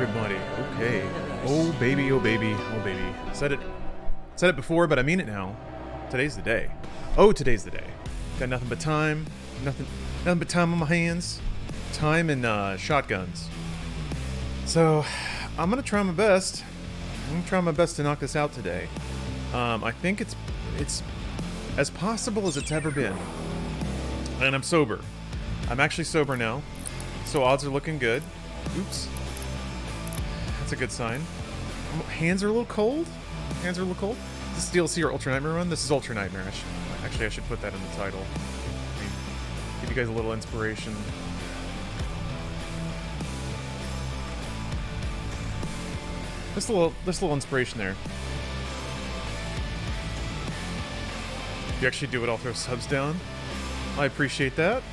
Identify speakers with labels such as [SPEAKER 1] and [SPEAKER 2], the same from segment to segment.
[SPEAKER 1] everybody. Okay. Oh baby, oh baby, oh baby. Said it before, but I mean it now. Today's the day. Oh, today's the day. Got nothing but time. Nothing but time on my hands. Time and shotguns. So, I'm gonna try my best. I'm gonna try my best to knock this out today. I think it's as possible as it's ever been. And I'm sober. I'm actually sober now. So odds are looking good. Oops. That's a good sign. Hands are a little cold. Hands are a little cold. Is this DLC or Ultra Nightmare run? This is Ultra Nightmare. I should put that in the title. I mean, give you guys a little inspiration. Just a little inspiration there. If you actually do it, I'll throw subs down. I appreciate that.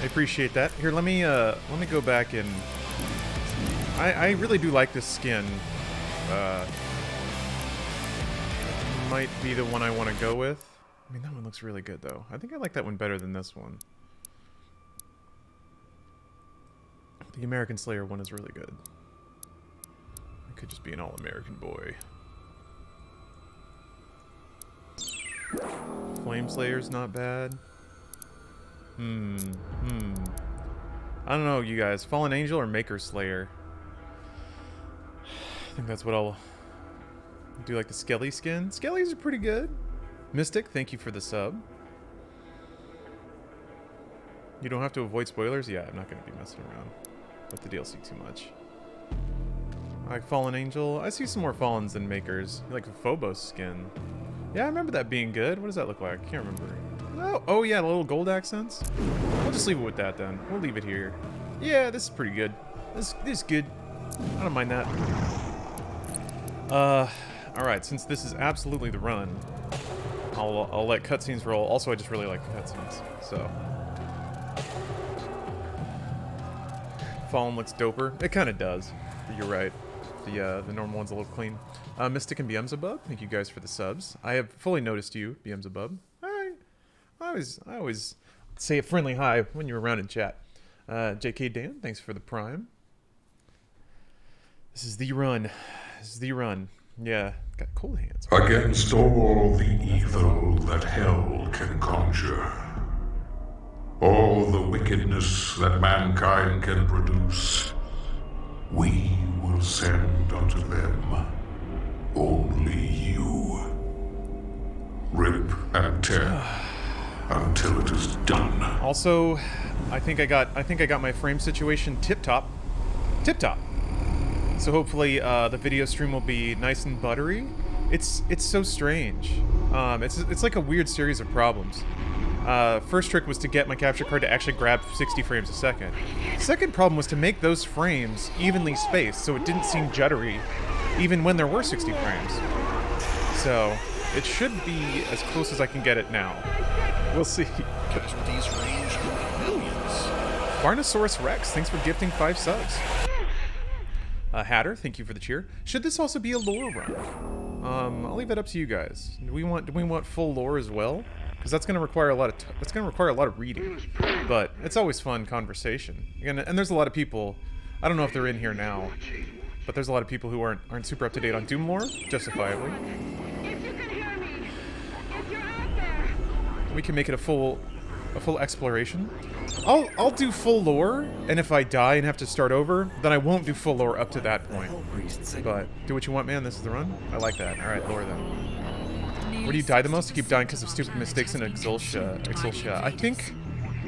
[SPEAKER 1] I appreciate that. Here, let me go back and I really do like this skin. Might be the one I want to go with. I mean, that one looks really good though. I think I like that one better than this one. The American Slayer one is really good. I could just be an all-American boy. Flame Slayer's not bad. I don't know, you guys. Fallen Angel or Maykr Slayer? I think that's what I'll do. Like the Skelly skin. Skellies are pretty good. Mystic, thank you for the sub. You don't have to avoid spoilers? Yeah, I'm not going to be messing around with the DLC too much. I like Fallen Angel. I see some more Fallens than Maykrs. You like the Phobos skin. Yeah, I remember that being good. What does that look like? I can't remember. Oh yeah, the little gold accents. We'll just leave it with that then. We'll leave it here. Yeah, this is pretty good. This is good. I don't mind that. Alright, since this is absolutely the run, I'll let cutscenes roll. Also, I just really like the cutscenes, so. Fallen looks doper. It kind of does. But you're right. The normal one's a little clean. Mystic and Beelzebub, thank you guys for the subs. I have fully noticed you, Beelzebub. I always say a friendly hi when you're around in chat. JK Dan, thanks for the prime. This is the run. This is the run. Yeah, got cold hands.
[SPEAKER 2] Against all the evil that hell can conjure, all the wickedness that mankind can produce, we will send unto them only you. Rip and tear until it is done.
[SPEAKER 1] Also, I think I got my frame situation tip top. So hopefully the video stream will be nice and buttery. It's so strange. It's like a weird series of problems. First trick was to get my capture card to actually grab 60 frames a second. Second problem was to make those frames evenly spaced so it didn't seem juddery even when there were 60 frames. So it should be as close as I can get it now. We'll see.
[SPEAKER 3] Casualties range in millions.
[SPEAKER 1] Barnosaurus Rex, thanks for gifting 5 subs. Hatter, thank you for the cheer. Should this also be a lore run? I'll leave it up to you guys. Do we want full lore as well? Because that's going to require a lot of reading. But it's always fun conversation. And there's a lot of people. I don't know if they're in here now, but there's a lot of people who aren't super up to date on Doom lore, justifiably. We can make it a full exploration. I'll do full lore, and if I die and have to start over, then I won't do full lore up to that point. But do what you want, man. This is the run. I like that. All right, lore then. Where do you die the most? I keep dying because of stupid mistakes in Exultia. I think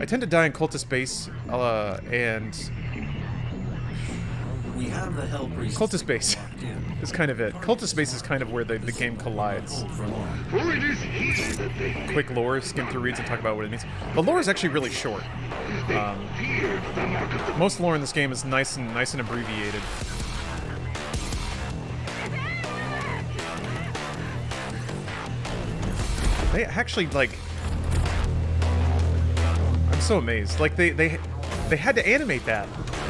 [SPEAKER 1] I tend to die in Cultist Base, and
[SPEAKER 3] We have the Hell Priest.
[SPEAKER 1] Cultist Base is kind of it. Cultist Base is kind of where the game collides. Quick lore, skim through reads and talk about what it means. The lore is actually really short. Most lore in this game is nice and abbreviated. They actually, like, I'm so amazed. Like, they had to animate that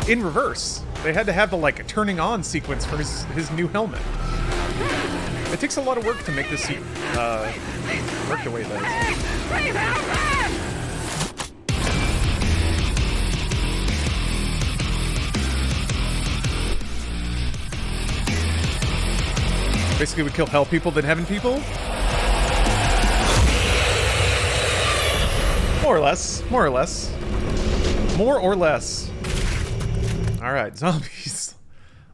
[SPEAKER 1] in reverse. They had to have the, like, turning on sequence for his new helmet. It takes a lot of work to make this work the way it does. Basically, we kill hell people than heaven people? More or less. More or less. More or less. Alright, zombies.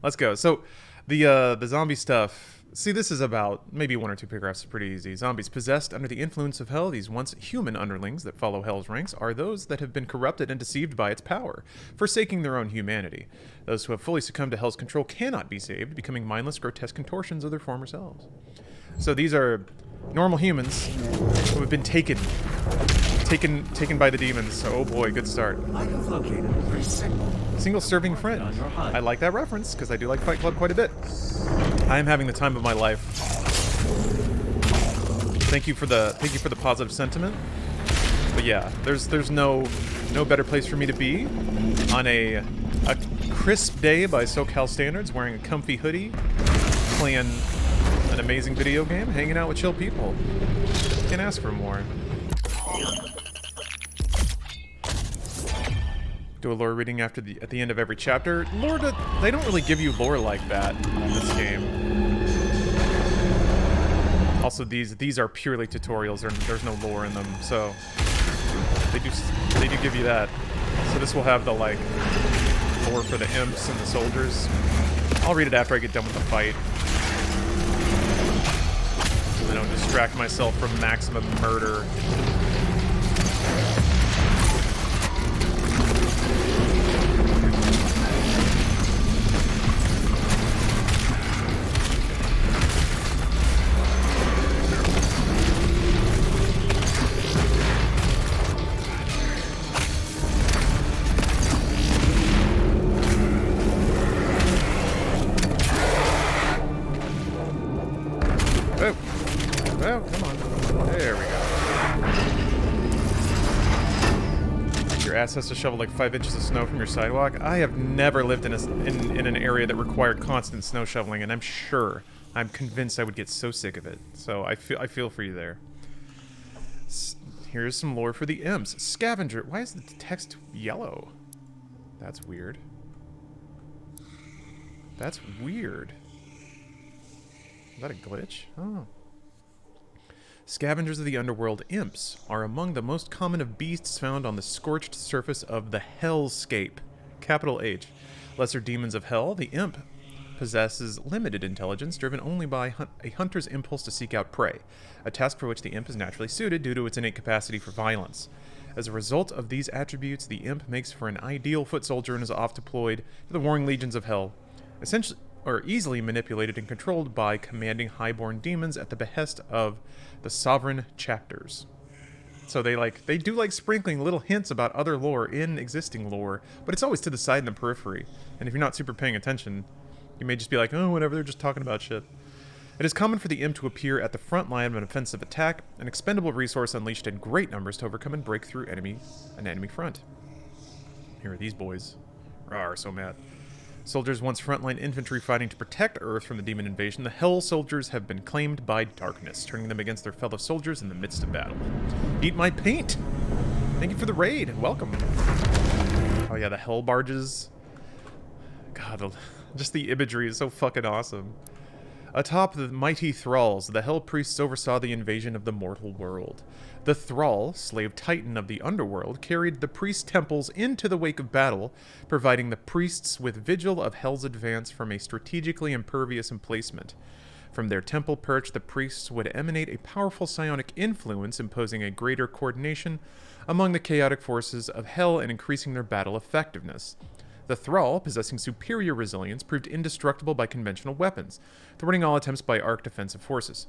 [SPEAKER 1] Let's go. So, the zombie stuff... See, this is about maybe 1 or 2 paragraphs. Pretty easy. Zombies possessed under the influence of hell. These once human underlings that follow hell's ranks are those that have been corrupted and deceived by its power, forsaking their own humanity. Those who have fully succumbed to hell's control cannot be saved, becoming mindless, grotesque contortions of their former selves. So these are normal humans who have been taken by the demons. So, oh boy, good start.
[SPEAKER 3] I have located a
[SPEAKER 1] Single serving friend. I like that reference because I do like Fight Club quite a bit. I am having the time of my life. Thank you for the positive sentiment. But yeah, there's no better place for me to be on a crisp day by SoCal standards, wearing a comfy hoodie, playing an amazing video game, hanging out with chill people. Can't ask for more. Do a lore reading at the end of every chapter. Lore, they don't really give you lore like that in this game. Also, these are purely tutorials. There's no lore in them, so they do give you that. So this will have the like lore for the imps and the soldiers. I'll read it after I get done with the fight. So I don't distract myself from maximum murder. Well, come on. There we go. Your ass has to shovel like 5 inches of snow from your sidewalk. I have never lived in an area that required constant snow shoveling, and I'm convinced I would get so sick of it. So I feel for you there. Here's some lore for the imps. Scavenger. Why is the text yellow? That's weird. That's weird. Is that a glitch? Oh. Scavengers of the underworld, imps, are among the most common of beasts found on the scorched surface of the hellscape. Capital H. Lesser demons of hell, the imp possesses limited intelligence, driven only by a hunter's impulse to seek out prey, a task for which the imp is naturally suited due to its innate capacity for violence. As a result of these attributes, the imp makes for an ideal foot soldier and is oft deployed to the warring legions of hell, essentially, or easily manipulated and controlled by commanding highborn demons at the behest of the sovereign chapters. So they do like sprinkling little hints about other lore in existing lore, but it's always to the side in the periphery. And if you're not super paying attention, you may just be like, oh, whatever, they're just talking about shit. It is common for the imp to appear at the front line of an offensive attack, an expendable resource unleashed in great numbers to overcome and break through an enemy front. Here are these boys. Rawr, so mad. Soldiers once frontline infantry fighting to protect Earth from the demon invasion, the Hell Soldiers have been claimed by darkness, turning them against their fellow soldiers in the midst of battle. Eat my paint! Thank you for the raid. Welcome. Oh yeah, the Hell Barges. God, just the imagery is so fucking awesome. Atop the mighty thralls, the Hell Priests oversaw the invasion of the mortal world. The Thrall, slave titan of the underworld, carried the priest temples into the wake of battle, providing the priests with vigil of Hell's advance from a strategically impervious emplacement. From their temple perch, the priests would emanate a powerful psionic influence, imposing a greater coordination among the chaotic forces of Hell and increasing their battle effectiveness. The Thrall, possessing superior resilience, proved indestructible by conventional weapons, thwarting all attempts by arc defensive forces.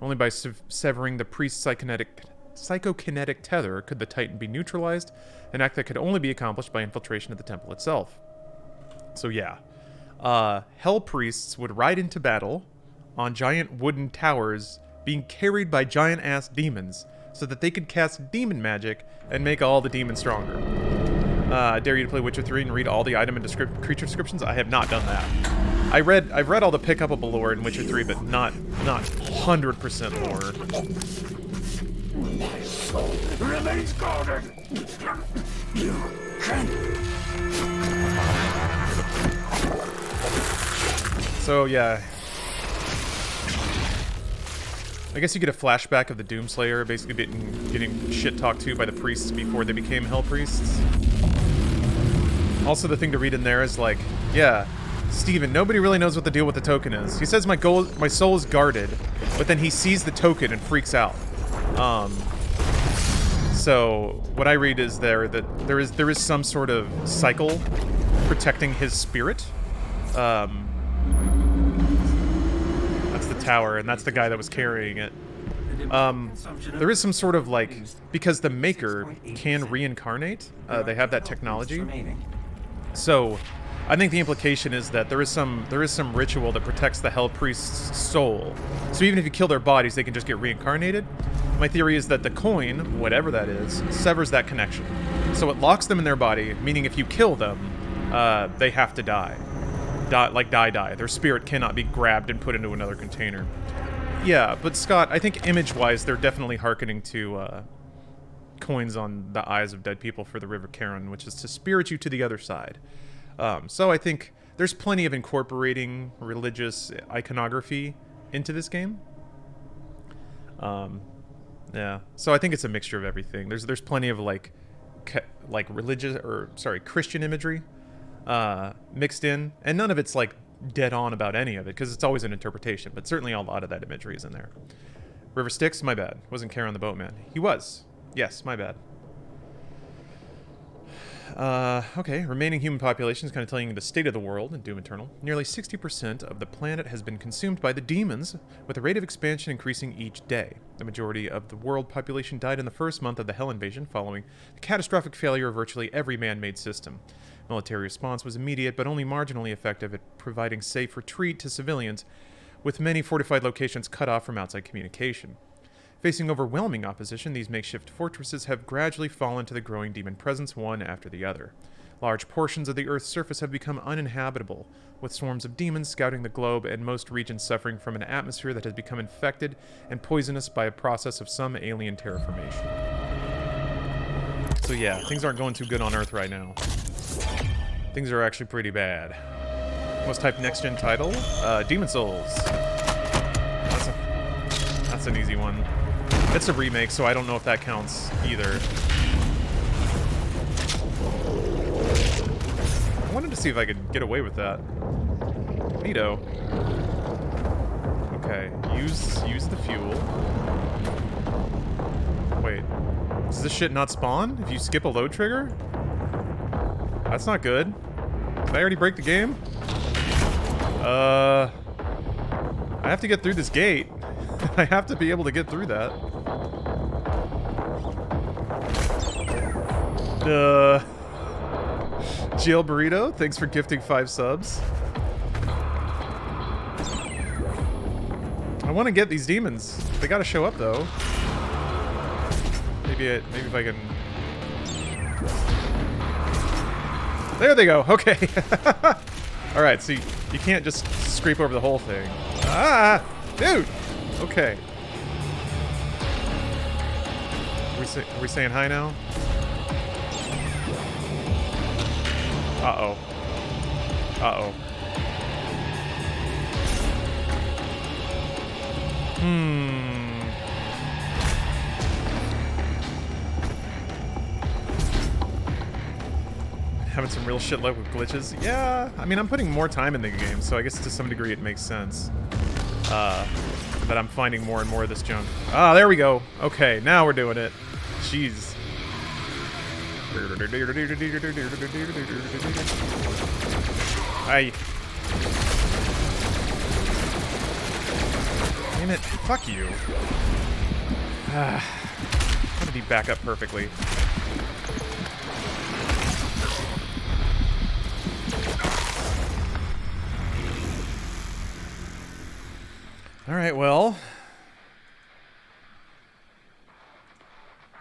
[SPEAKER 1] Only by severing the priest's psychokinetic tether could the Titan be neutralized, an act that could only be accomplished by infiltration of the temple itself. So yeah, Hell Priests would ride into battle on giant wooden towers being carried by giant-ass demons so that they could cast demon magic and make all the demons stronger. I dare you to play Witcher 3 and read all the item and creature descriptions. I have not done that. I've read all the pickupable lore in Witcher 3, but not 100% lore.
[SPEAKER 4] My soul remains guarded. You can.
[SPEAKER 1] So yeah, I guess you get a flashback of the Doomslayer basically getting shit talked to by the priests before they became Hell Priests. Also, the thing to read in there is like, yeah, Steven, nobody really knows what the deal with the token is. He says my soul is guarded, but then he sees the token and freaks out. So what I read is that there is some sort of cycle protecting his spirit. That's the tower, and that's the guy that was carrying it. There is some sort of like, because the Maykr can reincarnate. They have that technology. So I think the implication is that there is some ritual that protects the Hell Priest's soul. So even if you kill their bodies, they can just get reincarnated. My theory is that the coin, whatever that is, severs that connection. So it locks them in their body, meaning if you kill them, they have to die. Die. Their spirit cannot be grabbed and put into another container. Yeah, but Scott, I think image-wise, they're definitely hearkening to coins on the eyes of dead people for the River Karen, which is to spirit you to the other side. So I think there's plenty of incorporating religious iconography into this game. Yeah, so I think it's a mixture of everything. There's plenty of like Christian imagery mixed in, and none of it's like dead on about any of it because it's always an interpretation. But certainly a lot of that imagery is in there. River Styx, my bad. Wasn't Karen the boatman? He was. Yes, my bad. Okay, remaining human population is kind of telling you the state of the world in Doom Eternal. Nearly 60% of the planet has been consumed by the demons, with the rate of expansion increasing each day. The majority of the world population died in the first month of the Hell invasion, following the catastrophic failure of virtually every man-made system. Military response was immediate, but only marginally effective at providing safe retreat to civilians, with many fortified locations cut off from outside communication. Facing overwhelming opposition, these makeshift fortresses have gradually fallen to the growing demon presence one after the other. Large portions of the Earth's surface have become uninhabitable, with swarms of demons scouting the globe and most regions suffering from an atmosphere that has become infected and poisonous by a process of some alien terraformation. So yeah, things aren't going too good on Earth right now. Things are actually pretty bad. Most typed next-gen title? Demon Souls. That's an easy one. It's a remake, so I don't know if that counts either. I wanted to see if I could get away with that. Neato. Okay, use the fuel. Wait, does this shit not spawn if you skip a load trigger? That's not good. Did I already break the game? I have to get through this gate. I have to be able to get through that. Jail Burrito, thanks for gifting 5 subs. I want to get these demons. They gotta show up though. Maybe if I can. There they go. Okay. All right. So you can't just scrape over the whole thing. Ah, dude. Okay. Are we saying hi now? Uh-oh. Uh-oh. Having some real shit luck with glitches. Yeah, I mean, I'm putting more time in the game, so I guess to some degree it makes sense. That I'm finding more and more of this junk. Ah, there we go. Okay, now we're doing it. Jeez. Aye. Damn it. Fuck you. How did he back up perfectly? Alright, well.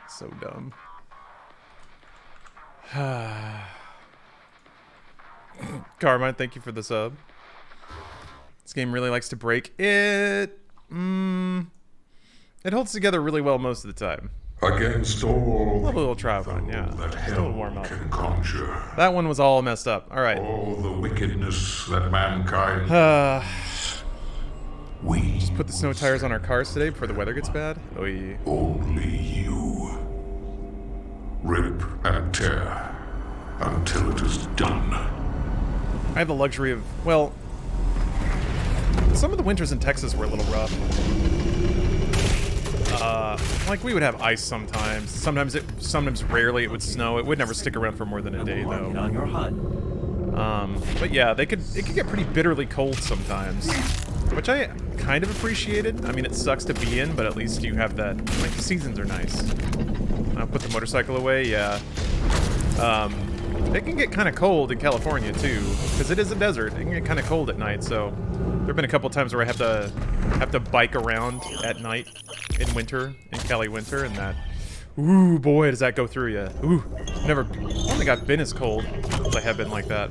[SPEAKER 1] So dumb. Carmine, thank you for the sub. This game really likes to break. It holds together really well most of the time.
[SPEAKER 2] Against all
[SPEAKER 1] a little trial run, yeah.
[SPEAKER 2] That
[SPEAKER 1] Still
[SPEAKER 2] hell
[SPEAKER 1] warm up.
[SPEAKER 2] can conjure.
[SPEAKER 1] That one was all messed up. Alright.
[SPEAKER 2] All the wickedness that mankind
[SPEAKER 1] Just just put the snow tires on our cars today before the weather gets bad. Oy.
[SPEAKER 2] Only you. Rip and tear until it is done.
[SPEAKER 1] I have the luxury of, well, some of the winters in Texas were a little rough. Like we would have ice sometimes. Sometimes rarely it would snow. It would never stick around for more than a day though.
[SPEAKER 3] On your HUD.
[SPEAKER 1] But yeah, it could get pretty bitterly cold sometimes, which I kind of appreciated. I mean, it sucks to be in, but at least you have that. Like the seasons are nice. I'll put the motorcycle away. Yeah. It can get kind of cold in California too, because it is a desert. It can get kind of cold at night. So there've been a couple times where I have to bike around at night in winter, in Cali winter, and that. Ooh, boy, does that go through you. Ooh, I don't think I've been as cold as I have been like that.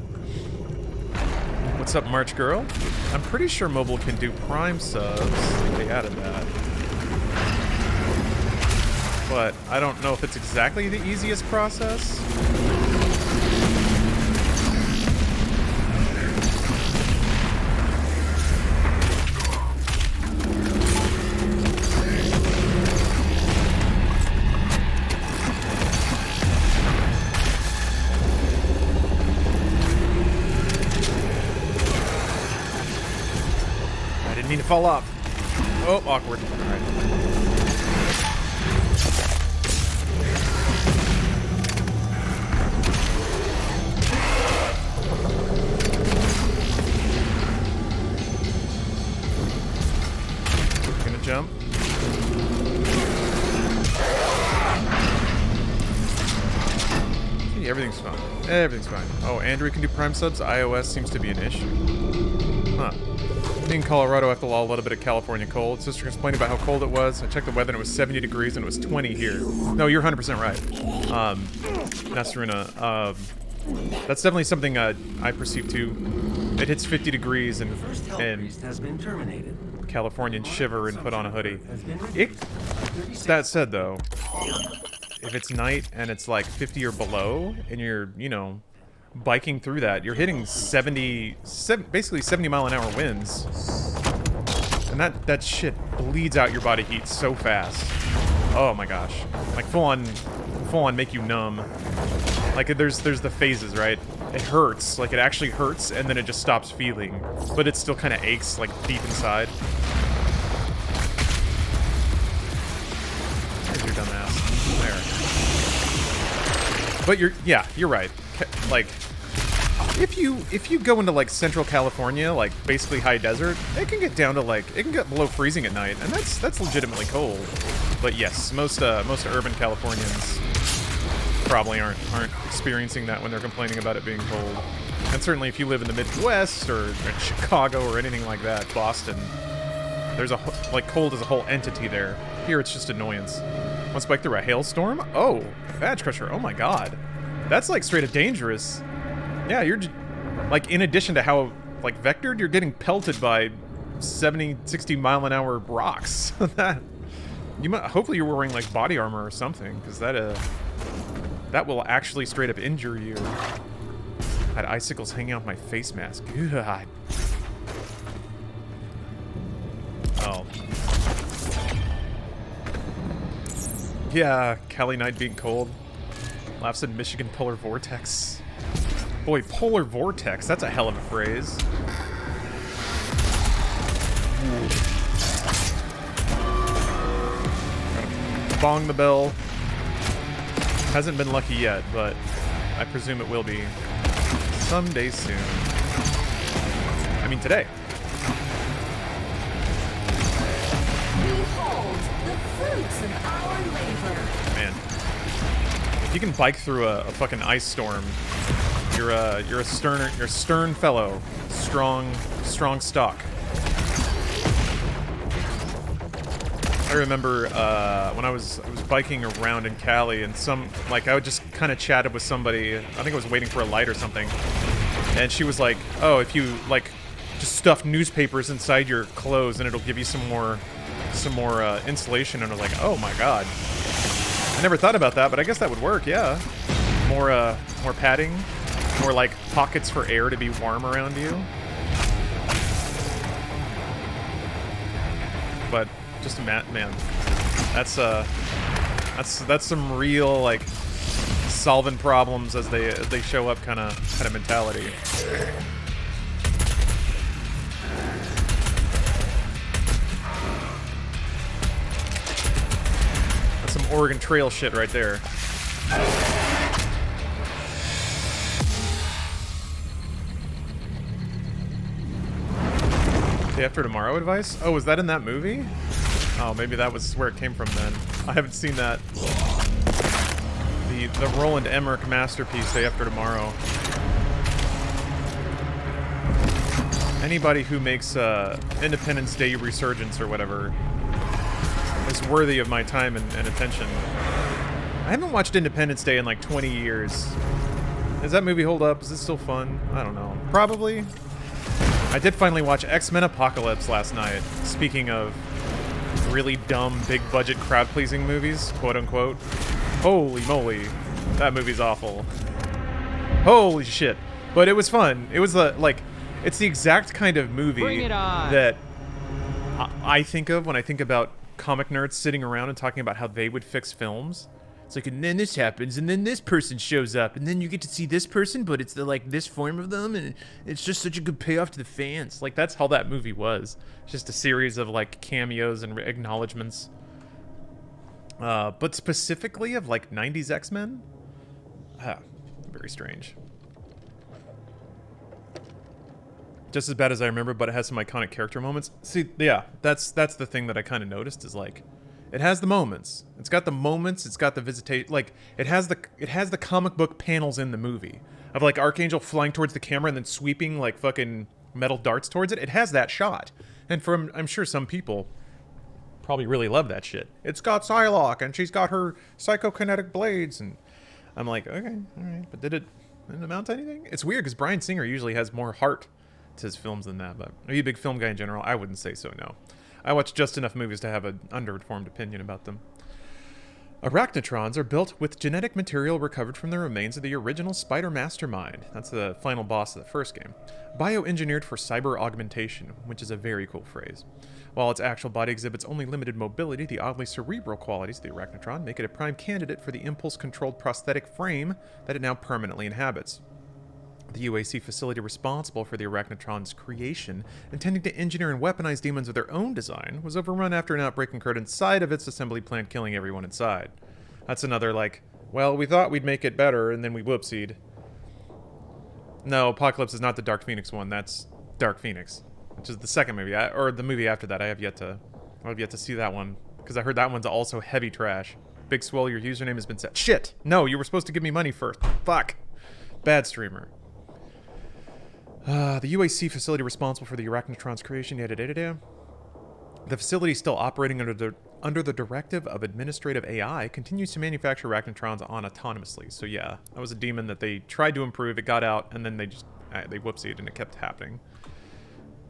[SPEAKER 1] What's up, March Girl? I'm pretty sure mobile can do Prime subs. They added that. But I don't know if it's exactly the easiest process. Need to fall off. Oh, awkward. All right. Gonna jump. See, everything's fine. Everything's fine. Oh, Android can do Prime subs. iOS seems to be an issue. Huh. In Colorado after a little bit of California cold. Sister complained about how cold it was. I checked the weather and it was 70 degrees and it was 20 here. No, you're 100% right. Nasruna, that's definitely something I perceive too. It hits 50 degrees and
[SPEAKER 3] has been terminated.
[SPEAKER 1] Californians shiver and put on a hoodie. That said though, if it's night and it's like 50 or below and you're, you know, biking through that, you're hitting basically 70 mile an hour winds, and that shit bleeds out your body heat so fast. Oh my gosh, like full on make you numb. Like there's the phases, right? It hurts, like it actually hurts, and then it just stops feeling, but it still kind of aches like deep inside. Here's your dumbass. There. But you're right. Like, if you go into like Central California, like basically high desert, it can get down to like, it can get below freezing at night, and that's legitimately cold. But yes, most urban Californians probably aren't experiencing that when they're complaining about it being cold. And certainly if you live in the Midwest or in Chicago or anything like that, Boston, there's like cold is a whole entity there. Here it's just annoyance. Once bike through a hailstorm? Oh, Badge Crusher. Oh my god. That's like straight up dangerous. Yeah, you're like, in addition to how like vectored, you're getting pelted by 70, 60 mile an hour rocks. Hopefully you're wearing like body armor or something, because that will actually straight up injure you. I had icicles hanging off my face mask. God. Oh. Yeah, Cali night being cold. Laughs in Michigan polar vortex. Boy, polar vortex, that's a hell of a phrase. Gotta bong the bell. Hasn't been lucky yet, but I presume it will be someday soon. I mean, today.
[SPEAKER 5] Behold the fruits of our labor.
[SPEAKER 1] Man. If you can bike through a fucking ice storm, you're a stern fellow, strong stock. I remember when I was biking around in Cali, and I would just kind of chatted with somebody. I think I was waiting for a light or something, and she was like, "Oh, if you like just stuff newspapers inside your clothes, and it'll give you some more insulation." And I was like, "Oh my god." I never thought about that, but I guess that would work, yeah. More padding, more like pockets for air to be warm around you. but just a man. That's some real like solving problems as they show up kind of mentality. That's some Oregon Trail shit right there. Day After Tomorrow advice? Oh, was that in that movie? Oh, maybe that was where it came from then. I haven't seen that. The Roland Emmerich masterpiece, Day After Tomorrow. Anybody who makes Independence Day Resurgence or whatever is worthy of my time and attention. I haven't watched Independence Day in like 20 years. Does that movie hold up? Is it still fun? I don't know. Probably. I did finally watch X-Men Apocalypse last night. Speaking of really dumb, big-budget, crowd-pleasing movies, quote-unquote. Holy moly. That movie's awful. Holy shit. But it was fun. It was like... It's the exact kind of movie that I think of when I think about comic nerds sitting around and talking about how they would fix films. It's like, and then this happens, and then this person shows up, and then you get to see this person, but it's like this form of them, and it's just such a good payoff to the fans. Like, that's how that movie was. Just a series of like cameos and acknowledgments. But specifically of like 90s X-Men? Very strange. Just as bad as I remember, but it has some iconic character moments. See, yeah, that's the thing that I kind of noticed is like, it has the moments. It's got the moments. It's got the visitation. Like, it has the comic book panels in the movie of like Archangel flying towards the camera and then sweeping like fucking metal darts towards it. It has that shot, and I'm sure some people probably really love that shit. It's got Psylocke and she's got her psychokinetic blades, and I'm like, okay, all right, but did it amount to anything? It's weird because Bryan Singer usually has more heart to his films than that. But are you a big film guy in general? I wouldn't say so. No. I watch just enough movies to have an underinformed opinion about them. Arachnotrons are built with genetic material recovered from the remains of the original Spider Mastermind. That's the final boss of the first game. Bioengineered for cyber augmentation, which is a very cool phrase. While its actual body exhibits only limited mobility, the oddly cerebral qualities of the Arachnotron make it a prime candidate for the impulse-controlled prosthetic frame that it now permanently inhabits. The UAC facility responsible for the Arachnotron's creation, intending to engineer and weaponize demons of their own design, was overrun after an outbreak occurred inside of its assembly plant, killing everyone inside. That's another, like, well, we thought we'd make it better, and then we whoopsied. No, Apocalypse is not the Dark Phoenix one. That's Dark Phoenix, which is the second movie, or the movie after that. I have yet to see that one, because I heard that one's also heavy trash. Big Swell, your username has been set. Shit! No, you were supposed to give me money first. Fuck! Bad streamer. The UAC facility responsible for the Arachnotron's creation, The facility, still operating under the directive of administrative AI, continues to manufacture Arachnotrons autonomously. So yeah, that was a demon that they tried to improve, it got out, and then they whoopsied, and it kept happening.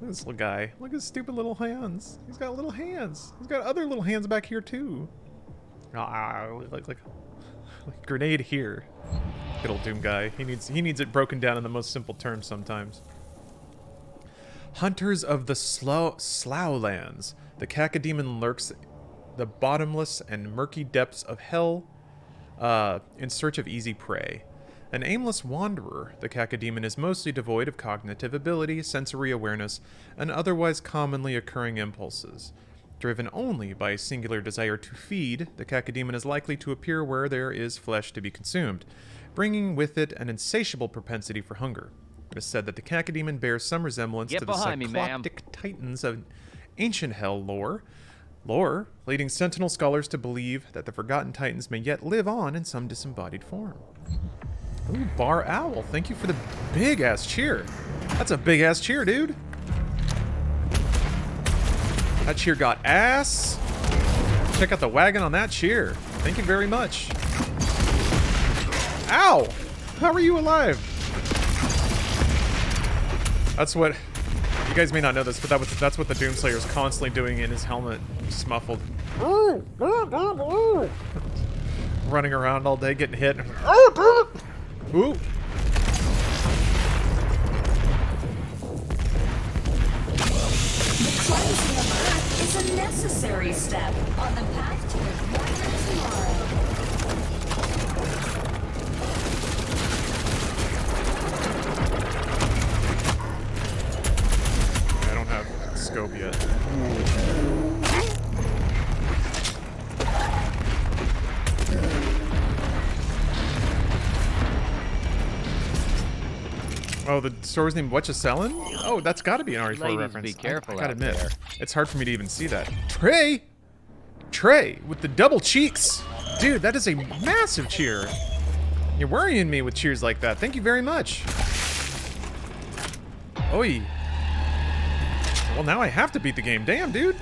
[SPEAKER 1] Look at this little guy. Look at his stupid little hands. He's got little hands. He's got other little hands back here too. Like grenade here. Good old Doom guy. He needs it broken down in the most simple terms sometimes. Hunters of the Slowlands. The cacodemon lurks the bottomless and murky depths of hell in search of easy prey. An aimless wanderer, the cacodemon is mostly devoid of cognitive ability, sensory awareness, and otherwise commonly occurring impulses. Driven only by a singular desire to feed, the cacodemon is likely to appear where there is flesh to be consumed, bringing with it an insatiable propensity for hunger. It is said that the cacodemon bears some resemblance to the cycloptic titans of ancient hell lore, leading Sentinel scholars to believe that the forgotten titans may yet live on in some disembodied form. Ooh, Bar Owl, thank you for the big-ass cheer. That's a big-ass cheer, dude. That cheer got ass. Check out the wagon on that cheer. Thank you very much. Ow! How are you alive? That's what... You guys may not know this, but that's what the Doomslayer is constantly doing in his helmet. Just muffled. Running around all day, getting hit. Ooh!
[SPEAKER 5] The cleansing of Earth is a necessary
[SPEAKER 1] Oh, the store's named What You Sellin'? Oh, that's got to be an RE4
[SPEAKER 6] Ladies,
[SPEAKER 1] reference.
[SPEAKER 6] be careful
[SPEAKER 1] I gotta
[SPEAKER 6] out
[SPEAKER 1] admit,
[SPEAKER 6] there.
[SPEAKER 1] it's hard for me to even see that. Trey! Trey, with the double cheeks. Dude, that is a massive cheer. You're worrying me with cheers like that. Thank you very much. Oi. Well, now I have to beat the game. Damn, dude.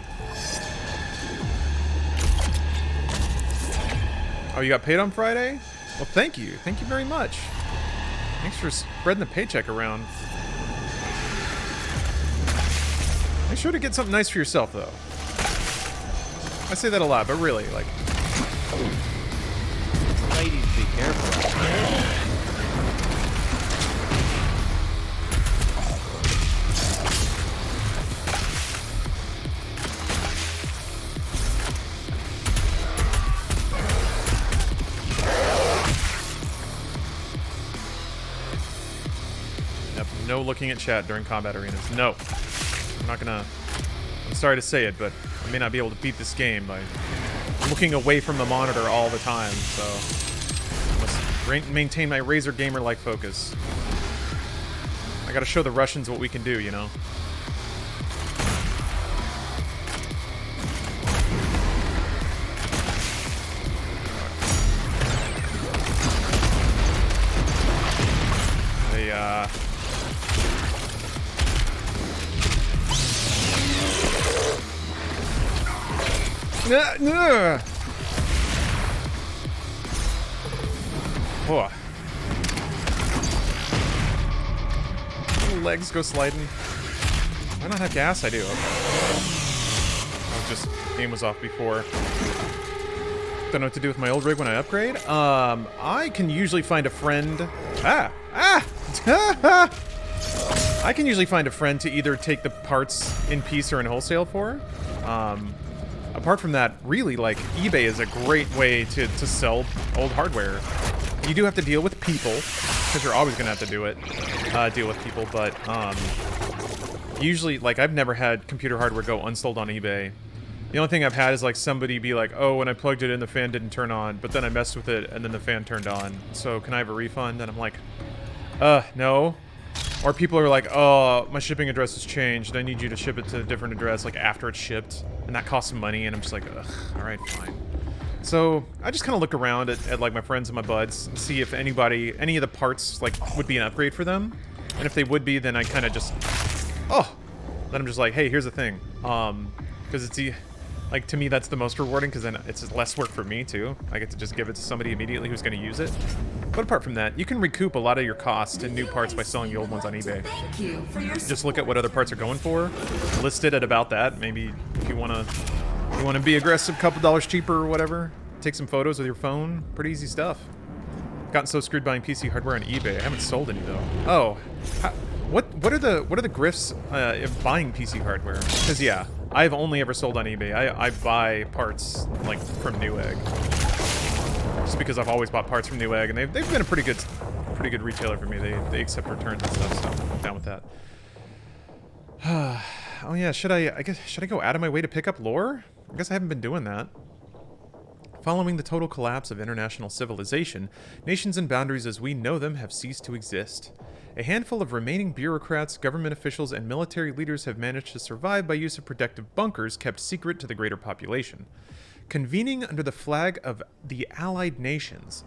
[SPEAKER 1] Oh, you got paid on Friday? Well, thank you. Thank you very much. Thanks for spreading the paycheck around. Make sure to get something nice for yourself, though. I say that a lot, but really, like...
[SPEAKER 6] Ladies, be careful.
[SPEAKER 1] Yep, no looking at chat during combat arenas. No. I'm not gonna... I'm sorry to say it, but I may not be able to beat this game by looking away from the monitor all the time, so I must maintain my Razer gamer-like focus. I gotta show the Russians what we can do, you know? Oh. Little legs go sliding. Why not have gas? I do. Okay. Oh, just game was off before. Don't know what to do with my old rig when I upgrade. I can usually find a friend. I can usually find a friend to either take the parts in piece or in wholesale for. Apart from that, really, like, eBay is a great way to sell old hardware. You do have to deal with people, because you're always going to have to deal with people, but usually, like, I've never had computer hardware go unsold on eBay. The only thing I've had is, like, somebody be like, oh, when I plugged it in, the fan didn't turn on, but then I messed with it, and then the fan turned on, so can I have a refund? And I'm like, no. Or people are like, oh, my shipping address has changed. I need you to ship it to a different address, like, after it's shipped. And that costs some money, and I'm just like, ugh, alright, fine. So, I just kind of look around at, like, my friends and my buds and see if any of the parts, like, would be an upgrade for them. And if they would be, then I kind of just, then I'm just like, hey, here's the thing. Because it's, like, to me, that's the most rewarding, because then it's less work for me, too. I get to just give it to somebody immediately who's going to use it. But apart from that, you can recoup a lot of your cost in new parts by selling the old ones on eBay.
[SPEAKER 5] Thank you for your
[SPEAKER 1] Just look at what other parts are going for, list it at about that. Maybe if you want to be aggressive, a couple dollars cheaper or whatever. Take some photos with your phone. Pretty easy stuff. Gotten so screwed buying PC hardware on eBay. I haven't sold any though. Oh, what are the grifts of buying PC hardware? Because yeah, I've only ever sold on eBay. I buy parts like from Newegg. Just because I've always bought parts from Newegg, and they've been a pretty good retailer for me. They accept returns and stuff, so I'm down with that. Oh yeah, should I go out of my way to pick up lore? I guess I haven't been doing that. Following the total collapse of international civilization, nations and boundaries as we know them have ceased to exist. A handful of remaining bureaucrats, government officials, and military leaders have managed to survive by use of protective bunkers kept secret to the greater population. Convening under the flag of the Allied Nations,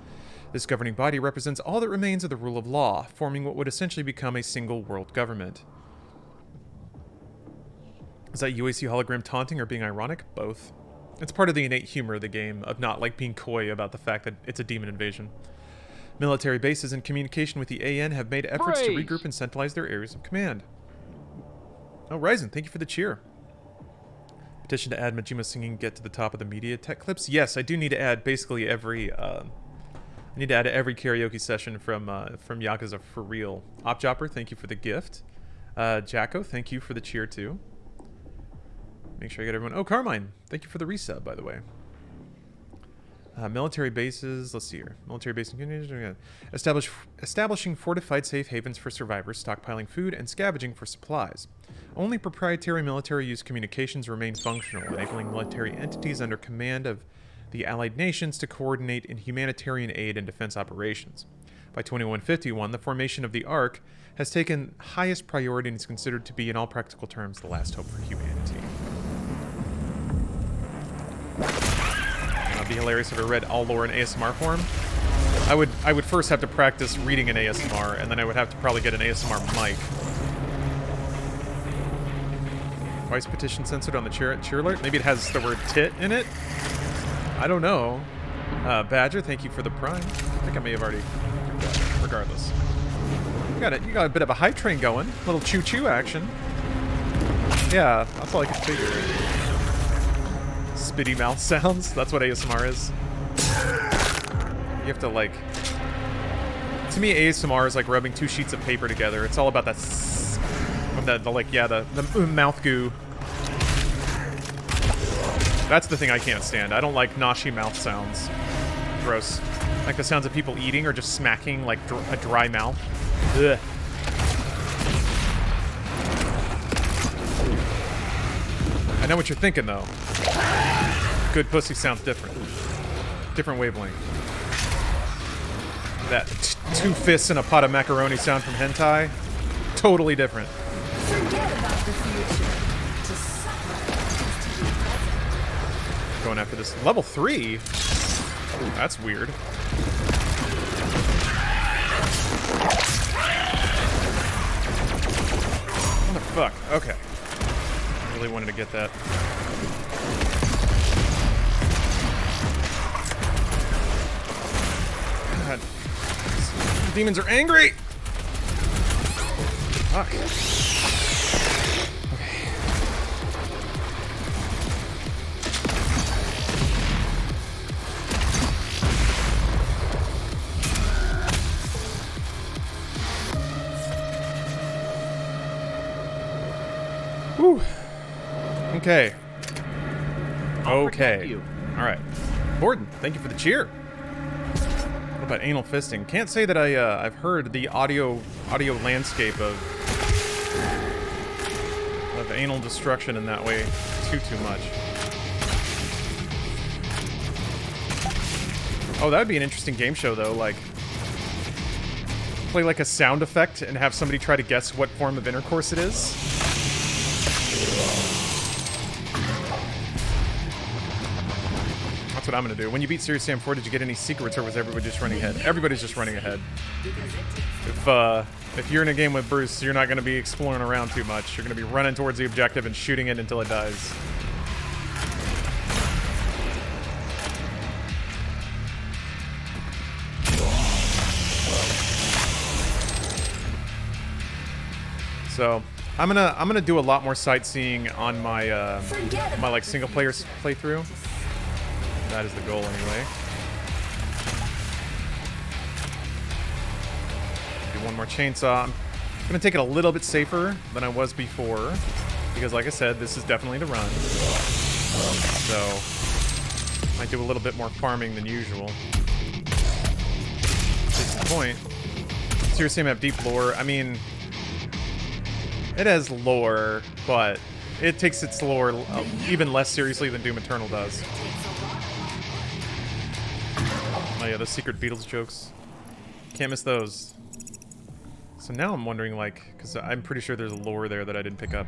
[SPEAKER 1] this governing body represents all that remains of the rule of law, forming what would essentially become a single world government. Is that UAC hologram taunting or being ironic? Both. It's part of the innate humor of the game, of not like being coy about the fact that it's a demon invasion. Military bases in communication with the AN have made efforts to regroup and centralize their areas of command. Oh, Ryzen, thank you for the cheer. Petition to add Majima singing "Get to the Top of the Media" tech clips. Yes, I do need to add basically every. I need to add every karaoke session from Yakuza for real. Opjopper, thank you for the gift. Jacko, thank you for the cheer too. Make sure I get everyone. Oh, Carmine, thank you for the resub, by the way. Military bases. Let's see here. Military base and establishing fortified safe havens for survivors, stockpiling food, and scavenging for supplies. Only proprietary military use communications remain functional, enabling military entities under command of the Allied nations to coordinate in humanitarian aid and defense operations. By 2151, the formation of the Ark has taken highest priority and is considered to be, in all practical terms, the last hope for humanity. It'd be hilarious if I read all lore in ASMR form. I would first have to practice reading an ASMR, and then I would have to probably get an ASMR mic. Why is petition censored on the cheer alert? Maybe it has the word tit in it? I don't know. Badger, thank you for the prime. I think I may have already... Regardless. You got a bit of a hype train going. A little choo-choo action. Yeah, that's all I could figure. Spitty mouth sounds. That's what ASMR is. You have to, like... To me, ASMR is like rubbing two sheets of paper together. It's all about that... the mouth goo. That's the thing I can't stand. I don't like noshy mouth sounds. Gross. Like the sounds of people eating or just smacking, like a dry mouth. Ugh. I know what you're thinking, though. Good pussy sounds different. Different wavelength. That two fists and a pot of macaroni sound from hentai, totally different.
[SPEAKER 5] Forget about the future. To suffer is to be present.
[SPEAKER 1] Going after this. Level 3? That's weird. What the fuck? Okay. I really wanted to get that. God. These demons are angry! Fuck. Whew. Okay. Okay. Alright. Borden, thank you for the cheer. What about anal fisting? Can't say that I've heard the audio landscape of anal destruction in that way too much. Oh, that would be an interesting game show though, like play like a sound effect and have somebody try to guess what form of intercourse it is. That's what I'm gonna do. When you beat Serious Sam 4, did you get any secrets or was everybody just running ahead? Everybody's just running ahead. If you're in a game with Bruce, you're not gonna be exploring around too much. You're gonna be running towards the objective and shooting it until it dies. So I'm gonna do a lot more sightseeing on my my like single player playthrough. That is the goal anyway. Do one more chainsaw. I'm gonna take it a little bit safer than I was before because, like I said, this is definitely the run. So might do a little bit more farming than usual. Case in point, Seriously, I have deep lore. I mean, it has lore, but it takes its lore even less seriously than Doom Eternal does. Oh yeah, those secret Beatles jokes. Can't miss those. So now I'm wondering, like, because I'm pretty sure there's a lore there that I didn't pick up.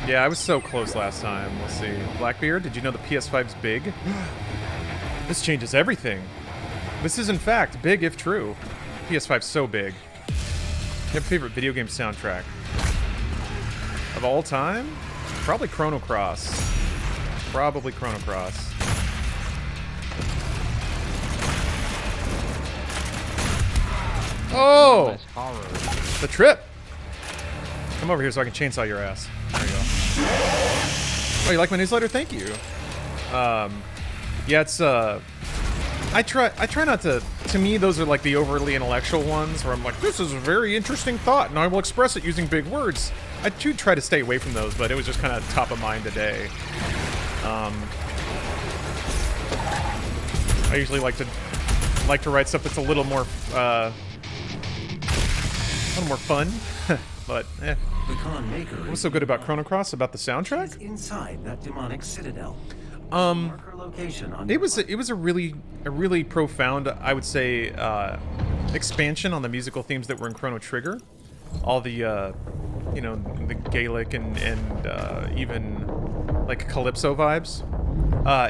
[SPEAKER 1] Yeah, I was so close last time. Let's see. Blackbeard, did you know the PS5's big? This changes everything. This is, in fact, big if true. PS5's so big. Do you have a favorite video game soundtrack? Of all time? Probably Chrono Cross. Probably Chrono Cross. Oh! The trip! Come over here so I can chainsaw your ass. There you go. Oh, you like my newsletter? Thank you. Yeah, it's, I try not to me, those are like the overly intellectual ones where I'm like, this is a very interesting thought and I will express it using big words. I do try to stay away from those, but it was just kind of top of mind today. I usually like to write stuff that's a little more fun, but eh.
[SPEAKER 3] The Khan Maykr
[SPEAKER 1] What's so good about Chrono Cross? About the soundtrack?
[SPEAKER 3] is inside that demonic citadel. Marker location on
[SPEAKER 1] It was a really profound, I would say, expansion on the musical themes that were in Chrono Trigger. All the you know, the Gaelic and even like Calypso vibes.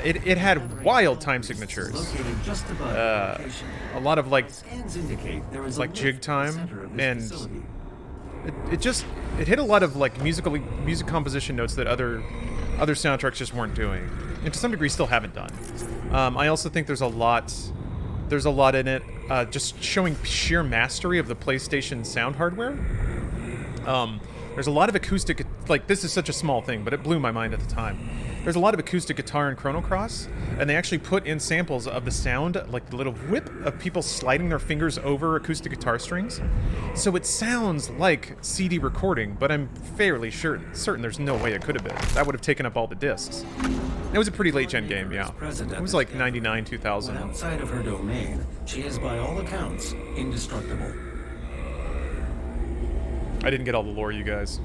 [SPEAKER 1] It had wild time signatures.
[SPEAKER 3] located just above the location.
[SPEAKER 1] A lot of like
[SPEAKER 3] Scans indicate there is a
[SPEAKER 1] like jig
[SPEAKER 3] lift at the
[SPEAKER 1] time,
[SPEAKER 3] center of this
[SPEAKER 1] and
[SPEAKER 3] facility.
[SPEAKER 1] it hit a lot of like music composition notes that other soundtracks just weren't doing, and to some degree still haven't done. I also think there's a lot in it just showing sheer mastery of the PlayStation sound hardware. There's a lot of acoustic, like this is such a small thing, but it blew my mind at the time. There's a lot of acoustic guitar in Chrono Cross, and they actually put in samples of the sound, like the little whip of people sliding their fingers over acoustic guitar strings. So it sounds like CD recording, but I'm fairly certain there's no way it could have been. That would have taken up all the discs. It was a pretty late gen game, yeah. It was like 99, 2000.
[SPEAKER 3] When outside of her domain, she is by all accounts indestructible.
[SPEAKER 1] I didn't get all the lore, you guys.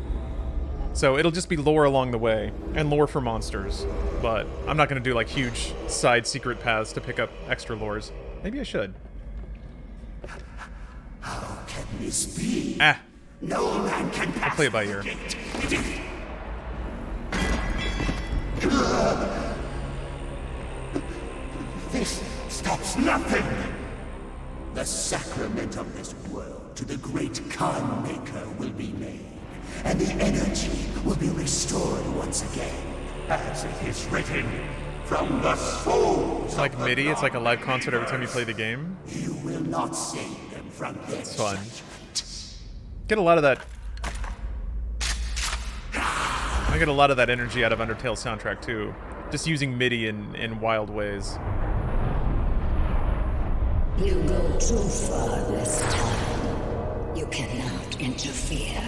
[SPEAKER 1] So it'll just be lore along the way, and lore for monsters. But I'm not going to do like huge side secret paths to pick up extra lores. Maybe I should.
[SPEAKER 4] How can this be?
[SPEAKER 1] Ah,
[SPEAKER 4] No man can pass.
[SPEAKER 1] I'll play it by ear.
[SPEAKER 4] This stops nothing. The sacrament of this world to the great Khan Maykr will be made, and the energy will be restored once again. As it is written, from the souls
[SPEAKER 1] It's like
[SPEAKER 4] of the
[SPEAKER 1] MIDI, it's like a live
[SPEAKER 4] Khan
[SPEAKER 1] concert every time you play the game.
[SPEAKER 4] You will not save them from their
[SPEAKER 1] It's fun.
[SPEAKER 4] judgment.
[SPEAKER 1] Get a lot of that. I get a lot of that energy out of Undertale's soundtrack too. Just using MIDI in wild ways.
[SPEAKER 7] You go too far this time. You cannot interfere.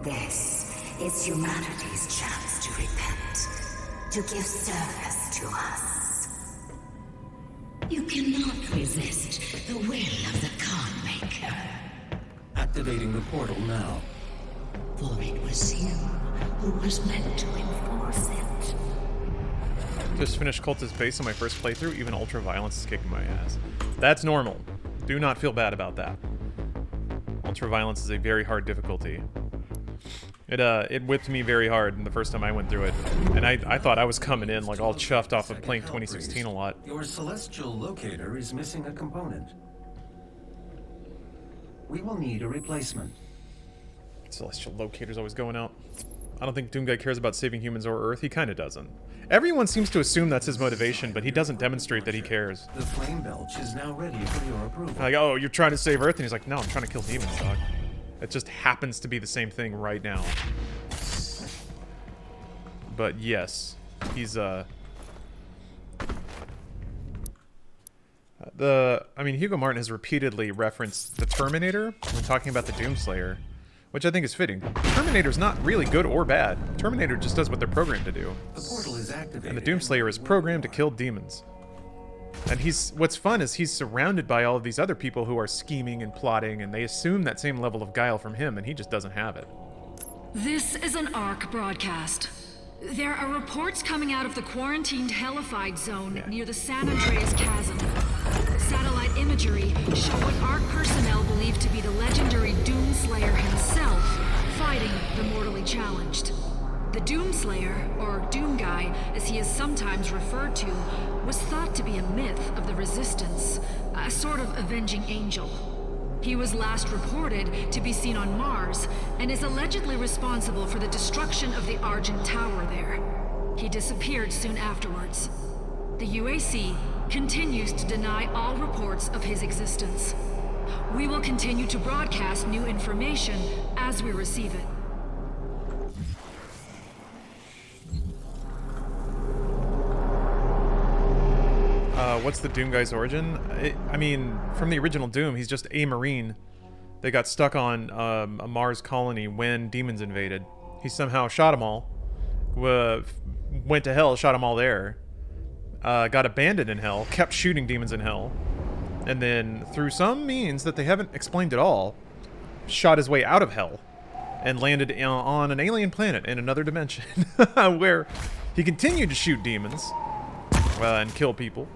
[SPEAKER 7] This is humanity's chance to repent, to give service to us. You cannot resist the will of the Khan Maykr,
[SPEAKER 3] Activating the portal now.
[SPEAKER 7] for it was you who was meant to enforce it.
[SPEAKER 1] Just finished Cultist Base on my first playthrough. Even Ultra Violence is kicking my ass. That's normal. Do not feel bad about that. Ultra Violence is a very hard difficulty. It whipped me very hard the first time I went through it, and I thought I was coming in like all chuffed off of playing 2016 a lot.
[SPEAKER 3] Your celestial locator is missing a component. We will need a replacement.
[SPEAKER 1] Celestial Locator's always going out. I don't think Doomguy cares about saving humans or Earth. He kind of doesn't. Everyone seems to assume that's his motivation, but he doesn't demonstrate that he cares.
[SPEAKER 3] The flame belch is now ready for your approval.
[SPEAKER 1] Like, oh, you're trying to save Earth? And he's like, no, I'm trying to kill demons, dog. It just happens to be the same thing right now. But yes, he's, I mean, Hugo Martin has repeatedly referenced the Terminator when talking about the Doomslayer, which I think is fitting. Terminator's not really good or bad. Terminator just does what they're programmed to do.
[SPEAKER 3] The portal is activated.
[SPEAKER 1] And the Doomslayer is programmed to kill demons. And what's fun is he's surrounded by all of these other people who are scheming and plotting, and they assume that same level of guile from him, and he just doesn't have it.
[SPEAKER 8] This is an ARC broadcast. There are reports coming out of the quarantined hellified zone near the San Andreas Chasm. Satellite imagery show what ARC personnel believe to be the legendary Doomslayer himself fighting the mortally challenged. The Doomslayer, or Doomguy as he is sometimes referred to, was thought to be a myth of the Resistance, a sort of avenging angel. He was last reported to be seen on Mars, and is allegedly responsible for the destruction of the Argent Tower there. He disappeared soon afterwards. The UAC continues to deny all reports of his existence. We will continue to broadcast new information as we receive it.
[SPEAKER 1] What's the Doom guy's origin? I mean, from the original Doom, he's just a Marine. They got stuck on a Mars colony when demons invaded. He somehow shot them all. Went to Hell, shot them all there. Got abandoned in Hell, kept shooting demons in Hell. And then, through some means that they haven't explained at all, shot his way out of Hell. And landed on an alien planet in another dimension. Where He continued to shoot demons, and kill people.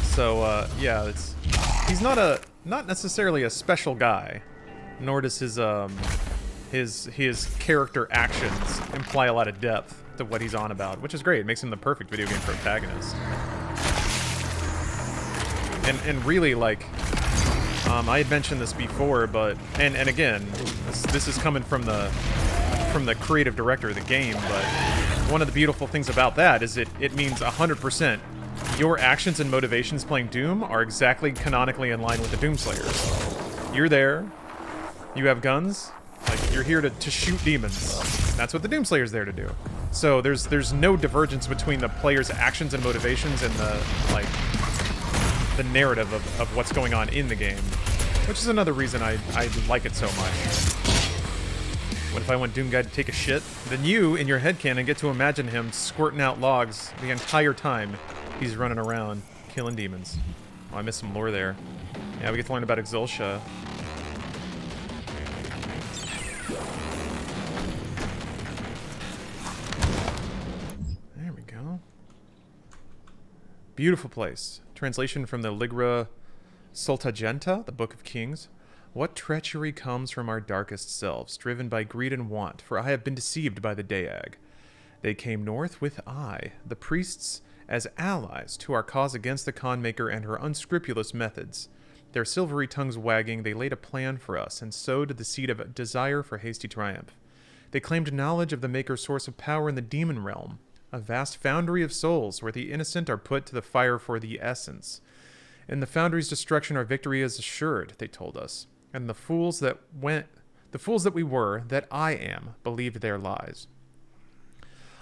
[SPEAKER 1] So yeah, he's not necessarily a special guy, nor does his character actions imply a lot of depth to what he's on about, which is great. It makes him the perfect video game protagonist. And really, like, I had mentioned this before, but and again, this is coming from the creative director of the game, but one of the beautiful things about that is it means 100% your actions and motivations playing Doom are exactly canonically in line with the Doomslayers. You're there, you have guns, like, you're here to shoot demons. That's what the Doomslayer's there to do. So there's no divergence between the player's actions and motivations and the narrative of what's going on in the game, which is another reason I like it so much. What if I want Doom Guy to take a shit? Then you, in your headcanon, get to imagine him squirting out logs the entire time he's running around killing demons. Oh, I missed some lore there. Yeah, we get to learn about Exultia. There we go. Beautiful place. Translation from the Ligra Soltagenta, the Book of Kings. What treachery comes from our darkest selves, driven by greed and want, for I have been deceived by the Daag. They came north with I, the priests, as allies to our cause against the Khan Maykr and her unscrupulous methods. Their silvery tongues wagging, they laid a plan for us, and sowed the seed of desire for hasty triumph. They claimed knowledge of the Maker's source of power in the demon realm, a vast foundry of souls where the innocent are put to the fire for the essence. In the foundry's destruction our victory is assured, they told us, and the fools that we were, that I am, believed their lies.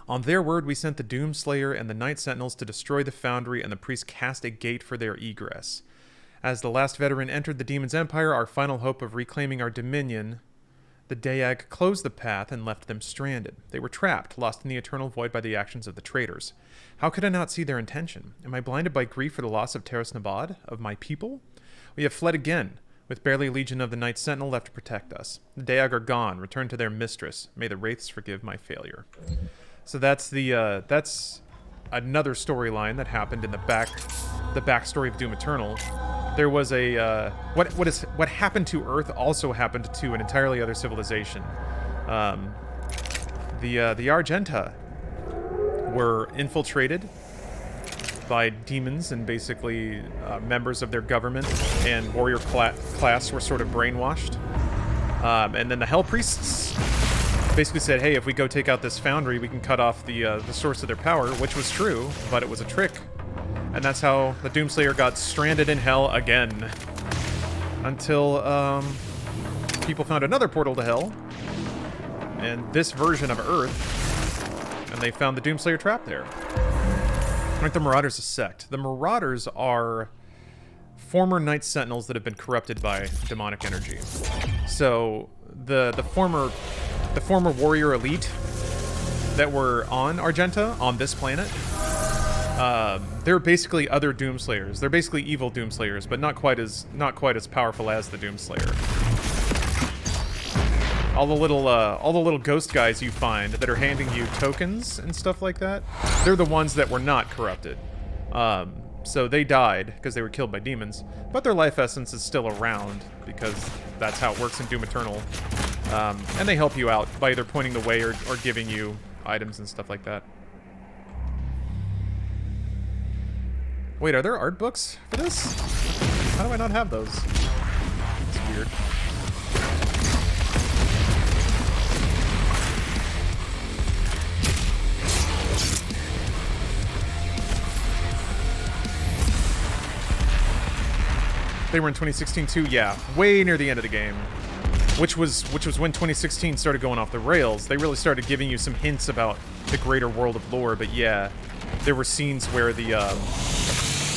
[SPEAKER 1] On their word we sent the Doomslayer and the Night Sentinels to destroy the foundry, and the priests cast a gate for their egress. As the last veteran entered the demon's empire, our final hope of reclaiming our dominion, the Daag closed the path and left them stranded. They were trapped, lost in the eternal void by the actions of the traitors. How could I not see their intention? Am I blinded by grief for the loss of Terras Nabad, of my people? We have fled again, with barely a legion of the Night Sentinel left to protect us. The Daag are gone, returned to their mistress. May the Wraiths forgive my failure. So that's that's another storyline that happened in the backstory of Doom Eternal. There was a what happened to Earth also happened to an entirely other civilization. The Argenta were infiltrated by demons, and basically members of their government and warrior class were sort of brainwashed. And then the Hell Priests basically said, hey, if we go take out this foundry, we can cut off the source of their power, which was true, but it was a trick. And that's how the Doomslayer got stranded in Hell again. Until people found another portal to Hell, and this version of Earth, and they found the Doomslayer trapped there. Aren't the Marauders a sect? The Marauders are former Night Sentinels that have been corrupted by demonic energy. So the former warrior elite that were on Argenta, on this planet, they're basically other Doomslayers. They're basically evil Doomslayers, but not quite as powerful as the Doomslayer. All the little ghost guys you find that are handing you tokens and stuff like that, they're the ones that were not corrupted. So they died because they were killed by demons, but their life essence is still around because that's how it works in Doom Eternal. And they help you out by either pointing the way or giving you items and stuff like that. Wait, are there art books for this? How do I not have those? It's weird. They were in 2016 too? Yeah, way near the end of the game. Which was when 2016 started going off the rails. They really started giving you some hints about the greater world of lore, but yeah, there were scenes where the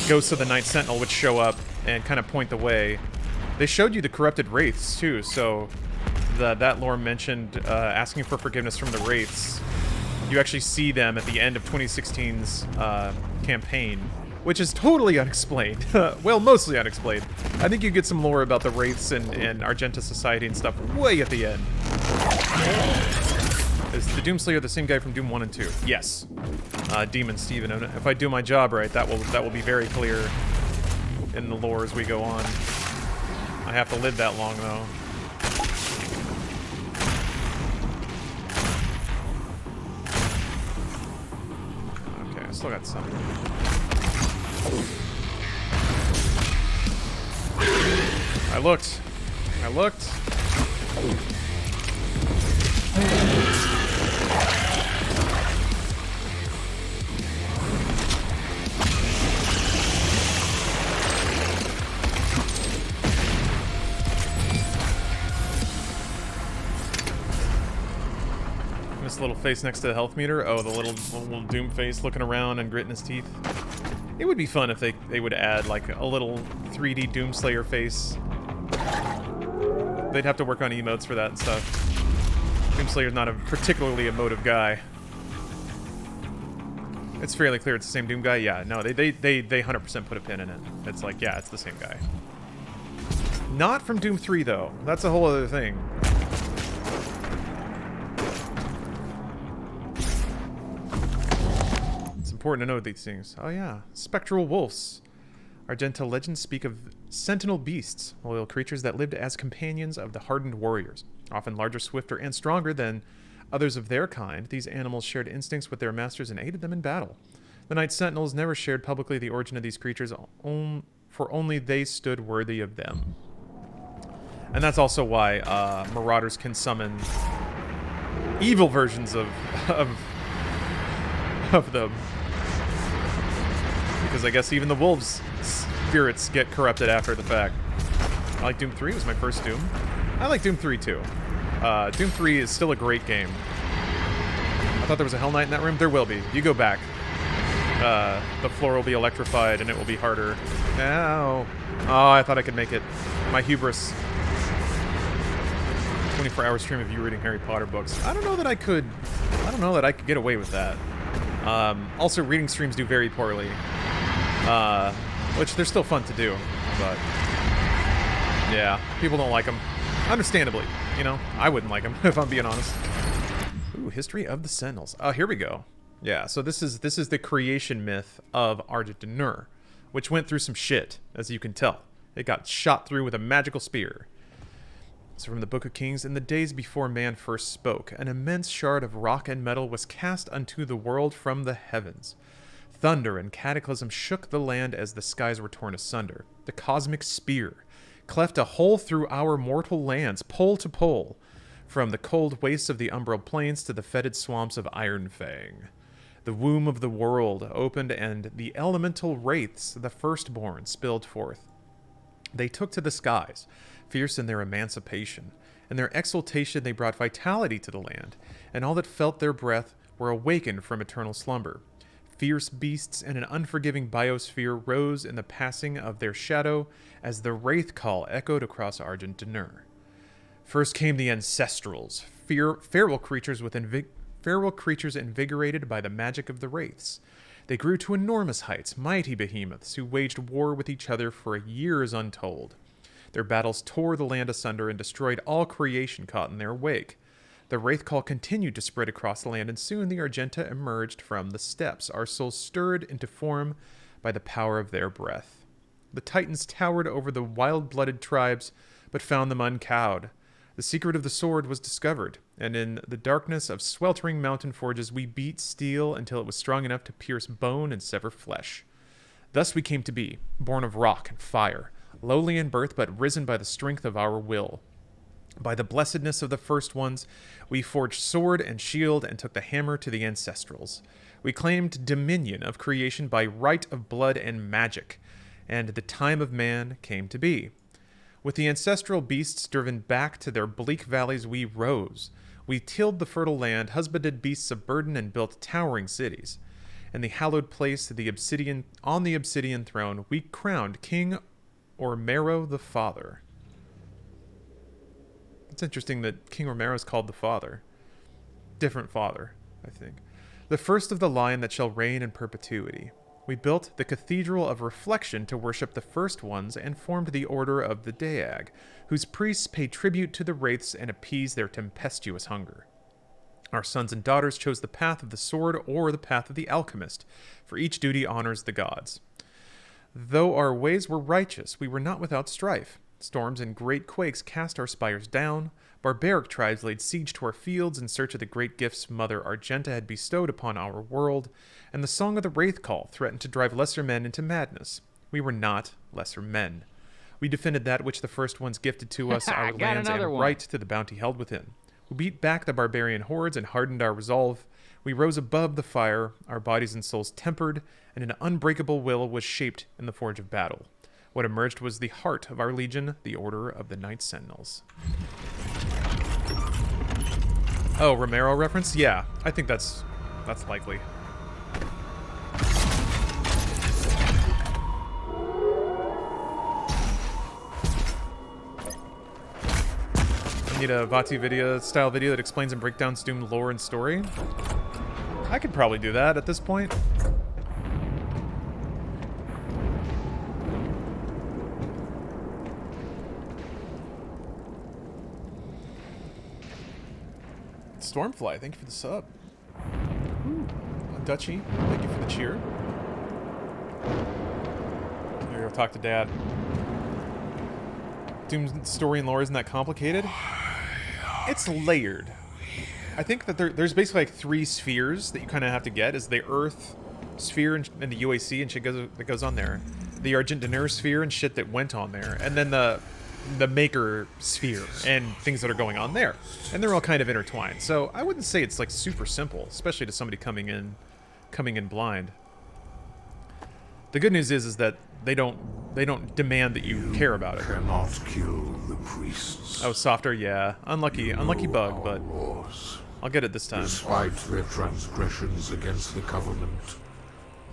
[SPEAKER 1] ghosts of the Night Sentinel would show up and kind of point the way. They showed you the corrupted Wraiths too, so that lore mentioned asking for forgiveness from the Wraiths. You actually see them at the end of 2016's campaign, which is totally unexplained. Well, mostly unexplained. I think you get some lore about the Wraiths and Argenta Society and stuff way at the end. Is the Doomslayer the same guy from Doom 1 and 2? Yes. Demon Steven. And if I do my job right, that will be very clear in the lore as we go on. I have to live that long, though. Okay, I still got some. I looked. This little face next to the health meter. Oh, the little Doom face looking around and gritting his teeth. It would be fun if they would add like a little 3D Doomslayer face. They'd have to work on emotes for that and stuff. Doomslayer's not a particularly emotive guy. It's fairly clear it's the same Doom guy. Yeah, no, they 100% put a pin in it. It's like, yeah, it's the same guy. Not from Doom 3 though. That's a whole other thing. It's important to know these things. Oh yeah, spectral wolves. Argent legends speak of Sentinel beasts, loyal creatures that lived as companions of the hardened warriors. Often larger, swifter, and stronger than others of their kind, these animals shared instincts with their masters and aided them in battle. The Knight Sentinels never shared publicly the origin of these creatures, for only they stood worthy of them. And that's also why Marauders can summon evil versions of them. Because I guess even the wolves' spirits get corrupted after the fact. I like Doom 3. It was my first Doom. I like Doom 3 too. Doom 3 is still a great game. I thought there was a Hell Knight in that room. There will be. You go back. The floor will be electrified and it will be harder. Ow. Oh, I thought I could make it. My hubris. 24-hour stream of you reading Harry Potter books. I don't know that I could get away with that. Also, reading streams do very poorly. Which they're still fun to do, but yeah, people don't like them. Understandably, you know, I wouldn't like them if I'm being honest. Ooh, history of the Sentinels. Oh, here we go. Yeah, so this is the creation myth of Argent, which went through some shit, as you can tell. It got shot through with a magical spear. So from the Book of Kings, in the days before man first spoke, an immense shard of rock and metal was cast unto the world from the heavens. Thunder and cataclysm shook the land as the skies were torn asunder. The cosmic spear cleft a hole through our mortal lands, pole to pole, from the cold wastes of the umbral plains to the fetid swamps of Iron Fang. The womb of the world opened, and the elemental wraiths, the firstborn, spilled forth. They took to the skies, fierce in their emancipation. In their exultation they brought vitality to the land, and all that felt their breath were awakened from eternal slumber. Fierce beasts and an unforgiving biosphere rose in the passing of their shadow as the wraith call echoed across Argent. First came the Ancestrals, feral creatures invigorated by the magic of the wraiths. They grew to enormous heights, mighty behemoths who waged war with each other for years untold. Their battles tore the land asunder and destroyed all creation caught in their wake. The wraith call continued to spread across the land, and soon the Argenta emerged from the steppes, our souls stirred into form by the power of their breath. The Titans towered over the wild-blooded tribes, but found them uncowed. The secret of the sword was discovered, and in the darkness of sweltering mountain forges we beat steel until it was strong enough to pierce bone and sever flesh. Thus we came to be, born of rock and fire, lowly in birth but risen by the strength of our will. By the blessedness of the first ones, we forged sword and shield and took the hammer to the Ancestrals. We claimed dominion of creation by right of blood and magic, and the time of man came to be. With the ancestral beasts driven back to their bleak valleys, we rose. We tilled the fertile land, husbanded beasts of burden, and built towering cities. In the hallowed place, on the obsidian throne, we crowned King Ormero the Father. It's interesting that King Ormero is called the Father. Different father, I think. The first of the line that shall reign in perpetuity. We built the Cathedral of Reflection to worship the First Ones and formed the Order of the Daag, whose priests pay tribute to the wraiths and appease their tempestuous hunger. Our sons and daughters chose the path of the sword or the path of the alchemist, for each duty honors the gods. Though our ways were righteous, we were not without strife. Storms and great quakes cast our spires down. Barbaric tribes laid siege to our fields in search of the great gifts Mother Argenta had bestowed upon our world, and the song of the Wraith Call threatened to drive lesser men into madness. We were not lesser men. We defended that which the First Ones gifted to us, our lands and right to the bounty held within. We beat back the barbarian hordes and hardened our resolve. We rose above the fire, our bodies and souls tempered, and an unbreakable will was shaped in the forge of battle. What emerged was the heart of our legion, the Order of the Night Sentinels. Oh, Romero reference? Yeah, I think that's likely. I need a Vati video style video that explains and breaks down Doom lore and story. I could probably do that at this point. Stormfly, thank you for the sub. Dutchy, thank you for the cheer. Here, go talk to Dad. Doom's story and lore isn't that complicated. It's layered. I think that there's basically like 3 spheres that you kind of have to get. Is the Earth sphere and the UAC and shit that goes on there. The Argent sphere and shit that went on there. And then the Maykr sphere and things that are going on there, and they're all kind of intertwined. So I wouldn't say it's like super simple, especially to somebody coming in blind. The good news is that they don't demand that you care about it.
[SPEAKER 2] Cannot kill the priests.
[SPEAKER 1] Oh, softer, yeah. Unlucky bug, but I'll get it this time.
[SPEAKER 2] Despite their transgressions against the Covenant,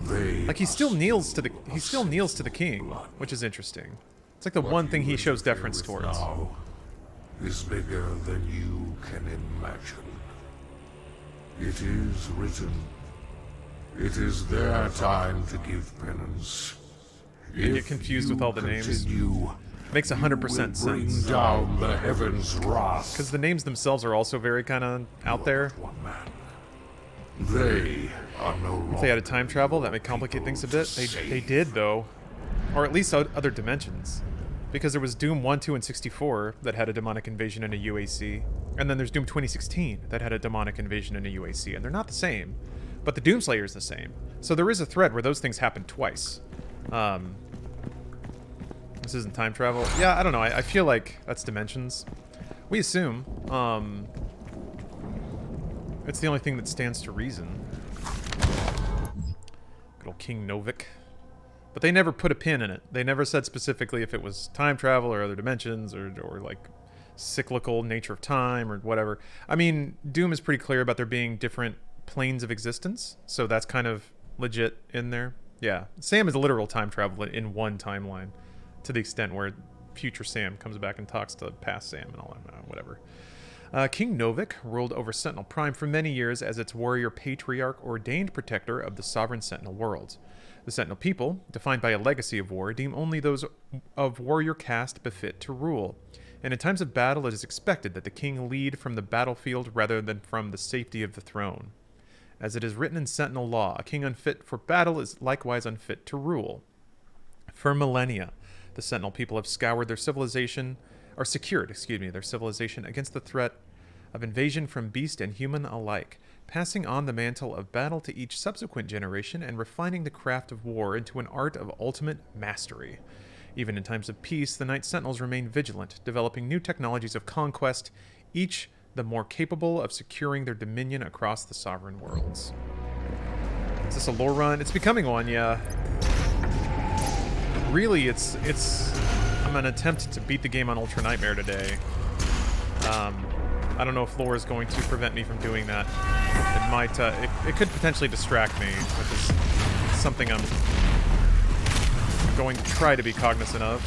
[SPEAKER 2] they
[SPEAKER 1] like he still kneels to the king, which is interesting. It's like the one thing he shows deference towards.
[SPEAKER 2] Now is bigger than you can imagine. It is written. It is their time to give penance.
[SPEAKER 1] You get confused with all the names. Makes 100% sense.
[SPEAKER 2] Bring down the heavens' wrath.
[SPEAKER 1] Because the names themselves are also very kind of out there.
[SPEAKER 2] One man. They are no longer.
[SPEAKER 1] If they had a time travel, that may complicate things a bit. They did, though. Or at least other dimensions. Because there was Doom 1, 2, and 64 that had a demonic invasion in a UAC. And then there's Doom 2016 that had a demonic invasion in a UAC. And they're not the same. But the Doomslayer is the same. So there is a thread where those things happen twice. This isn't time travel. Yeah, I don't know. I feel like that's dimensions. We assume. It's the only thing that stands to reason. Good old King Novik. But they never put a pin in it. They never said specifically if it was time travel or other dimensions or like cyclical nature of time or whatever. I mean, Doom is pretty clear about there being different planes of existence, so that's kind of legit in there. Yeah, Sam is a literal time travel in one timeline, to the extent where future Sam comes back and talks to past Sam and all that, whatever. King Novik ruled over Sentinel Prime for many years as its warrior patriarch, ordained protector of the sovereign Sentinel worlds. The Sentinel people, defined by a legacy of war, deem only those of warrior caste befit to rule. And in times of battle, it is expected that the king lead from the battlefield rather than from the safety of the throne. As it is written in Sentinel law, a king unfit for battle is likewise unfit to rule. For millennia, the Sentinel people have secured their civilization against the threat of invasion from beast and human alike, passing on the mantle of battle to each subsequent generation and refining the craft of war into an art of ultimate mastery. Even in times of peace, the Night Sentinels remain vigilant, developing new technologies of conquest, each the more capable of securing their dominion across the sovereign worlds. Is this a lore run? It's becoming one, yeah. Really, I'm an attempt to beat the game on Ultra Nightmare today. I don't know if lore is going to prevent me from doing that. It might, it could potentially distract me, which is something I'm going to try to be cognizant of.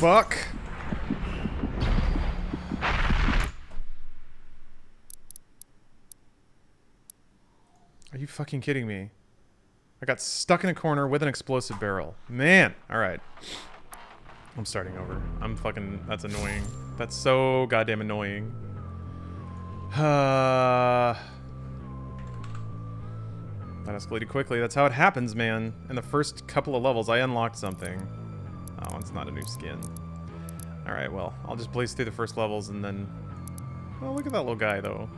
[SPEAKER 1] fuck? Are you fucking kidding me? I got stuck in a corner with an explosive barrel. Man, alright. I'm starting over. I'm fucking... That's annoying. That's so goddamn annoying. That escalated quickly. That's how it happens, man. In the first couple of levels, I unlocked something. Oh, it's not a new skin. Alright, well, I'll just blaze through the first levels and then... Oh, look at that little guy, though.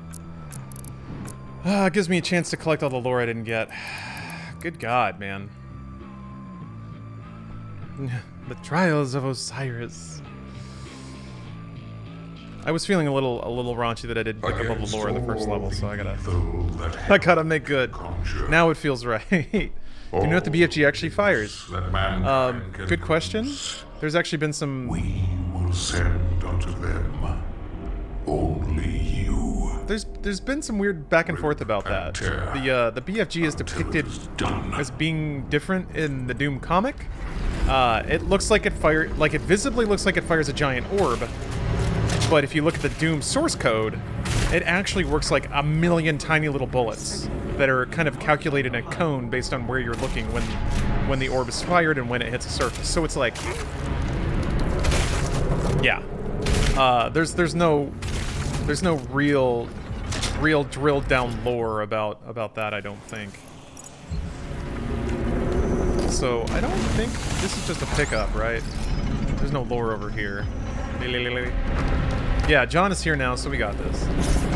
[SPEAKER 1] It gives me a chance to collect all the lore I didn't get. Good God, man. The Trials of Osiris. I was feeling a little raunchy that I didn't pick up all the lore in the first level, so I gotta make good. Now it feels right. Do you know what the BFG actually fires? Good question. There's actually been some...
[SPEAKER 2] We will send unto them only you.
[SPEAKER 1] There's been some weird back and forth about that. The BFG is depicted as being different in the Doom comic. It looks like it visibly looks like it fires a giant orb. But if you look at the Doom source code, it actually works like a million tiny little bullets that are kind of calculated in a cone based on where you're looking when the orb is fired and when it hits a surface. So it's like, yeah, there's no real drilled down lore about that, I don't think. So I don't think this is just a pickup, right? There's no lore over here. Yeah, John is here now, so we got this.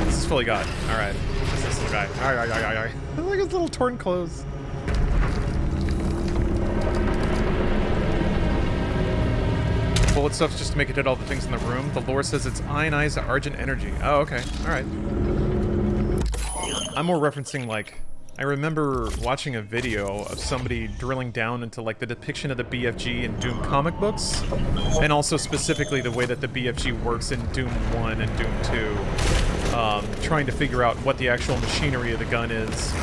[SPEAKER 1] This is fully got. Alright. This little guy. Alright. Look at his little torn clothes. Bullet stuff's just to make it hit all the things in the room. The lore says it's ionized Argent energy. Oh, okay. Alright. I'm more referencing, like... I remember watching a video of somebody drilling down into like the depiction of the BFG in Doom comic books, and also specifically the way that the BFG works in Doom 1 and Doom 2, trying to figure out what the actual machinery of the gun is,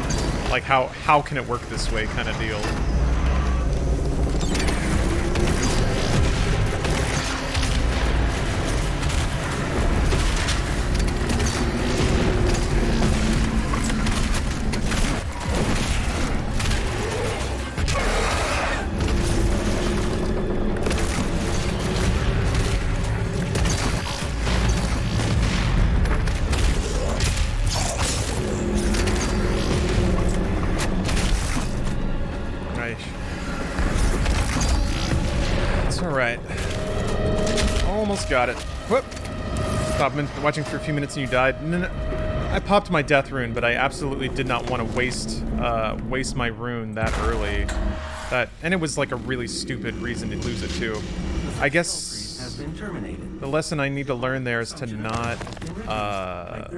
[SPEAKER 1] like how can it work this way kind of deal. Got it. Whoop! Stopped watching for a few minutes and you died. No, I popped my death rune, but I absolutely did not want to waste my rune that early. And it was like a really stupid reason to lose it too. I guess the lesson I need to learn there is to not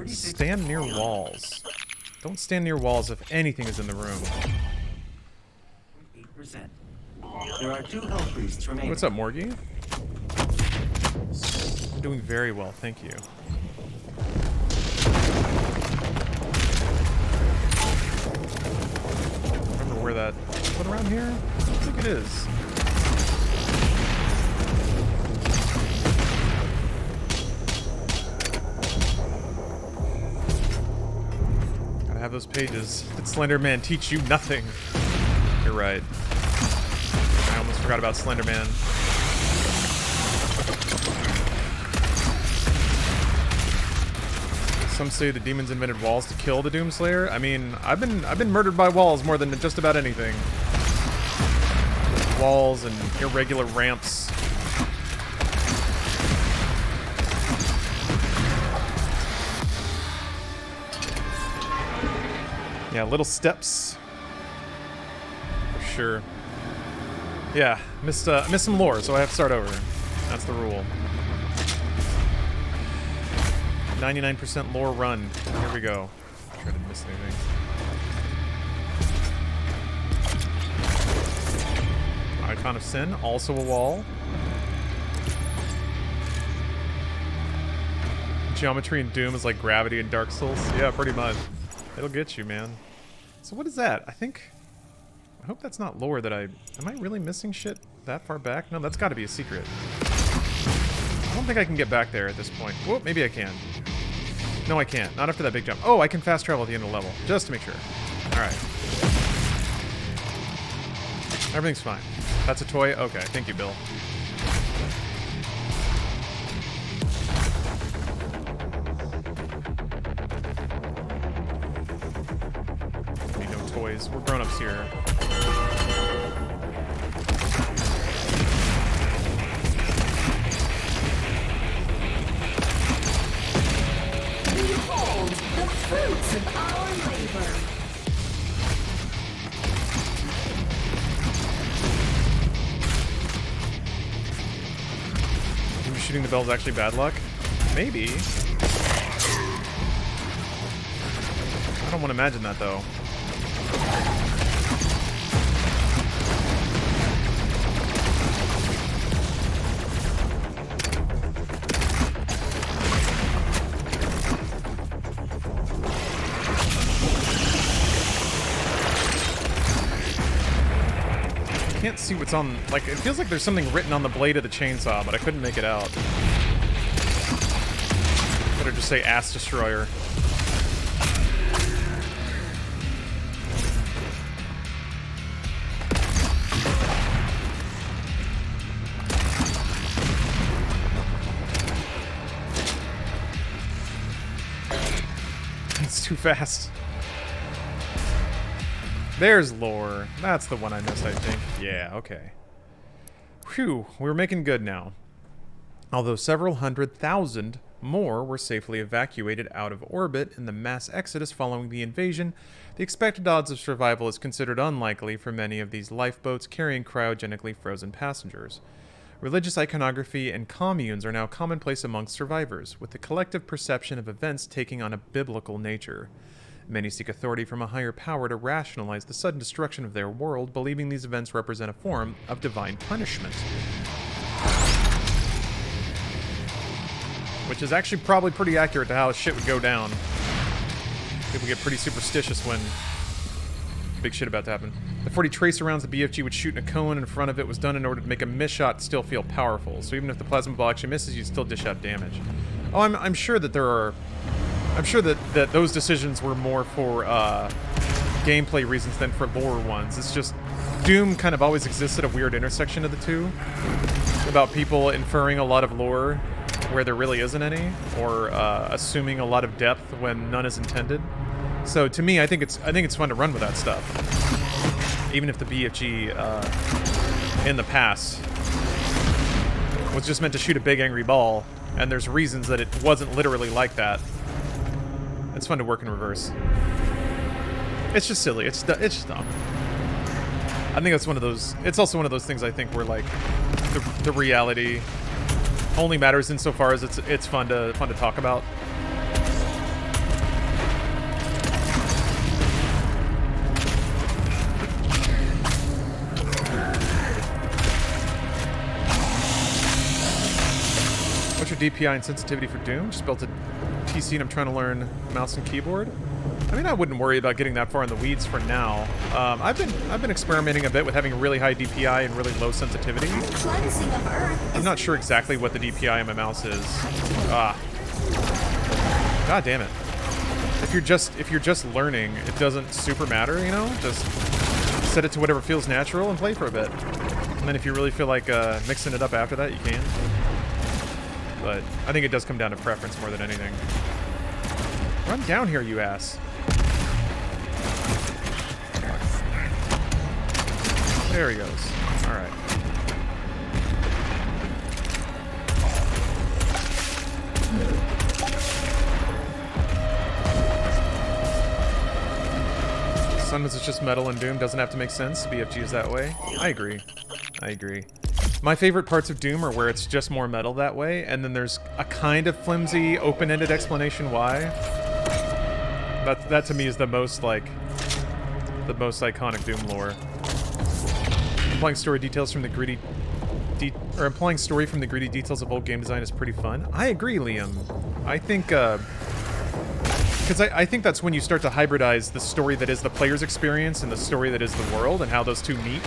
[SPEAKER 1] stand near walls. Don't stand near walls if anything is in the room.
[SPEAKER 3] 8%. There are 2 health priests remaining.
[SPEAKER 1] What's up, Morgie? I'm doing very well, thank you. Remember where that... What, around here? I don't think it is. Gotta have those pages. Did Slender Man teach you nothing? You're right. I almost forgot about Slender Man. Some say the demons invented walls to kill the Doomslayer. I mean, I've been murdered by walls more than just about anything. Walls and irregular ramps. Yeah, little steps. For sure. Yeah, missed some lore, so I have to start over. That's the rule. 99% lore run. Here we go. Try to miss anything. Icon of Sin, also a wall. Geometry in Doom is like gravity in Dark Souls. Yeah, pretty much. It'll get you, man. So what is that? I hope that's not lore that am I really missing shit that far back? No, that's gotta be a secret. don't think I can get back there at this point. Whoa, maybe I can. No, I can't. Not after that big jump. Oh, I can fast travel at the end of the level, just to make sure. Alright. Everything's fine. That's a toy? Okay, thank you, Bill. Need no toys. We're grown-ups here.
[SPEAKER 5] Behold the fruits of our labor.
[SPEAKER 1] Maybe shooting the bell is actually bad luck? Maybe. I don't want to imagine that, though. I can't see what's on, like, it feels like there's something written on the blade of the chainsaw, but I couldn't make it out. Better just say ass destroyer. It's too fast. There's lore. That's the one I missed, I think. Yeah, okay. Phew, we're making good now. Although several 100,000 more were safely evacuated out of orbit in the mass exodus following the invasion, the expected odds of survival is considered unlikely for many of these lifeboats carrying cryogenically frozen passengers. Religious iconography and communes are now commonplace amongst survivors, with the collective perception of events taking on a biblical nature. Many seek authority from a higher power to rationalize the sudden destruction of their world, believing these events represent a form of divine punishment. Which is actually probably pretty accurate to how shit would go down. People get pretty superstitious when big shit about to happen. The 40 tracer rounds the BFG would shoot in a cone in front of it was done in order to make a miss shot still feel powerful. So even if the plasma ball actually misses, you'd still dish out damage. Oh, I'm sure that there are... I'm sure that those decisions were more for gameplay reasons than for lore ones. It's just Doom kind of always exists at a weird intersection of the two, about people inferring a lot of lore where there really isn't any, or assuming a lot of depth when none is intended. So to me, I think it's fun to run with that stuff, even if the BFG in the past was just meant to shoot a big angry ball, and there's reasons that it wasn't literally like that. It's fun to work in reverse. It's just silly. It's just dumb. I think that's one of those... It's also one of those things, I think, where, like, the reality only matters insofar as it's fun to talk about. What's your DPI and sensitivity for Doom? Just built a PC and I'm trying to learn mouse and keyboard. I mean, I wouldn't worry about getting that far in the weeds for now. I've been experimenting a bit with having really high DPI and really low sensitivity. I'm not sure exactly what the DPI on my mouse is. God damn it! If you're just learning, it doesn't super matter, you know. Just set it to whatever feels natural and play for a bit. And then if you really feel like mixing it up after that, you can. But I think it does come down to preference more than anything. Run down here, you ass. There he goes. Alright. Sometimes it's just metal and Doom doesn't have to make sense. BFG is that way. I agree. I agree. My favorite parts of Doom are where it's just more metal that way, and then there's a kind of flimsy, open-ended explanation why. That to me is the most, like, the most iconic Doom lore. Applying story details from the gritty... applying story from the gritty details of old game design is pretty fun. I agree, Liam. I think, because I think that's when you start to hybridize the story that is the player's experience and the story that is the world, and how those two meet.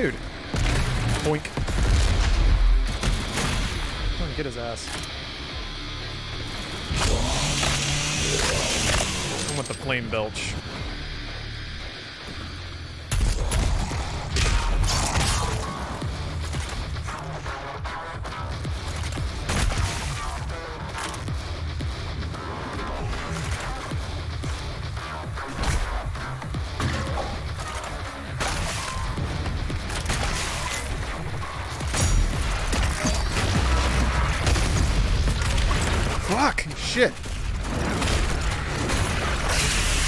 [SPEAKER 1] dude. Boink. Come on, get his ass. I want the flame belch. Fuck! Shit!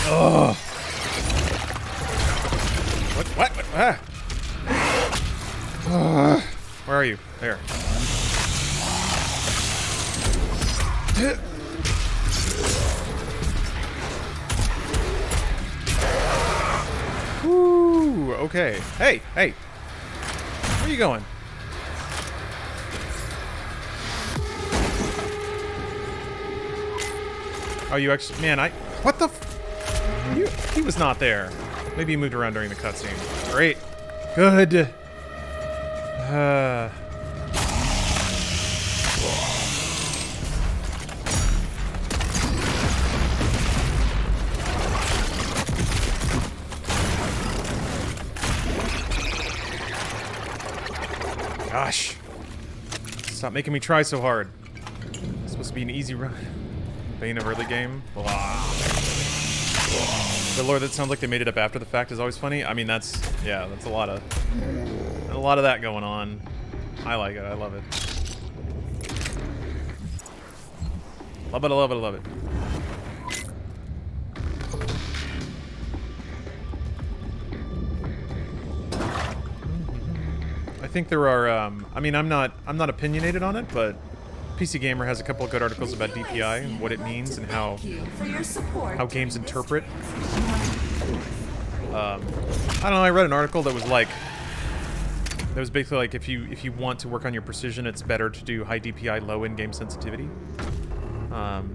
[SPEAKER 1] Ugh! What? Ah! Where are you? There. Woo! Okay. Hey! Hey! Where are you going? Oh, you actually... Man, what the... He was not there. Maybe he moved around during the cutscene. Great. Good. Gosh. Stop making me try so hard. It's supposed to be an easy run. Bane of early game. Blah. The lore that sounds like they made it up after the fact is always funny. I mean, that's a lot of that going on. I like it. I love it. Love it. I love it. I love it. I think there are. I mean, I'm not opinionated on it, but PC Gamer has a couple of good articles about DPI and what it means and how games interpret. I don't know. I read an article that was like, basically like if you want to work on your precision, it's better to do high DPI, low in-game sensitivity,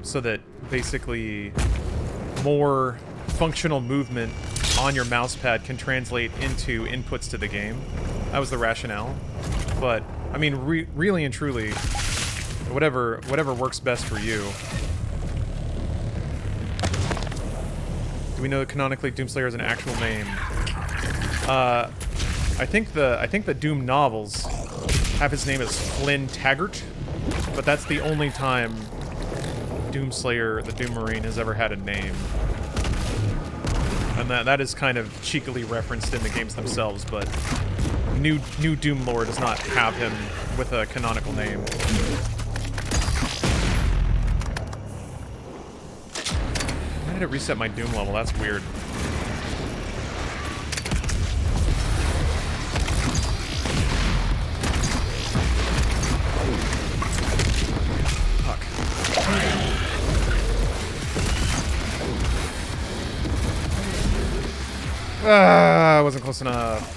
[SPEAKER 1] so that basically more functional movement on your mouse pad can translate into inputs to the game. That was the rationale. But I mean, really and truly, whatever works best for you. Do we know that canonically Doomslayer is an actual name? I think the Doom novels have his name as Flynn Taggart, but that's the only time Doomslayer, the Doom Marine, has ever had a name. And that is kind of cheekily referenced in the games themselves, but new Doom lore does not have him with a canonical name. Why did it reset my Doom level? That's weird. Fuck. Ah, I wasn't close enough.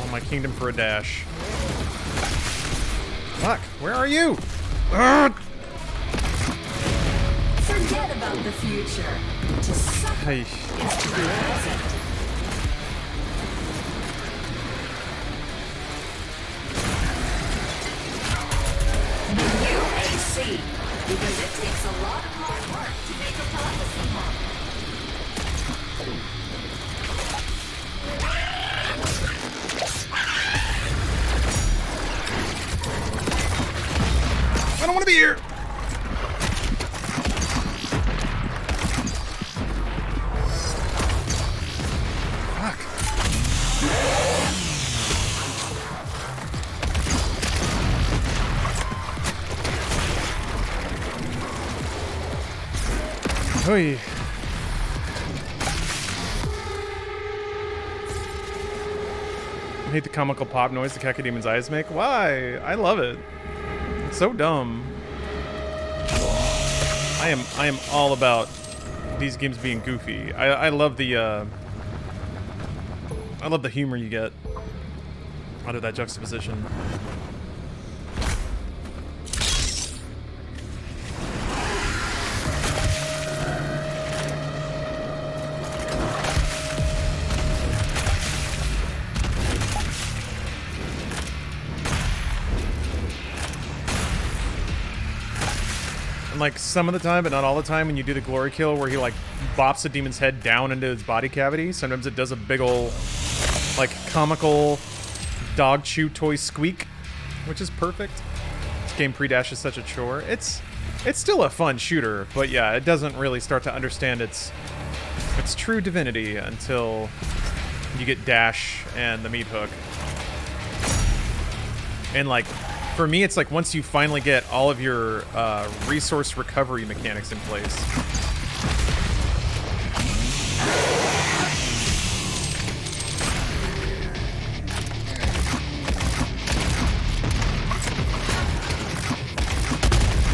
[SPEAKER 1] Oh, my kingdom for a dash. Fuck, where are you?
[SPEAKER 5] Forget about the future. To suffer
[SPEAKER 1] Hey.
[SPEAKER 5] is to be present. UAC, because it takes a lot of hard work to make a prophecy happen.
[SPEAKER 1] I don't want to be here. Fuck. Oy. I hate the comical pop noise the Cacademon's eyes make. Why? I love it. It's so dumb. I am all about these games being goofy. I love the humor you get out of that juxtaposition. And like some of the time, but not all the time, when you do the glory kill where he like bops the demon's head down into its body cavity, sometimes it does a big ol' like comical dog chew toy squeak, which is perfect. This game pre-dash is such a chore. It's still a fun shooter, but yeah, it doesn't really start to understand its true divinity until you get dash and the meat hook. And like, for me, it's like once you finally get all of your resource recovery mechanics in place.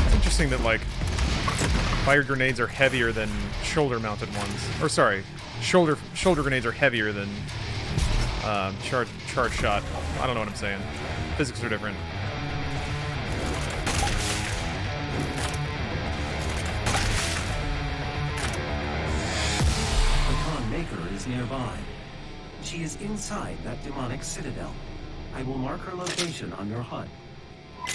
[SPEAKER 1] It's interesting that like fire grenades are heavier than shoulder-mounted ones. Or sorry, shoulder grenades are heavier than charge shot. I don't know what I'm saying. Physics are different.
[SPEAKER 3] Maykr is nearby. She is inside that demonic citadel. I will mark her location on your HUD.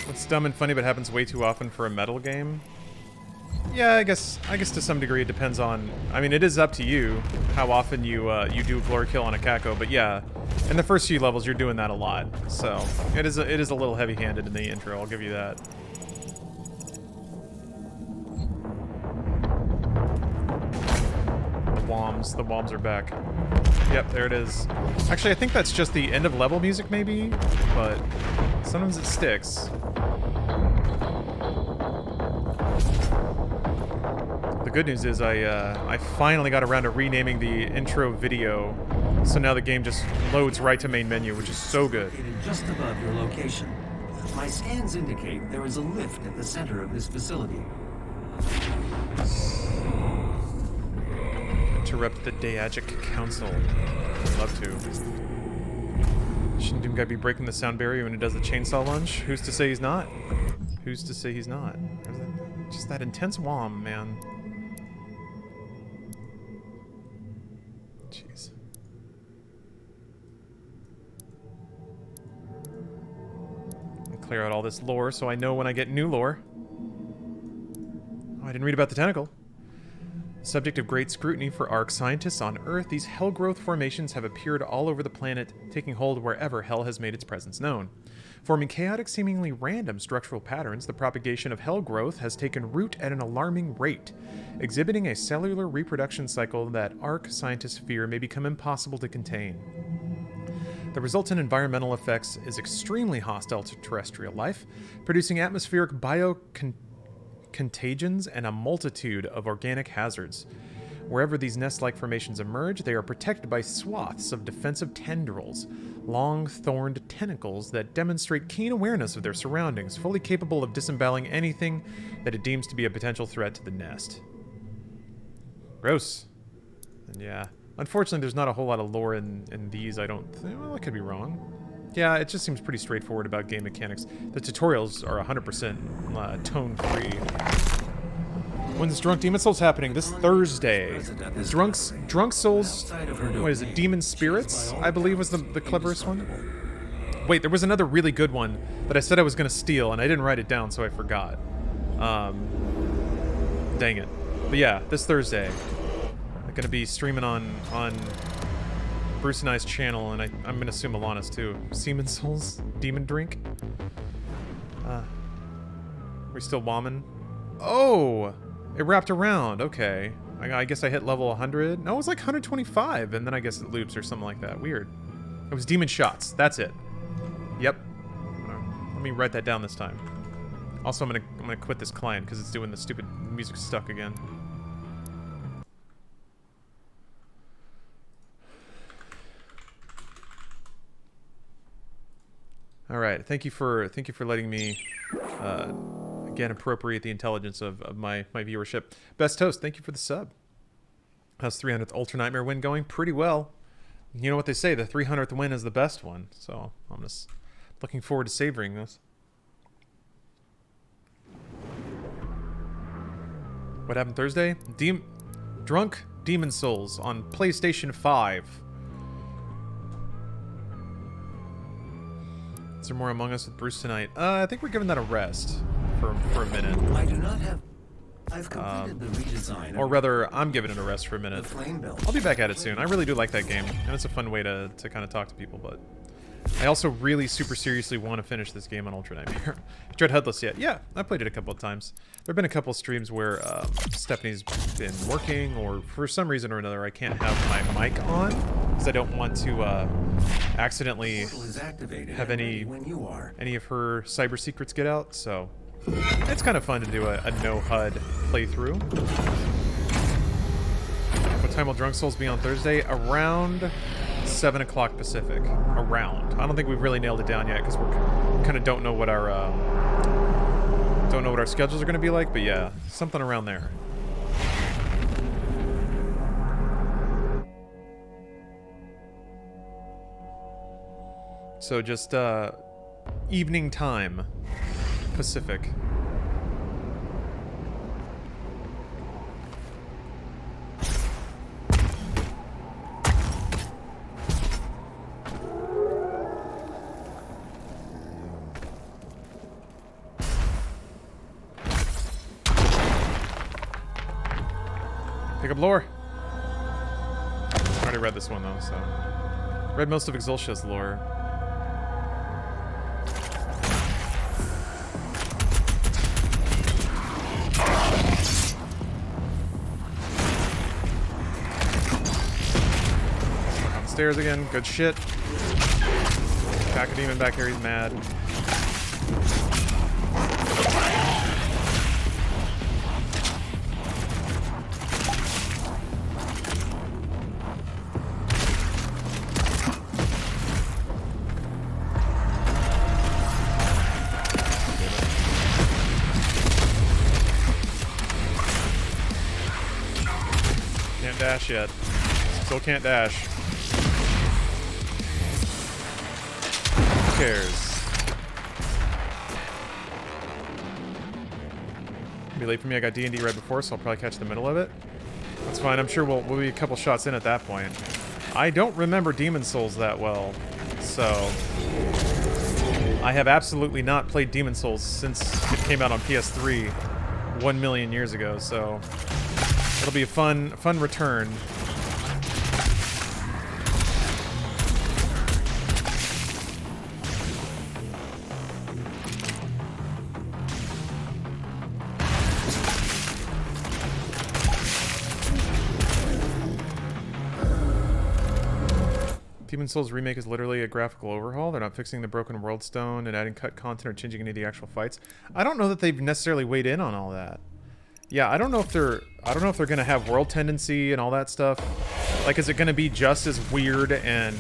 [SPEAKER 1] What's dumb and funny but happens way too often for a metal game? Yeah, I guess to some degree it depends on. I mean, it is up to you how often you do a glory kill on a Kako, but yeah, in the first few levels you're doing that a lot. So it is a little heavy-handed in the intro. I'll give you that. The bombs are back. Yep, there it is. Actually, I think that's just the end of level music, maybe, but sometimes it sticks. The good news is I finally got around to renaming the intro video, so now the game just loads right to main menu, which is so good.
[SPEAKER 3] Just above your location. My scans indicate there is a lift at the center of this facility.
[SPEAKER 1] Interrupt the Dayagic Council. I'd love to. Shouldn't Doom Guy be breaking the sound barrier when he does the chainsaw lunge? Who's to say he's not? Who's to say he's not? Just that intense whom, man. Jeez. I'll clear out all this lore so I know when I get new lore. Oh, I didn't read about the tentacle. Subject of great scrutiny for Ark scientists on Earth, these hell growth formations have appeared all over the planet, taking hold wherever hell has made its presence known. Forming chaotic, seemingly random structural patterns, the propagation of hell growth has taken root at an alarming rate, exhibiting a cellular reproduction cycle that Ark scientists fear may become impossible to contain. The resultant environmental effects is extremely hostile to terrestrial life, producing atmospheric contagions and a multitude of organic hazards. Wherever these nest-like formations emerge, they are protected by swaths of defensive tendrils, long, thorned tentacles that demonstrate keen awareness of their surroundings, fully capable of disemboweling anything that it deems to be a potential threat to the nest. Gross. And yeah, unfortunately there's not a whole lot of lore in these, I don't think. Well, I could be wrong. Yeah, it just seems pretty straightforward about game mechanics. The tutorials are 100% tone-free. When's Drunk Demon Souls happening? This Thursday. Drunk Souls, what is it, Demon Spirits, I believe was the cleverest one. Wait, there was another really good one that I said I was going to steal, and I didn't write it down, so I forgot. Dang it. But yeah, this Thursday. I'm going to be streaming on Bruce and I's channel, and I'm going to assume Alana's too. Seaman Souls? Demon Drink? We still womming? Oh! It wrapped around. Okay. I guess I hit level 100. No, it was like 125, and then I guess it loops or something like that. Weird. It was Demon Shots. That's it. Yep. Let me write that down this time. Also, I'm gonna quit this client because it's doing the stupid music stuck again. All right. Thank you for letting me again appropriate the intelligence of my viewership. Best Toast, thank you for the sub. How's 300th Ultra Nightmare win going? Pretty well. You know what they say, the 300th win is the best one. So I'm just looking forward to savoring this. What happened Thursday? Drunk Demon Souls on PlayStation 5. Is there more Among Us with Bruce tonight? I think we're giving that a rest for a minute.
[SPEAKER 3] I do not have... I've completed the redesign.
[SPEAKER 1] Or rather, I'm giving it a rest for a minute.
[SPEAKER 3] The flame belt.
[SPEAKER 1] I'll be back at it soon. I really do like that game, and it's a fun way to kind of talk to people, but I also really super seriously want to finish this game on Ultra Nightmare. Dread Headless yet? Yeah, I played it a couple of times. There have been a couple of streams where Stephanie's been working, or for some reason or another, I can't have my mic on, because I don't want to accidentally have any of her cyber secrets get out, so it's kind of fun to do a no HUD playthrough. What time will Drunk Souls be on Thursday? Around 7 o'clock Pacific. Around. I don't think we've really nailed it down yet because we kind of don't know what our schedules are going to be like. But yeah, something around there. So just evening time Pacific. Pick up lore. I already read this one though, so read most of Exultia's lore. Stairs again, good shit. Back a demon back here, he's mad. Can't dash yet. Still can't dash. Who cares? It'll be late for me. I got D&D right before, so I'll probably catch the middle of it. That's fine. I'm sure we'll be a couple shots in at that point. I don't remember Demon Souls that well, so I have absolutely not played Demon Souls since it came out on PS3 1 million years ago. So it'll be a fun return. Demon Souls Remake is literally a graphical overhaul. They're not fixing the broken world stone and adding cut content or changing any of the actual fights. I don't know that they've necessarily weighed in on all that. Yeah, I don't know if they're gonna have world tendency and all that stuff. Like, is it gonna be just as weird and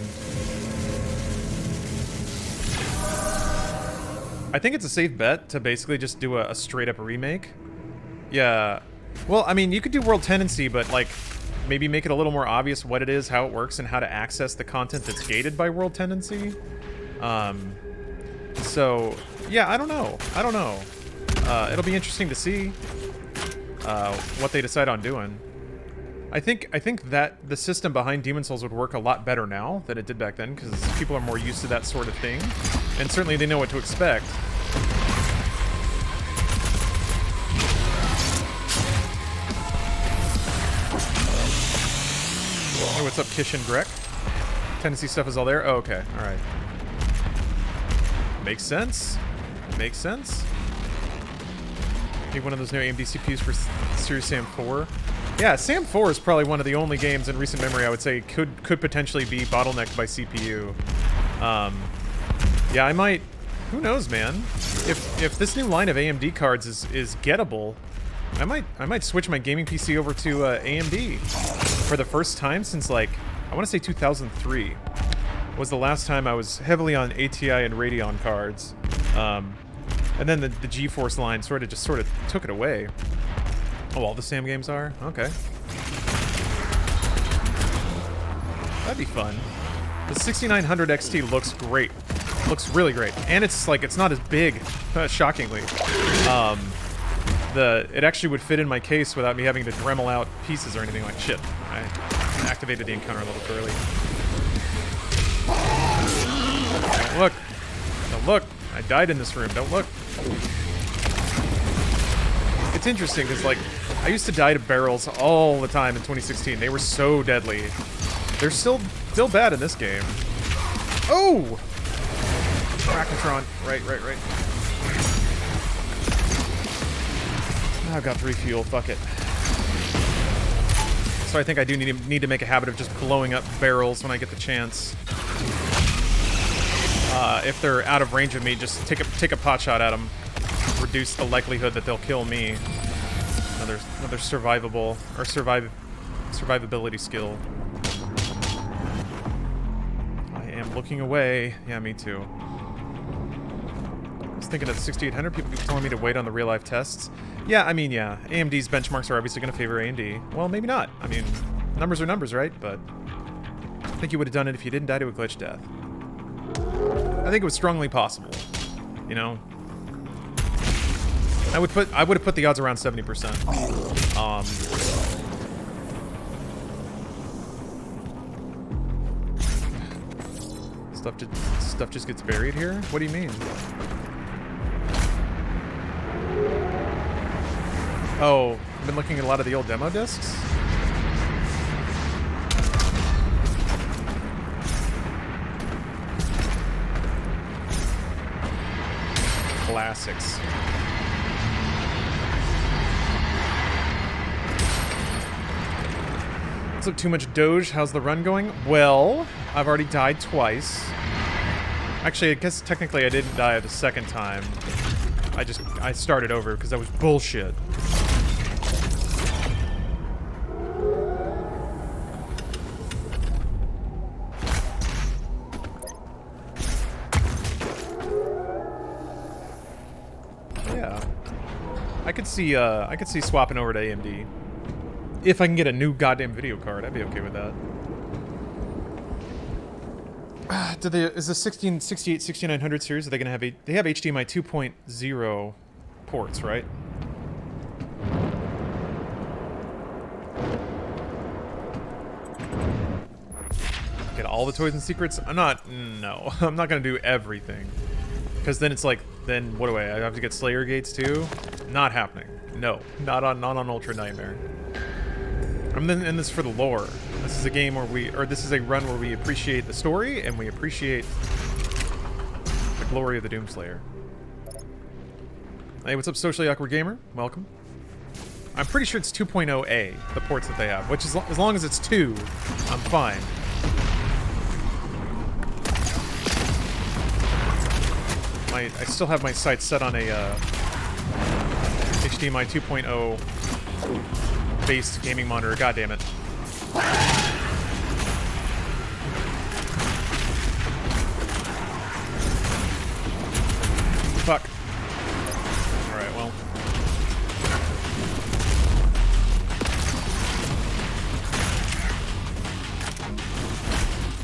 [SPEAKER 1] I think it's a safe bet to basically just do a straight up remake. Yeah. Well, I mean, you could do world tendency, but like maybe make it a little more obvious what it is, how it works, and how to access the content that's gated by world tendency. So yeah, I don't know. It'll be interesting to see what they decide on doing. I think that the system behind Demon Souls would work a lot better now than it did back then, because people are more used to that sort of thing, and certainly they know what to expect. Hey, what's up, Kish and Grek? Tendency stuff is all there? Oh, okay. Alright. Makes sense. Makes sense. Need one of those new AMD CPUs for Series Sam 4. Yeah, Sam 4 is probably one of the only games in recent memory I would say could potentially be bottlenecked by CPU. Yeah, I might... Who knows, man? If this new line of AMD cards is gettable, I might switch my gaming PC over to AMD for the first time since, like, I want to say 2003 was the last time I was heavily on ATI and Radeon cards. And then the GeForce line sort of took it away. Oh, all the Sam games are? Okay. That'd be fun. The 6900 XT looks great. Looks really great. And it's like, it's not as big, shockingly. It actually would fit in my case without me having to Dremel out pieces or anything like shit. I activated the encounter a little too early. Don't look. Don't look. I died in this room. Don't look. it's interesting because, like, I used to die to barrels all the time in 2016. They were so deadly. They're still bad in this game. Oh! Arachnotron. Right. Oh, I've got 3 fuel. Fuck it. So I think I do need to make a habit of just blowing up barrels when I get the chance. If they're out of range of me, just take a pot shot at them. Reduce the likelihood that they'll kill me. Another survivability skill. I am looking away. Yeah, me too. I was thinking of the 6800. People keep telling me to wait on the real life tests. Yeah, I mean, yeah. AMD's benchmarks are obviously going to favor AMD. Well, maybe not. I mean, numbers are numbers, right? But I think you would have done it if you didn't die to a glitch death. I think it was strongly possible. You know? I would have put the odds around 70%. Stuff just gets buried here? What do you mean? Oh, I've been looking at a lot of the old demo discs. Classics. Let's look too much Doge. How's the run going? Well, I've already died twice. Actually, I guess technically I didn't die the second time. I started over because that was bullshit. Yeah. I could see swapping over to AMD. If I can get a new goddamn video card, I'd be okay with that. Is the 1668 6900 series, are they gonna have they have HDMI 2.0 ports, right? Get all the toys and secrets? I'm not gonna do everything. Because then it's like, then what do I have to get Slayer gates too? Not happening. No, not on Ultra Nightmare. I'm in this for the lore. This is a game where this is a run where we appreciate the story and we appreciate the glory of the Doomslayer. Hey, what's up, Socially Awkward Gamer? Welcome. I'm pretty sure it's 2.0A, the ports that they have, which is as long as it's 2, I'm fine. I still have my sights set on a HDMI 2.0 based gaming monitor. God damn it. Fuck. Alright, well.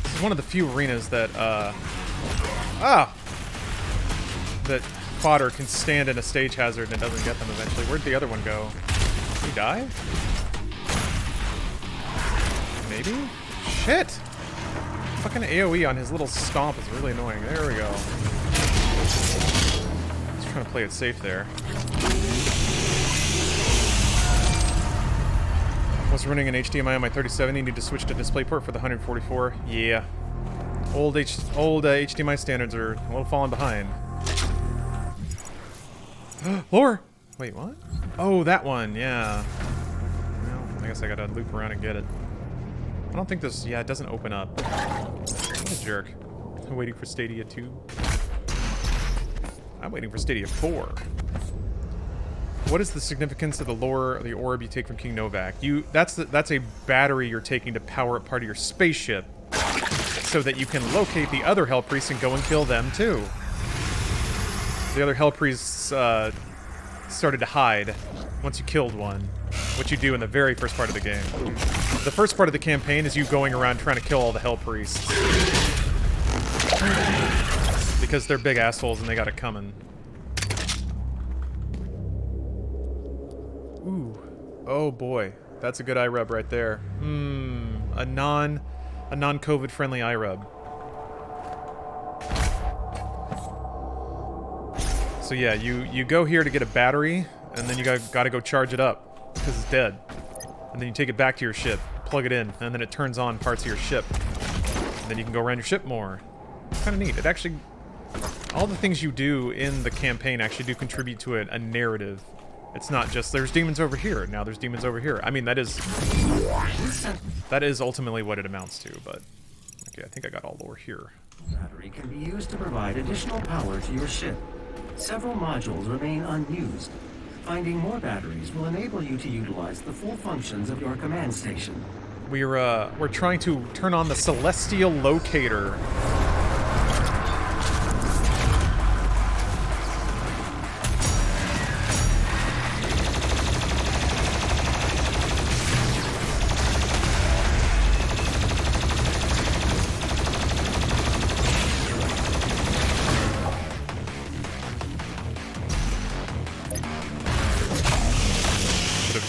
[SPEAKER 1] This is one of the few arenas that, that fodder can stand in a stage hazard and it doesn't get them eventually. Where'd the other one go? Did he die? Maybe? Shit! Fucking AoE on his little stomp is really annoying. There we go. Just trying to play it safe there. Was running an HDMI on my 3070. Need to switch to DisplayPort for the 144. Yeah. Old HDMI standards are a little falling behind. Lore! Wait, what? Oh, that one, yeah. Well, I guess I gotta loop around and get it. I don't think this... Yeah, it doesn't open up. What a jerk. I'm waiting for Stadia 2. I'm waiting for Stadia 4. What is the significance of the lore, the orb you take from King Novak? That's a battery you're taking to power up part of your spaceship, so that you can locate the other Hell Priests and go and kill them too. The other Hell Priests started to hide once you killed one, which you do in the very first part of the game. The first part of the campaign is you going around trying to kill all the Hell Priests. Because they're big assholes and they got it coming. Ooh. Oh boy. That's a good eye rub right there. A non-COVID friendly eye rub. So yeah, you go here to get a battery and then you gotta go charge it up because it's dead. And then you take it back to your ship, plug it in, and then it turns on parts of your ship. And then you can go around your ship more. It's kind of neat. It actually, all the things you do in the campaign actually do contribute to a narrative. It's not just there's demons over here, now there's demons over here. I mean, that is ultimately what it amounts to, but okay, I think I got all lore here.
[SPEAKER 3] Battery can be used to provide additional power to your ship. Several modules remain unused. Finding more batteries will enable you to utilize the full functions of your command station.
[SPEAKER 1] We're trying to turn on the celestial locator.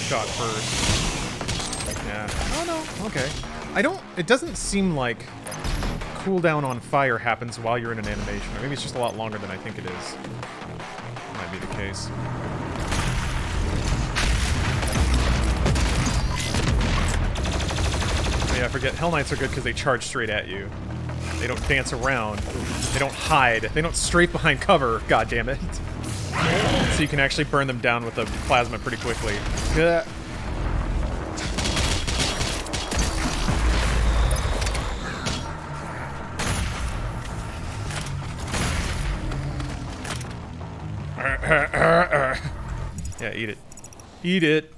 [SPEAKER 1] Shot first. Yeah. Oh no. Okay. It doesn't seem like cooldown on fire happens while you're in an animation. Or maybe it's just a lot longer than I think it is. Might be the case. So yeah, I forget. Hell Knights are good because they charge straight at you. They don't dance around. They don't hide. They don't strafe behind cover. God damn it. So you can actually burn them down with the plasma pretty quickly. Gah. Yeah, eat it. Eat it.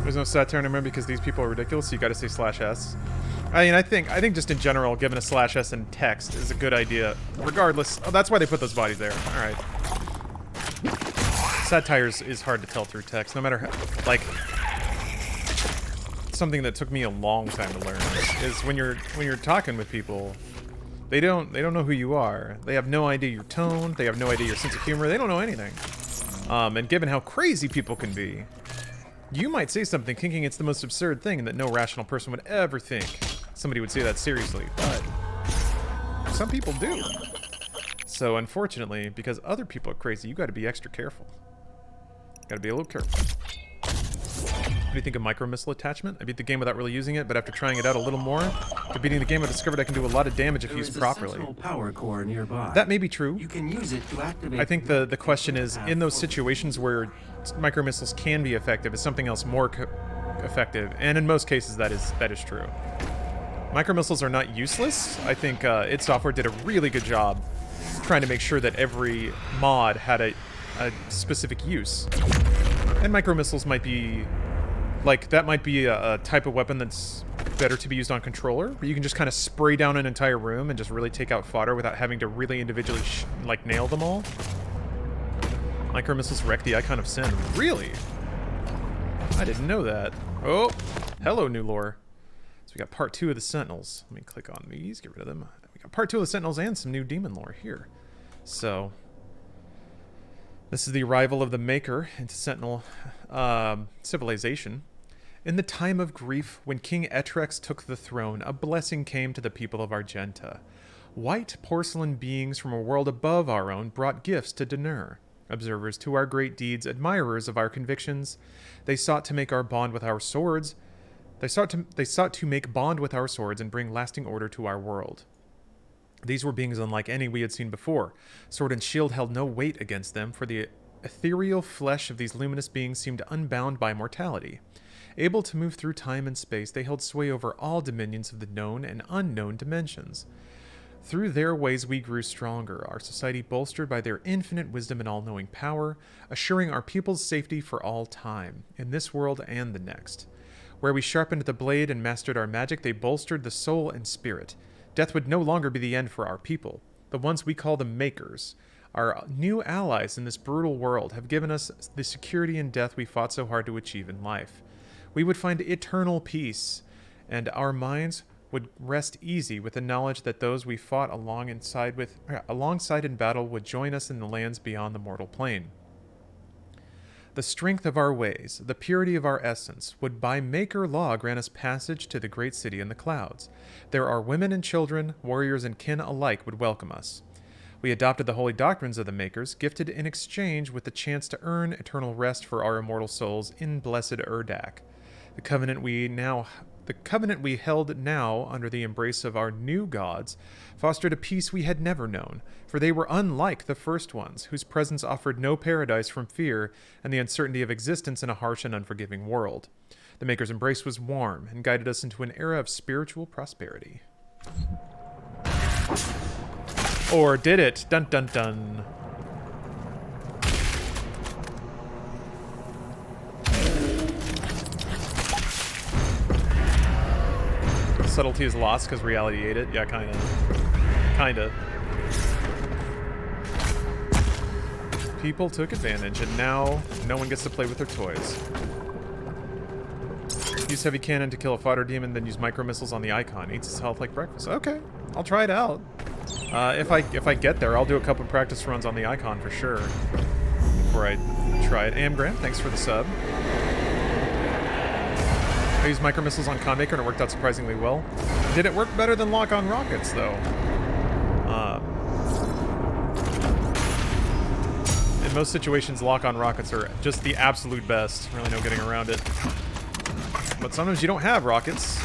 [SPEAKER 1] There's no Saturn, remember, because these people are ridiculous, so you gotta say /S. I mean, I think just in general, giving a /S in text is a good idea, regardless. Oh, that's why they put those bodies there. Alright. Satire is hard to tell through text, no matter how, like, something that took me a long time to learn is when you're talking with people, they don't know who you are. They have no idea your tone, they have no idea your sense of humor, they don't know anything. And given how crazy people can be, you might say something thinking it's the most absurd thing and that no rational person would ever think somebody would say that seriously, but some people do. So unfortunately, because other people are crazy, you gotta be extra careful. Gotta be a little careful. What do you think of micro missile attachment? I beat the game without really using it, but after trying it out a little more, after beating the game, I discovered I can do a lot of damage if used properly.
[SPEAKER 3] Sentinel power core nearby.
[SPEAKER 1] That may be true.
[SPEAKER 3] You can use it to activate.
[SPEAKER 1] I think the question is, in those situations where micro missiles can be effective, is something else more effective? And in most cases, that is true. Micro missiles are not useless. I think id Software did a really good job trying to make sure that every mod had a specific use. And micro missiles might be, like, that might be a type of weapon that's better to be used on controller, where you can just kind of spray down an entire room and just really take out fodder without having to really individually, like, nail them all. Micro missiles wreck the icon of sin. Really? I didn't know that. Oh, hello, new lore. So we got part 2 of the Sentinels. Let me click on these, get rid of them. We got part 2 of the Sentinels and some new demon lore here. So this is the arrival of the Maykr into Sentinel civilization. In the time of grief, when King Etrex took the throne, a blessing came to the people of Argenta. White porcelain beings from a world above our own brought gifts to Denur. Observers to our great deeds, admirers of our convictions, they sought to make our bond with our swords. They sought to make bond with our swords and bring lasting order to our world. These were beings unlike any we had seen before. Sword and shield held no weight against them, for the ethereal flesh of these luminous beings seemed unbound by mortality. Able to move through time and space, they held sway over all dominions of the known and unknown dimensions. Through their ways we grew stronger, our society bolstered by their infinite wisdom and all-knowing power, assuring our people's safety for all time, in this world and the next. Where we sharpened the blade and mastered our magic, they bolstered the soul and spirit. Death would no longer be the end for our people. The ones we call the Maykrs, our new allies in this brutal world, have given us the security in death we fought so hard to achieve in life. We would find eternal peace, and our minds would rest easy with the knowledge that those we fought alongside in battle would join us in the lands beyond the mortal plane. The strength of our ways, the purity of our essence, would by Maykr law grant us passage to the great city in the clouds. There are women and children, warriors and kin alike would welcome us. We adopted the holy doctrines of the Maykrs, gifted in exchange with the chance to earn eternal rest for our immortal souls in blessed Urdak. The covenant we held now under the embrace of our new gods fostered a peace we had never known, for they were unlike the first ones, whose presence offered no paradise from fear and the uncertainty of existence in a harsh and unforgiving world. The Maker's embrace was warm and guided us into an era of spiritual prosperity. Or did it? Dun dun dun. Subtlety is lost because reality ate it. Yeah, kinda. Kinda. People took advantage, and now no one gets to play with their toys. Use heavy cannon to kill a fodder demon, then use micro missiles on the icon. Eats its health like breakfast. Okay, I'll try it out. If I get there, I'll do a couple practice runs on the icon for sure before I try it. Am Grant, thanks for the sub. I used micro missiles on Maykr and it worked out surprisingly well. Did it work better than lock-on rockets though? In most situations, lock-on rockets are just the absolute best. Really no getting around it. But sometimes you don't have rockets.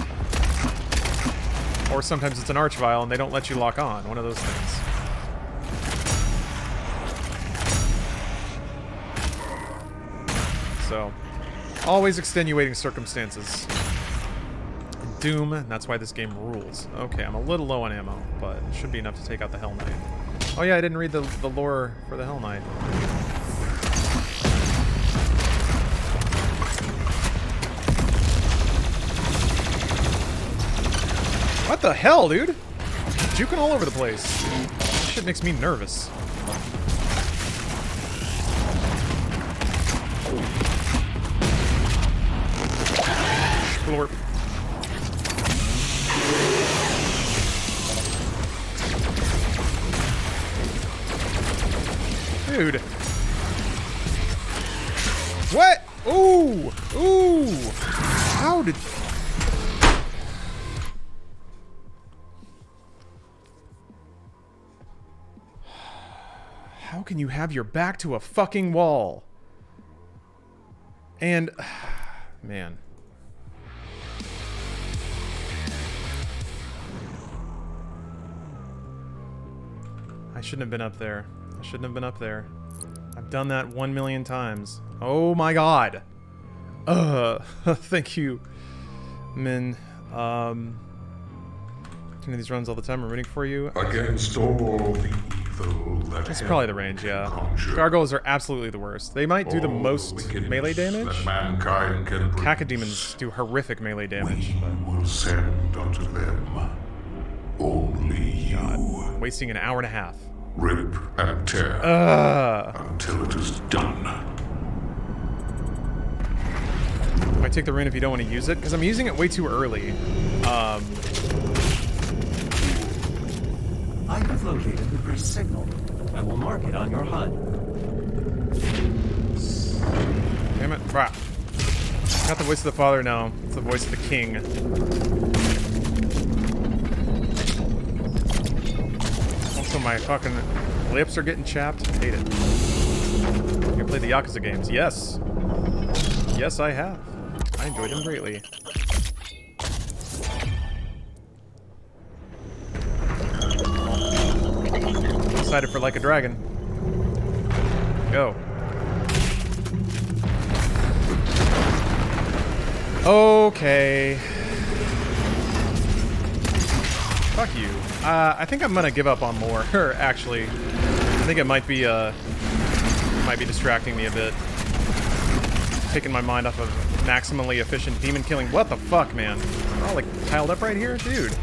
[SPEAKER 1] Or sometimes it's an archvile and they don't let you lock on. One of those things. So, always extenuating circumstances. Doom, and that's why this game rules. Okay, I'm a little low on ammo, but it should be enough to take out the Hell Knight. Oh yeah, I didn't read the lore for the Hell Knight. What the hell, dude? Juking all over the place. This shit makes me nervous. Splorp. Dude. What? Ooh! Ooh! How did... How can you have your back to a fucking wall? And... man. I shouldn't have been up there. I shouldn't have been up there. I've done that 1,000,000 times. Oh my god. Thank you, Min. Doing these runs all the time. I'm rooting for you.
[SPEAKER 2] Against all the evil that
[SPEAKER 1] That's probably the range, yeah. Gargoyles are absolutely the worst. They might do the most melee damage.
[SPEAKER 2] Mankind can
[SPEAKER 1] Cacodemons do horrific melee damage.
[SPEAKER 2] we will send unto them only you.
[SPEAKER 1] Wasting an hour and a half.
[SPEAKER 2] Rip and tear until it is done.
[SPEAKER 1] I take the rune if you don't want to use it, because I'm using it way too early.
[SPEAKER 3] I have located the priest signal. I will mark it on your HUD.
[SPEAKER 1] Damn it. Crap. Not the voice of the father now. It's the voice of the king. Also, my fucking lips are getting chapped. I hate it. You play the Yakuza games. Yes. Yes, I have. I enjoyed them greatly. Excited for Like a Dragon. Go. Okay. Fuck you. I think I'm gonna give up on more. Actually, I think it might be distracting me a bit. Taking my mind off of maximally efficient demon killing. What the fuck, man? They're all like piled up right here, dude.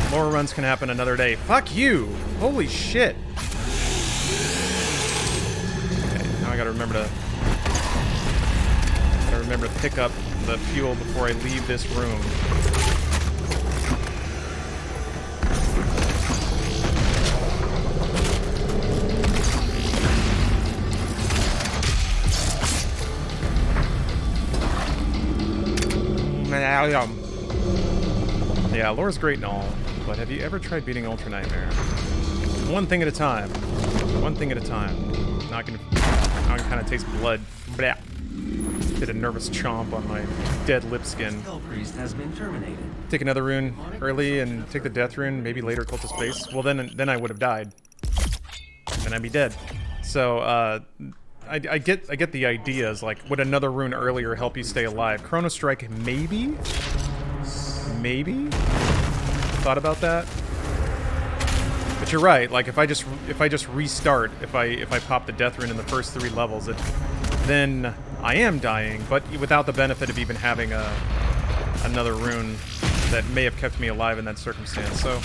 [SPEAKER 1] More runs can happen another day. Fuck you! Holy shit! Okay, now I gotta remember to pick up the fuel before I leave this room. Yeah, lore's great and all, but have you ever tried beating Ultra Nightmare? One thing at a time. One thing at a time. Not gonna kind of taste blood. Blah. Did a nervous chomp on my dead lip skin.
[SPEAKER 3] Hell Priest has been terminated.
[SPEAKER 1] Take another rune early and take the death rune, maybe later Cultist Base. Well, then I would have died. Then I'd be dead. So, I get the ideas. Like, would another rune earlier help you stay alive? Chrono Strike, maybe? Maybe? Thought about that? But you're right. Like, if I just restart, if I pop the death rune in the first 3 levels, then I am dying, but without the benefit of even having another rune that may have kept me alive in that circumstance. So,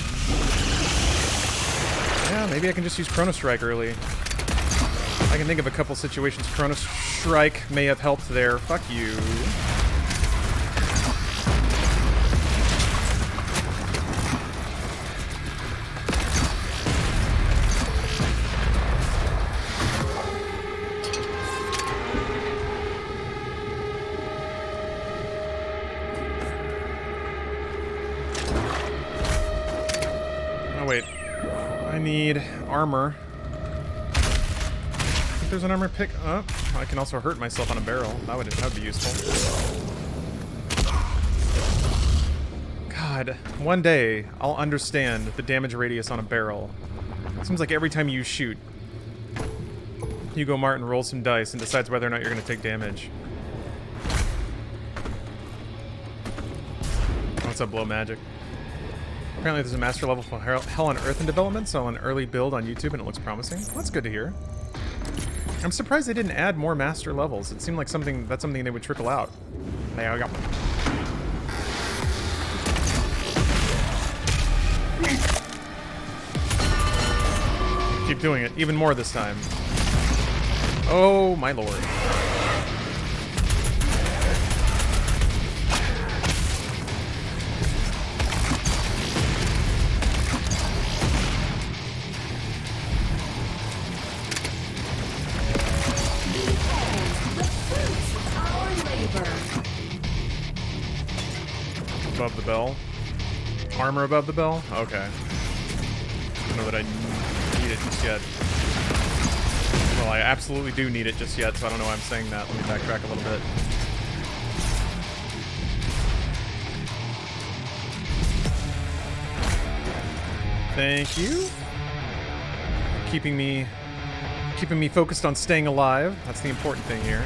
[SPEAKER 1] yeah, maybe I can just use Chrono Strike early. I can think of a couple situations Chrono Strike may have helped there. Fuck you. Oh wait, I need armor. There's an armor pick up. I can also hurt myself on a barrel. That would be useful. God, one day I'll understand the damage radius on a barrel. It seems like every time you shoot, Hugo Martin rolls some dice and decides whether or not you're going to take damage. What's up, Blow Magic? Apparently there's a master level for Hell on Earth in development, so an early build on YouTube and it looks promising. Well, that's good to hear. I'm surprised they didn't add more master levels. It seemed like that's something they would trickle out. There we go. Keep doing it. Even more this time. Oh, my lord. Above the bell. Armor above the bell? Okay. I don't know that I need it just yet. Well, I absolutely do need it just yet, so I don't know why I'm saying that. Let me backtrack a little bit. Thank you. Keeping me focused on staying alive. That's the important thing here.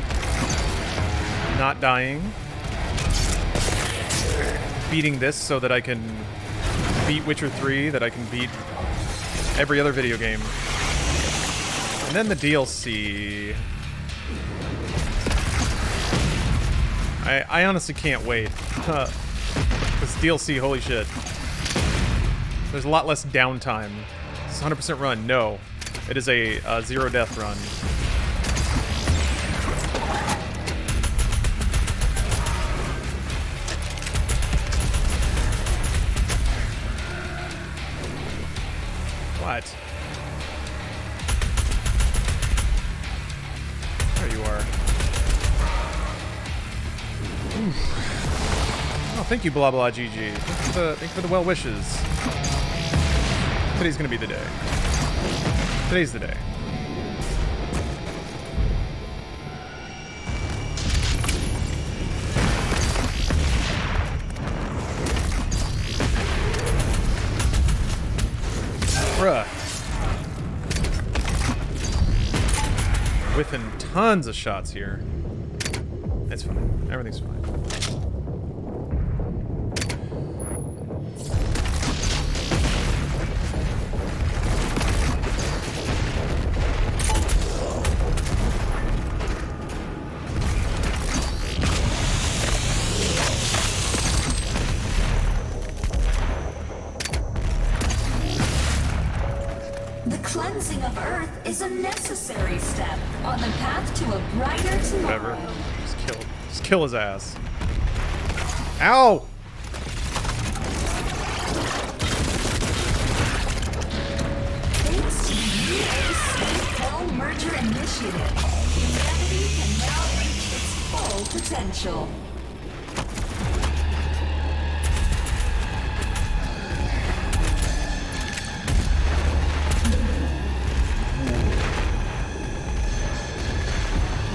[SPEAKER 1] Not dying. Beating this so that I can beat Witcher 3, that I can beat every other video game. And then the DLC. I honestly can't wait. This DLC, holy shit. There's a lot less downtime. It's 100% run. No. It is a zero death run. What? There you are. Oh, thank you, blah blah GG. Thank you for the well wishes. Today's gonna be the day. Today's the day. Bruh. Whiffing tons of shots here. It's fine. Everything's fine.
[SPEAKER 7] Cleansing of Earth is a necessary step on the path to a brighter tomorrow.
[SPEAKER 1] Whatever. Just kill his ass. Ow!
[SPEAKER 7] Thanks to UAC merger initiative, humanity can now reach its full potential.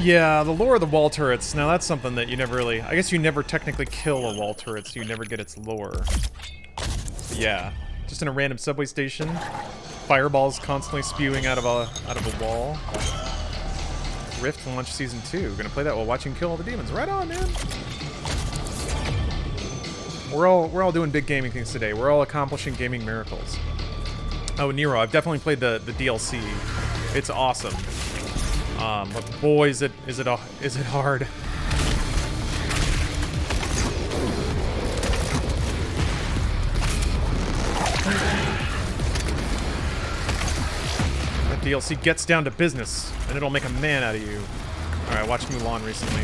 [SPEAKER 1] Yeah, the lore of the wall turrets. Now that's something that you never really... I guess you never technically kill a wall turret, so you never get its lore. But yeah, just in a random subway station, fireballs constantly spewing out of a wall. Rift launch season 2. Gonna play that while watching Kill All the Demons. Right on, man. We're all doing big gaming things today. We're all accomplishing gaming miracles. Oh, Nero. I've definitely played the DLC. It's awesome. But boy, is it hard. That DLC gets down to business, and it'll make a man out of you. All right, watched Mulan recently.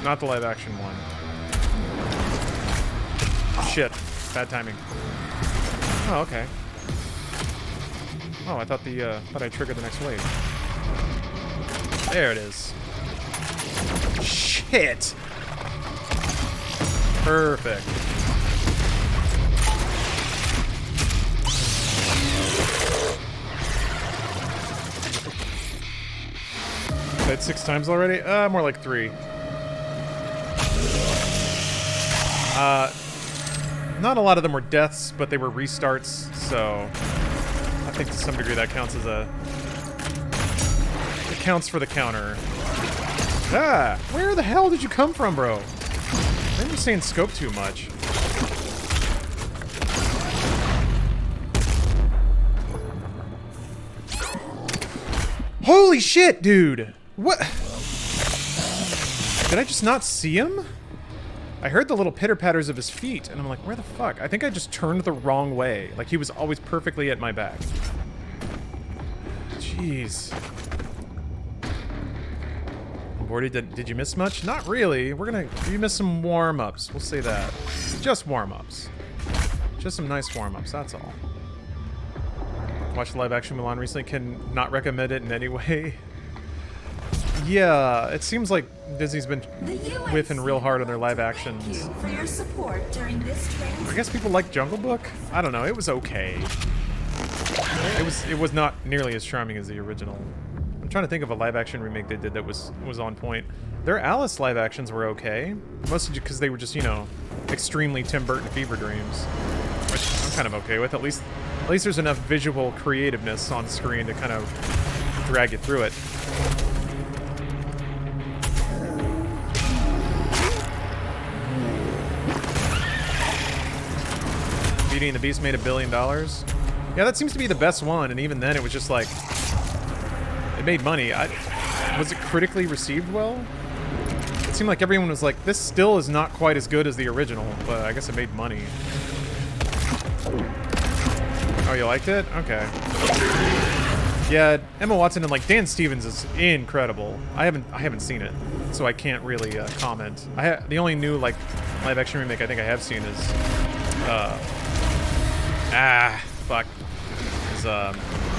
[SPEAKER 1] Not the live-action one. Shit. Bad timing. Oh, okay. Oh, I thought I triggered the next wave. There it is. Shit! Perfect. Died 6 times already? More like 3. Not a lot of them were deaths, but they were restarts, so I think to some degree that counts as it counts for the counter. Ah! Where the hell did you come from, bro? Maybe I'm saying scope too much. Holy shit, dude! What? Did I just not see him? I heard the little pitter-patters of his feet, and I'm like, where the fuck? I think I just turned the wrong way. Like, he was always perfectly at my back. Jeez. Bordy, did you miss much? Not really. You missed some warm-ups. We'll say that. Just warm-ups. Just some nice warm-ups, that's all. Watched live-action Mulan recently. Can not recommend it in any way. Yeah, it seems like Disney's been whiffing real hard on their live actions.
[SPEAKER 5] For your support during this
[SPEAKER 1] I guess people like Jungle Book? I don't know, it was okay. It was not nearly as charming as the original. I'm trying to think of a live action remake they did that was on point. Their Alice live actions were okay. Mostly because they were just, you know, extremely Tim Burton fever dreams. Which I'm kind of okay with. At least there's enough visual creativeness on screen to kind of drag you through it. Beauty and the Beast made $1 billion. Yeah, that seems to be the best one, and even then it was just like... It made money. Was it critically received well? It seemed like everyone was like, this still is not quite as good as the original, but I guess it made money. Oh, you liked it? Okay. Yeah, Emma Watson and like Dan Stevens is incredible. I haven't seen it, so I can't really comment. The only new like live action remake I think I have seen is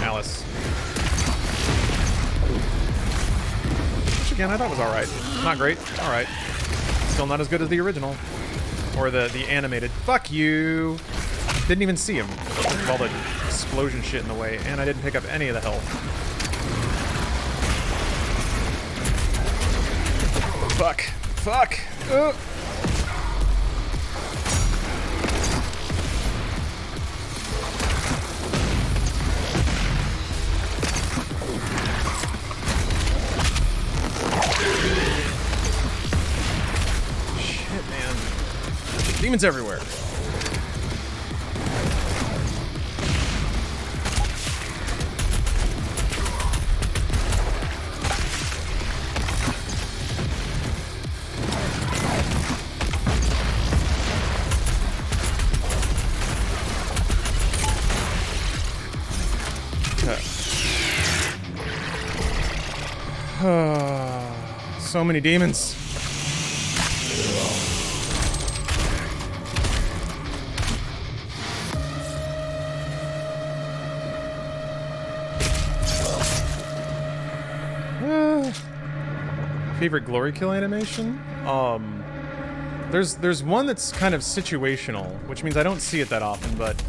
[SPEAKER 1] Alice. Which again I thought was alright. Not great. Alright. Still not as good as the original. Or the animated. Fuck you! Didn't even see him. With all the explosion shit in the way, and I didn't pick up any of the health. Fuck. Fuck! Shit, man. Demons everywhere. So many demons. Favorite glory kill animation? There's one that's kind of situational, which means I don't see it that often, but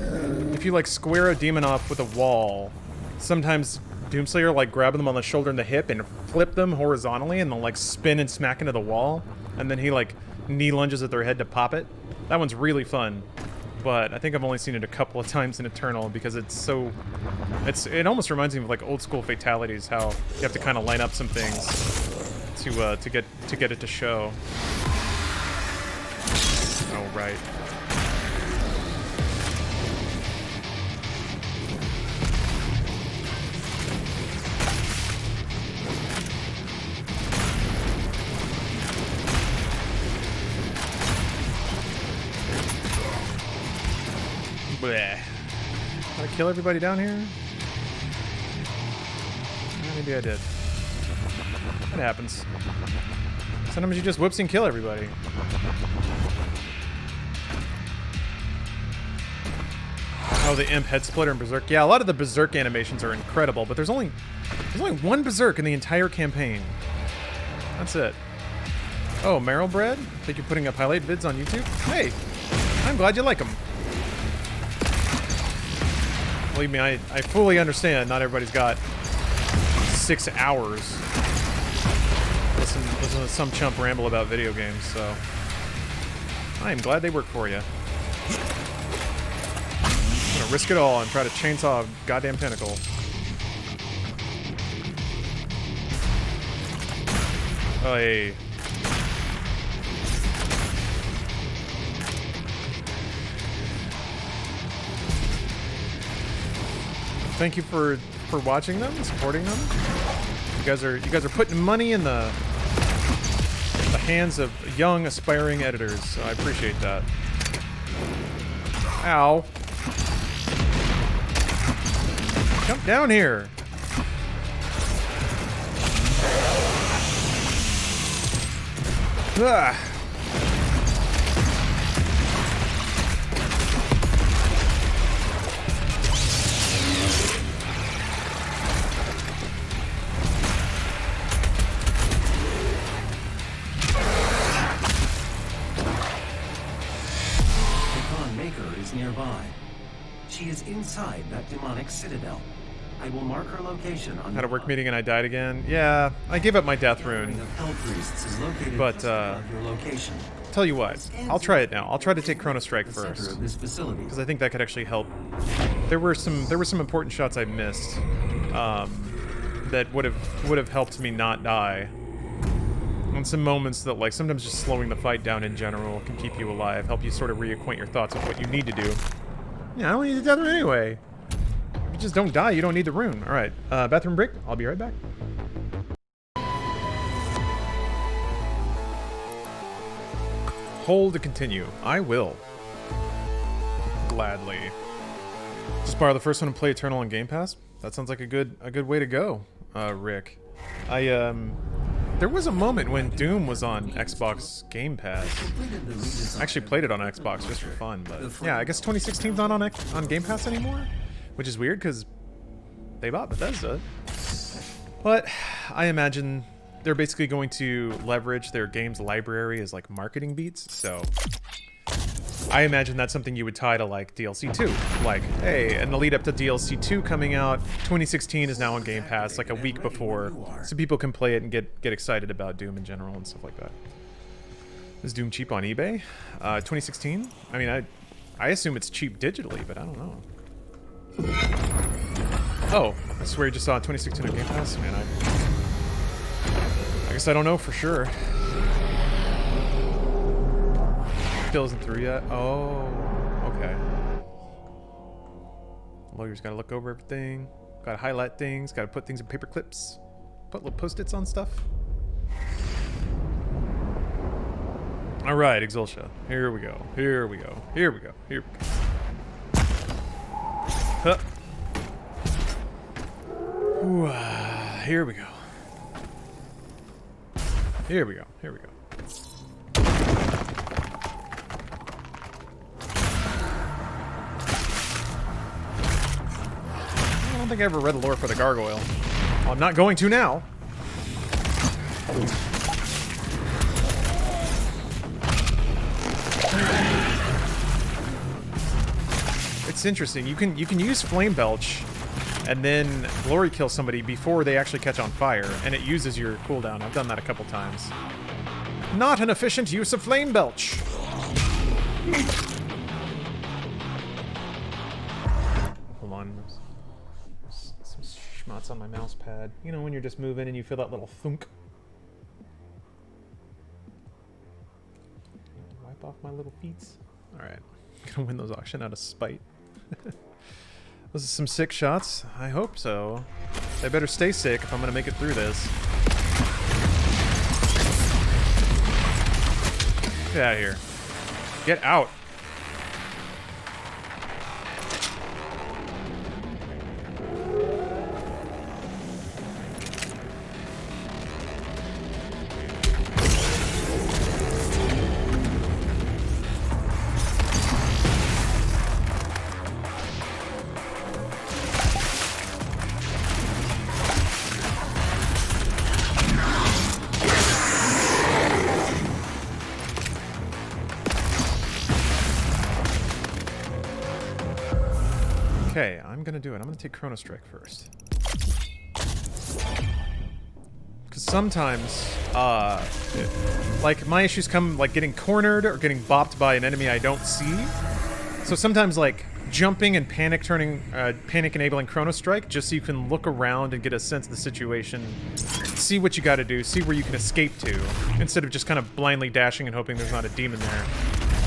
[SPEAKER 1] if you, like, square a demon off with a wall, sometimes Doomslayer, like, grab them on the shoulder and the hip and flip them horizontally, and they'll, like, spin and smack into the wall, and then he, like, knee lunges at their head to pop it. That one's really fun, but I think I've only seen it a couple of times in Eternal because it's so... It almost reminds me of, like, old school fatalities, how you have to kind of line up some things to get it to show. Oh, right. Bleh. Did I kill everybody down here? Maybe I did. That happens. Sometimes you just whoopsie and kill everybody. Oh, the Imp Head Splitter and Berserk. Yeah, a lot of the Berserk animations are incredible, but there's only one Berserk in the entire campaign. That's it. Oh, Meryl Bread? Think you're putting up highlight vids on YouTube? Hey, I'm glad you like them. Believe me, I fully understand not everybody's got 6 hours listen to some chump ramble about video games, so I am glad they work for you. I'm gonna risk it all and try to chainsaw a goddamn tentacle. Oh, hey. Thank you for watching them, supporting them. You guys are putting money in the hands of young aspiring editors, so I appreciate that. Ow. Jump down here. Ah.
[SPEAKER 3] Maykr is nearby. She is inside that demonic citadel. I will mark her location on
[SPEAKER 1] Had a work meeting and I died again. Yeah, I gave up my death rune. But
[SPEAKER 3] your location.
[SPEAKER 1] Tell you what, I'll try it now. I'll try to take Chrono Strike first, because I think that could actually help. There were some important shots I missed that would have helped me not die. And some moments that, like, sometimes just slowing the fight down in general can keep you alive, help you sort of reacquaint your thoughts with what you need to do. Yeah, I don't need the death rune anyway. If you just don't die, you don't need the rune. All right, bathroom break. I'll be right back. Hold to continue. I will. Gladly. Just borrow the first one and play Eternal on Game Pass? That sounds like a good way to go, Rick. There was a moment when Doom was on Xbox Game Pass. I actually played it on Xbox just for fun, but yeah, I guess 2016's not on Game Pass anymore, which is weird because they bought Bethesda. But I imagine they're basically going to leverage their games library as like marketing beats, so I imagine that's something you would tie to like DLC 2. Like, hey, in the lead up to DLC 2 coming out, 2016 is now on Game Pass like a week before, so people can play it and get excited about Doom in general and stuff like that. Is Doom cheap on eBay? 2016? I mean, I assume it's cheap digitally, but I don't know. Oh, I swear you just saw 2016 on Game Pass? Man, I guess I don't know for sure. Still isn't through yet? Oh, okay. Lawyer's gotta look over everything. Gotta highlight things. Gotta put things in paper clips. Put little post-its on stuff. Alright, Exultia. Here we go. Here we go. Here we go. Here we go. Huh. Ooh, here we go. Here we go. Here we go. I don't think I ever read the lore for the gargoyle. Well, I'm not going to now. it's interesting. You can use Flame Belch and then Glory Kill somebody before they actually catch on fire, and it uses your cooldown. I've done that a couple times. Not an efficient use of Flame Belch. Hold on. There's some schmutz on my mouse pad. You know when you're just moving and you feel that little thunk. Wipe off my little feet. Alright. Gonna win those auction out of spite. Those are some sick shots. I hope so. They better stay sick if I'm gonna make it through this. Get out of here. Get out. Okay, I'm gonna do it. I'm gonna take Chrono Strike first. Because sometimes, like, my issues come, like, getting cornered or getting bopped by an enemy I don't see. So sometimes, like, jumping and panic-enabling Chrono Strike, just so you can look around and get a sense of the situation, see what you gotta do, see where you can escape to, instead of just kind of blindly dashing and hoping there's not a demon there.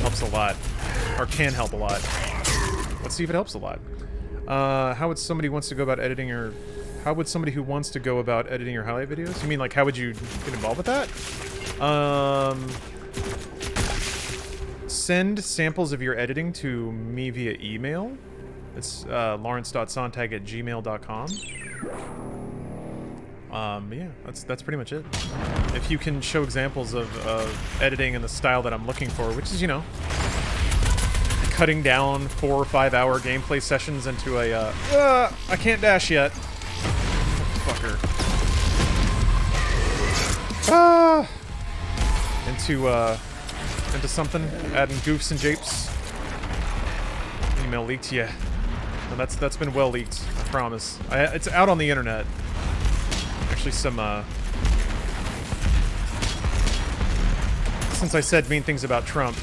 [SPEAKER 1] Helps a lot. Or can help a lot. Let's see if it helps a lot. How would somebody who wants to go about editing your... How would somebody who wants to go about editing your highlight videos? You mean, like, how would you get involved with that? Send samples of your editing to me via email. It's lawrence.sonntag@gmail.com. Yeah, that's pretty much it. If you can show examples of editing in the style that I'm looking for, which is, you know, cutting down 4 or 5 hour gameplay sessions into a, I can't dash yet. Fucker. Into something, adding goofs and japes. Email leaked, yeah. No, that's been well leaked, I promise. It's out on the internet. Actually, some, since I said mean things about Trump,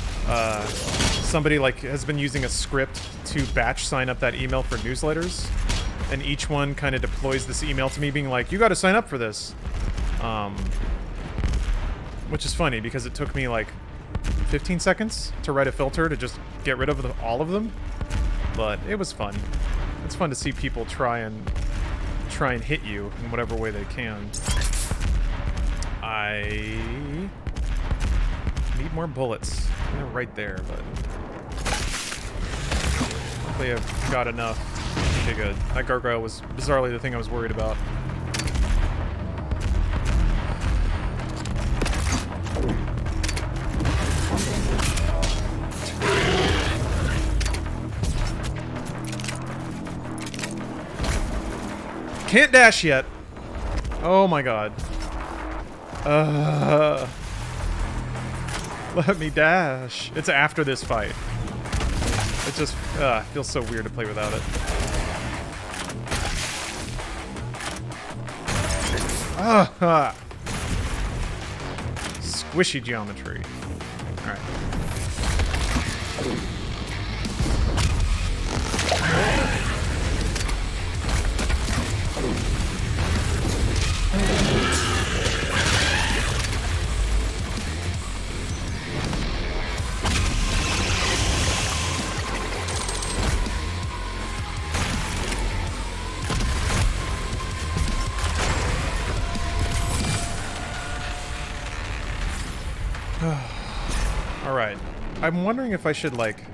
[SPEAKER 1] somebody, like, has been using a script to batch sign up that email for newsletters, and each one kind of deploys this email to me being like, you gotta sign up for this. Which is funny, because it took me, like, 15 seconds to write a filter to just get rid of all of them. But it was fun. It's fun to see people try and hit you in whatever way they can. I need more bullets. They're right there, but hopefully I've got enough. Okay, good. That gargoyle was bizarrely the thing I was worried about. Can't dash yet. Oh my god. Let me dash. It's after this fight. It just feels so weird to play without it. Squishy geometry. Alright. Alright. I'm wondering if I should, like...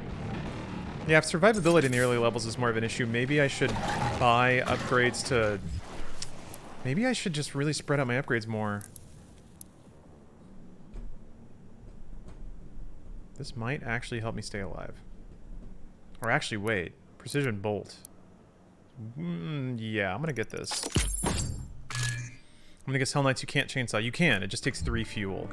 [SPEAKER 1] Yeah, if survivability in the early levels is more of an issue, maybe I should buy upgrades to... Maybe I should just really spread out my upgrades more. This might actually help me stay alive. Or actually, wait. Precision Bolt. Yeah, I'm gonna get this. I'm gonna guess Hell Knights you can't chainsaw. You can, it just takes 3 fuel.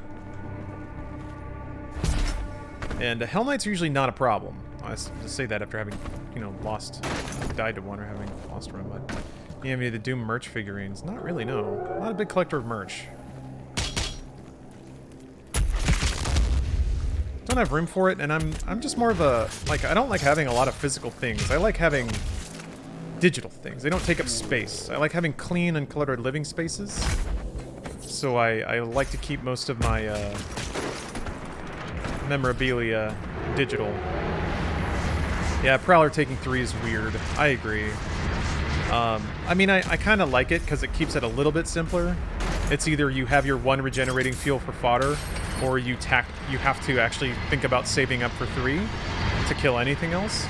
[SPEAKER 1] And Hell Knights are usually not a problem. I say that after having, you know, died to one or having lost one, but... You have any of the Doom merch figurines? Not really, no. Not a big collector of merch. Don't have room for it, and I'm just more of a... Like, I don't like having a lot of physical things. I like having digital things. They don't take up space. I like having clean, uncluttered living spaces. So I like to keep most of my memorabilia digital. Yeah, Prowler taking 3 is weird. I agree. I mean, I kind of like it because it keeps it a little bit simpler. It's either you have your 1 regenerating fuel for fodder, or you have to actually think about saving up for 3 to kill anything else.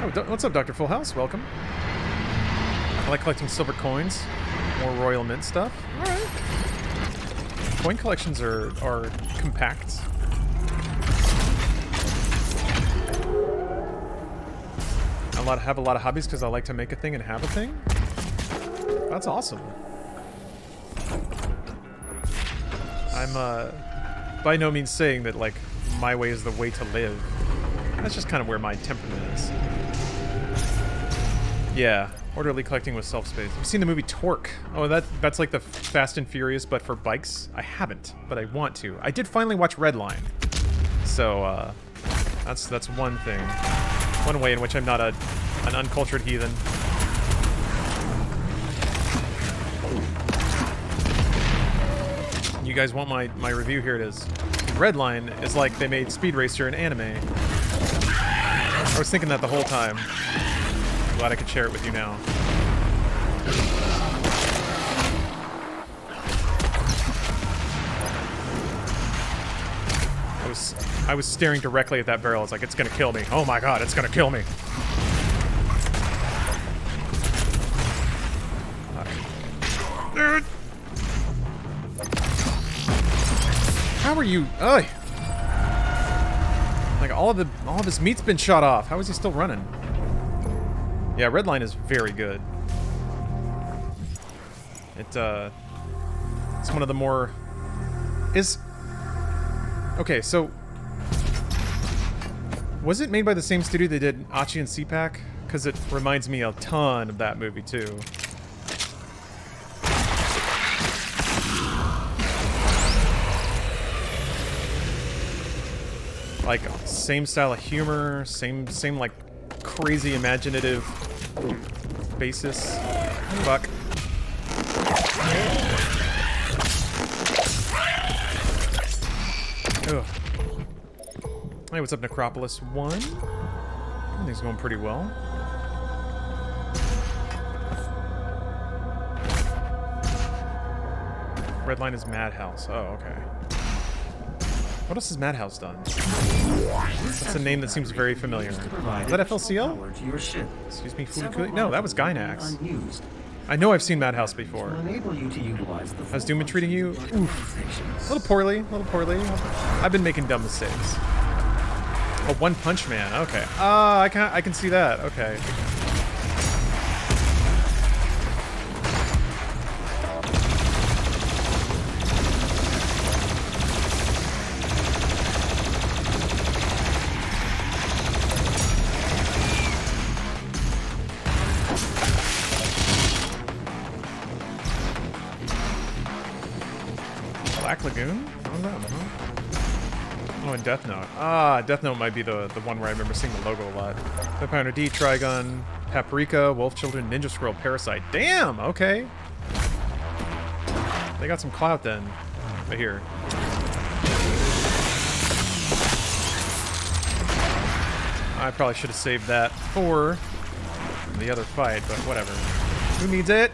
[SPEAKER 1] Oh, what's up, Dr. Full House? Welcome. I like collecting silver coins, more Royal Mint stuff. All right. Coin collections are compact. Have a lot of hobbies because I like to make a thing and have a thing. That's awesome. I'm by no means saying that like my way is the way to live. That's just kind of where my temperament is. Yeah, orderly collecting with self-space. You've seen the movie Torque? Oh, that's like the Fast and Furious, but for bikes. I haven't, but I want to. I did finally watch Redline, so that's one thing. One way in which I'm not an uncultured heathen. You guys want my review? Here it is. Redline is like they made Speed Racer an anime. I was thinking that the whole time. I'm glad I could share it with you now. I was staring directly at that barrel. I was like, it's gonna kill me. Oh my god, it's gonna kill me. How are you? Ugh. Like all of his meat's been shot off. How is he still running? Yeah, Redline is very good. It's one of the more okay, so was it made by the same studio that did Achi and CPAC? Because it reminds me a ton of that movie too. Like same style of humor, same like crazy imaginative basis. Fuck. Ugh. Hey, what's up, Necropolis 1? Everything's going pretty well. Redline is Madhouse. Oh, okay. What else has Madhouse done? That's a name that seems very familiar. Is that FLCL? Excuse me, Fukui? No, that was Gynax. I know I've seen Madhouse before. How's Doom been treating you? Oof. A little poorly, I've been making dumb mistakes. Oh, One Punch Man, okay. I can see that, okay. Lagoon? Oh, no. Oh, and Death Note. Death Note might be the one where I remember seeing the logo a lot. Pounder D, Trigun, Paprika, Wolf Children, Ninja Scroll, Parasite. Damn, okay. They got some clout then. Right here. I probably should have saved that for the other fight, but whatever. Who needs it?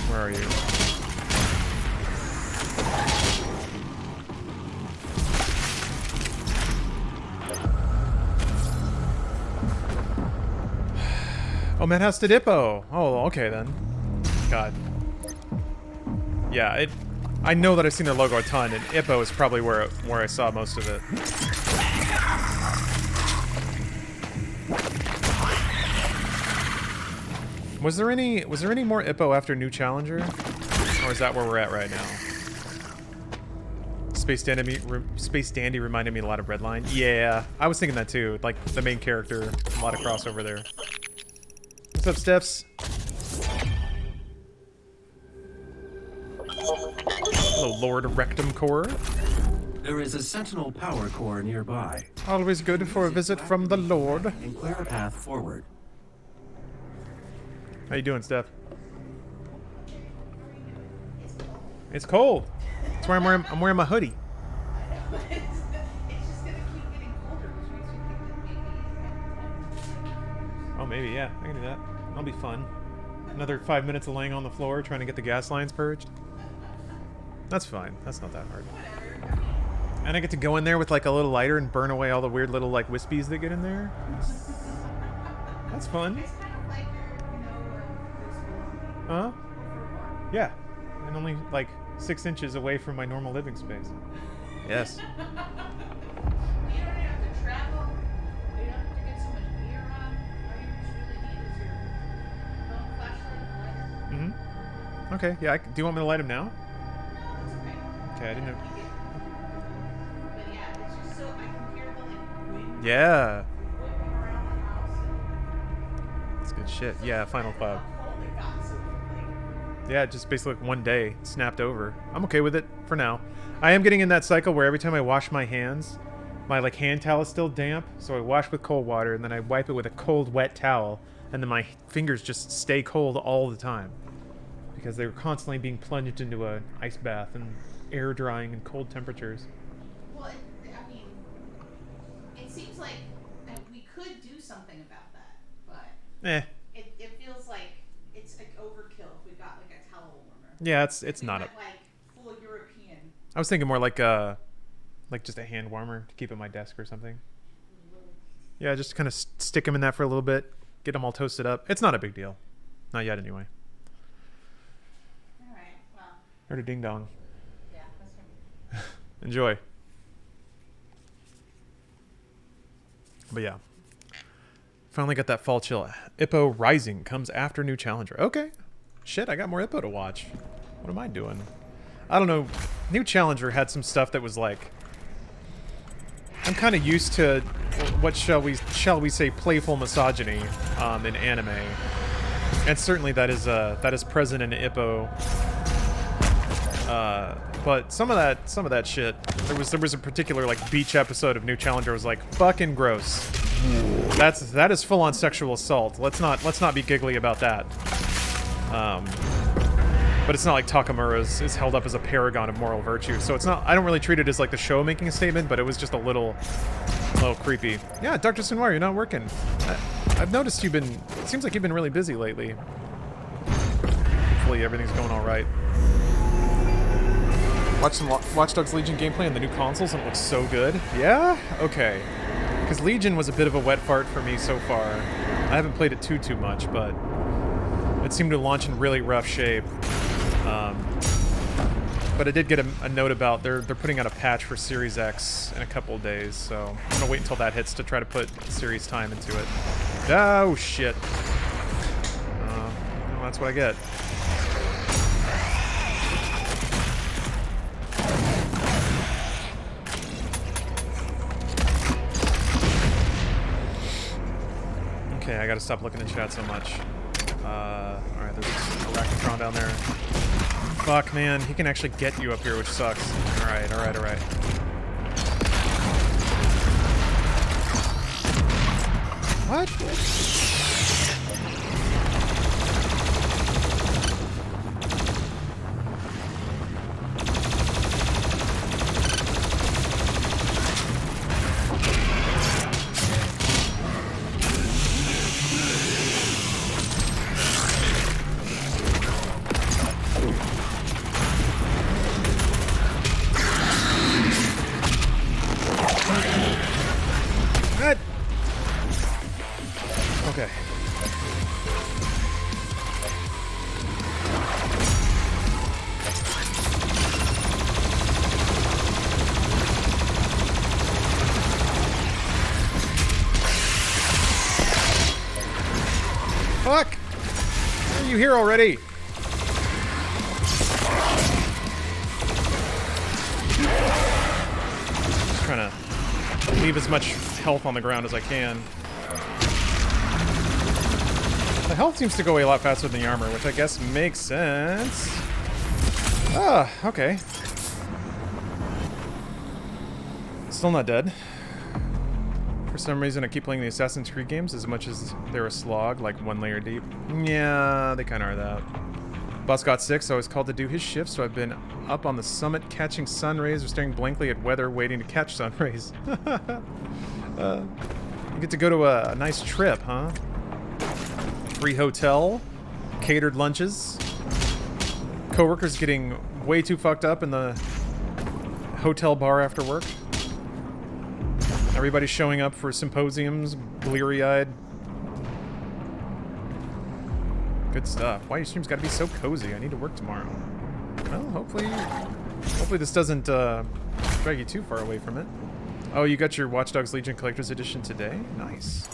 [SPEAKER 1] Where are you? Oh, Madhouse did Ippo. Oh, okay then. God. Yeah, I know that I've seen their logo a ton, and Ippo is probably where I saw most of it. Was there any more Ippo after New Challenger? Or is that where we're at right now? Space Dandy reminded me a lot of Redline. Yeah, I was thinking that too. Like the main character, a lot of crossover there. What's up, Stephs? Hello, Lord Rectum Core.
[SPEAKER 3] There is a Sentinel power core nearby.
[SPEAKER 1] Always good for a visit from the Lord.
[SPEAKER 3] And clear a path forward.
[SPEAKER 1] How you doing, Steph? It's cold. That's why I'm wearing my hoodie. Oh, maybe, yeah. I can do that. That'll be fun. Another 5 minutes of laying on the floor trying to get the gas lines purged. That's fine. That's not that hard. And I get to go in there with like a little lighter and burn away all the weird little like wispies that get in there. That's fun. Huh? Yeah. And only like 6 inches away from my normal living space. Yes.
[SPEAKER 5] You don't have to travel. You don't have to get so much gear on. All you really need is your phone, flashlight, and lighter.
[SPEAKER 1] Mm-hmm. Okay. Yeah. Do you want me to light him now?
[SPEAKER 5] No, it's okay.
[SPEAKER 1] Okay. I didn't know.
[SPEAKER 5] But yeah, it's just so I can hear the like wind
[SPEAKER 1] Yeah.
[SPEAKER 5] whipping around the house.
[SPEAKER 1] That's good shit. Yeah. Final Cloud.
[SPEAKER 5] How cold it got, so like,
[SPEAKER 1] Yeah, just basically like one day snapped over. I'm okay with it for now. I am getting in that cycle where every time I wash my hands, my like hand towel is still damp, so I wash with cold water and then I wipe it with a cold wet towel, and then my fingers just stay cold all the time because they were constantly being plunged into an ice bath and air drying in cold temperatures.
[SPEAKER 5] well, I mean, it seems like we could do something about that, but it feels like it's like overkill if we got like a towel warmer.
[SPEAKER 1] Yeah, it's
[SPEAKER 5] We
[SPEAKER 1] not a.
[SPEAKER 5] went, like full European.
[SPEAKER 1] I was thinking more like just a hand warmer to keep at my desk or something. Yeah, just kind of stick them in that for a little bit, get them all toasted up. It's not a big deal, not yet anyway.
[SPEAKER 5] All right, well,
[SPEAKER 1] Heard a ding dong.
[SPEAKER 5] yeah, that's gonna be.
[SPEAKER 1] Enjoy. But yeah. Finally got that fall chill. Ippo Rising comes after New Challenger. Okay. Shit, I got more Ippo to watch. What am I doing? I don't know. New Challenger had some stuff that was like... I'm kind of used to what shall we say playful misogyny in anime. And certainly that is present in Ippo. But some of that shit, there was a particular like beach episode of New Challenger was like fucking gross. That is full on sexual assault. Let's not be giggly about that. But it's not like Takamura is held up as a paragon of moral virtue. So it's not. I don't really treat it as like the show making a statement, but it was just a little creepy. Yeah, Dr. Sunwar, you're not working. I've noticed you've been. It seems like you've been really busy lately. Hopefully everything's going all right. Watch some Watch Dogs Legion gameplay on the new consoles and it looks so good. Yeah? Okay. Because Legion was a bit of a wet fart for me so far. I haven't played it too much, but it seemed to launch in really rough shape. But I did get a note about they're putting out a patch for Series X in a couple of days, so I'm gonna wait until that hits to try to put series time into it. Oh shit! Well, that's what I get. Okay, I gotta stop looking at chat so much. Alright, there's Arachnotron down there. Fuck, man. He can actually get you up here, which sucks. Alright. What? you here already? Just trying to leave as much health on the ground as I can. The health seems to go away a lot faster than the armor, which I guess makes sense. Ah, okay. Still not dead. For some reason, I keep playing the Assassin's Creed games as much as they're a slog, like 1 layer deep. Yeah, they kind of are that. Boss got sick, so I was called to do his shift, so I've been up on the summit catching sun rays or staring blankly at weather waiting to catch sun rays. You get to go to a nice trip, huh? Free hotel, catered lunches, coworkers getting way too fucked up in the hotel bar after work. Everybody showing up for symposiums, bleary-eyed. Good stuff. Why your stream's gotta be so cozy? I need to work tomorrow. Well, hopefully this doesn't drag you too far away from it. Oh, you got your Watch Dogs Legion Collector's Edition today? Nice.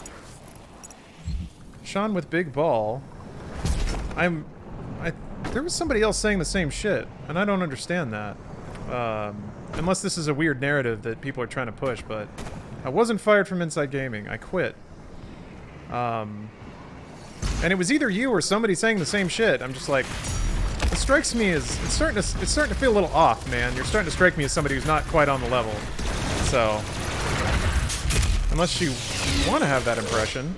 [SPEAKER 1] Sean with Big Ball. There was somebody else saying the same shit, and I don't understand that. Unless this is a weird narrative that people are trying to push, but I wasn't fired from Inside Gaming. I quit. And it was either you or somebody saying the same shit. I'm just like, it strikes me as it's starting to feel a little off, man. You're starting to strike me as somebody who's not quite on the level. So, unless you want to have that impression,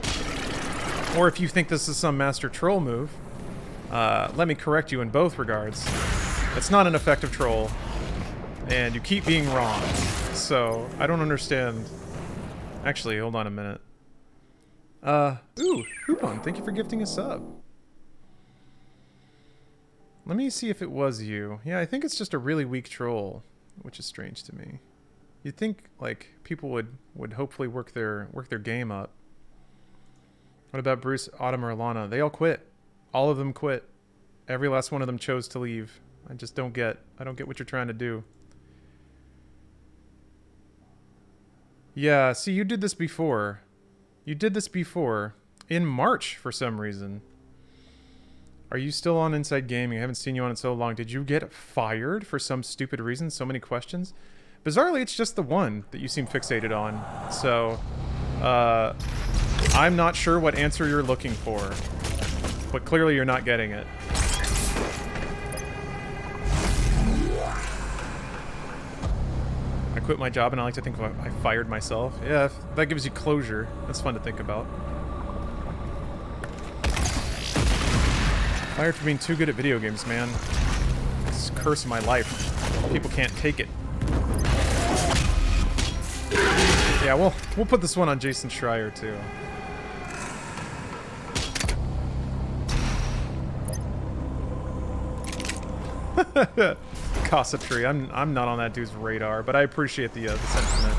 [SPEAKER 1] or if you think this is some master troll move, let me correct you in both regards. It's not an effective troll, and you keep being wrong. So, I don't understand. Actually, hold on a minute. Ooh, Hoopon, thank you for gifting a sub. Let me see if it was you. Yeah, I think it's just a really weak troll, which is strange to me. You'd think, like, people would hopefully work their game up. What about Bruce, Autumn, or Alana? They all quit. All of them quit. Every last one of them chose to leave. I don't get what you're trying to do. Yeah, see, you did this before. You did this before. In March, for some reason. Are you still on Inside Gaming? I haven't seen you on it so long. Did you get fired for some stupid reason? So many questions? Bizarrely, it's just the one that you seem fixated on. So, I'm not sure what answer you're looking for. But clearly you're not getting it. I quit my job and I like to think I fired myself. Yeah, that gives you closure. That's fun to think about. Fired for being too good at video games, man. It's a curse of my life. People can't take it. Yeah, we'll put this one on Jason Schreier too. Gossipry. I'm not on that dude's radar, but I appreciate the sentiment.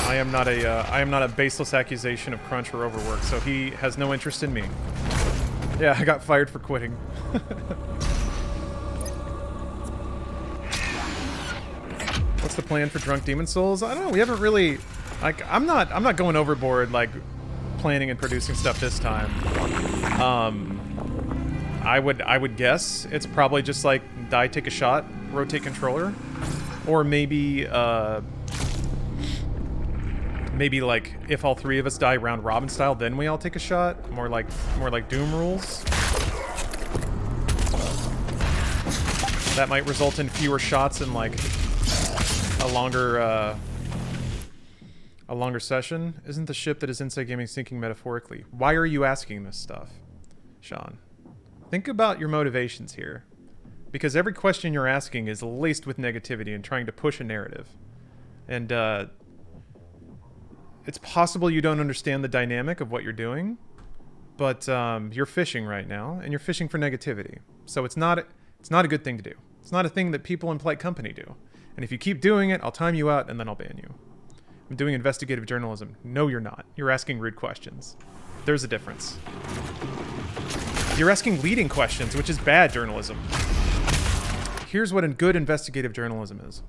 [SPEAKER 1] I am not a baseless accusation of crunch or overwork, so he has no interest in me. Yeah, I got fired for quitting. What's the plan for Drunk Demon Souls? I don't know. We haven't really, like, I'm not going overboard, like, planning and producing stuff this time. I would guess it's probably just like die, take a shot, rotate controller, or maybe maybe like if all three of us die round robin style, then we all take a shot. More like Doom rules. That might result in fewer shots and like a longer session. Isn't the ship that is Inside Gaming sinking metaphorically? Why are you asking this stuff, Sean? Think about your motivations here. Because every question you're asking is laced with negativity and trying to push a narrative. And it's possible you don't understand the dynamic of what you're doing, but you're fishing right now, and you're fishing for negativity. So it's not a good thing to do. It's not a thing that people in polite company do. And if you keep doing it, I'll time you out, and then I'll ban you. I'm doing investigative journalism. No, you're not. You're asking rude questions. There's a difference. You're asking leading questions, which is bad journalism. Here's what a good investigative journalism is.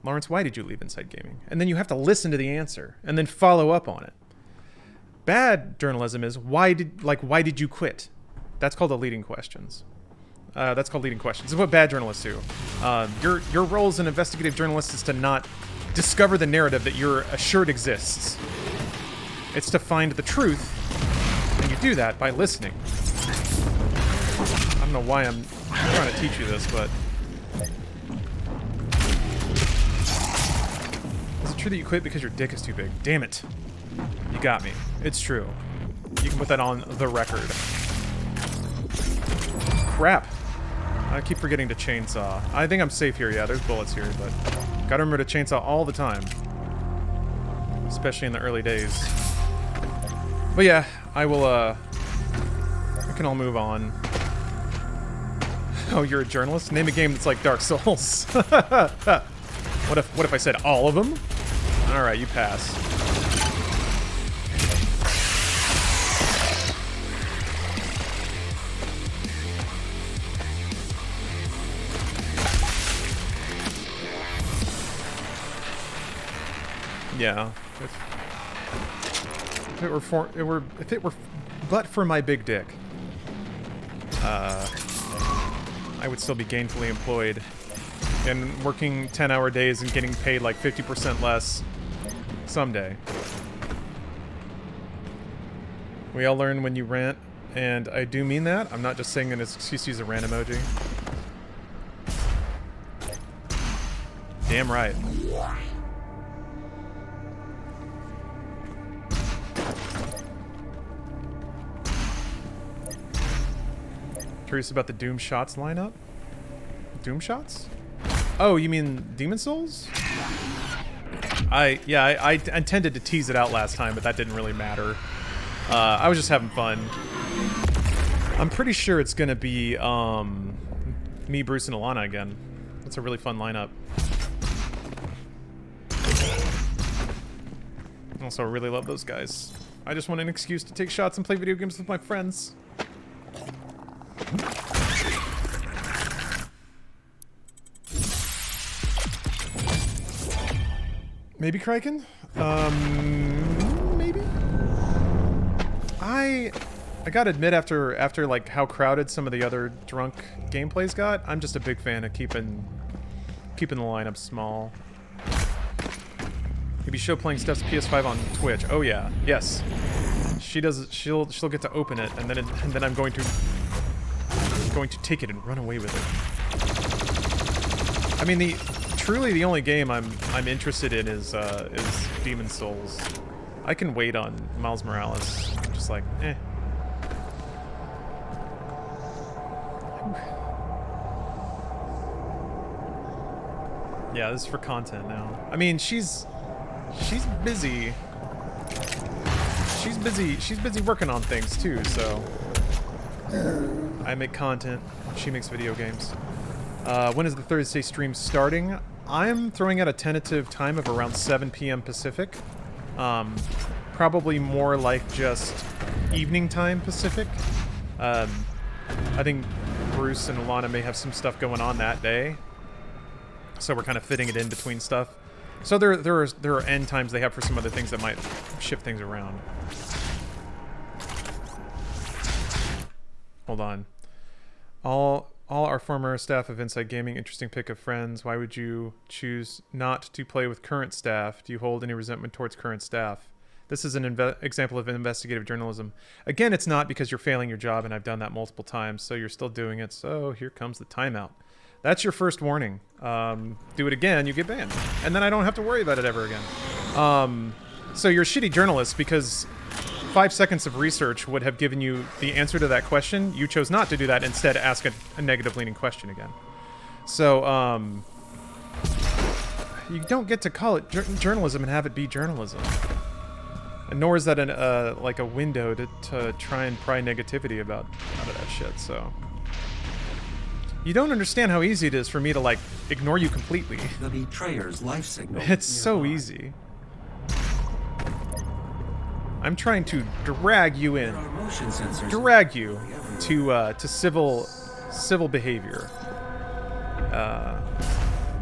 [SPEAKER 1] Lawrence, why did you leave Inside Gaming? And then you have to listen to the answer and then follow up on it. Bad journalism is why did you quit? That's called the leading questions. That's called leading questions. This is what bad journalists do. Your role as an investigative journalist is to not discover the narrative that you're assured exists. It's to find the truth, and you do that by listening. I don't know why I'm trying to teach you this, but... Is it true that you quit because your dick is too big? Damn it. You got me. It's true. You can put that on the record. Crap. I keep forgetting to chainsaw. I think I'm safe here, yeah, there's bullets here, but... Gotta remember to chainsaw all the time. Especially in the early days. But yeah, I will, we can all move on. Oh, you're a journalist? Name a game that's like Dark Souls. What if I said all of them? Alright, you pass. Yeah. If it were but for my big dick, I would still be gainfully employed and working 10-hour days and getting paid like 50% less someday. We all learn when you rant, and I do mean that. I'm not just saying an excuse to use a rant emoji. Damn right. Curious about the Doom Shots lineup? Doom Shots? Oh, you mean Demon Souls? I intended to tease it out last time, but that didn't really matter. I was just having fun. I'm pretty sure it's gonna be me, Bruce, and Alana again. That's a really fun lineup. Also, I really love those guys. I just want an excuse to take shots and play video games with my friends. Maybe Kraken? Maybe? I gotta admit, after like how crowded some of the other drunk gameplays got, I'm just a big fan of keeping the lineup small. Maybe show playing Steph's PS5 on Twitch. Oh yeah, yes. She'll get to open it, and then I'm going to take it and run away with it. I mean, truly the only game I'm interested in is Demon Souls. I can wait on Miles Morales. Just like, eh. Yeah, this is for content now. I mean, she's busy. She's busy working on things too, so I make content, she makes video games. When is the Thursday stream starting? I'm throwing out a tentative time of around 7 p.m. Pacific. Probably more like just evening time Pacific. I think Bruce and Alana may have some stuff going on that day, so we're kind of fitting it in between stuff. So there are end times they have for some other things that might shift things around. Hold on. All our former staff of Inside Gaming, interesting pick of friends. Why would you choose not to play with current staff? Do you hold any resentment towards current staff? This is an example of investigative journalism. Again, it's not because you're failing your job, and I've done that multiple times, so you're still doing it. So here comes the timeout. That's your first warning. Do it again, you get banned. And then I don't have to worry about it ever again. So you're a shitty journalist because 5 seconds of research would have given you the answer to that question. You chose not to do that, instead ask a negative-leaning question again. So, you don't get to call it journalism and have it be journalism. And nor is that like a window to try and pry negativity out of that shit, so... You don't understand how easy it is for me to, like, ignore you completely.
[SPEAKER 3] The betrayer's life signal.
[SPEAKER 1] It's so easy. I'm trying to drag you in. Drag you to civil behavior.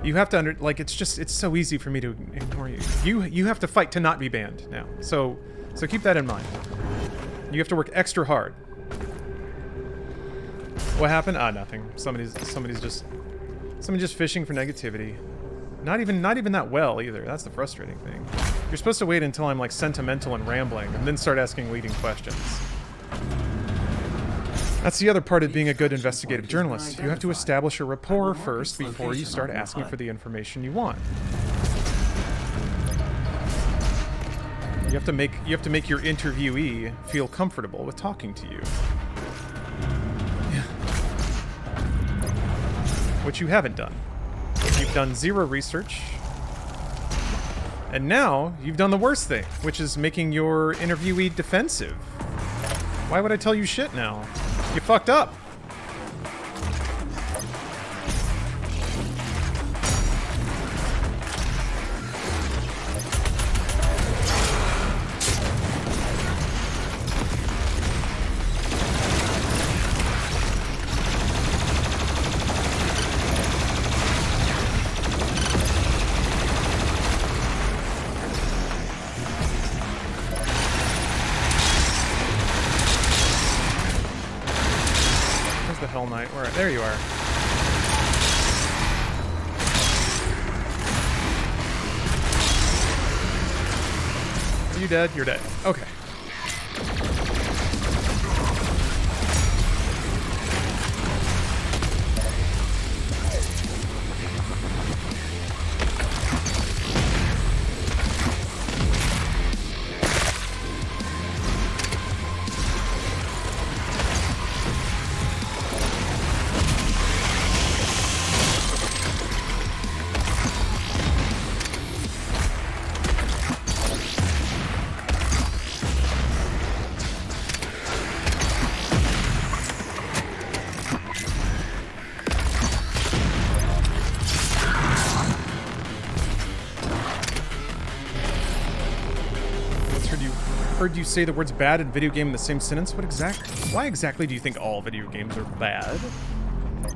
[SPEAKER 1] You have to it's so easy for me to ignore you. You have to fight to not be banned now. So keep that in mind. You have to work extra hard. What happened? Nothing. Somebody's just fishing for negativity. Not even that well either. That's the frustrating thing. You're supposed to wait until I'm like sentimental and rambling and then start asking leading questions. That's the other part of being a good investigative journalist. You have to establish a rapport first before you start asking for the information you want. You have to make your interviewee feel comfortable with talking to you. Which you haven't done. You've done zero research. And now you've done the worst thing, which is making your interviewee defensive. Why would I tell you shit now? You fucked up. There you are. Are you dead? You're dead. Okay. Heard you say the words bad and video game in the same sentence. Why exactly do you think all video games are bad?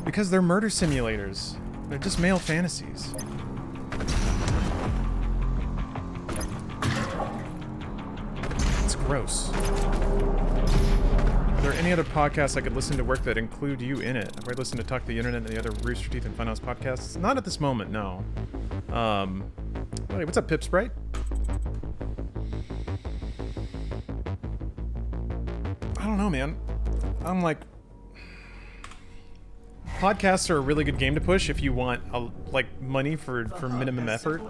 [SPEAKER 1] Because they're murder simulators. They're just male fantasies. It's gross. Are there any other podcasts I could listen to work that include you in it? Have I listened to Talk to the Internet and the other Rooster Teeth and Funhouse podcasts? Not at this moment, no. Hey, what's up, Pip Sprite? I don't know, man. I'm like, podcasts are a really good game to push if you want money for minimum effort.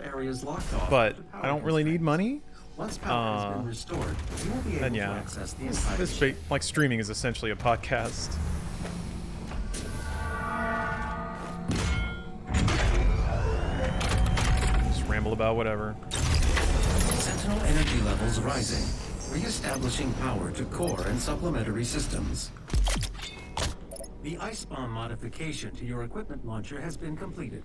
[SPEAKER 1] But I don't really need money.
[SPEAKER 3] Once power has been restored, you will be able to access the entire ship.
[SPEAKER 1] Like streaming is essentially a podcast. Just ramble about whatever.
[SPEAKER 3] Sentinel energy levels rising. Re-establishing power to core and supplementary systems. The ice bomb modification to your equipment launcher has been completed.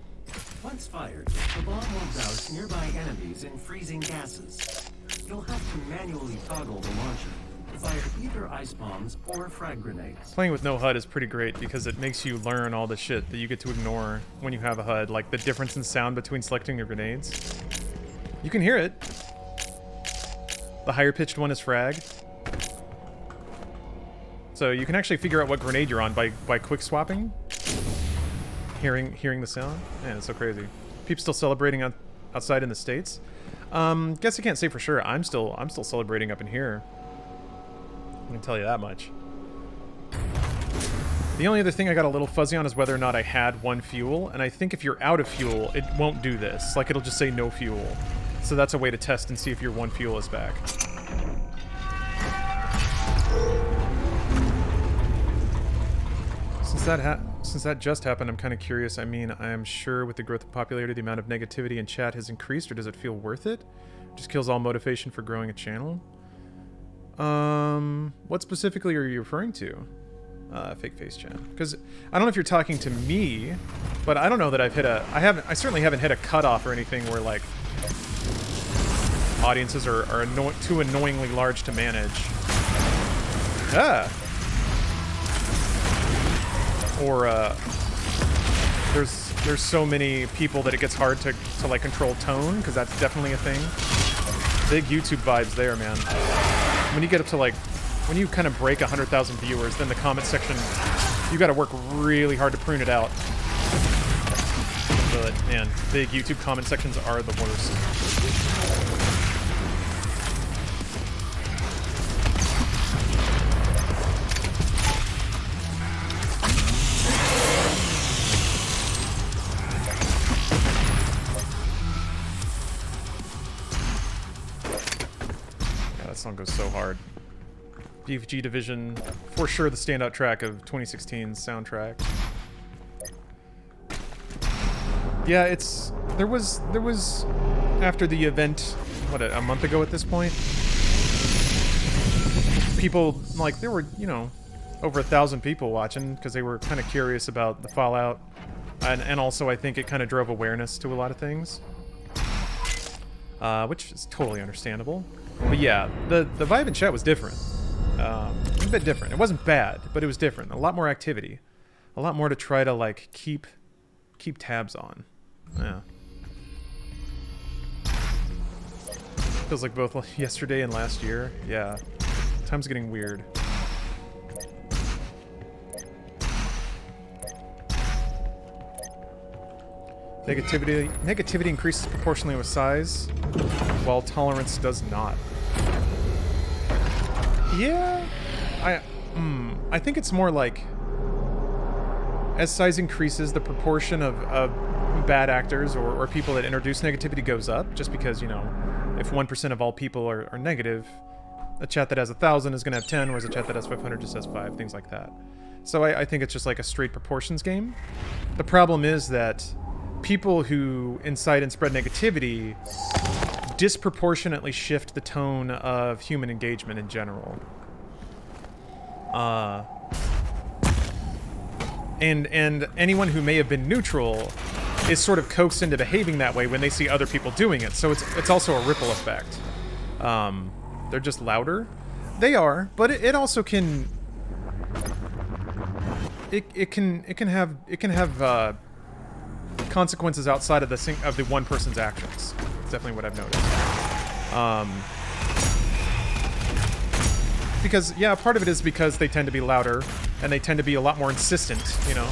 [SPEAKER 3] Once fired, the bomb will douse nearby enemies in freezing gases. You'll have to manually toggle the launcher to fire either ice bombs or frag grenades.
[SPEAKER 1] Playing with no HUD is pretty great because it makes you learn all the shit that you get to ignore when you have a HUD, like the difference in sound between selecting your grenades. You can hear it. The higher pitched one is frag. So you can actually figure out what grenade you're on by quick swapping. Hearing the sound. Man, it's so crazy. People still celebrating outside in the States. Guess I can't say for sure. I'm still celebrating up in here. I can tell you that much. The only other thing I got a little fuzzy on is whether or not I had one fuel, and I think if you're out of fuel, it won't do this. Like, it'll just say no fuel. So that's a way to test and see if your one fuel is back. Since that just happened, I'm kind of curious. I mean, I am sure with the growth of popularity, the amount of negativity in chat has increased, or does it feel worth it? Just kills all motivation for growing a channel. What specifically are you referring to? Fake face chat. Because I don't know if you're talking to me, but I don't know that I've hit a... I certainly haven't hit a cutoff or anything where, like, audiences are too annoyingly large to manage. Or, there's there's so many people that it gets hard to like control tone, because that's definitely a thing. Big YouTube vibes there, man. When you get up to like, when you kind of break 100,000 viewers, then the comment section, you got to work really hard to prune it out. But man, big YouTube comment sections are the worst. That song goes so hard. BFG Division, for sure the standout track of 2016's soundtrack. Yeah, there was after the event, what, a month ago at this point, people, like, there were, you know, over 1,000 people watching because they were kind of curious about the fallout, and also I think it kind of drove awareness to a lot of things, which is totally understandable. But yeah, the vibe in chat was different. A bit different. It wasn't bad, but it was different. A lot more activity. A lot more to try to, like, keep tabs on. Yeah. Feels like both yesterday and last year. Yeah. Time's getting weird. Negativity increases proportionally with size, while tolerance does not. Yeah, I think it's more like, as size increases, the proportion of bad actors or people that introduce negativity goes up, just because, you know, if 1% of all people are negative, a chat that has 1,000 is going to have 10, whereas a chat that has 500 just has 5, things like that. So I think it's just like a straight proportions game. The problem is that people who incite and spread negativity disproportionately shift the tone of human engagement in general. And anyone who may have been neutral is sort of coaxed into behaving that way when they see other people doing it. So it's also a ripple effect. They're just louder. They are, but it also can. It can have consequences outside of the one person's actions. It's definitely what I've noticed. Because, yeah, part of it is because they tend to be louder, and they tend to be a lot more insistent, you know?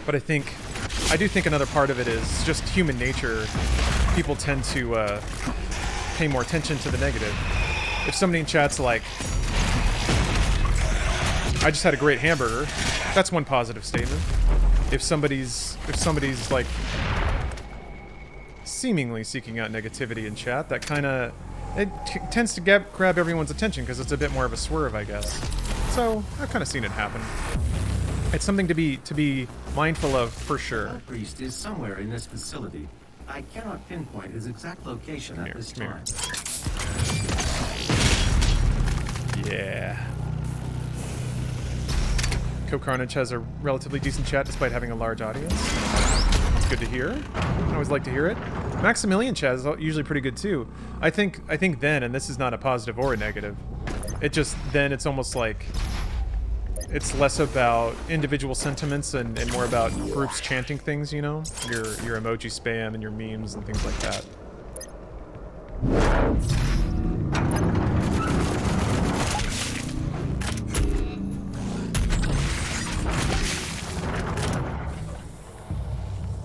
[SPEAKER 1] But I do think another part of it is just human nature. People tend to pay more attention to the negative. If somebody in chat's like, I just had a great hamburger, that's one positive statement. If somebody's like seemingly seeking out negativity in chat, that kind of tends to grab everyone's attention because it's a bit more of a swerve, I guess. So I've kind of seen it happen. It's something to be mindful of for sure.
[SPEAKER 3] The priest is somewhere in this facility. I cannot pinpoint his exact location at this time.
[SPEAKER 1] Yeah. Co-Carnage has a relatively decent chat despite having a large audience. It's good to hear. I always like to hear it. Maximilian chat is usually pretty good too. I think then, and this is not a positive or a negative, then it's almost like it's less about individual sentiments and more about groups chanting things, you know? Your emoji spam and your memes and things like that.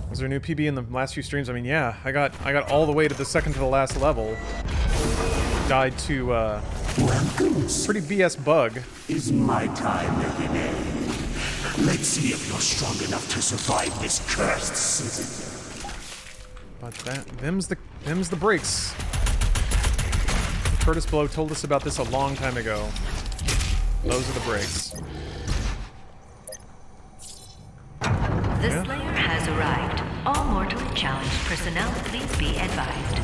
[SPEAKER 1] Was there a new PB in the last few streams? I mean, yeah, I got all the way to the second to the last level. Died to pretty BS bug.
[SPEAKER 4] Is my time beginning? Let's see if you're strong enough to survive this cursed citadel.
[SPEAKER 1] But them's the breaks. Curtis Blow told us about this a long time ago. Those are the breaks.
[SPEAKER 7] The Slayer has arrived. All mortally challenged personnel, please be advised.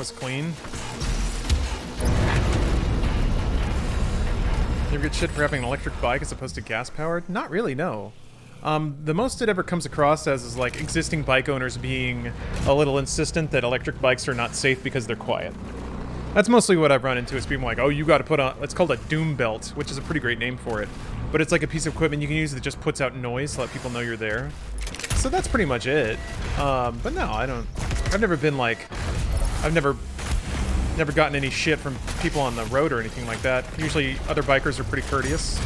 [SPEAKER 1] was clean. You ever get shit for having an electric bike as opposed to gas-powered? Not really, no. The most it ever comes across as is like existing bike owners being a little insistent that electric bikes are not safe because they're quiet. That's mostly what I've run into is people like, oh, you got to put on, it's called a doom belt, which is a pretty great name for it. But it's like a piece of equipment you can use that just puts out noise to let people know you're there. So that's pretty much it. But no, I've never been like, I've never gotten any shit from people on the road or anything like that. Usually other bikers are pretty courteous.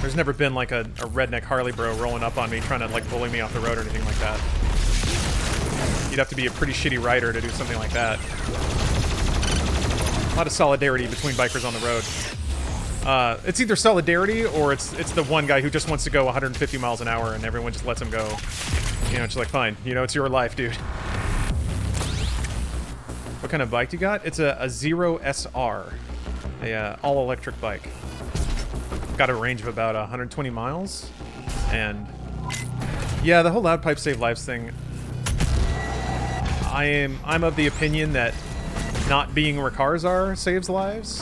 [SPEAKER 1] There's never been like a redneck Harley bro rolling up on me trying to like bully me off the road or anything like that. You'd have to be a pretty shitty rider to do something like that. A lot of solidarity between bikers on the road. It's either solidarity or it's the one guy who just wants to go 150 miles an hour and everyone just lets him go. You know, it's like, fine, you know, it's your life, dude. What kind of bike do you got? It's a Zero SR, a all-electric bike. Got a range of about 120 miles, and yeah, the whole loud pipe save lives thing. I'm of the opinion that not being where cars are saves lives.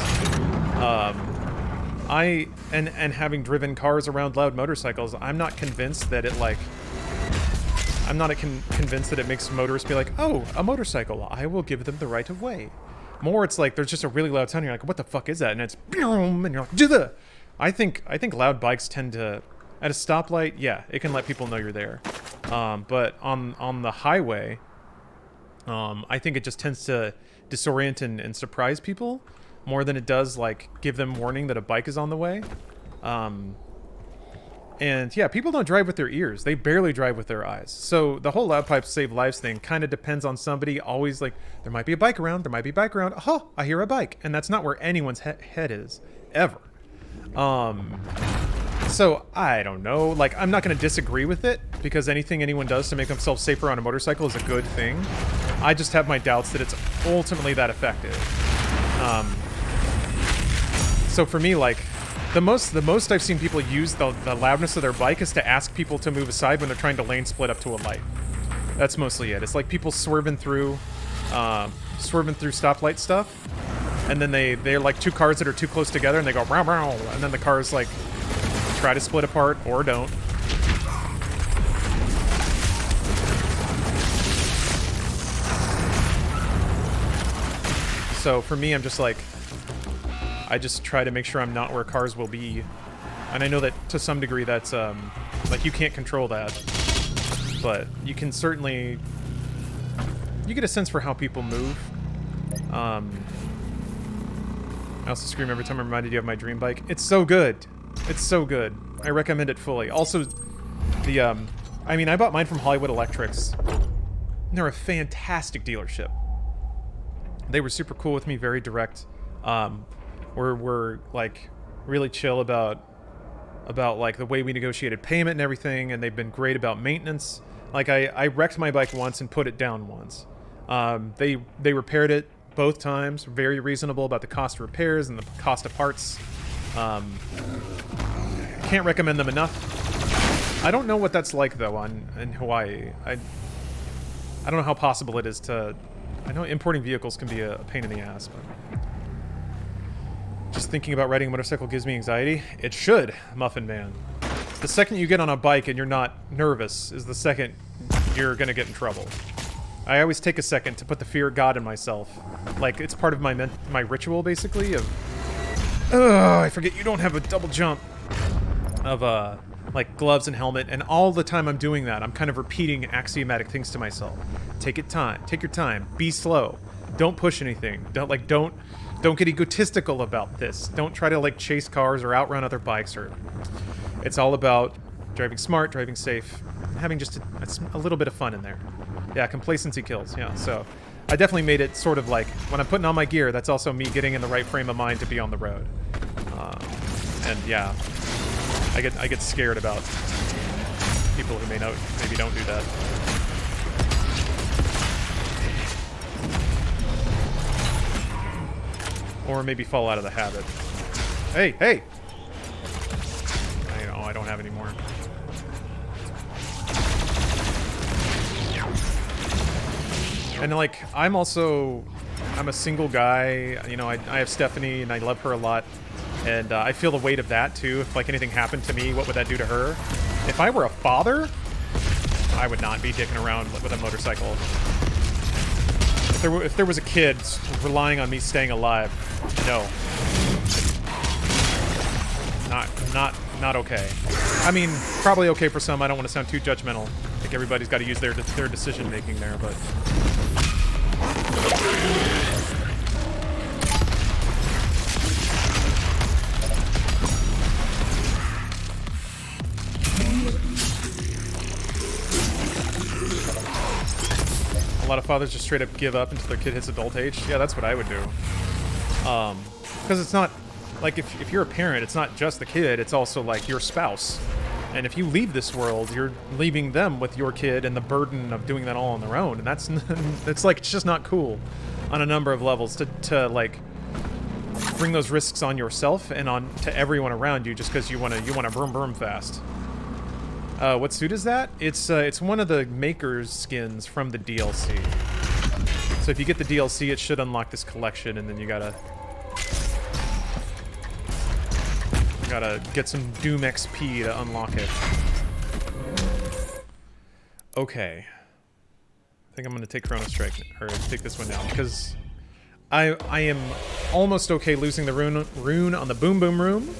[SPEAKER 1] And having driven cars around loud motorcycles, I'm not convinced that it like. I'm not convinced that it makes motorists be like, oh, a motorcycle, I will give them the right of way. More, it's like there's just a really loud sound. And you're like, what the fuck is that? And it's boom, and you're like, duh. I think loud bikes tend to, at a stoplight, yeah, it can let people know you're there. But on the highway, I think it just tends to disorient and surprise people more than it does like give them warning that a bike is on the way. And yeah, people don't drive with their ears. They barely drive with their eyes. So the whole loud pipes save lives thing kind of depends on somebody always like, there might be a bike around, there might be a bike around. Oh, I hear a bike. And that's not where anyone's head is, ever. So I don't know. Like, I'm not going to disagree with it because anything anyone does to make themselves safer on a motorcycle is a good thing. I just have my doubts that it's ultimately that effective. So for me, like, the most I've seen people use the loudness of their bike is to ask people to move aside when they're trying to lane split up to a light. That's mostly it. It's like people swerving through stoplight stuff, and then they're like two cars that are too close together, and they go row row, and then the cars like try to split apart or don't. So for me, I'm just like, I just try to make sure I'm not where cars will be. And I know that to some degree that's, like, you can't control that. But you can certainly, you get a sense for how people move. I also scream every time I'm reminded you of my dream bike. It's so good. It's so good. I recommend it fully. Also, the, I mean, I bought mine from Hollywood Electrics. They're a fantastic dealership. They were super cool with me, very direct. We're like really chill about like the way we negotiated payment and everything, and they've been great about maintenance. Like I wrecked my bike once and put it down once. They repaired it both times, very reasonable about the cost of repairs and the cost of parts. Can't recommend them enough. I don't know what that's like though in Hawaii. I don't know how possible it is to. I know importing vehicles can be a pain in the ass, but just thinking about riding a motorcycle gives me anxiety. It should, Muffin Man. The second you get on a bike and you're not nervous is the second you're gonna get in trouble. I always take a second to put the fear of God in myself. Like, it's part of my ritual, basically, of... I forget you don't have a double jump. Of, like, gloves and helmet, and all the time I'm doing that, I'm kind of repeating axiomatic things to myself. Take your time, be slow, don't push anything, don't get egotistical about this, don't try to, like, chase cars or outrun other bikes, or... It's all about driving smart, driving safe, having just a little bit of fun in there. Yeah, complacency kills, yeah, so... I definitely made it sort of like, when I'm putting on my gear, that's also me getting in the right frame of mind to be on the road. And yeah, I get scared about people who maybe don't do that. Or maybe fall out of the habit. Hey! I don't have any more. And like, I'm a single guy. You know, I have Stephanie, and I love her a lot. And I feel the weight of that too. If like anything happened to me, what would that do to her? If I were a father, I would not be dicking around with a motorcycle. If there was a kid relying on me staying alive, no. Not okay. I mean, probably okay for some. I don't want to sound too judgmental. I think everybody's got to use their decision making there, but. A lot of fathers just straight up give up until their kid hits adult age. Yeah, that's what I would do. Because it's not like if you're a parent, it's not just the kid, it's also like your spouse. And if you leave this world, you're leaving them with your kid and the burden of doing that all on their own. And that's it's like, it's just not cool on a number of levels to like bring those risks on yourself and on to everyone around you just because you want to vroom vroom fast. What suit is that? It's one of the Maykrs skins from the DLC. So if you get the DLC, it should unlock this collection, and then you gotta get some Doom XP to unlock it. Okay. I think I'm gonna take Chrono Strike, or take this one down, because I am almost okay losing the rune on the Boom Boom Room,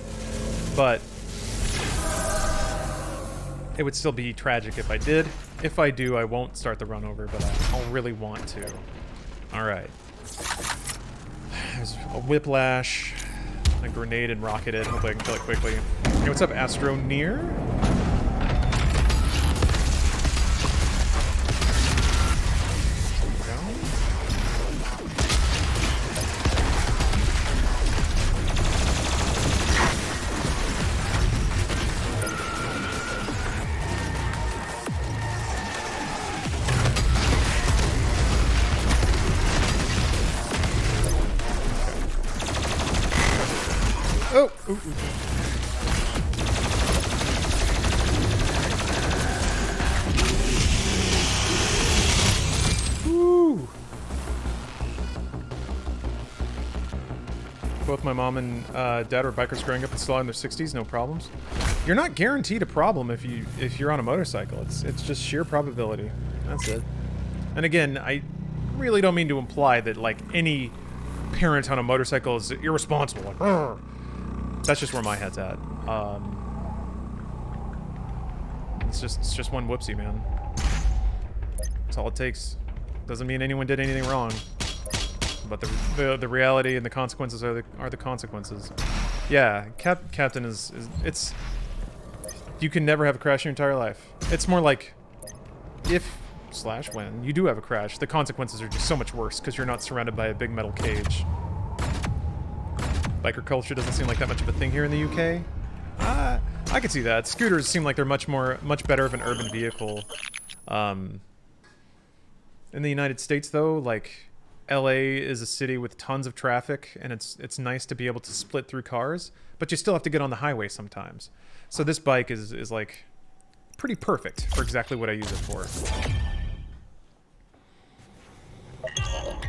[SPEAKER 1] but it would still be tragic if I did. If I do, I won't start the run over, but I'll really want to. Alright. There's a Whiplash, a grenade, and rocket it. Hopefully I can kill it quickly. Hey, what's up, Astro Near? Both my mom and dad were bikers growing up and still in their 60s, no problems. You're not guaranteed a problem if you're on a motorcycle. It's just sheer probability. That's it. And again, I really don't mean to imply that like any parent on a motorcycle is irresponsible. Like, "Arr." That's just where my head's at. It's just one whoopsie, man. That's all it takes. Doesn't mean anyone did anything wrong. But the reality and the consequences are the consequences. Yeah, Captain is it's. You can never have a crash in your entire life. It's more like if/when you do have a crash, the consequences are just so much worse because you're not surrounded by a big metal cage. Biker culture doesn't seem like that much of a thing here in the UK. I could see that. Scooters seem like they're much better of an urban vehicle. In the United States, though, like LA is a city with tons of traffic, and it's nice to be able to split through cars, but you still have to get on the highway sometimes. So this bike is like pretty perfect for exactly what I use it for.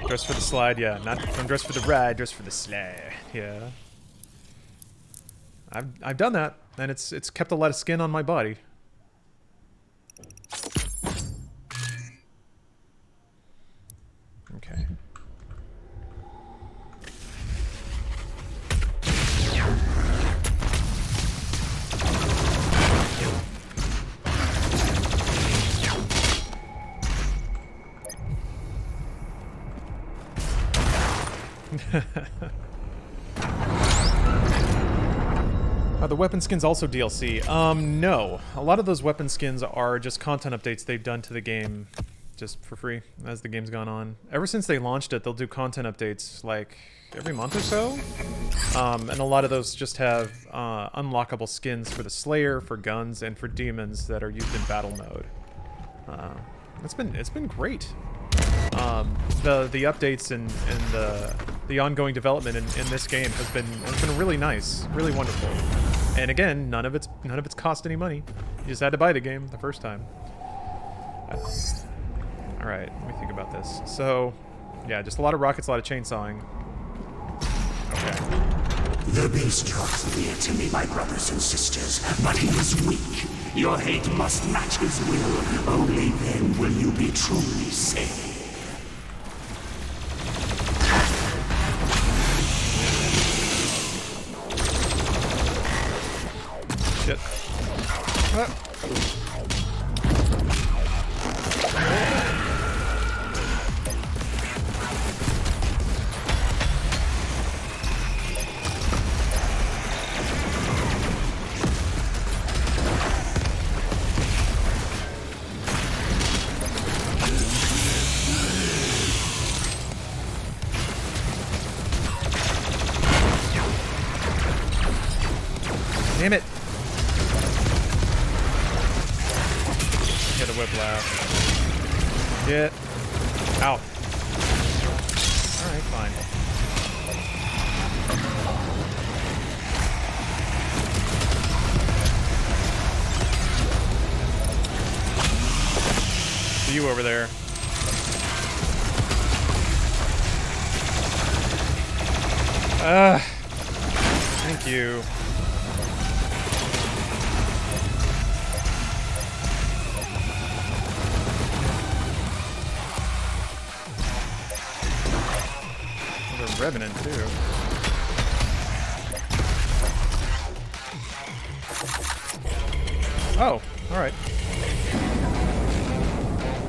[SPEAKER 1] Dress for the slide, yeah. Don't dress for the ride, dress for the slide. Yeah. I've done that, and it's kept a lot of skin on my body. Okay. Are the weapon skins also DLC? No. A lot of those weapon skins are just content updates they've done to the game just for free as the game's gone on. Ever since they launched it, they'll do content updates like every month or so. And a lot of those just have unlockable skins for the Slayer, for guns, and for demons that are used in battle mode. It's been great. The updates and the ongoing development in this game has been really nice, really wonderful. And again, none of it's cost any money. You just had to buy the game the first time. Alright, let me think about this. So, yeah, just a lot of rockets, a lot of chainsawing. Okay.
[SPEAKER 4] The beast draws near to me, my brothers and sisters, but he is weak. Your hate must match his will. Only then will you be truly saved.
[SPEAKER 1] Shit. Ah. Damn it! Get a whiplash. Get out. Alright, fine. See you over there. Thank you. Revenant too. Oh, alright.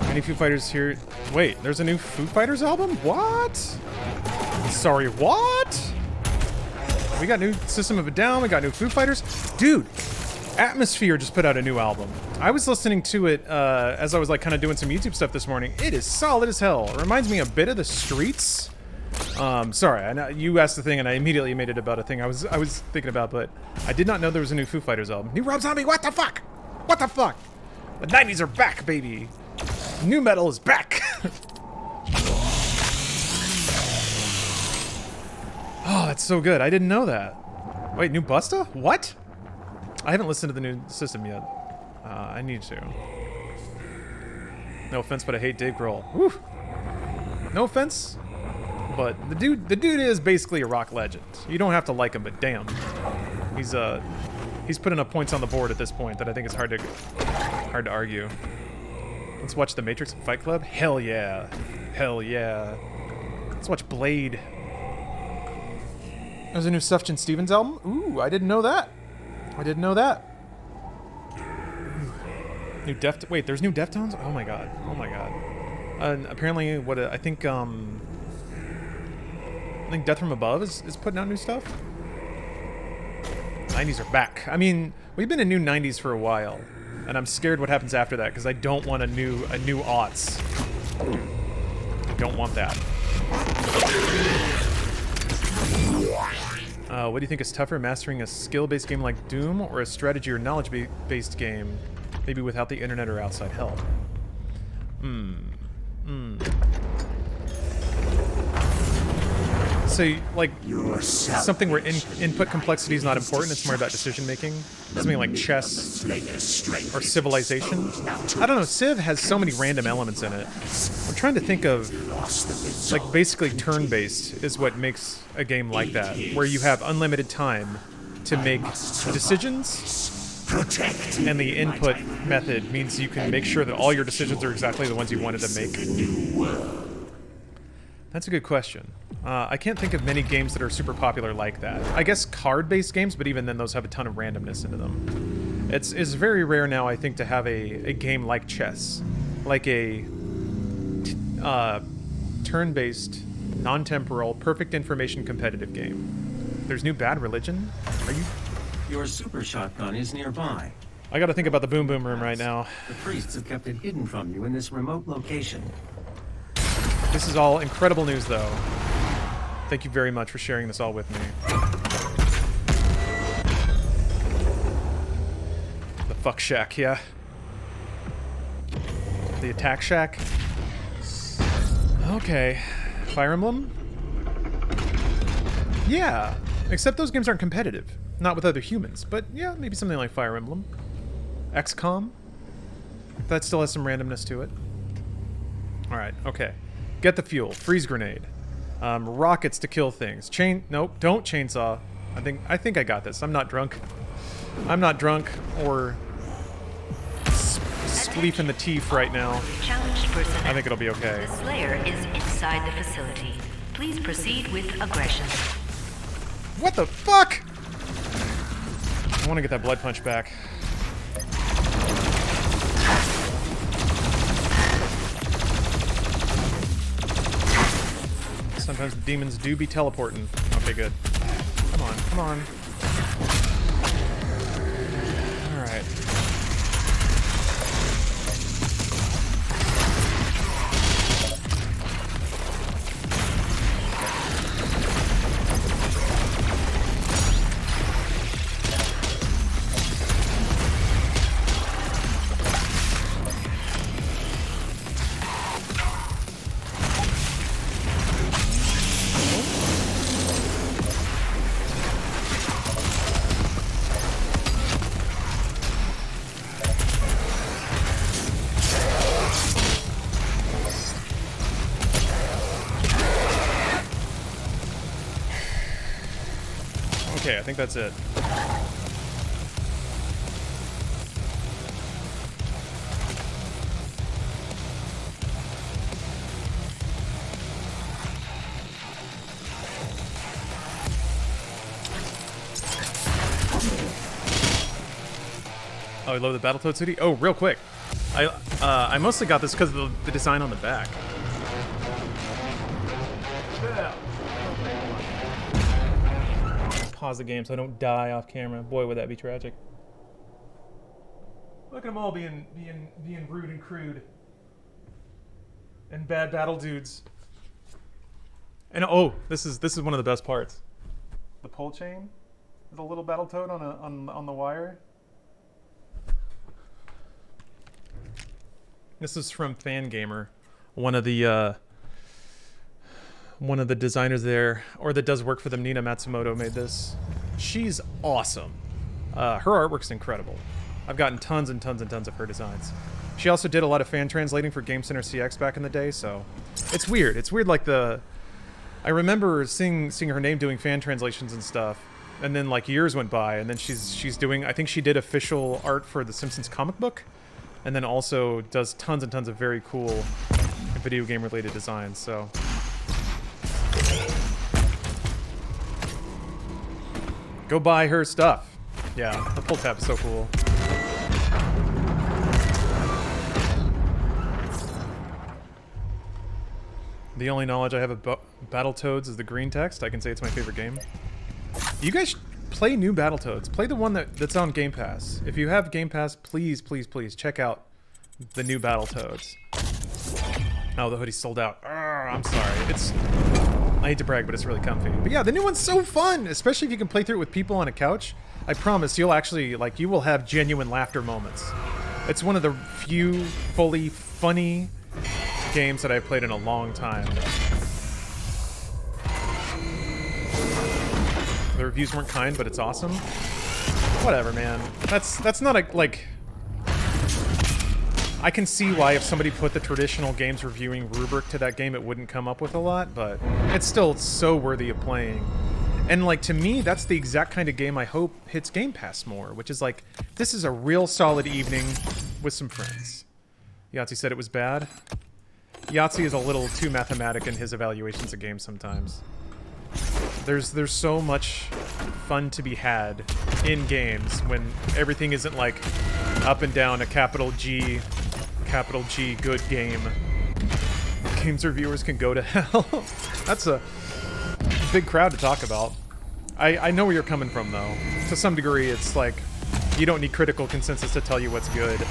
[SPEAKER 1] Any Foo Fighters here? Wait, there's a new Foo Fighters album? What? Sorry, what? We got new System of a Down, we got new Foo Fighters. Dude, Atmosphere just put out a new album. I was listening to it as I was like kind of doing some YouTube stuff this morning. It is solid as hell. It reminds me a bit of The Streets. Sorry, I know you asked the thing and I immediately made it about a thing I was thinking about, but I did not know there was a new Foo Fighters album. New Rob Zombie, what the fuck? What the fuck? The 90s are back, baby. New metal is back. Oh, that's so good. I didn't know that. Wait, new Busta? What? I haven't listened to the new System yet. I need to. No offense, but I hate Dave Grohl. Woo. No offense. But the dude is basically a rock legend. You don't have to like him, but damn, he's putting up points on the board at this point that I think is hard to argue. Let's watch The Matrix and Fight Club. Hell yeah, hell yeah. Let's watch Blade. There's a new Sufjan Stevens album. Ooh, I didn't know that. I didn't know that. New wait, there's new Deftones. Oh my god. Oh my god. And apparently, what I think Death from Above is putting out new stuff. 90s are back. I mean, we've been in new 90s for a while, and I'm scared what happens after that because I don't want a new aughts. I don't want that. What do you think is tougher, mastering a skill-based game like Doom or a strategy or knowledge-based game, maybe without the internet or outside help? So, like, something where input complexity is not important, it's more about decision-making? Something like chess or Civilization? I don't know, Civ has so many random elements in it. I'm trying to think of, like, basically turn-based is what makes a game like that, where you have unlimited time to make decisions, and the input method means you can make sure that all your decisions are exactly the ones you wanted to make. That's a good question. I can't think of many games that are super popular like that. I guess card-based games, but even then those have a ton of randomness into them. It's very rare now, I think, to have a game like chess. Like a turn-based, non-temporal, perfect information competitive game. There's new Bad Religion? Are you...
[SPEAKER 3] Your super shotgun is nearby.
[SPEAKER 1] I gotta think about the Boom Boom Room right now.
[SPEAKER 3] The priests have kept it hidden from you in this remote location.
[SPEAKER 1] This is all incredible news, though. Thank you very much for sharing this all with me. The fuck shack, yeah. The attack shack. Okay. Fire Emblem? Yeah. Except those games aren't competitive. Not with other humans. But yeah, maybe something like Fire Emblem. XCOM? That still has some randomness to it. Alright, okay. Get the fuel. Freeze grenade. Rockets to kill things. Nope, don't chainsaw. I think I got this. I'm not drunk. I'm not drunk or spleef in the teeth right now.
[SPEAKER 9] Challenged personnel.
[SPEAKER 1] I think it'll be okay.
[SPEAKER 9] The Slayer is inside the facility. Please proceed with aggression.
[SPEAKER 1] What the fuck? I want to get that blood punch back. Sometimes the demons do be teleporting. Okay, good. Come on, come on. Alright. Okay, I think that's it. Oh, I love the Battletoad City? Oh, real quick. I mostly got this because of the design on the back. Pause the game so I don't die off camera. Boy, would that be tragic. Look at them all being rude and crude. And bad battle dudes. And oh, this is one of the best parts. The pull chain, the little Battletoad on the wire. This is from Fangamer, one of the designers there, or that does work for them. Nina Matsumoto made this. She's awesome. Her artwork's incredible. I've gotten tons and tons and tons of her designs. She also did a lot of fan translating for Game Center CX back in the day, so it's weird. It's weird, like I remember seeing her name doing fan translations and stuff, and then like years went by, and then she's doing, I think she did official art for the Simpsons comic book, and then also does tons and tons of very cool video game related designs, so. Go buy her stuff. Yeah, the pull tab is so cool. The only knowledge I have of Battletoads is the green text. I can say it's my favorite game. You guys play new Battletoads. Play the one that's on Game Pass. If you have Game Pass, please, please, please check out the new Battletoads. Oh, the hoodie's sold out. I'm sorry. I hate to brag, but it's really comfy. But yeah, the new one's so fun, especially if you can play through it with people on a couch. I promise you'll actually, like, you will have genuine laughter moments. It's one of the few fully funny games that I've played in a long time. The reviews weren't kind, but it's awesome. Whatever, man. That's not a, like... I can see why if somebody put the traditional games reviewing rubric to that game, it wouldn't come up with a lot, but it's still so worthy of playing. And like, to me, that's the exact kind of game I hope hits Game Pass more, which is like, this is a real solid evening with some friends. Yahtzee said it was bad. Yahtzee is a little too mathematic in his evaluations of games sometimes. There's so much fun to be had in games when everything isn't like up and down a capital G good game. Games reviewers can go to hell. That's a big crowd to talk about. I know where you're coming from though. To some degree, it's like you don't need critical consensus to tell you what's good.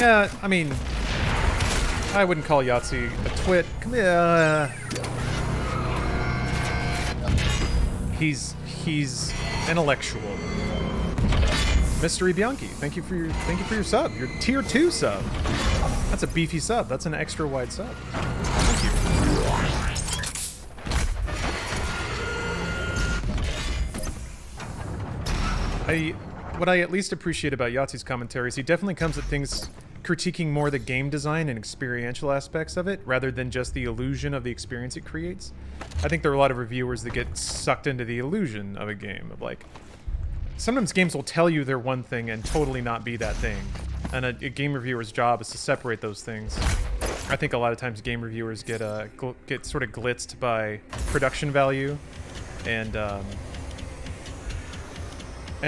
[SPEAKER 1] Yeah, I mean, I wouldn't call Yahtzee a twit. Come here. He's intellectual. Mystery Bianchi, thank you for your sub. Your tier 2 sub. That's a beefy sub. That's an extra wide sub. Thank you. What I at least appreciate about Yahtzee's commentary is he definitely comes at things critiquing more the game design and experiential aspects of it, rather than just the illusion of the experience it creates. I think there are a lot of reviewers that get sucked into the illusion of a game, of like, sometimes games will tell you they're one thing and totally not be that thing. And a game reviewer's job is to separate those things. I think a lot of times game reviewers get sort of glitzed by production value and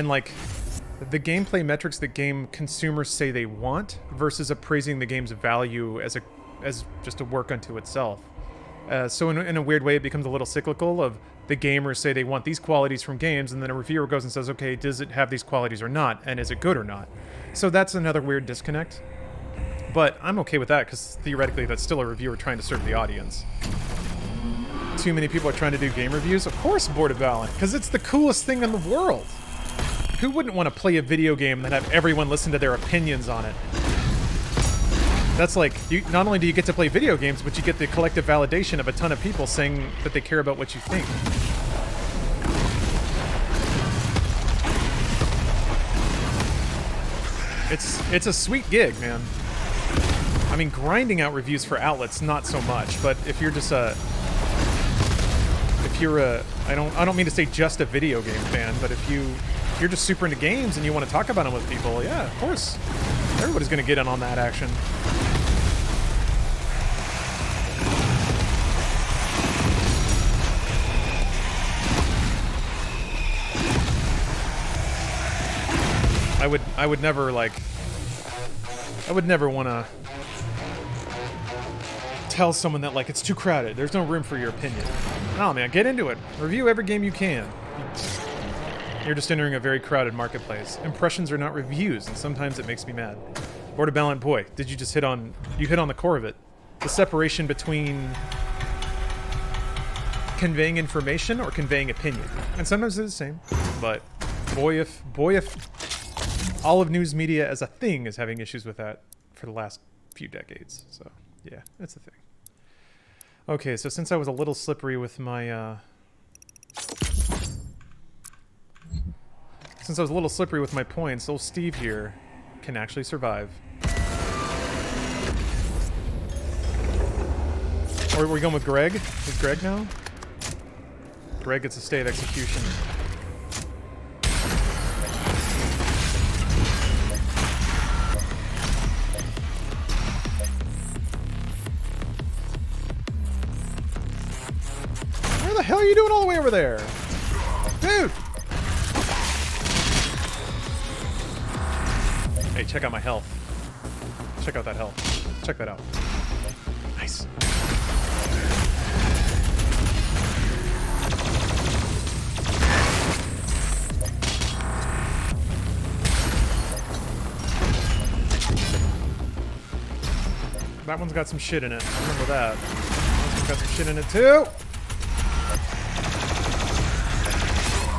[SPEAKER 1] like the gameplay metrics that game consumers say they want versus appraising the game's value as just a work unto itself. So in a weird way, it becomes a little cyclical of the gamers say they want these qualities from games, and then a reviewer goes and says, okay, does it have these qualities or not? And is it good or not? So that's another weird disconnect. But I'm okay with that, because theoretically that's still a reviewer trying to serve the audience. Too many people are trying to do game reviews? Of course, Board of Valent, because it's the coolest thing in the world. Who wouldn't want to play a video game and have everyone listen to their opinions on it? That's like, not only do you get to play video games, but you get the collective validation of a ton of people saying that they care about what you think. It's a sweet gig, man. I mean, grinding out reviews for outlets, not so much, but if you're just I don't mean to say just a video game fan, but if you're just super into games and you want to talk about them with people, yeah, of course. Everybody's going to get in on that action. I would never want to tell someone that, like, it's too crowded. There's no room for your opinion. No, man, get into it. Review every game you can. You're just entering a very crowded marketplace. Impressions are not reviews, and sometimes it makes me mad. Board of Valent, boy, did you just hit on the core of it. The separation between conveying information or conveying opinion. And sometimes they're the same, but boy if all of news media as a thing is having issues with that for the last few decades. So, yeah, that's the thing. Okay, so since I was a little slippery with my points, old Steve here can actually survive. Or are we going with Greg? Is Greg now? Greg gets a stay of execution. Where the hell are you doing all the way over there? Dude! Hey, check out my health. Check out that health. Check that out. Nice. That one's got some shit in it. Remember that. That one's got some shit in it too.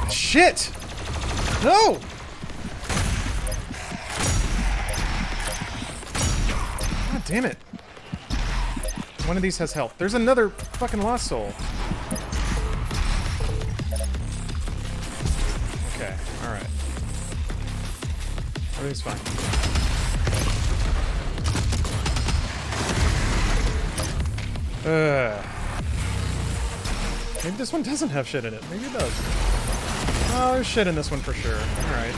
[SPEAKER 1] Shit! No! God damn it. One of these has health. There's another fucking lost soul. Okay, alright. Everything's fine. Maybe this one doesn't have shit in it. Maybe it does. Oh, there's shit in this one for sure. Alright.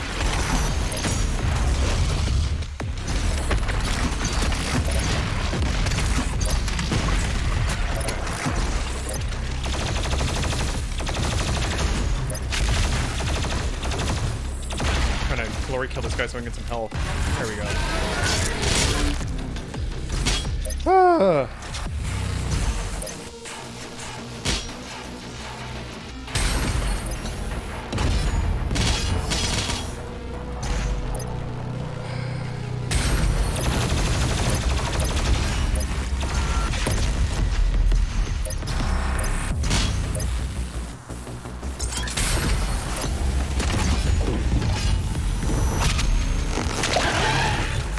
[SPEAKER 1] I'm trying to glory kill this guy so I can get some health. There we go. Ah.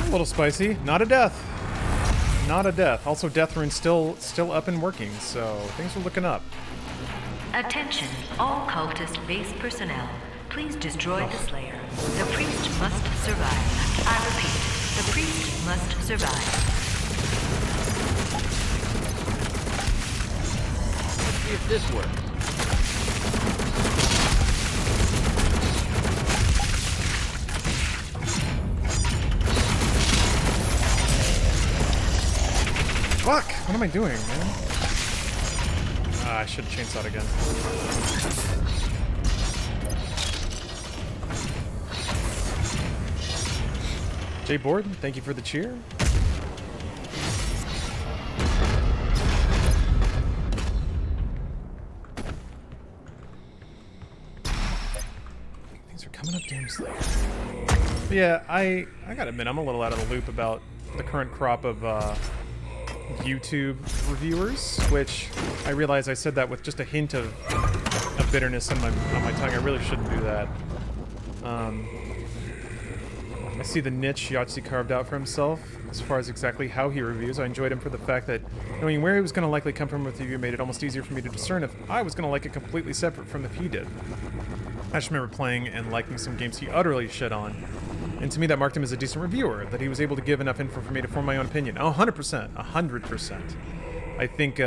[SPEAKER 1] A little spicy. Not a death. not a death. Also, Death Rune's still up and working, so things are looking up.
[SPEAKER 9] Attention, all cultist base personnel. Please destroy the Slayer. The priest must survive. I repeat, the priest must survive.
[SPEAKER 6] Let's see if this works.
[SPEAKER 1] Fuck! What am I doing, man? I should have chainsawed again. Jay Borden, thank you for the cheer. Things are coming up damn slow. Yeah, I gotta admit, I'm a little out of the loop about the current crop of YouTube reviewers, which I realize I said that with just a hint of bitterness on my tongue. I really shouldn't do that. I see the niche Yahtzee carved out for himself as far as exactly how he reviews. I enjoyed him for the fact that knowing where he was going to likely come from with the review made it almost easier for me to discern if I was going to like it completely separate from if he did. I just remember playing and liking some games he utterly shit on. And to me, that marked him as a decent reviewer, that he was able to give enough info for me to form my own opinion. 100%. 100%. I think,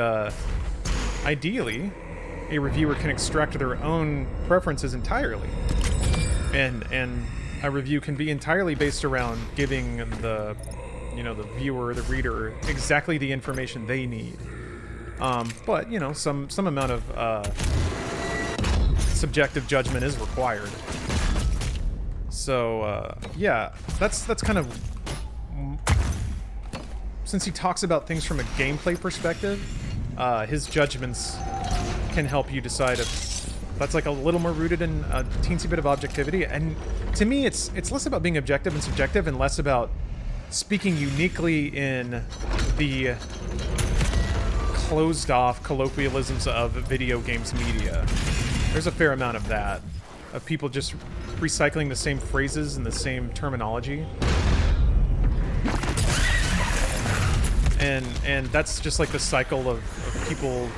[SPEAKER 1] ideally, a reviewer can extract their own preferences entirely. And a review can be entirely based around giving the viewer, the reader, exactly the information they need. But, you know, some amount of subjective judgment is required. So, yeah, that's kind of... Since he talks about things from a gameplay perspective, his judgments can help you decide if that's like a little more rooted in a teensy bit of objectivity. And to me, it's less about being objective and subjective and less about speaking uniquely in the closed-off colloquialisms of video games media. There's a fair amount of that, of people just recycling the same phrases and the same terminology. And that's just like the cycle of people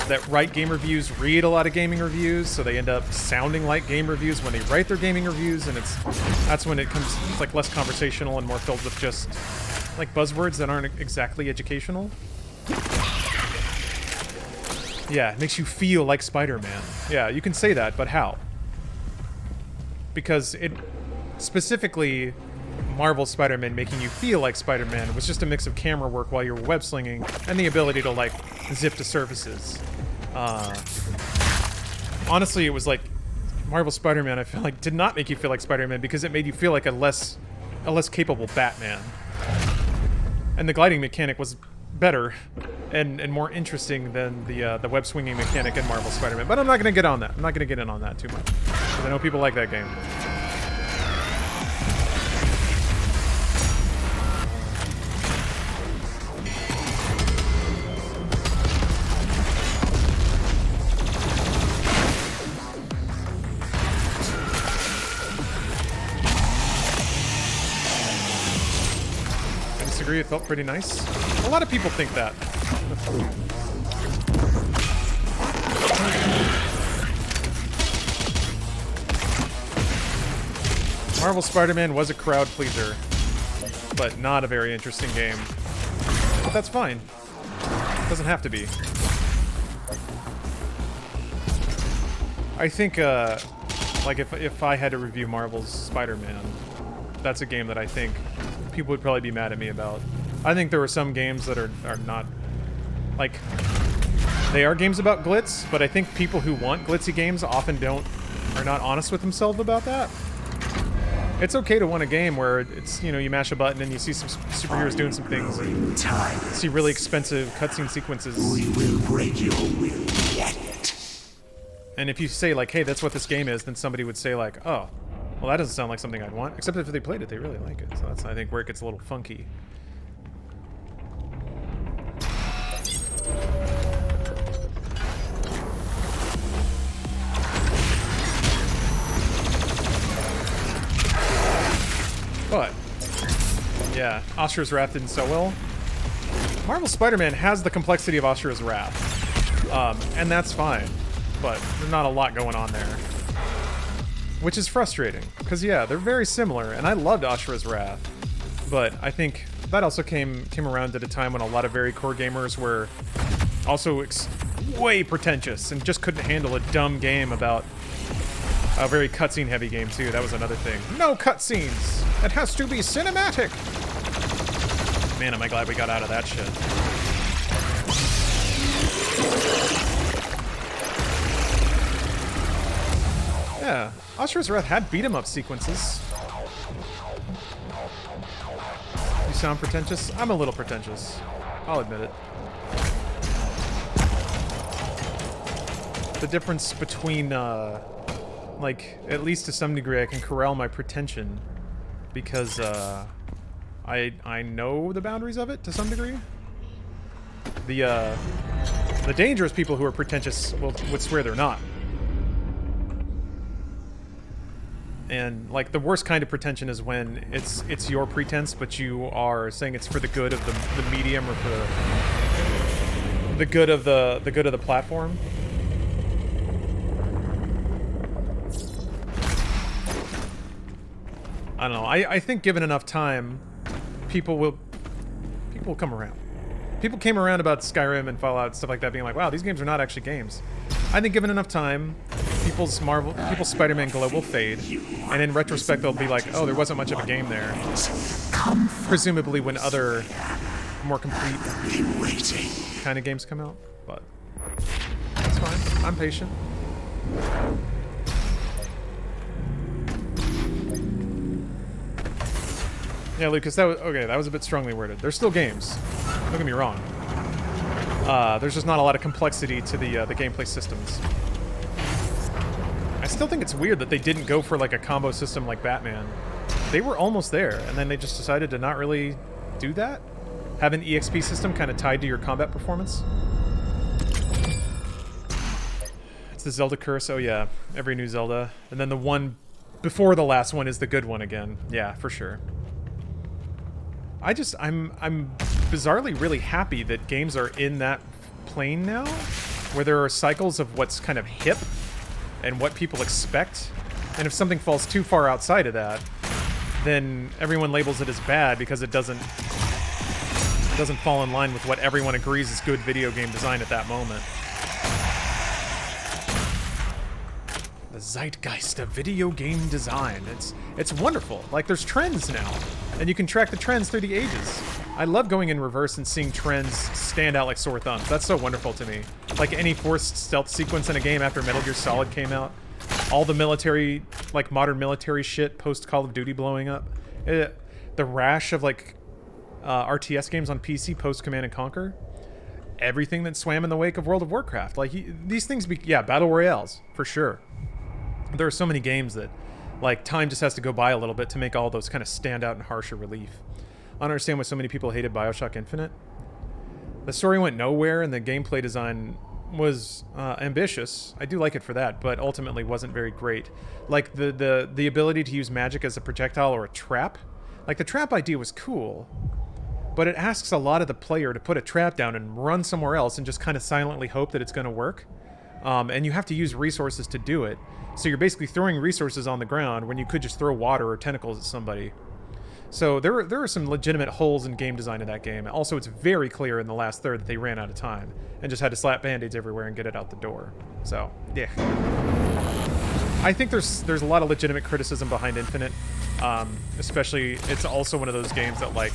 [SPEAKER 1] that write game reviews read a lot of gaming reviews, so they end up sounding like game reviews when they write their gaming reviews, and that's when it's like less conversational and more filled with just like buzzwords that aren't exactly educational. Yeah, it makes you feel like Spider-Man. Yeah, you can say that, but how? Because it specifically Marvel Spider-Man making you feel like Spider-Man was just a mix of camera work while you were web slinging and the ability to like zip to surfaces. Honestly, it was like Marvel Spider-Man, I feel like, did not make you feel like Spider-Man because it made you feel like a less capable Batman. And the gliding mechanic was better and more interesting than the web swinging mechanic in Marvel Spider-Man. But I'm not gonna get on that. I'm not gonna get in on that too much because I know people like that game. It felt pretty nice. A lot of people think that. Marvel Spider-Man was a crowd pleaser, but not a very interesting game. But that's fine. It doesn't have to be. I think, like if I had to review Marvel's Spider-Man, that's a game that I think people would probably be mad at me about. I think there are some games that are not, like, they are games about glitz, but I think people who want glitzy games often are not honest with themselves about that. It's okay to want a game where it's, you know, you mash a button and you see some superheroes doing some things, and see really expensive cutscene sequences.
[SPEAKER 4] We will break your will yet.
[SPEAKER 1] And if you say like, hey, that's what this game is, then somebody would say like, oh, well, that doesn't sound like something I'd want. Except if they played it, they really like it. So that's, I think, where it gets a little funky. But, yeah, Ostra's Wrath didn't so well. Marvel Spider-Man has the complexity of Ashura's Wrath, and that's fine, but there's not a lot going on there, which is frustrating, because yeah, they're very similar, and I loved Ashura's Wrath, but I think that also came around at a time when a lot of very core gamers were also way pretentious and just couldn't handle a dumb game about a very cutscene heavy game too. That was another thing. No cutscenes! It has to be cinematic! Man, am I glad we got out of that shit. Yeah, Ashura's Wrath had beat-em-up sequences. You sound pretentious? I'm a little pretentious. I'll admit it. The difference between, like, at least to some degree, I can corral my pretension because, I know the boundaries of it to some degree. The dangerous people who are pretentious would swear they're not. And like the worst kind of pretension is when it's your pretense, but you are saying it's for the good of the medium or for the good of the platform. I don't know. I think given enough time, people will come around. People came around about Skyrim and Fallout and stuff like that, being like, "Wow, these games are not actually games." I think given enough time, people's Spider-Man glow will fade, and in retrospect, they'll be like, "Oh, there wasn't much of a game there." Presumably, when other more complete kind of games come out, but that's fine. I'm patient. Yeah, Lucas, that was a bit strongly worded. They're still games. Don't get me wrong. There's just not a lot of complexity to the gameplay systems. I still think it's weird that they didn't go for like a combo system like Batman. They were almost there, and then they just decided to not really do that. Have an EXP system kind of tied to your combat performance. It's the Zelda curse. Oh yeah, every new Zelda, and then the one before the last one is the good one again. Yeah, for sure. I'm bizarrely really happy that games are in that plane now, where there are cycles of what's kind of hip and what people expect, and if something falls too far outside of that, then everyone labels it as bad because it doesn't fall in line with what everyone agrees is good video game design at that moment. The zeitgeist of video game design. It's wonderful. Like, there's trends now, and you can track the trends through the ages. I love going in reverse and seeing trends stand out like sore thumbs. That's so wonderful to me. Like any forced stealth sequence in a game after Metal Gear Solid came out, all the military, like modern military shit post Call of Duty blowing up, the rash of like RTS games on PC post Command & Conquer, everything that swam in the wake of World of Warcraft. Like these things, yeah, battle royales for sure. There are so many games that, like, time just has to go by a little bit to make all those kind of stand out in harsher relief. I don't understand why so many people hated BioShock Infinite. The story went nowhere, and the gameplay design was ambitious. I do like it for that, but ultimately wasn't very great. Like, the ability to use magic as a projectile or a trap. Like, the trap idea was cool, but it asks a lot of the player to put a trap down and run somewhere else and just kind of silently hope that it's going to work. And you have to use resources to do it. So you're basically throwing resources on the ground when you could just throw water or tentacles at somebody. So there are some legitimate holes in game design in that game. Also, it's very clear in the last third that they ran out of time and just had to slap band-aids everywhere and get it out the door. So, yeah. I think there's a lot of legitimate criticism behind Infinite. Especially, it's also one of those games that, like,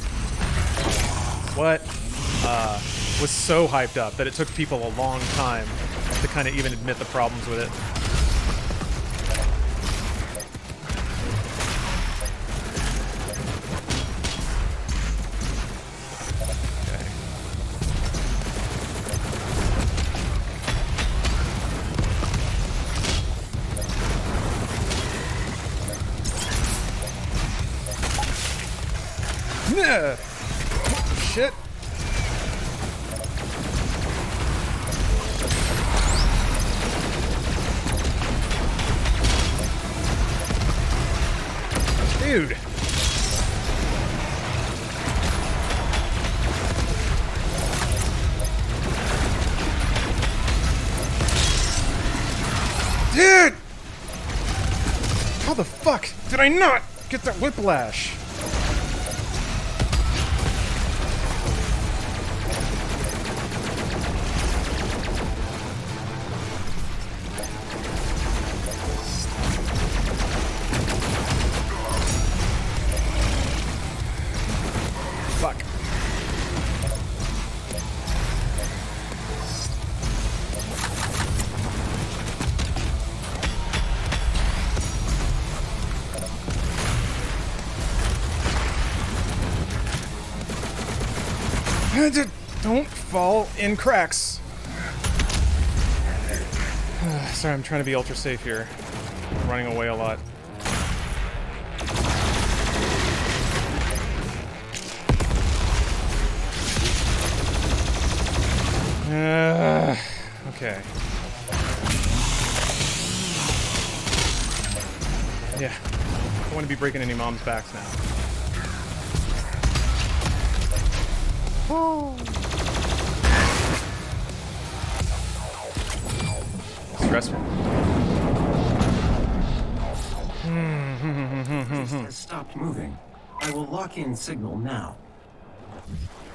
[SPEAKER 1] was so hyped up that it took people a long time to kind of even admit the problems with it. Okay. Shit. Dude. Dude! How the fuck did I not get that whiplash? Fuck. Don't fall in cracks. Sorry, I'm trying to be ultra safe here. I'm running away a lot. Okay. Yeah. Don't want to be breaking any mom's backs now. Oh. Stressful.
[SPEAKER 3] It has stopped moving. I will lock in signal now.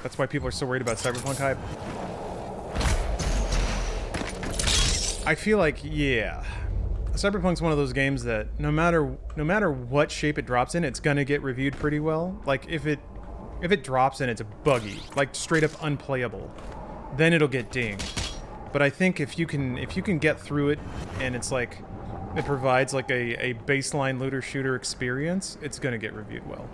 [SPEAKER 1] That's why people are so worried about Cyberpunk hype. I feel like, yeah, Cyberpunk's one of those games that no matter what shape it drops in, it's gonna get reviewed pretty well. Like if it drops and it's buggy, like straight up unplayable, then it'll get dinged. But I think if you can get through it and it's like it provides like a baseline looter shooter experience, it's gonna get reviewed well.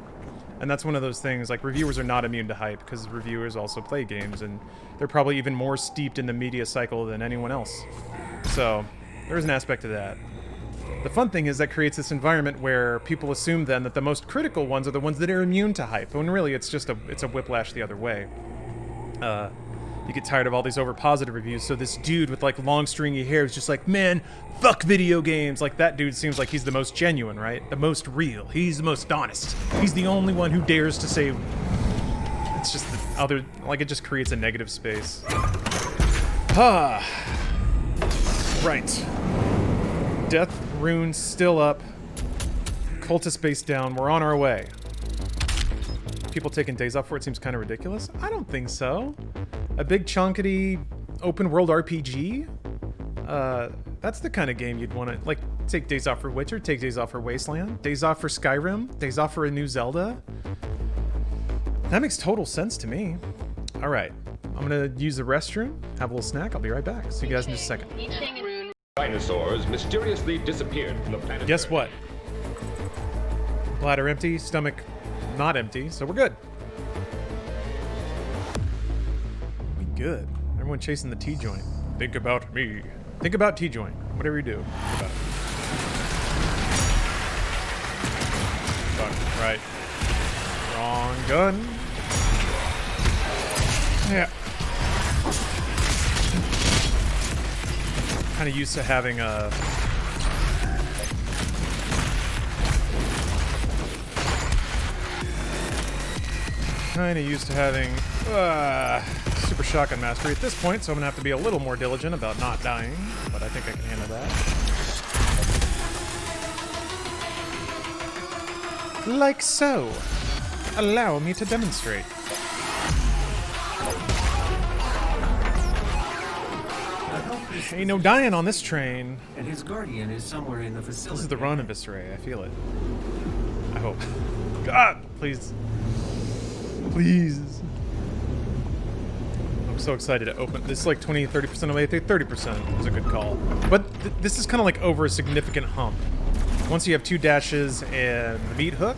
[SPEAKER 1] And that's one of those things, like reviewers are not immune to hype because reviewers also play games and they're probably even more steeped in the media cycle than anyone else. So there's an aspect to that. The fun thing is that creates this environment where people assume then that the most critical ones are the ones that are immune to hype, when really it's just a whiplash the other way. You get tired of all these over positive reviews, so this dude with like long stringy hair is just like, man, fuck video games. Like that dude seems like he's the most genuine, right? The most real. He's the most honest. He's the only one who dares to say. It's just the other, like it just creates a negative space. Ah. Right. Death Rune still up. Cultist base down. We're on our way. People taking days off for it seems kind of ridiculous. I don't think so. A big chunkety open world RPG? That's the kind of game you'd want to, like, take days off for Witcher, take days off for Wasteland, days off for Skyrim, days off for a new Zelda. That makes total sense to me. All right, I'm gonna use the restroom, have a little snack. I'll be right back. See you guys in just a second.
[SPEAKER 10] Dinosaurs mysteriously disappeared from the planet.
[SPEAKER 1] Guess what? Bladder empty, stomach not empty, so we're good. We good. Everyone chasing the T-joint. Think about me. Think about T-joint. Whatever you do, think about it. Fuck, right. Wrong gun. Yeah. Kind of used to having a... super shotgun mastery at this point, so I'm gonna have to be a little more diligent about not dying, but I think I can handle that. Like so. Allow me to demonstrate. Ain't no dying on this train.
[SPEAKER 3] And his guardian is somewhere in the facility.
[SPEAKER 1] This is the run of Viscerae, I feel it. I hope. God, please. Please. I'm so excited to open. This is like 20-30% away. I think 30% is a good call. But this is kind of like over a significant hump. Once you have 2 dashes and the meat hook,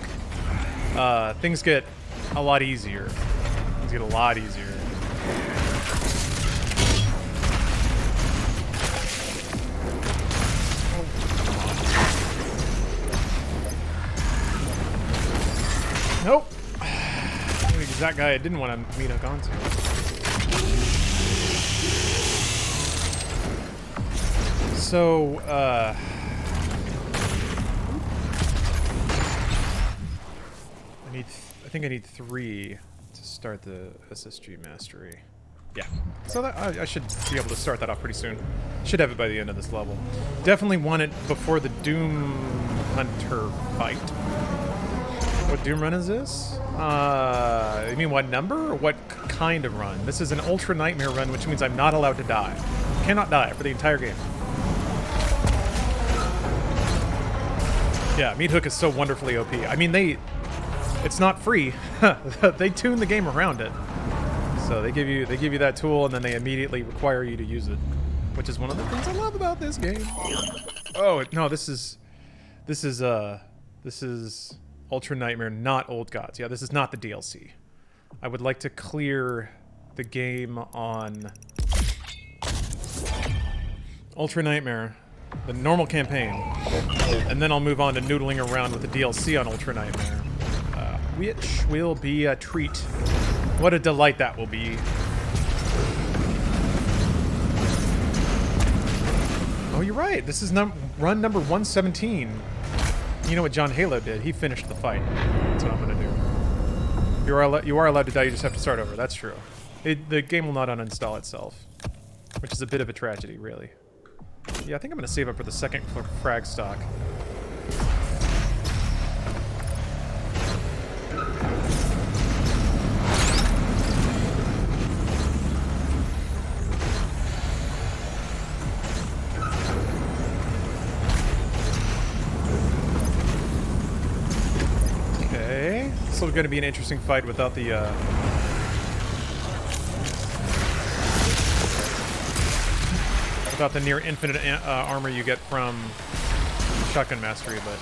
[SPEAKER 1] things get a lot easier. Things get a lot easier. Nope. The exact guy I didn't want to meat hook onto. So, I think I need 3 to start the SSG mastery. Yeah. So that, I should be able to start that off pretty soon. Should have it by the end of this level. Definitely want it before the Doom Hunter fight. What Doom run is this? You mean what number or what kind of run? This is an Ultra Nightmare run, which means I'm not allowed to die. Cannot die for the entire game. Yeah, Meat Hook is so wonderfully OP. I mean, it's not free. They tune the game around it. So they give you that tool, and then they immediately require you to use it, which is one of the things I love about this game. Oh no, this is Ultra Nightmare, not Old Gods. Yeah, this is not the DLC. I would like to clear the game on Ultra Nightmare, the normal campaign, and then I'll move on to noodling around with the DLC on Ultra Nightmare, which will be a treat. What a delight that will be. Oh, you're right. This is run number 117. You know what John Halo did? He finished the fight. That's what I'm gonna do. You are allowed to die. You just have to start over. That's true. The game will not uninstall itself, which is a bit of a tragedy, really. Yeah, I think I'm gonna save up for the second frag stock. Okay, still gonna be an interesting fight without the near infinite armor you get from Shotgun Mastery, but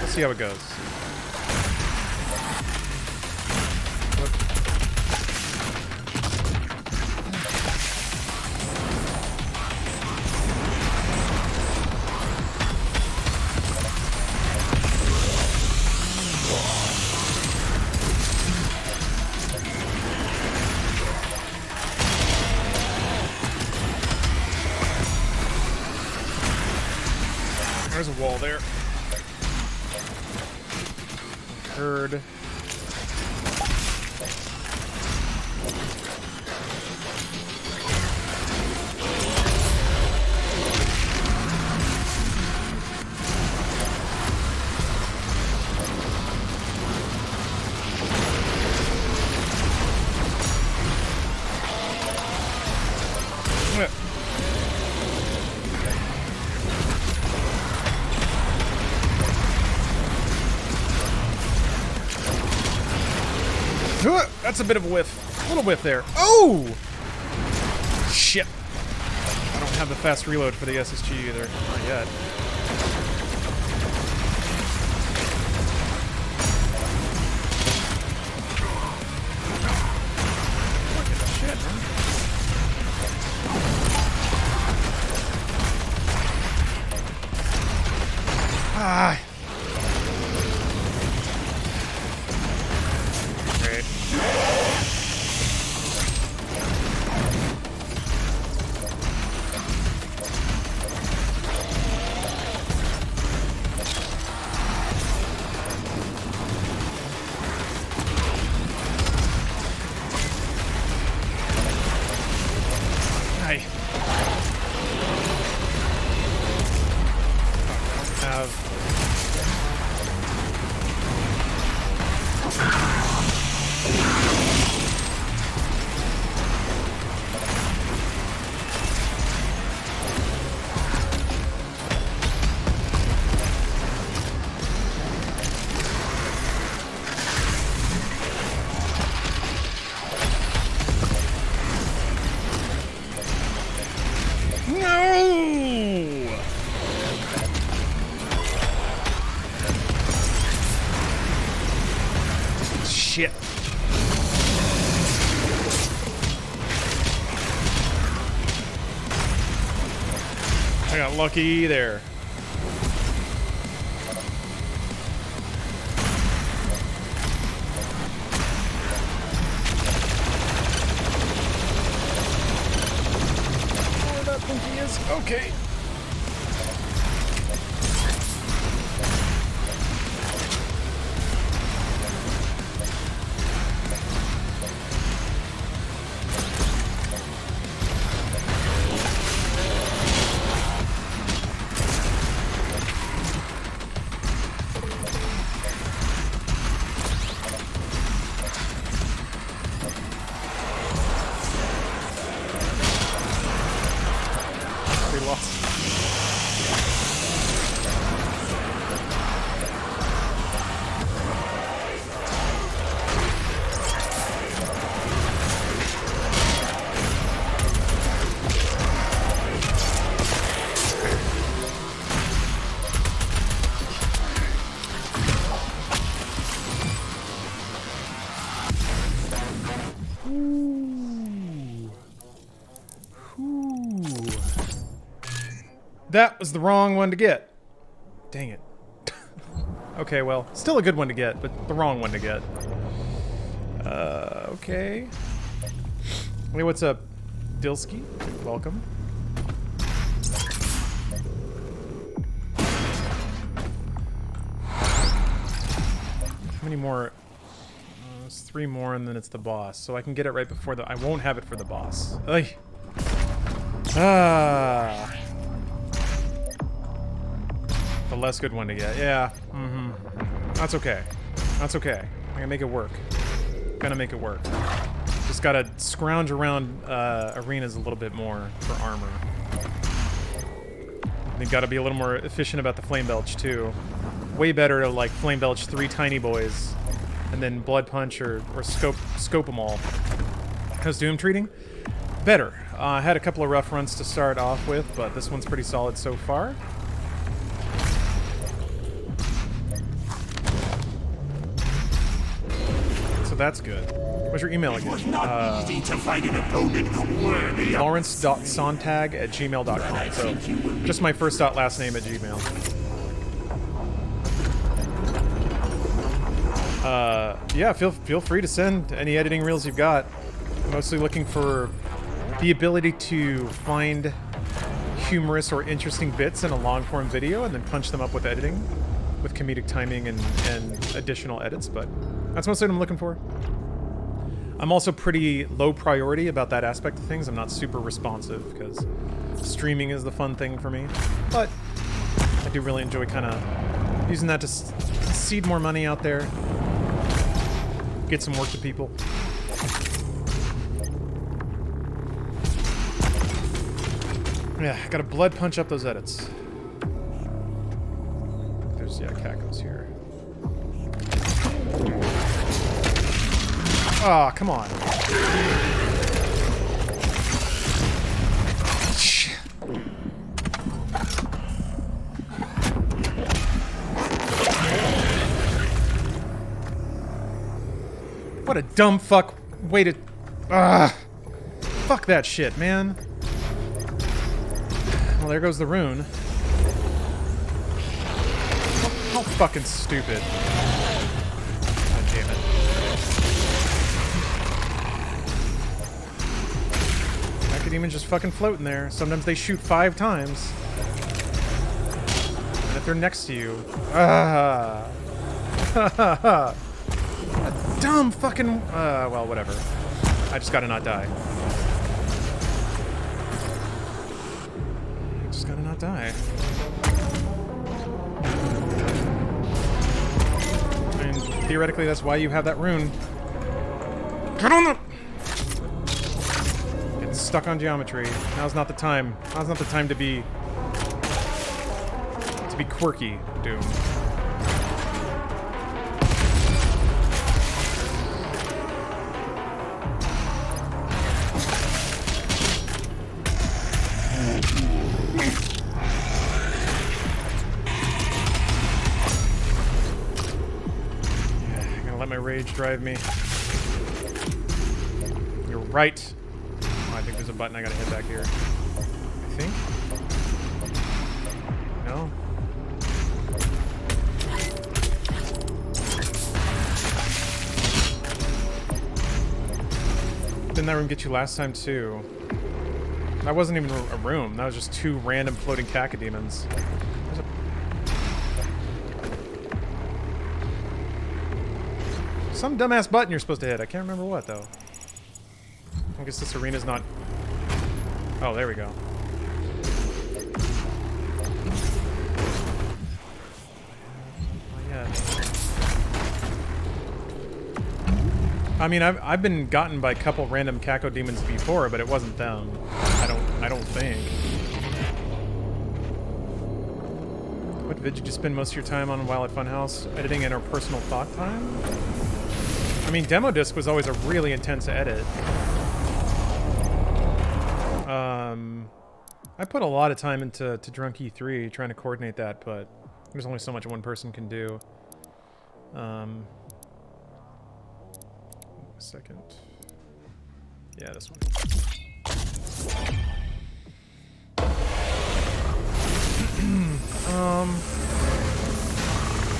[SPEAKER 1] let's see how it goes. There's a wall there. Heard. That's a bit of a whiff. A little whiff there. Oh! Shit. I don't have the fast reload for the SSG either. Not yet. Fucking shit, man. Ah. Shit. I got lucky there. Where that thinking is? Okay. lost. That was the wrong one to get. Dang it. Okay, well, still a good one to get, but the wrong one to get. Okay. Hey, what's up, Dilsky? Welcome. How many more? There's 3 more, and then it's the boss. So I can get it right before the... I won't have it for the boss. Ugh. Ah... The less good one to get. Yeah. Mm-hmm. That's okay. That's okay. I can make it work. Gonna make it work. Just gotta scrounge around arenas a little bit more for armor. They gotta be a little more efficient about the flame belch too. Way better to like flame belch 3 tiny boys and then blood punch or scope them all. How's Doom treating? Better. I had a couple of rough runs to start off with, but this one's pretty solid so far. That's good. What's your email again? Lawrence.sonntag@gmail.com. So, just my first dot last name at Gmail. Yeah, feel free to send any editing reels you've got. Mostly looking for the ability to find humorous or interesting bits in a long-form video and then punch them up with editing, with comedic timing and additional edits, but that's mostly what I'm looking for. I'm also pretty low priority about that aspect of things. I'm not super responsive because streaming is the fun thing for me. But I do really enjoy kind of using that to seed more money out there, get some work to people. Yeah, gotta blood punch up those edits. There's, yeah, Caco's here. Oh, come on. What a dumb fuck way to... Fuck that shit, man. Well, there goes the rune. How fucking stupid. God damn it. Demons just fucking floating there. Sometimes they shoot 5 times. And if they're next to you... Dumb fucking... well, whatever. I just gotta not die. I just gotta not die. And theoretically, that's why you have that rune. Get on the... Stuck on geometry. Now's not the time. Now's not the time to be quirky, Doom. Yeah, I'm gonna let my rage drive me. You're right. I think there's a button I gotta hit back here. I think? No? Didn't that room get you last time too? That wasn't even a room. That was just 2 random floating cacodemons. Some dumbass button you're supposed to hit. I can't remember what though. I guess this arena's not... Oh, there we go. Yeah. I mean, I've been gotten by a couple random cacodemons before, but it wasn't them. I don't think. vid did you spend most of your time on while at Funhouse? Editing and our personal thought time? I mean, Demo Disc was always a really intense edit. I put a lot of time into Drunk E3 trying to coordinate that, but there's only so much one person can do. A second. Yeah, this one.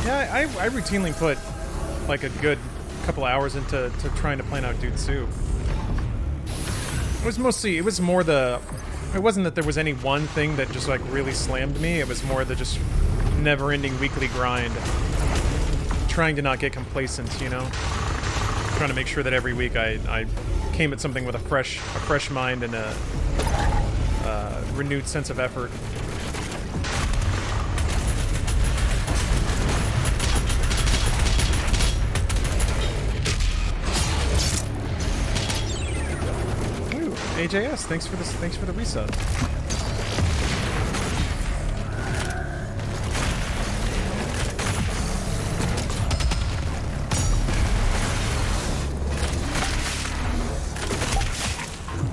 [SPEAKER 1] Yeah, I routinely put like a good couple hours into trying to plan out Dude Soup. It wasn't that there was any one thing that just like really slammed me. It was more the just never-ending weekly grind, trying to not get complacent, you know, trying to make sure that every week I came at something with a fresh mind and a renewed sense of effort. AJS, thanks for the resub.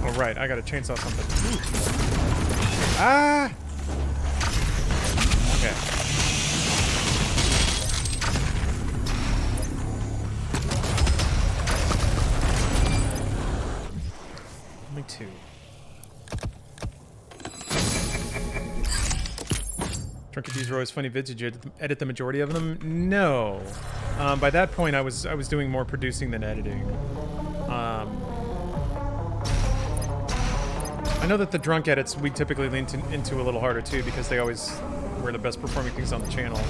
[SPEAKER 1] Oh right, I gotta chainsaw something. Ooh. Ah! Okay. Two. Trunkatees were always funny vids. Did you edit the majority of them? No. By that point, I was doing more producing than editing. I know that the drunk edits we typically lean into a little harder too, because they always were the best performing things on the channel.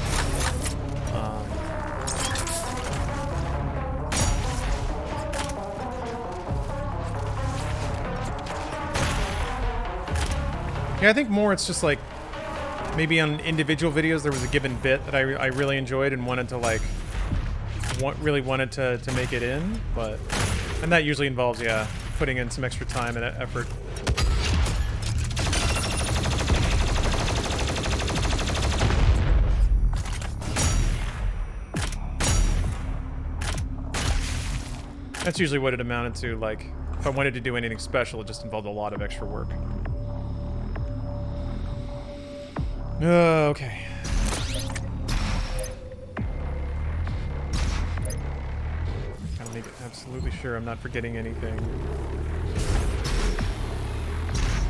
[SPEAKER 1] Yeah, I think more it's just like maybe on individual videos there was a given bit that I really enjoyed and wanted to like really wanted to make it in, and that usually involves putting in some extra time and effort. That's usually what it amounted to. Like if I wanted to do anything special, it just involved a lot of extra work. Okay. Gotta make it absolutely sure I'm not forgetting anything.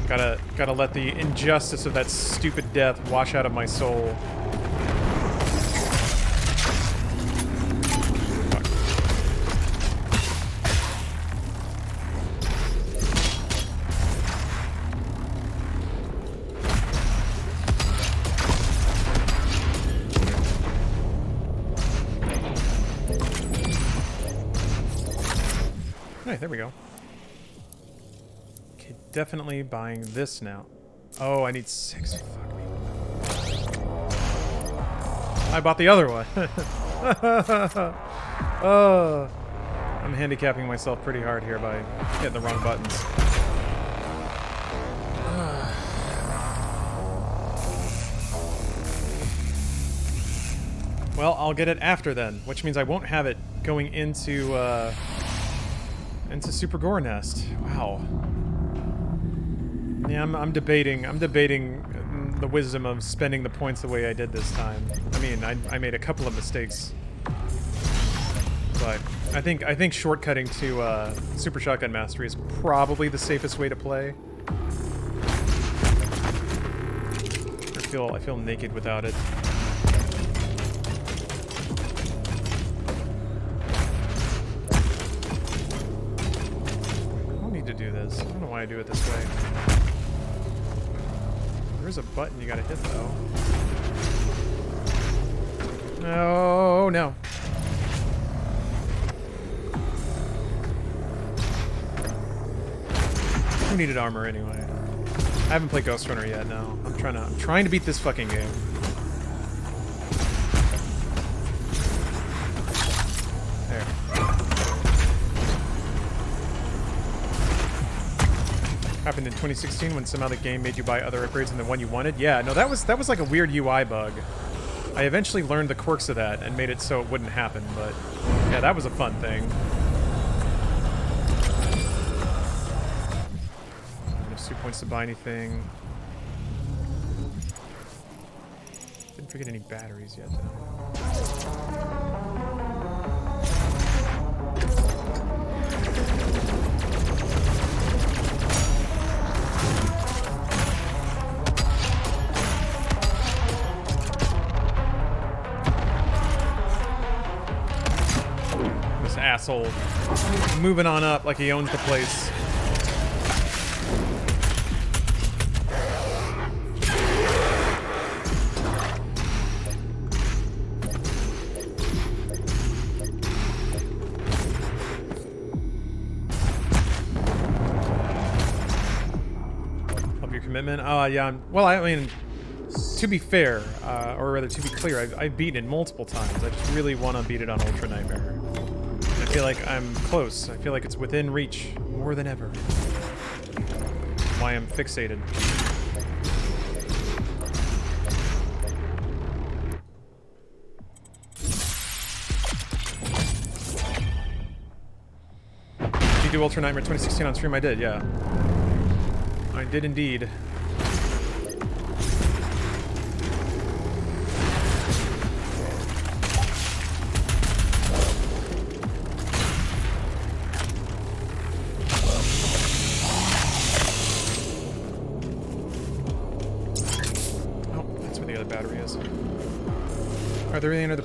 [SPEAKER 1] Gotta let the injustice of that stupid death wash out of my soul. There we go. Okay, definitely buying this now. Oh, I need 6. Fuck me. I bought the other one. Oh, I'm handicapping myself pretty hard here by hitting the wrong buttons. Well, I'll get it after then, which means I won't have it going into Super Gore Nest. Wow. Yeah, I'm debating the wisdom of spending the points the way I did this time. I mean, I made a couple of mistakes, but I think shortcutting to Super Shotgun Mastery is probably the safest way to play. I feel naked without it. To do this. I don't know why I do it this way. There's a button you gotta hit though. No, no. Who needed armor anyway? I haven't played Ghost Runner yet. No, I'm trying to beat this fucking game. Happened in 2016 when somehow the game made you buy other upgrades than the one you wanted. Yeah, no, that was like a weird UI bug. I eventually learned the quirks of that and made it so it wouldn't happen, but yeah, that was a fun thing. No suit points to buy anything. Didn't forget any batteries yet, though. Asshole moving on up like he owns the place. Of your commitment? Yeah. Well, I mean, to be fair, or rather to be clear, I've beaten it multiple times. I just really want to beat it on Ultra Nightmare. I feel like I'm close. I feel like it's within reach more than ever. Why I'm fixated. Did you do Ultra Nightmare 2016 on stream? I did, yeah. I did indeed. Are there any other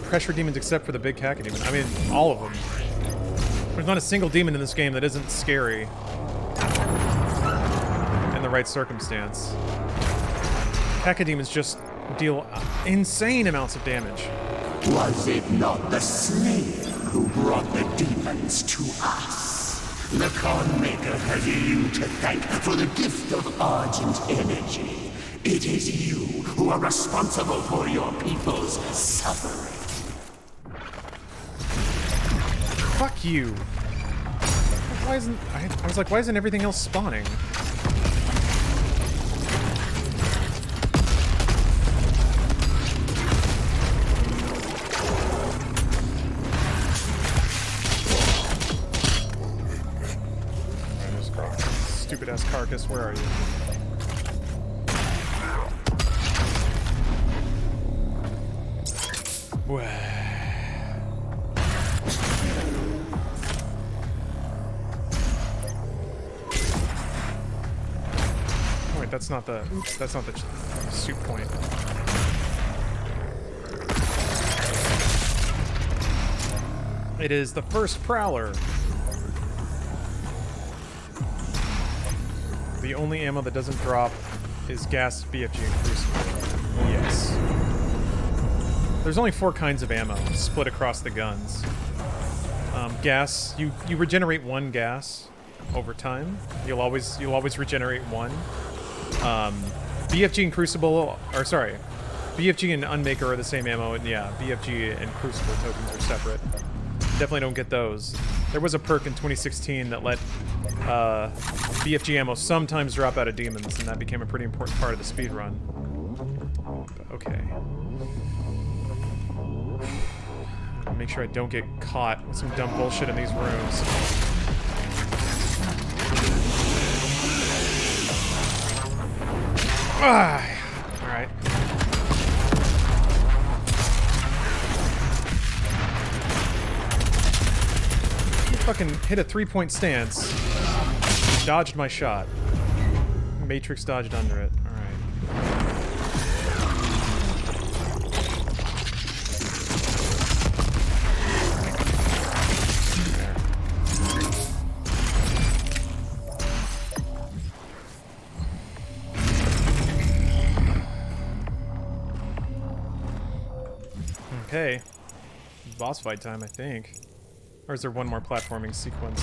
[SPEAKER 1] pressure demons except for the big Kaka demon? I mean, all of them. There's not a single demon in this game that isn't scary in the right circumstance. Kaka demons just deal insane amounts of damage.
[SPEAKER 4] Was it not the Slayer who brought the demons to us? The Khan Maker has you to thank for the gift of Argent energy. It is you who are responsible for your people's suffering.
[SPEAKER 1] Fuck you. Why isn't... I was like, why isn't everything else spawning? Alright, stupid-ass carcass, where are you? Oh, wait, that's not the... Oops, that's not the suit point. It is the first Prowler. The only ammo that doesn't drop is gas BFG and Crucible. Yes. There's only 4 kinds of ammo split across the guns. Gas, you regenerate 1 gas over time. You'll always regenerate 1. BFG and Crucible, or sorry, BFG and Unmaker are the same ammo, and yeah, BFG and Crucible tokens are separate. Definitely don't get those. There was a perk in 2016 that let BFG ammo sometimes drop out of demons, and that became a pretty important part of the speedrun. Okay. Make sure I don't get caught with some dumb bullshit in these rooms. Ah! Alright. Fucking hit a 3-point stance. Dodged my shot. Matrix dodged under it. Alright. Okay. Boss fight time, I think. Or is there one more platforming sequence?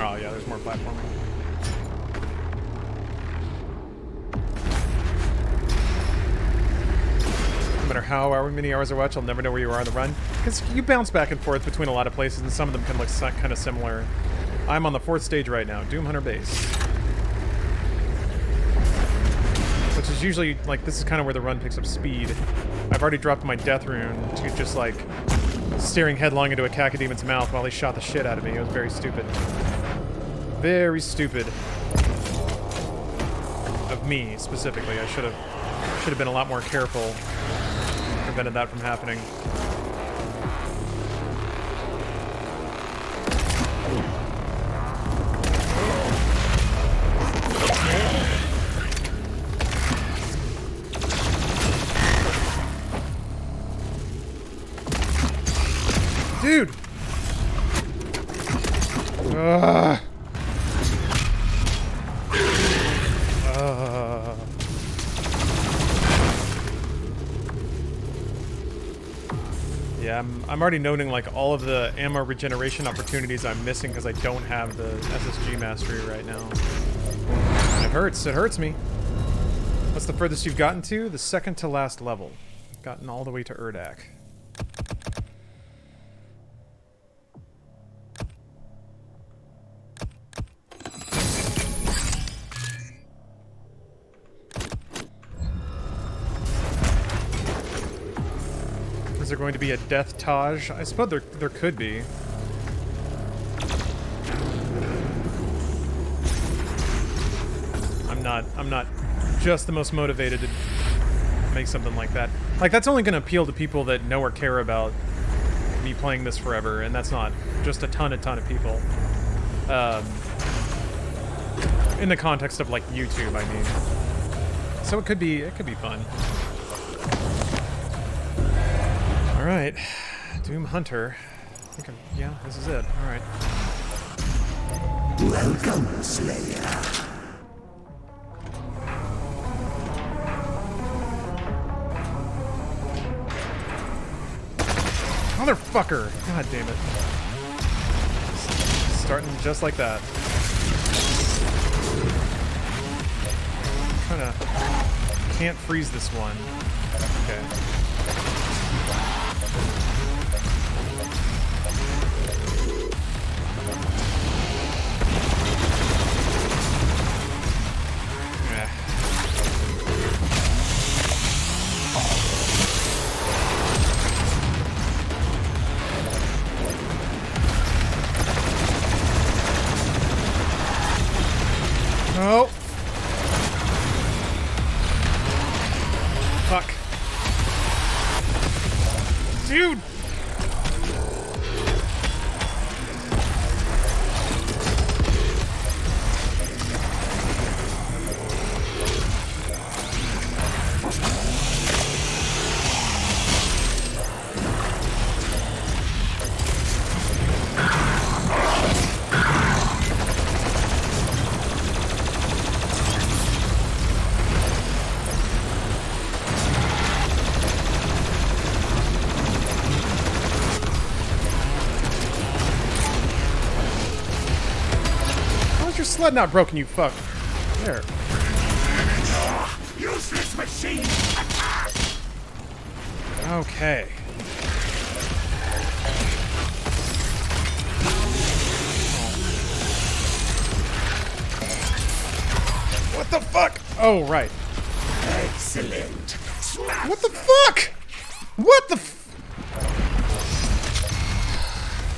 [SPEAKER 1] Oh yeah, there's more platforming. No matter how many hours I watch, I'll never know where you are on the run. Because you bounce back and forth between a lot of places, and some of them can look kind of similar. I'm on the 4th stage right now, Doom Hunter Base. which is usually, like, this is kind of where the run picks up speed. I've already dropped my death rune to just, like, staring headlong into a Cacodemon's mouth while he shot the shit out of me. It was very stupid. Very stupid. Of me, specifically. I should have been a lot more careful. Prevented that from happening. Dude! Yeah, I'm already noting like all of the ammo regeneration opportunities I'm missing because I don't have the SSG mastery right now. It hurts me. What's the furthest you've gotten to? The second to last level. I've gotten all the way to Urdak. Is there going to be a death Taj? I suppose there could be. I'm not just the most motivated to make something like that. Like, that's only going to appeal to people that know or care about me playing this forever, and that's not just a ton of people. In the context of like YouTube, I mean. So it could be fun. All right, Doom Hunter. I think yeah, this is it. All right.
[SPEAKER 4] Welcome, Slayer.
[SPEAKER 1] Motherfucker! God damn it. Starting just like that. Can't freeze this one. Okay. Oh. Fuck. Dude. Sled not broken, you fuck. There.
[SPEAKER 4] Useless machine.
[SPEAKER 1] Okay. What the fuck? Oh, right.
[SPEAKER 4] Excellent.
[SPEAKER 1] What the fuck? What the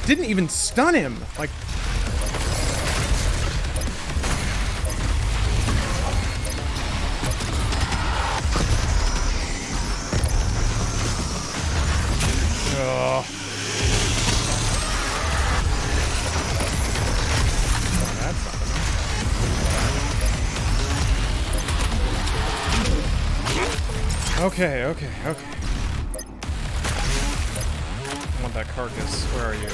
[SPEAKER 1] didn't even stun him. Like, Okay. I want that carcass. Where are you?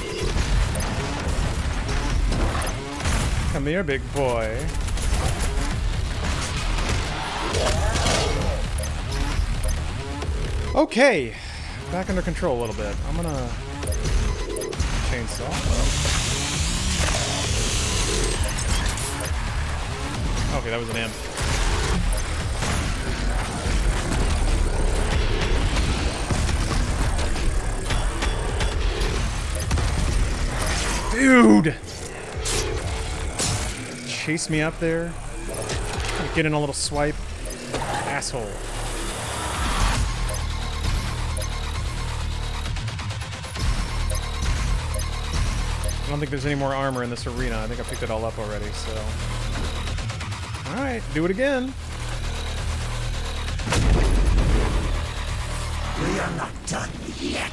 [SPEAKER 1] Come here, big boy. Okay. Back under control a little bit. I'm gonna chainsaw. Okay, that was an amp. Dude! Chase me up there. Get in a little swipe. Asshole. I don't think there's any more armor in this arena. I think I picked it all up already, so... Alright, do it again.
[SPEAKER 4] We are not done yet.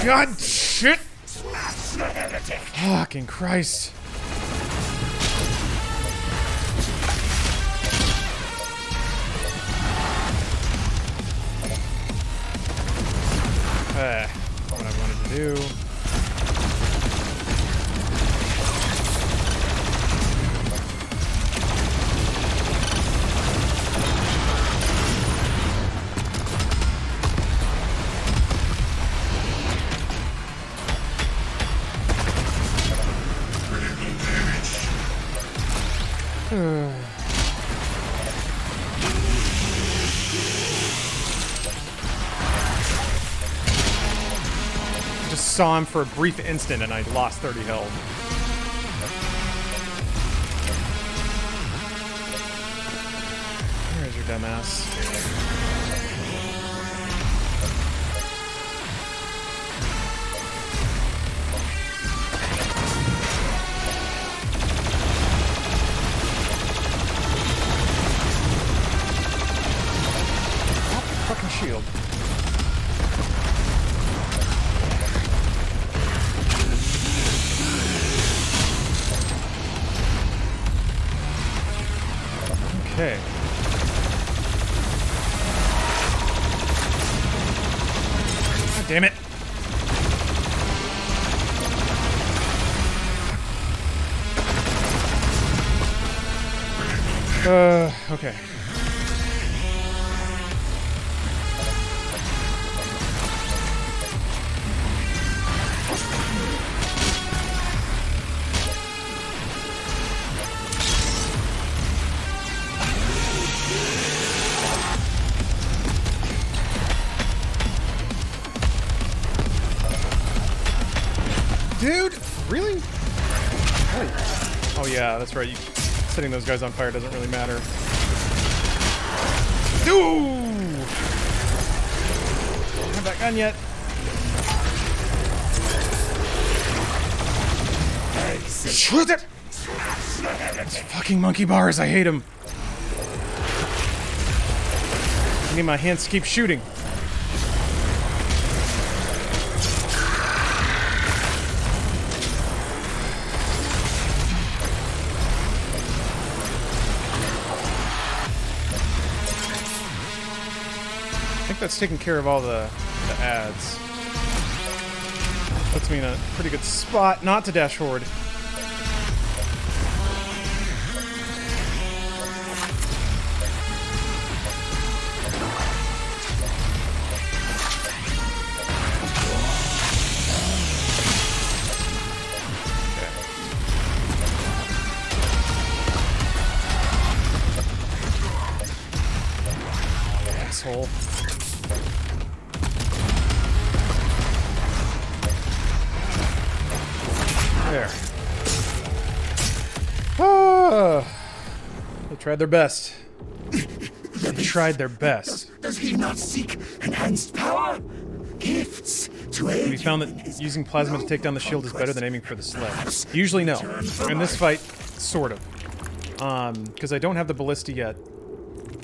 [SPEAKER 1] God shit! Fucking Christ. What I wanted to do. Just saw him for a brief instant and I lost 30 health. Where's your dumbass? Fucking shield. Okay. God damn it. Okay. Dude, really? Oh yeah, that's right. Setting those guys on fire doesn't really matter. Ooh! Don't have that gun yet. Shoot it! These fucking monkey bars, I hate them. I need my hands to keep shooting. I think that's taking care of all the ads. Puts me in a pretty good spot not to dash forward. Asshole. There. They tried their best. They tried their best.
[SPEAKER 4] Does he not seek enhanced power? Gifts to aid.
[SPEAKER 1] We found that using plasma to take down the shield is better than aiming for the sled. Usually no. In this fight, sort of. Because I don't have the ballista yet.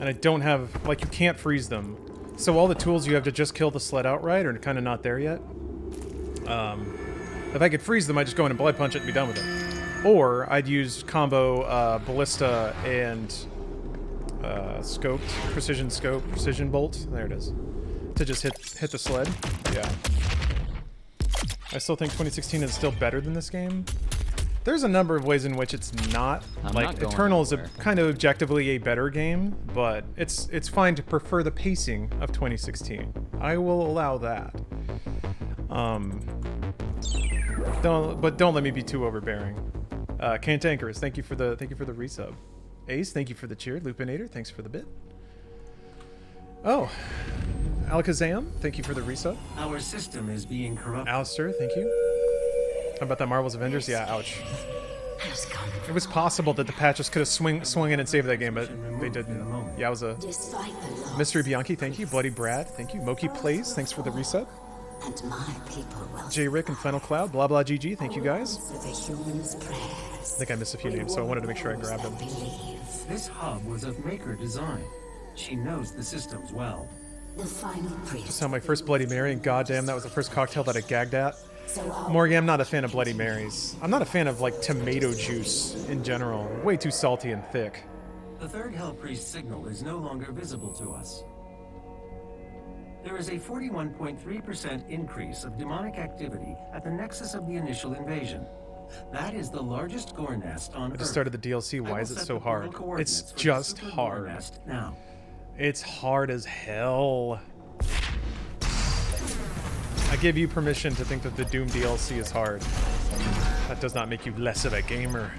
[SPEAKER 1] And I don't have, like, you can't freeze them. So all the tools you have to just kill the sled outright are kind of not there yet. If I could freeze them, I'd just go in and blood punch it and be done with it. Or I'd use combo ballista and precision bolt. There it is. To just hit the sled. Yeah. I still think 2016 is still better than this game. There's a number of ways in which it's not. Like, Eternal is a kind of objectively a better game, but it's fine to prefer the pacing of 2016. I will allow that. Don't let me be too overbearing. Cantankerous, thank you for the resub. Ace, thank you for the cheer. Lupinator, thanks for the bit. Oh, Alakazam, thank you for the resub.
[SPEAKER 3] Our system is being corrupted.
[SPEAKER 1] Alistair, thank you. How about that Marvel's Avengers? Yeah, ouch. It was possible that the patches could have swung in and saved that game, but they didn't. Yeah, it was a Mystery Bianchi, thank you. Bloody Brad, thank you. Moki Plays, thanks for the resub.
[SPEAKER 7] And my people will
[SPEAKER 1] J. Rick and Final Cloud, blah blah GG, thank you guys.
[SPEAKER 7] the humans' prayers.
[SPEAKER 1] I think I missed a few names, so I wanted to make sure I grabbed them.
[SPEAKER 3] This hub was of Maykr design. She knows the systems well.
[SPEAKER 7] The final priest.
[SPEAKER 1] Just had my first Bloody Mary, and goddamn, that was the first cocktail that I gagged at. Morgan, I'm not a fan of Bloody Marys. I'm not a fan of, like, tomato juice in general. Way too salty and thick.
[SPEAKER 3] The third Hell Priest signal is no longer visible to us. There is a 41.3% increase of demonic activity at the nexus of the initial invasion. That is the largest gore nest on Earth.
[SPEAKER 1] I just started the DLC. Why is it so hard? It's just hard.
[SPEAKER 3] Now.
[SPEAKER 1] It's hard as hell. I give you permission to think that the Doom DLC is hard. That does not make you less of a gamer.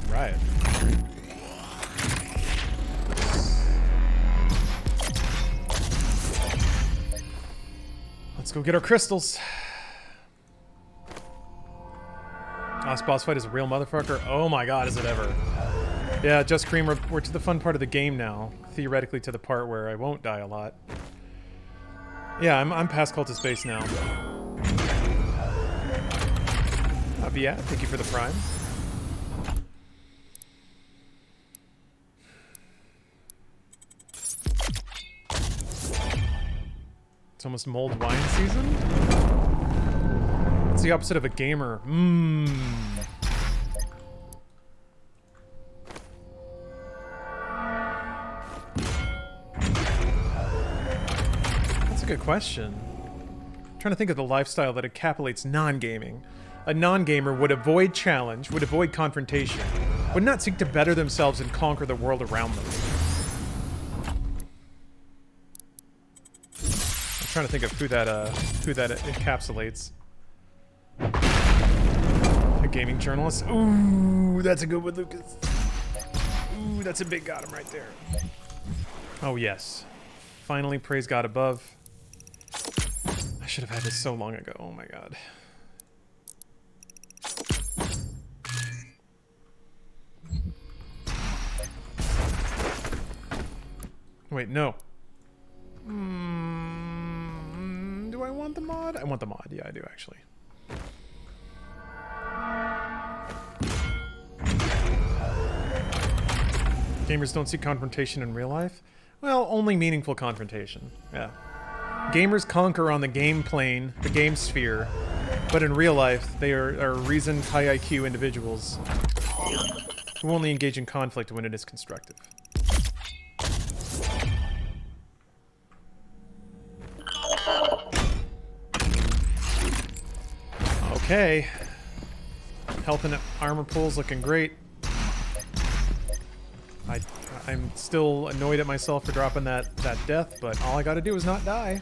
[SPEAKER 1] Alright. Let's go get our crystals. Last boss fight is a real motherfucker. Oh my god, is it ever. Yeah, Just Cream, we're to the fun part of the game now. Theoretically to the part where I won't die a lot. Yeah, I'm past Cultist Base now. But yeah, thank you for the prime. It's almost mulled wine season? It's the opposite of a gamer. That's a good question. I'm trying to think of the lifestyle that encapsulates non-gaming. A non-gamer would avoid challenge, would avoid confrontation, would not seek to better themselves and conquer the world around them. I'm trying to think of who that encapsulates. A gaming journalist. Ooh, that's a good one, Lucas. Ooh, that's a big got him right there. Oh yes, finally, praise God above. I should have had this so long ago. Oh my god. Wait, no. Do I want the mod? I want the mod. Yeah, I do actually. Gamers don't see confrontation in real life? Well, only meaningful confrontation. Yeah. Gamers conquer on the game plane, the game sphere, but in real life, they are reasoned, high IQ individuals who only engage in conflict when it is constructive. Okay. Health and armor pool's looking great. I'm still annoyed at myself for dropping that death, but all I gotta do is not die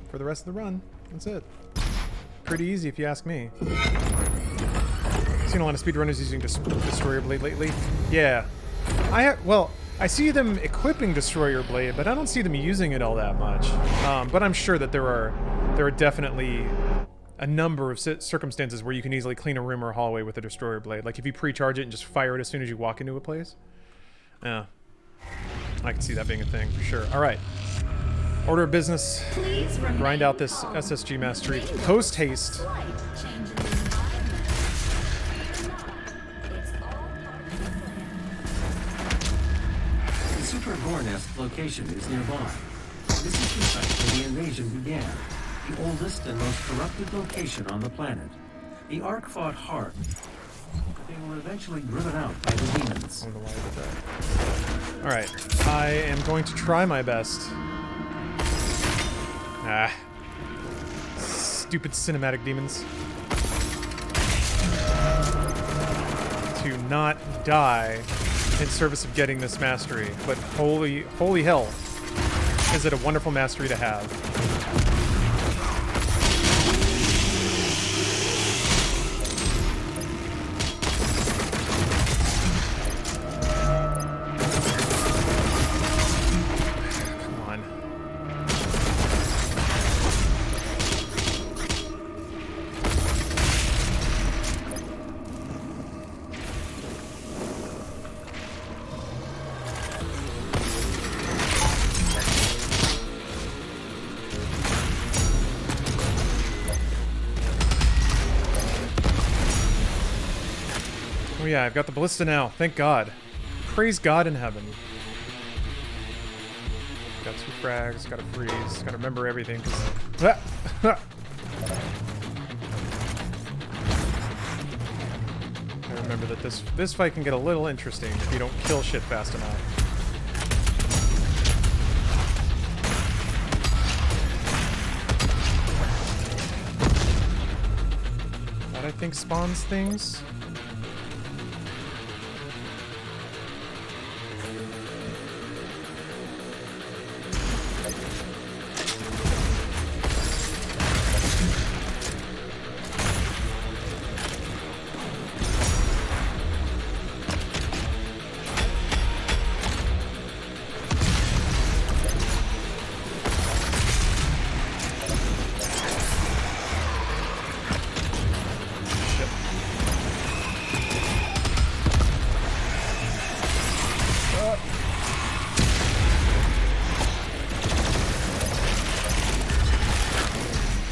[SPEAKER 1] for the rest of the run. That's it. Pretty easy if you ask me. Seen a lot of speedrunners using Destroyer Blade lately. Yeah. I see them equipping Destroyer Blade, but I don't see them using it all that much. But I'm sure that there are definitely a number of circumstances where you can easily clean a room or a hallway with a Destroyer Blade. Like if you pre-charge it and just fire it as soon as you walk into a place. Yeah. I can see that being a thing for sure. Alright. Order of business. Grind out this SSG mastery. Post haste.
[SPEAKER 3] The Super Gore Nest location is nearby. This is the site where the invasion began. The oldest and most corrupted location on the planet. The Ark fought hard, but they were eventually driven out by the demons.
[SPEAKER 1] Alright, I am going to try my best. Stupid cinematic demons. To not die in service of getting this mastery, but holy hell, is it a wonderful mastery to have. Oh yeah, I've got the ballista now. Thank God. Praise God in heaven. Got 2 frags, gotta freeze, gotta remember everything. I remember that this fight can get a little interesting if you don't kill shit fast enough. That I think spawns things.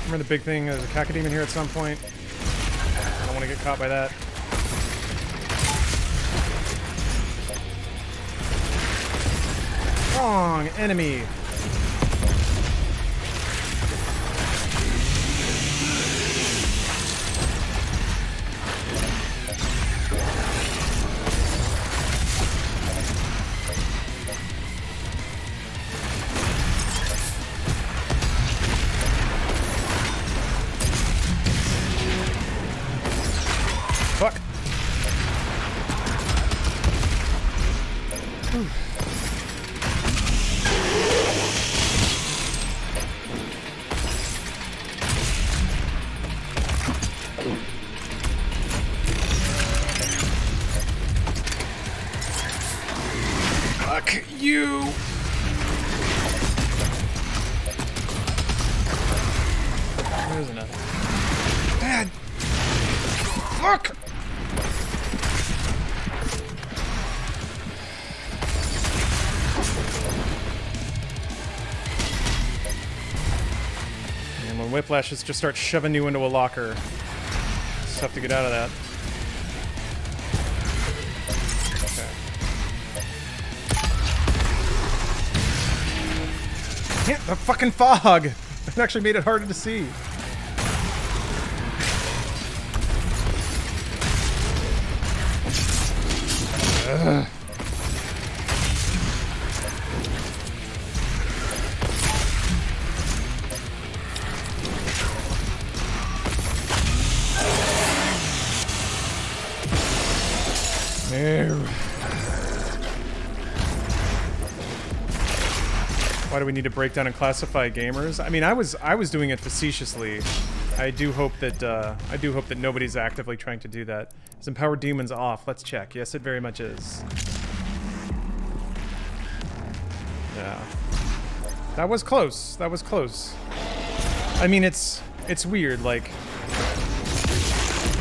[SPEAKER 1] Remember the big thing, there's a cacodemon here at some point. I don't want to get caught by that. Wrong enemy! Fuck. Fuck you. There's another. Dad. Fuck. And when whiplashes just start shoving you into a locker, it's tough to get out of that. Okay. The fucking fog! It actually made it harder to see. Ugh. There. Why do we need to break down and classify gamers? I mean, I was doing it facetiously. I do hope that nobody's actively trying to do that. Is Empowered Demons off? Let's check. Yes, it very much is. Yeah. That was close. That was close. I mean, it's weird. Like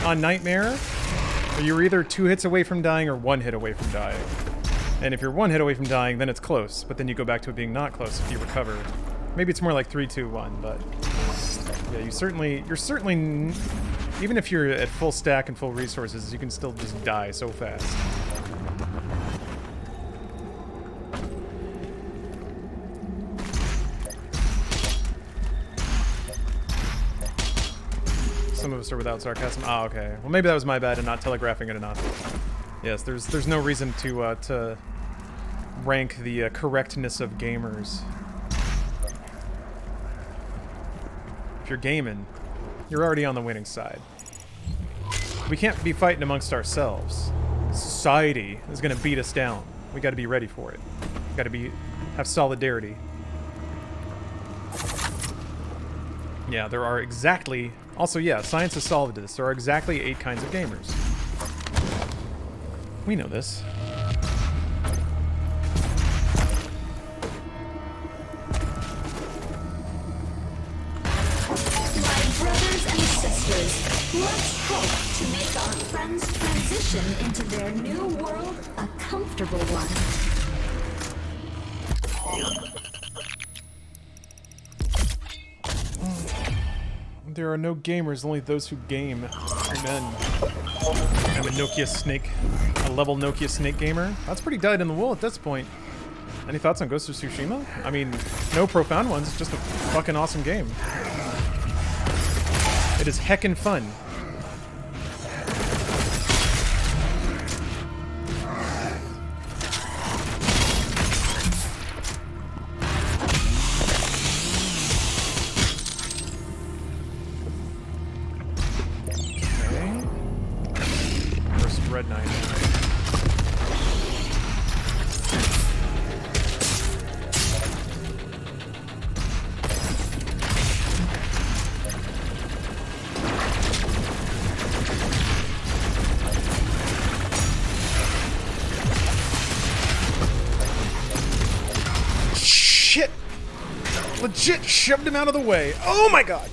[SPEAKER 1] on Nightmare, you're either 2 hits away from dying or 1 hit away from dying. And if you're 1 hit away from dying, then it's close. But then you go back to it being not close if you recover. Maybe it's more like 3, 2, 1. But yeah, you're certainly, even if you're at full stack and full resources, you can still just die so fast. Some of us are without sarcasm. Ah, okay. Well, maybe that was my bad in not telegraphing it enough. Yes, there's no reason to rank the correctness of gamers. If you're gaming, you're already on the winning side. We can't be fighting amongst ourselves. Society is gonna beat us down. We gotta be ready for it. We gotta have solidarity. Yeah, there are exactly... Also, yeah, science has solved this. There are exactly 8 kinds of gamers. We know this.
[SPEAKER 7] My brothers and sisters, let's help to make our friends' transition into their new world a comfortable one.
[SPEAKER 1] There are no gamers, only those who game. Amen. I'm a Nokia Snake, a level Nokia Snake gamer. That's pretty dyed in the wool at this point. Any thoughts on Ghost of Tsushima? I mean, no profound ones, it's just a fucking awesome game. It is heckin' fun. Red Knight. Shit! Legit shoved him out of the way. Oh my god!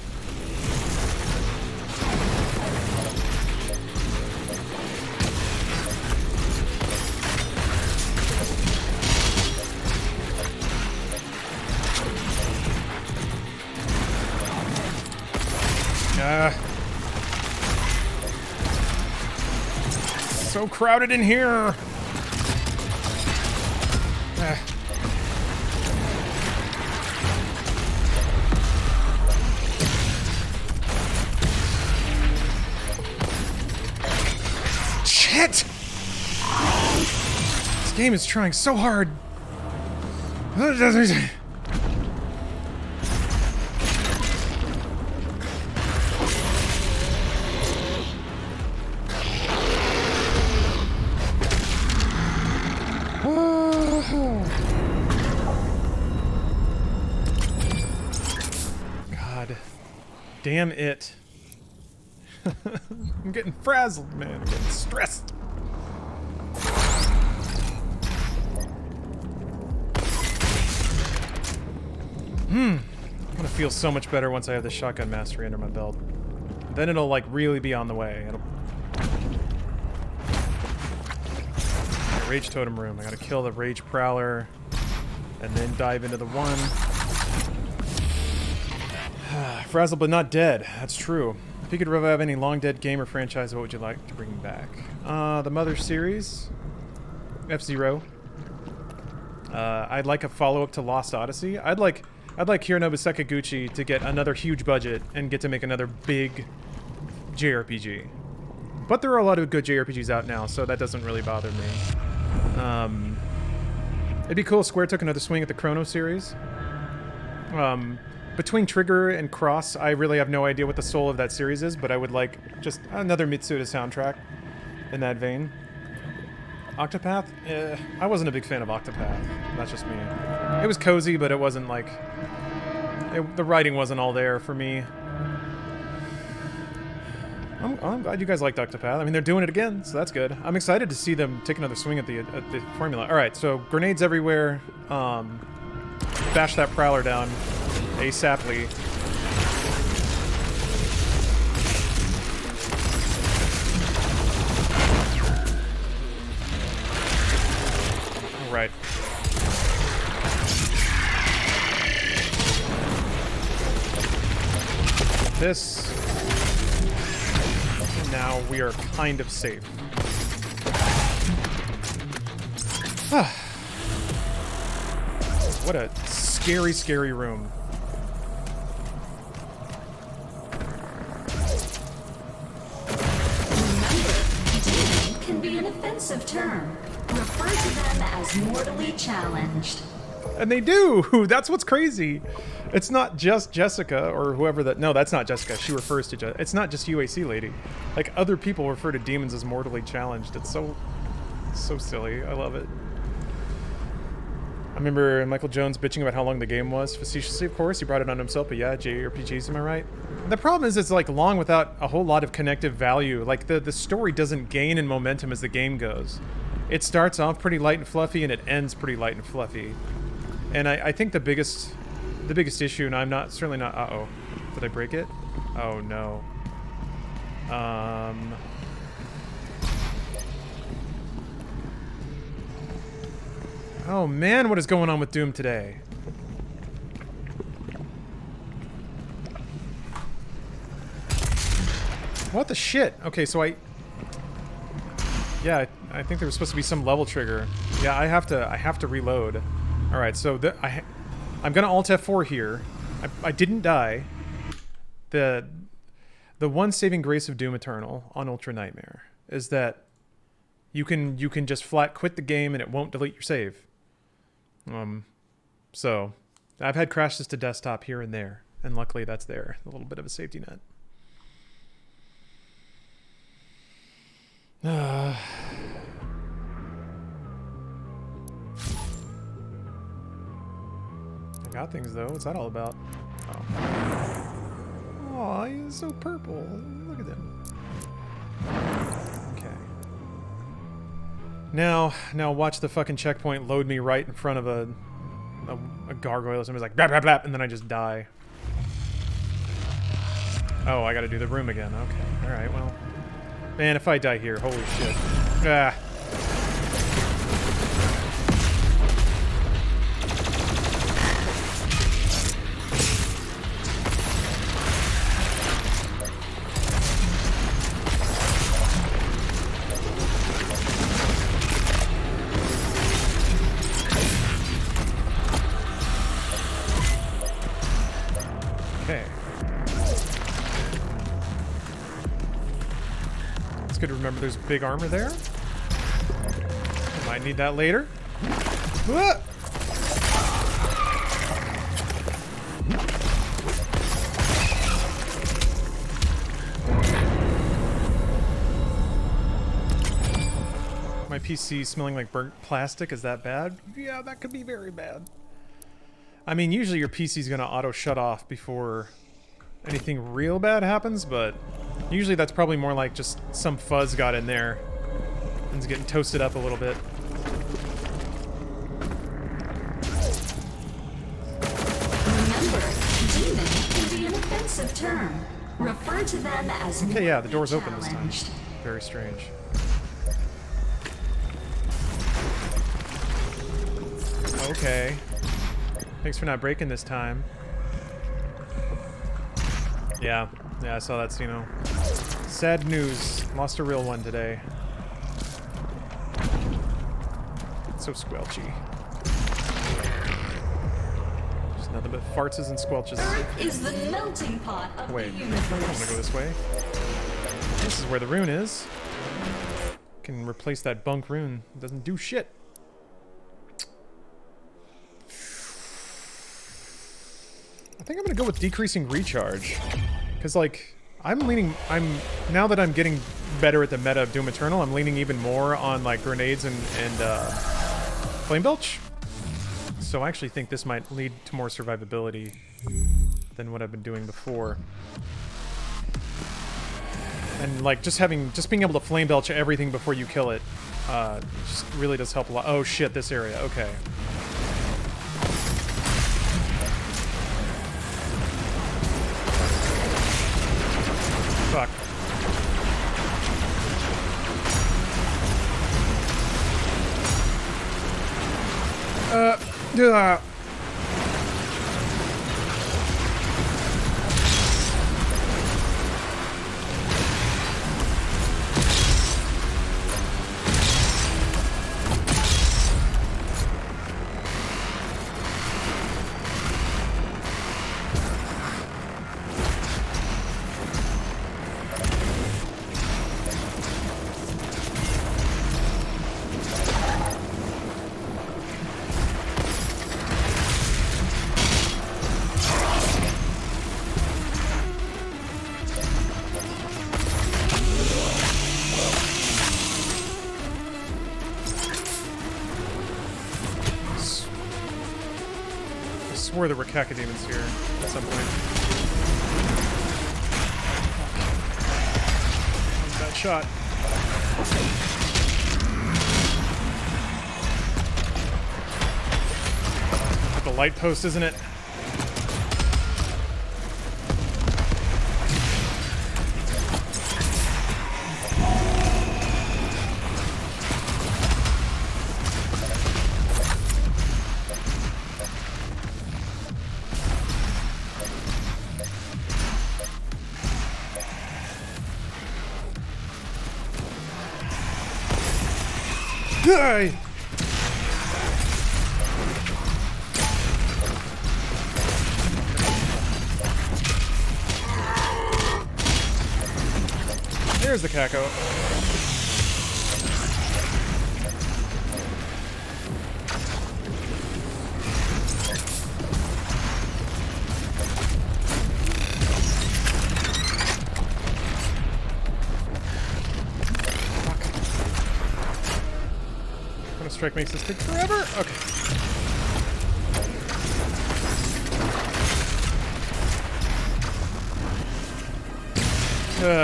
[SPEAKER 1] So crowded in here. Shit! This game is trying so hard. God damn it. I'm getting frazzled, man. I'm getting stressed. I'm gonna feel so much better once I have the shotgun mastery under my belt. Then it'll like really be on the way. It'll... Rage Totem Room. I gotta kill the Rage Prowler and then dive into the one. Frazzled but not dead. That's true. If you could revive any long dead game or franchise, what would you like to bring back? The Mother series. F-Zero. I'd like a follow-up to Lost Odyssey. I'd like Hironobu Sakaguchi to get another huge budget and get to make another big JRPG. But there are a lot of good JRPGs out now, so that doesn't really bother me. It'd be cool if Square took another swing at the Chrono series. Between Trigger and Cross, I really have no idea what the soul of that series is, but I would like just another Mitsuda soundtrack in that vein. Octopath? I wasn't a big fan of Octopath. That's just me. It was cozy, but it wasn't like... the writing wasn't all there for me. I'm glad you guys liked Octopath. I mean, they're doing it again, so that's good. I'm excited to see them take another swing at the formula. Alright, so grenades everywhere. Bash that Prowler down. ASAPly. Alright. This. Now we are kind of safe. What a scary, scary room.
[SPEAKER 7] Demon can be an offensive term. Refer to them as mortally challenged.
[SPEAKER 1] And they do! That's what's crazy. It's not just Jessica or whoever that... No, that's not Jessica. She refers to... It's not just UAC lady. Like, other people refer to demons as mortally challenged. It's so silly. I love it. I remember Michael Jones bitching about how long the game was. Facetiously, of course. He brought it on himself, but yeah, JRPGs, am I right? The problem is it's, like, long without a whole lot of connective value. Like, the story doesn't gain in momentum as the game goes. It starts off pretty light and fluffy, and it ends pretty light and fluffy. And I think the biggest issue, and I'm not, certainly not, uh-oh. Did I break it? Oh, no. Oh man, what is going on with Doom today? What the shit? Okay, so yeah, I think there was supposed to be some level trigger. Yeah, I have to reload. All right, so I'm gonna Alt F4 here. I didn't die. The one saving grace of Doom Eternal on Ultra Nightmare is that you can just flat quit the game and it won't delete your save. So I've had crashes to desktop here and there, and luckily that's there. A little bit of a safety net. I got things though. What's that all about? Oh. Aw, he's so purple. Look at him. Okay. Now watch the fucking checkpoint load me right in front of a gargoyle. Somebody's like blap blap blap, and then I just die. Oh, I gotta do the room again. Okay. Alright, well. Man, if I die here, holy shit. Ah. Good to remember there's big armor there. Might need that later. Ah! My PC smelling like burnt plastic, is that bad? Yeah, that could be very bad. I mean, usually your PC's gonna auto shut off before anything real bad happens, but usually that's probably more like just some fuzz got in there and it's getting toasted up a little bit.
[SPEAKER 7] Remember, demon can be an offensive term. Refer to them as
[SPEAKER 1] okay, yeah, the door's open this time. Very strange. Okay. Thanks for not breaking this time. Yeah, I saw that, Sino. Sad news. Lost a real one today. It's so squelchy. Just nothing but farts and squelches.
[SPEAKER 7] Earth is the melting pot of the universe.
[SPEAKER 1] I'm gonna go this way. This is where the rune is. Can replace that bunk rune. It doesn't do shit. I think I'm gonna go with decreasing recharge, because like now that I'm getting better at the meta of Doom Eternal, I'm leaning even more on like grenades and flame belch. So I actually think this might lead to more survivability than what I've been doing before. And like just being able to flame belch everything before you kill it, just really does help a lot. Oh shit, this area. Okay. Fuck. Yeah. I swore there were cacodemons here at some point. That shot. At the light post, isn't it? Die! There's the Kako. Strike makes this take forever? Okay.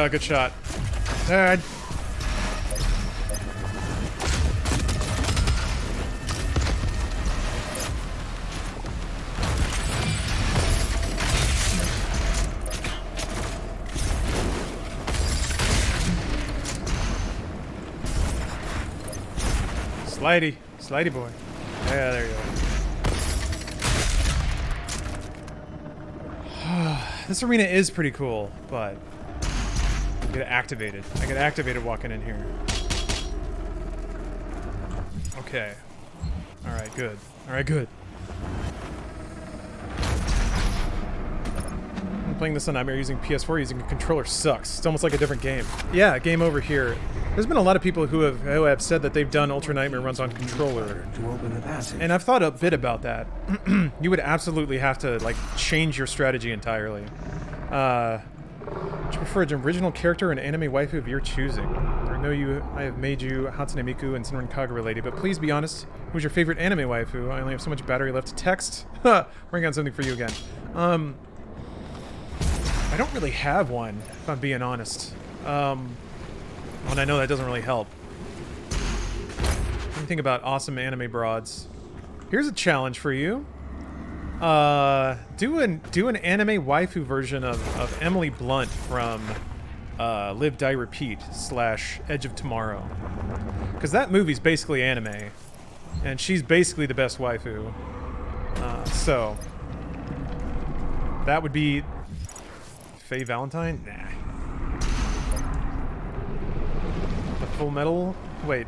[SPEAKER 1] Good shot. Slidey boy. Yeah, there you go. This arena is pretty cool, but I get activated. I get activated walking in here. Okay. Alright, good. Alright, good. I'm playing this on Nightmare using PS4. Using a controller sucks. It's almost like a different game. Yeah, game over here. There's been a lot of people who have said that they've done Ultra Nightmare runs on controller.
[SPEAKER 3] To open the passage.
[SPEAKER 1] And I've thought a bit about that. You would absolutely have to, like, change your strategy entirely. Would you prefer an original character or an anime waifu of your choosing? I know I have made you Hatsune Miku and Senran Kagura lady, but please be honest, who's your favorite anime waifu? I only have so much battery left to text. Bring on something for you again. I don't really have one, if I'm being honest. And I know that doesn't really help. What do you think about awesome anime broads? Here's a challenge for you. Do an anime waifu version of Emily Blunt from Live, Die, Repeat / Edge of Tomorrow. Because that movie's basically anime. And she's basically the best waifu. So that would be Faye Valentine? Nah. Full Metal? Wait.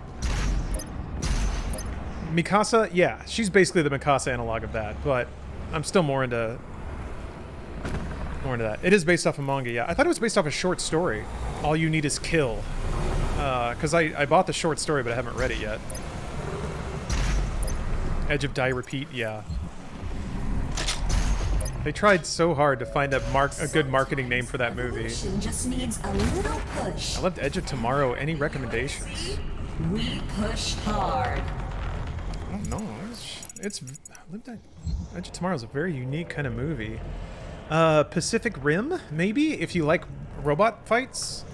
[SPEAKER 1] Mikasa? Yeah, she's basically the Mikasa analog of that, but I'm still more into that. It is based off a manga, yeah. I thought it was based off a short story. All You Need Is Kill. Because I bought the short story, but I haven't read it yet. Edge of Die Repeat, yeah. They tried so hard to find a good marketing name for that movie.
[SPEAKER 7] Just needs a little push.
[SPEAKER 1] I loved Edge of Tomorrow. Any recommendations?
[SPEAKER 7] We push hard.
[SPEAKER 1] I don't know. Edge of Tomorrow is a very unique kind of movie. Pacific Rim, maybe, if you like robot fights.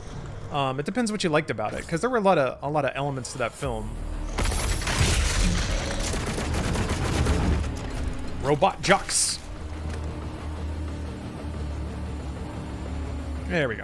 [SPEAKER 1] It depends what you liked about it, because there were a lot of elements to that film. Robot jocks. There we go.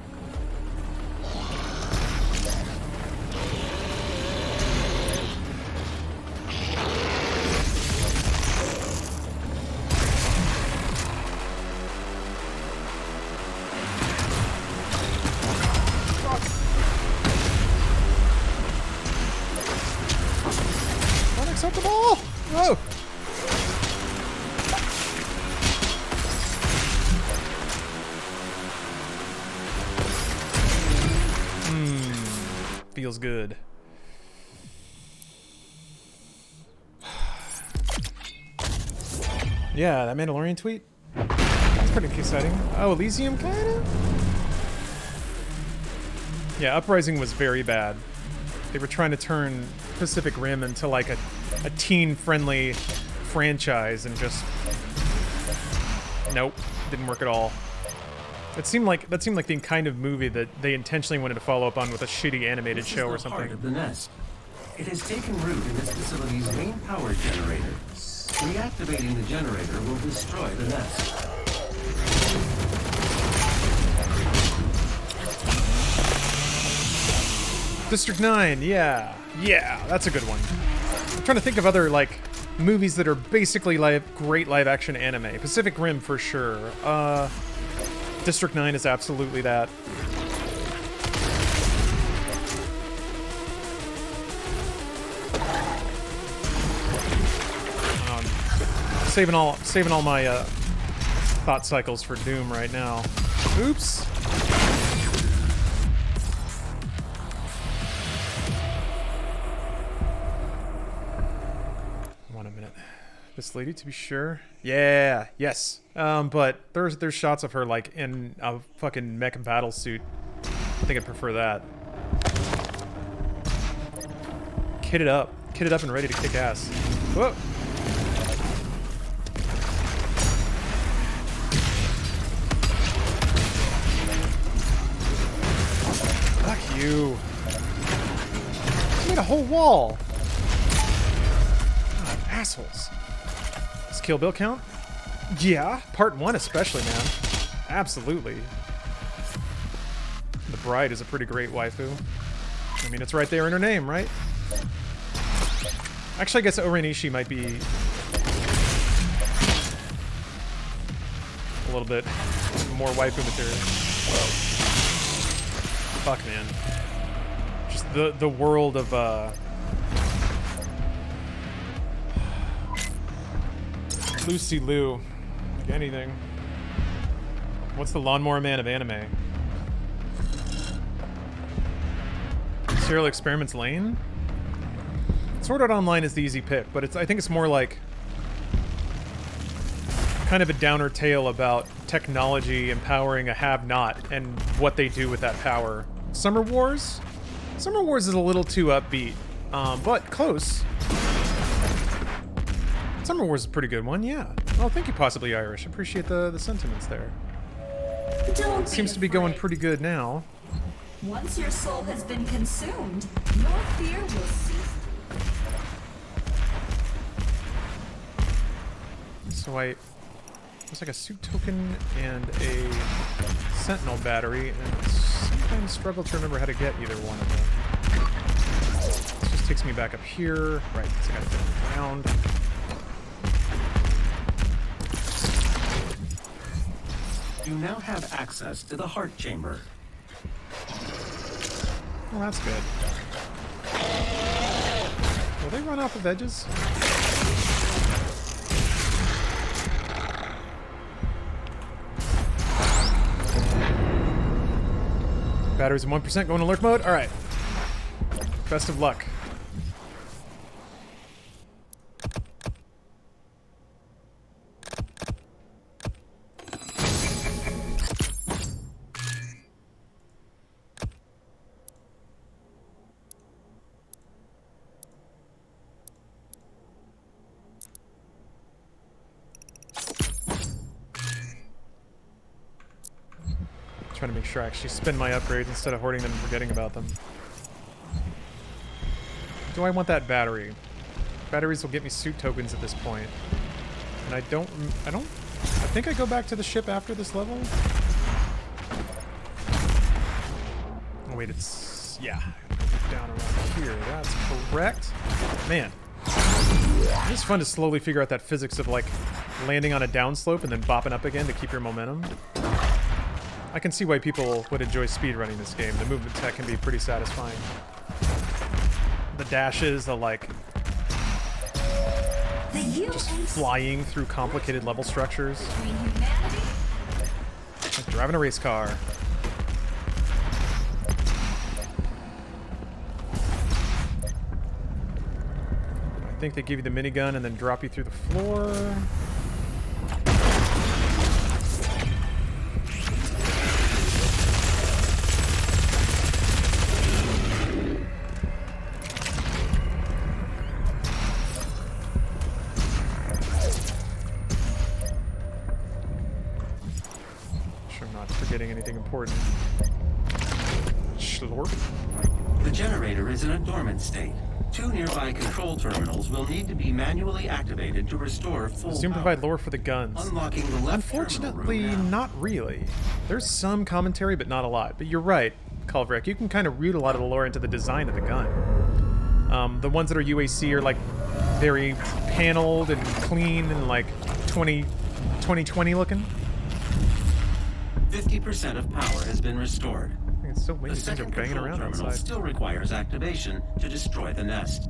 [SPEAKER 1] Unacceptable! Oh! Feels good. Yeah, that Mandalorian tweet. That's pretty exciting. Oh, Elysium, kinda? Yeah, Uprising was very bad. They were trying to turn Pacific Rim into like a teen-friendly franchise and just... Nope, didn't work at all. That seemed like the kind of movie that they intentionally wanted to follow up on with a shitty animated show or something.
[SPEAKER 3] Part of the nest. It has taken root in this facility's main power generator. Reactivating the generator will destroy the nest.
[SPEAKER 1] District 9, yeah, that's a good one. I'm trying to think of other like movies that are basically great live action anime. Pacific Rim for sure. District 9 is absolutely that. Saving all my thought cycles for Doom right now. Oops. One a minute. This lady, to be sure. Yeah, yes. But there's shots of her like in a fucking mech and battle suit. I think I'd prefer that. Kitted up and ready to kick ass. Whoa. Fuck you. You made a whole wall. God, assholes. Does Kill Bill count? Yeah, part 1 especially, man. Absolutely. The Bride is a pretty great waifu. I mean, it's right there in her name, right? Actually, I guess Orenishi might be a little bit more waifu material. Fuck, man. Just the world of Lucy Liu, like anything. What's the Lawnmower Man of anime? Serial Experiments Lane? Sword Art Online is the easy pick, but I think it's more like kind of a downer tale about technology empowering a have-not and what they do with that power. Summer Wars? Summer Wars is a little too upbeat, but close. Summer Wars is a pretty good one, yeah. Well, thank you, Possibly Irish. Appreciate the sentiments there. Seems to be going pretty good now.
[SPEAKER 11] Once your soul has been consumed, your fear will cease.
[SPEAKER 1] So there's like a suit token and a Sentinel battery, and I sometimes struggle to remember how to get either one of them. This just takes me back up here. Right, so I gotta get around.
[SPEAKER 3] You now have access to the heart chamber.
[SPEAKER 1] Well, that's good. Will they run off of edges? Batteries in 1%, going to alert mode. Alright. Best of luck. Trying to make sure I actually spend my upgrades instead of hoarding them and forgetting about them. Do I want that battery? Batteries will get me suit tokens at this point. And I think I go back to the ship after this level? Oh wait, it's, yeah, down around here, that's correct. Man, it's fun to slowly figure out that physics of like landing on a downslope and then bopping up again to keep your momentum. I can see why people would enjoy speedrunning this game. The movement tech can be pretty satisfying. The dashes, the like just flying through complicated level structures. Like driving a race car. I think they give you the minigun and then drop you through the floor. Anything important. Schlorp.
[SPEAKER 3] The generator is in a dormant state. 2 nearby control terminals will need to be manually activated to restore full
[SPEAKER 1] Zoom
[SPEAKER 3] power.
[SPEAKER 1] Provide lore for the guns.
[SPEAKER 3] Unlocking the left
[SPEAKER 1] Unfortunately, not really. There's some commentary, but not a lot. But you're right, Kalvrek. You can kind of root a lot of the lore into the design of the gun. The ones that are UAC are like very paneled and clean and like 2020 looking.
[SPEAKER 3] 50% of power has been restored.
[SPEAKER 1] I think it's so windy.
[SPEAKER 3] The
[SPEAKER 1] Things are
[SPEAKER 3] second
[SPEAKER 1] banging
[SPEAKER 3] control
[SPEAKER 1] around
[SPEAKER 3] terminal
[SPEAKER 1] outside.
[SPEAKER 3] still requires activation to destroy the nest.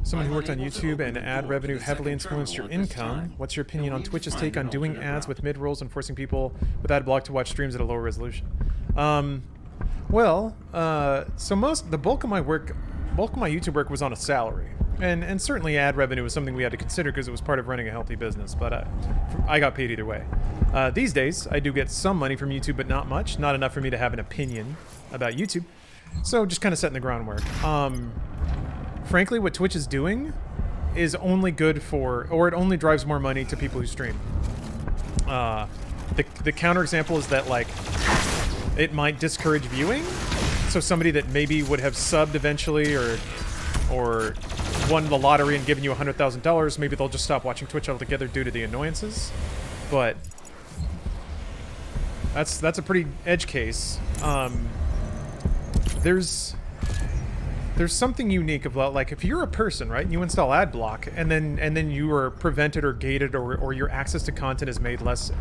[SPEAKER 1] Someone who worked on YouTube and ad revenue heavily influenced your income. What's your opinion on Twitch's take on doing ads with mid-rolls and forcing people with ad block to watch streams at a lower resolution? So the bulk of my YouTube work was on a salary. And certainly ad revenue was something we had to consider because it was part of running a healthy business, but I got paid either way. These days, I do get some money from YouTube, but not much. Not enough for me to have an opinion about YouTube. So just kind of setting the groundwork. Frankly, what Twitch is doing is only good for, or it only drives more money to people who stream. The counterexample is that, like, it might discourage viewing. So somebody that maybe would have subbed eventually or won the lottery and given you $100,000, maybe they'll just stop watching Twitch altogether due to the annoyances. But that's a pretty edge case. There's something unique about, like, if you're a person, right, and you install ad block and then you are prevented or gated or your access to content is made less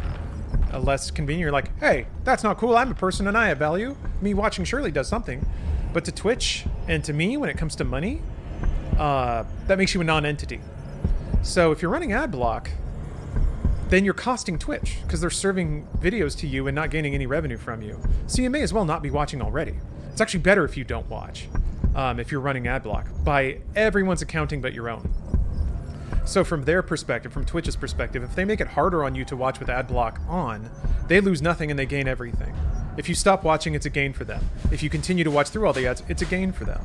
[SPEAKER 1] convenient, you're like, hey, that's not cool, I'm a person and I have value. Me watching surely does something. But to Twitch and to me, when it comes to money, that makes you a non-entity. So if you're running ad block, then you're costing Twitch because they're serving videos to you and not gaining any revenue from you. So you may as well not be watching already. It's actually better if you don't watch, if you're running ad block, by everyone's accounting but your own. So from their perspective, from Twitch's perspective, if they make it harder on you to watch with ad block on, they lose nothing and they gain everything. If you stop watching, it's a gain for them. If you continue to watch through all the ads, it's a gain for them.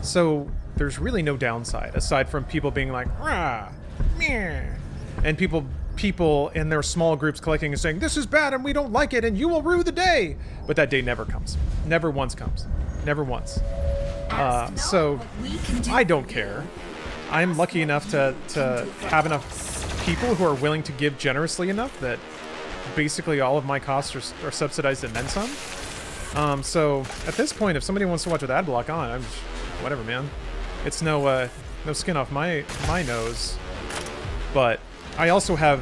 [SPEAKER 1] So there's really no downside, aside from people being like, rah, meh, and people in their small groups collecting and saying, this is bad and we don't like it and you will rue the day. But that day never comes. Never once comes. Never once. So I don't care. I'm lucky enough to have enough people who are willing to give generously enough that basically all of my costs are subsidized and then some. So at this point, if somebody wants to watch with ad block on, I'm just, whatever, man. It's no skin off my nose. But I also have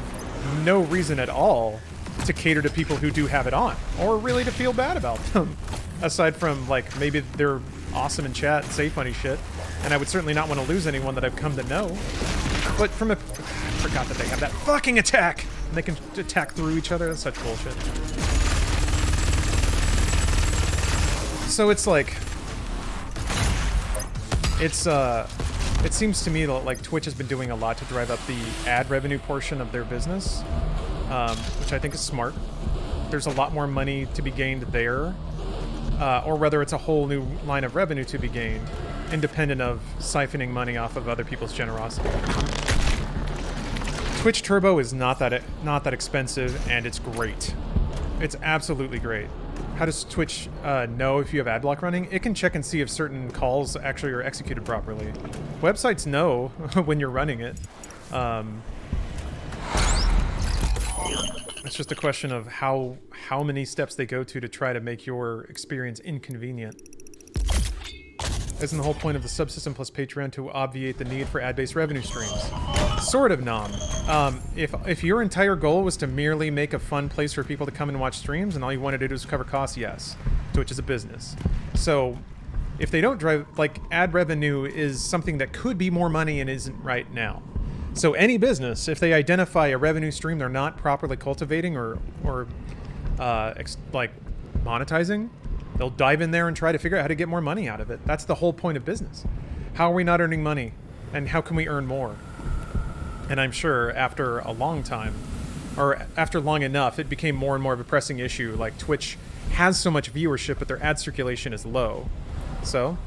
[SPEAKER 1] no reason at all to cater to people who do have it on, or really to feel bad about them. Aside from, like, maybe they're awesome in chat and say funny shit, and I would certainly not want to lose anyone that I've come to know. But from I forgot that they have that fucking attack! And they can attack through each other. That's such bullshit. So it's like, it seems to me that, like, Twitch has been doing a lot to drive up the ad revenue portion of their business, which I think is smart. There's a lot more money to be gained there, or whether it's a whole new line of revenue to be gained, independent of siphoning money off of other people's generosity. Twitch Turbo is not that expensive, and it's great. It's absolutely great. How does Twitch know if you have ad block running? It can check and see if certain calls actually are executed properly. Websites know when you're running it. It's just a question of how many steps they go to try to make your experience inconvenient. Isn't the whole point of the subsystem plus Patreon to obviate the need for ad-based revenue streams? Sort of, Nom. If your entire goal was to merely make a fun place for people to come and watch streams and all you wanted to do is cover costs, yes. Twitch is a business. So if they don't drive, like, ad revenue is something that could be more money and isn't right now. So any business, if they identify a revenue stream they're not properly cultivating or monetizing, they'll dive in there and try to figure out how to get more money out of it. That's the whole point of business. How are we not earning money? And how can we earn more? And I'm sure after a long time, or after long enough, it became more and more of a pressing issue. Like, Twitch has so much viewership, but their ad circulation is low. So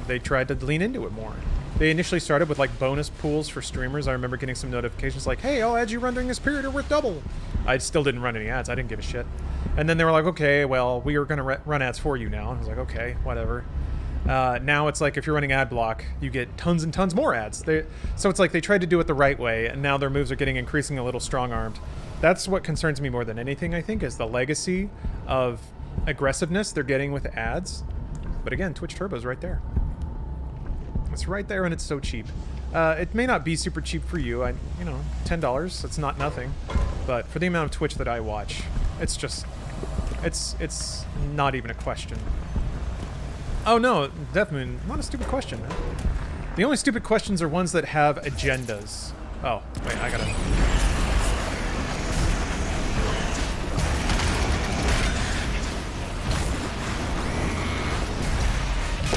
[SPEAKER 1] they tried to lean into it more. They initially started with, like, bonus pools for streamers. I remember getting some notifications like, hey, all ads you run during this period are worth double. I still didn't run any ads. I didn't give a shit. And then they were like, okay, well, we are going to run ads for you now. I was like, okay, whatever. Now it's like if you're running ad block, you get tons and tons more ads. So it's like they tried to do it the right way, and now their moves are getting increasingly a little strong-armed. That's what concerns me more than anything, I think, is the legacy of aggressiveness they're getting with ads. But again, Twitch Turbo's right there. It's right there, and it's so cheap. It may not be super cheap for you. $10, that's not nothing. But for the amount of Twitch that I watch, it's just... It's not even a question. Oh no, Death Moon, not a stupid question, man. The only stupid questions are ones that have agendas. Oh, wait, I gotta...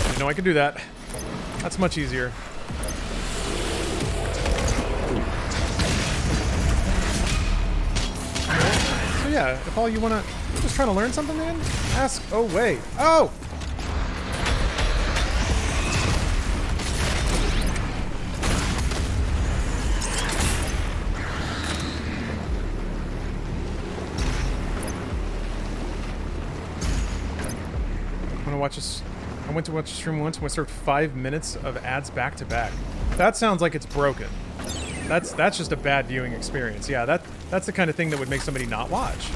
[SPEAKER 1] I know I can do that. That's much easier. So yeah, if all you wanna... Just trying to learn something, man? Ask away. Oh! I went to watch a stream once and was served 5 minutes of ads back to back. That sounds like it's broken. That's just a bad viewing experience. Yeah, that's the kind of thing that would make somebody not watch.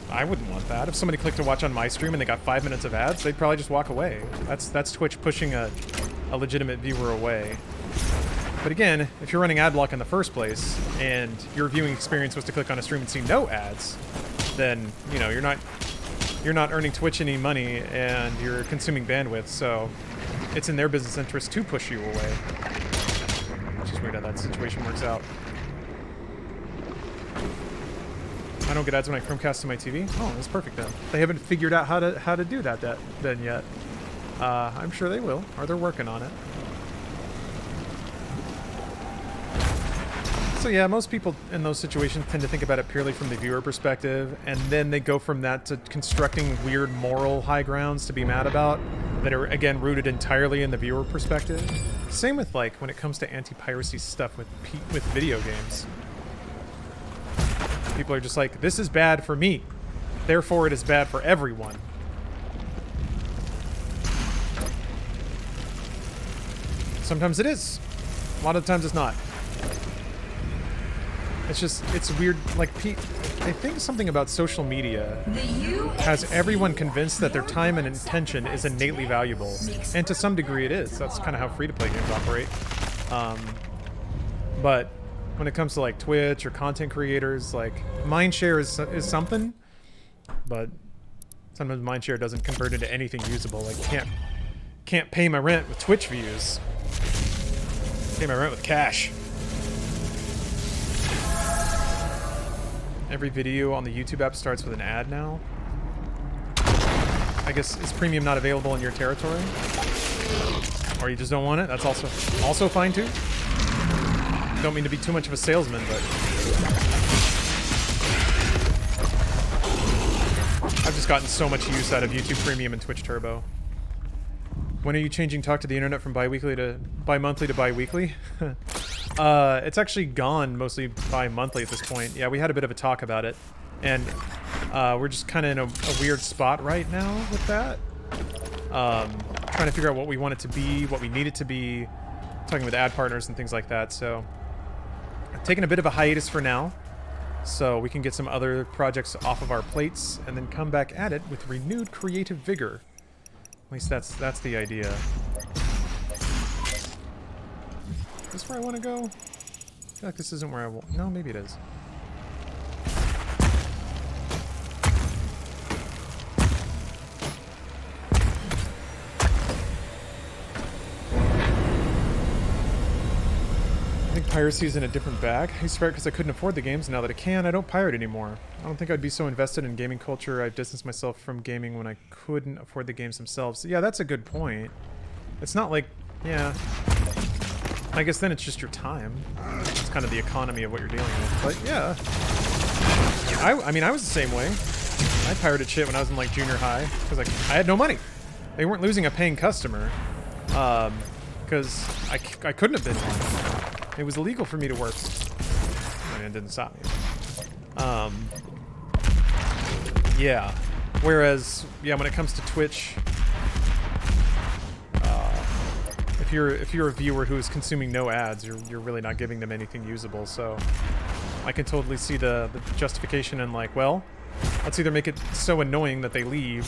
[SPEAKER 1] I wouldn't want that. If somebody clicked to watch on my stream and they got 5 minutes of ads, they'd probably just walk away. That's Twitch pushing a legitimate viewer away. But again, if you're running ad block in the first place and your viewing experience was to click on a stream and see no ads, then you know you're not earning Twitch any money and you're consuming bandwidth, so it's in their business interest to push you away. It's just weird how that situation works out. I don't get ads when I Chromecast to my TV. Oh, that's perfect then. They haven't figured out how to do that then yet. I'm sure they will, or they're working on it. So yeah, most people in those situations tend to think about it purely from the viewer perspective, and then they go from that to constructing weird moral high grounds to be mad about that are, again, rooted entirely in the viewer perspective. Same with, like, when it comes to anti-piracy stuff with video games. People are just like, this is bad for me, therefore it is bad for everyone. Sometimes it is. A lot of the times it's not. It's weird, like, I think something about social media has everyone convinced that their time and attention is innately valuable. And to some degree it is. That's kind of how free-to-play games operate. But when it comes to, like, Twitch or content creators, like, mindshare is something, but sometimes mindshare doesn't convert into anything usable. Like, can't pay my rent with Twitch views. Pay my rent with cash. Every video on the YouTube app starts with an ad now. I guess, is premium not available in your territory? Or you just don't want it? That's also fine too. Don't mean to be too much of a salesman, but I've just gotten so much use out of YouTube Premium and Twitch Turbo. When are you changing Talk to the Internet from bi-monthly to bi-weekly? It's actually gone mostly bi-monthly at this point. Yeah, we had a bit of a talk about it, and we're just kind of in a weird spot right now with that. Trying to figure out what we want it to be, what we need it to be, talking with ad partners and things like that. So, taking a bit of a hiatus for now, so we can get some other projects off of our plates, and then come back at it with renewed creative vigor. At least that's the idea. Is this where I want to go? I feel like this isn't where I want... No, maybe it is. I think piracy is in a different bag. I used to pirate because I couldn't afford the games. Now that I can, I don't pirate anymore. I don't think I'd be so invested in gaming culture. I've distanced myself from gaming when I couldn't afford the games themselves. Yeah, that's a good point. It's not like... Yeah. I guess then it's just your time. It's kind of the economy of what you're dealing with. But yeah. I mean, I was the same way. I pirated shit when I was in, like, junior high. Because, like, I had no money. They weren't losing a paying customer. Because I couldn't have been one. It was illegal for me to work. I mean, it didn't stop me. Yeah. Whereas, yeah, when it comes to Twitch, if you're a viewer who is consuming no ads, you're really not giving them anything usable. So I can totally see the justification in, like, well, let's either make it so annoying that they leave.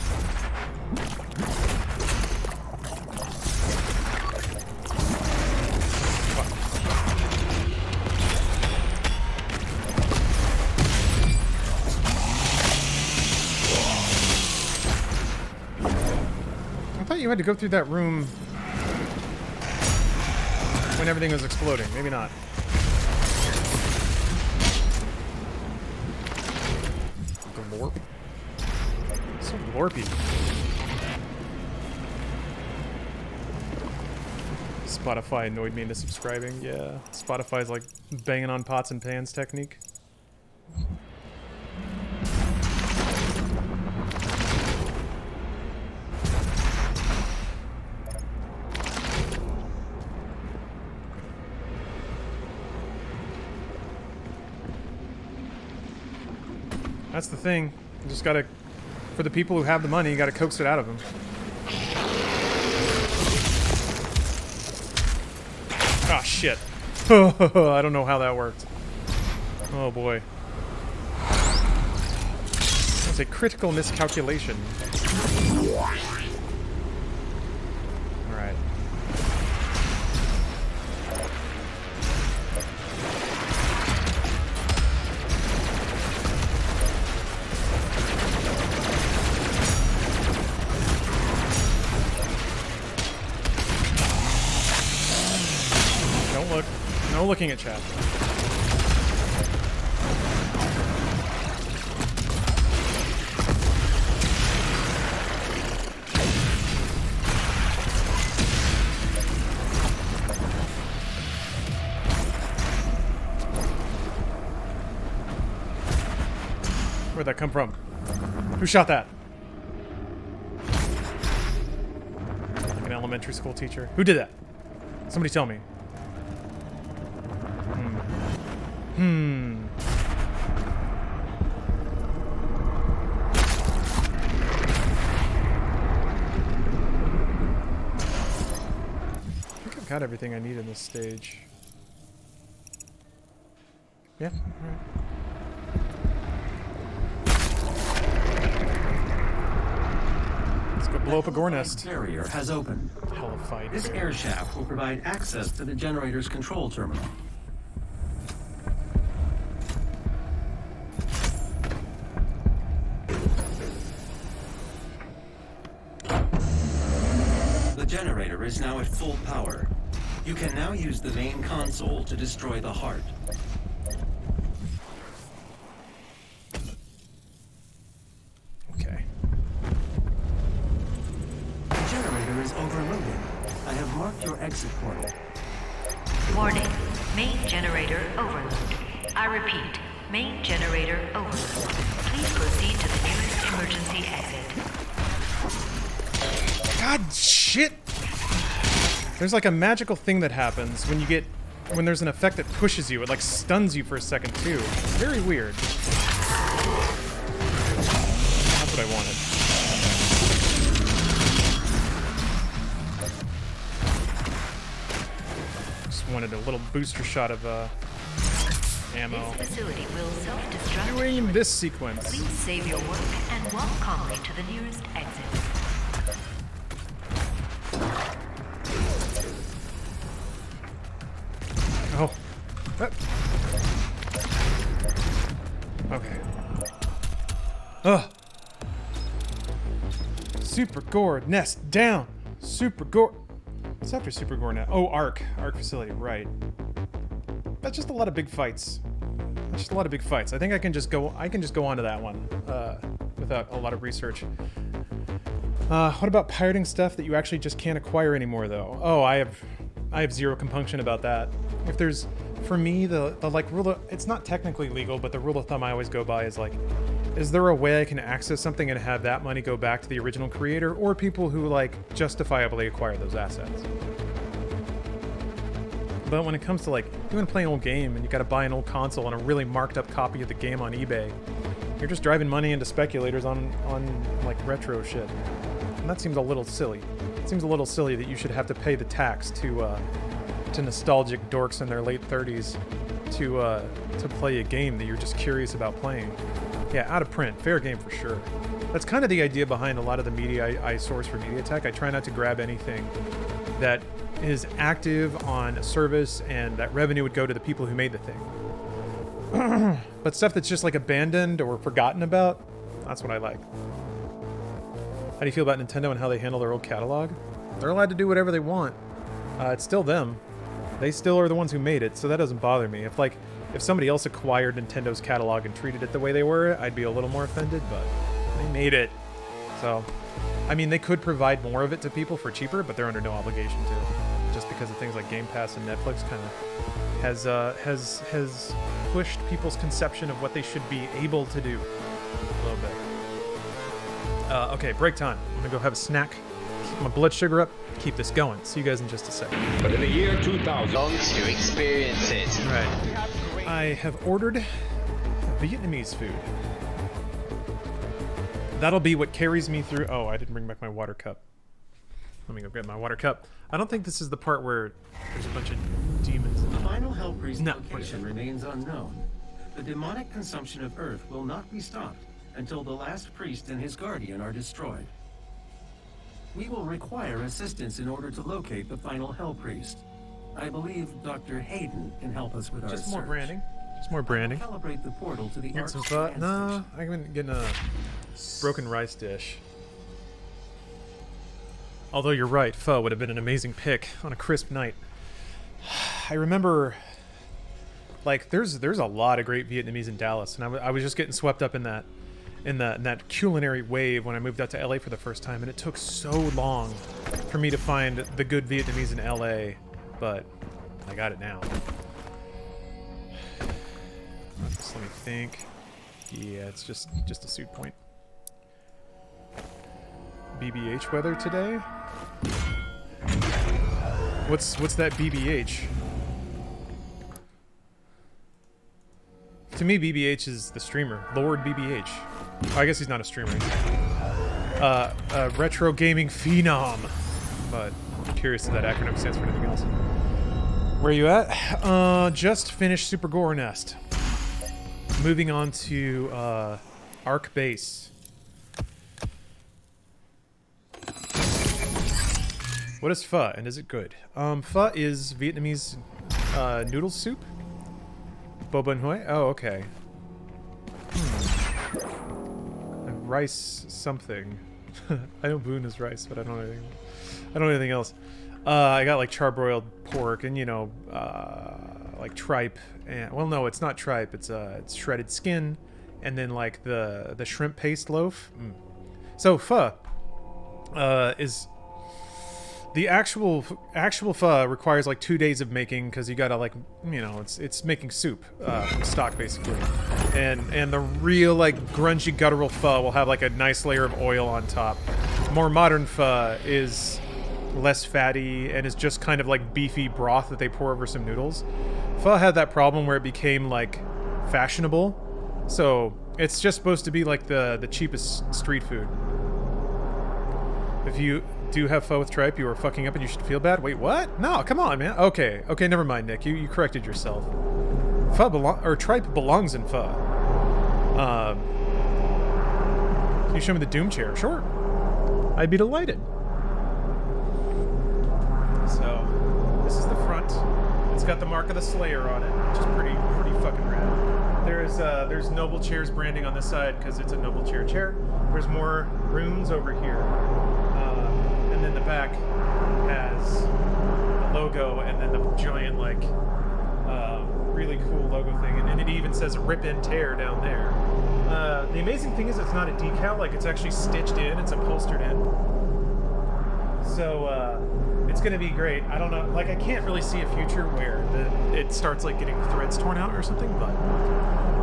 [SPEAKER 1] I thought you had to go through that room when everything was exploding. Maybe not. Glorp. So glorpy. Spotify annoyed me into subscribing. Yeah, Spotify's like banging on pots and pans technique. That's the thing. You just gotta, for the people who have the money, you gotta coax it out of them. Ah, shit. I don't know how that worked. Oh boy. That's a critical miscalculation. Alright. Don't look. No looking at chat. Where'd that come from? Who shot that? Like an elementary school teacher. Who did that? Somebody tell me. I think I've got everything I need in this stage. Yeah, alright. Let's go blow up a gore nest.
[SPEAKER 3] Barrier has opened.
[SPEAKER 1] Hellified
[SPEAKER 3] This
[SPEAKER 1] barrier.
[SPEAKER 3] air shaft will provide access to the generator's control terminal. The generator is now at full power. You can now use the main console to destroy the heart.
[SPEAKER 1] Okay.
[SPEAKER 3] The generator is overloaded. I have marked your exit portal.
[SPEAKER 9] Warning. Main generator overload. I repeat. Main generator overload. Please proceed to the nearest emergency exit.
[SPEAKER 1] God, shit! There's like a magical thing that happens when you get... when there's an effect that pushes you. It like stuns you for a second too. Very weird. That's what I wanted. Just wanted a little booster shot of ammo.
[SPEAKER 9] This facility will self-destruct.
[SPEAKER 1] Doing this sequence.
[SPEAKER 9] Please save your work and walk calmly to the nearest exit.
[SPEAKER 1] Oh. Okay. Ugh. Super Gore nest down. Super Gore. What's after Super Gore nest? Oh, Arc facility. Right. That's just a lot of big fights. That's just a lot of big fights. I think I can just go. I can just go on to that one without a lot of research. What about pirating stuff that you actually just can't acquire anymore, though? Oh, I have zero compunction about that. If there's, for me, the like rule of, it's not technically legal, but the rule of thumb I always go by is like, is there a way I can access something and have that money go back to the original creator or people who like justifiably acquire those assets? But when it comes to like, you want to play an old game and you got to buy an old console and a really marked up copy of the game on eBay, you're just driving money into speculators on like retro shit. And that seems a little silly. It seems a little silly that you should have to pay the tax to nostalgic dorks in their late 30s to play a game that you're just curious about playing. Yeah, out of print, fair game for sure. That's kind of the idea behind a lot of the media I source for MediaTek. I try not to grab anything that is active on a service and that revenue would go to the people who made the thing. But stuff that's just like abandoned or forgotten about, that's what I like. How do you feel about Nintendo and how they handle their old catalog? They're allowed to do whatever they want. It's still them. They still are the ones who made it, so that doesn't bother me. If somebody else acquired Nintendo's catalog and treated it the way they were, I'd be a little more offended, but they made it. So, I mean, they could provide more of it to people for cheaper, but they're under no obligation to. Just because of things like Game Pass and Netflix kind of has pushed people's conception of what they should be able to do a little bit. Okay, break time. I'm gonna go have a snack, keep my blood sugar up, keep this going. See you guys in just a second.
[SPEAKER 10] But in the year 2000,
[SPEAKER 6] Long to experience it.
[SPEAKER 1] All right. I have ordered Vietnamese food. That'll be what carries me through. Oh, I didn't bring back my water cup. Let me go get my water cup. I don't think this is the part where there's a bunch of demons.
[SPEAKER 3] The final Hell Priest location remains unknown. The demonic consumption of Earth will not be stopped until the last priest and his guardian are destroyed. We will require assistance in order to locate the final Hell Priest. I believe Dr. Hayden can help us with our search.
[SPEAKER 1] Just more branding. Just more branding.
[SPEAKER 3] Calibrate the portal to the
[SPEAKER 1] Get some pho. No, I've been getting a broken rice dish. Although you're right, pho would have been an amazing pick on a crisp night. I remember, like, there's a lot of great Vietnamese in Dallas, and I was just getting swept up in that culinary wave when I moved out to LA for the first time, and it took so long for me to find the good Vietnamese in LA, but I got it now. Just let me think. Yeah, it's just a suit point. BBH weather today? What's that BBH? To me, BBH is the streamer, Lord BBH. Oh, I guess he's not a streamer. A retro gaming phenom. But I'm curious if that acronym stands for anything else. Where are you at? Just finished Super Gore Nest. Moving on to Arc Base. What is pho, and is it good? Pho is Vietnamese noodle soup. Boba Hoi? Oh, okay. And rice something. I know boon is rice, but I don't know anything else. I got like charbroiled pork and, you know, like tripe. And, well, no, it's not tripe. It's shredded skin, and then like the shrimp paste loaf. So pho is. The actual pho requires like 2 days of making because you gotta like, you know, it's making soup from stock basically, and the real like grungy guttural pho will have like a nice layer of oil on top. More modern pho is less fatty and is just kind of like beefy broth that they pour over some noodles. Pho had that problem where it became like fashionable, so it's just supposed to be like the cheapest street food. If you do have pho with tripe, you are fucking up and you should feel bad. Wait, what? No, come on, man. Okay, never mind, Nick. You corrected yourself. Tripe belongs in pho. Can you show me the Doom chair? Sure. I'd be delighted. So, this is the front. It's got the mark of the Slayer on it, which is pretty fucking rad. There's Noble Chairs branding on this side because it's a Noble Chair chair. There's more runes over here. And then the back has the logo and then the giant, like, really cool logo thing. And it even says rip and tear down there. The amazing thing is it's not a decal, like it's actually stitched in, it's upholstered in. So, it's gonna be great. I don't know, like I can't really see a future where it starts like getting threads torn out or something, but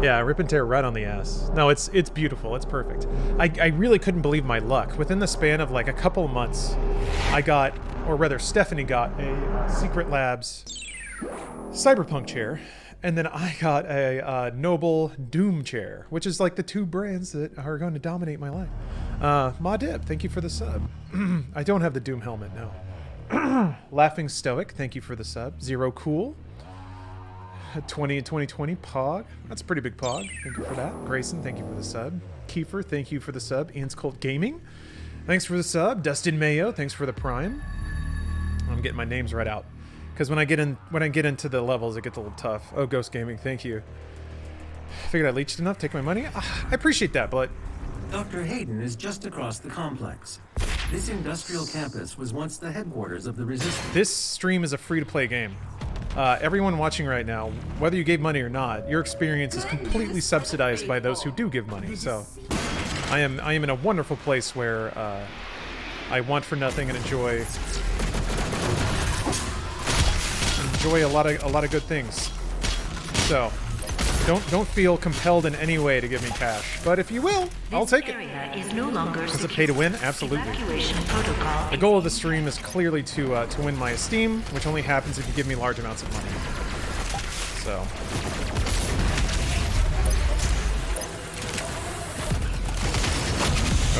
[SPEAKER 1] yeah, rip and tear right on the ass. No, it's beautiful, it's perfect. I really couldn't believe my luck. Within the span of like a couple of months, I got, or rather Stephanie got a Secret Labs Cyberpunk chair, and then I got a Noble Doom chair, which is like the two brands that are going to dominate my life. Ma Dib, thank you for the sub. I don't have the Doom helmet, no. Laughing Stoic, thank you for the sub. Zero Cool. 2020 Pog. That's a pretty big Pog. Thank you for that. Grayson, thank you for the sub. Kiefer, thank you for the sub. Ian's Cult Gaming, thanks for the sub. Dustin Mayo, thanks for the prime. I'm getting my names right out because when I get into the levels, it gets a little tough. Oh, Ghost Gaming, thank you. Figured I leached enough. Take my money. I appreciate that, but
[SPEAKER 3] Dr. Hayden is just across the complex. This industrial campus was once the headquarters of the Resistance.
[SPEAKER 1] This stream is a free-to-play game. everyone watching right now, whether you gave money or not, your experience is completely subsidized by those who do give money. So, I am in a wonderful place where I want for nothing and enjoy a lot of good things. So, don't feel compelled in any way to give me cash, but if you will, I'll take it.
[SPEAKER 9] Is no longer
[SPEAKER 1] Is it pay to win? Absolutely. The goal of the stream is clearly to win my esteem, which only happens if you give me large amounts of money. So.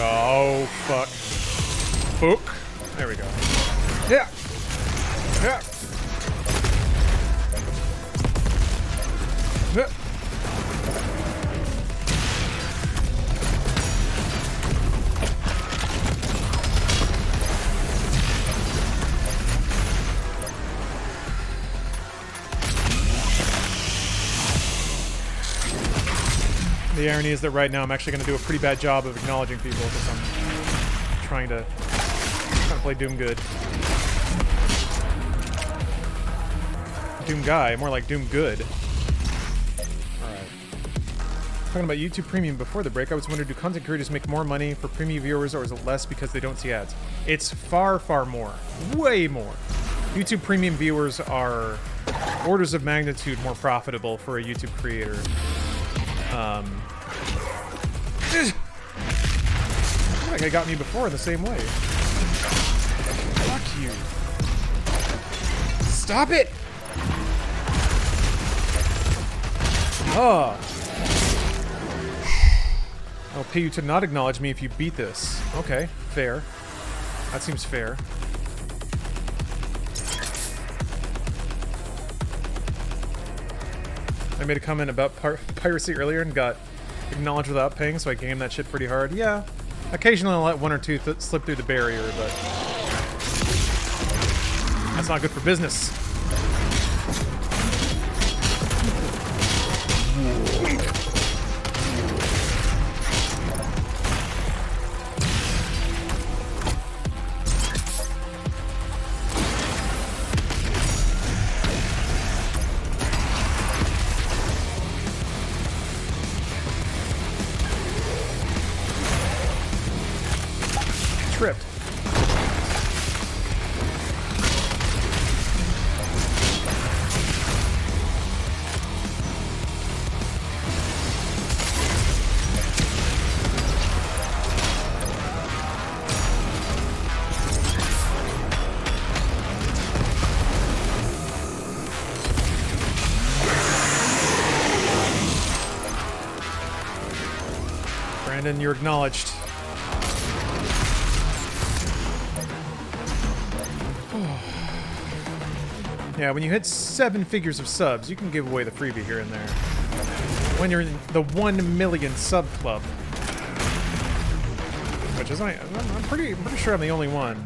[SPEAKER 1] Oh fuck. Book. There we go. Yeah. Yeah. Yeah. The irony is that right now I'm actually going to do a pretty bad job of acknowledging people because I'm trying to play Doom good. Doom guy, more like Doom good. Alright. Talking about YouTube Premium before the break, I was wondering, do content creators make more money for premium viewers or is it less because they don't see ads? It's far, far more. Way more. YouTube Premium viewers are orders of magnitude more profitable for a YouTube creator. I think they got me before in the same way. Fuck you. Stop it! Oh. I'll pay you to not acknowledge me if you beat this. Okay, fair. That seems fair. I made a comment about piracy earlier and got acknowledged without paying, so I gamed that shit pretty hard. Yeah, occasionally I'll let one or two slip through the barrier, but that's not good for business. Tripped. Brandon, you're acknowledged. Yeah, when you hit 7 figures of subs, you can give away the freebie here and there. When you're in the 1 million sub club, which is I'm pretty sure I'm the only one.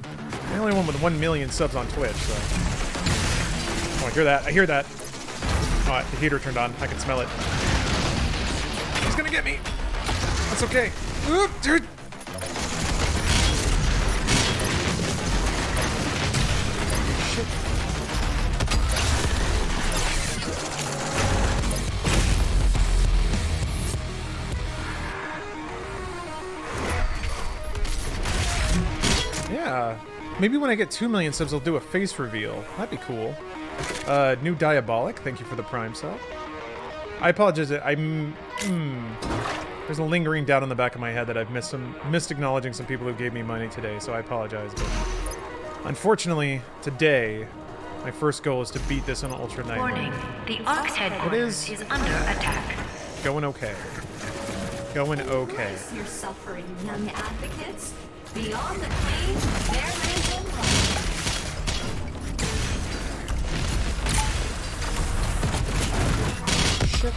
[SPEAKER 1] The only one with 1 million subs on Twitch. So. Oh, I hear that. I hear that. Oh, the heater turned on. I can smell it. He's gonna get me. That's okay. Oop, dude. Shit. Yeah, maybe when I get 2 million subs, I'll do a face reveal. That'd be cool. New Diabolic, thank you for the Prime sub. I apologize. There's a lingering doubt on the back of my head that I've missed acknowledging some people who gave me money today, so I apologize. But unfortunately, today, my first goal is to beat this on Ultra Night.
[SPEAKER 9] Warning: the Ark's headquarters is under attack.
[SPEAKER 1] Going okay. Going okay.
[SPEAKER 11] Brace yourself for young advocates. Beyond the cave, there is a light.
[SPEAKER 1] Shit.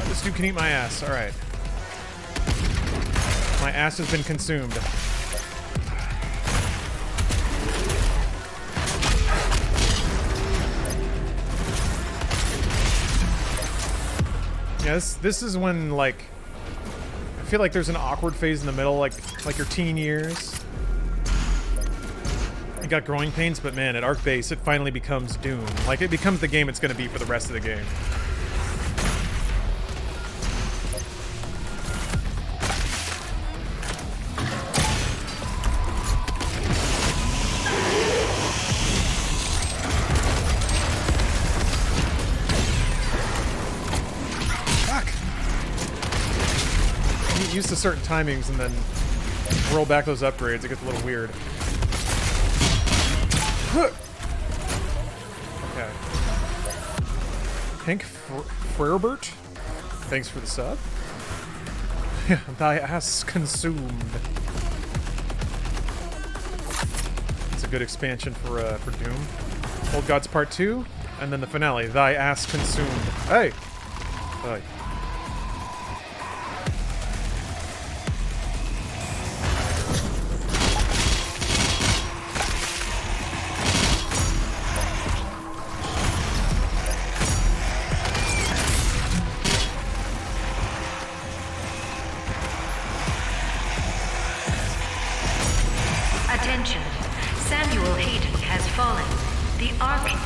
[SPEAKER 1] This dude can eat my ass. All right. My ass has been consumed. Yeah, this is when, like, feel like there's an awkward phase in the middle, like your teen years. You got growing pains, but man, at Arc Base, it finally becomes Doom. Like, it becomes the game it's going to be for the rest of the game. Fuck! You get used to certain timings and then roll back those upgrades, it gets a little weird. Okay. Hank Frerbert, thanks for the sub. Yeah, thy ass consumed. It's a good expansion for Doom. Old Gods Part 2, and then the finale, thy ass consumed. Hey! Hey.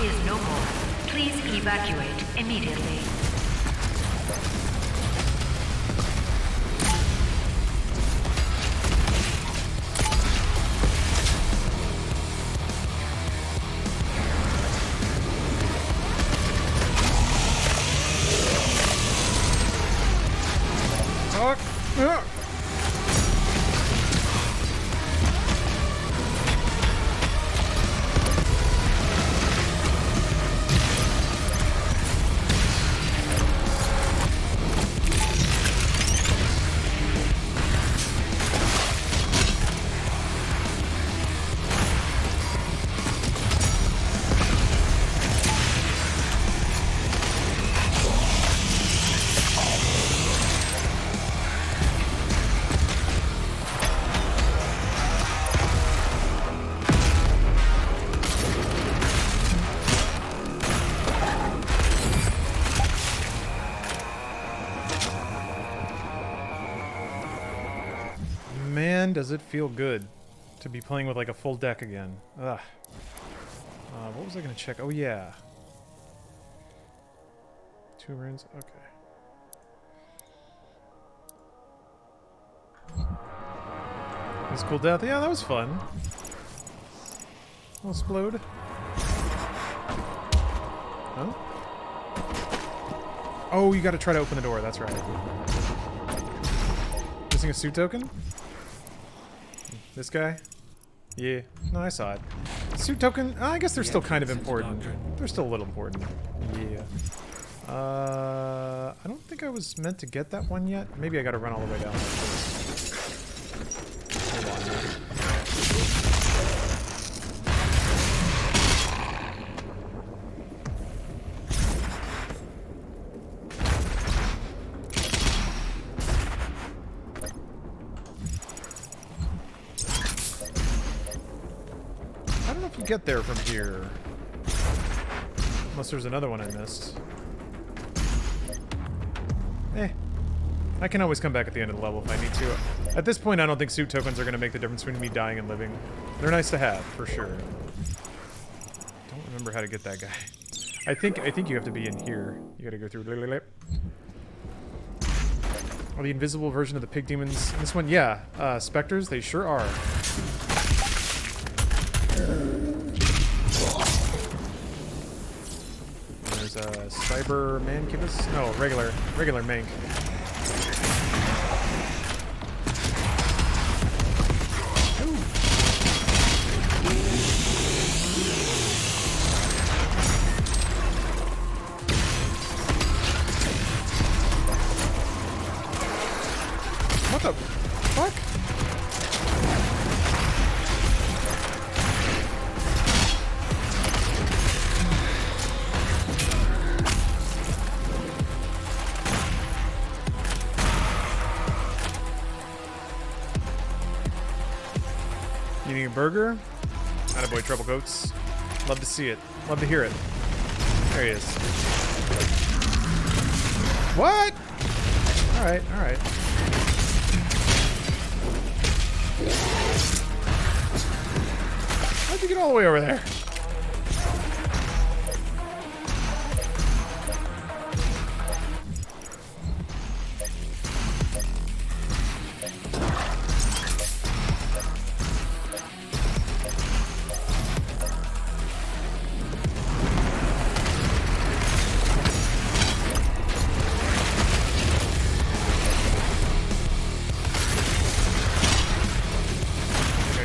[SPEAKER 9] Is no more. Please evacuate immediately. Does it feel good to be playing with like a full deck again? Ugh. What was I gonna check? Oh yeah. 2 runes. Okay. This cool death. Yeah, that was fun. I'll explode. Huh? Oh, you gotta try to open the door. That's right. Missing a suit token? This guy? Yeah. No, I saw it. Suit token? I guess they're still kind of important. They're still a little important. Yeah. I don't think I was meant to get that one yet. Maybe I gotta run all the way down. Hold on, man. Get there from here. Unless there's another one I missed. I can always come back at the end of the level if I need to. At this point, I don't think suit tokens are going to make the difference between me dying and living. They're nice to have, for sure. Don't remember how to get that guy. I think you have to be in here. You got to go through. Oh, the invisible version of the pig demons. This one, yeah. Spectres, they sure are. There's a cyber mancubus? No, regular mank. What the fuck? Eating a burger? Attaboy, Trouble Goats. Love to see it. Love to hear it. There he is. What? Alright, alright.
[SPEAKER 1] How'd you get all the way over there?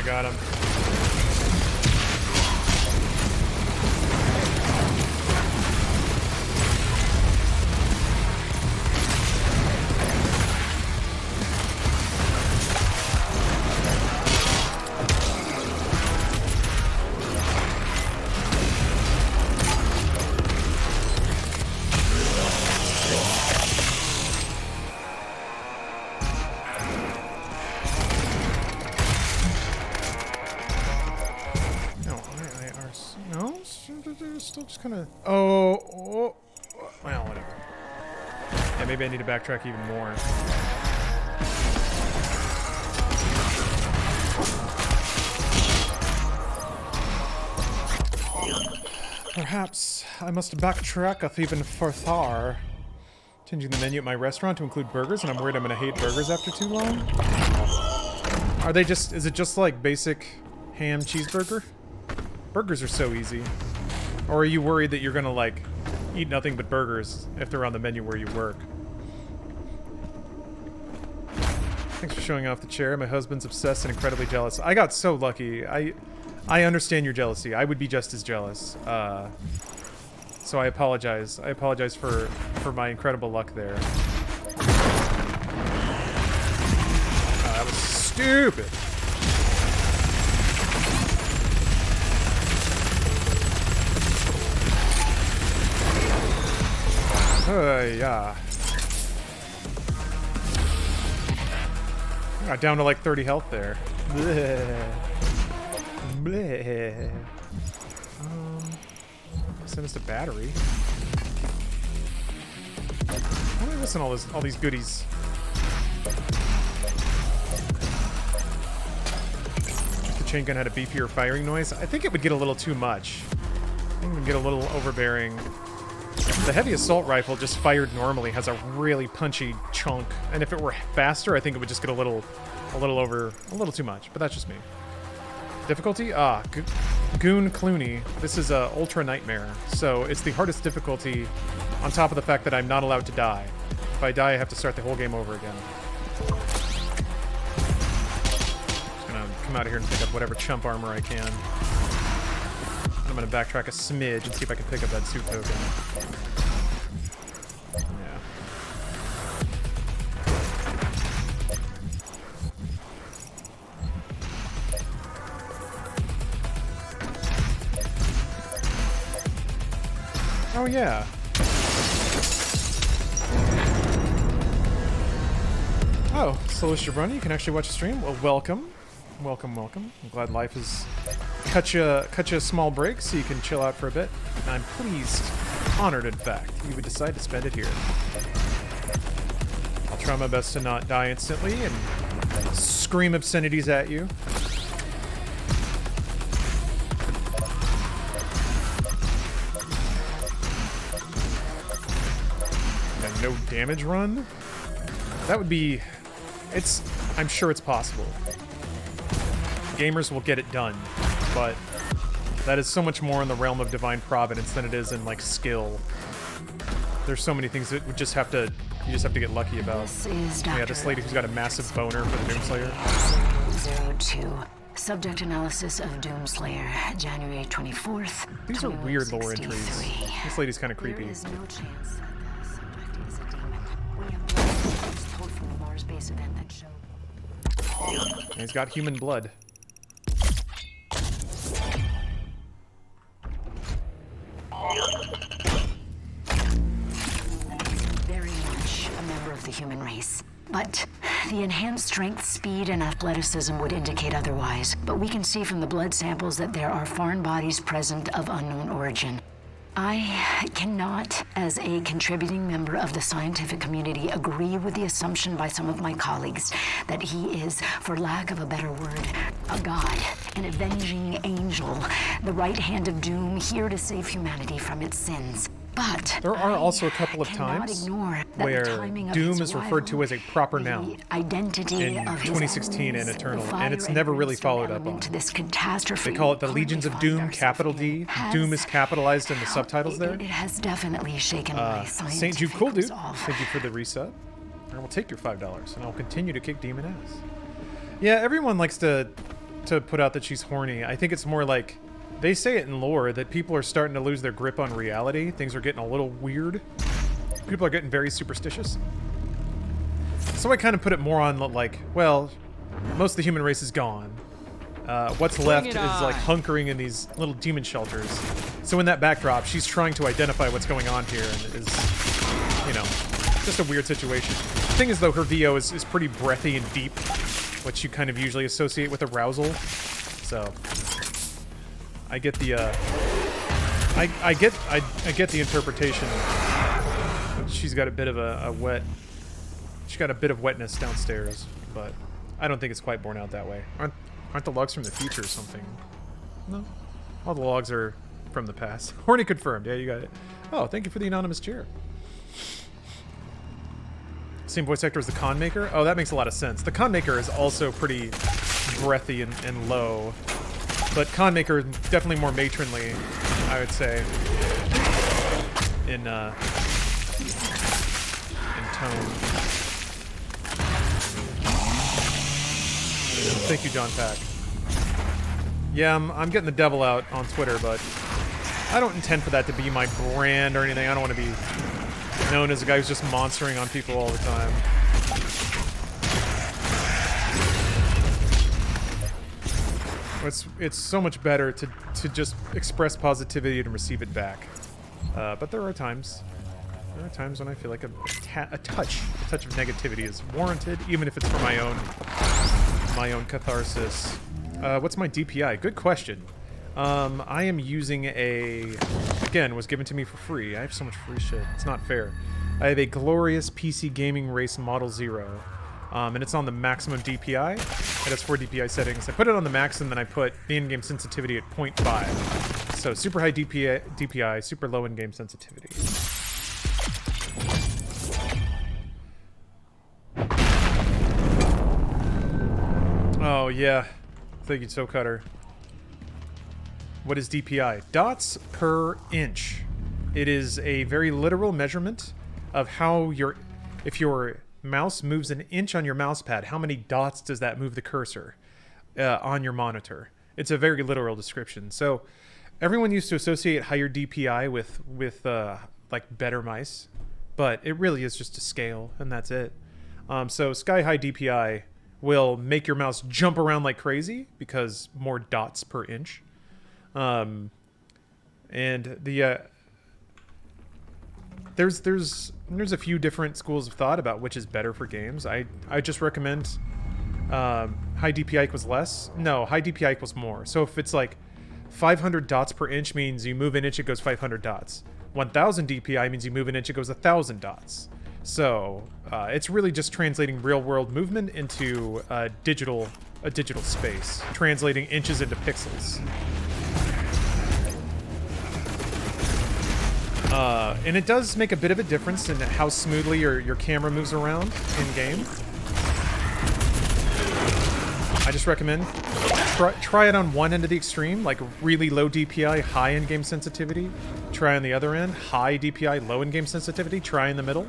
[SPEAKER 1] Got him. Still just kind of... Oh, well, whatever. Yeah, maybe I need to backtrack even more. Perhaps I must backtrack even further. Changing the menu at my restaurant to include burgers, and I'm worried I'm gonna hate burgers after too long. Are they just... Is it just like basic ham cheeseburger? Burgers are so easy. Or are you worried that you're gonna, like, eat nothing but burgers if they're on the menu where you work? Thanks for showing off the chair. My husband's obsessed and incredibly jealous. I got so lucky. I understand your jealousy. I would be just as jealous. So I apologize. I apologize for my incredible luck there. That was stupid. Yeah. Got down to like 30 health there. Bleh. Bleh. Send us a battery. Why am I missing all these goodies? If the chain gun had a beefier firing noise, I think it would get a little too much. I think it would get a little overbearing. The heavy assault rifle, just fired normally, has a really punchy chunk, and if it were faster, I think it would just get a little too much. But that's just me. Difficulty? Goon Clooney. This is a Ultra Nightmare, so it's the hardest difficulty. On top of the fact that I'm not allowed to die. If I die, I have to start the whole game over again. Just gonna come out of here and pick up whatever chump armor I can. I'm gonna backtrack a smidge and see if I can pick up that suit token. Yeah. Oh yeah. Oh, Celestia Brunny, you can actually watch a stream? Well, welcome. Welcome, welcome. I'm glad life has cut you a small break so you can chill out for a bit. And I'm pleased, honored in fact, you would decide to spend it here. I'll try my best to not die instantly and scream obscenities at you. And a no damage run? That would be... I'm sure it's possible. Gamers will get it done, but that is so much more in the realm of divine providence than it is in like skill. There's so many things that you just have to get lucky about. Yeah, this lady who's got a massive boner for the Doomslayer.
[SPEAKER 7] 02. Subject analysis of Doomslayer, January 24th.
[SPEAKER 1] These are weird lore entries. This lady's kind of creepy.
[SPEAKER 7] There is no chance that the subject is a demon. We have no told from the Mars base event that showed.
[SPEAKER 1] And he's got human blood.
[SPEAKER 7] Very much a member of the human race. But the enhanced strength, speed, and athleticism would indicate otherwise. But we can see from the blood samples that there are foreign bodies present of unknown origin. I cannot, as a contributing member of the scientific community, agree with the assumption by some of my colleagues that he is, for lack of a better word, a god, an avenging angel, the right hand of doom, here to save humanity from its sins. But
[SPEAKER 9] there are also a couple of times where Doom is referred to as a proper noun
[SPEAKER 7] identity
[SPEAKER 9] in
[SPEAKER 7] of
[SPEAKER 9] 2016 and Eternal, and it's never really followed up on.
[SPEAKER 7] This catastrophe.
[SPEAKER 9] They call it the Legions of Doom, capital D. Doom is capitalized in the subtitles there.
[SPEAKER 7] It has definitely shaken my scientific
[SPEAKER 9] St. Jude, cool dude.
[SPEAKER 7] resolve.
[SPEAKER 9] Thank you for the reset. I will take your $5, and I'll continue to kick demon ass. Yeah, everyone likes to put out that she's horny. I think it's more like, they say it in lore that people are starting to lose their grip on reality. Things are getting a little weird. People are getting very superstitious. So I kind of put it more on like, well, most of the human race is gone. What's left is like hunkering in these little demon shelters. So in that backdrop, she's trying to identify what's going on here, and it is, you know, just a weird situation. The thing is, though, her VO is pretty breathy and deep, which you kind of usually associate with arousal. So I get the I get the interpretation. She's got a bit of she's got a bit of wetness downstairs, but I don't think it's quite borne out that way. Aren't the logs from the future or something? No, all the logs are from the past. Horny confirmed. Yeah, you got it. Oh, thank you for the anonymous cheer. Same voice actor as the Con Maykr? Oh, that makes a lot of sense. The Con Maykr is also pretty breathy and low. But Con Maykr is definitely more matronly, I would say, in tone. Thank you, John Pack. Yeah, I'm getting the devil out on Twitter, but I don't intend for that to be my brand or anything. I don't want to be known as a guy who's just monstering on people all the time. It's so much better to just express positivity and receive it back. But there are times when I feel like a touch of negativity is warranted, even if it's for my own catharsis. What's my DPI? Good question. I am using again, was given to me for free. I have so much free shit. It's not fair. I have a glorious PC Gaming Race Model 0. And it's on the maximum DPI. It has 4 DPI settings. I put it on the max, and then I put the in-game sensitivity at 0.5. So super high DPI, super low in-game sensitivity. Oh, yeah. Thank you, So Cutter. What is DPI? Dots per inch. It is a very literal measurement of how if your mouse moves an inch on your mouse pad, how many dots does that move the cursor on your monitor? It's a very literal description. So everyone used to associate higher DPI with like better mice, but it really is just a scale, and that's it. So sky high DPI will make your mouse jump around like crazy because more dots per inch. And the there's a few different schools of thought about which is better for games. I just recommend high DPI equals less. No, high DPI equals more. So if it's like 500 dots per inch means you move an inch, it goes 500 dots. 1000 DPI means you move an inch, it goes 1000 dots. So it's really just translating real world movement into a digital space, translating inches into pixels. And it does make a bit of a difference in how smoothly your camera moves around in-game. I just recommend try it on one end of the extreme, like really low DPI, high in-game sensitivity. Try on the other end, high DPI, low in-game sensitivity. Try in the middle.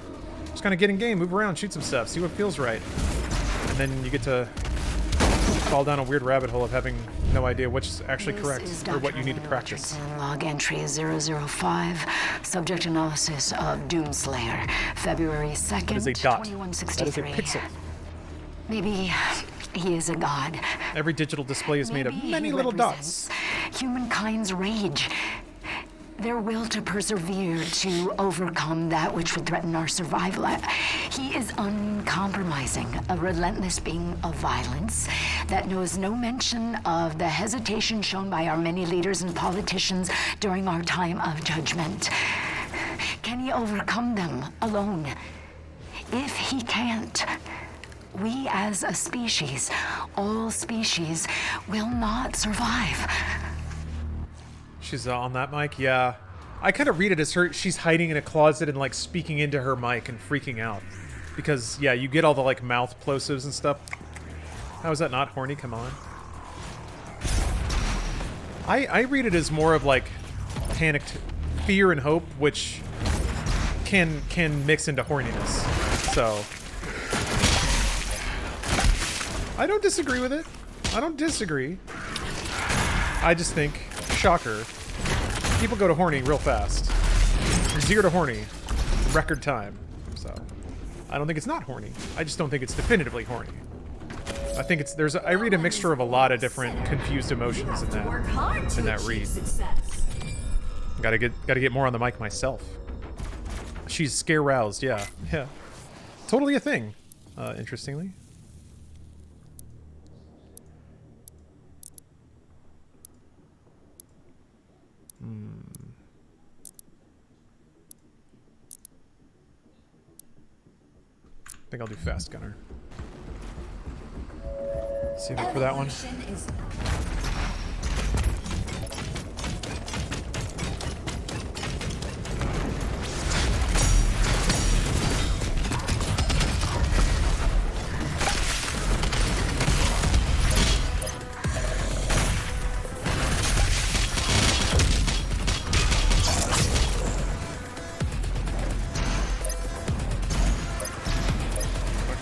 [SPEAKER 9] Just kind of get in-game, move around, shoot some stuff, see what feels right. And then you get to fall down a weird rabbit hole of having no idea which is actually correct or what you need to practice.
[SPEAKER 7] Log entry 005, subject analysis of Doomslayer, February 2nd,
[SPEAKER 9] that is a dot.
[SPEAKER 7] 2163.
[SPEAKER 9] That is a pixel.
[SPEAKER 7] Maybe he is a god.
[SPEAKER 9] Every digital display is made of many little dots.
[SPEAKER 7] Humankind's rage. Their will to persevere, to overcome that which would threaten our survival. He is uncompromising, a relentless being of violence that knows no mention of the hesitation shown by our many leaders and politicians during our time of judgment. Can he overcome them alone? If he can't, we as a species, all species, will not survive.
[SPEAKER 1] She's on that mic? Yeah. I kind of read it as she's hiding in a closet and, like, speaking into her mic and freaking out. Because, yeah, you get all the, like, mouth plosives and stuff. How is that not horny? Come on. I read it as more of, like, panicked fear and hope, which can mix into horniness. So... I don't disagree with it. I don't disagree. I just think... Shocker. People go to horny real fast. From 0 to horny. Record time. So, I don't think it's not horny. I just don't think it's definitively horny. I think it's I read a mixture of a lot of different confused emotions in that read. Gotta get more on the mic myself. She's scare roused, yeah. Yeah. Totally a thing. Interestingly. I think I'll do Fast Gunner. Save it for that one.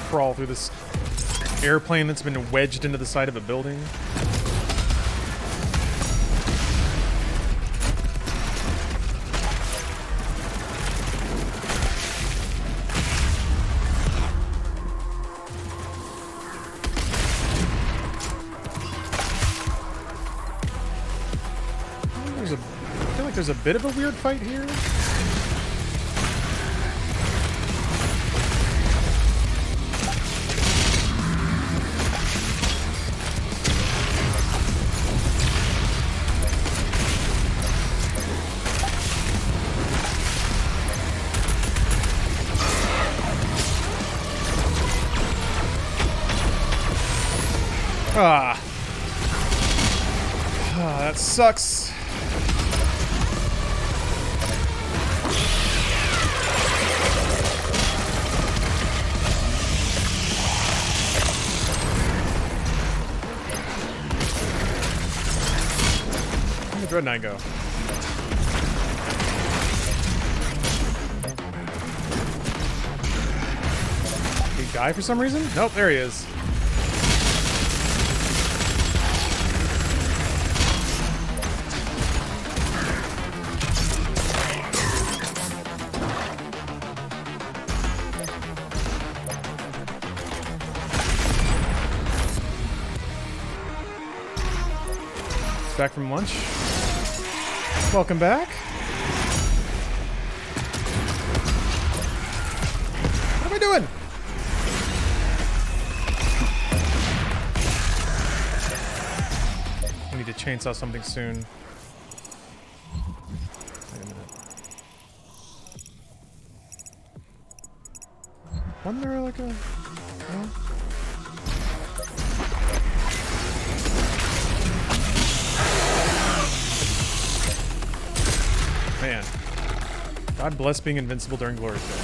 [SPEAKER 1] Crawl through this airplane that's been wedged into the side of a building. I feel like there's a bit of a weird fight here. That sucks. Where'd the Dread Knight go? Did he die for some reason? Nope, there he is. Back from lunch. Welcome back. What am I doing? I need to chainsaw something soon. Wait a minute. Wasn't there like a... No? Man. God bless being invincible during glory kills.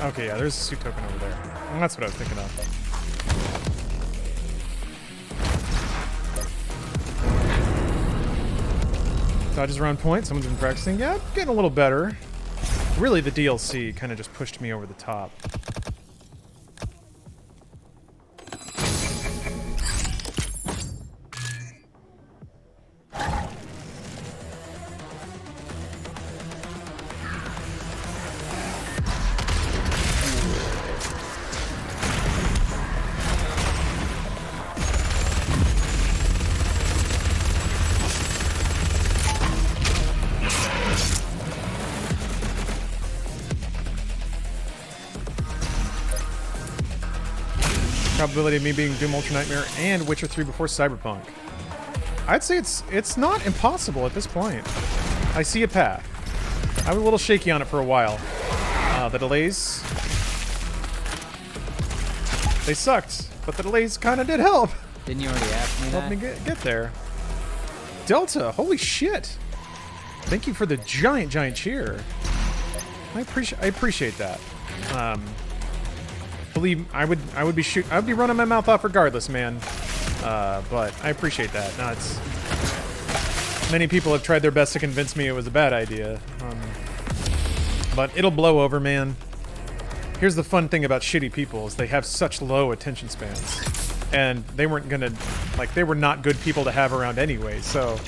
[SPEAKER 1] Okay, yeah, there's a suit token over there. Well, that's what I was thinking of. Dodges around point. Someone's been practicing. Yeah, getting a little better. Really, the DLC kind of just pushed me over the top. probability of me being Doom Ultra Nightmare and Witcher 3 before Cyberpunk? I'd say it's not impossible at this point. I see a path. I was a little shaky on it for a while. The delays... They sucked, but the delays kind of did help.
[SPEAKER 12] Didn't you already ask me that?
[SPEAKER 1] Help me get there. Delta, holy shit. Thank you for the giant cheer. I appreciate that. Believe I would be running my mouth off regardless, man. But I appreciate that. No, it's many people have tried their best to convince me it was a bad idea. But it'll blow over, man. Here's the fun thing about shitty people is they have such low attention spans. And they weren't gonna, like, they were not good people to have around anyway, so...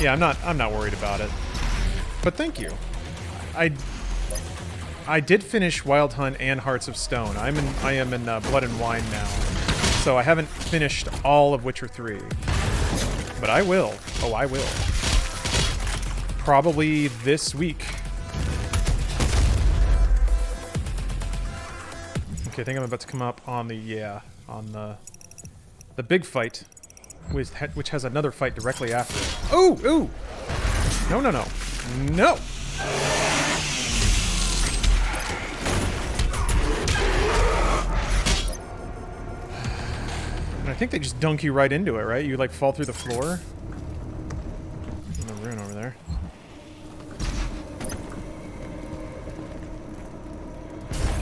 [SPEAKER 1] Yeah, I'm not worried about it. But thank you. I did finish Wild Hunt and Hearts of Stone. I am in Blood and Wine now. So I haven't finished all of Witcher 3. But I will. Oh, I will. Probably this week. Okay, I think I'm about to come up on the big fight, which has another fight directly after it. Ooh, ooh! No, no, no. No! And I think they just dunk you right into it, right? You, like, fall through the floor. And the rune over there.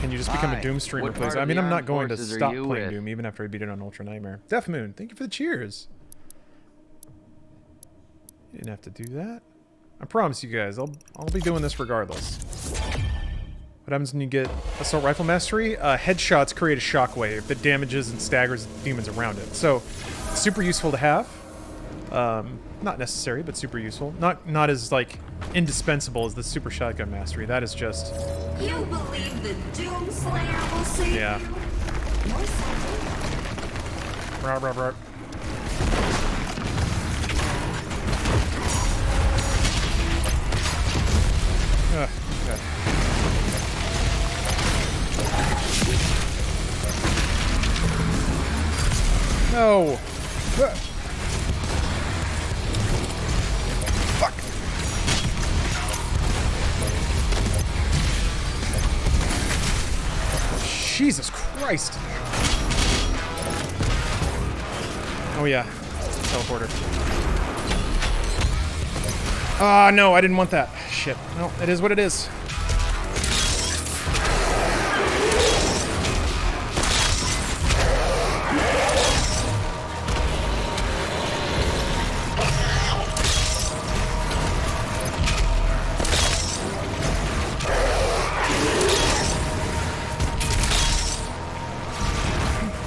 [SPEAKER 1] Can you just become a Doom streamer, please? I mean, I'm not going to stop playing Doom even after I beat it on Ultra Nightmare. Death Moon, thank you for the cheers. You didn't have to do that. I promise you guys, I'll be doing this regardless. What happens when you get Assault Rifle Mastery? Headshots create a shockwave that damages and staggers demons around it. So, super useful to have. Not necessary, but super useful. Not as, like, indispensable as the Super Shotgun Mastery. That is just...
[SPEAKER 11] You believe the Doomslayer will save you?
[SPEAKER 1] Yeah. Rah. Okay. No! Fuck! Jesus Christ! Oh yeah, teleporter. Ah, no, I didn't want that. Shit. No, it is what it is.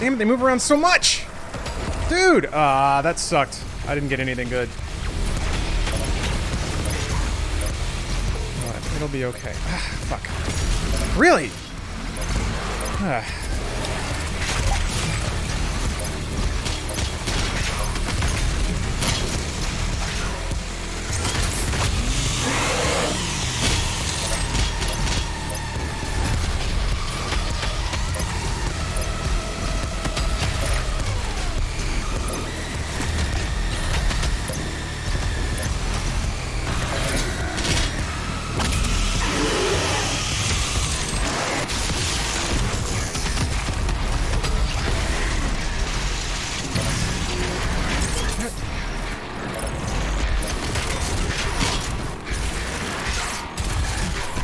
[SPEAKER 1] Damn it, they move around so much! Dude! Ah, that sucked. I didn't get anything good. But it'll be okay. Ah, fuck. Really? Ah.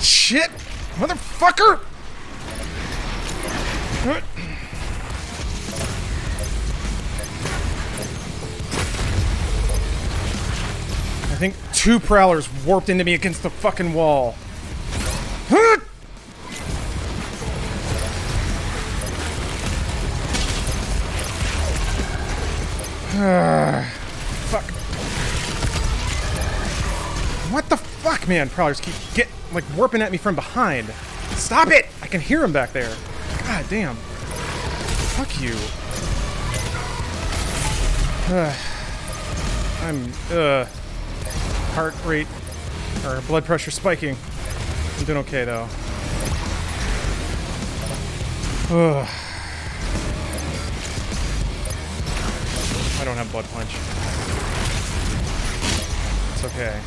[SPEAKER 1] Shit! Motherfucker! I think 2 Prowlers warped into me against the fucking wall. Fuck. What the fuck, man? Prowlers keep like warping at me from behind. Stop it! I can hear him back there. God damn. Fuck you. I'm heart rate or blood pressure spiking. I'm doing okay though.
[SPEAKER 9] Ugh. I don't have blood punch. It's okay.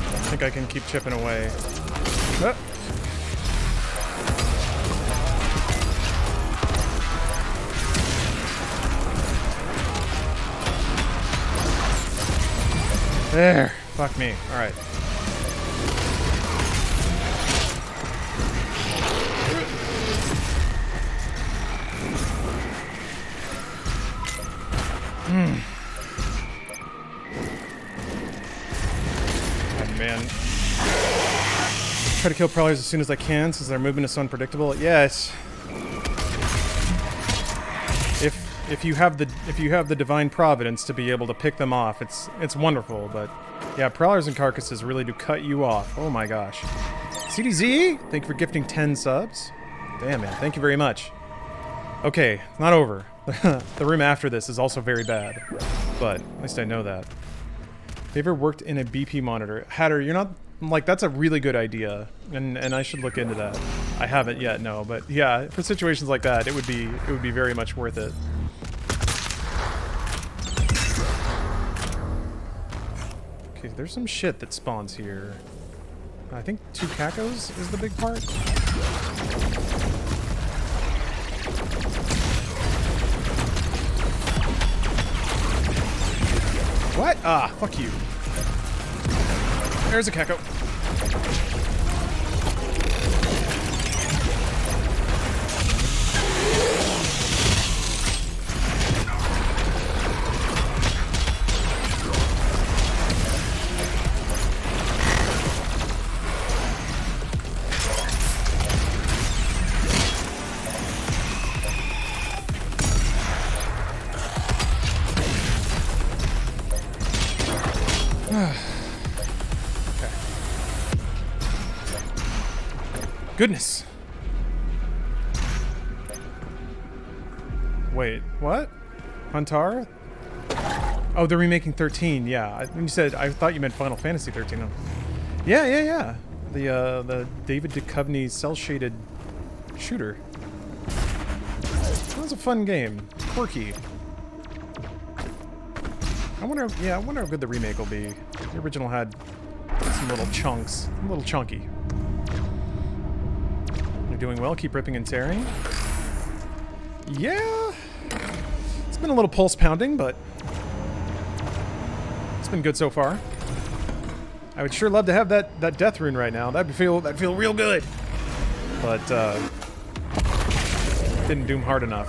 [SPEAKER 9] I think I can keep chipping away. Ah. There. Fuck me. Alright. Oh, man. Try to kill prowlers as soon as I can since their movement is so unpredictable. Yes. If you have the divine providence to be able to pick them off, it's wonderful. But yeah, prowlers and carcasses really do cut you off. Oh my gosh. CDZ, thank you for gifting 10 subs. Damn man, thank you very much. Okay, not over. The room after this is also very bad, but at least I know that. Have you ever worked in a BP monitor? Hatter, you're not like that's a really good idea, and I should look into that. I haven't yet, no, but yeah, for situations like that, it would be very much worth it. Okay, there's some shit that spawns here. I think 2 cacos is the big part. What? Ah, fuck you. There's a caco. Okay. Goodness. Wait, what? Huntar? Oh, they're remaking 13. Yeah, when you said, I thought you meant Final Fantasy 13. Oh. Yeah. The David Duchovny cel-shaded shooter. That was a fun game. Quirky. I wonder how good the remake will be. The original had some little chunks, a little chunky. You're doing well. Keep ripping and tearing. Yeah, it's been a little pulse pounding, but it's been good so far. I would sure love to have that death rune right now. That'd feel real good. But didn't doom hard enough.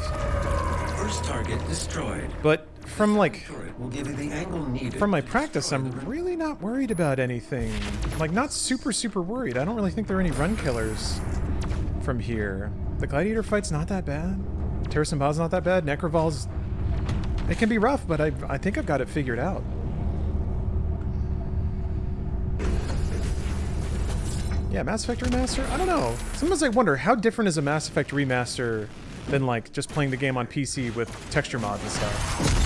[SPEAKER 3] First target destroyed.
[SPEAKER 9] But from like
[SPEAKER 3] Will give you the angle needed
[SPEAKER 9] from my practice, I'm really not worried about anything. Like not super worried. I don't really think there are any run killers from here. The Gladiator fight's not that bad. Terrace and Bow's not that bad. Necroval's, it can be rough, but I think I've got it figured out. Yeah, Mass Effect Remaster? I don't know. Sometimes I wonder, how different is a Mass Effect Remaster than like just playing the game on PC with texture mods and stuff?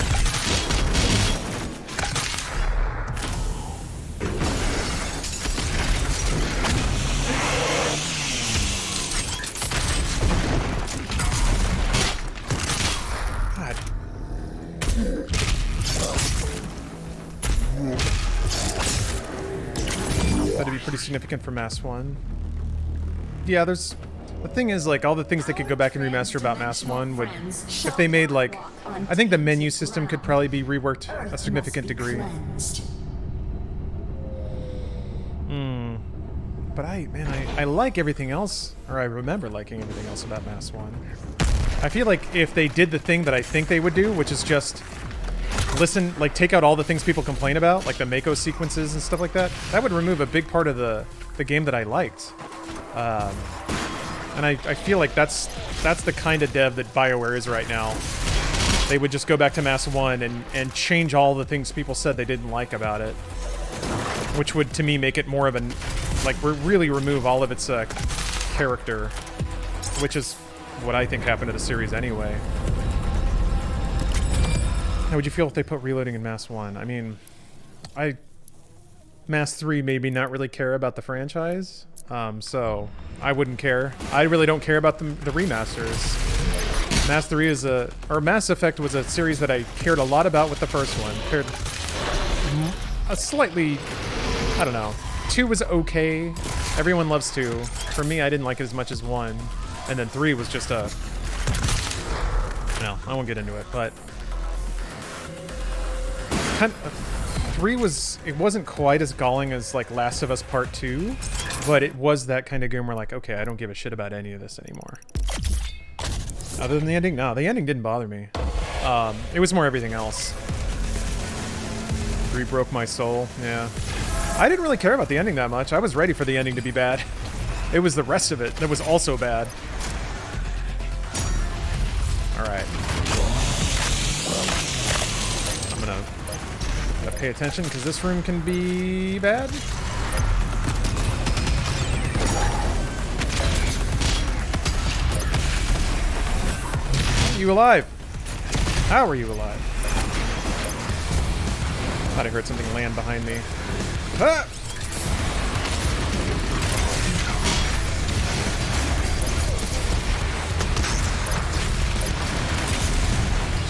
[SPEAKER 9] That'd be pretty significant for Mass 1. Yeah, there's... The thing is, like, all the things they could go back and remaster about Mass 1 would... If they made, like... I think the menu system could probably be reworked a significant degree. But I like everything else, or I remember liking everything else about Mass 1. I feel like if they did the thing that I think they would do, which is just... listen, like, take out all the things people complain about, like the Mako sequences and stuff like that, that would remove a big part of the game that I liked. And I feel like that's the kind of dev that BioWare is right now. They would just go back to Mass 1 and change all the things people said they didn't like about it. Which would, to me, make it more of an... Like, really remove all of its character. Which is what I think happened to the series anyway.
[SPEAKER 1] How would you feel if they put reloading in Mass 1? I mean, Mass 3 made me not really care about the franchise, so I wouldn't care. I really don't care about the remasters. Mass 3 is Mass Effect was a series that I cared a lot about with the first one. Cared a slightly, I don't know. 2 was okay. Everyone loves 2. For me, I didn't like it as much as 1. And then 3 was just a... No, I won't get into it, but... 3 was... It wasn't quite as galling as, like, Last of Us Part 2, but it was that kind of game where, like, okay, I don't give a shit about any of this anymore. Other than the ending? No, the ending didn't bother me. It was more everything else. 3 broke my soul, yeah. I didn't really care about the ending that much. I was ready for the ending to be bad. It was the rest of it that was also bad. Alright. I'm gonna pay attention because this room can be bad. Are you alive? How are you alive? Thought I heard something land behind me. Ah!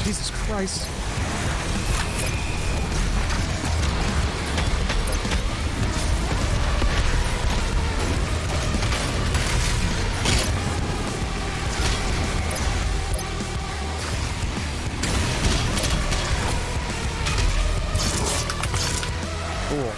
[SPEAKER 1] Jesus Christ. Cool.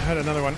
[SPEAKER 1] Had another one.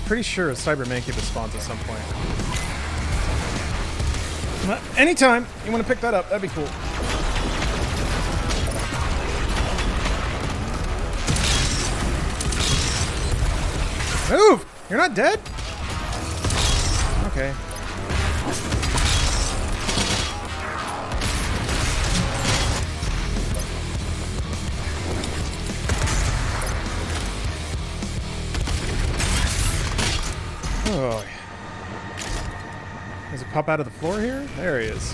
[SPEAKER 1] Pretty sure a cyber Maykr spawns at some point. Well, anytime you want to pick that up, that'd be cool. Move! You're not dead? Okay. Oh. Does it pop out of the floor here? There he is.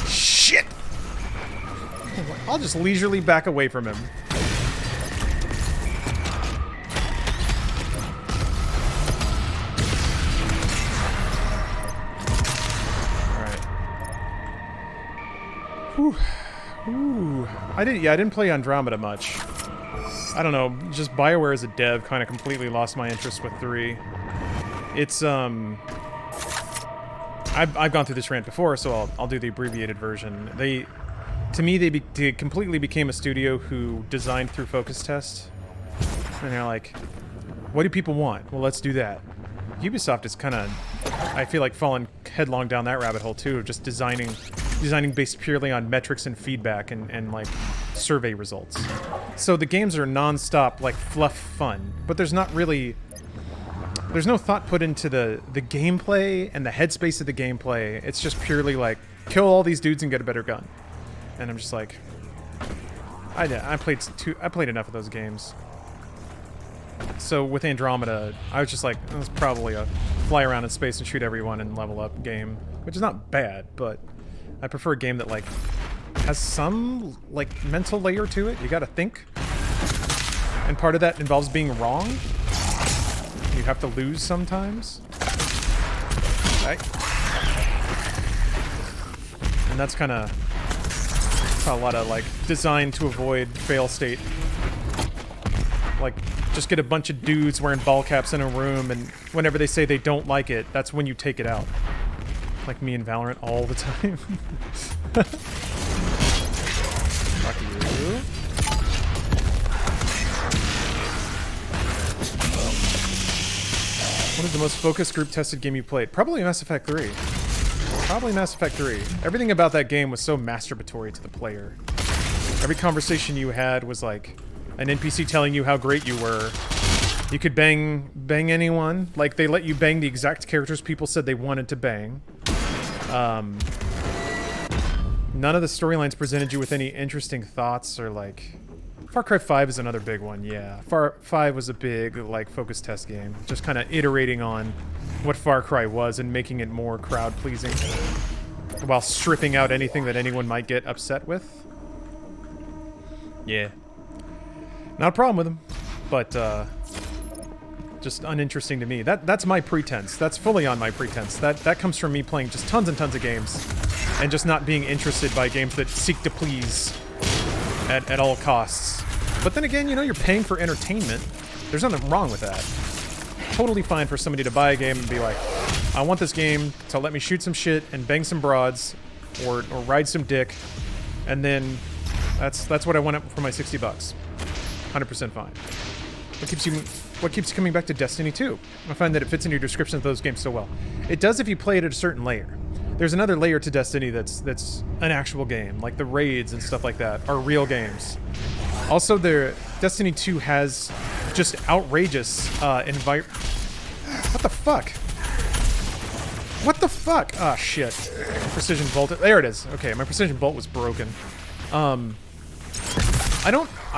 [SPEAKER 1] Shit! I'll just leisurely back away from him. Alright. Whew. Ooh. I didn't play Andromeda much. I don't know, just BioWare as a dev kind of completely lost my interest with 3. It's, I've gone through this rant before, so I'll do the abbreviated version. To me, they completely became a studio who designed through focus test. And they're like, what do people want? Well, let's do that. Ubisoft is kind of
[SPEAKER 9] I feel like falling headlong down that rabbit hole too, of just designing based purely on metrics and feedback and like survey results. So the games are non-stop like fluff fun, but there's no thought put into the gameplay and the headspace of the gameplay. It's just purely like kill all these dudes and get a better gun. And I'm just like, I played enough of those games. So with Andromeda, I was just like, it was probably a fly around in space and shoot everyone and level up game, which is not bad, but I prefer a game that like has some like mental layer to it. You gotta think, and part of that involves being wrong. You have to lose sometimes. Right? And that's kind of a lot of like design to avoid fail state. Like, just get a bunch of dudes wearing ball caps in a room, and whenever they say they don't like it, that's when you take it out. Like me in Valorant all the time. Fuck you. What is the most focused group tested game you played? Probably Mass Effect 3. Probably Mass Effect 3. Everything about that game was so masturbatory to the player. Every conversation you had was like an NPC telling you how great you were. You could bang anyone. Like, they let you bang the exact characters people said they wanted to bang. None of the storylines presented you with any interesting thoughts or, like... Far Cry 5 is another big one, yeah. Far 5 was a big, like, focus test game. Just kind of iterating on what Far Cry was and making it more crowd-pleasing. While stripping out anything that anyone might get upset with. Yeah. Not a problem with them, but just uninteresting to me. That's my pretense. That's fully on my pretense. That comes from me playing just tons and tons of games and just not being interested by games that seek to please at all costs. But then again, you know, you're paying for entertainment. There's nothing wrong with that. Totally fine for somebody to buy a game and be like, I want this game to let me shoot some shit and bang some broads or ride some dick, and then that's what I want for my $60. 100% fine. What keeps you coming back to Destiny 2? I find that it fits into your description of those games so well. It does if you play it at a certain layer. There's another layer to Destiny that's an actual game, like the raids and stuff like that are real games. Also, Destiny 2 has just outrageous What the fuck? What the fuck? Ah, shit. Precision bolt. There it is. Okay, my precision bolt was broken. I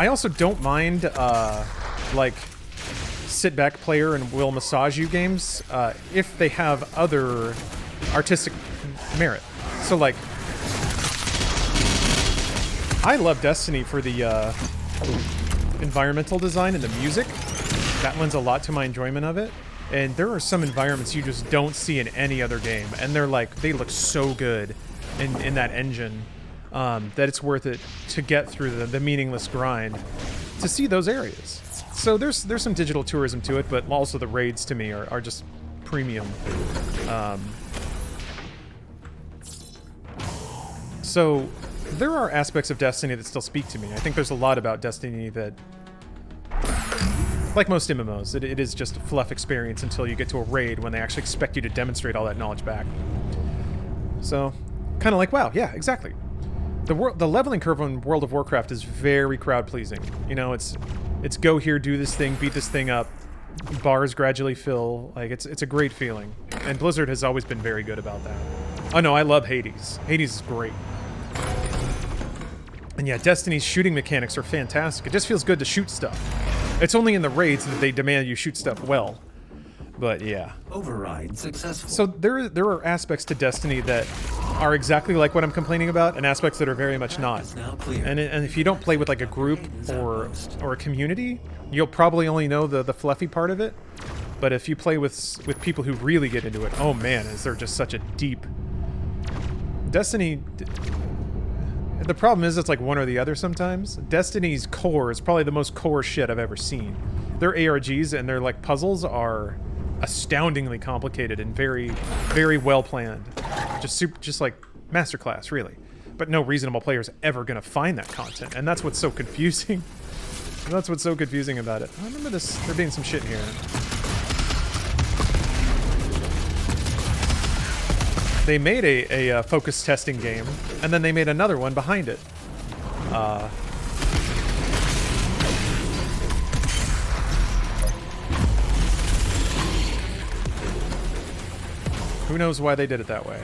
[SPEAKER 9] also don't mind, like, sit-back player and will massage you games, if they have other artistic merit. So, like, I love Destiny for the, environmental design and the music. That lends a lot to my enjoyment of it. And there are some environments you just don't see in any other game, and they're like, they look so good in that engine. That it's worth it to get through the meaningless grind to see those areas. So there's some digital tourism to it, but also the raids to me are just premium. So there are aspects of Destiny that still speak to me. I think there's a lot about Destiny that, like most MMOs, it is just a fluff experience until you get to a raid when they actually expect you to demonstrate all that knowledge back. So, kind of like WoW, yeah, exactly. The leveling curve on World of Warcraft is very crowd-pleasing. You know, it's go here, do this thing, beat this thing up. Bars gradually fill. Like, it's a great feeling. And Blizzard has always been very good about that. Oh no, I love Hades. Hades is great. And yeah, Destiny's shooting mechanics are fantastic. It just feels good to shoot stuff. It's only in the raids that they demand you shoot stuff well. But yeah.
[SPEAKER 3] Override successful.
[SPEAKER 9] So there are aspects to Destiny that are exactly like what I'm complaining about, and aspects that are very much not. And if you don't play with like a group or a community, you'll probably only know the fluffy part of it. But if you play with people who really get into it, oh man, is there just such a deep... Destiny... The problem is it's like one or the other sometimes. Destiny's core is probably the most core shit I've ever seen. Their ARGs and their like puzzles are astoundingly complicated and very, very well planned. Just like masterclass, really. But no reasonable player is ever gonna find that content, and that's what's so confusing. That's what's so confusing about it. I remember there being some shit in here.
[SPEAKER 1] they made a focus testing game, and then they made another one behind it. Who knows why they did it that way?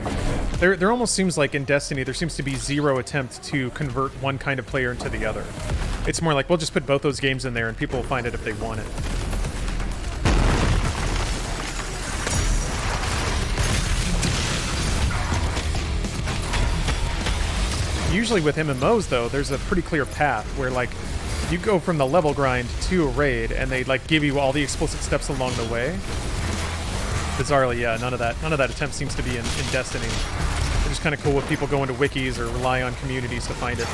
[SPEAKER 1] There almost seems like in Destiny there seems to be zero attempt to convert one kind of player into the other. It's more like, we'll just put both those games in there and people will find it if they want it. Usually with MMOs though, there's a pretty clear path where like you go from the level grind to a raid and they like give you all the explicit steps along the way. Bizarrely, yeah, none of that attempt seems to be in Destiny. It's just kind of cool with people going to wikis or rely on communities to find it.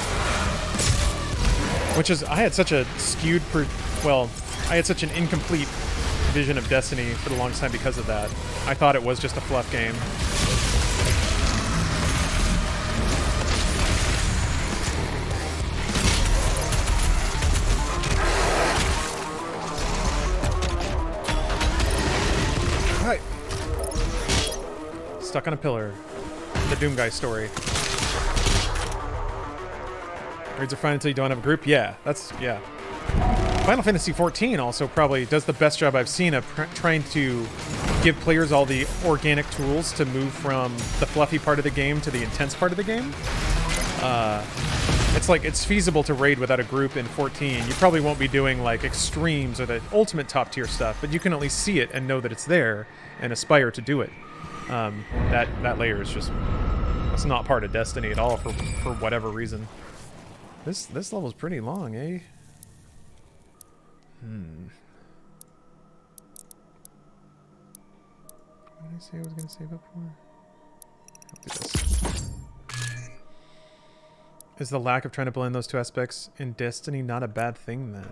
[SPEAKER 1] Which is, I had such a skewed, I had such an incomplete vision of Destiny for the longest time because of that. I thought it was just a fluff game. Right. Stuck on a pillar. The Doom Guy story. Raids are fine until you don't have a group? Yeah, yeah. Final Fantasy XIV also probably does the best job I've seen of trying to give players all the organic tools to move from the fluffy part of the game to the intense part of the game. It's like, it's feasible to raid without a group in 14. You probably won't be doing like extremes or the ultimate top tier stuff, but you can at least see it and know that it's there and aspire to do it. That layer is just, it's not part of Destiny at all for whatever reason. This level's pretty long, eh? What did I say I was gonna save up for? I'll do this. Is the lack of trying to blend those two aspects in Destiny not a bad thing then?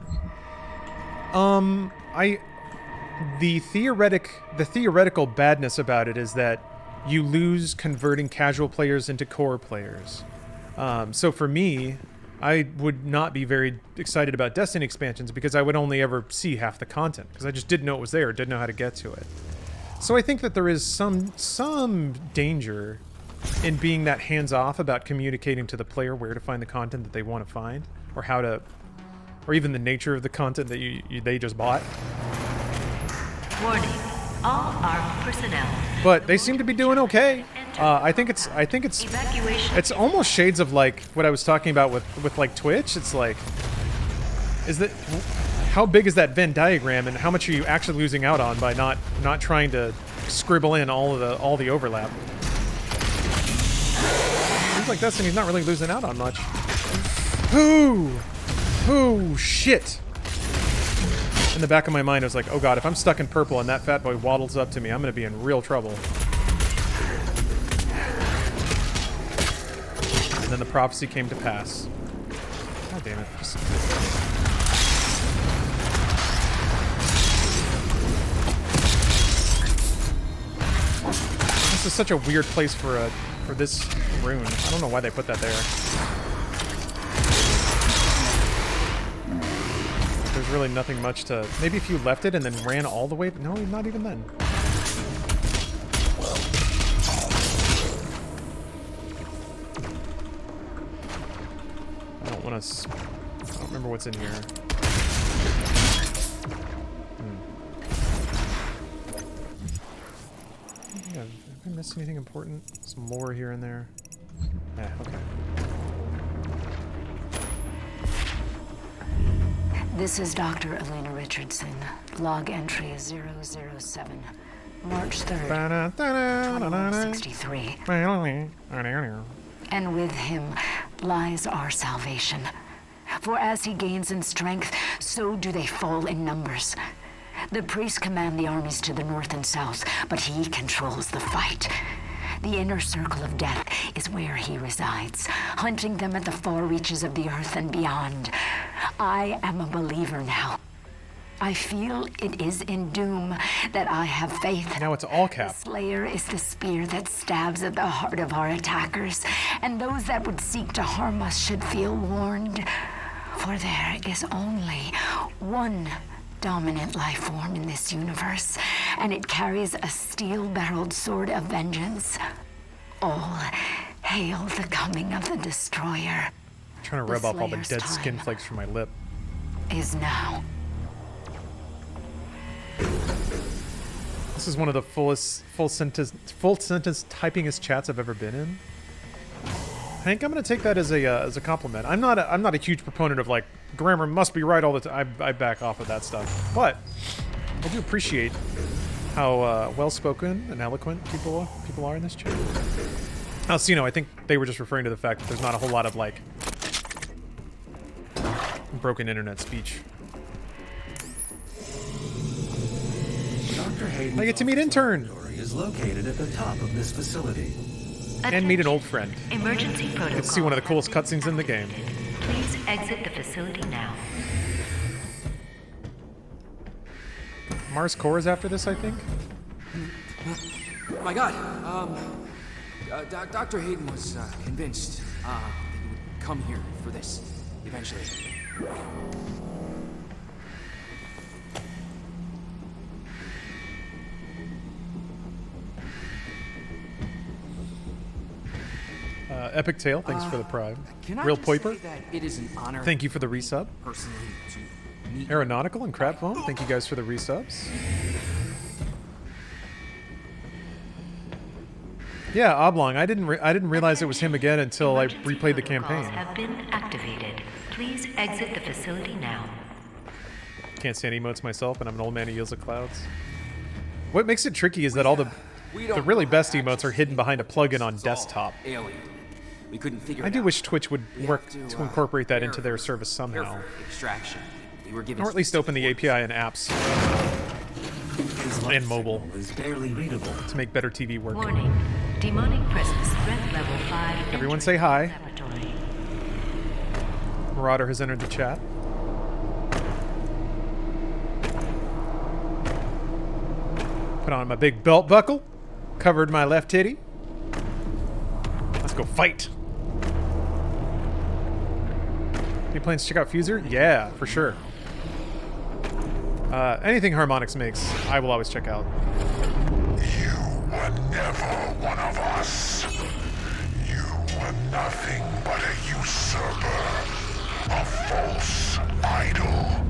[SPEAKER 1] The theoretical badness about it is that you lose converting casual players into core players. So for me, I would not be very excited about Destiny expansions because I would only ever see half the content because I just didn't know it was there, didn't know how to get to it. So I think that there is some danger in being that hands-off about communicating to the player where to find the content that they want to find, or how to, or even the nature of the content that they just bought.
[SPEAKER 12] Warning, all ARC personnel.
[SPEAKER 1] But they seem to be doing okay. I think it's almost shades of like what I was talking about with like Twitch. It's like, how big is that Venn diagram, and how much are you actually losing out on by not trying to scribble in all the overlap? Seems like Destiny's not really losing out on much. Ooh, shit. In the back of my mind, I was like, oh god, if I'm stuck in purple and that fat boy waddles up to me, I'm gonna be in real trouble. And then the prophecy came to pass. God damn it. This is such a weird place for this rune. I don't know why they put that there. There's really nothing much to... Maybe if you left it and then ran all the way... No, not even then. I don't want to... I don't remember what's in here. Yeah, have I missed anything important? Some lore here and there. Yeah, okay.
[SPEAKER 7] This is Dr. Elena Richardson. Log entry is 007. March 3rd, 2163. And with him lies our salvation. For as he gains in strength, so do they fall in numbers. The priests command the armies to the north and south, but he controls the fight. The inner circle of death is where he resides, hunting them at the far reaches of the earth and beyond. I am a believer now. I feel it is in doom that I have faith.
[SPEAKER 1] Now it's all cap.
[SPEAKER 7] The Slayer is the spear that stabs at the heart of our attackers, and those that would seek to harm us should feel warned. For there is only one dominant life form in this universe, and it carries a steel-barreled sword of vengeance. All hail the coming of the Destroyer.
[SPEAKER 9] I'm trying to rub off all the dead skin flakes from my lip.
[SPEAKER 7] Is now.
[SPEAKER 9] This is one of the full sentence typingest chats I've ever been in. Hank, I'm gonna take that as a compliment. I'm not a huge proponent of like grammar must be right all the time. I back off of that stuff, but I do appreciate how well spoken and eloquent people are in this chat. So, you know, I think they were just referring to the fact that there's not a whole lot of like broken internet speech.
[SPEAKER 3] Dr. Hayden's
[SPEAKER 9] I get to meet intern.
[SPEAKER 3] is located at the top of this facility.
[SPEAKER 9] And meet an old friend.
[SPEAKER 12] Emergency protocol.
[SPEAKER 9] Let's see one of the coolest cutscenes in the game.
[SPEAKER 12] Please exit the facility now.
[SPEAKER 9] Mars Core is after this, I think.
[SPEAKER 13] My God, Dr. Hayden was convinced that you would come here for this eventually.
[SPEAKER 9] Epic Tale, thanks for the prime.
[SPEAKER 13] Can I
[SPEAKER 9] Real
[SPEAKER 13] just
[SPEAKER 9] Poiper,
[SPEAKER 13] say that it is an honor
[SPEAKER 9] thank you for the resub.
[SPEAKER 13] personally to meet
[SPEAKER 9] Aeronautical and Crap Phone, thank you guys for the resubs. Yeah, Oblong, I didn't realize it was him again until I replayed the campaign.
[SPEAKER 12] Have been activated. Please exit the facility now.
[SPEAKER 9] Can't stand emotes myself, and I'm an old man who yells at clouds. What makes it tricky is that all the really best emotes are hidden behind a plugin on desktop.
[SPEAKER 13] alien. We couldn't figure
[SPEAKER 9] I
[SPEAKER 13] it
[SPEAKER 9] do
[SPEAKER 13] out.
[SPEAKER 9] wish Twitch would work to incorporate that into their service somehow.
[SPEAKER 13] Careful extraction. We were given
[SPEAKER 9] Or at least open the API in apps and mobile
[SPEAKER 3] is barely readable.
[SPEAKER 9] to make better TV work.
[SPEAKER 12] Warning. Demonic presence threat level 5.
[SPEAKER 9] Everyone say hi.
[SPEAKER 12] Laboratory.
[SPEAKER 9] Marauder has entered the chat. Put on my big belt buckle. Covered my left titty. Let's go fight. Any plans to check out Fuser? Yeah, for sure. Anything Harmonix makes, I will always check out.
[SPEAKER 2] You were never one of us. You were nothing but a usurper, a false idol.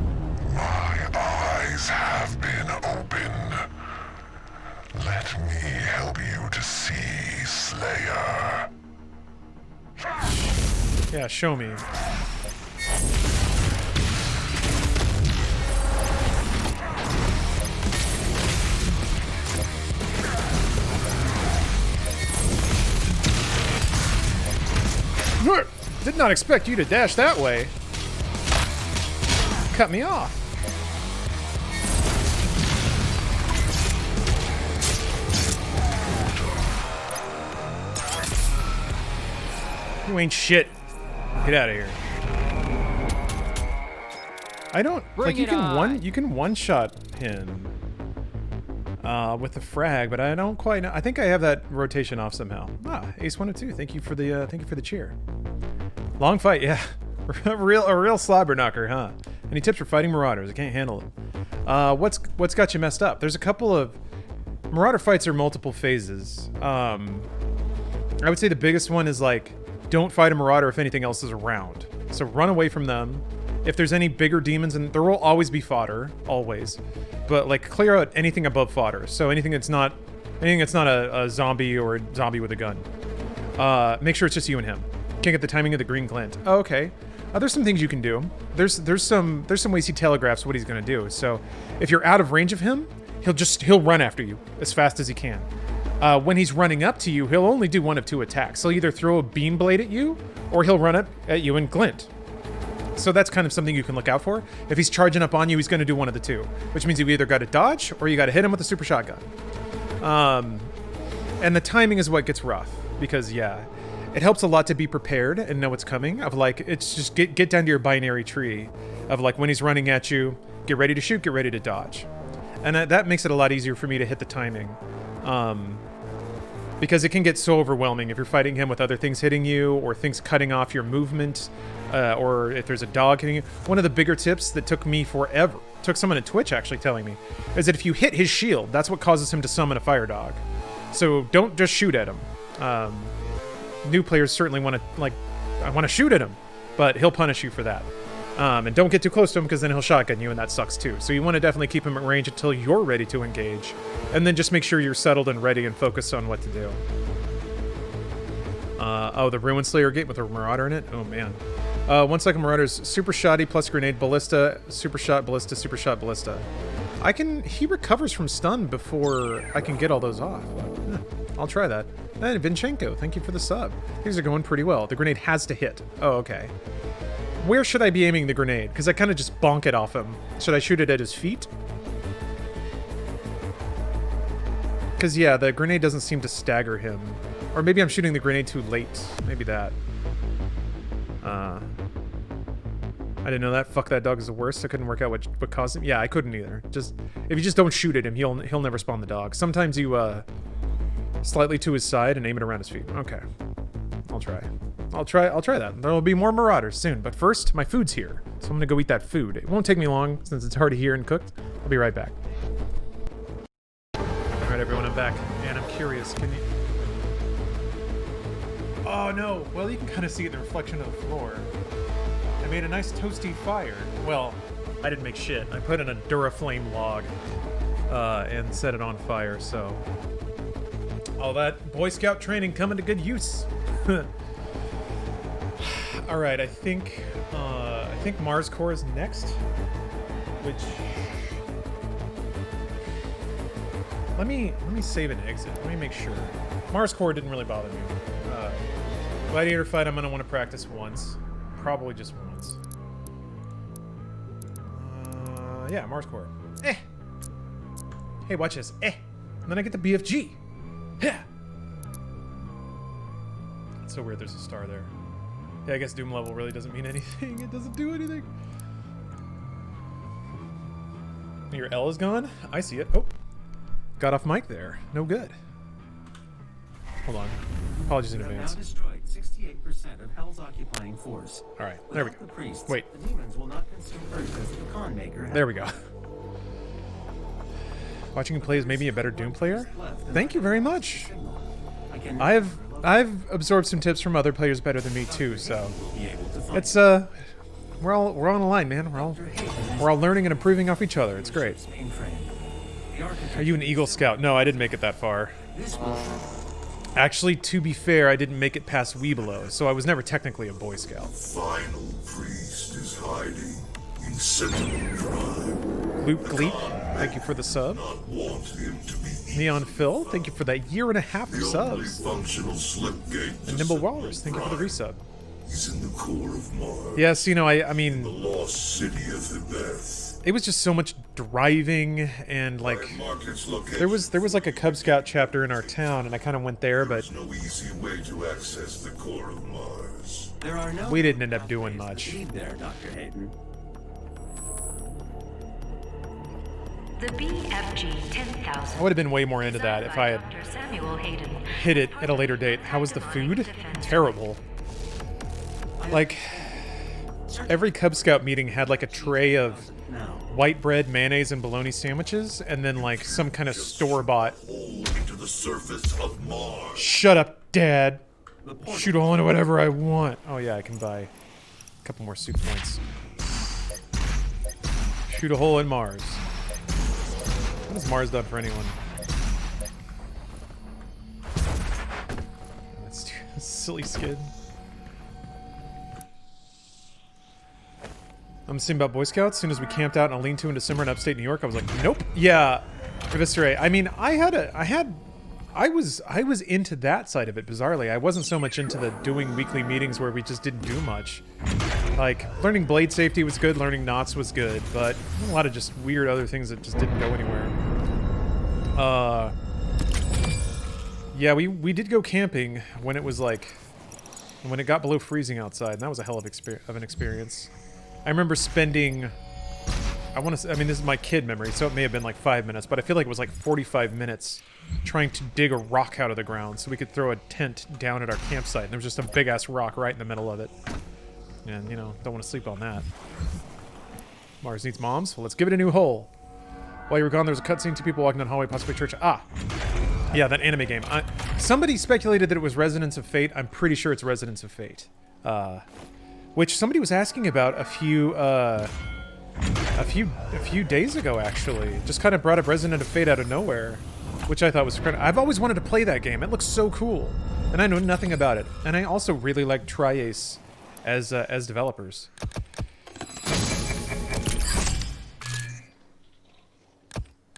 [SPEAKER 2] My eyes have been opened. Let me help you to see, Slayer.
[SPEAKER 9] Yeah, show me. Did not expect you to dash that way. Cut me off. You ain't shit. Get out of here. I don't like you can one shot him with the frag, but I don't quite know. I think I have that rotation off somehow. Ah, Ace 102. Thank you for the cheer. Long fight, yeah. a real slobber knocker, huh? Any tips for fighting Marauders? I can't handle it. What's got you messed up? There's a couple of Marauder fights are multiple phases. I would say the biggest one is like don't fight a Marauder if anything else is around. So run away from them. If there's any bigger demons, and there will always be fodder, always. But like clear out anything above fodder. So anything that's not a zombie or a zombie with a gun. Make sure it's just you and him. Can't get the timing of the green glint. Oh, okay. There's some things you can do. There's some ways he telegraphs what he's gonna do. So if you're out of range of him, he'll run after you as fast as he can. When he's running up to you, he'll only do one of two attacks. He'll either throw a beam blade at you, or he'll run up at you and glint. So that's kind of something you can look out for. If he's charging up on you, he's going to do one of the two, which means you either got to dodge or you got to hit him with a super shotgun. And the timing is what gets rough because, yeah, it helps a lot to be prepared and know what's coming. Of like, it's just get down to your binary tree of like when he's running at you, get ready to shoot, get ready to dodge. And that makes it a lot easier for me to hit the timing. Because it can get so overwhelming if you're fighting him with other things hitting you or things cutting off your movement. Or if there's a dog hitting you. One of the bigger tips that took me forever, took someone at Twitch actually telling me, is that if you hit his shield, that's what causes him to summon a fire dog. So don't just shoot at him.
[SPEAKER 1] New players certainly want to, like, I want to shoot at him, but he'll punish you for that. And don't get too close to him because then he'll shotgun you, and that sucks too. So you want to definitely keep him at range until you're ready to engage. And then just make sure you're settled and ready and focused on what to do. Oh, the Ruin Slayer gate with a Marauder in it? Oh, man. 1 second Marauder's super shoddy plus grenade, ballista, super shot, ballista, super shot, ballista. He recovers from stun before I can get all those off. I'll try that. And Vinchenko, thank you for the sub. These are going pretty well. The grenade has to hit. Oh, okay. Where should I be aiming the grenade? Because I kind of just bonk it off him. Should I shoot it at his feet? Because, yeah, the grenade doesn't seem to stagger him. Or maybe I'm shooting the grenade too late. Maybe that. I didn't know that. Fuck, that dog is the worst. I couldn't work out what caused him. Yeah, I couldn't either. Just if you just don't shoot at him, he'll never spawn the dog. Sometimes you slightly to his side and aim it around his feet. Okay, I'll try that. There will be more Marauders soon. But first, my food's here, so I'm gonna go eat that food. It won't take me long since it's already here and cooked. I'll be right back. All right, everyone, I'm back, and I'm curious. Can you? Oh no! Well, you can kind of see it in the reflection of the floor. I made a nice toasty fire. Well, I didn't make shit. I put in a Duraflame log and set it on fire, so all that Boy Scout training coming to good use. All right, I think Mars Core is next, which let me save and exit. Let me make sure. Mars Core didn't really bother me. Gladiator fight, I'm gonna want to practice once. Probably just once. Yeah, Mars Core. Eh. Hey, watch this. Eh. And then I get the BFG. Yeah. It's so weird there's a star there. Yeah, I guess Doom level really doesn't mean anything. It doesn't do anything. Your L is gone? I see it. Oh. Got off mic there. No good. Hold on. Apologies in advance.
[SPEAKER 3] 68% of Hell's occupying force.
[SPEAKER 1] All right, there we go.
[SPEAKER 3] The priests,
[SPEAKER 1] wait.
[SPEAKER 3] The demons will not consume Earth as the Con Maykr.
[SPEAKER 1] There we go. Watching you play is maybe a better Doom player? Thank you very much. I've absorbed some tips from other players better than me too, so it's we're all on a line, man. We're all learning and improving off each other. It's great. Are you an Eagle Scout? No, I didn't make it that far. Actually, to be fair, I didn't make it past Webelow, so I was never technically a Boy Scout.
[SPEAKER 2] The final priest is hiding in Sentinel Drive.
[SPEAKER 1] Loop Gleep, thank you for the sub. Neon Phil, thank you for that 1.5 years of subs. And Nimble Walrus, thank you for the resub.
[SPEAKER 2] He's in the core of Mars.
[SPEAKER 1] Yes, you know, I mean,
[SPEAKER 2] the lost city of Thebeth.
[SPEAKER 1] It was just so much driving and like there was like a Cub Scout chapter in our town, and I kind of went there, but
[SPEAKER 2] no easy way to access the core of Mars.
[SPEAKER 3] There are no
[SPEAKER 1] we didn't end up doing much.
[SPEAKER 3] There, Dr. Hayden.
[SPEAKER 12] The BFG 10,000.
[SPEAKER 1] I would have been way more into that if I had hit it at a later date. How was the food? Terrible. Like every Cub Scout meeting had like a tray of white bread, mayonnaise, and bologna sandwiches, and then like some kind of store-bought.
[SPEAKER 2] Into the surface of Mars.
[SPEAKER 1] Shut up, Dad. Shoot all into whatever I want. Oh yeah, I can buy a couple more soup points. Shoot a hole in Mars. What has Mars done for anyone? That's silly skid. I'm thinking about Boy Scouts. As soon as we camped out in a lean-to in December in upstate New York, I was like, nope. Yeah, Eviscerate. I mean, I was into that side of it, bizarrely. I wasn't so much into the doing weekly meetings where we just didn't do much. Like, learning blade safety was good, learning knots was good, but a lot of just weird other things that just didn't go anywhere. Yeah, we did go camping when it was like, when it got below freezing outside, and that was a hell of an experience. I remember spending, I mean, this is my kid memory, so it may have been like 5 minutes, but I feel like it was like 45 minutes trying to dig a rock out of the ground so we could throw a tent down at our campsite. And there was just a big-ass rock right in the middle of it. And, you know, don't want to sleep on that. Mars needs moms? Well, let's give it a new hole. While you were gone, there was a cutscene, 2 people walking down the hallway, possibly church. Ah! Yeah, that anime game. Somebody speculated that it was Resonance of Fate. I'm pretty sure it's Resonance of Fate. Which somebody was asking about a few days ago, actually. Just kind of brought up Resonance of Fate out of nowhere, which I thought was incredible. I've always wanted to play that game. It looks so cool, and I know nothing about it. And I also really like Tri-Ace as developers.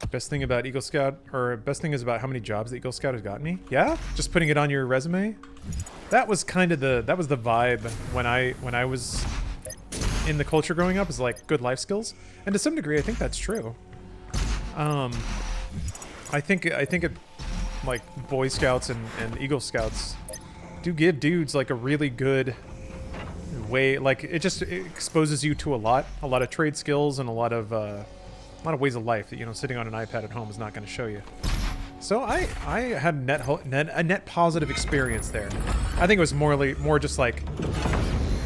[SPEAKER 1] Best thing about Eagle Scout, or best thing is about how many jobs the Eagle Scout has gotten me. Yeah, just putting it on your resume. That was kind of the vibe when I was in the culture growing up, is like good life skills, and to some degree, I think that's true. I think it, like Boy Scouts and Eagle Scouts do give dudes like a really good way. Like it exposes you to a lot of trade skills and a lot of ways of life that, you know, sitting on an iPad at home is not going to show you. So I had a net positive experience there. I think it was more just like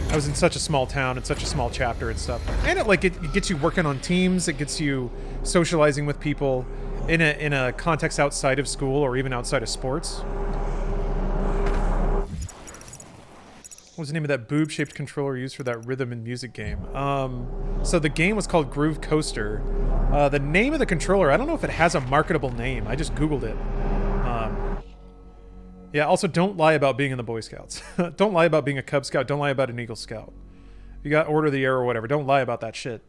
[SPEAKER 1] I was in such a small town and such a small chapter and stuff. And it gets you working on teams. It gets you socializing with people in a context outside of school or even outside of sports. What was the name of that boob-shaped controller used for that rhythm and music game? So the game was called Groove Coaster. The name of the controller, I don't know if it has a marketable name. I just Googled it. Yeah, also don't lie about being in the Boy Scouts. Don't lie about being a Cub Scout. Don't lie about an Eagle Scout. You got Order of the Air or whatever. Don't lie about that shit.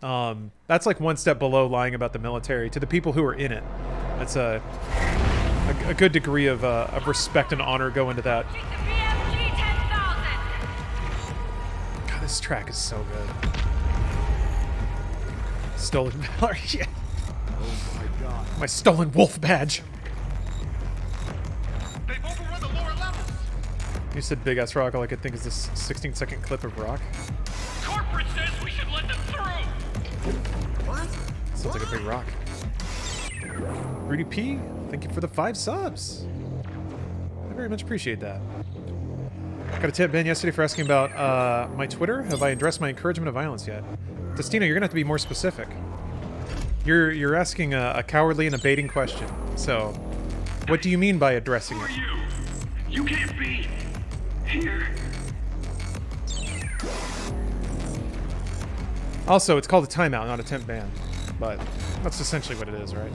[SPEAKER 1] That's like one step below lying about the military to the people who are in it. That's a good degree of respect and honor go into that. God, this track is so good. Stolen Valor, yeah.
[SPEAKER 14] Oh my god.
[SPEAKER 1] My stolen wolf badge.
[SPEAKER 14] They've overrun the lower levels.
[SPEAKER 1] You said big ass rock, all I could think is this 16-second clip of rock.
[SPEAKER 14] Corporate says we should let them through. What?
[SPEAKER 1] Sounds like a big rock. Rudy P, thank you for the 5 subs. I very much appreciate that. Got a tip, Ben, yesterday for asking about my Twitter. Have I addressed my encouragement of violence yet? Destino, you're gonna have to be more specific. You're asking a cowardly and a baiting question. So, what do you mean by addressing it?
[SPEAKER 14] Who are you? You can't be here.
[SPEAKER 1] Also, it's called a timeout, not a temp ban. But that's essentially what it is, right?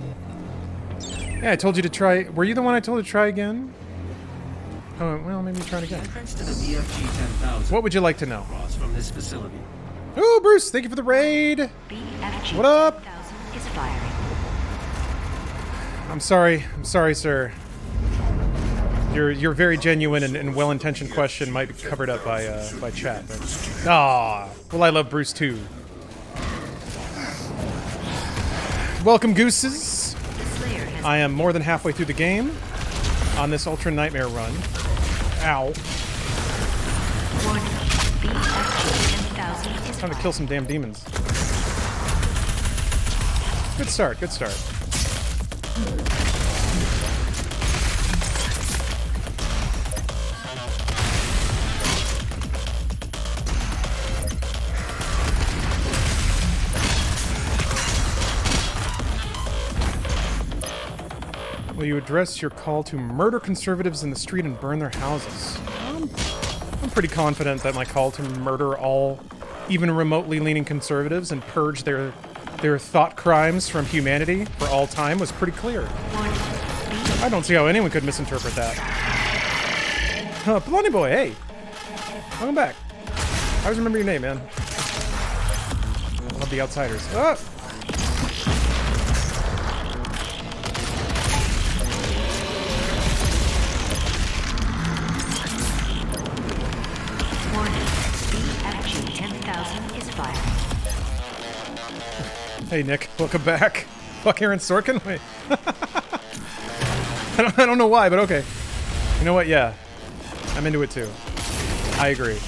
[SPEAKER 1] Yeah, I told you to try. Were you the one I told you to try again? Oh, well, maybe try it again.
[SPEAKER 3] Entrance to the BFG 10,000.
[SPEAKER 1] What would you like to know?
[SPEAKER 3] Across from this facility.
[SPEAKER 1] Oh, Bruce, thank you for the raid.
[SPEAKER 12] BFG
[SPEAKER 1] What up?
[SPEAKER 12] 10,000 is firing.
[SPEAKER 1] I'm sorry, sir. Your very genuine and well-intentioned question might be covered up by chat. But, well, I love Bruce too. Welcome, gooses. I am more than halfway through the game on this Ultra Nightmare run. Ow. Time to kill some damn demons. Good start, good start. Will you address your call to murder conservatives in the street and burn their houses? I'm pretty confident that my call to murder all even remotely leaning conservatives and purge their thought crimes from humanity for all time was pretty clear. I don't see how anyone could misinterpret that. Blondie Boy, hey! Welcome back. I always remember your name, man. I love the Outsiders. Ah! Hey Nick, welcome back. Fuck Aaron Sorkin? Wait. I don't know why, but okay. You know what? Yeah. I'm into it too. I agree.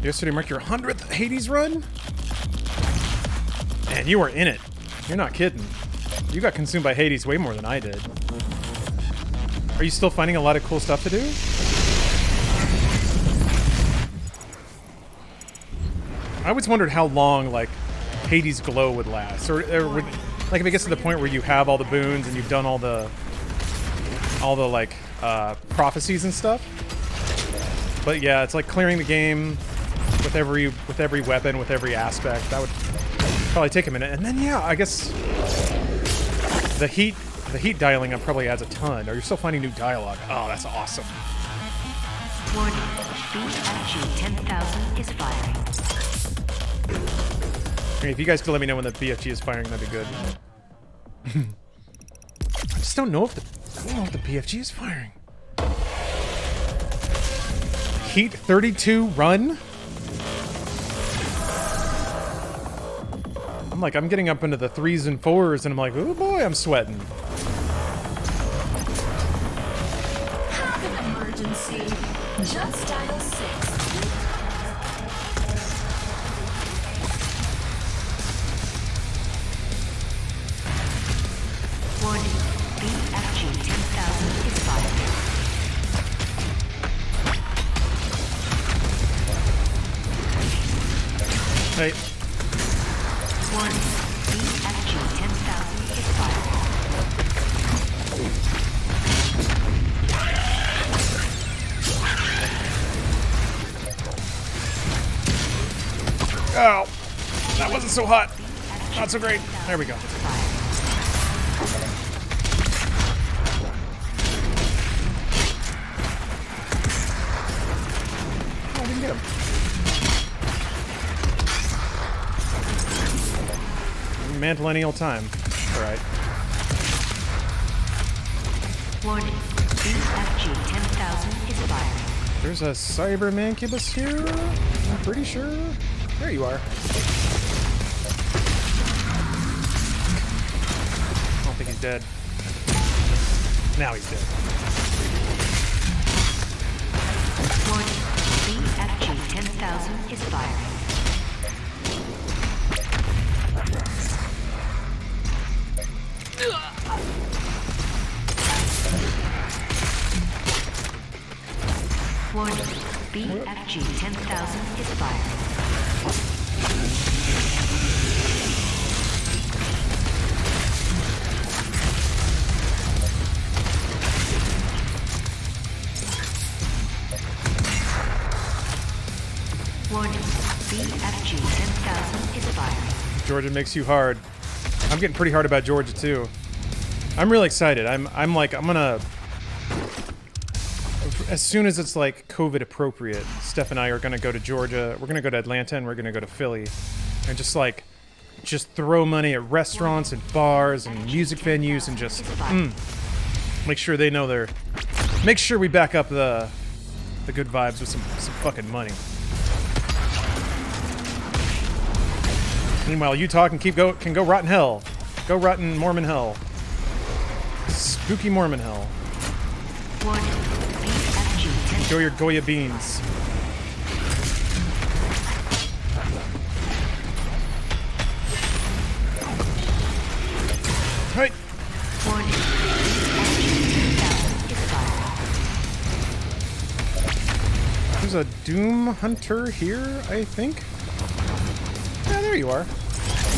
[SPEAKER 1] Yesterday marked your 100th Hades run? Man, you were in it. You're not kidding. You got consumed by Hades way more than I did. Are you still finding a lot of cool stuff to do? I always wondered how long, like, Hades' glow would last. Or would, like, if it gets to the point where you have all the boons and you've done all the like, prophecies and stuff. But yeah, it's like clearing the game with every weapon, with every aspect. That would probably take a minute. And then, yeah, I guess the heat dialing up probably adds a ton. Or you're still finding new dialogue. Oh, that's awesome.
[SPEAKER 12] Warning, BFG 10,000 is firing.
[SPEAKER 1] If you guys could let me know when the BFG is firing, that'd be good. I just don't know if the BFG is firing. Heat 32 run? I'm getting up into the 3s and 4s, and I'm like, oh boy, I'm sweating.
[SPEAKER 11] Have an emergency. Just dial 6.
[SPEAKER 12] Warning, BFG 10,000 is firing.
[SPEAKER 1] Hey.
[SPEAKER 12] Warning, BFG 10,000 is firing.
[SPEAKER 1] Ow. That wasn't so hot. Not so great. There we go. Oh, we can get him. Mantillennial time. Alright.
[SPEAKER 12] Warning, BFG 10,000 is firing.
[SPEAKER 1] There's a cyber mancubus here, I'm pretty sure. There you are. I don't think he's dead. Now he's dead.
[SPEAKER 12] Warning, BFG 10,000 is firing. Warning, BFG 10,000 is firing. Warning, BFG 10,000 is firing.
[SPEAKER 1] Georgia makes you hard. I'm getting pretty hard about Georgia too. I'm really excited. I'm gonna, as soon as it's like COVID appropriate, Steph and I are gonna go to Georgia. We're gonna go to Atlanta and we're gonna go to Philly, and just throw money at restaurants and bars and music venues and just make sure they know make sure we back up the good vibes with some fucking money. Meanwhile, Utah can go rot in hell. Go rot in Mormon hell. Spooky Mormon hell. Enjoy your Goya beans. Right. There's a Doom Hunter here, I think. Yeah, there you are.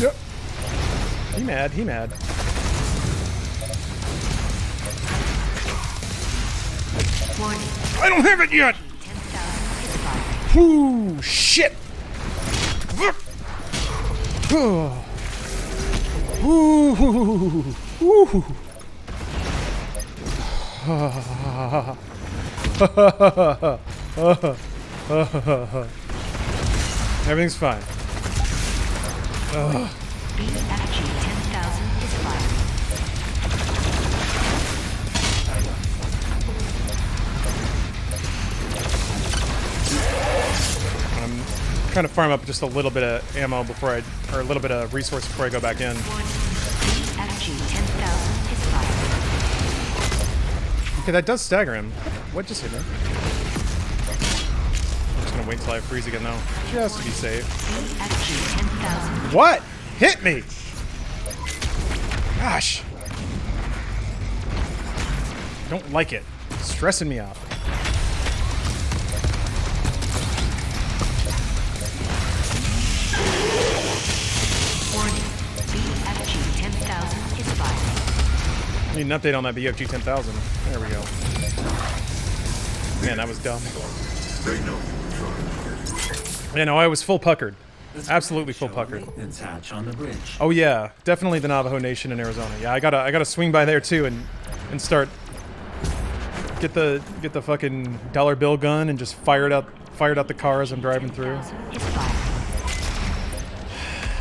[SPEAKER 1] Yep. He mad. I don't have it yet! Whoo, shit! Everything's fine.
[SPEAKER 12] BFG 10,000 is firing.
[SPEAKER 1] I'm trying to farm up just a little bit of ammo or a little bit of resource before I go back in.
[SPEAKER 12] BFG 10,000 is firing.
[SPEAKER 1] Okay, that does stagger him. What just hit me? I'm just gonna wait till I freeze again though, just to be safe.
[SPEAKER 12] BFG 10,000.
[SPEAKER 1] What? Hit me! Gosh. Don't like it. It's stressing me out.
[SPEAKER 9] Need an update on that BFG 10,000. There we go. Man, that was dumb. Yeah, no, I was full puckered. Absolutely full puckered.
[SPEAKER 3] On the bridge.
[SPEAKER 9] Oh yeah, definitely the Navajo Nation in Arizona. Yeah, I gotta swing by there too and start get the fucking dollar bill gun and just fired out the car as I'm driving through.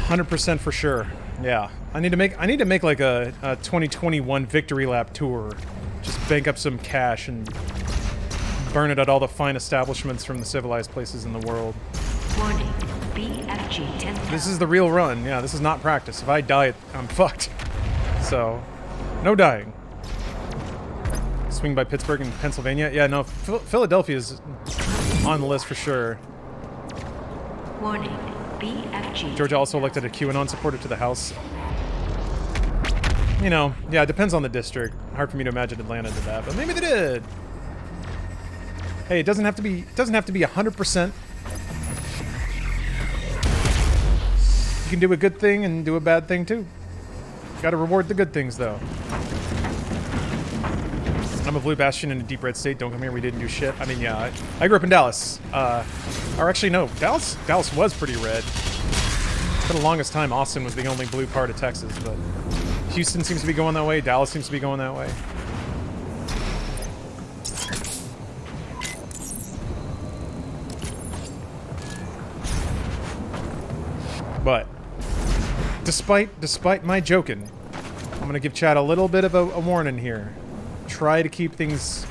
[SPEAKER 9] 100% for sure. Yeah, I need to make like a 2021 victory lap tour. Just bank up some cash and burn it at all the fine establishments from the civilized places in the world.
[SPEAKER 12] Warning. BFG 10,000.
[SPEAKER 9] This is the real run. Yeah, this is not practice. If I die, I'm fucked. So, no dying. Swing by Pittsburgh and Pennsylvania. Yeah, no, Philadelphia is on the list for sure.
[SPEAKER 12] Warning. BFG.
[SPEAKER 9] Georgia also elected a QAnon supporter to the House. You know, yeah, it depends on the district. Hard for me to imagine Atlanta did that, but maybe they did. Hey, it doesn't have to be 100%. You can do a good thing and do a bad thing too. Gotta reward the good things though. I'm a blue bastion in a deep red state. Don't come here, we didn't do shit. I mean, yeah, I grew up in Dallas. Or actually, no, Dallas was pretty red. For the longest time, Austin was the only blue part of Texas, but Houston seems to be going that way. Dallas seems to be going that way. But despite my joking, I'm gonna give Chad a little bit of a warning here. Try to keep things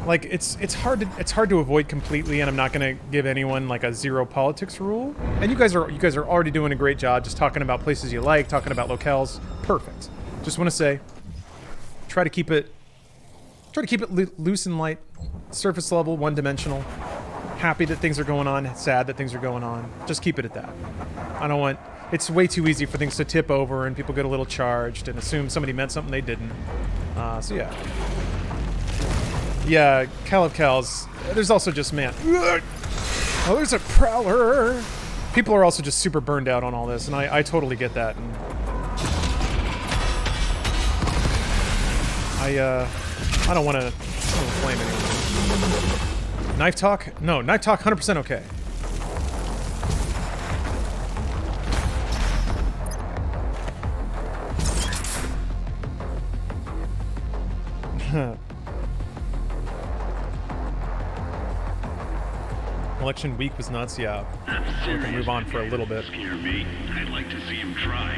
[SPEAKER 9] like it's hard to avoid completely, and I'm not gonna give anyone like a zero politics rule. And you guys are already doing a great job just talking about places you like, talking about locales. Perfect. Just want to say, try to keep it loose and light, surface level, one-dimensional. Happy that things are going on, sad that things are going on. Just keep it at that. I don't want... It's way too easy for things to tip over and people get a little charged and assume somebody meant something they didn't. So yeah. Yeah, Cal of Cals. There's also just, man... Oh, there's a Prowler! People are also just super burned out on all this, and I totally get that. And I don't want to blame anyone. Knife talk? No, knife talk 100% okay. Election week was nuts, yeah. We can move on for a little bit.
[SPEAKER 14] I'd like to see him try.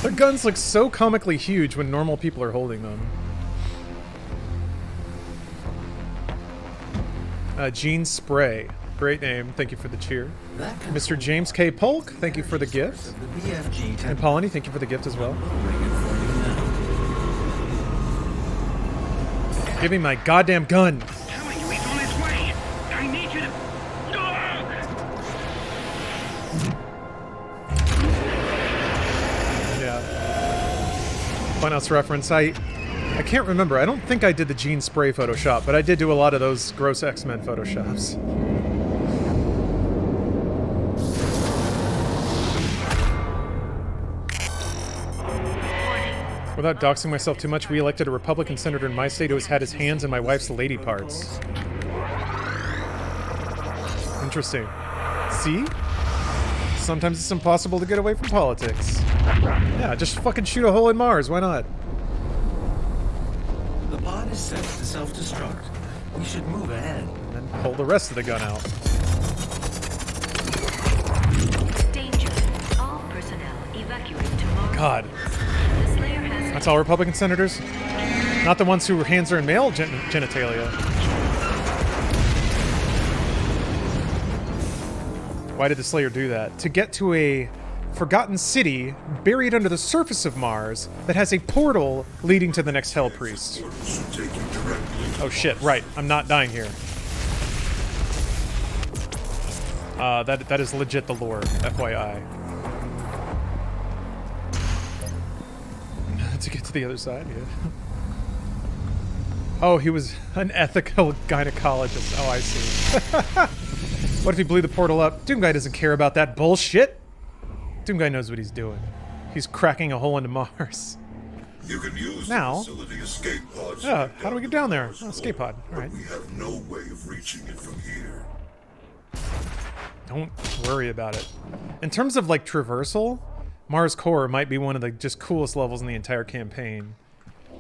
[SPEAKER 9] Their guns look so comically huge when normal people are holding them. Gene Spray. Great name. Thank you for the cheer. Mr. James K. Polk, thank you for the gift. And Polony, thank you for the gift as well. Give me my goddamn gun.
[SPEAKER 14] Telling you he's on his way. I need you to...
[SPEAKER 9] Yeah. Funhouse reference. I can't remember. I don't think I did the Gene Spray Photoshop, but I did do a lot of those gross X-Men Photoshops. Without doxing myself too much, we elected a Republican senator in my state who has had his hands in my wife's lady parts. Interesting. See? Sometimes it's impossible to get away from politics. Yeah, just fucking shoot a hole in Mars. Why not?
[SPEAKER 3] The pod is set to self-destruct. We should move ahead.
[SPEAKER 9] And then pull the rest of the gun out.
[SPEAKER 12] Danger. All personnel evacuate to Mars.
[SPEAKER 9] God.
[SPEAKER 12] The Slayer has...
[SPEAKER 9] That's all Republican senators? Not the ones whose hands are in male genitalia. Why did the Slayer do that? To get to a forgotten city buried under the surface of Mars that has a portal leading to the next Hell Priest. Oh shit, right. I'm not dying here. That is legit the lore, FYI. To get to the other side, yeah. Oh, he was an ethical gynecologist. Oh, I see. What if he blew the portal up? Doomguy doesn't care about that bullshit. Doomguy knows what he's doing.
[SPEAKER 1] He's cracking a hole into Mars.
[SPEAKER 2] You can use
[SPEAKER 1] Now,
[SPEAKER 2] the facility escape pods.
[SPEAKER 1] yeah, how do we get down there? Oh, escape pod. All right.
[SPEAKER 2] We have no way of reaching it from here.
[SPEAKER 1] Don't worry about it. In terms of like traversal, Mars Core might be one of the just coolest levels in the entire campaign.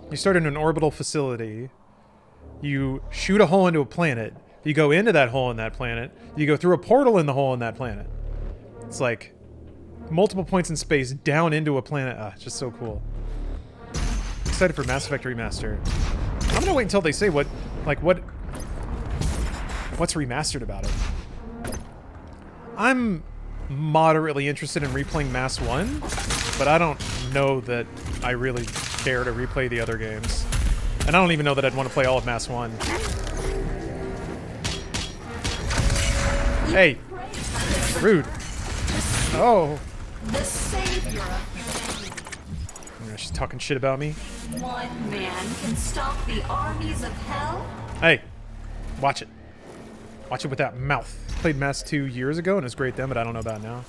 [SPEAKER 1] You start in an orbital facility. You shoot a hole into a planet. You go into that hole in that planet. You go through a portal in the hole in that planet. It's like multiple points in space down into a planet. Ah, just so cool. Excited for Mass Effect Remaster. I'm gonna wait until they say what's remastered about it. I'm moderately interested in replaying Mass 1, but I don't know that I really care to replay the other games. And I don't even know that I'd want to play all of Mass 1. Hey! Rude. Oh!
[SPEAKER 11] The savior of humanity.
[SPEAKER 1] She's talking shit about me.
[SPEAKER 11] One man can stop the armies of hell?
[SPEAKER 1] Hey! Watch it. Watch it with that mouth. Played Mass 2 years ago and it was great then, but I don't know about now.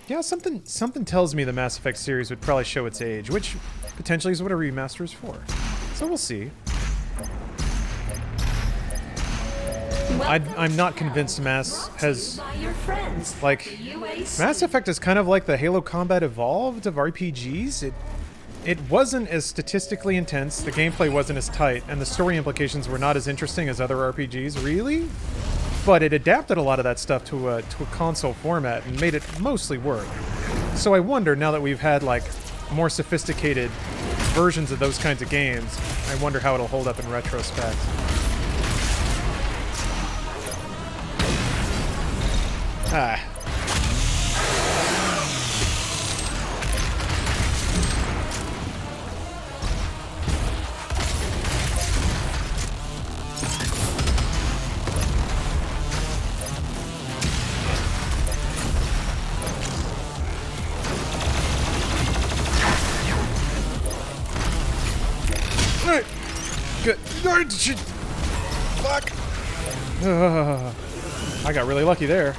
[SPEAKER 1] Yeah, something tells me the Mass Effect series would probably show its age, which potentially is what a remaster is for. So we'll see. I'm not convinced Mass has... Like, Mass Effect is kind of like the Halo Combat Evolved of RPGs. It wasn't as statistically intense, the gameplay wasn't as tight, and the story implications were not as interesting as other RPGs, really? But it adapted a lot of that stuff to a console format and made it mostly work. So I wonder, now that we've had, like, more sophisticated versions of those kinds of games, I wonder how it'll hold up in retrospect. Ah. Good. Fuck. I got really lucky there.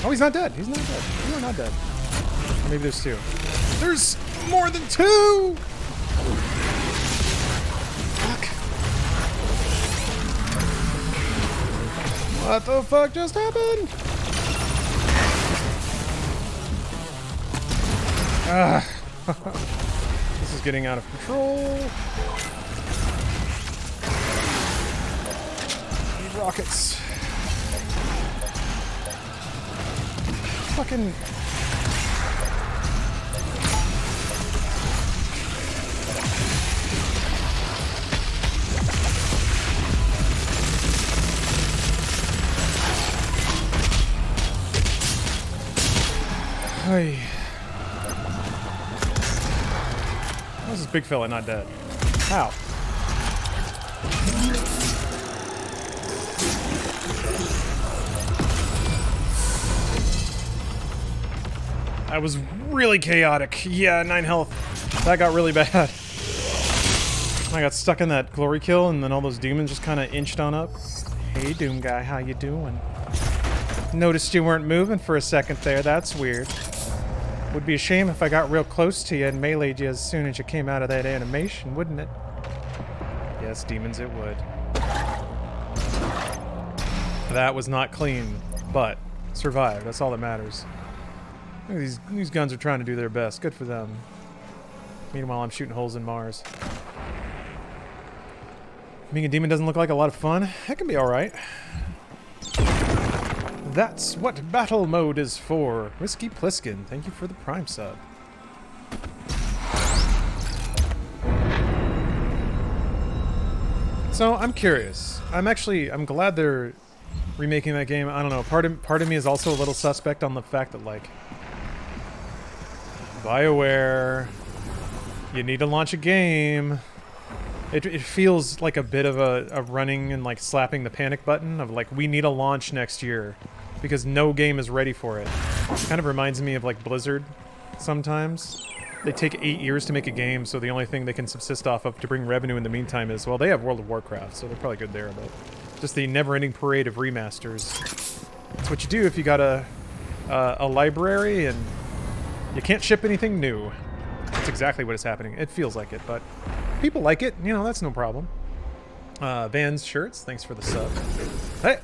[SPEAKER 1] Oh, he's not dead. He's not dead. You are not dead. Or maybe there's two. There's more than two! Fuck. What the fuck just happened? This is getting out of control. Rockets. Fucking... Hey. How's this big fella not dead? How? That was really chaotic. Yeah, 9 health. That got really bad. I got stuck in that glory kill, and then all those demons just kind of inched on up. Hey, Doom guy, how you doing? Noticed you weren't moving for a second there. That's weird. Would be a shame if I got real close to you and meleeed you as soon as you came out of that animation, wouldn't it? Yes, demons, it would. That was not clean, but survived. That's all that matters. These guns are trying to do their best. Good for them. Meanwhile, I'm shooting holes in Mars. Being a demon doesn't look like a lot of fun. That can be alright. That's what battle mode is for. Risky Pliskin, thank you for the Prime sub. So, I'm curious. I'm glad they're remaking that game. I don't know. Part of me is also a little suspect on the fact that, like, BioWare, you need to launch a game. It feels like a bit of a running and, like, slapping the panic button of, like, we need a launch next year because no game is ready for it. Kind of reminds me of, like, Blizzard sometimes. They take 8 years to make a game, so the only thing they can subsist off of to bring revenue in the meantime is, well, they have World of Warcraft, so they're probably good there, but just the never-ending parade of remasters. That's what you do if you got a library and you can't ship anything new. That's exactly what is happening. It feels like it, but people like it. You know, that's no problem. Vans Shirts, thanks for the sub. Hey!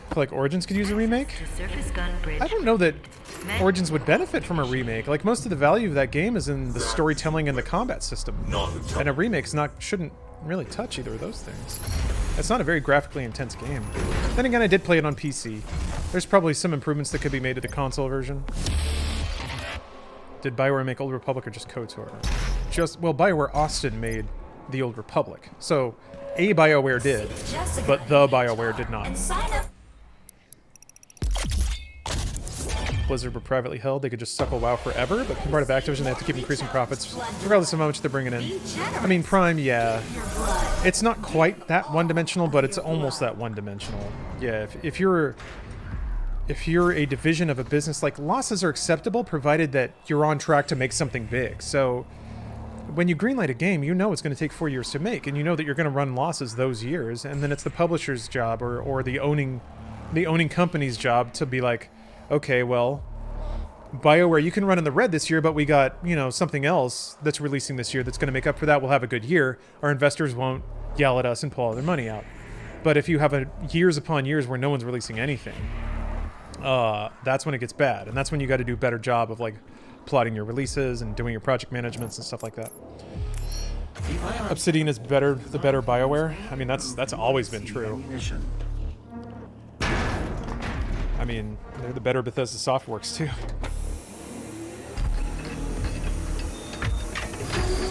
[SPEAKER 1] I feel like Origins could use a remake. I don't know that Origins would benefit from a remake. Like, most of the value of that game is in the storytelling and the combat system. And a remake's shouldn't really touch either of those things. It's not a very graphically intense game. Then again, I did play it on PC. There's probably some improvements that could be made to the console version. Did BioWare make Old Republic or just KOTOR? Well, BioWare Austin made the Old Republic. So, a BioWare did, but the BioWare did not. Blizzard were privately held, they could just suckle WoW forever, but part of Activision, they have to keep increasing profits, regardless of how much they're bringing in. I mean, Prime, yeah. It's not quite that one-dimensional, but it's almost that one-dimensional. Yeah, if you're a division of a business, like, losses are acceptable, provided that you're on track to make something big. So, when you greenlight a game, you know it's going to take 4 years to make, and you know that you're going to run losses those years, and then it's the publisher's job, or the owning company's job to be like, okay, well, BioWare, you can run in the red this year, but we got, you know, something else that's releasing this year that's going to make up for that. We'll have a good year. Our investors won't yell at us and pull all their money out. But if you have years upon years where no one's releasing anything, that's when it gets bad. And that's when you got to do a better job of, like, plotting your releases and doing your project managements and stuff like that. Obsidian is the better BioWare. I mean, that's always been true. I mean, they're the better Bethesda Softworks, too.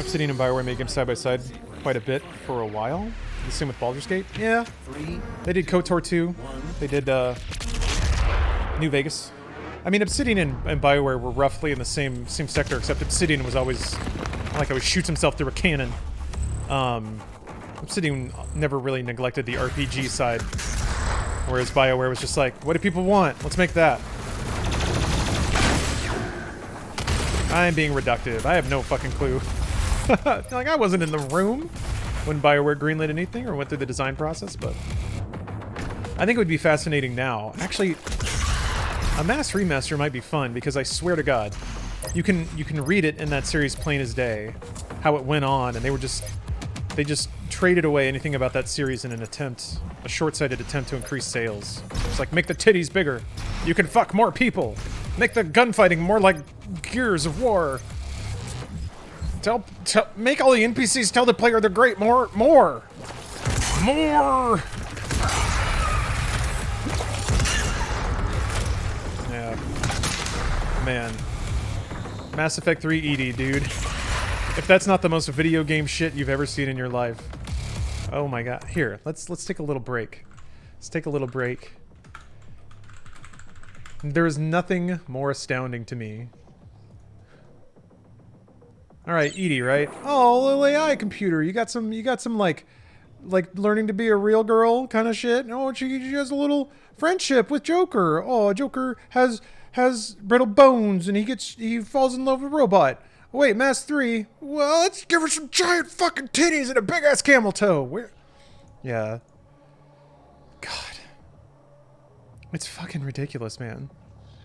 [SPEAKER 1] Obsidian and BioWare made games side by side quite a bit for a while. The same with Baldur's Gate. Yeah. They did KOTOR 2. They did New Vegas. I mean, Obsidian and BioWare were roughly in the same sector, except Obsidian was always shoots himself through a cannon. Obsidian never really neglected the RPG side. Whereas BioWare was just like, what do people want? Let's make that. I'm being reductive. I have no fucking clue. Like, I wasn't in the room when BioWare greenlit anything or went through the design process, but I think it would be fascinating now. Actually, a mass remaster might be fun because I swear to God, you can read it in that series plain as day, how it went on, and they just traded away anything about that series in a short-sighted attempt to increase sales. It's like, make the titties bigger. You can fuck more people. Make the gunfighting more like Gears of War. Make all the NPCs tell the player they're great. More. Yeah. Man. Mass Effect 3 ED, dude. If that's not the most video game shit you've ever seen in your life. Oh my god. Here, let's take a little break. Let's take a little break. There is nothing more astounding to me. Alright, Edie, right? Oh, little AI computer. You got some like learning to be a real girl kind of shit. Oh, she has a little friendship with Joker. Oh, Joker has brittle bones and he falls in love with a robot. Wait, Mass 3. Well, let's give her some giant fucking titties and a big ass camel toe. Yeah. God. It's fucking ridiculous, man.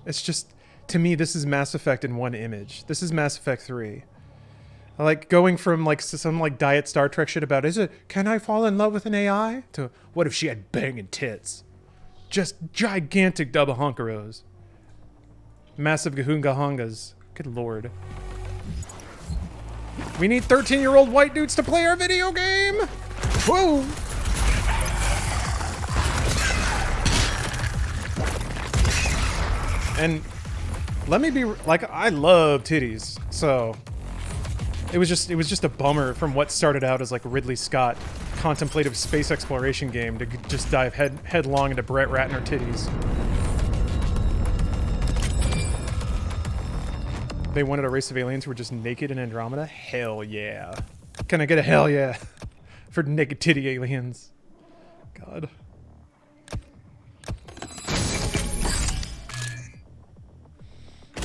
[SPEAKER 1] It's just, to me, this is Mass Effect in one image. This is Mass Effect 3. Like, going from, like, some, like, diet Star Trek shit about, can I fall in love with an AI? To, what if she had banging tits? Just gigantic double honkeros. Massive gahunga-hongas. Good lord. We need 13-year-old white dudes to play our video game? Whoa! And let me be like, I love titties, so it was just a bummer from what started out as like a Ridley Scott contemplative space exploration game to just dive headlong into Brett Ratner titties. They wanted a race of aliens who were just naked in Andromeda? Hell yeah. Can I get a hell yeah for naked titty aliens? God.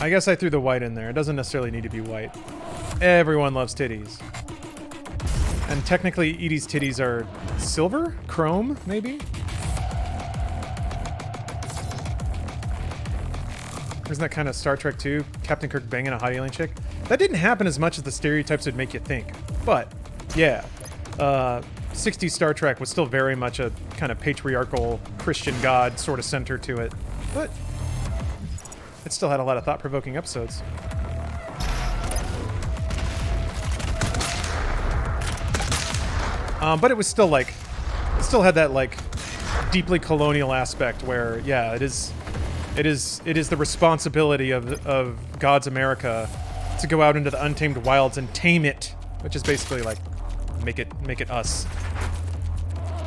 [SPEAKER 1] I guess I threw the white in there. It doesn't necessarily need to be white. Everyone loves titties. And technically, Edie's titties are silver? Chrome, maybe? Isn't that kind of Star Trek 2? Captain Kirk banging a hot alien chick? That didn't happen as much as the stereotypes would make you think. But, yeah. 60s Star Trek was still very much a kind of patriarchal Christian god sort of center to it. But it still had a lot of thought-provoking episodes. But it was still like, it still had that like deeply colonial aspect where, yeah, it is the responsibility of God's America to go out into the untamed wilds and tame it, which is basically like make it us.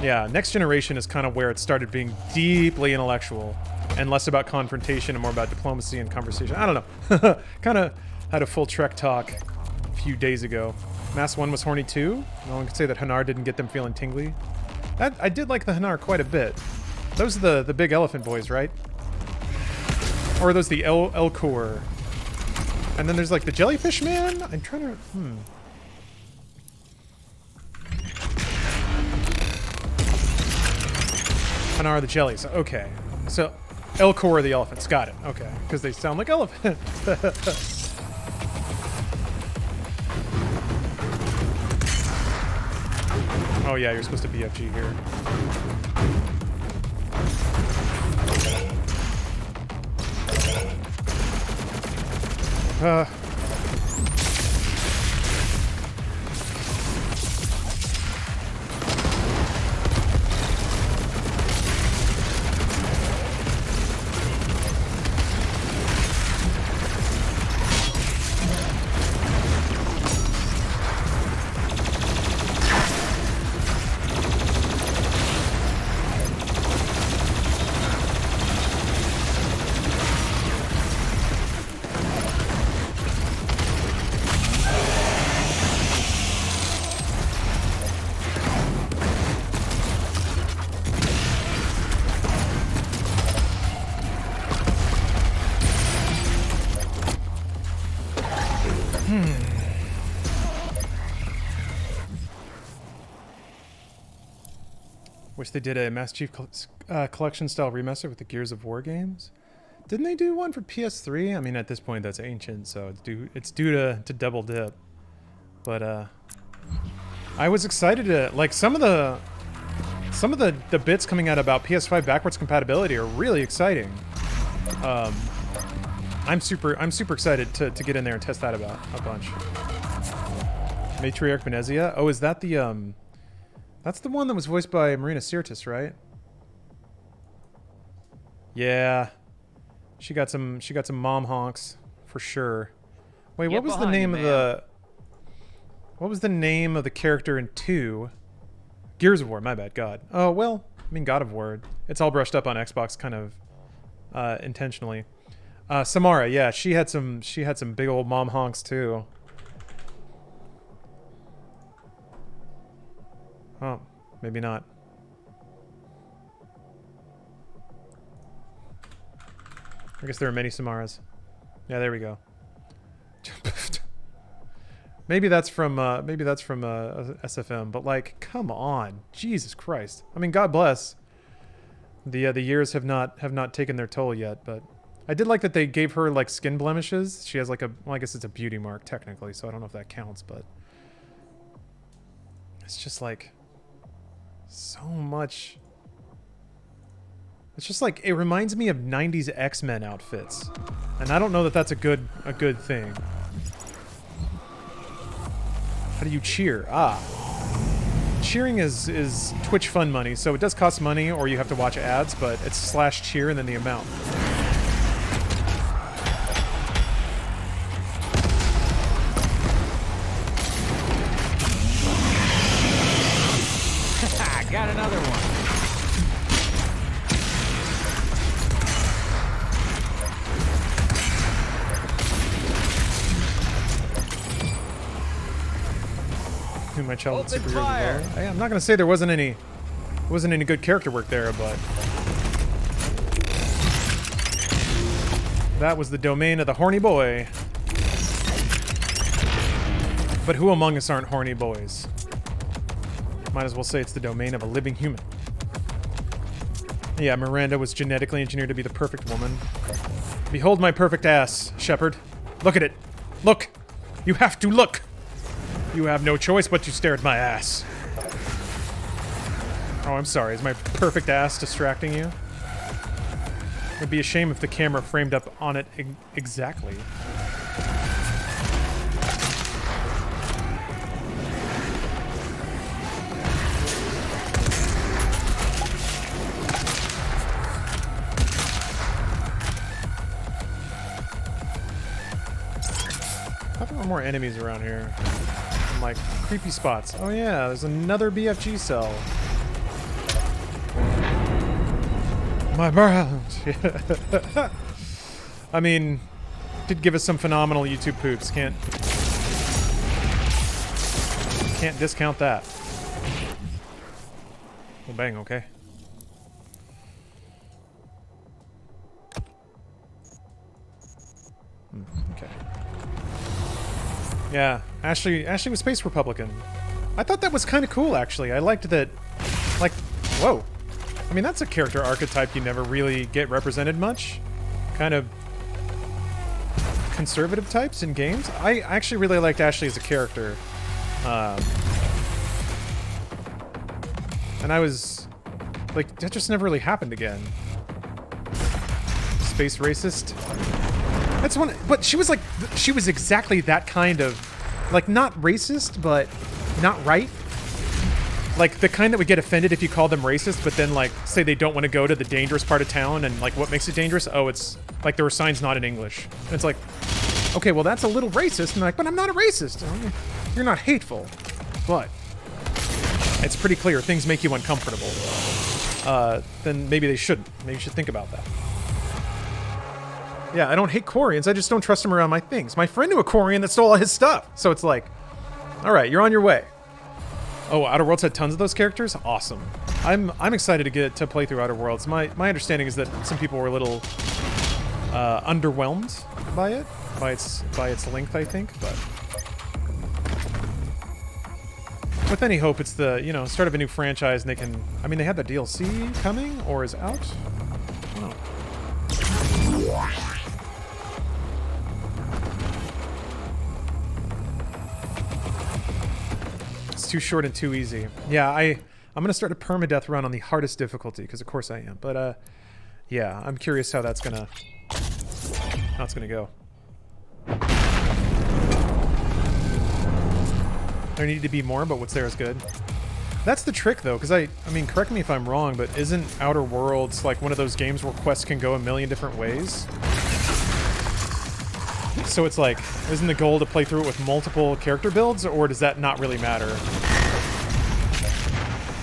[SPEAKER 1] Yeah, Next Generation is kind of where it started being deeply intellectual and less about confrontation and more about diplomacy and conversation. I don't know. Kind of had a full Trek talk a few days ago. Mass 1 was horny too. No one could say that Hanar didn't get them feeling tingly. I did like the Hanar quite a bit. Those are the big elephant boys, right? Or are those the Elcor? And then there's like the jellyfish man? I'm trying to... Hanar the jellies. Okay. So, Elcor are the elephants. Got it. Okay. Because they sound like elephants. Oh yeah, you're supposed to BFG here. Wish they did a Master Chief Collection style remaster with the Gears of War games. Didn't they do one for PS3? I mean, at this point, that's ancient, so it's due to double dip. But I was excited to like some of the bits coming out about PS5 backwards compatibility are really exciting. I'm super excited to get in there and test that about a bunch. Matriarch Venezia. Oh, is that the that's the one that was voiced by Marina Sirtis, right? Yeah. She got some mom honks for sure. Wait, what was the name of the What was the name of the character in 2? Gears of War, my bad, God. Oh, well, I mean God of War. It's all brushed up on Xbox kind of intentionally. Samara, yeah, she had some big old mom honks too. Oh, maybe not. I guess there are many Samaras. Yeah, there we go. maybe that's from SFM, but like, come on, Jesus Christ! I mean, God bless. The years have not taken their toll yet, but I did like that they gave her like skin blemishes. She has like well, I guess it's a beauty mark technically, so I don't know if that counts, but it's just like so much. It's just like, it reminds me of 90s X-Men outfits. And I don't know that that's a good thing. How do you cheer? Cheering is Twitch fun money, so it does cost money or you have to watch ads, but it's /cheer and then the amount.
[SPEAKER 13] Got another one.
[SPEAKER 1] My childhood superheroes. Hey, I'm not gonna say there wasn't any good character work there, but that was the domain of the horny boy. But who among us aren't horny boys? Might as well say it's the domain of a living human. Yeah, Miranda was genetically engineered to be the perfect woman. Behold my perfect ass, Shepard. Look at it. Look. You have to look. You have no choice but to stare at my ass. Oh, I'm sorry. Is my perfect ass distracting you? It'd be a shame if the camera framed up on it exactly. I thought there were more enemies around here. And, like, creepy spots. Oh yeah, there's another BFG cell. My brand. I mean, did give us some phenomenal YouTube poops. Can't discount that. Well, bang. Okay. Okay. Yeah, Ashley was Space Republican. I thought that was kind of cool, actually. I liked that. Like, whoa. I mean, that's a character archetype you never really get represented much. Kind of conservative types in games. I actually really liked Ashley as a character. And I was... like, that just never really happened again. Space racist. That's one... But she was like... She was exactly that kind of... Like, not racist, but not right. Like, the kind that would get offended if you called them racist, but then, like, say they don't want to go to the dangerous part of town, and, like, what makes it dangerous? Oh, it's, like, there were signs not in English. And it's like, okay, well, that's a little racist. And they're like, but I'm not a racist. You're not hateful. But it's pretty clear things make you uncomfortable. Then maybe they shouldn't. Maybe you should think about that. Yeah, I don't hate Quarians. I just don't trust them around my things. My friend knew a Quarian that stole all his stuff. So it's like, all right, you're on your way. Oh, Outer Worlds had tons of those characters? Awesome. I'm excited to get to play through Outer Worlds. My understanding is that some people were a little underwhelmed by it, by its length, I think, but with any hope, it's the, you know, start of a new franchise, and they can, I mean, they had the DLC coming or is out. I don't know. Too short and too easy. Yeah, I'm gonna start a permadeath run on the hardest difficulty, because of course I am. But yeah, I'm curious how that's gonna go. There need to be more, but what's there is good. That's the trick, though, because I mean, correct me if I'm wrong, but isn't Outer Worlds like one of those games where quests can go a million different ways? So it's like, isn't the goal to play through it with multiple character builds, or does that not really matter?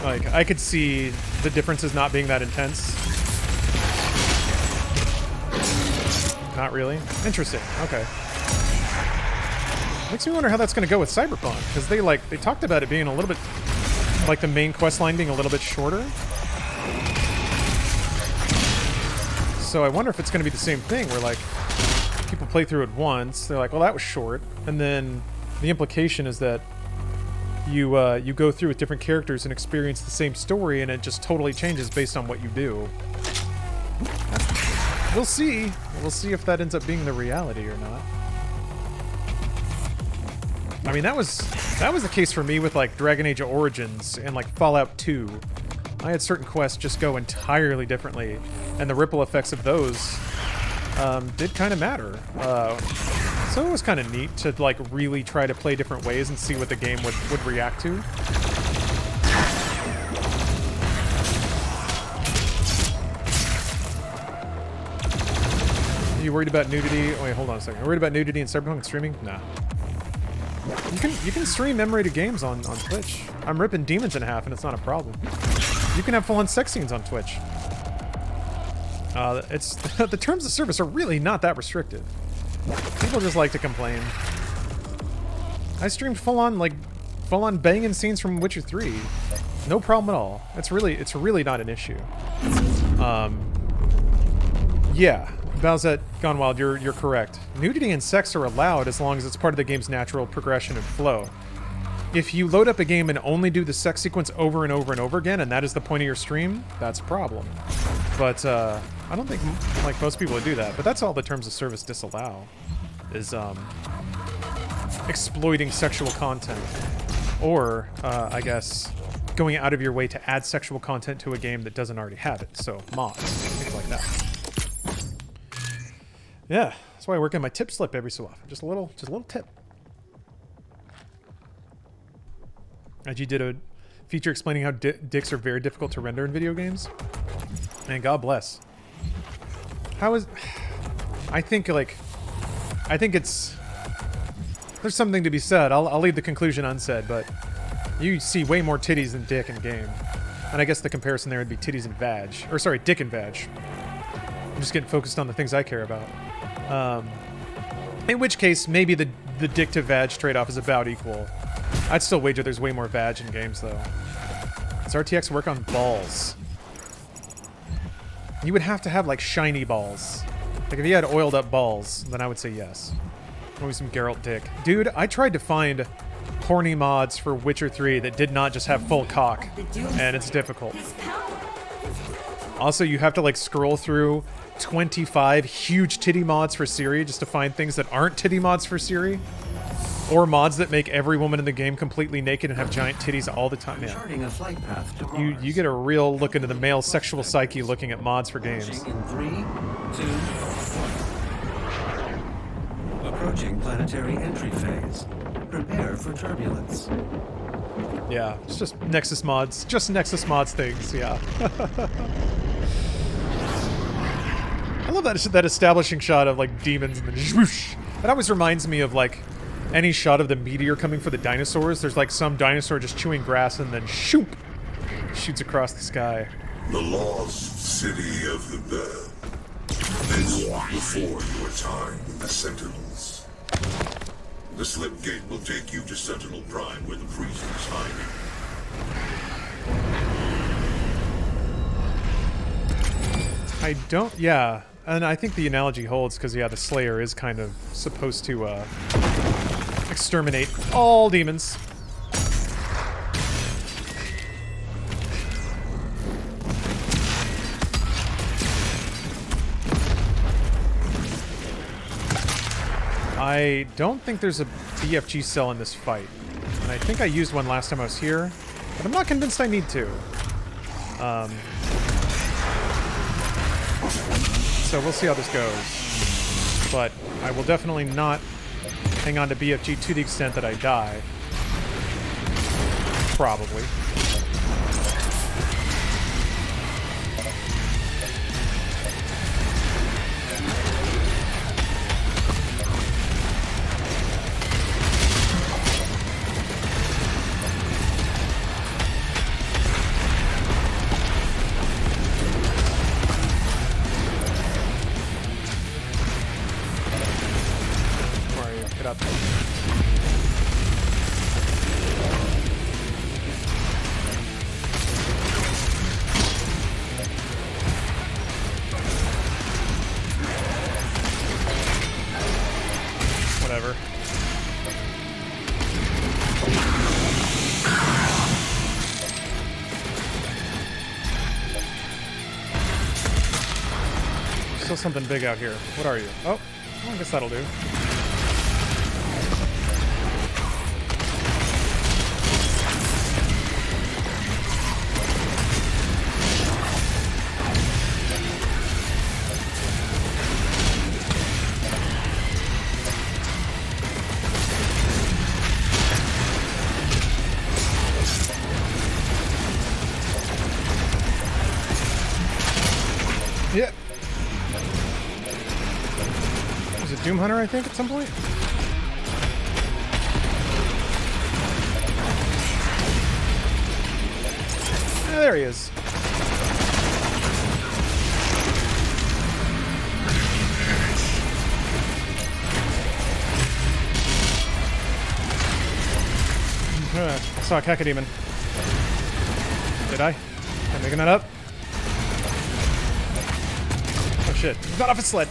[SPEAKER 1] Like, I could see the differences not being that intense. Not really? Interesting. Okay. Makes me wonder how that's going to go with Cyberpunk, because they talked about it being a little bit, like the main quest line being a little bit shorter. So I wonder if it's going to be the same thing, where like, people play through it once, they're like, well, that was short, and then the implication is that you go through with different characters and experience the same story, and it just totally changes based on what you do. We'll see. We'll see if that ends up being the reality or not. I mean, that was the case for me with like Dragon Age Origins and like Fallout 2. I had certain quests just go entirely differently, and the ripple effects of those did kind of matter. So it was kind of neat to like really try to play different ways and see what the game would react to. Are you worried about nudity? Oh, wait, hold on a second. Are you worried about nudity in Cyberpunk and streaming? Nah. You can stream M-rated games on Twitch. I'm ripping demons in half and it's not a problem. You can have full-on sex scenes on Twitch. It's the terms of service are really not that restrictive. People just like to complain. I streamed full-on banging scenes from Witcher 3. No problem at all. It's really not an issue. Yeah, Bowsette Gone Wild, you're correct. Nudity and sex are allowed as long as it's part of the game's natural progression and flow. If you load up a game and only do the sex sequence over and over and over again, and that is the point of your stream, that's a problem.
[SPEAKER 9] But I don't think like most people would do that. But that's all the terms of service disallow, is exploiting sexual content, or I guess going out of your way to add sexual content to a game that doesn't already have it. So mods, things like that. Yeah, that's why I work on my tip slip every so often. Just a little tip. As you did a feature explaining how dicks are very difficult to render in video games. And God bless. How is... I think it's... There's something to be said. I'll leave the conclusion unsaid, but you see way more titties than dick in game. And I guess the comparison there would be titties and vag. Or sorry, dick and vag. I'm just getting focused on the things I care about. In which case, maybe the dick to vag trade-off is about equal. I'd still wager there's way more vag in games, though. Does RTX work on balls? You would have to have, like, shiny balls. Like, if you had oiled up balls, then I would say yes. Maybe some Geralt dick. Dude, I tried to find horny mods for Witcher 3 that did not just have full cock, and it's difficult. Also, you have to, like, scroll through 25 huge titty mods for Ciri just to find things that aren't titty mods for Ciri. Or mods that make every woman in the game completely naked and have giant titties all the time. Yeah. You get a real look into the male sexual psyche looking at mods for games.
[SPEAKER 3] In 3, 2, 1. Approaching planetary entry phase. Prepare for turbulence.
[SPEAKER 9] Yeah, it's just Nexus mods. Just Nexus mods things, yeah. I love that establishing shot of, like, demons and then whoosh. It always reminds me of, like, any shot of the meteor coming for the dinosaurs. There's, like, some dinosaur just chewing grass and then shoop! Shoots across the sky.
[SPEAKER 2] The lost city of the bird. This before your time with the Sentinels. The slip gate will take you to Sentinel Prime where the priest is hiding.
[SPEAKER 9] I don't... Yeah. And I think the analogy holds because, yeah, the Slayer is kind of supposed to exterminate all demons. I don't think there's a BFG cell in this fight. And I think I used one last time I was here, but I'm not convinced I need to. So we'll see how this goes. But I will definitely not hang on to BFG to the extent that I die. Probably. Something big out here. What are you? Oh, well, I guess that'll do. Yeah. Doom Hunter, I think, at some point? Ah, there he is. I saw a Cacodemon. Did I? Am I making that up? Oh shit. He's not off his sled.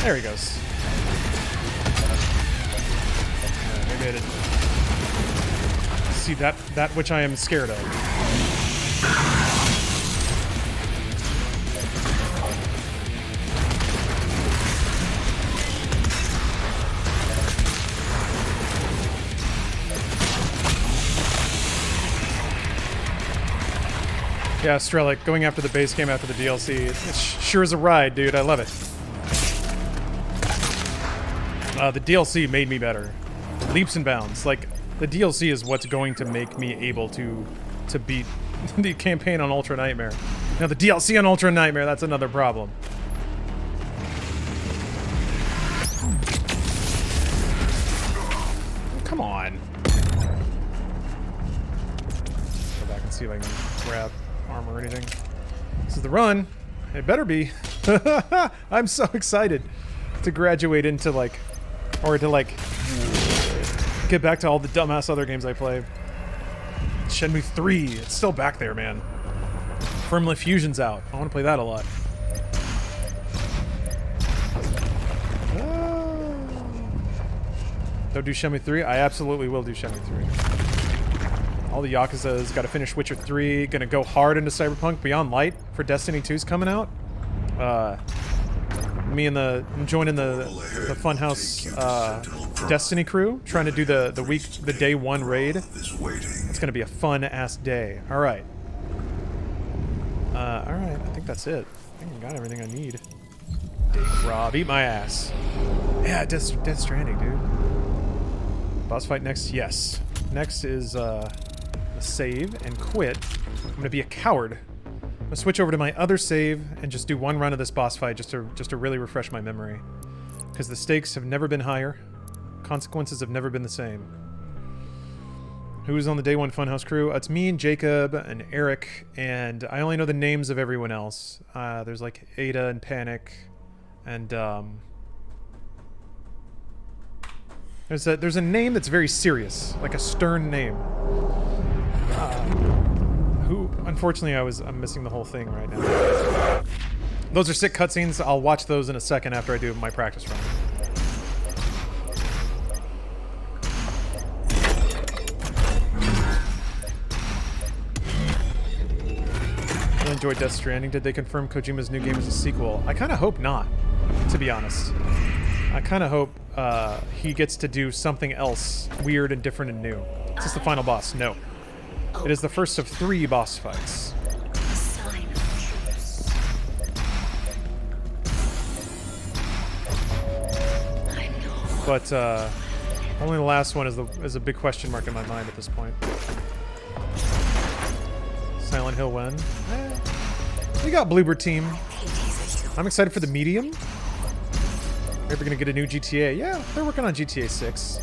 [SPEAKER 9] There he goes. Maybe I didn't see that which I am scared of. Yeah, Strelic, going after the base game after the DLC, it sure is a ride, dude. I love it. The DLC made me better. Leaps and bounds. Like, the DLC is what's going to make me able to beat the campaign on Ultra Nightmare. Now, the DLC on Ultra Nightmare, that's another problem. Come on. Go back and see if I can grab armor or anything. This is the run. It better be. I'm so excited to graduate into, like, or to, like, get back to all the dumbass other games I play. Shenmue 3, it's still back there, man. Firmly Fusion's out. I want to play that a lot. Don't do Shenmue 3? I absolutely will do Shenmue 3. All the Yakuza's got to finish Witcher 3. Gonna go hard into Cyberpunk. Beyond Light for Destiny 2's coming out. I'm joining the Funhouse Destiny crew, trying to do the day one raid. It's gonna be a fun ass day. All right. All right. I think that's it. I think I got everything I need. Dave Rob, eat my ass. Yeah, Death Stranding, dude. Boss fight next. Yes. Next is the save and quit. I'm gonna be a coward. I'm gonna switch over to my other save and just do one run of this boss fight just to really refresh my memory. Because the stakes have never been higher. Consequences have never been the same. Who's on the Day One Funhouse crew? It's me and Jacob and Eric, and I only know the names of everyone else. There's like Ada and Panic, and there's a name that's very serious, like a stern name. Who, unfortunately, I'm missing the whole thing right now. Those are sick cutscenes. I'll watch those in a second after I do my practice run. I enjoyed Death Stranding. Did they confirm Kojima's new game is a sequel? I kind of hope not, to be honest. I kind of hope he gets to do something else weird and different and new. Is this the final boss? No. It is the first of 3 boss fights. But only the last one is a big question mark in my mind at this point. Silent Hill when? We got Bluebird Team. I'm excited for the medium. Maybe we're gonna get a new GTA. Yeah, they're working on GTA 6.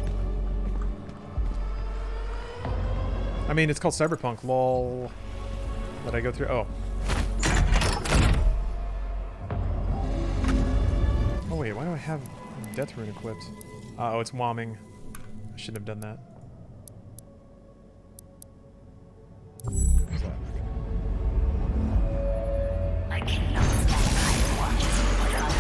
[SPEAKER 9] I mean, it's called Cyberpunk. Lol. Let I go through? Oh. Oh wait, why do I have Death Rune equipped? Oh, it's Whomming. I shouldn't have done that. What's that?
[SPEAKER 7] I cannot stand by watching you put on.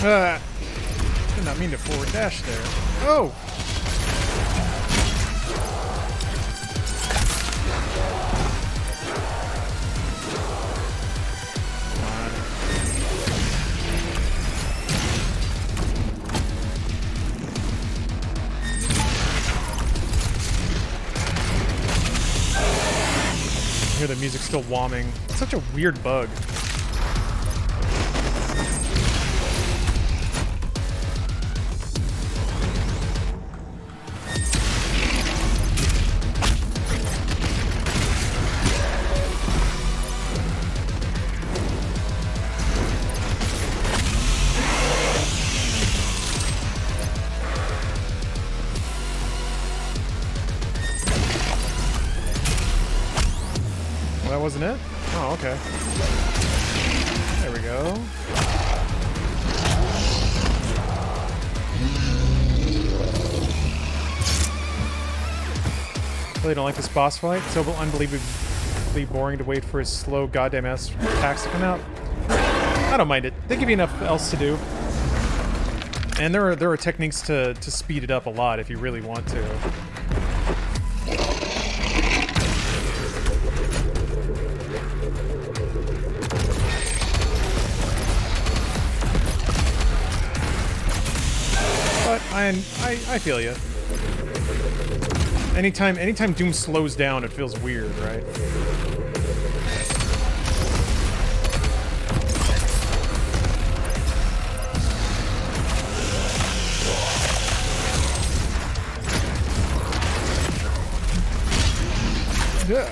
[SPEAKER 9] Alright. Did not mean to forward dash there. Oh! hear the music still whomming. It's such a weird bug. Wasn't it? Oh, okay. There we go. Really don't like this boss fight. So unbelievably boring to wait for his slow goddamn ass attacks to come out. I don't mind it. They give you enough else to do. And there are techniques to speed it up a lot if you really want to. I feel you. Anytime Doom slows down, it feels weird, right? Yeah.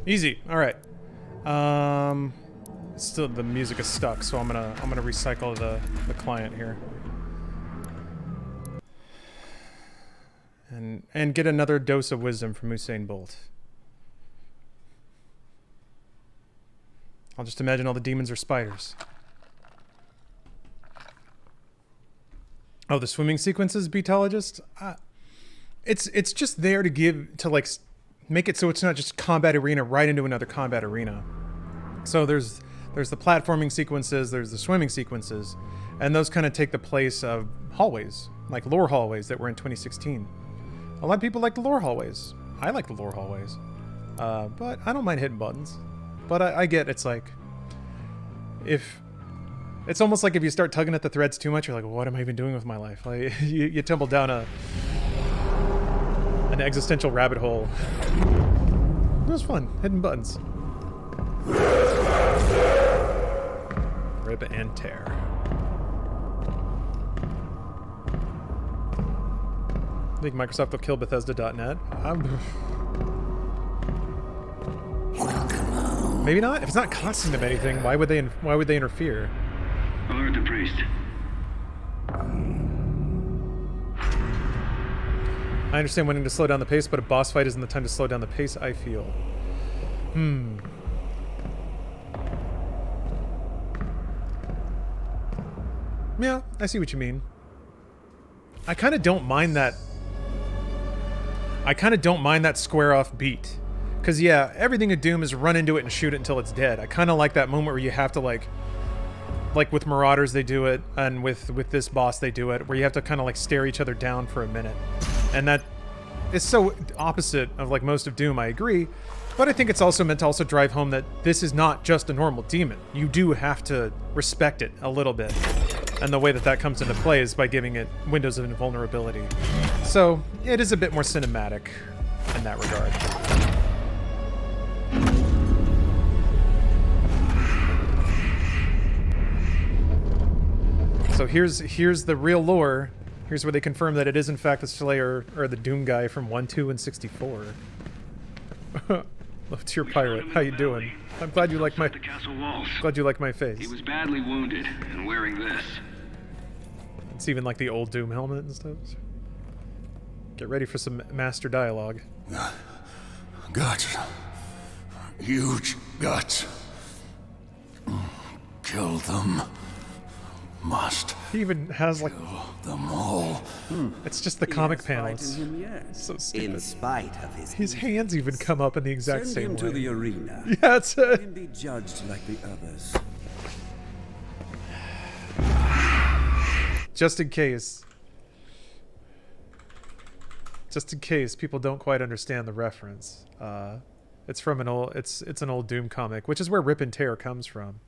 [SPEAKER 9] Easy. All right. Still the music is stuck, so I'm gonna recycle the client here, and get another dose of wisdom from Usain Bolt. I'll just imagine all the demons are spiders. Oh, the swimming sequences, Beatologist? It's just there to like make it so it's not just combat arena right into another combat arena. So there's the platforming sequences, there's the swimming sequences, and those kind of take the place of hallways, like lore hallways that were in 2016. A lot of people like the lore hallways. I like the lore hallways. But I don't mind hitting buttons. But I get it's like, it's almost like if you start tugging at the threads too much, you're like, what am I even doing with my life? Like you tumble down an existential rabbit hole. It was fun, hitting buttons. Rip and tear. I think Microsoft will kill Bethesda.net. Maybe not. If it's not costing them anything, why would they interfere?
[SPEAKER 15] Alert the priest.
[SPEAKER 9] I understand wanting to slow down the pace, but a boss fight isn't the time to slow down the pace, I feel. Yeah, I see what you mean. I kind of don't mind that. I kind of don't mind that square off beat. Because, yeah, everything in Doom is run into it and shoot it until it's dead. I kind of like that moment where you have to, like with Marauders they do it, and with this boss they do it, where you have to kind of like stare each other down for a minute. And that is so opposite of like most of Doom, I agree. But I think it's also meant to also drive home that this is not just a normal demon. You do have to respect it a little bit. And the way that comes into play is by giving it windows of invulnerability. So it is a bit more cinematic in that regard. So here's the real lore. Here's where they confirm that it is in fact the Slayer, or the Doom guy from 1, 2, and 64. Love to your pirate. How you doing? I'm glad you like my face.
[SPEAKER 15] He was badly wounded and wearing this.
[SPEAKER 9] It's even like the old Doom helmet and stuff. Get ready for some master dialogue.
[SPEAKER 4] Guts. Huge guts. Kill them. must.
[SPEAKER 9] He even has like
[SPEAKER 4] them all.
[SPEAKER 9] It's just the comic panels.
[SPEAKER 16] Him yet.
[SPEAKER 9] So stupid.
[SPEAKER 16] In spite of
[SPEAKER 9] His hands even come up in the exact
[SPEAKER 16] Send
[SPEAKER 9] same
[SPEAKER 16] him
[SPEAKER 9] way.
[SPEAKER 16] to the arena.
[SPEAKER 9] Yeah, that's
[SPEAKER 16] Let
[SPEAKER 9] it.
[SPEAKER 16] him be judged like the others.
[SPEAKER 9] Just in case. Just in case people don't quite understand the reference. It's from an old it's an old Doom comic, which is where Rip and Tear comes from.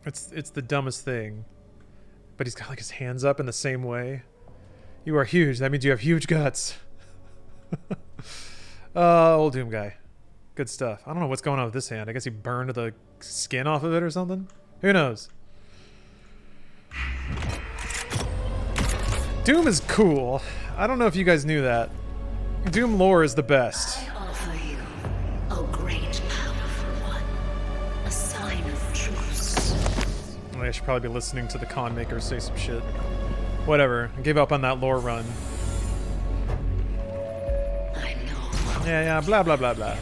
[SPEAKER 9] It's the dumbest thing. But he's got like his hands up in the same way. You are huge. That means you have huge guts. Old Doom guy. Good stuff. I don't know what's going on with this hand. I guess he burned the skin off of it or something. Who knows? Doom is cool. I don't know if you guys knew that. Doom lore is the best.
[SPEAKER 7] I offer you a great powerful one. A sign of truce.
[SPEAKER 9] I should probably be listening to the con Maykrs say some shit. Whatever. I gave up on that lore run.
[SPEAKER 7] I know.
[SPEAKER 9] Yeah, blah, blah, blah, blah.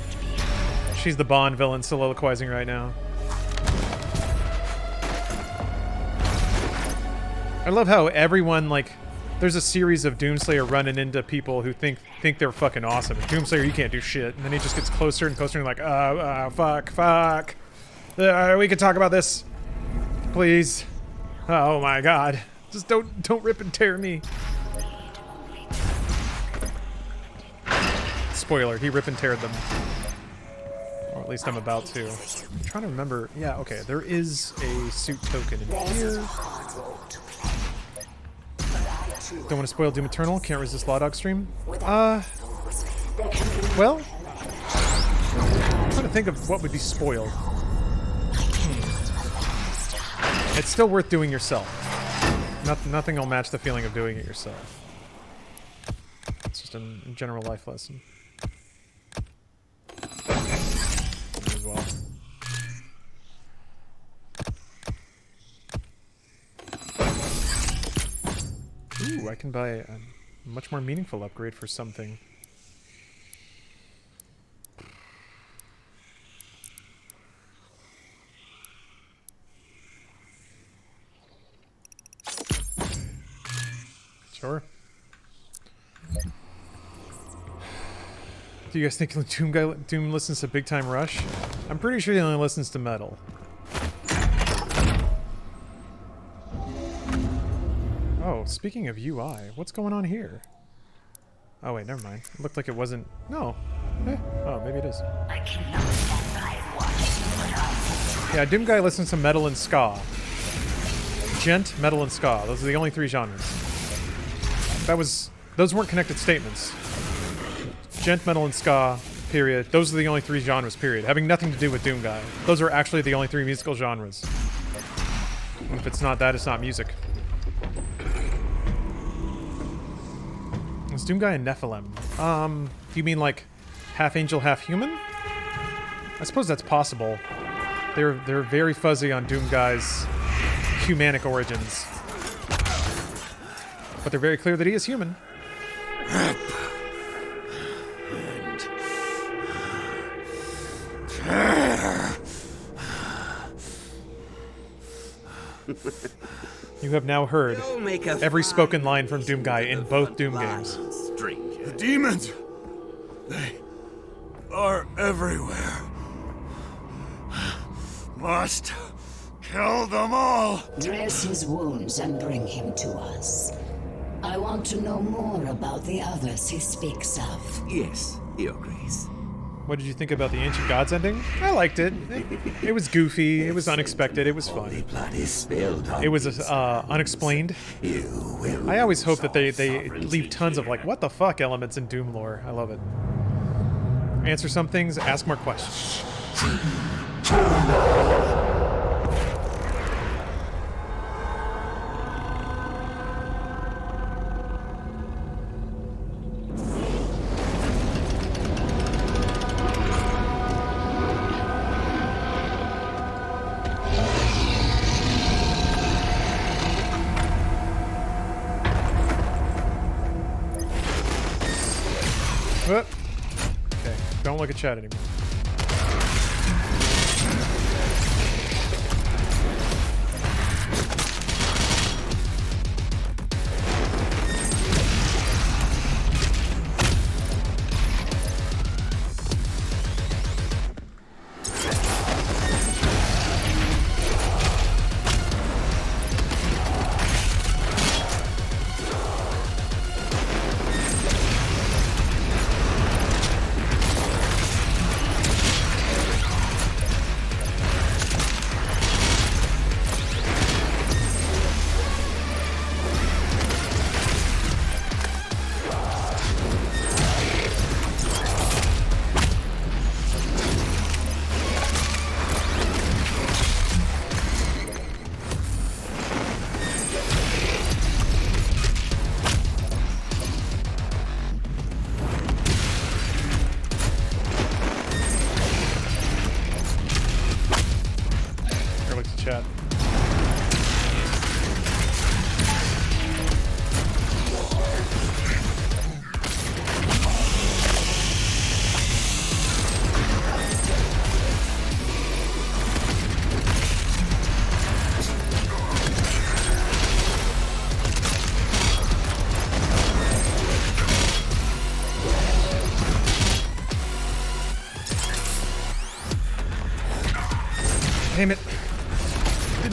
[SPEAKER 9] She's the Bond villain soliloquizing right now. I love how everyone, like, there's a series of Doomslayer running into people who think they're fucking awesome. And Doomslayer, you can't do shit. And then he just gets closer and closer and like, fuck. We can talk about this. Please. Oh my god. Just don't rip and tear me. Spoiler, he rip and teared them. Or at least I'm about to. I'm trying to remember. Yeah, okay. There is a suit token in here. Don't want to spoil Doom Eternal. Can't resist Law Dog stream. Well, I'm trying to think of what would be spoiled. It's still worth doing yourself. Nothing will match the feeling of doing it yourself. It's just a general life lesson. As well. Ooh, I can buy a much more meaningful upgrade for something. Sure. Do you guys think Doom listens to Big Time Rush? I'm pretty sure he only listens to metal. Oh, speaking of UI, what's going on here? Oh wait, never mind. It looked like it wasn't. No. Oh, maybe it is. Yeah, Doom Guy listens to metal and ska. Gent, metal, and ska. Those are the only three genres. Those weren't connected statements. Gent, metal, and ska, period. Those are the only three genres, period. Having nothing to do with Doom Guy. Those are actually the only three musical genres. And if it's not that, it's not music. Is Doom Guy a Nephilim? Do you mean like half angel, half human? I suppose that's possible. They're very fuzzy on Doom Guy's humanic origins. But they're very clear that he is human. You have now heard every spoken line from Doom Guy in both Doom games.
[SPEAKER 4] The demons! They are everywhere. Must kill them all!
[SPEAKER 7] Dress his wounds and bring him to us. I want to know more about the others he speaks of.
[SPEAKER 16] Yes, Your Grace.
[SPEAKER 9] What did you think about the Ancient Gods ending? I liked it. It was goofy. It was unexpected. It was fun. It was unexplained. I always hope that they leave tons of like, what the fuck elements in Doom lore. I love it. Answer some things, ask more questions. Okay, don't look at chat anymore.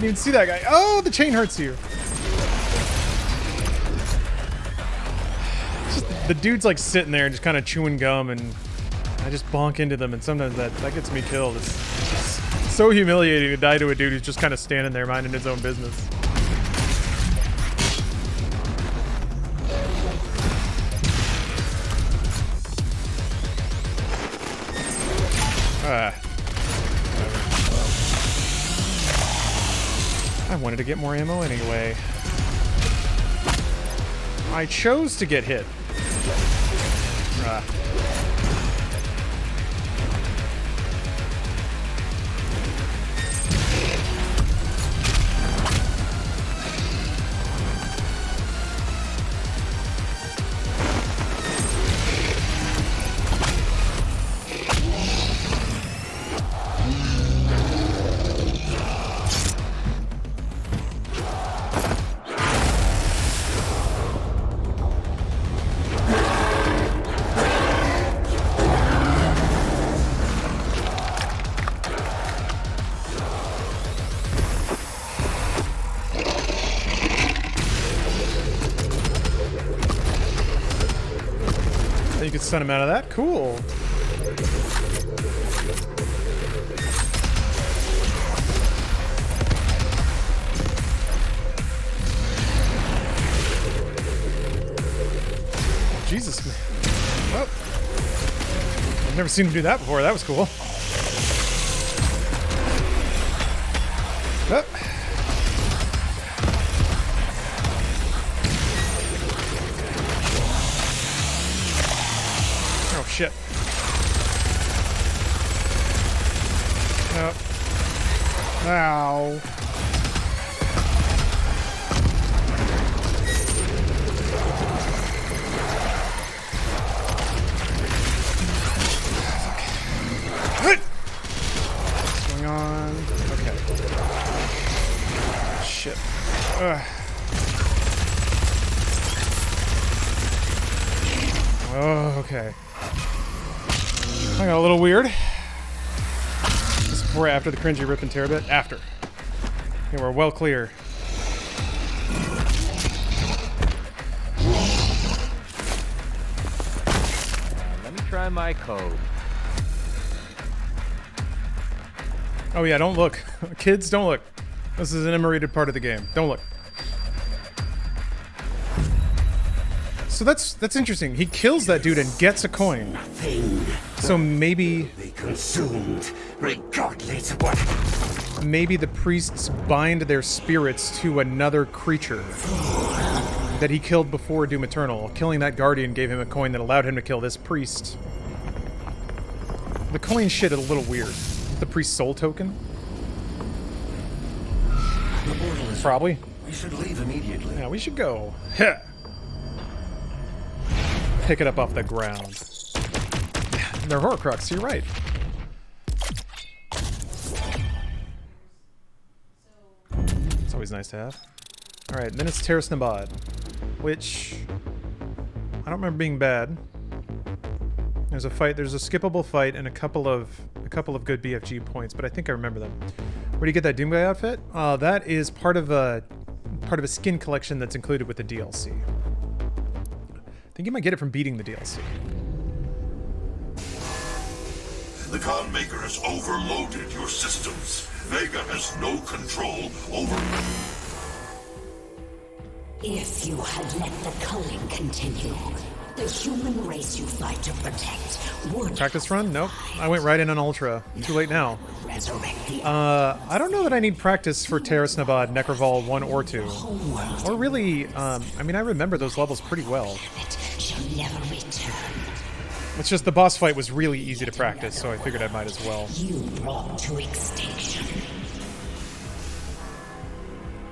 [SPEAKER 9] didn't even see that guy. Oh, the chain hurts you. Just, the dude's like sitting there just kind of chewing gum, and I just bonk into them, and sometimes that gets me killed. It's so humiliating to die to a dude who's just kind of standing there minding his own business. I wanted to get more ammo anyway. I chose to get hit. You could stun him out of that? Cool. Jesus, man. Oh. I've never seen him do that before. That was cool. Oh. Oh, shit. Oh. Ow. What's going on? Okay. Shit. Ugh. Oh, okay. I got a little weird. This is before or after the cringy rip and tear bit? After. Okay, we're well clear.
[SPEAKER 17] Let me try my code.
[SPEAKER 9] Oh yeah, don't look. Kids, don't look. This is an M-rated part of the game. Don't look. So that's interesting. He kills that dude and gets a coin. So maybe
[SPEAKER 4] consumed, regardless of what.
[SPEAKER 9] Maybe the priests bind their spirits to another creature that he killed before Doom Eternal. Killing that guardian gave him a coin that allowed him to kill this priest. The coin shit is a little weird. The priest's soul token?
[SPEAKER 3] The portal is
[SPEAKER 9] probably.
[SPEAKER 3] We should leave immediately.
[SPEAKER 9] Yeah, we should go. Heh. Pick it up off the ground. They're Horcrux, you're right. It's always nice to have. Alright, then it's Terrace Nabad, which I don't remember being bad. There's a fight, there's a skippable fight and a couple of good BFG points, but I think I remember them. Where do you get that Doom Guy outfit? That is part of a skin collection that's included with the DLC. I think you might get it from beating the DLC.
[SPEAKER 2] The Khan Maykr has overloaded your systems. Vega has no control over...
[SPEAKER 7] If you had let the culling continue, the human race you fight to protect would...
[SPEAKER 9] Practice run? Nope. I went right in on Ultra. Too late now. I don't know that I need practice for Terrace Nabad, Necrovol 1 or 2. Or really, I mean, I remember those levels pretty well.
[SPEAKER 7] Never return.
[SPEAKER 9] It's just the boss fight was really easy to practice, so I figured I might as well.
[SPEAKER 7] You brought to extinction.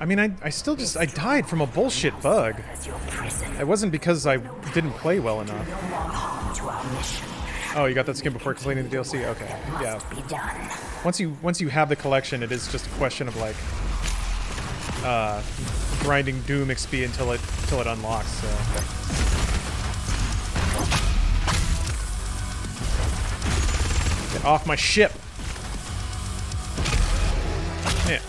[SPEAKER 9] I mean, I still just, I died from a bullshit bug. It wasn't because I didn't play well enough. Oh, you got that skin before completing the DLC? Okay, yeah. Once you have the collection, it is just a question of like grinding Doom XP until it unlocks. So. Get off my ship. Yeah.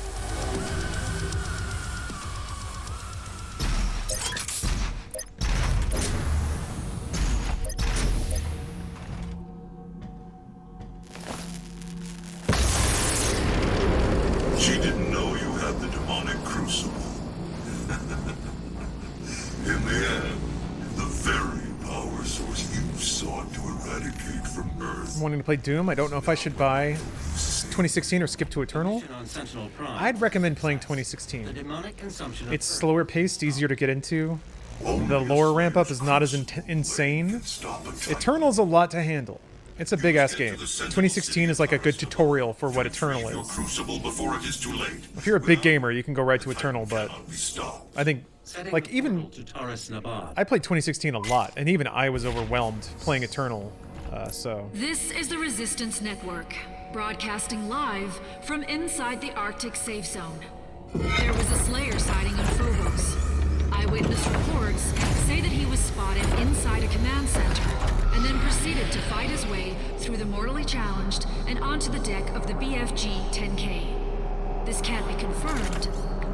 [SPEAKER 2] In the end, the very power source you sought to eradicate from Earth.
[SPEAKER 1] I'm wanting to play Doom. I don't know if I should buy 2016 or skip to Eternal. I'd recommend playing 2016. It's slower paced, easier to get into. The lore ramp up is not as insane. Eternal's a lot to handle. It's a big ass game. 2016 is like a good tutorial for what Eternal is. If you're a big gamer, you can go right to Eternal, but I think, like, even I played 2016 a lot, and even I was overwhelmed playing Eternal. So
[SPEAKER 8] this is the Resistance Network, broadcasting live from inside the Arctic safe zone. There was a Slayer sighting in Phobos. Eyewitness reports say that he was spotted inside a command center and then proceeded to fight his way through the mortally challenged and onto the deck of the BFG-10K. This can't be confirmed,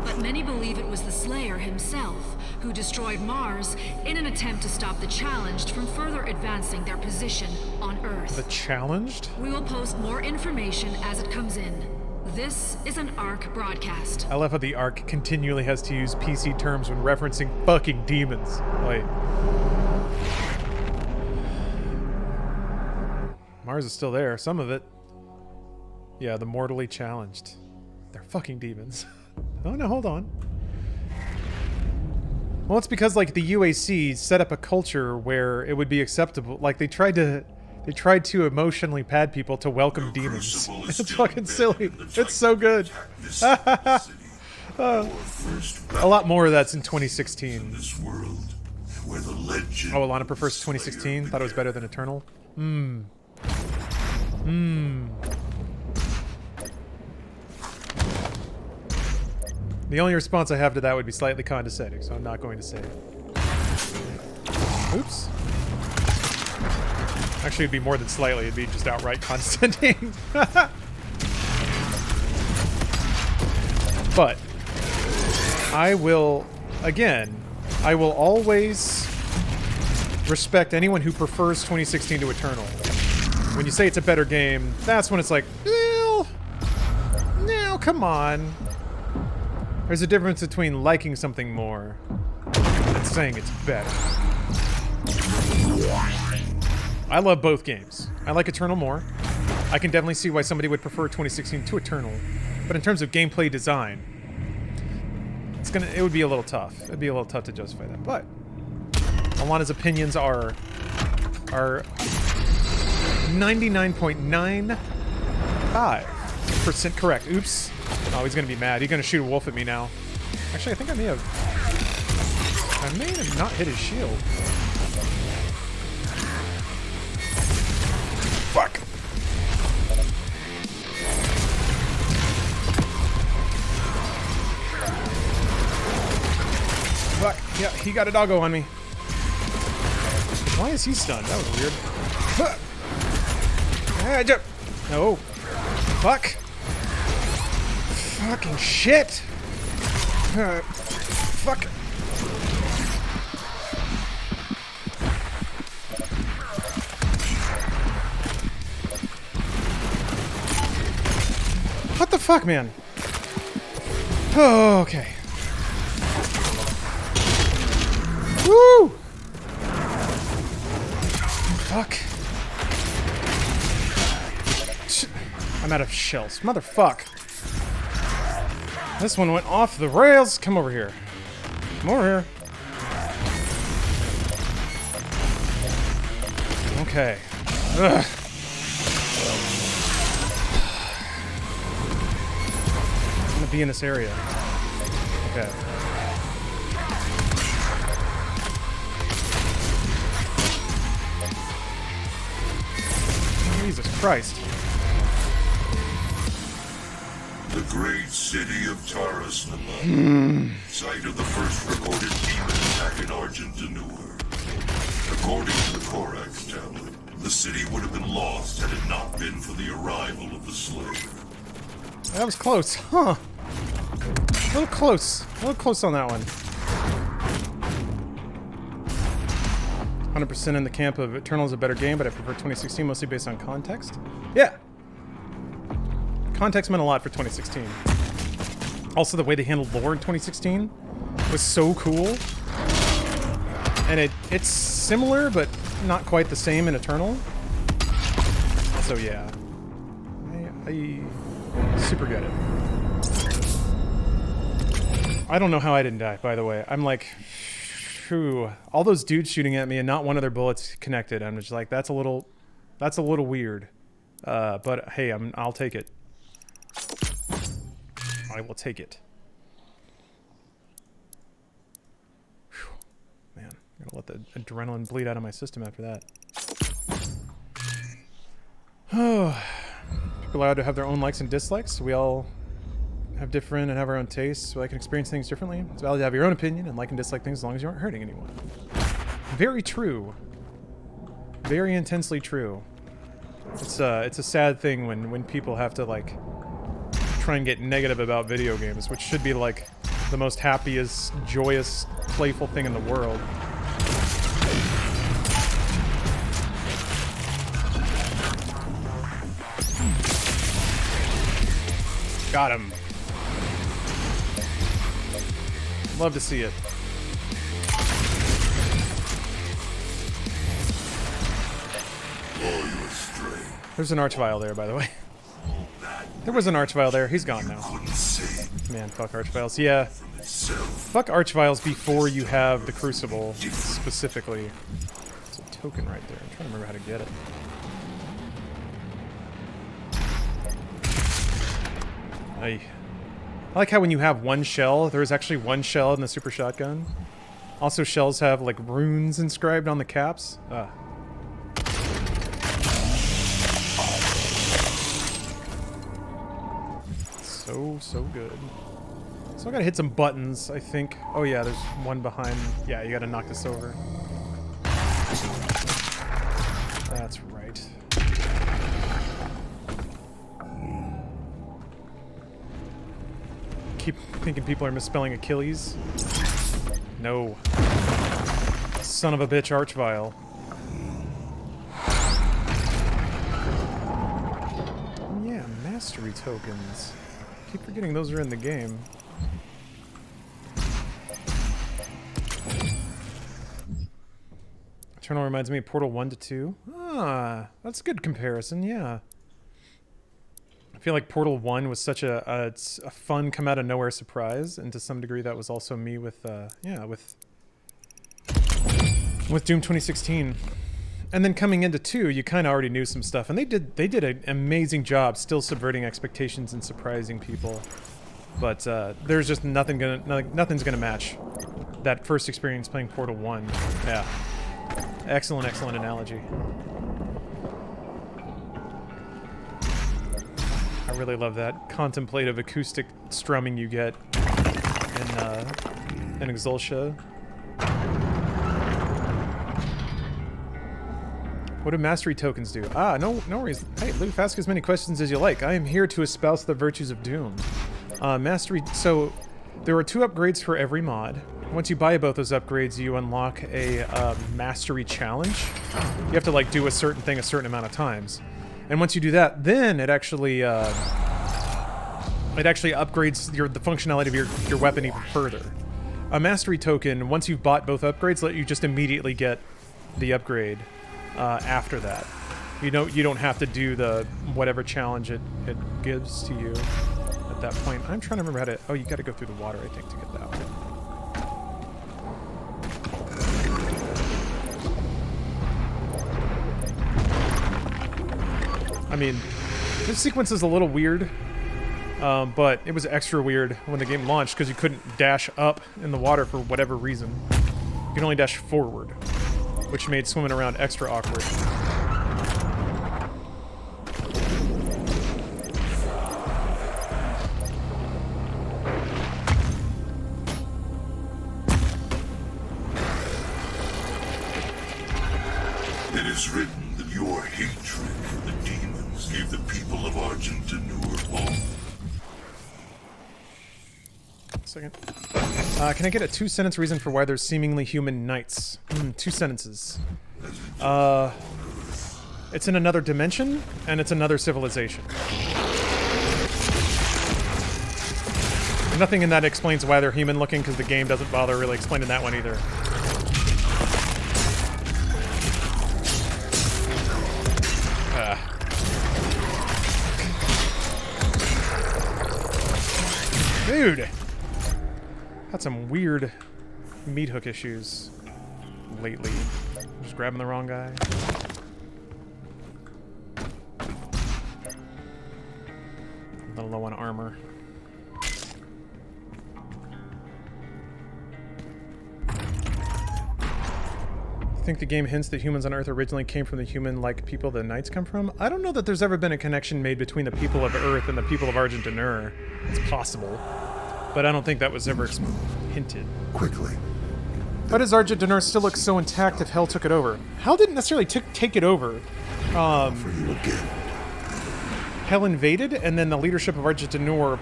[SPEAKER 8] but many believe it was the Slayer himself who destroyed Mars in an attempt to stop the Challenged from further advancing their position on Earth.
[SPEAKER 1] The Challenged?
[SPEAKER 8] We will post more information as it comes in. This is an ARC broadcast.
[SPEAKER 1] I love how the ARC continually has to use PC terms when referencing fucking demons. Wait. Mars is still there, some of it. Yeah, the mortally challenged. They're fucking demons. Oh no, hold on. Well, it's because, like, the UAC set up a culture where it would be acceptable. Like, they tried to emotionally pad people to welcome demons. It's fucking silly. It's so good. A lot more of that's in 2016. Oh, Alana prefers 2016. Thought it was better than Eternal. The only response I have to that would be slightly condescending, so I'm not going to say it. Oops. Actually, it'd be more than slightly. It'd be just outright condescending. But I will, again, I will always respect anyone who prefers 2016 to Eternal. When you say it's a better game, that's when it's like, well, no, come on. There's a difference between liking something more and saying it's better. I love both games. I like Eternal more. I can definitely see why somebody would prefer 2016 to Eternal. But in terms of gameplay design, it would be a little tough. It'd be a little tough to justify that. But Alana's opinions are 99.95% correct. Oops. Oh, he's gonna be mad. He's gonna shoot a wolf at me now. Actually, I think I may have not hit his shield. Fuck. Fuck. Yeah, he got a doggo on me. Why is he stunned? That was weird. No. Fuck. Fucking shit. Fuck. What the fuck, man? Oh, okay. Woo! Fuck. I'm out of shells. Motherfuck. This one went off the rails. Come over here. Come over here. Okay. Ugh. I'm gonna be in this area. Okay. Jesus Christ.
[SPEAKER 2] The great city of Arachnotron, site of the first recorded demon attack in Argent. According to the Korak tablet, the city would have been lost had it not been for the arrival of the Slayer.
[SPEAKER 1] That was close, huh? A little close. A little close on that one. 100% in the camp of Eternal is a better game, but I prefer 2016 mostly based on context. Yeah. Context meant a lot for 2016. Also, the way they handled lore in 2016 was so cool. And it's similar, but not quite the same in Eternal. So yeah, I super good at it. I don't know how I didn't die, by the way. I'm like, phew, all those dudes shooting at me and not one of their bullets connected. I'm just like, that's a little weird. But hey, I'll take it. I will take it. Whew. Man, I'm gonna let the adrenaline bleed out of my system after that. Oh, people are allowed to have their own likes and dislikes. We all have different and have our own tastes, so I can experience things differently. It's valid to have your own opinion and like and dislike things as long as you aren't hurting anyone. Very true. Very intensely true. It's a sad thing when people have to like try and get negative about video games, which should be like the most happiest, joyous, playful thing in the world. Got him. Love to see it. There's an Archvile there, by the way. There was an Archvile there. He's gone now. Man, fuck Archviles. Yeah. Fuck Archviles before you have the Crucible, specifically. There's a token right there. I'm trying to remember how to get it. I like how when you have one shell, there's actually one shell in the super shotgun. Also, shells have like runes inscribed on the caps. So good. So I gotta hit some buttons, I think. Oh yeah, there's one behind. Yeah, you gotta knock this over. That's right. Keep thinking people are misspelling Achilles. No. Son of a bitch, Archvile. Yeah, mastery tokens. Keep forgetting those are in the game. Eternal reminds me of Portal 1 to 2. Ah, that's a good comparison, yeah. I feel like Portal 1 was such a fun come out of nowhere surprise, and to some degree that was also me with Doom 2016. And then coming into 2, you kind of already knew some stuff, and they did an amazing job still subverting expectations and surprising people. But there's just nothing's gonna match that first experience playing Portal 1. Yeah. Excellent analogy. I really love that contemplative acoustic strumming you get in Exultia. What do mastery tokens do? Ah, no worries. Hey, Luke, ask as many questions as you like. I am here to espouse the virtues of Doom. Mastery, so there are 2 upgrades for every mod. Once you buy both those upgrades, you unlock a mastery challenge. You have to like do a certain thing a certain amount of times. And once you do that, then it actually upgrades the functionality of your weapon even further. A mastery token, once you've bought both upgrades, let you just immediately get the upgrade after that. You don't have to do the whatever challenge it gives to you at that point. I'm trying to remember how to... Oh, you gotta go through the water, I think, to get that one. I mean, this sequence is a little weird, but it was extra weird when the game launched because you couldn't dash up in the water for whatever reason. You could only dash forward, which made swimming around extra awkward.
[SPEAKER 2] It is written that your hatred for the demons gave the people of Argent a newer hope.
[SPEAKER 1] Second. Can I get a 2-sentence reason for why there's seemingly human knights? 2 sentences. It's in another dimension, and it's another civilization. Nothing in that explains why they're human looking, because the game doesn't bother really explaining that one either. Dude! Had some weird meat hook issues lately. Just grabbing the wrong guy. A little low on armor. I think the game hints that humans on Earth originally came from the human-like people the Knights come from. I don't know that there's ever been a connection made between the people of Earth and the people of Argent. It's possible, but I don't think that was ever hinted.
[SPEAKER 2] Quickly.
[SPEAKER 1] Why does Argent still look so intact if Hell took it over? Hell didn't necessarily take it over.
[SPEAKER 2] For you again.
[SPEAKER 1] Hell invaded, and then the leadership of Argent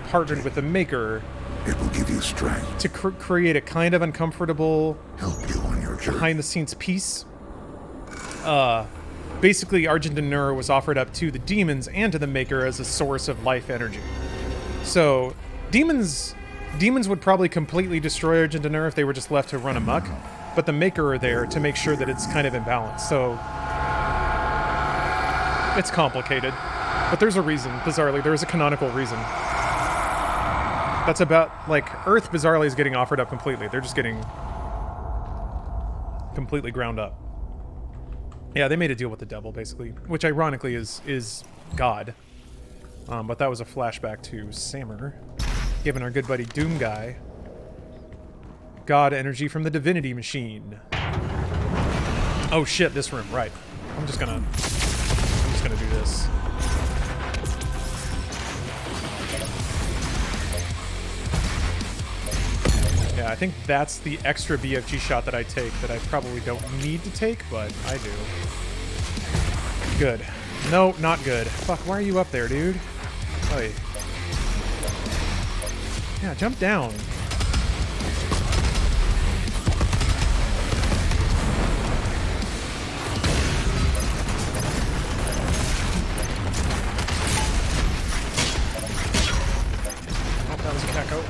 [SPEAKER 1] partnered with the Maykr.
[SPEAKER 2] It will give you strength
[SPEAKER 1] to create a kind of uncomfortable,
[SPEAKER 2] help you on your journey.
[SPEAKER 1] Behind-the-scenes peace. Basically, Argent was offered up to the demons and to the Maykr as a source of life energy. So, demons would probably completely destroy Argent if they were just left to run amok, but the Maykr are there to make sure that it's kind of in balance. So, it's complicated, but there's a reason. Bizarrely, there is a canonical reason. That's about, like, Earth bizarrely is getting offered up completely. They're just getting completely ground up. Yeah, they made a deal with the devil, basically, which ironically is God. But that was a flashback to Samur, giving our good buddy Doom Guy God energy from the divinity machine. Oh shit, this room, right. I'm just gonna do this. Yeah, I think that's the extra BFG shot that I take that I probably don't need to take, but I do. Good. No, not good. Fuck, why are you up there, dude? Oy. Yeah, jump down. Oh, that was a Kako.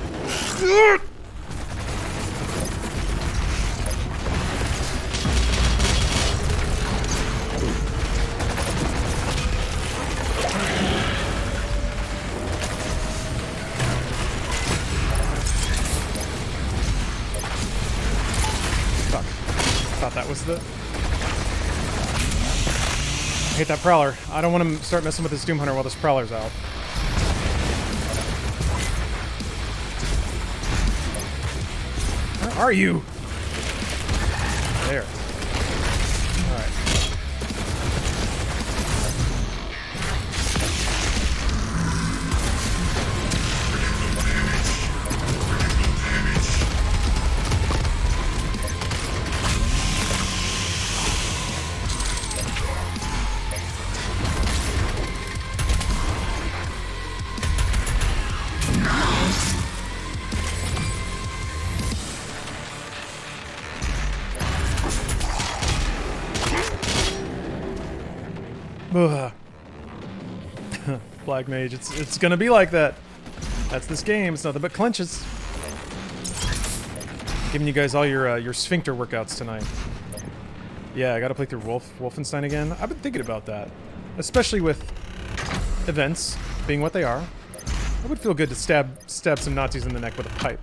[SPEAKER 1] I hate that Prowler. I don't want to start messing with this Doom Hunter while this Prowler's out. Where are you? There. Alright. Black Mage, it's gonna be like that. That's this game. It's nothing but clenches. Giving you guys all your sphincter workouts tonight. Yeah, I gotta play through Wolfenstein again. I've been thinking about that, especially with events being what they are. It would feel good to stab some Nazis in the neck with a pipe,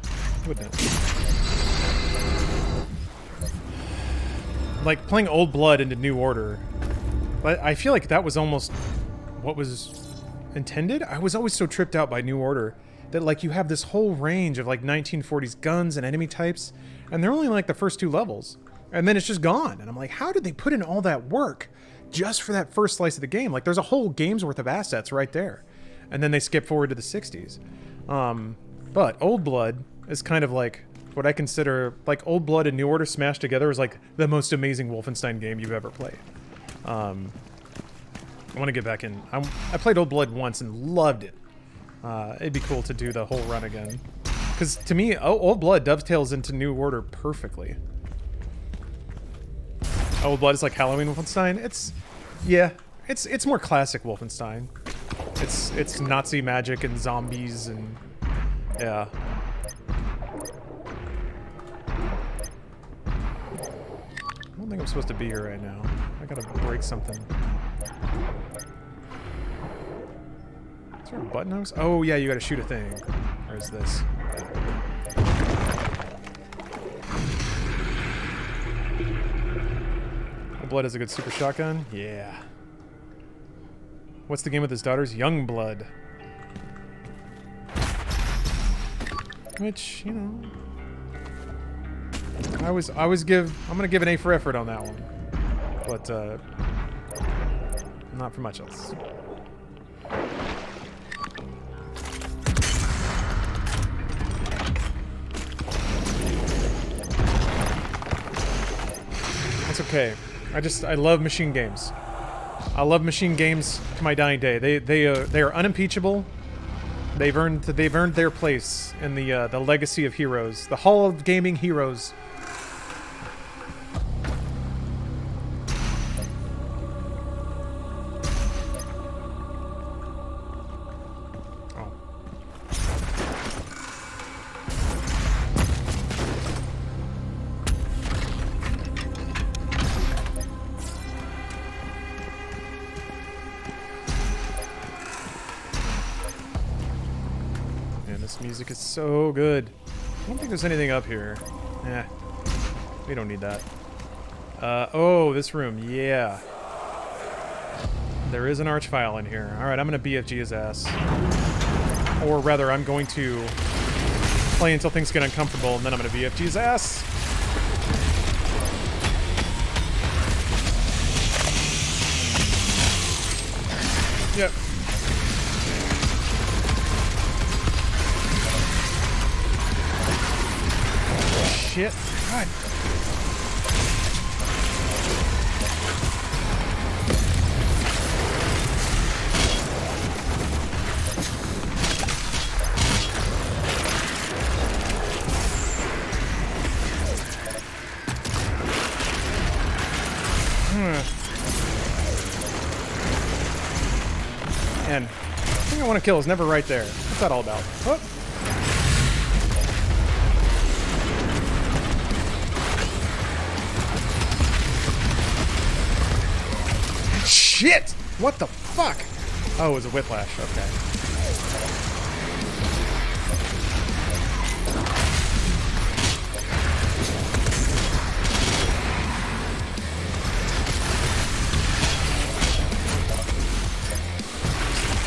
[SPEAKER 1] wouldn't it? Like playing Old Blood into New Order. But I feel like that was almost what was intended. I was always so tripped out by New Order that like you have this whole range of like 1940s guns and enemy types, and they're only like the first 2 levels, and then it's just gone. And I'm like, how did they put in all that work just for that first slice of the game? Like there's a whole game's worth of assets right there, and then they skip forward to the 60s. But Old Blood is kind of like what I consider like Old Blood and New Order smashed together is like the most amazing Wolfenstein game you've ever played. I want to get back in. I played Old Blood once and loved it. It'd be cool to do the whole run again. Because to me, Old Blood dovetails into New Order perfectly. Old Blood is like Halloween Wolfenstein. It's more classic Wolfenstein. It's Nazi magic and zombies and yeah. I don't think I'm supposed to be here right now. I gotta break something. Is there a button nose? Oh, yeah, you gotta shoot a thing. Or is this? Blood has a good super shotgun? Yeah. What's the game with his daughters? Young Blood. Which, you know... I'm gonna give an A for effort on that one. But, not for much else. That's okay. I love machine games. I love machine games to my dying day. They are unimpeachable. They've earned their place in the legacy of heroes, the Hall of Gaming Heroes. Music is so good. I don't think there's anything up here. Eh. We don't need that. Oh, this room. Yeah. There is an archvile in here. Alright, I'm gonna BFG his ass. Or rather, I'm going to play until things get uncomfortable, and then I'm gonna BFG his ass. Yep. Shit. God. And the thing I want to kill is never right there. What's that all about? Oh. Shit! What the fuck? Oh, it was a whiplash. Okay.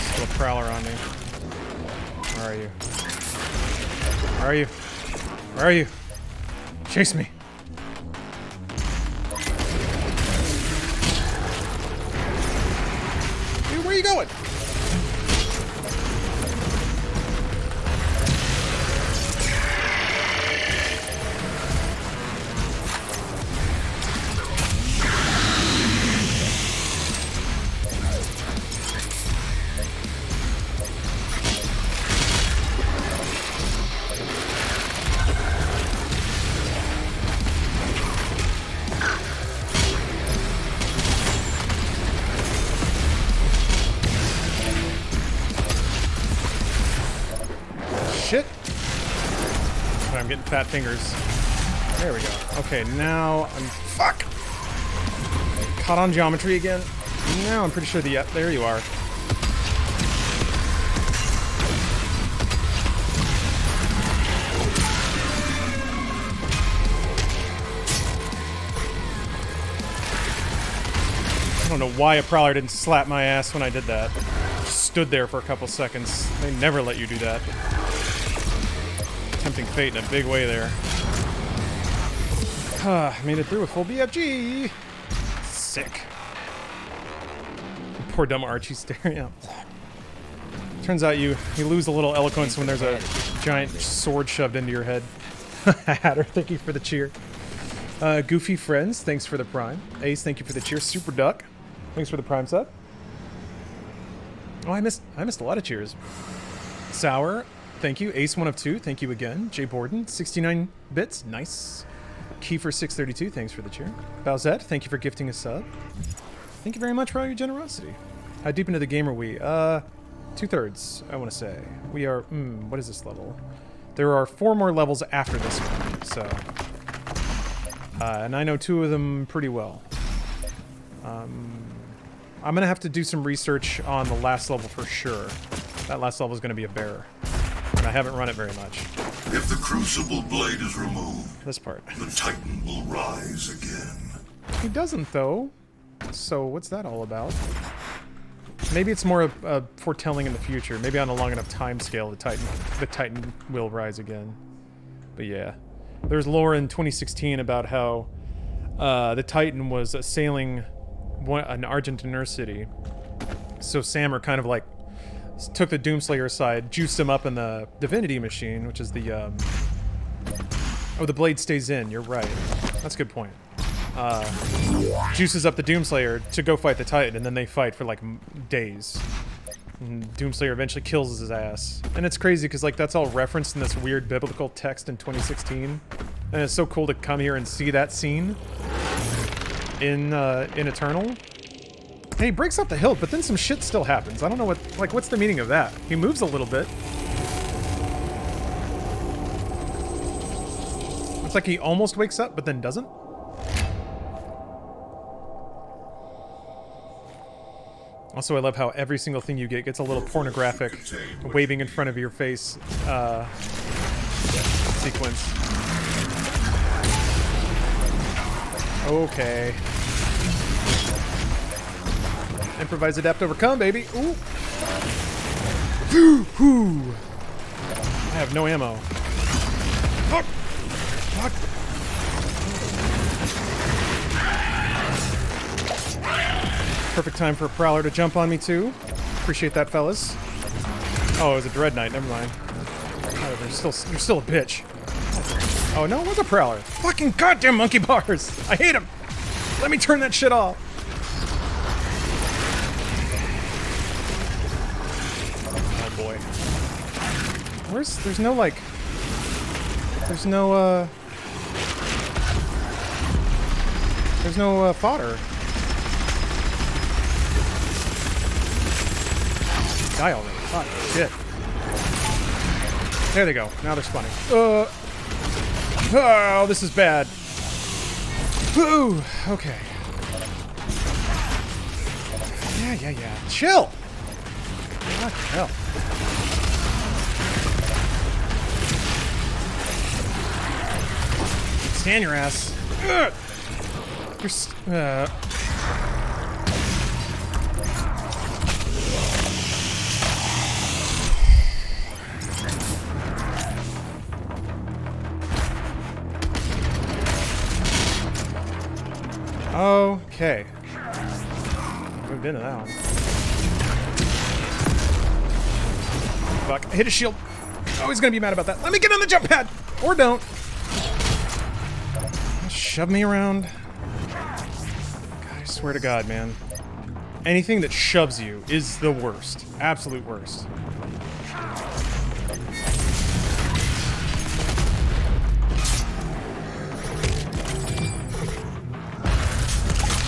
[SPEAKER 1] Still a prowler on me. Where are you? Where are you? Where are you? Chase me. Where are you going? Shit. I'm getting fat fingers. There we go. Okay, now I'm... Fuck! Caught on geometry again. Now I'm pretty sure the... there you are. I don't know why a prowler didn't slap my ass when I did that. Just stood there for a couple seconds. They never let you do that. Tempting fate in a big way there. Made it through with full BFG. Sick. Poor dumb Archie staring out. Turns out you lose a little eloquence when there's a giant sword shoved into your head. Hatter, thank you for the cheer. Goofy Friends, thanks for the prime. Ace, thank you for the cheer. Super Duck, thanks for the prime sub. Oh, I missed a lot of cheers. Sour, thank you. Ace 1 of 2, thank you again. Jay Borden, 69 bits, nice. Kiefer 632, thanks for the cheer. Bowsette, thank you for gifting a sub. Thank you very much for all your generosity. How deep into the game are we? 2/3, I want to say. We are, what is this level? There are 4 more levels after this one, so. And I know 2 of them pretty well. I'm gonna have to do some research on the last level for sure.
[SPEAKER 9] That last level is going to be a bear. And I haven't run it very much.
[SPEAKER 2] If the Crucible blade is removed,
[SPEAKER 9] this part,
[SPEAKER 2] the Titan will rise again.
[SPEAKER 9] He doesn't, though. So what's that all about? Maybe it's more of foretelling in the future. Maybe on a long enough time scale, the Titan will rise again. But yeah, there's lore in 2016 about how the Titan was assailing an Argent city. So Sammer kind of like took the Doomslayer aside, juiced him up in the Divinity Machine, which is the oh, the blade stays in. You're right. That's a good point. Juices up the Doomslayer to go fight the Titan, and then they fight for like days. And Doomslayer eventually kills his ass. And it's crazy because like that's all referenced in this weird biblical text in 2016. And it's so cool to come here and see that scene in Eternal. And he breaks up the hilt, but then some shit still happens. I don't know what's the meaning of that? He moves a little bit. It's like he almost wakes up, but then doesn't. Also, I love how every single thing you get gets a little pornographic, waving in front of your face sequence. Okay. Improvise, adapt, overcome, baby. Ooh. Whew. I have no ammo. Fuck. Fuck. Perfect time for a Prowler to jump on me, too. Appreciate that, fellas. Oh, it was a Dread Knight. Never mind. Oh, you're still a bitch. Oh, no, it was a Prowler. Fucking goddamn monkey bars. I hate them. Let me turn that shit off. Oh, boy. There's no, like... There's no, There's no, fodder. Die already. Fuck. Shit. There they go. Now they're spawning. Oh, this is bad. Ooh, okay. Yeah. Chill! What the hell? Stand your ass. Ugh. You're okay. Moved into that one. Fuck. I hit a shield. Oh, he's gonna be mad about that. Let me get on the jump pad! Or don't. Shove me around. God, I swear to God, man. Anything that shoves you is the worst. Absolute worst.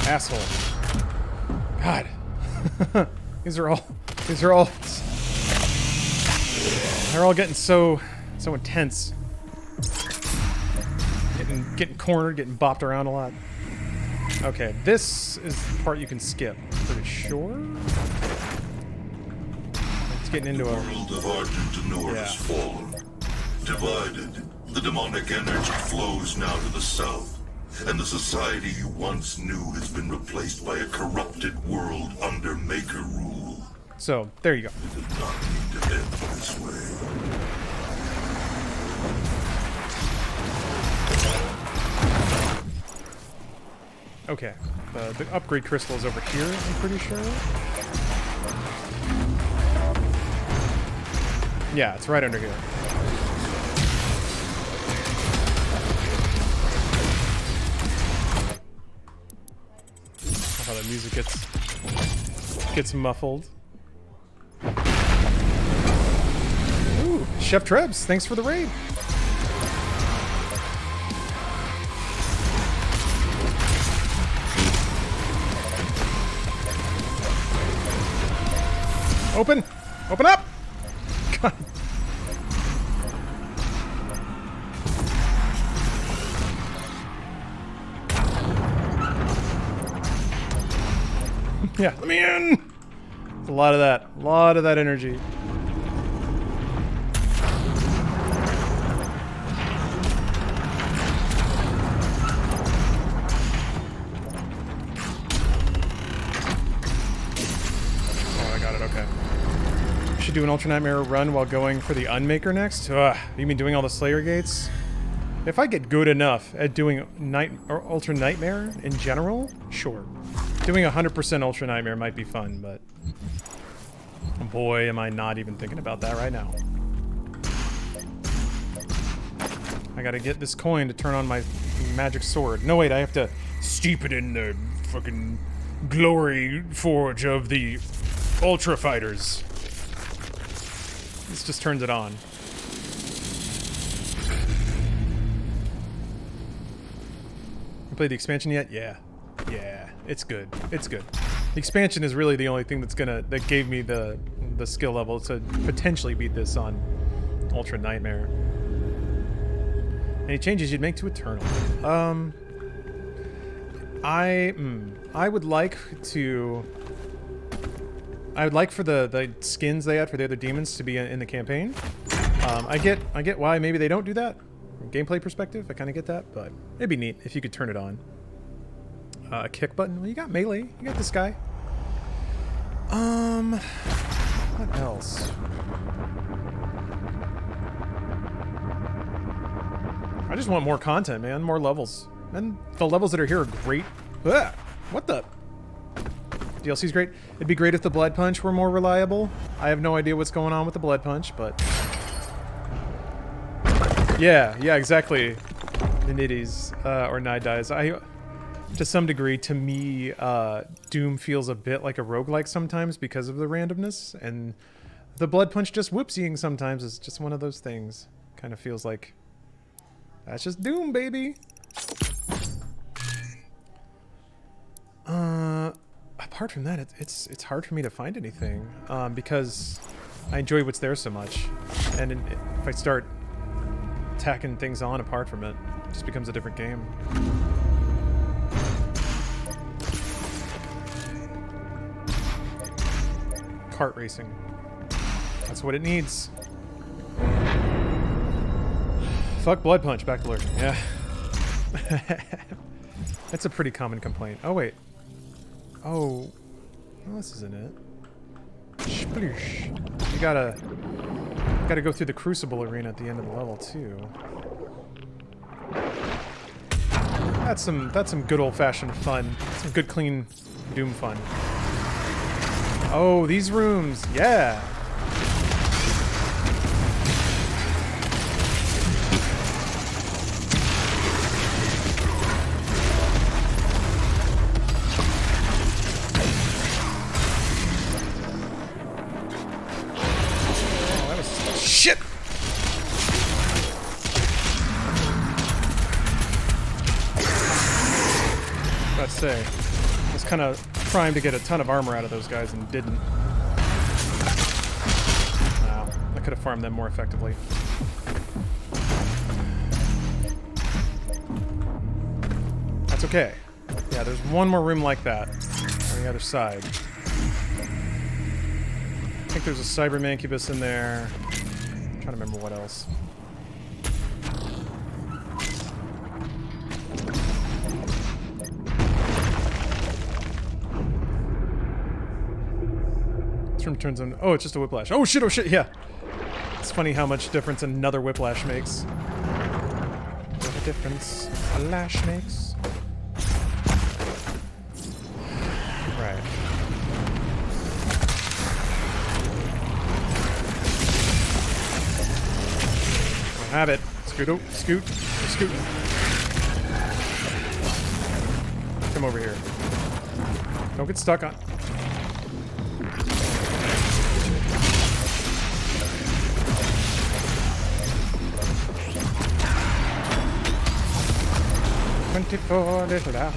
[SPEAKER 9] Asshole. God. These are all they're all getting so intense. Getting cornered, getting bopped around a lot. Okay, this is the part you can skip, pretty sure. It's getting into
[SPEAKER 2] the world of Argent has fallen. Divided, the demonic energy flows now to the south. And the society you once knew has been replaced by a corrupted world under Maykr rule.
[SPEAKER 9] So, there you go.
[SPEAKER 2] It did not need to end this way.
[SPEAKER 9] Okay. The upgrade crystal is over here, I'm pretty sure. Yeah, it's right under here. How the music gets muffled. Ooh, Chef Trebs, thanks for the raid. Open! Open up! God. Yeah, let me in! It's a lot of that. A lot of that energy. should do an Ultra Nightmare run while going for the Unmaker next. Ugh, you mean doing all the Slayer gates? If I get good enough at doing Ultra Nightmare in general, sure. Doing 100% Ultra Nightmare might be fun, but boy, am I not even thinking about that right now. I gotta get this coin to turn on my magic sword. No, wait, I have to steep it in the fucking glory forge of the Ultra Fighters. This just turns it on. You played the expansion yet? Yeah. Yeah, it's good. It's good. The expansion is really the only thing that gave me the skill level to potentially beat this on Ultra Nightmare. Any changes you'd make to Eternal? I would like for the skins they had for the other demons to be in the campaign. I get why maybe they don't do that from gameplay perspective. I kind of get that, but it'd be neat if you could turn it on. A kick button. Well, you got melee. You got this guy. What else? I just want more content, man. More levels. And the levels that are here are great. Ah, what the? DLC's great. It'd be great if the Blood Punch were more reliable. I have no idea what's going on with the Blood Punch, but... Yeah, exactly. The Niddies, or Niddies. To some degree, to me, Doom feels a bit like a roguelike sometimes because of the randomness, and the Blood Punch just whoopsieing sometimes is just one of those things. Kind of feels like... That's just Doom, baby! Apart from that, it's hard for me to find anything, because I enjoy what's there so much, and if I start tacking things on apart from it, it just becomes a different game. Kart racing. That's what it needs. Fuck Blood Punch, back to lurking. Yeah. That's a pretty common complaint. Oh, wait. Oh. Well, this isn't it. Sploosh. You gotta go through the Crucible arena at the end of the level, too. That's some good old-fashioned fun. Some good, clean Doom fun. Oh, these rooms. Yeah. Shit! Let's say, I was kind of trying to get a ton of armor out of those guys and didn't. Wow, I could have farmed them more effectively. That's okay. Yeah, there's one more room like that on the other side. I think there's a Cyber Mancubus in there. I'm trying to remember what else. This room turns on. Oh, it's just a whiplash. Oh shit, yeah. It's funny how much difference another whiplash makes. What a difference a lash makes. Right. Have it. Scoot, scoot, scoot. Come over here. Don't get stuck on. $24 little hours.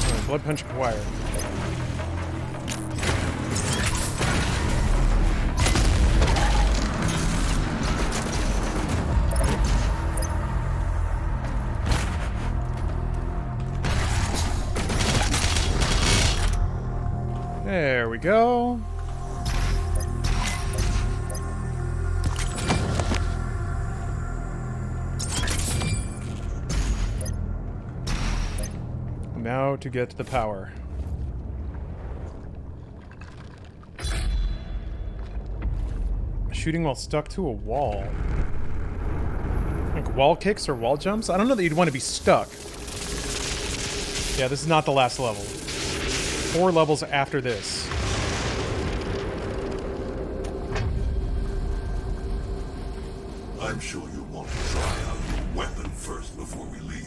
[SPEAKER 9] Oh, Blood Punch acquired. There we go. Now to get the power. Shooting while stuck to a wall. Like wall kicks or wall jumps? I don't know that you'd want to be stuck. Yeah, this is not the last level. 4 levels after this.
[SPEAKER 2] I'm sure you'll want to try out your weapon first before we leave.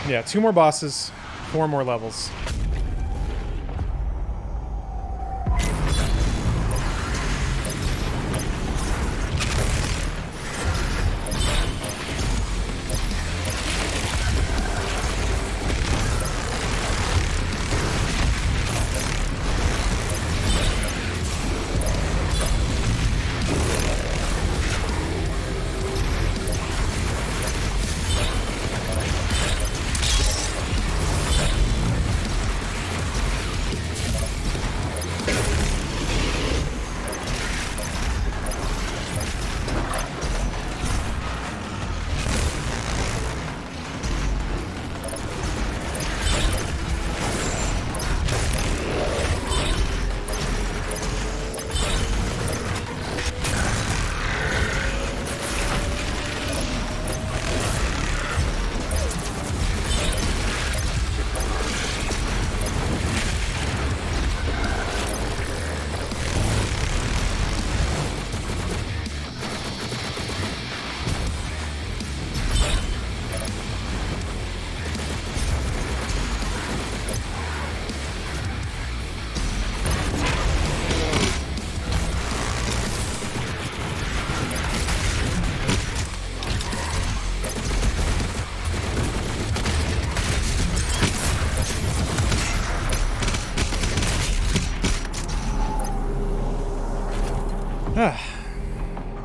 [SPEAKER 9] Yeah, 2 more bosses, 4 more levels.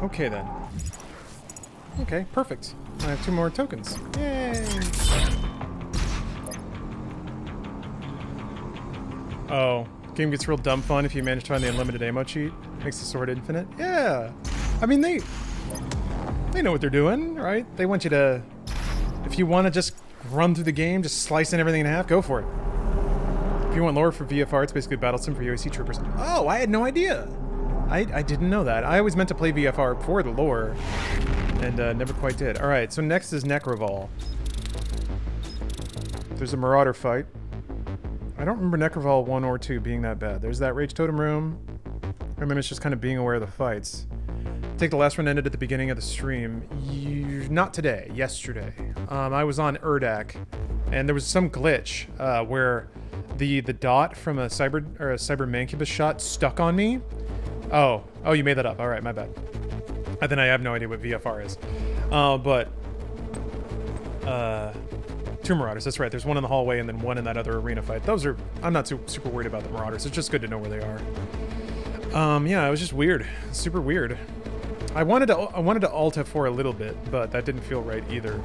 [SPEAKER 9] Okay then. Okay, perfect. I have 2 more tokens. Yay! Oh, game gets real dumb fun if you manage to find the unlimited ammo cheat. Makes the sword infinite. Yeah! I mean, they know what they're doing, right? They want you to... If you want to just run through the game, just slicing everything in half, go for it. If you want lore for VFR, it's basically Battle Sim for UAC troopers. Oh, I had no idea! I didn't know that. I always meant to play VFR for the lore, and never quite did. Alright, so next is Necroval. There's a Marauder fight. I don't remember Necroval 1 or 2 being that bad. There's that Rage Totem room. I remember it's just kind of being aware of the fights. I think the last one ended at the beginning of the stream. Not today, yesterday. I was on Urdak, and there was some glitch where the dot from a cyber mancubus shot stuck on me. Oh, you made that up. All right, my bad. And then I have no idea what VFR is. But 2 Marauders. That's right. There's one in the hallway and then one in that other arena fight. Those are. I'm not super worried about the Marauders. It's just good to know where they are. Yeah, it was just weird. Super weird. I wanted to alt F4 a little bit, but that didn't feel right either.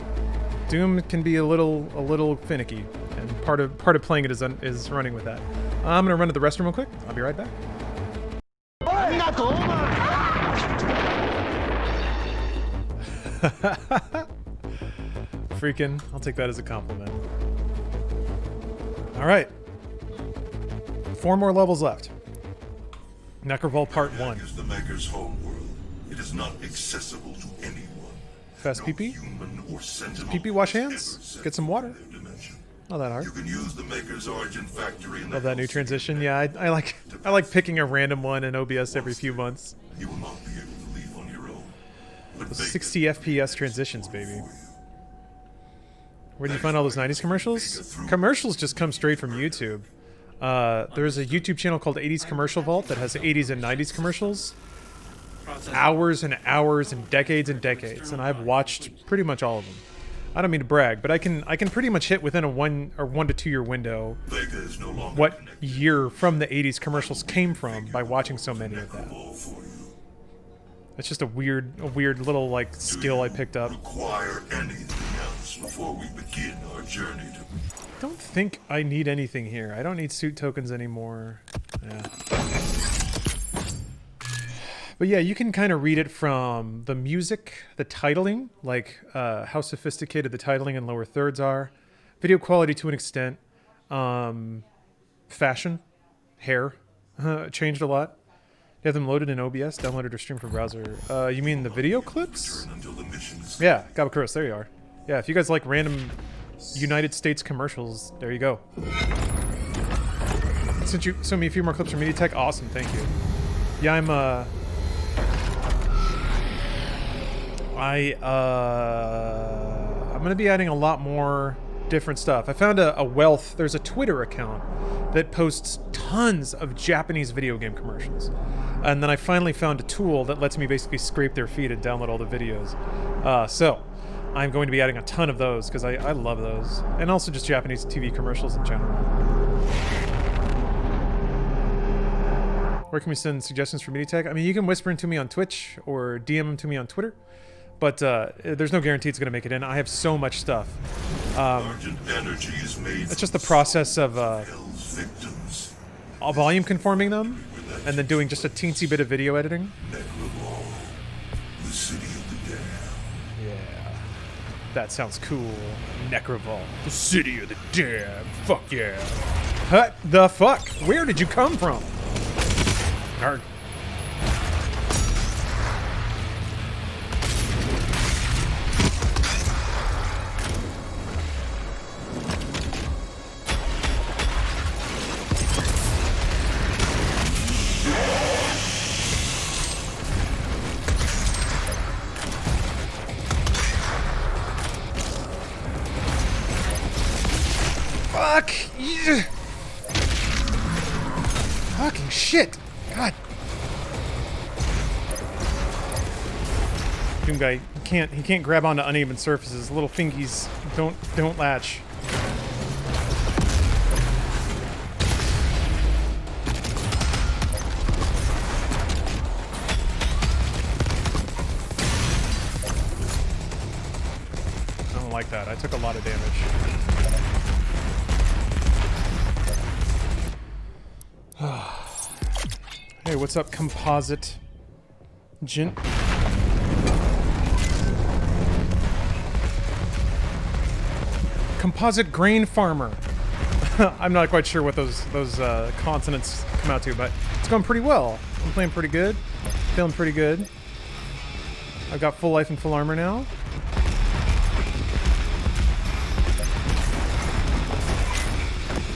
[SPEAKER 9] Doom can be a little finicky, and part of playing it is running with that. I'm gonna run to the restroom real quick. I'll be right back. Freaking, I'll take that as a compliment. Alright. 4 more levels left. Necroval Part 1.
[SPEAKER 2] Is the Maker's home world. It is not accessible to anyone.
[SPEAKER 9] Fast pee-pee? Pee-pee wash hands? Get some water. Not that hard.
[SPEAKER 2] You can use the Maker's Argent factory.
[SPEAKER 9] Love that new transition. Yeah, I like picking a random one in OBS every few months.
[SPEAKER 2] You will not be able to leave on your own.
[SPEAKER 9] The 60 FPS transitions, baby. Where do you find all those 90s commercials? Commercials just come straight from YouTube. There's a YouTube channel called 80s Commercial Vault that has 80s and 90s commercials. Hours and hours and decades, and I've watched pretty much all of them. I don't mean to brag, but I can pretty much hit within a 1 to 2 year window what year from the 80s commercials came from by watching so many of them. It's just a weird little like skill I picked up.
[SPEAKER 2] Require anything else before we begin our journey to...
[SPEAKER 9] Don't think I need anything here. I don't need suit tokens anymore. Yeah.
[SPEAKER 1] But yeah, you can kind of read it from the music, the titling, like how sophisticated the titling and lower thirds are, video quality to an extent, fashion, hair, changed a lot. You have them loaded in OBS, downloaded or streamed from browser. You mean the video clips? Yeah, Gabakuros, there you are. Yeah, if you guys like random United States commercials, there you go. Since you sent me a few more clips from MediaTek, awesome, thank you. Yeah, I'm gonna be adding a lot more different stuff. I found a wealth. There's a Twitter account that posts tons of Japanese video game commercials, and then I finally found a tool that lets me basically scrape their feed and download all the videos. So I'm going to be adding a ton of those because I love those, and also just Japanese TV commercials in general. Where can we send suggestions for MediaTek? I mean, you can whisper them to me on Twitch or DM them to me on Twitter, but there's no guarantee it's going to make it in. I have so much stuff.
[SPEAKER 2] Argent energy is made
[SPEAKER 1] it's just the process of volume conforming them and then doing just a teensy bit of video editing.
[SPEAKER 2] The city of the dead.
[SPEAKER 1] Yeah. That sounds cool. Necrovault. The city of the dead. Fuck yeah. What the fuck? Where did you come from? Arg. Fuck! Yeah. Fucking shit! God. Doom guy, he can't grab onto uneven surfaces. Little fingies don't latch. I don't like that. I took a lot of damage. Hey, what's up, composite Gent? Composite grain farmer. I'm not quite sure what those consonants come out to, but it's going pretty well. I'm playing pretty good, feeling pretty good. I've got full life and full armor now.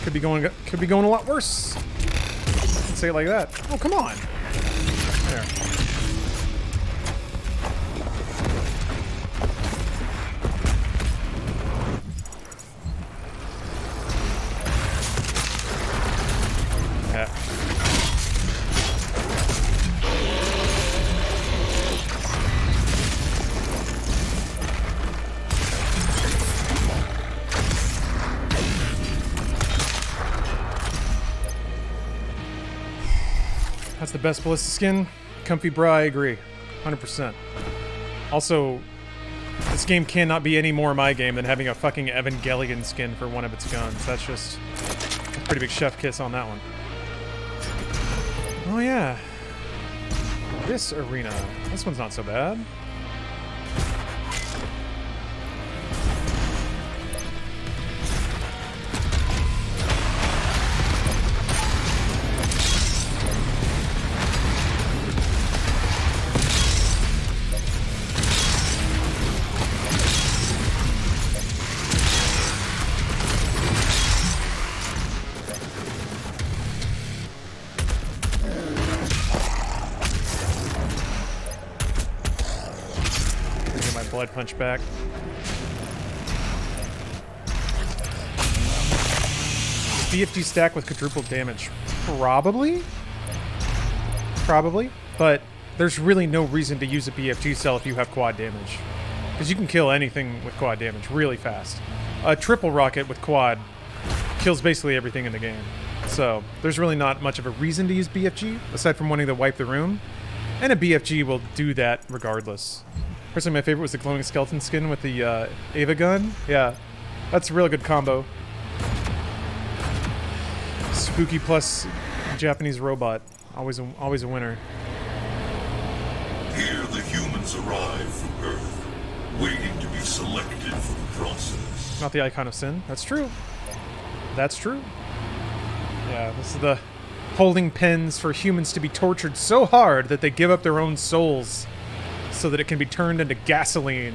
[SPEAKER 1] Could be going a lot worse. Let's say it like that. Oh, come on. There. Yeah. That's the best ballista skin. Comfy bra, I agree. 100%. Also, this game cannot be any more my game than having a fucking Evangelion skin for one of its guns. That's just a pretty big chef kiss on that one. Oh yeah. This arena. This one's not so bad. Blood punch back. BFG stack with quadruple damage. Probably, but there's really no reason to use a BFG cell if you have quad damage. Because you can kill anything with quad damage really fast. A triple rocket with quad kills basically everything in the game. So there's really not much of a reason to use BFG, aside from wanting to wipe the room. And a BFG will do that regardless. Personally, my favorite was the glowing skeleton skin with the Ava gun. Yeah, that's a real good combo. Spooky plus Japanese robot. Always a winner.
[SPEAKER 2] Here the humans arrive from Earth, waiting to be selected for the process.
[SPEAKER 1] Not the icon of sin. That's true. That's true. Yeah, this is the holding pens for humans to be tortured so hard that they give up their own souls so that it can be turned into gasoline.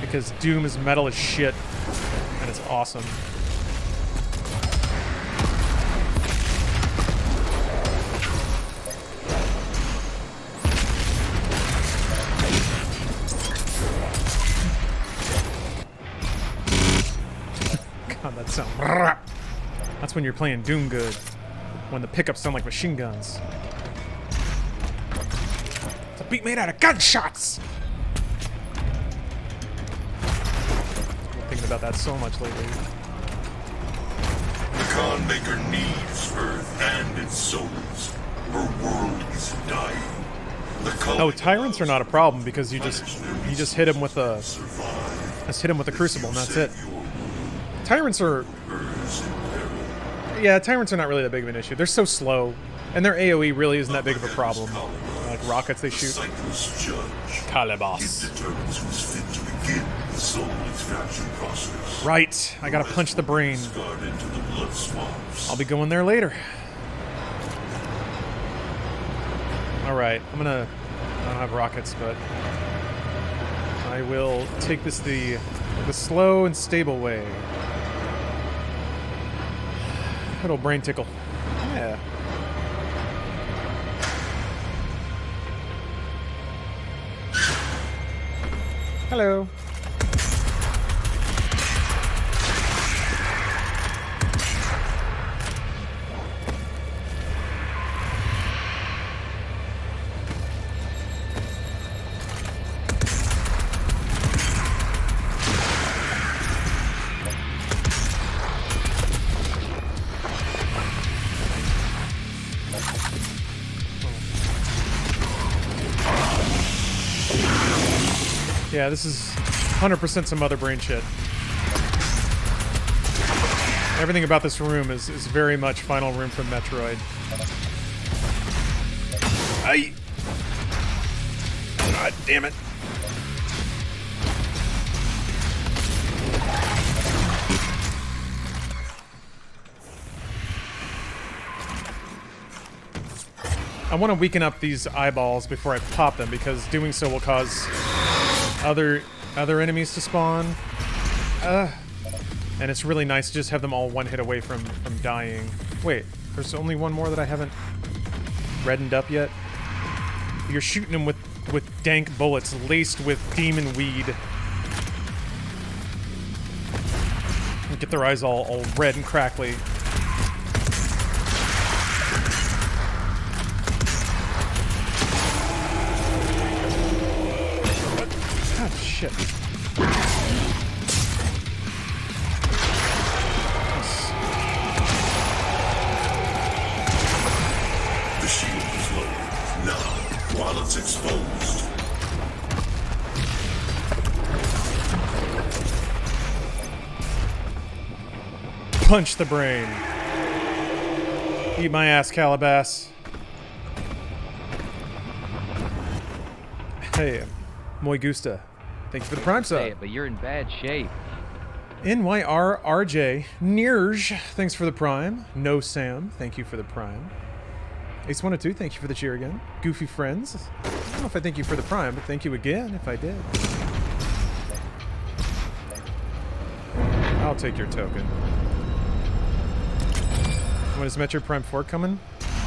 [SPEAKER 1] Because Doom is metal as shit, and it's awesome. God, that sound. That's when you're playing Doom good. When the pickups sound like machine guns. It's a beat made out of gunshots! I'm thinking about that so much lately.
[SPEAKER 2] The Khan Maykr needs Earth and its souls. Her world is dying.
[SPEAKER 1] Oh, tyrants are not a problem because you just hit him with a crucible and that's it. Tyrants are tyrants are not really that big of an issue. They're so slow, and their AoE really isn't that big of a problem. Like rockets they shoot. Calibos. Right, I gotta punch the brain. I'll be going there later. Alright, I don't have rockets, but I will take this the slow and stable way. Little brain tickle. Yeah. Hello. Yeah, this is 100% some other brain shit. Everything about this room is very much Final Room from Metroid. Aye! God damn it. I want to weaken up these eyeballs before I pop them because doing so will cause other enemies to spawn. And it's really nice to just have them all one hit away from dying. Wait, there's only one more that I haven't reddened up yet? You're shooting them with dank bullets laced with demon weed. And get their eyes all red and crackly. Shit.
[SPEAKER 2] The shield is low. Now, while it's exposed.
[SPEAKER 1] Punch the brain. Eat my ass, Calabas. Hey, muy gusta. Thank you for the Prime sub.
[SPEAKER 17] Say it, but you're in bad shape.
[SPEAKER 1] NYRRJ Nirj, thanks for the Prime. No Sam, thank you for the Prime. Ace102, thank you for the cheer again. Goofy Friends, I don't know if I thank you for the Prime, but thank you again if I did. I'll take your token. When is Metroid Prime 4 coming?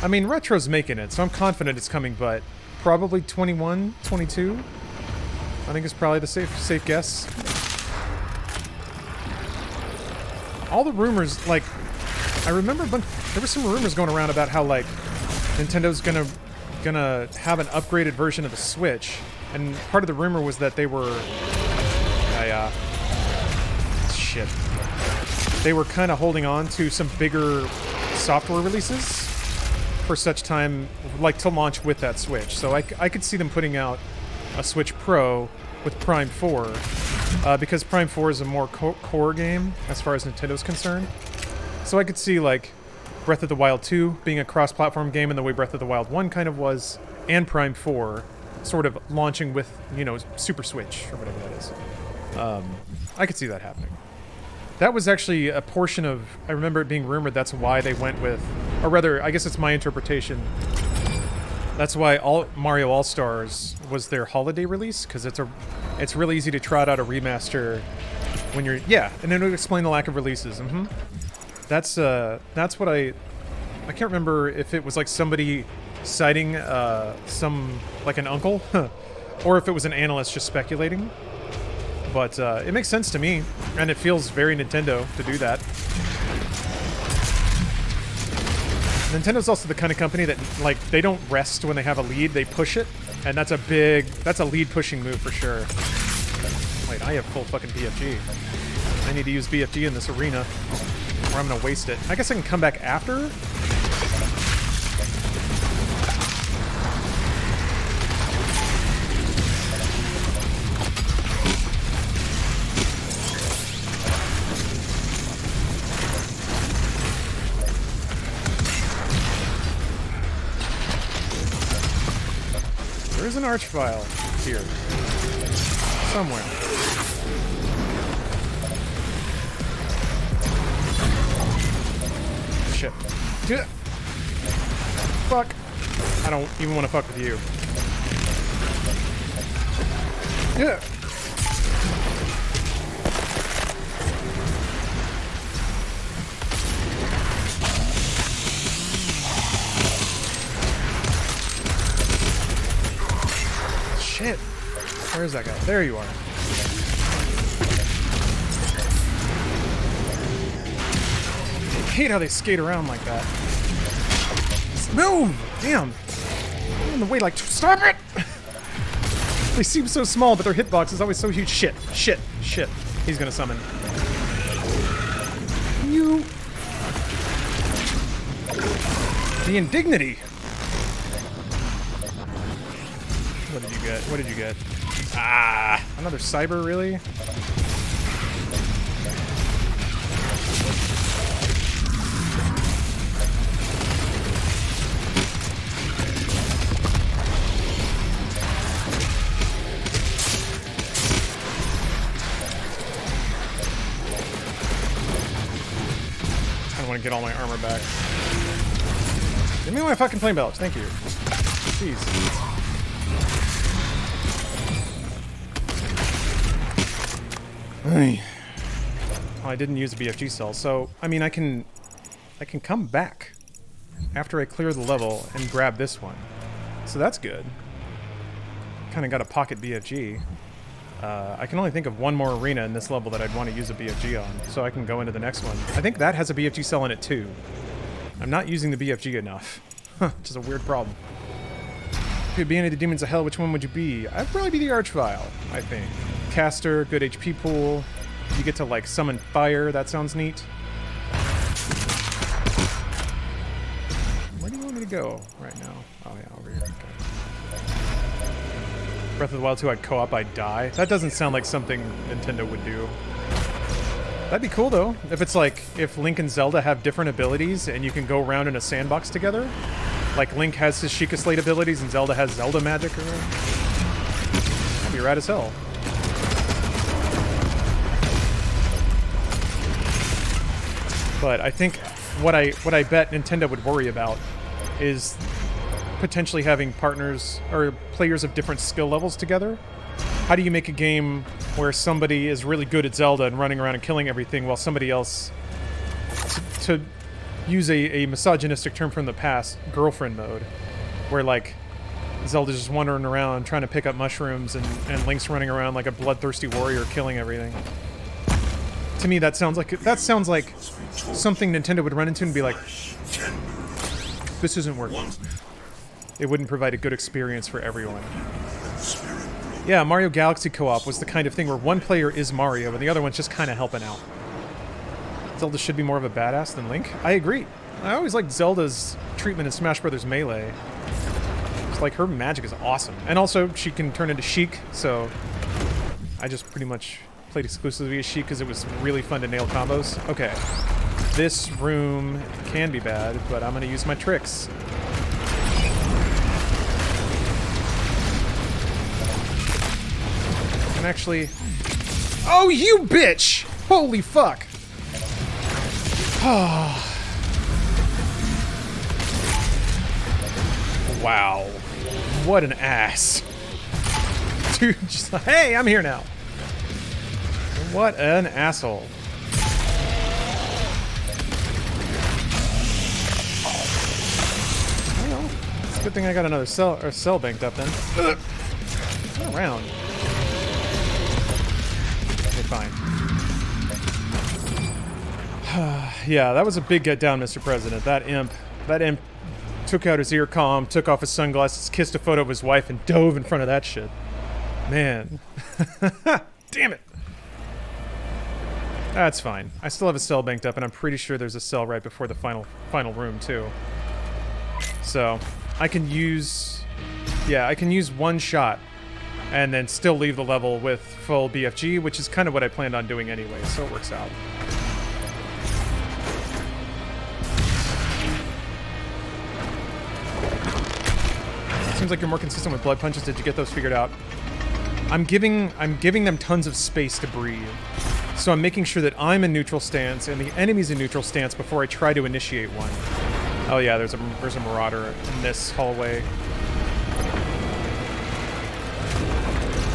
[SPEAKER 1] I mean, Retro's making it, so I'm confident it's coming, but probably 21, 22? I think it's probably the safe guess. All the rumors, like, I remember there were some rumors going around about how, like, Nintendo's gonna have an upgraded version of the Switch, and part of the rumor was that they were, shit. They were kind of holding on to some bigger software releases for such time, like, to launch with that Switch. So I could see them putting out a Switch Pro with Prime 4, because Prime 4 is a more core game as far as Nintendo's concerned. So I could see, like, Breath of the Wild 2 being a cross-platform game in the way Breath of the Wild 1 kind of was, and Prime 4 sort of launching with, you know, Super Switch or whatever that is. I could see that happening. That was actually a portion of, I remember it being rumored that's why they went with, or rather, I guess it's my interpretation, that's why Mario All-Stars was their holiday release, because it's really easy to trot out a remaster when you're, yeah, and then it would explain the lack of releases. That's what I can't remember if it was like somebody citing like an uncle, or if it was an analyst just speculating. But it makes sense to me, and it feels very Nintendo to do that. Nintendo's also the kind of company that, like, they don't rest when they have a lead, they push it, and that's a lead pushing move for sure. Wait, I have full fucking BFG. I need to use BFG in this arena, or I'm gonna waste it. I guess I can come back after? There's an archvile here. Somewhere. Shit. Fuck. I don't even want to fuck with you. Yeah. Shit. Where is that guy? There you are. I hate how they skate around like that. Move! Damn! I'm in the way, like, stop it! They seem so small, but their hitbox is always so huge. Shit. Shit. Shit. He's gonna summon. You... The indignity! What did you get? What did you get? Ah! Another cyber, really? I don't want to get all my armor back. Give me my fucking flame belch. Thank you. Jeez. Oh, I didn't use a BFG cell, so I mean I can come back after I clear the level and grab this one. So that's good. Kind of got a pocket BFG. I can only think of one more arena in this level that I'd want to use a BFG on, so I can go into the next one. I think that has a BFG cell in it too. I'm not using the BFG enough, which is a weird problem. If you'd be any of the Demons of Hell, which one would you be? I'd probably be the Archvile, I think. Caster, good HP pool. You get to, like, summon fire. That sounds neat. Where do you want me to go right now? Oh, yeah, over here. Okay. Breath of the Wild 2, I'd co-op, I'd die. That doesn't sound like something Nintendo would do. That'd be cool, though. If it's like, if Link and Zelda have different abilities and you can go around in a sandbox together. Like, Link has his Sheikah Slate abilities and Zelda has Zelda magic. That'd be rad as hell. But I think what I bet Nintendo would worry about is potentially having partners or players of different skill levels together. How do you make a game where somebody is really good at Zelda and running around and killing everything while somebody else, to use a misogynistic term from the past, girlfriend mode, where like Zelda's just wandering around trying to pick up mushrooms and Link's running around like a bloodthirsty warrior killing everything. To me, that sounds like something Nintendo would run into and be like, this isn't working. It wouldn't provide a good experience for everyone. Yeah, Mario Galaxy co-op was the kind of thing where one player is Mario and the other one's just kind of helping out. Zelda should be more of a badass than Link. I agree. I always liked Zelda's treatment in Smash Bros. Melee. It's like her magic is awesome. And also, she can turn into Sheik, so I just pretty much played exclusively as Sheik because it was really fun to nail combos. Okay.
[SPEAKER 9] this room can be bad, but I'm gonna use my tricks. And actually... Oh, you bitch! Holy fuck! Wow. What an ass. Dude, just like, hey, I'm here now. What an asshole. Well, it's a good thing I got another cell banked up then. Turn around. Okay, fine. Yeah, that was a big get down, Mr. President. That imp took out his ear comm, took off his sunglasses, kissed a photo of his wife, and dove in front of that shit. Man. Damn it. That's fine. I still have a cell banked up, and I'm pretty sure there's a cell right before the final room, too. So, I can use... Yeah, I can use one shot, and then still leave the level with full BFG, which is kind of what I planned on doing anyway, so it works out. Seems like you're more consistent with blood punches. Did you get those figured out? I'm giving them tons of space to breathe. So I'm making sure that I'm in neutral stance and the enemy's in neutral stance before I try to initiate one. Oh yeah, there's a marauder in this hallway.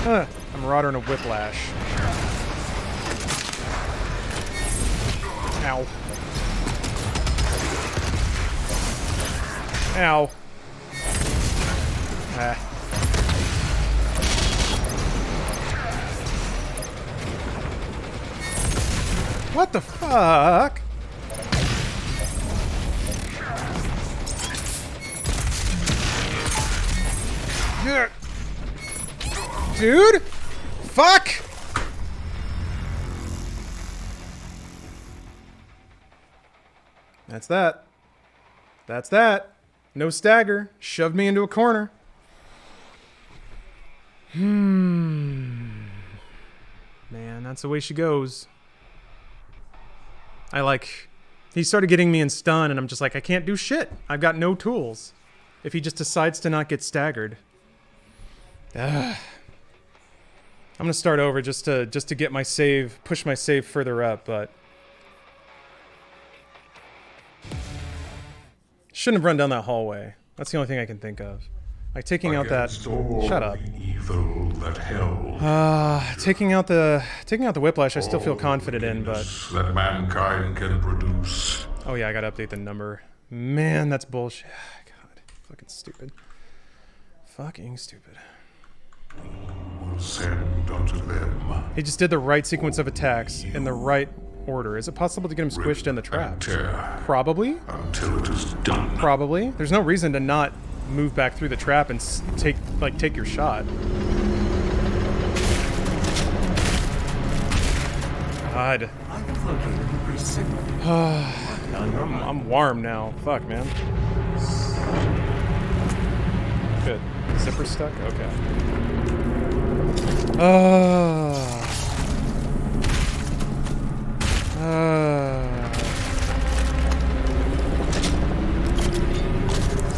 [SPEAKER 9] A marauder and a whiplash. Ow. Ow. Ah. What the fuck? Dude? Fuck! That's that. That's that. No stagger. Shoved me into a corner. Man, that's the way she goes. He started getting me in stun, and I'm just like, I can't do shit. I've got no tools. If he just decides to not get staggered. I'm gonna start over just to get my save, push my save further up, but shouldn't have run down that hallway. That's the only thing I can think of. Like taking out that. Shut up.
[SPEAKER 2] Evil that held.
[SPEAKER 9] Taking out the whiplash, I still feel confident in, but
[SPEAKER 2] that mankind can produce.
[SPEAKER 9] Oh yeah, I gotta update the number. Man, that's bullshit. God, fucking stupid. Fucking stupid.
[SPEAKER 2] Will send unto them.
[SPEAKER 9] He just did the right sequence of attacks in the right order. Is it possible to get him squished in the trap? Probably.
[SPEAKER 2] Until it is done.
[SPEAKER 9] Probably. There's no reason to not move back through the trap and take your shot. God. I'm warm now. Fuck, man. Good. Zipper stuck? Okay.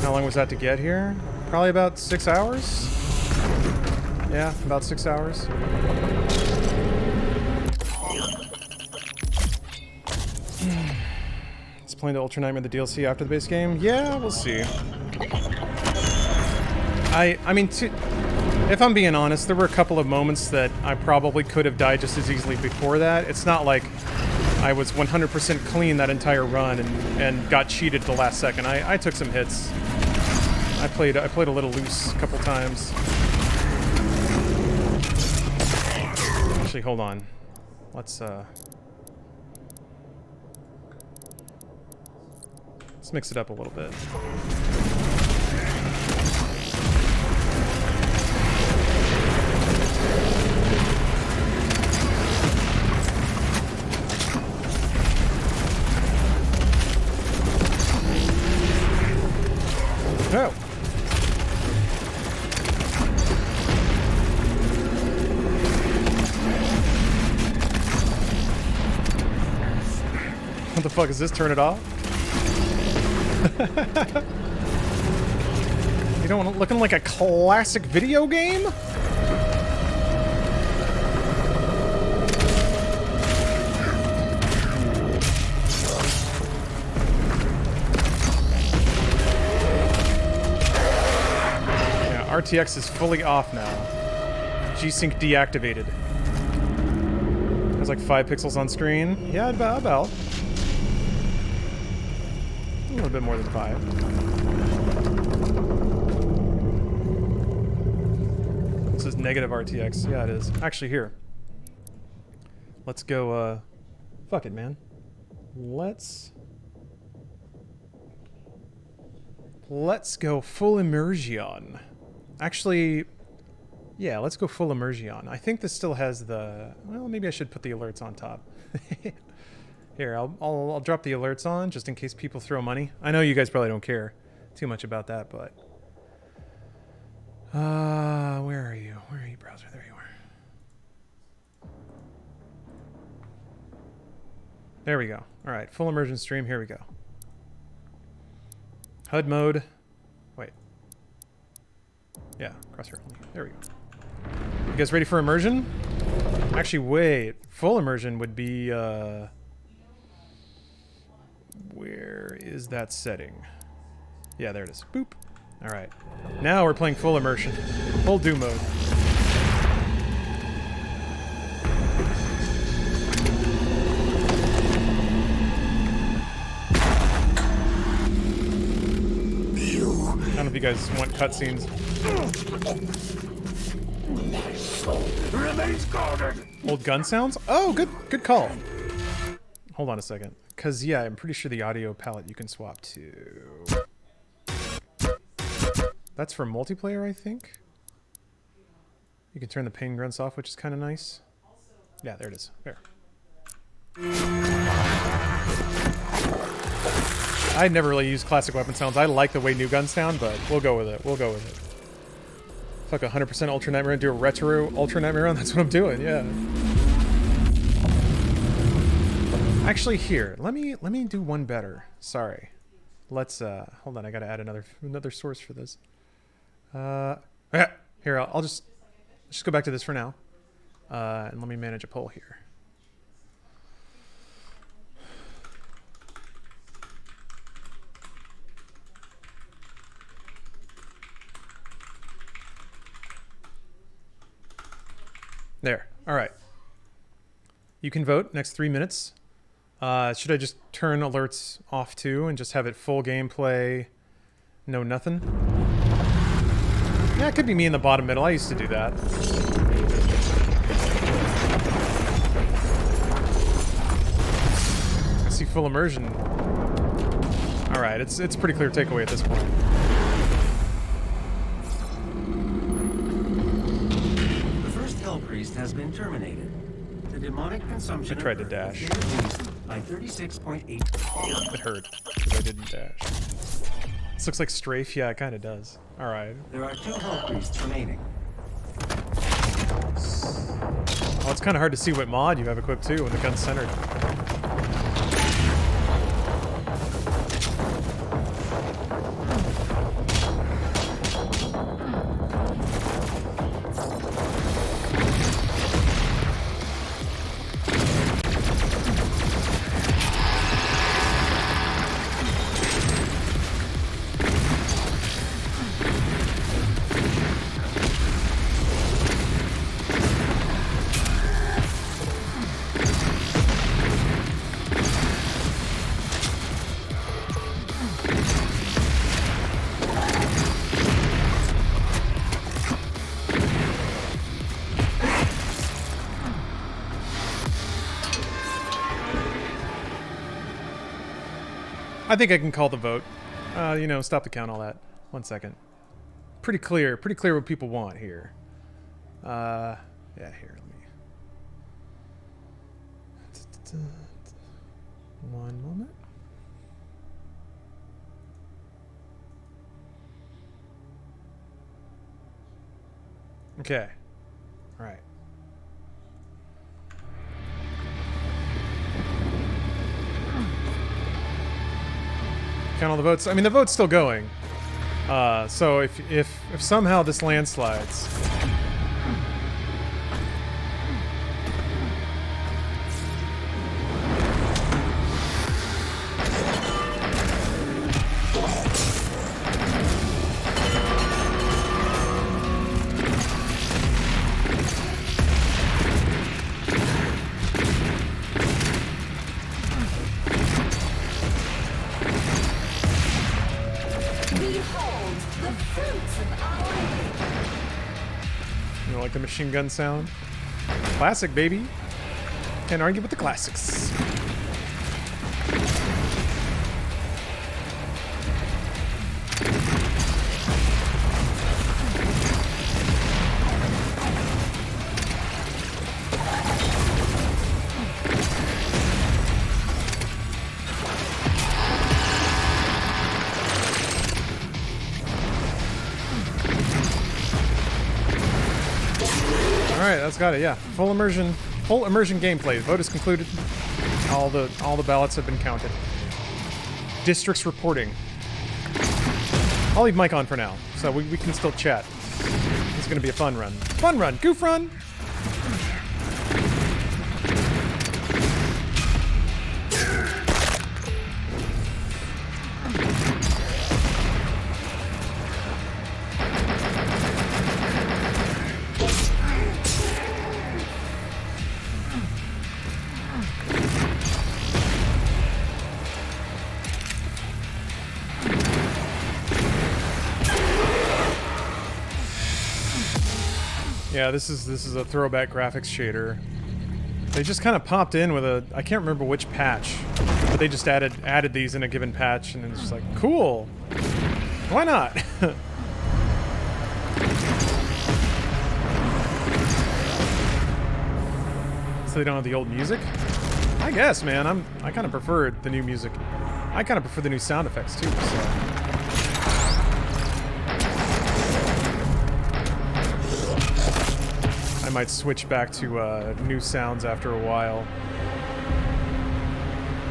[SPEAKER 9] How long was that to get here? Probably about 6 hours? Yeah, about 6 hours. It's playing the Ultra Nightmare, the DLC after the base game? Yeah, we'll see. I mean, if I'm being honest, there were a couple of moments that I probably could have died just as easily before that. It's not like I was 100% clean that entire run and got cheated at the last second. I took some hits. I played a little loose a couple times. Actually, hold on. Let's mix it up a little bit. Oh. the fuck is this? Turn it off? You don't want it looking like a classic video game? Yeah, RTX is fully off now. G-Sync deactivated. There's like 5 pixels on screen. Yeah, about. A little bit more than 5. This is negative RTX. Yeah, it is. Actually, here. Let's go, fuck it, man. Let's go full immersion. Actually, yeah, let's go full immersion. I think this still has the... Well, maybe I should put the alerts on top. Here, I'll drop the alerts on just in case people throw money. I know you guys probably don't care too much about that, but... where are you? Where are you, browser? There you are. There we go. Alright, full immersion stream. Here we go. HUD mode. Wait. Yeah, crosshair only. There we go. You guys ready for immersion? Actually, wait. Full immersion would be, where is that setting? Yeah, there it is. Boop. Alright. Now we're playing full immersion. Full Doom mode. I don't know if you guys want cutscenes. Old gun sounds? Oh, good call. Hold on a second. Because, yeah, I'm pretty sure the audio palette you can swap to. That's for multiplayer, I think. You can turn the pain grunts off, which is kind of nice. Yeah, there it is. There. I never really use classic weapon sounds. I like the way new guns sound, but we'll go with it. We'll go with it. Fuck 100% Ultra Nightmare and do a retro Ultra Nightmare run. That's what I'm doing, yeah. Actually, here, let me do one better. Sorry. Let's hold on, I gotta add another source for this. Here, let's just go back to this for now. And let me manage a poll here. There. All right. You can vote next 3 minutes. Should I just turn alerts off too and just have it full gameplay? No nothing? Yeah, it could be me in the bottom middle. I used to do that. I see full immersion. All right, it's pretty clear takeaway at this point.
[SPEAKER 3] Priest has been terminated. The demonic consumption
[SPEAKER 9] I tried to dash.
[SPEAKER 3] By 36.8.
[SPEAKER 9] It hurt because I didn't dash. This looks like strafe. Yeah, it kind of does. All right.
[SPEAKER 3] There are 2 Hell Priests remaining.
[SPEAKER 9] Oh, it's kind of hard to see what mod you have equipped too when the gun's centered. I think I can call the vote. You know, stop the count, all that. 1 second. Pretty clear what people want here. Yeah, here, let me... 1 moment. Okay. All right. Count all the votes. I mean, the vote's still going. So if somehow this landslides, the machine gun sound. Classic, baby. Can't argue with the classics. Alright, that's got it, yeah. Full immersion gameplay. Vote is concluded. All the ballots have been counted. Districts reporting. I'll leave Mike on for now, so we can still chat. It's gonna be a fun run. Fun run! Goof run! Yeah, this is a throwback graphics shader. They just kind of popped in with a, I can't remember which patch, but they just added these in a given patch, and it's just like, cool. Why not? So they don't have the old music? I guess, man. I kind of prefer the new music. I kind of prefer the new sound effects too. So. I might switch back to new sounds after a while.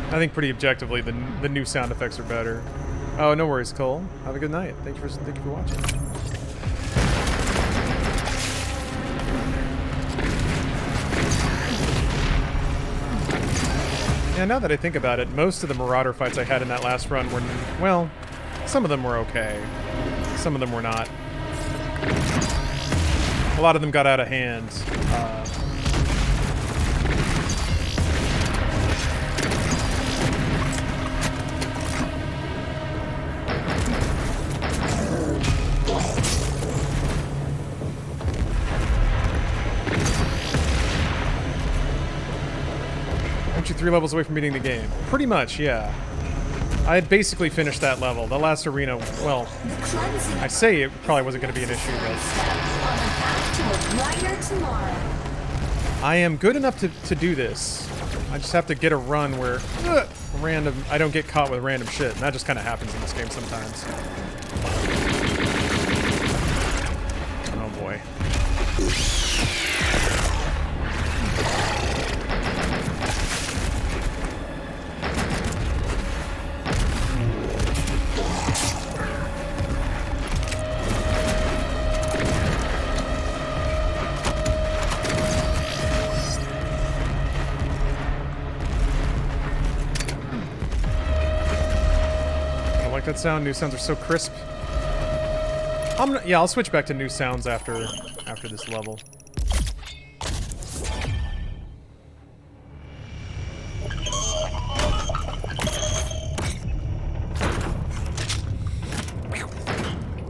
[SPEAKER 9] I think pretty objectively the new sound effects are better. Oh, no worries, Cole. Have a good night. Thank you for watching. Yeah, now that I think about it, most of the Marauder fights I had in that last run were, well, some of them were okay. Some of them were not. A lot of them got out of hand. Aren't you 3 levels away from beating the game? Pretty much, yeah. I had basically finished that level. The last arena, well, I say it probably wasn't going to be an issue, but I am good enough to do this. I just have to get a run where I don't get caught with random shit, and that just kind of happens in this game sometimes. Oh boy. That sound. New sounds are so crisp. Yeah, I'll switch back to new sounds after this level.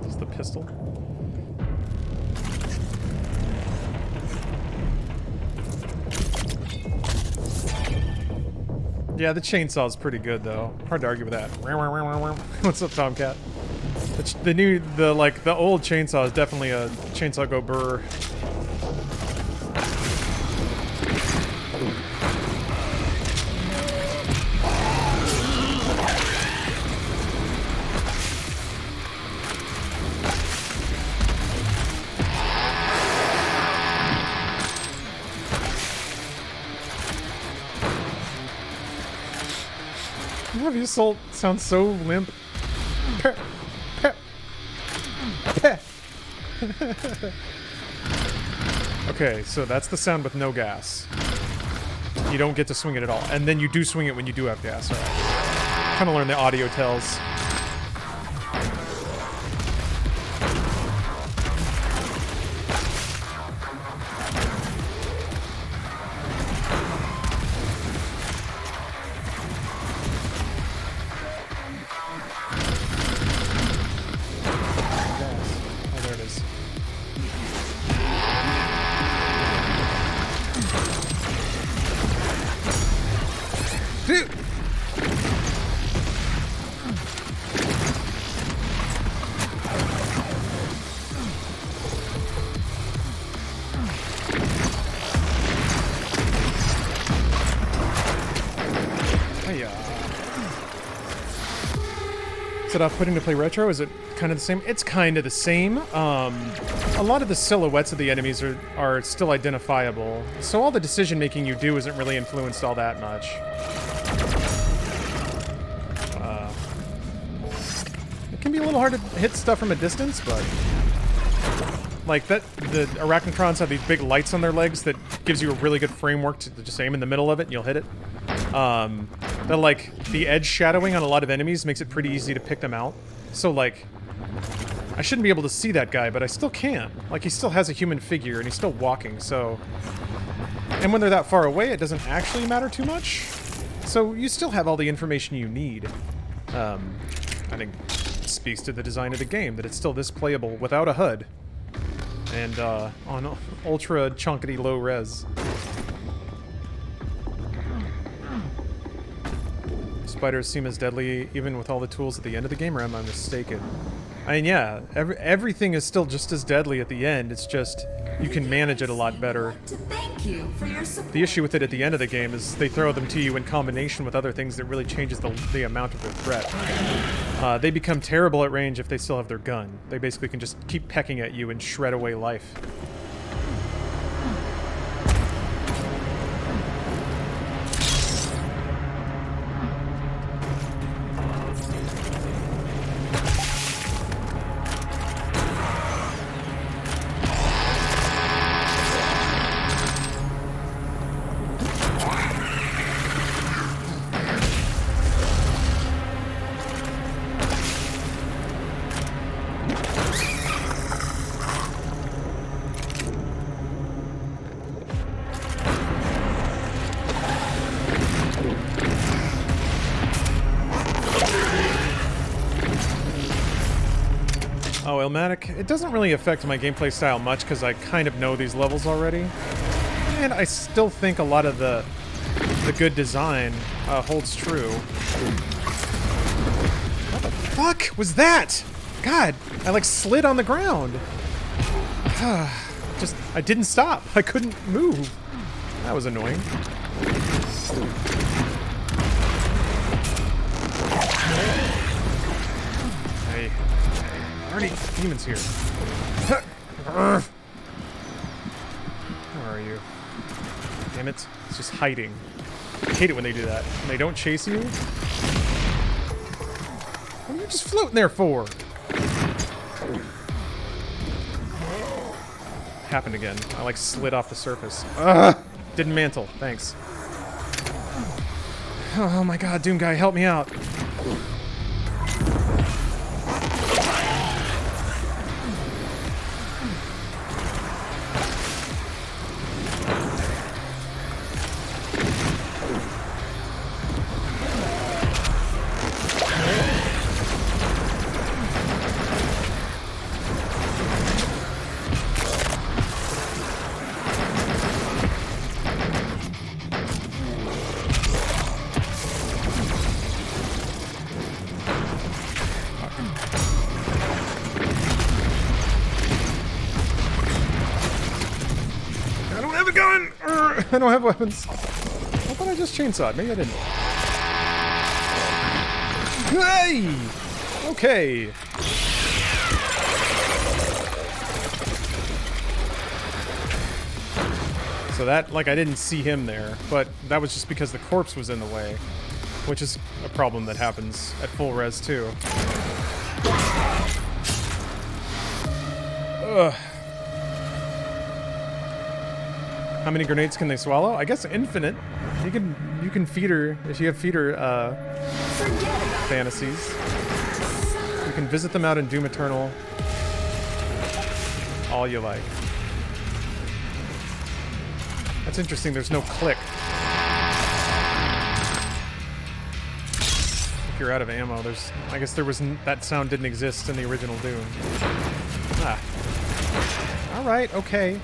[SPEAKER 9] This is the pistol. Yeah, the chainsaw is pretty good though. Hard to argue with that. What's up, Tomcat? The old chainsaw is definitely a chainsaw go burr. Heavy Assault sounds so limp.
[SPEAKER 1] Okay, so that's the sound with no gas. You don't get to swing it at all. And then you do swing it when you do have gas. All right. Trying to learn the audio tells. Oh, there it is. Dude! Hey, is it off-putting to play retro? Is it kind of the same? It's kind of the same. A lot of the silhouettes of the enemies are still identifiable, so all the decision-making you do isn't really influenced all that much. It can be a little hard to hit stuff from a distance, but like the Arachnotrons have these big lights on their legs that gives you a really good framework to just aim in the middle of it and you'll hit it. The edge shadowing on a lot of enemies makes it pretty easy to pick them out. So like, I shouldn't be able to see that guy, but I still can. Like, he still has a human figure and he's still walking, so... And when they're that far away, it doesn't actually matter too much. So you still have all the information you need. I think it speaks to the design of the game, that it's still this playable without a HUD. And on ultra chunkity low res. Spiders seem as deadly even with all the tools at the end of the game, or am I mistaken? I mean, yeah, everything is still just as deadly at the end, it's just you can manage it a lot better. The issue with it at the end of the game is they throw them to you in combination with other things that really changes the amount of their threat. They become terrible at range if they still have their gun. They basically can just keep pecking at you and shred away life. Oh, Ilmatic, it doesn't really affect my gameplay style much because I kind of know these levels already. And I still think a lot of the good design holds true. What the fuck was that? God, I like slid on the ground. I didn't stop. I couldn't move. That was annoying. Hey. Already demons here. Where are you? Damn it. It's just hiding. I hate it when they do that. When they don't chase you. What are you just floating there for? Happened again. I like slid off the surface. Didn't mantle. Thanks. Oh my god, Doom Guy, help me out. I don't have weapons. I thought I just chainsawed. Maybe I didn't. Hey! Okay. So that, like, I didn't see him there, but that was just because the corpse was in the way, which is a problem that happens at full res too.
[SPEAKER 9] Ugh. How many grenades can they swallow? I guess infinite. You can feed her if you have feeder fantasies. You can visit them out in Doom Eternal. All you like. That's interesting. There's no click. If you're out of ammo, I guess there was that sound didn't exist in the original Doom. Ah. All right. Okay.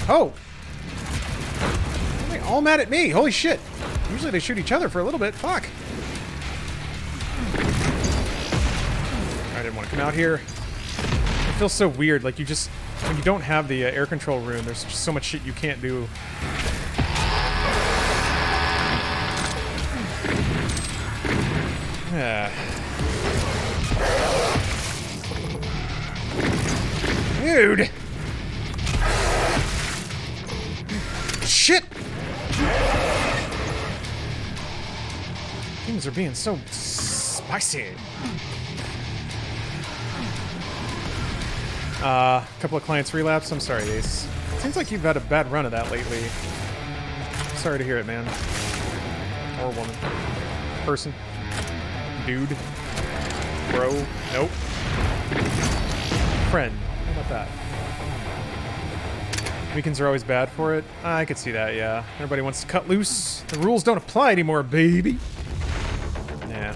[SPEAKER 9] Oh. They're all mad at me. Holy shit. Usually they shoot each other for a little bit. Fuck. I didn't want to come out here. It feels so weird. Like you just, when you don't have the air control room, there's just so much shit you can't do. Yeah. Dude. Shit. Things are being so spicy. A couple of clients relapse. I'm sorry, Ace. Seems like you've had a bad run of that lately. Sorry to hear it, man. Or woman. Person. Dude. Bro. Nope. Friend. How about that? Weekends are always bad for it. I could see that, yeah. Everybody wants to cut loose. The rules don't apply anymore, baby. Yeah.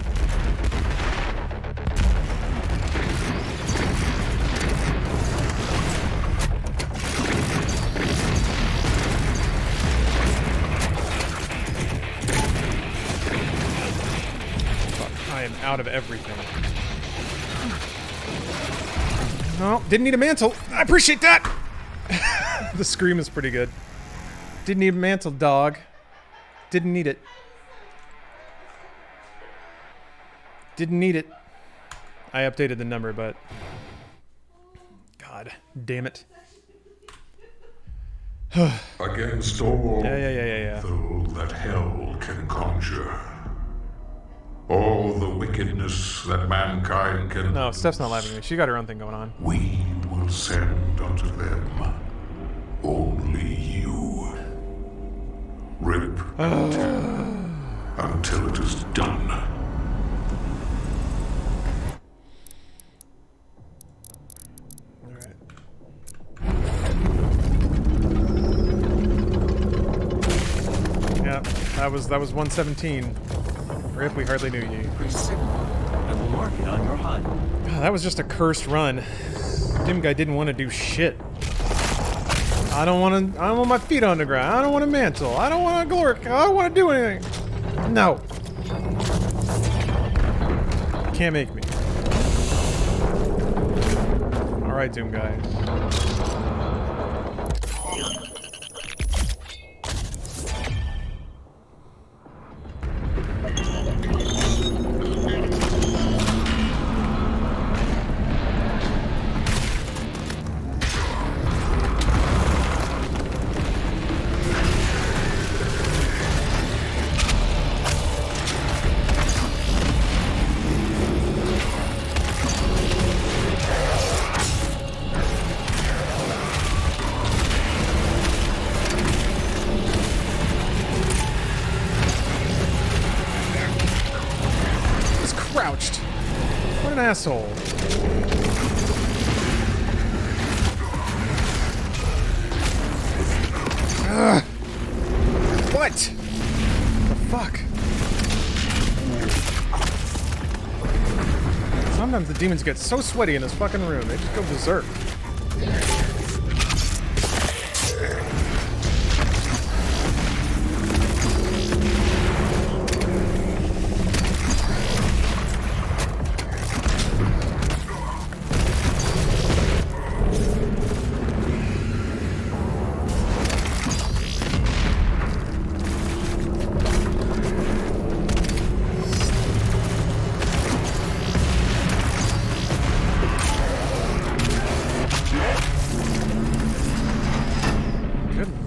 [SPEAKER 9] Fuck, I am out of everything. No, didn't need a mantle. I appreciate that! The scream is pretty good. Didn't need a mantle, dog. Didn't need it. Didn't need it. I updated the number, but... God damn it.
[SPEAKER 2] Against all
[SPEAKER 9] Yeah.
[SPEAKER 2] evil that hell can conjure. All the wickedness that mankind can...
[SPEAKER 9] No, Steph's not laughing at me. She got her own thing going on.
[SPEAKER 2] We will send unto them only you. Rip and tear until it is done.
[SPEAKER 9] Alright. Yeah, that was 117. Rip, we hardly knew you.
[SPEAKER 3] I will mark it on your HUD.
[SPEAKER 9] God, that was just a cursed run. Dim guy didn't want to do shit. I don't want my feet on the ground. I don't want a mantle. I don't want a glork. I don't want to do anything. No. Can't make me. Alright, Doom guy. What an asshole. Ugh. What? The fuck? Sometimes the demons get so sweaty in this fucking room, they just go berserk.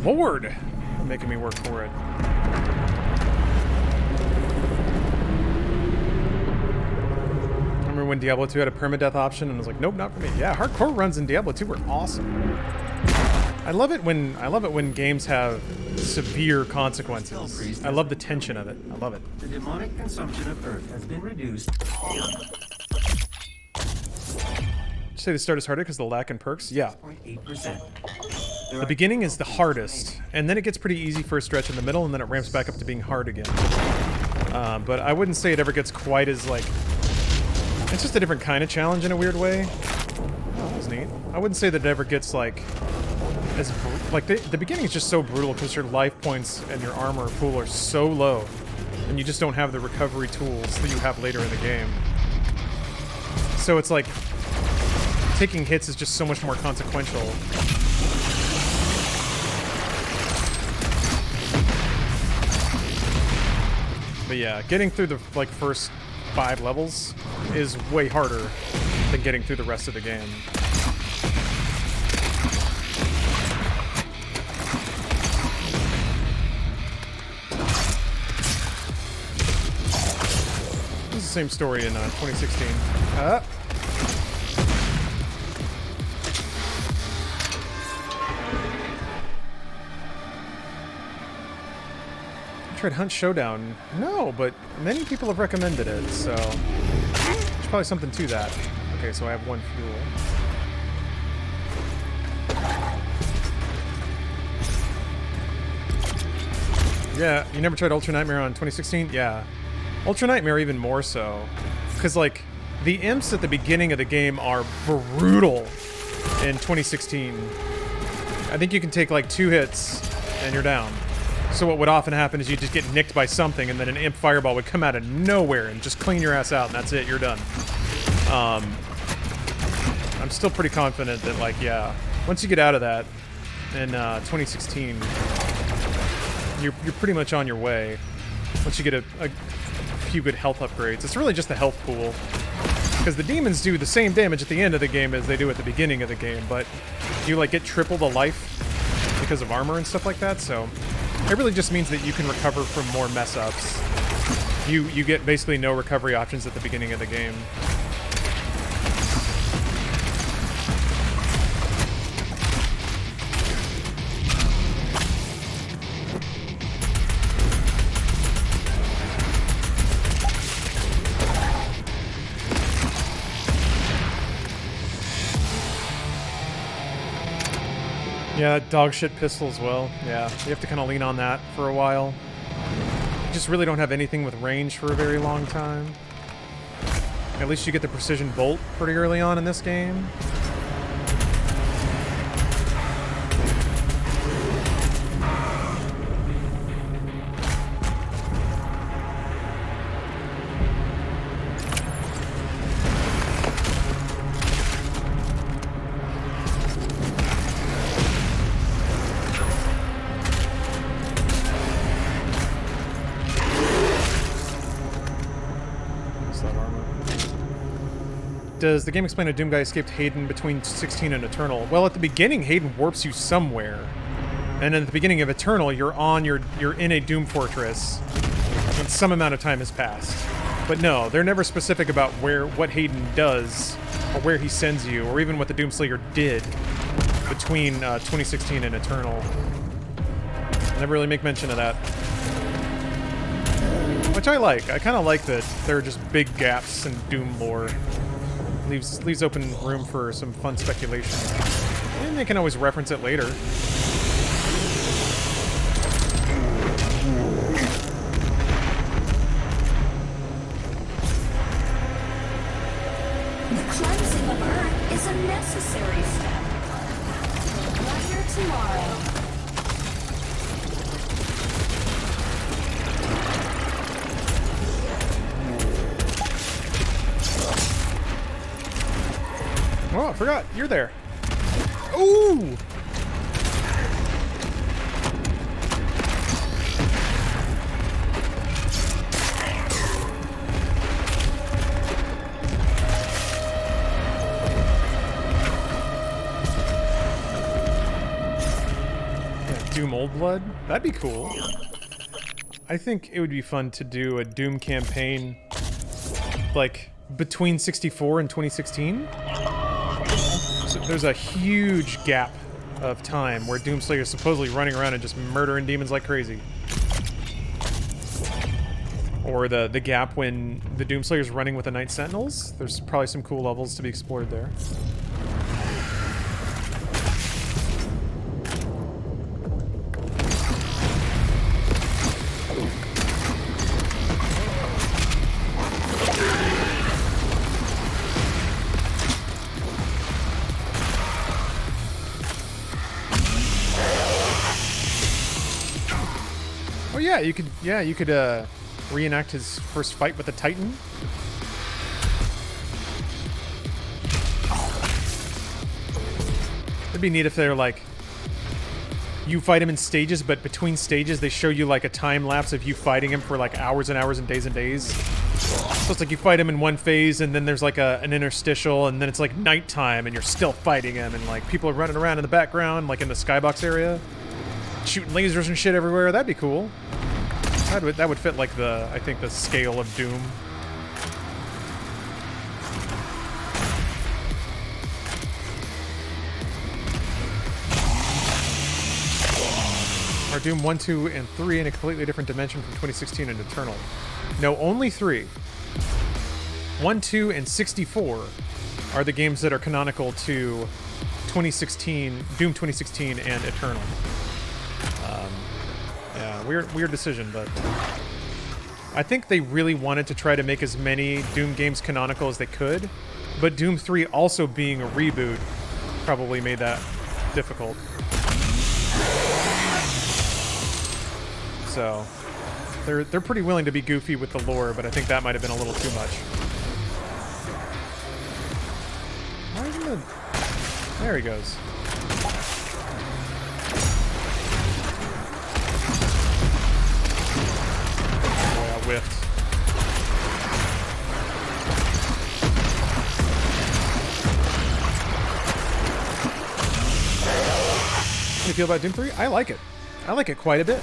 [SPEAKER 9] Lord! You're making me work for it. I remember
[SPEAKER 1] when Diablo 2 had a permadeath option, and I was like, nope, not for me. Yeah, hardcore runs in Diablo 2 were awesome. I love it when games have severe consequences. I love the tension of it. I love it.
[SPEAKER 3] The demonic consumption of Earth has been reduced.
[SPEAKER 1] Did you say the start is harder because of the lack in perks? Yeah.
[SPEAKER 3] 8%.
[SPEAKER 1] The beginning is the hardest, and then it gets pretty easy for a stretch in the middle, and then it ramps back up to being hard again. But I wouldn't say it ever gets quite as, like... It's just a different kind of challenge in a weird way. Oh, that was neat. I wouldn't say that it ever gets, like... as like, the beginning is just so brutal because your life points and your armor pool are so low, and you just don't have the recovery tools that you have later in the game. So it's like... taking hits is just so much more consequential. But yeah, getting through the like first 5 levels is way harder than getting through the rest of the game. This is the same story in 2016. Tried Hunt Showdown. No, but many people have recommended it, so there's probably something to that. Okay, so I have 1 fuel. Yeah, you never tried Ultra Nightmare on 2016? Yeah. Ultra Nightmare even more so. Because, like, the imps at the beginning of the game are brutal in 2016. I think you can take, like, 2 hits and you're down. So what would often happen is you just get nicked by something, and then an imp fireball would come out of nowhere and just clean your ass out, and that's it, you're done. I'm still pretty confident that, like, yeah, once you get out of that in 2016, you're pretty much on your way. Once you get a few good health upgrades. It's really just the health pool. Because the demons do the same damage at the end of the game as they do at the beginning of the game, but you, like, get triple the life because of armor and stuff like that, so... It really just means that you can recover from more mess-ups. You get basically no recovery options at the beginning of the game. Yeah, that dog shit pistol as well. Yeah, you have to kind of lean on that for a while. You just really don't have anything with range for a very long time. At least you get the precision bolt pretty early on in this game. Does the game explain how Doom Guy escaped Hayden between 16 and Eternal? Well, at the beginning, Hayden warps you somewhere. And at the beginning of Eternal, you're in a Doom Fortress, and some amount of time has passed. But no, they're never specific about what Hayden does, or where he sends you, or even what the Doomslayer did between 2016 and Eternal. Never really make mention of that. Which I like. I kind of like that there are just big gaps in Doom lore. Leaves open room for some fun speculation. And they can always reference it later.
[SPEAKER 11] The cleansing of Earth is a necessary step. Brighter tomorrow.
[SPEAKER 1] Oh, I forgot. You're there. Ooh! Yeah, Doom Old Blood? That'd be cool. I think it would be fun to do a Doom campaign, like,
[SPEAKER 9] between 64 and 2016. So there's a huge gap of time where Doomslayer is supposedly running around and just murdering demons like crazy. Or the gap when the Doomslayer's running with the Night Sentinels. There's probably some cool levels to be explored there. You could reenact his first fight with the Titan. It'd be neat if they're like, you fight him in stages, but between stages they show you like a time lapse of you fighting him for like hours and hours and days. So it's like you fight him in one phase and then there's like an interstitial and then it's like nighttime and you're still fighting him and like people are running around in the background like in the skybox area, shooting lasers and shit everywhere. That'd be cool. That would fit like I think the scale of Doom. Are Doom 1, 2, and 3 in a completely different dimension from 2016 and Eternal? No, only 3. 1, 2, and 64 are the games that are canonical to 2016, Doom 2016 and Eternal. Yeah, weird decision, but I think they really wanted to try to make as many Doom games canonical as they could, but Doom 3 also being a reboot probably made that difficult. So they're pretty willing to be goofy with the lore, but I think that might have been a little too much. Why isn't the... There he goes. Whiffed. How do you feel about Doom 3? I like it. I like it quite a bit. I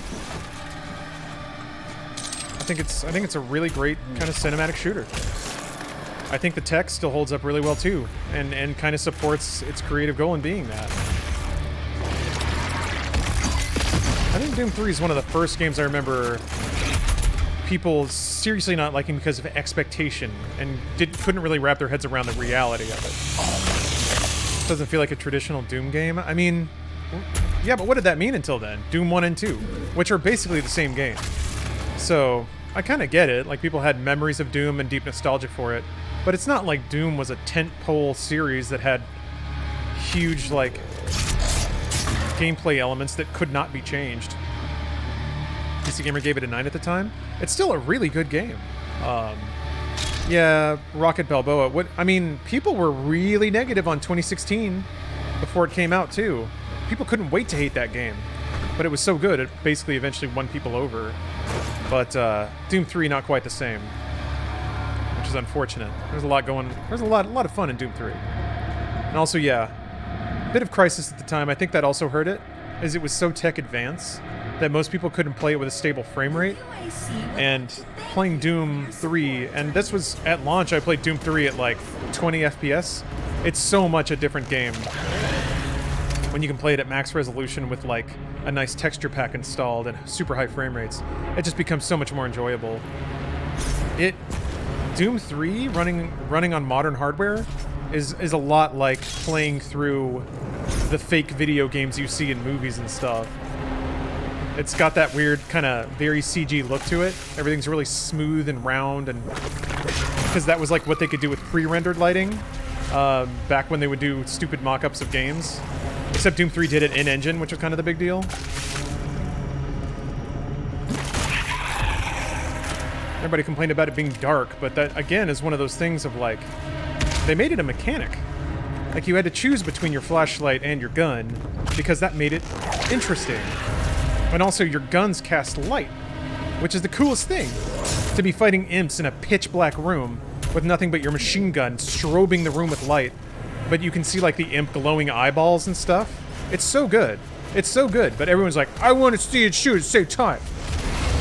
[SPEAKER 9] think it's a really great kind of cinematic shooter. I think the tech still holds up really well too, and kind of supports its creative goal in being that. I think Doom 3 is one of the first games I remember people seriously not liking because of expectation and couldn't really wrap their heads around the reality of it. Doesn't feel like a traditional Doom game. I mean, yeah, but what did that mean until then? Doom 1 and 2, which are basically the same game. So I kind of get it. Like, people had memories of Doom and deep nostalgia for it, but it's not like Doom was a tentpole series that had huge, like, gameplay elements that could not be changed. PC Gamer gave it a 9 at the time. It's still a really good game. Yeah, Rocket Balboa. I mean, people were really negative on 2016 before it came out, too. People couldn't wait to hate that game. But it was so good, it basically eventually won people over. But Doom 3, not quite the same. Which is unfortunate. There's a lot of fun in Doom 3. And also, yeah, a bit of Crisis at the time. I think that also hurt it, as it was so tech advanced that most people couldn't play it with a stable frame rate. And playing Doom 3, and this was at launch, I played Doom 3 at like 20 FPS. It's so much a different game when you can play it at max resolution with like a nice texture pack installed and super high frame rates. It just becomes so much more enjoyable. Doom 3 running on modern hardware is a lot like playing through the fake video games you see in movies and stuff. It's got that weird kind of very CG look to it. Everything's really smooth and round, and because that was like what they could do with pre-rendered lighting back when they would do stupid mock-ups of games. Except Doom 3 did it in-engine, which was kind of the big deal. Everybody complained about it being dark, but that, again, is one of those things of like, they made it a mechanic. Like, you had to choose between your flashlight and your gun, because that made it interesting. And also, your guns cast light, which is the coolest thing. To be fighting imps in a pitch-black room with nothing but your machine gun strobing the room with light, but you can see, like, the imp glowing eyeballs and stuff. It's so good. It's so good, but everyone's like, I want to see it shoot at the same time.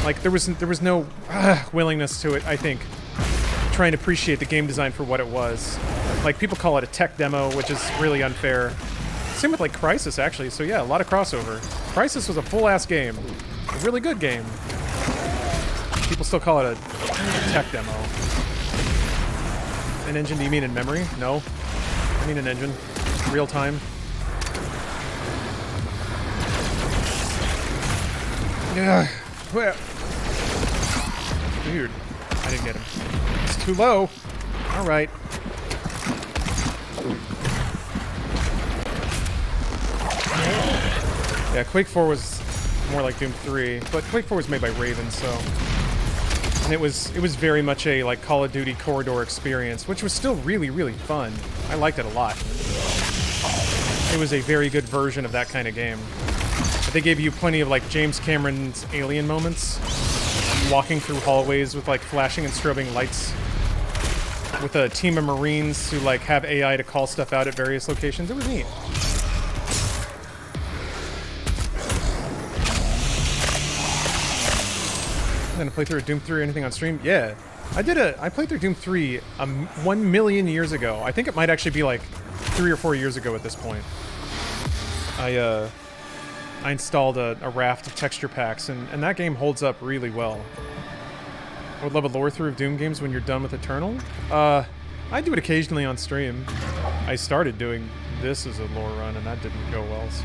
[SPEAKER 9] Like, there was no willingness to it, I think,
[SPEAKER 1] try and appreciate the game design for what it was. Like, people call it a tech demo, which is really unfair. Same with, like, Crysis, actually. So, yeah, a lot of crossover. Crysis was a full-ass game. A really good game. People still call it a tech demo. An engine, do you mean in memory? No. I mean an engine. Real time. Yeah. Dude, I didn't get him. It's too low. All right. Yeah, Quake 4 was more like Doom 3, but Quake 4 was made by Raven, so, and it was very much a like Call of Duty corridor experience, which was still really, really fun. I liked it a lot. It was a very good version of that kind of game. But they gave you plenty of like James Cameron's Alien moments, walking through hallways with like flashing and strobing lights, with a team of Marines who like have AI to call stuff out at various locations. It was neat. I'm gonna play through a Doom 3 or anything on stream? Yeah. I played through Doom 3 1 million years ago. I think it might actually be like 3 or 4 years ago at this point. I installed a raft of texture packs, and that game holds up really well. I would love a lore through of Doom games when you're done with Eternal. I do it occasionally on stream. I started doing this as a lore run, and that didn't go well. So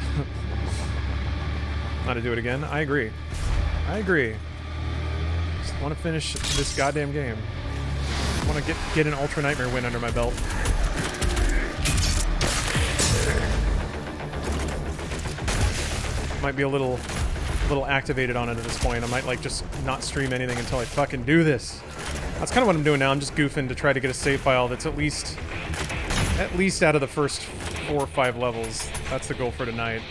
[SPEAKER 1] not to do it again. I agree. I agree. Just want to finish this goddamn game. I want to get an Ultra Nightmare win under my belt. Might be a little activated on it at this point. I might like just not stream anything until I fucking do this. That's kind of what I'm doing now. I'm just goofing to try to get a save file that's at least out of the first 4 or 5 levels. That's the goal for tonight.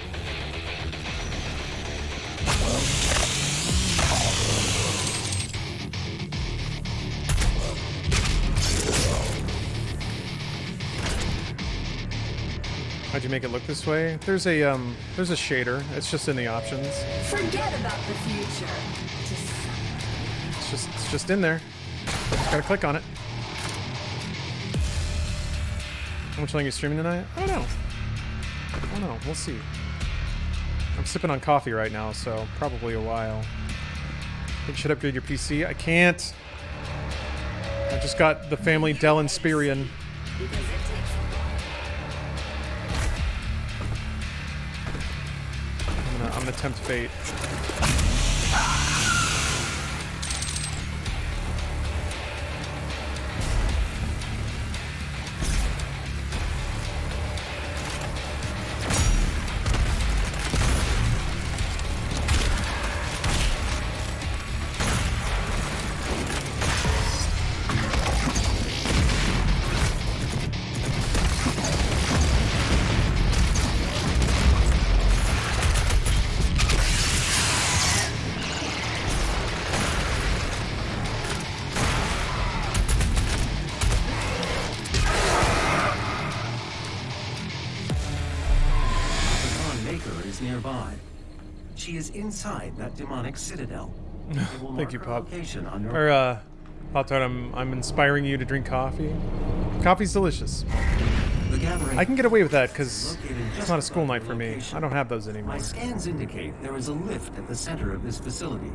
[SPEAKER 1] How'd you make it look this way? There's a shader. It's just in the options.
[SPEAKER 11] Forget about the future.
[SPEAKER 1] It's just in there. Just gotta click on it. How much long are you streaming tonight? I don't know. We'll see. I'm sipping on coffee right now, so probably a while. Think you should upgrade your PC? I can't. I just got the family Dell Inspiron. I'm gonna tempt fate.
[SPEAKER 3] She is inside that demonic citadel.
[SPEAKER 1] Thank you, Pop. Or, Pop-Tart, I'm inspiring you to drink coffee. Coffee's delicious. I can get away with that because it's not a school night for me. I don't have those anymore.
[SPEAKER 3] My scans indicate there is a lift at the center of this facility.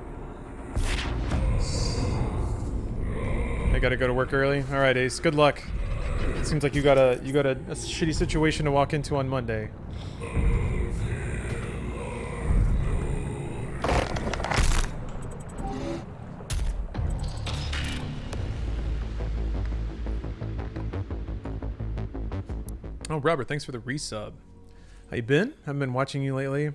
[SPEAKER 1] I gotta go to work early. All right, Ace. Good luck. It seems like you got a shitty situation to walk into on Monday. Oh, Robert, thanks for the resub. How you been? Haven't been watching you lately.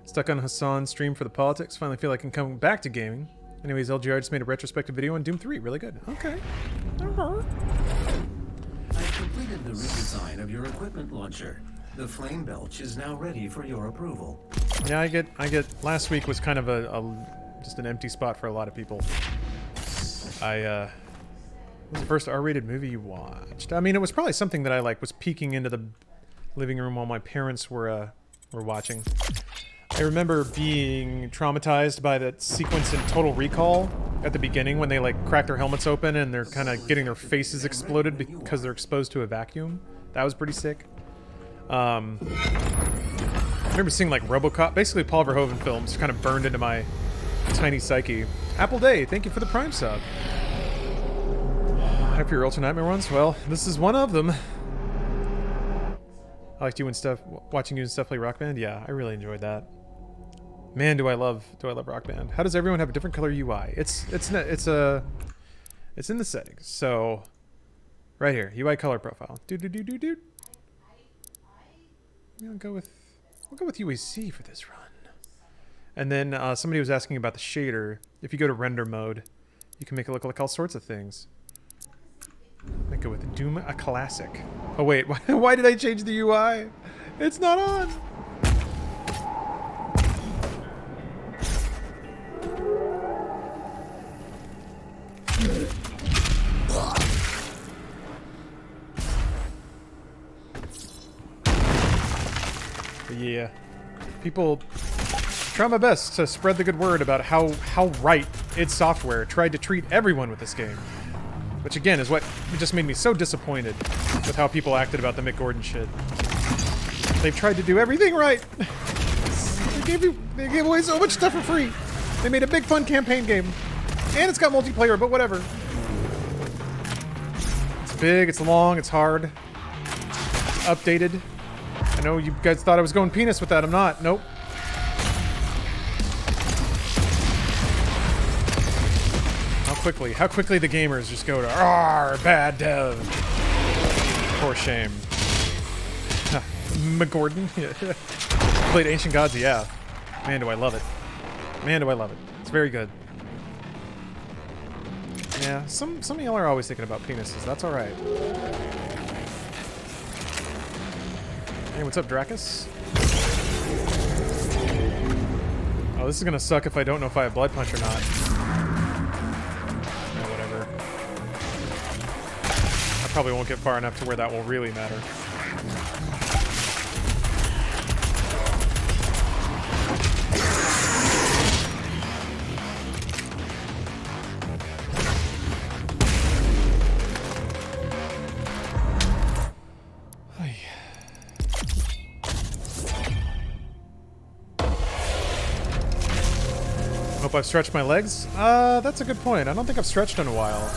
[SPEAKER 1] Stuck on Hassan's stream for the politics. Finally feel like I can come back to gaming. Anyways, LGR just made a retrospective video on Doom 3. Really good. Okay.
[SPEAKER 3] I've completed the redesign of your equipment launcher. The flame belch is now ready for your approval.
[SPEAKER 1] Yeah, I get. Last week was kind of just an empty spot for a lot of people. What was the first R-rated movie you watched? I mean, it was probably something that I was peeking into the living room while my parents were watching. I remember being traumatized by that sequence in Total Recall. at the beginning when they like crack their helmets open and they're kind of getting their faces exploded because they're exposed to a vacuum. That was pretty sick. I remember seeing like RoboCop, basically Paul Verhoeven films, kind of burned into my tiny psyche. Apple Day, thank you for the Prime sub. Hype for your Ultra Nightmare ones? Well, this is one of them. I liked you and stuff, watching you and stuff play Rock Band. Yeah, I really enjoyed that. Man, do I love Rock Band. How does everyone have a different color UI? It's in the settings. So, right here, UI color profile. We'll go with UAC for this run. And then somebody was asking about the shader. If you go to render mode, you can make it look like all sorts of things. I go with Doom a Classic. Oh wait, why did I change the UI? It's not on. But yeah, people try my best to spread the good word about how right id Software tried to treat everyone with this game. Which again is what just made me so disappointed with how people acted about the Mick Gordon shit. They've tried to do everything right. They gave away so much stuff for free. They made a big fun campaign game. And it's got multiplayer, but whatever. It's big, it's long, it's hard. It's updated. I know you guys thought I was going penis with that. I'm not. Nope. How quickly the gamers just go to "Arr, bad dev." Poor shame. McGordon. Played Ancient Gods, yeah. Man, do I love it. Man, do I love it. It's very good. Yeah, some of y'all are always thinking about penises. That's all right. Hey, what's up, Dracus? Oh, this is gonna suck if I don't know if I have Blood Punch or not. Probably won't get far enough to where that will really matter. Hope I've stretched my legs. That's a good point. I don't think I've stretched in a while.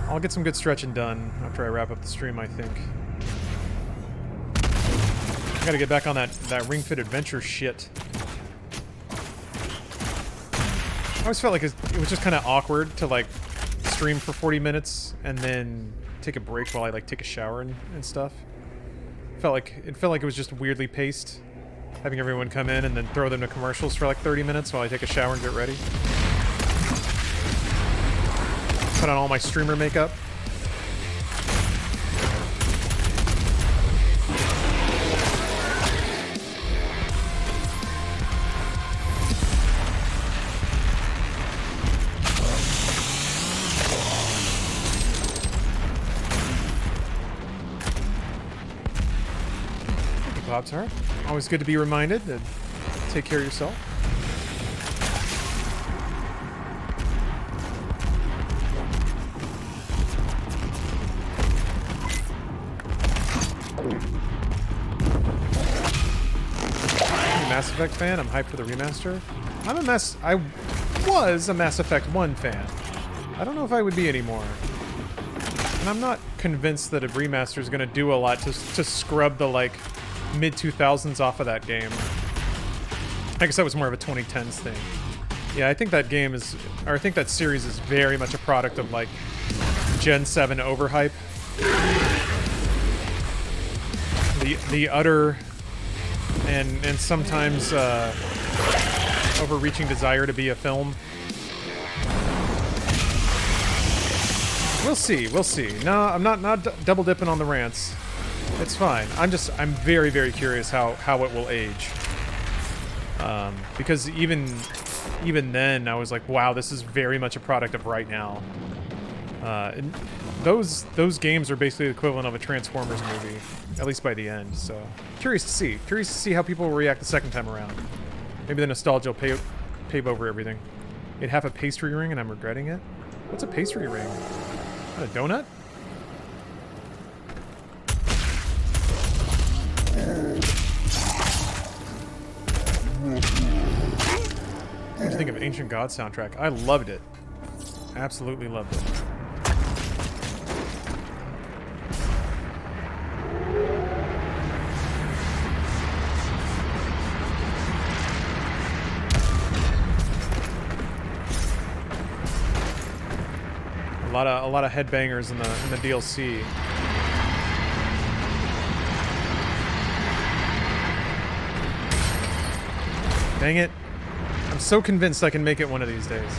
[SPEAKER 1] I'll get some good stretching done after I wrap up the stream, I think. I gotta get back on that Ring Fit Adventure shit. I always felt like it was just kind of awkward to like stream for 40 minutes and then take a break while I like take a shower and stuff. It felt like it was just weirdly paced, having everyone come in and then throw them to commercials for like 30 minutes while I take a shower and get ready. Put on all my streamer makeup. Thank you, Pop-Tart. Always good to be reminded to take care of yourself. Mass Effect fan. I'm hyped for the remaster. I was a Mass Effect 1 fan. I don't know if I would be anymore. And I'm not convinced that a remaster is going to do a lot to scrub the, like, mid-2000s off of that game. I guess that was more of a 2010s thing. Yeah, I think that game is... Or I think that series is very much a product of, like, Gen 7 overhype. The utter... and sometimes overreaching desire to be a film. We'll see. No, I'm not double dipping on the rants. It's fine. I'm very, very curious how it will age. Because even then, I was like, wow, this is very much a product of right now. And those games are basically the equivalent of a Transformers movie, at least by the end. So curious to see how people will react the second time around. Maybe the nostalgia will pave over everything.
[SPEAKER 9] Ate half a pastry ring and I'm regretting it. What's a pastry ring? What, a donut? What did you think of Ancient Gods soundtrack? I loved it. Absolutely loved it. A lot of headbangers in the DLC. Dang it. I'm so convinced I can make it one of these days.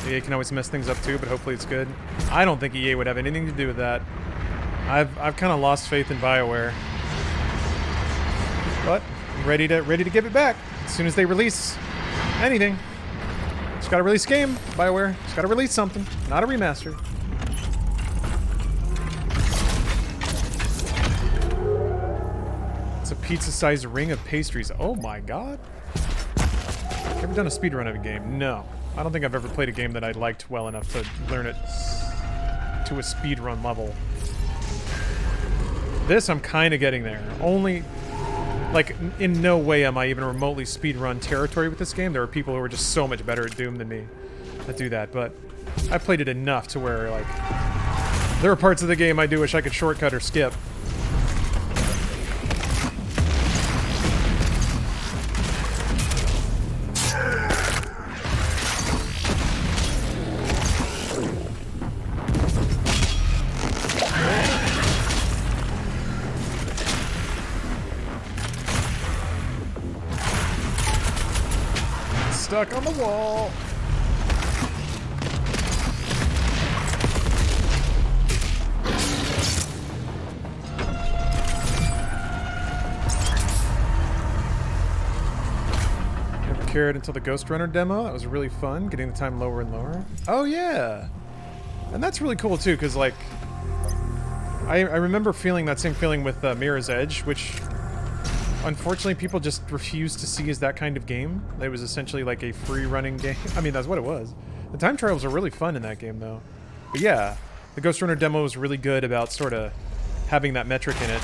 [SPEAKER 9] EA can always mess things up too, but hopefully it's good. I don't think EA would have anything to do with that. I've kind of lost faith in BioWare. But I'm ready to give it back as soon as they release anything. Just gotta release a game, BioWare. Just gotta release something, not a remaster. It's a pizza-sized ring of pastries. Oh my god. Ever done a speedrun of a game? No. I don't think I've ever played a game that I liked well enough to learn it to a speedrun level. This, I'm kind of getting there. Only... Like, in no way am I even remotely speedrun territory with this game. There are people who are just so much better at Doom than me that do that, but I played it enough to where, like, there are parts of the game I do wish I could shortcut or skip. Stuck on the wall. Never cared until the Ghost Runner demo. That was really fun, getting the time lower and lower. Oh yeah, and that's really cool too, because like I remember feeling that same feeling with Mirror's Edge, which unfortunately people just refuse to see as that kind of game. It was essentially like a free running game. I mean, that's what it was. The time trials are really fun in that game though. But yeah, the Ghost Runner demo was really good about sort of having that metric in it.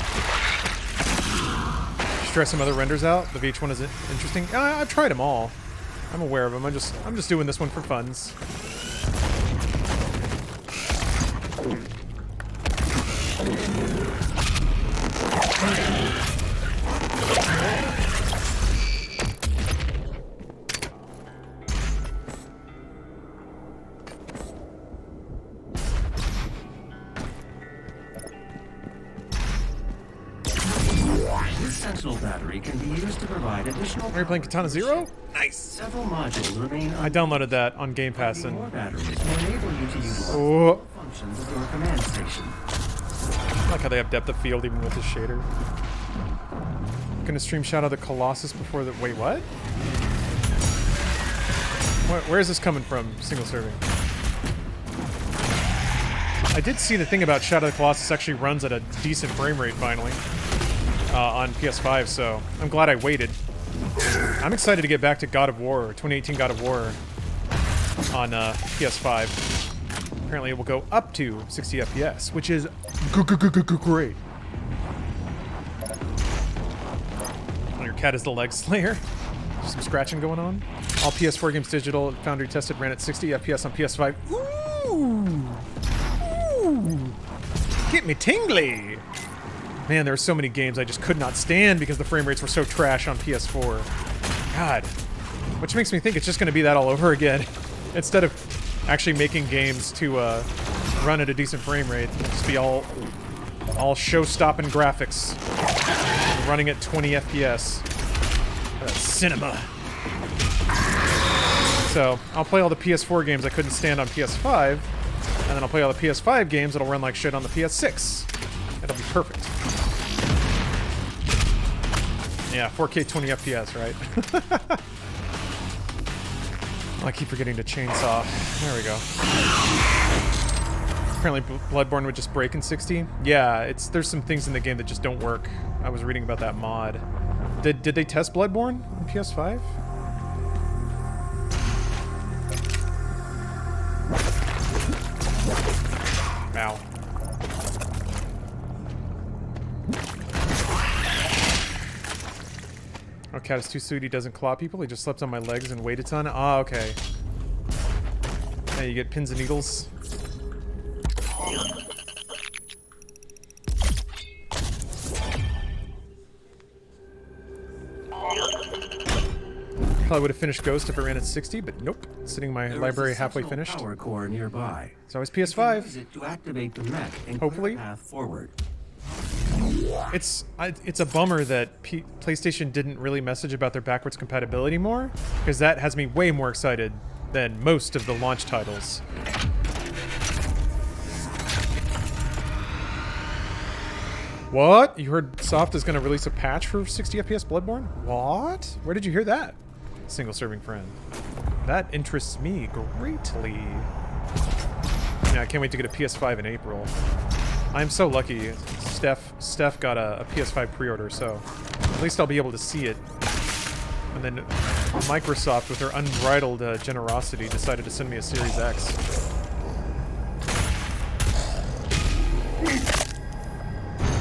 [SPEAKER 9] Stress some other renders out. The VH1 is interesting. I've tried them all. I'm aware of them. I'm just doing this one for funs.
[SPEAKER 3] Sentinel battery can be used to provide additional.
[SPEAKER 9] Are you playing Katana Zero? Nice.
[SPEAKER 3] Several modules remain.
[SPEAKER 9] I downloaded that on Game Pass and.
[SPEAKER 3] More batteries will enable you to use functions of your command station.
[SPEAKER 9] I like how they have depth of field even with this shader. Gonna stream Shadow of the Colossus before the. Wait, what? Where is this coming from? Single serving. I did see the thing about Shadow of the Colossus actually runs at a decent frame rate finally. On PS5, so I'm glad I waited. I'm excited to get back to God of War, 2018 God of War on PS5. Apparently it will go up to 60 FPS, which is great. Oh, your cat is the leg slayer. There's some scratching going on. All PS4 games digital, Foundry tested, ran at 60 FPS on PS5. Ooh! Get me tingly! Man, there are so many games I just could not stand because the frame rates were so trash on PS4. God. Which makes me think it's just going to be that all over again. Instead of actually making games to run at a decent frame rate, it'll just be all show-stopping graphics. Running at 20 FPS. Cinema. So, I'll play all the PS4 games I couldn't stand on PS5, and then I'll play all the PS5 games that'll run like shit on the PS6. It'll be perfect. Yeah, 4K 20 FPS, right? I keep forgetting to chainsaw. There we go. Apparently Bloodborne would just break in 60. Yeah, there's some things in the game that just don't work. I was reading about that mod.
[SPEAKER 1] Did they test Bloodborne on PS5? Ow. Oh, cat is too sweet. He doesn't claw people. He just slept on my legs and weighed a ton. Ah, okay. Yeah, you get pins and needles. Probably would have finished Ghost if it ran at 60, but nope. It's sitting in my library halfway finished.
[SPEAKER 3] Power core nearby.
[SPEAKER 1] So it's PS5.
[SPEAKER 3] Use it to activate the mech and
[SPEAKER 1] hopefully.
[SPEAKER 3] clear a path forward.
[SPEAKER 1] It's a bummer that PlayStation didn't really message about their backwards compatibility more, because that has me way more excited than most of the launch titles. What? You heard Soft is going to release a patch for 60 FPS Bloodborne? What? Where did you hear that? Single serving friend. That interests me greatly. Yeah, I can't wait to get a PS5 in April. I'm so lucky. Steph got a PS5 pre-order, so at least I'll be able to see it. And then Microsoft, with their unbridled generosity, decided to send me a Series X.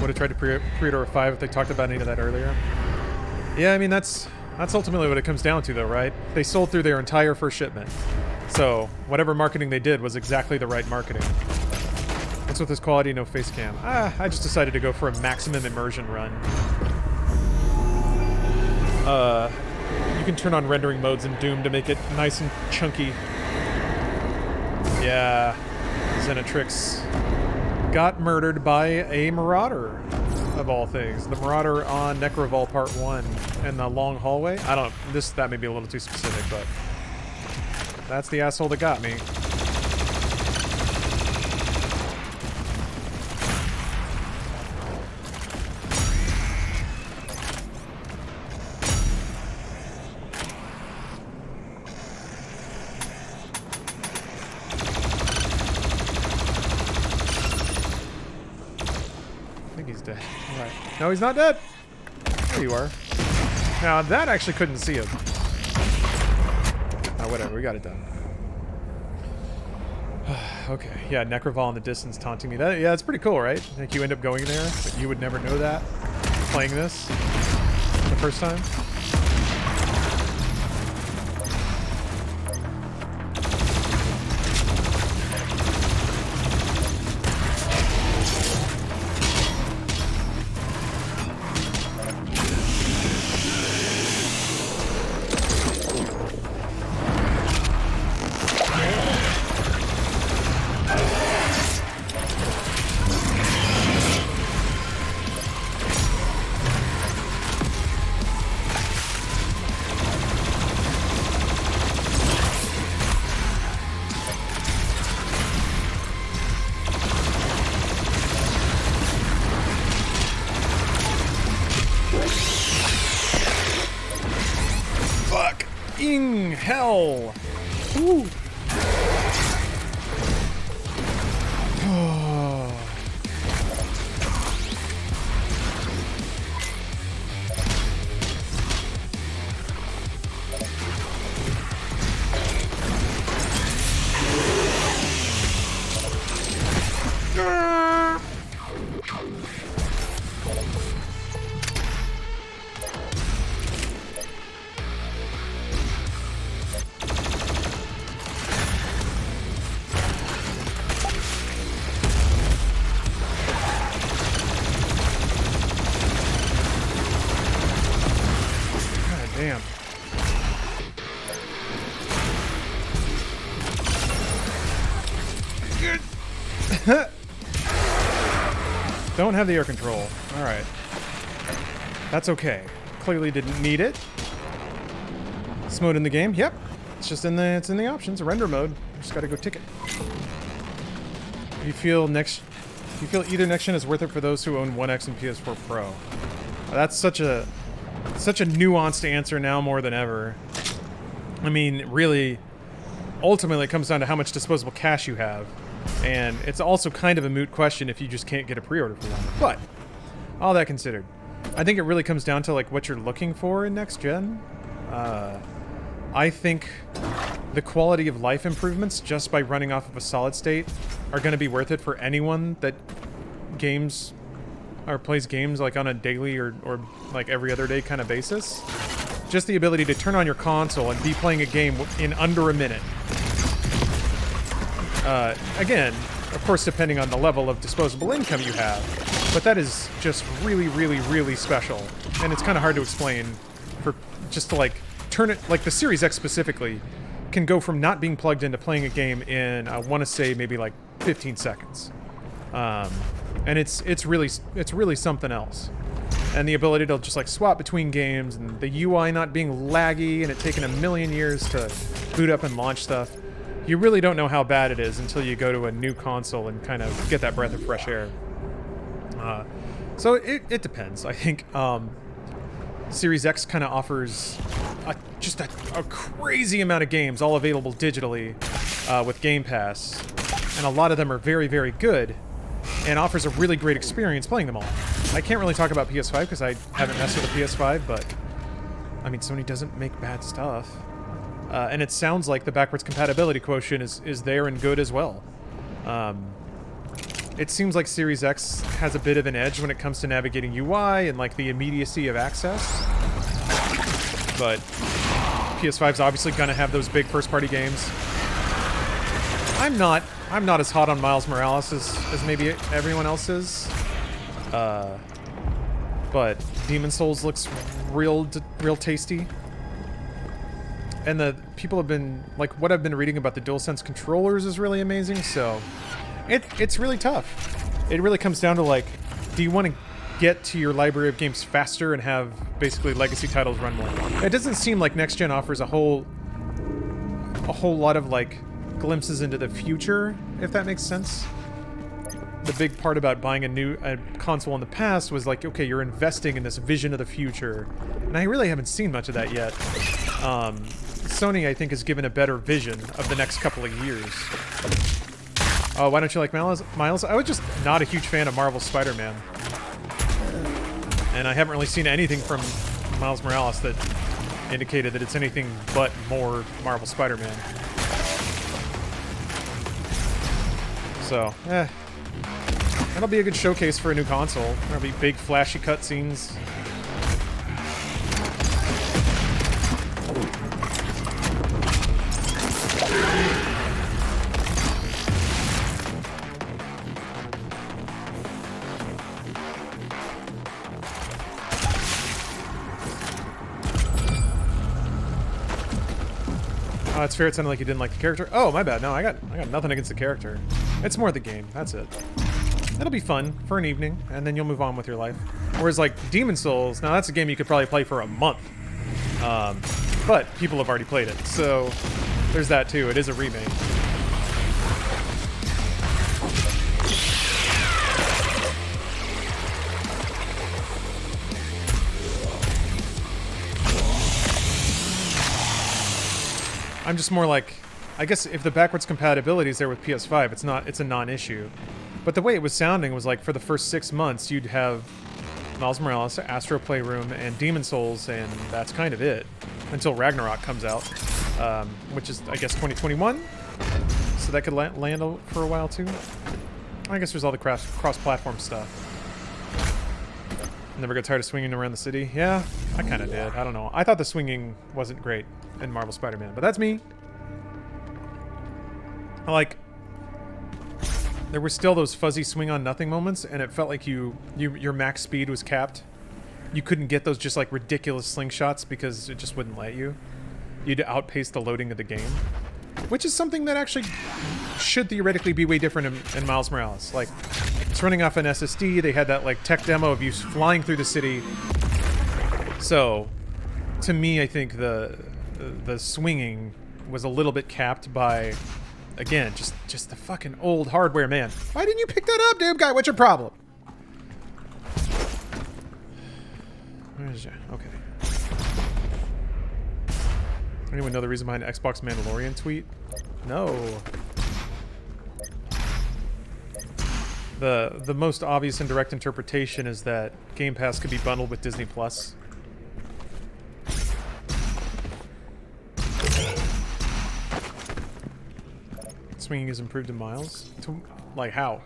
[SPEAKER 1] Would have tried to pre-order a 5 if they talked about any of that earlier. Yeah, I mean, that's ultimately what it comes down to, though, right? They sold through their entire first shipment. So whatever marketing they did was exactly the right marketing. What's with this quality, no face cam? I just decided to go for a maximum immersion run. You can turn on rendering modes in Doom to make it nice and chunky. Yeah, Xenatrix got murdered by a Marauder, of all things. The Marauder on Necroval Part 1 in the long hallway. That may be a little too specific, but that's the asshole that got me. No, he's not dead. There you are. Now, that actually couldn't see him. Oh, whatever. We got it done. Okay. Yeah, Necroval in the distance taunting me. Yeah, that's pretty cool, right? Like, you end up going there, but you would never know that playing this the first time. Hell! Ooh. Don't have the air control. Alright. That's okay. Clearly didn't need it. This mode in the game? Yep. It's just in the options, render mode. Just gotta go tick it. You feel either next gen is worth it for those who own One X and PS4 Pro? That's such a nuanced answer now more than ever. I mean, really, ultimately it comes down to how much disposable cash you have. And it's also kind of a moot question if you just can't get a pre-order for one. But, all that considered, I think it really comes down to like what you're looking for in next gen. I think the quality of life improvements just by running off of a solid state are going to be worth it for anyone that games or plays games like on a daily or like every other day kind of basis. Just the ability to turn on your console and be playing a game in under a minute. Again, of course, depending on the level of disposable income you have, but that is just really, really, really special. And it's kind of hard to explain for just to like turn it, like the Series X specifically, can go from not being plugged into playing a game in, I want to say maybe like 15 seconds. And it's really something else. And the ability to just like swap between games and the UI not being laggy and it taking a million years to boot up and launch stuff. You really don't know how bad it is until you go to a new console and kind of get that breath of fresh air. So it depends. I think Series X kind of offers just a crazy amount of games all available digitally with Game Pass. And a lot of them are very, very good and offers a really great experience playing them all. I can't really talk about PS5 because I haven't messed with the PS5, but I mean, Sony doesn't make bad stuff. And it sounds like the backwards compatibility quotient is there and good as well. It seems like Series X has a bit of an edge when it comes to navigating UI and like the immediacy of access. But PS5's obviously gonna have those big first-party games. I'm not as hot on Miles Morales as maybe everyone else is. But Demon Souls looks real tasty. And the people have been, like, what I've been reading about the DualSense controllers is really amazing, so it's really tough. It really comes down to, like, do you want to get to your library of games faster and have basically legacy titles run more? It doesn't seem like next gen offers a whole lot of, like, glimpses into the future, if that makes sense. The big part about buying a console in the past was like, okay, you're investing in this vision of the future, and I really haven't seen much of that yet. Sony, I think, has given a better vision of the next couple of years. Oh, why don't you like Miles? I was just not a huge fan of Marvel's Spider-Man. And I haven't really seen anything from Miles Morales that indicated that it's anything but more Marvel Spider-Man. So, that'll be a good showcase for a new console. There'll be big, flashy cutscenes. Oh, it's fair. It sounded like you didn't like the character. Oh, my bad. No, I got nothing against the character. It's more the game. That's it. It'll be fun for an evening, and then you'll move on with your life. Whereas, like, Demon Souls, now that's a game you could probably play for a month. But people have already played it, so there's that too. It is a remake. I'm just more like, I guess if the backwards compatibility is there with PS5, it's a non-issue. But the way it was sounding was like for the first 6 months, you'd have Miles Morales, Astro Playroom, and Demon Souls, and that's kind of it. Until Ragnarok comes out, which is, I guess, 2021? So that could land for a while, too. I guess there's all the cross-platform stuff. Never got tired of swinging around the city? Yeah, I kind of did. I don't know. I thought the swinging wasn't great in Marvel Spider-Man, but that's me. Like, there were still those fuzzy swing-on-nothing moments, and it felt like your max speed was capped. You couldn't get those just, like, ridiculous slingshots because it just wouldn't let you. You'd outpace the loading of the game. Which is something that actually should theoretically be way different in Miles Morales. Like, it's running off an SSD, they had that, like, tech demo of you flying through the city. So, to me, I think the swinging was a little bit capped by, again, just the fucking old hardware, man. Why didn't you pick that up, dude guy? What's your problem? Where is you? Okay. Anyone know the reason behind Xbox Mandalorian tweet? No. The most obvious and direct interpretation is that Game Pass could be bundled with Disney Plus. Swinging is improved in miles? Like how?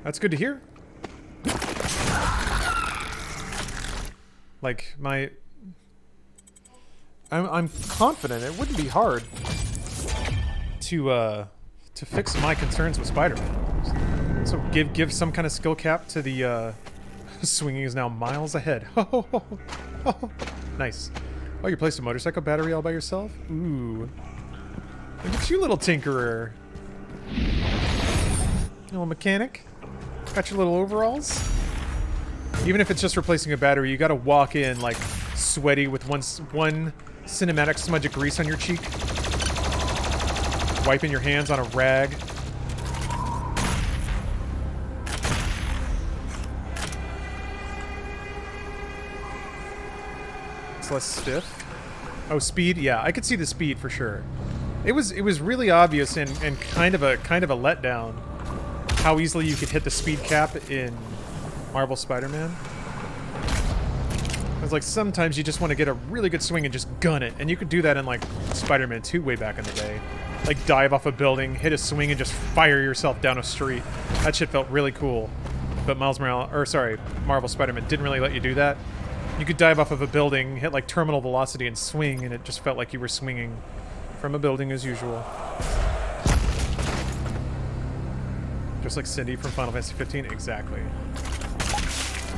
[SPEAKER 1] That's good to hear. Like I'm confident it wouldn't be hard to fix my concerns with Spider-Man. So give some kind of skill cap to the swinging is now miles ahead. Nice. Oh, you placed a motorcycle battery all by yourself? Ooh. Look at you, little tinkerer. Little mechanic. Got your little overalls. Even if it's just replacing a battery, you gotta walk in like sweaty with one cinematic smudge of grease on your cheek. Wiping your hands on a rag. It's less stiff. Oh, speed? Yeah, I could see the speed for sure. It was really obvious and kind of a letdown how easily you could hit the speed cap in Marvel Spider-Man. It's like sometimes you just want to get a really good swing and just gun it, and you could do that in like Spider-Man 2 way back in the day. Like dive off a building, hit a swing, and just fire yourself down a street. That shit felt really cool. But Marvel Spider-Man didn't really let you do that. You could dive off of a building, hit like terminal velocity, and swing, and it just felt like you were swinging from a building as usual. Just like Cindy from Final Fantasy 15? Exactly.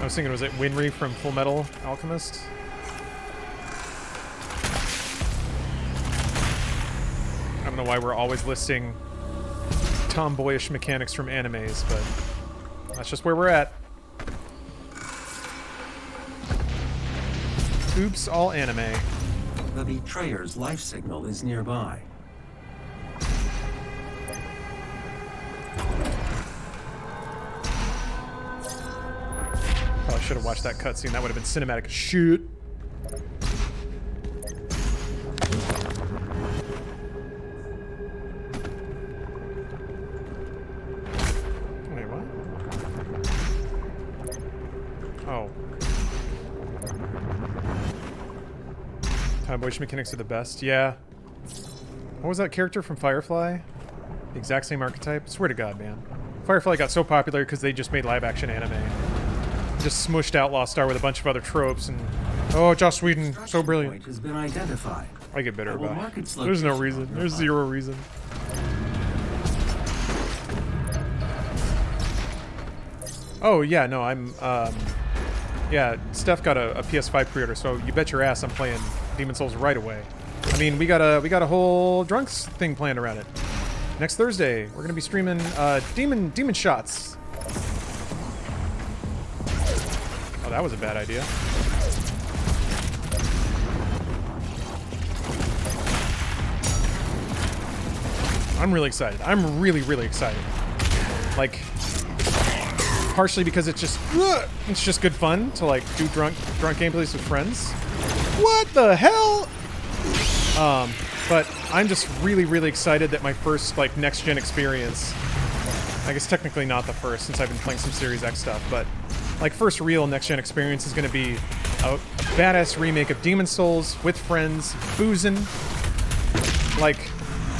[SPEAKER 1] I was thinking, was it Winry from Full Metal Alchemist? I don't know why we're always listing tomboyish mechanics from animes, but that's just where we're at. Oops, all anime.
[SPEAKER 3] The Betrayer's life signal is nearby.
[SPEAKER 1] Probably should have watched that cutscene. That would have been cinematic as shit. Wait, what? Oh. Tomboyish mechanics are the best. Yeah. What was that character from Firefly? The exact same archetype? Swear to God, man. Firefly got so popular because they just made live-action anime. Just smushed Outlaw Star with a bunch of other tropes and... Oh, Joss Whedon, so brilliant.
[SPEAKER 3] Has been identified.
[SPEAKER 1] I get bitter about it. There's no reason. There's zero reason. Oh, yeah, no, I'm... yeah, Steph got a PS5 pre-order, so you bet your ass I'm playing Demon's Souls right away. I mean, we got a whole Drunks thing planned around it. Next Thursday, we're gonna be streaming Demon Shots. Oh, that was a bad idea. I'm really excited. I'm really excited. Like, partially because it's just good fun to like do drunk gameplays with friends. What the hell? But I'm just really excited that my first like next gen experience, I guess technically not the first since I've been playing some Series X stuff, but like first real next gen experience is going to be a badass remake of Demon's Souls with friends, boozing. Like,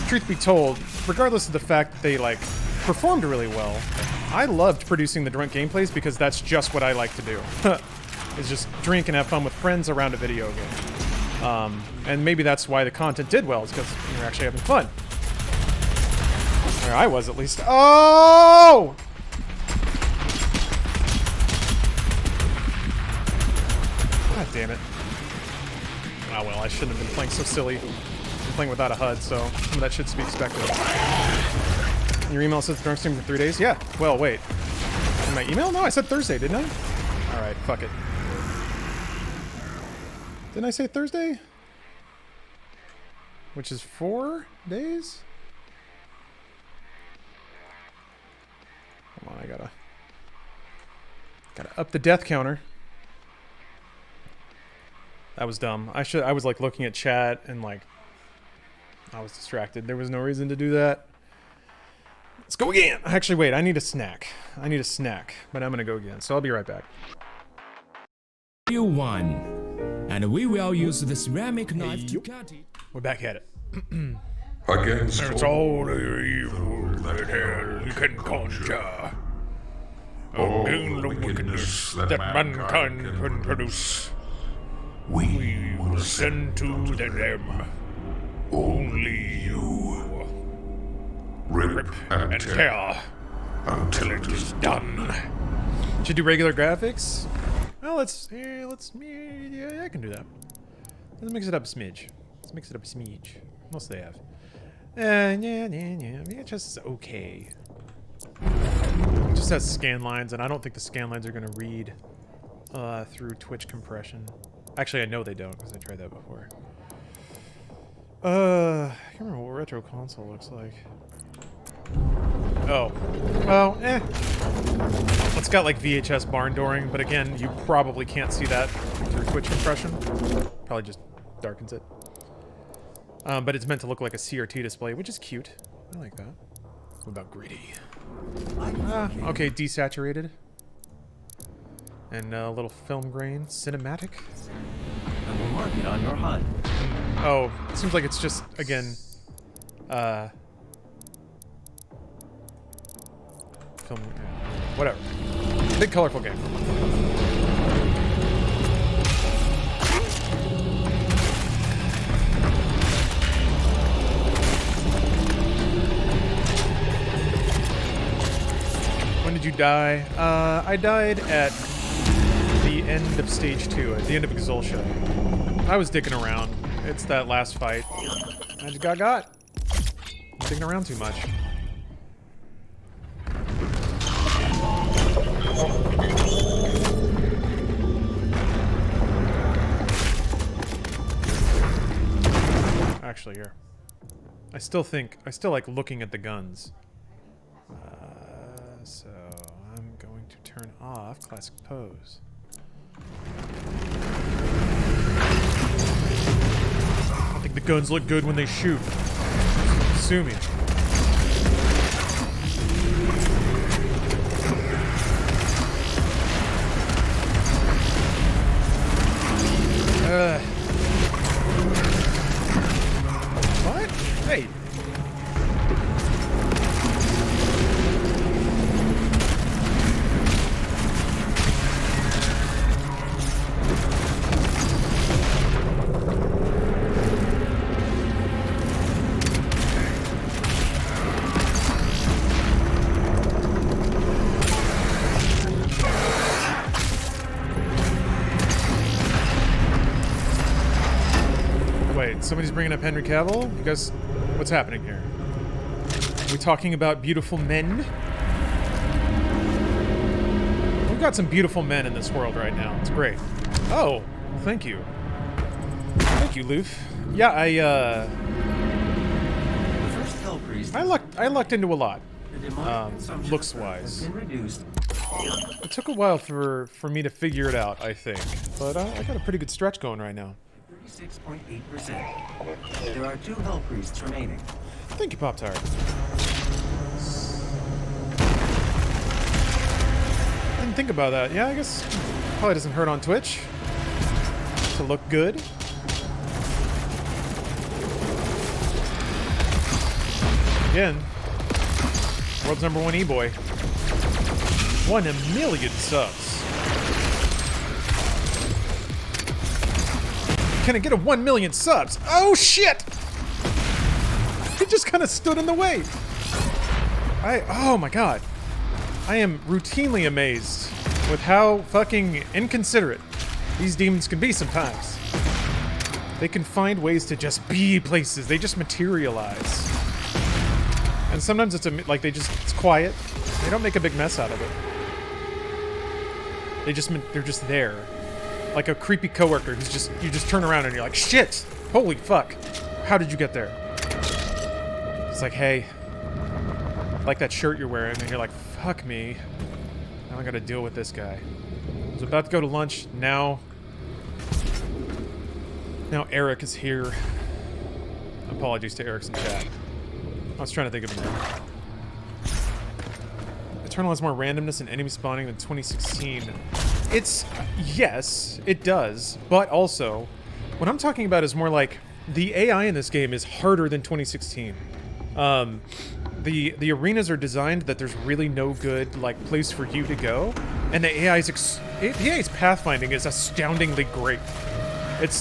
[SPEAKER 1] truth be told, regardless of the fact that they like performed really well, I loved producing the drunk gameplays because that's just what I like to do. Is just drink and have fun with friends around a video game. And maybe that's why the content did well, is because you're actually having fun. Or I was, at least. Oh! God damn it. Oh well, I shouldn't have been playing so silly. I'm playing without a HUD, so some of that shit's to be expected. Your email says the drunk stream for 3 days? Yeah. Well, wait. In my email? No, I said Thursday, didn't I? Alright, fuck it. Didn't I say Thursday? Which is 4 days? Hold on, I gotta up the death counter. That was dumb. I was like looking at chat and like I was distracted. There was no reason to do that. Go again! Actually, wait, I need a snack. I need a snack, but I'm gonna go again, so I'll be right back.
[SPEAKER 18] You won, and we will use the ceramic knife to cut it.
[SPEAKER 1] We're back at it.
[SPEAKER 2] Against
[SPEAKER 1] It's all the evil that hell can conjure. Again, the wickedness that mankind can produce. We will send to them only you.
[SPEAKER 2] rip and
[SPEAKER 1] tear
[SPEAKER 2] until it is done.
[SPEAKER 1] Should do regular graphics? Well, I can do that. Let's mix it up a smidge. Let's mix it up a smidge. Most they have. Yeah. VHS is okay. It just has scan lines, and I don't think the scan lines are going to read through Twitch compression. Actually, I know they don't, because I tried that before. I can't remember what retro console looks like. Oh. Well, it's got like VHS barn dooring, but again, you probably can't see that through Twitch compression. Probably just darkens it. But it's meant to look like a CRT display, which is cute. I like that. What about greedy? Okay, desaturated. And a little film grain. Cinematic.
[SPEAKER 3] I will mark it on your HUD.
[SPEAKER 1] Oh, it seems like it's just, again, film, whatever. Big colorful game. When did you die? I died at the end of stage 2, at the end of Exultia. I was dicking around. It's that last fight. I just got. I'm dicking around too much. Actually, here. I still like looking at the guns. So I'm going to turn off classic pose. I think the guns look good when they shoot. Assuming. What? Hey. Somebody's bringing up Henry Cavill. You guys, what's happening here? Are we talking about beautiful men? We've got some beautiful men in this world right now. It's great. Oh, well, thank you. Thank you, Loof. Yeah, I lucked into a lot. Looks-wise. It took a while for me to figure it out, I think. But I got a pretty good stretch going right now.
[SPEAKER 3] 36.8%. There are 2 hell priests remaining.
[SPEAKER 1] Thank you, Pop-Tart. Didn't think about that. Yeah, I guess probably doesn't hurt on Twitch to look good. Again, world's #1 e-boy. 1 million subs. Can I get a 1 million subs? Oh shit! It just kind of stood in the way. Oh my god. I am routinely amazed with how fucking inconsiderate these demons can be sometimes. They can find ways to just be places. They just materialize. And sometimes it's it's quiet. They don't make a big mess out of it. They're just there. Like a creepy coworker who's you just turn around and you're like, shit! Holy fuck! How did you get there? It's like, hey, I like that shirt you're wearing, and you're like, fuck me. Now I gotta deal with this guy. I was about to go to lunch, now Eric is here. Apologies to Eric's in chat. I was trying to think of a name. Eternal has more randomness and enemy spawning than 2016. It's... yes, it does. But also, what I'm talking about is more like the AI in this game is harder than 2016. The arenas are designed that there's really no good like place for you to go, and the AI's pathfinding is astoundingly great. It's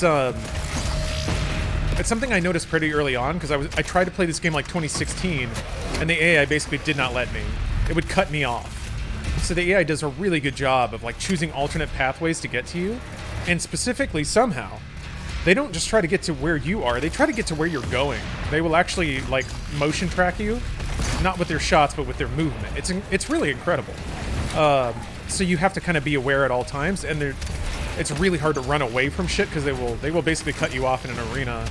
[SPEAKER 1] something I noticed pretty early on because I tried to play this game like 2016, and the AI basically did not let me. It would cut me off. So the AI does a really good job of like choosing alternate pathways to get to you, and specifically somehow they don't just try to get to where you are, they try to get to where you're going. They will actually like motion track you, not with their shots but with their movement. It's really incredible. So you have to kind of be aware at all times, and it's really hard to run away from shit because they will basically cut you off in an arena.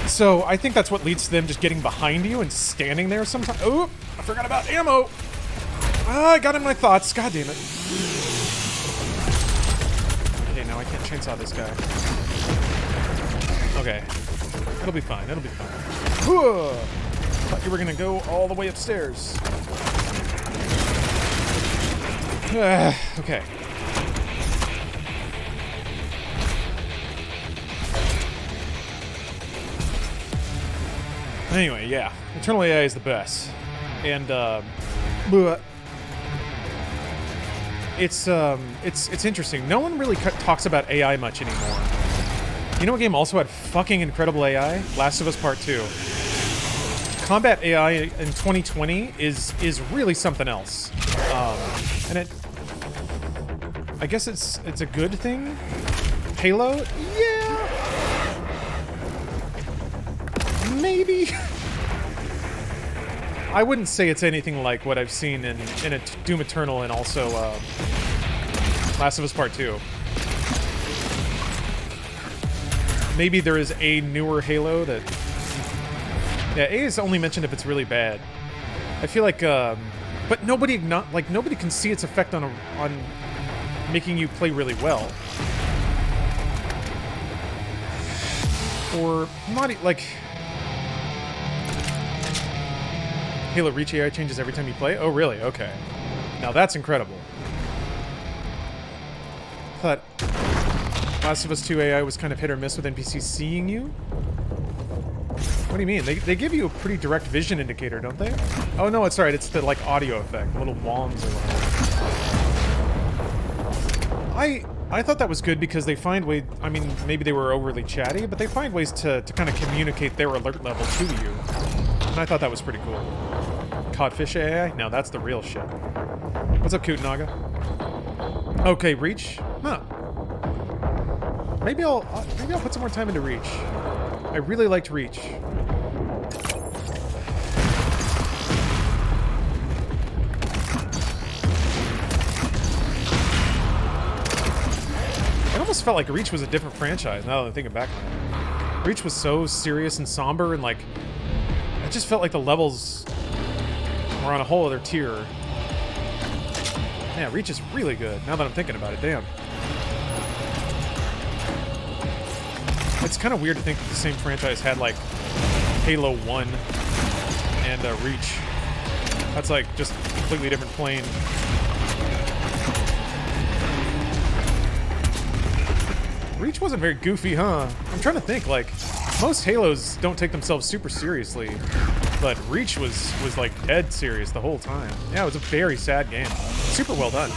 [SPEAKER 1] So I think that's what leads to them just getting behind you and standing there sometimes. Oh, I forgot about ammo. I got in my thoughts. God damn it. Okay, now I can't chainsaw this guy. Okay. It'll be fine. It'll be fine. Whoa! Thought you were gonna go all the way upstairs. Okay. Anyway, yeah. Eternal AI is the best. And, it's interesting. No one really talks about AI much anymore. You know what game also had fucking incredible AI? Last of Us Part 2. Combat AI in 2020 is really something else. And I guess it's a good thing. Halo? Yeah. Maybe. I wouldn't say it's anything like what I've seen in a Doom Eternal and also Last of Us Part 2. Maybe there is a newer Halo that... Yeah, A is only mentioned if it's really bad. I feel like, but nobody can see its effect on making you play really well. Or not, like... Halo Reach AI changes every time you play? Oh, really? Okay. Now that's incredible. I thought Last of Us 2 AI was kind of hit or miss with NPCs seeing you? What do you mean? They give you a pretty direct vision indicator, don't they? Oh, no, it's right. It's the, like, audio effect. The little wands or whatever. I thought that was good because they find ways... I mean, maybe they were overly chatty, but they find ways to kind of communicate their alert level to you. And I thought that was pretty cool. Codfish AI? No, that's the real shit. What's up, Cute Naga? Okay, Reach? Huh. Maybe I'll put some more time into Reach. I really liked Reach. It almost felt like Reach was a different franchise now that I'm thinking back. Reach was so serious and somber, and like it just felt like the levels were on a whole other tier. Yeah, Reach is really good now that I'm thinking about it. Damn. It's kind of weird to think that the same franchise had like Halo 1 and Reach. That's like just a completely different plane. Reach wasn't very goofy, huh? I'm trying to think, like, most Halos don't take themselves super seriously, but Reach was like dead serious the whole time. Yeah, it was a very sad game. Super well done.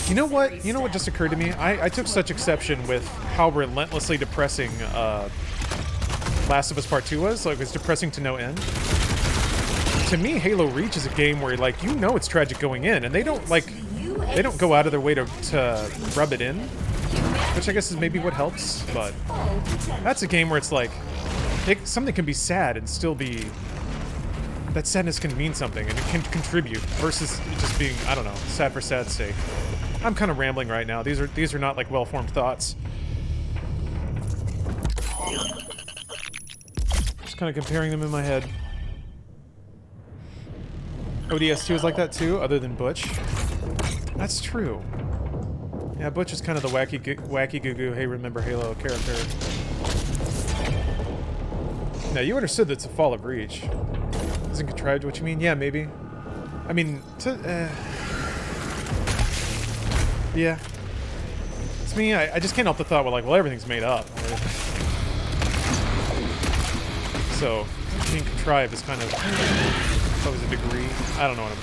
[SPEAKER 1] You know what? You know what just occurred to me? I took such exception with how relentlessly depressing Last of Us Part 2 was. Like, it was depressing to no end. To me, Halo Reach is a game where, like, you know it's tragic going in, and they don't go out of their way to rub it in. Which I guess is maybe what helps, but that's a game where it's like, something can be sad and still be... That sadness can mean something, and it can contribute, versus just being, I don't know, sad for sad's sake. I'm kind of rambling right now. These are not, like, well-formed thoughts. Just kind of comparing them in my head. ODS2 is like that too, other than Butch. That's true. Yeah, Butch is kind of the wacky goo-goo, hey, remember Halo character. Now, you understood that's a fall of Reach. Isn't contrived what you mean? Yeah, maybe. I mean, yeah. It's me, I just can't help the thought, well, like, well, everything's made up. So, being contrived is kind of always a degree. I don't know what I'm...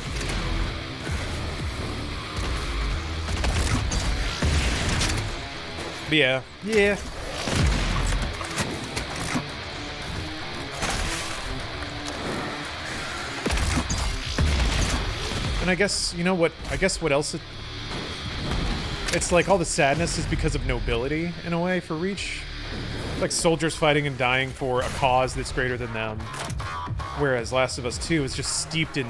[SPEAKER 1] But yeah. Yeah. And I guess, you know what, what else it's like all the sadness is because of nobility, in a way, for Reach. It's like soldiers fighting and dying for a cause that's greater than them. Whereas Last of Us 2 is just steeped in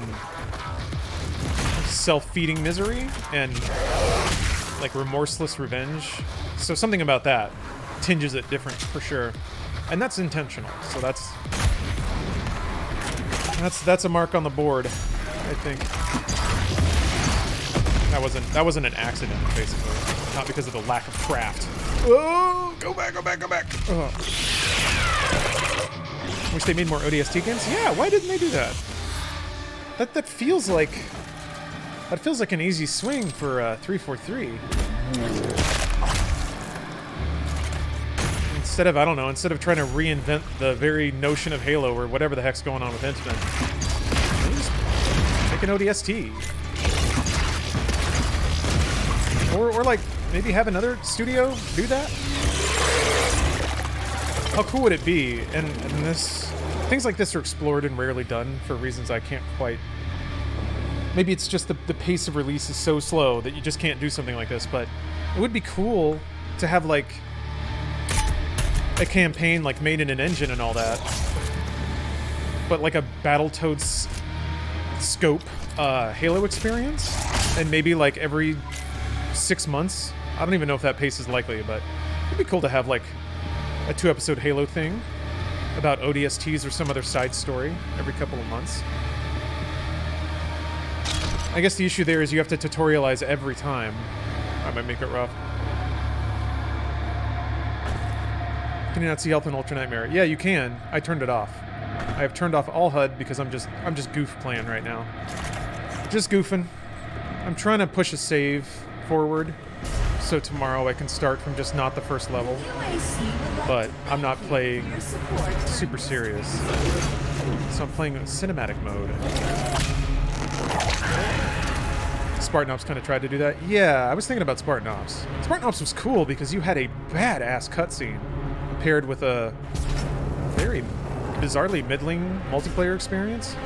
[SPEAKER 1] self-feeding misery and, like, remorseless revenge. So something about that tinges it different, for sure. And that's intentional, so that's a mark on the board, I think. That wasn't an accident, basically. Not because of the lack of craft. Oh, go back. Oh. Wish they made more ODST games? Yeah, why didn't they do that? That feels like an easy swing for 343. Instead of, I don't know, instead of trying to reinvent the very notion of Halo or whatever the heck's going on with Infinite, just make an ODST. Or like, maybe have another studio do that? How cool would it be? And things like this are explored and rarely done for reasons I can't quite... Maybe it's just the pace of release is so slow that you just can't do something like this, but it would be cool to have, like, a campaign, like, made in an engine and all that. But, like, a Battletoads scope Halo experience? And maybe, like, every 6 months? I don't even know if that pace is likely, but it'd be cool to have, like, a 2-episode Halo thing about ODSTs or some other side story every couple of months. I guess the issue there is you have to tutorialize every time. I might make it rough. Can you not see Health in Ultra Nightmare? Yeah, you can. I turned it off. I have turned off all HUD because I'm just goof playing right now. Just goofing. I'm trying to push a save forward so tomorrow I can start from just not the first level. But I'm not playing super serious. So I'm playing cinematic mode. Spartan Ops kind of tried to do that. Yeah, I was thinking about Spartan Ops. Spartan Ops was cool because you had a badass cutscene paired with a very bizarrely middling multiplayer experience.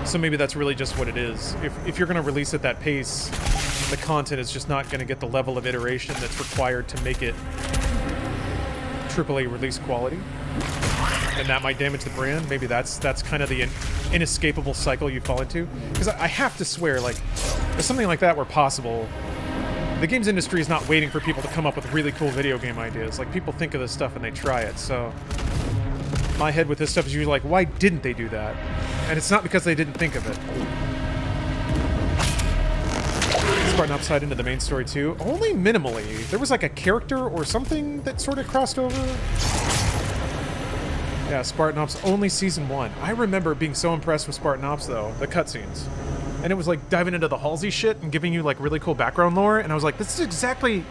[SPEAKER 1] So maybe that's really just what it is. If you're going to release at that pace, the content is just not going to get the level of iteration that's required to make it AAA release quality. And that might damage the brand. Maybe that's kind of the inescapable cycle you fall into. Because I have to swear, like, if something like that were possible, the games industry is not waiting for people to come up with really cool video game ideas. Like, people think of this stuff and they try it, so... My head with this stuff is usually like, why didn't they do that? And it's not because they didn't think of it. Spartan Ops tied into the main story too. Only minimally. There was like a character or something that sort of crossed over. Yeah, Spartan Ops only Season 1. I remember being so impressed with Spartan Ops though, the cutscenes. And it was like diving into the Halsey shit and giving you like really cool background lore, and I was like, this is exactly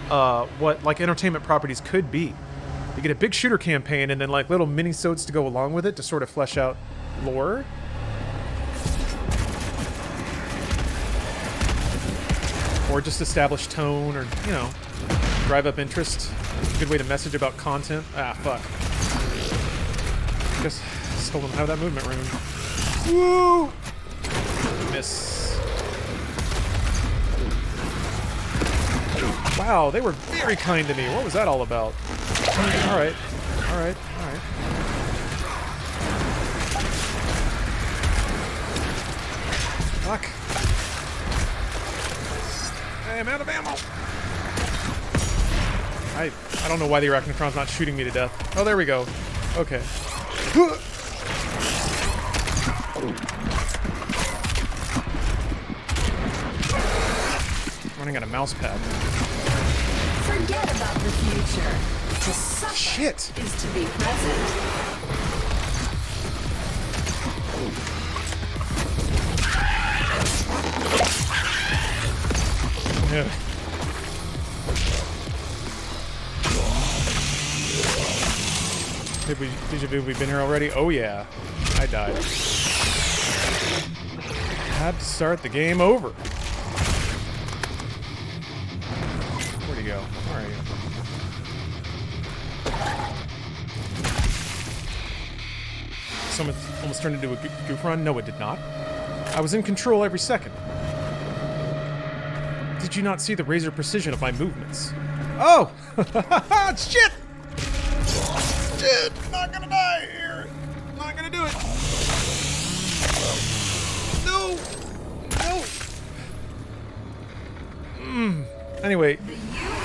[SPEAKER 1] what like entertainment properties could be. You get a big shooter campaign and then like little mini-sodes to go along with it to sort of flesh out lore. Or just establish tone or, you know, drive up interest. Good way to message about content. Ah, fuck. Guess still don't have that movement rune. Woo! Miss. Wow, they were very kind to me. What was that all about? Alright. Fuck. I'm out of ammo. I don't know why the Arachnotron's not shooting me to death. Oh, there we go. Okay. Running out of mouse pad.
[SPEAKER 11] Forget about the future. To suffer
[SPEAKER 1] Shit.
[SPEAKER 11] is to be present.
[SPEAKER 1] Deja vu, we've been here already? Oh yeah. I died. Had to start the game over. Where'd he go? Where are you? Someone almost turned into a goof run? No, it did not. I was in control every second. Did you not see the razor precision of my movements? Oh! Shit! Shit! I'm not gonna die here! I'm not gonna do it! No! No! Anyway,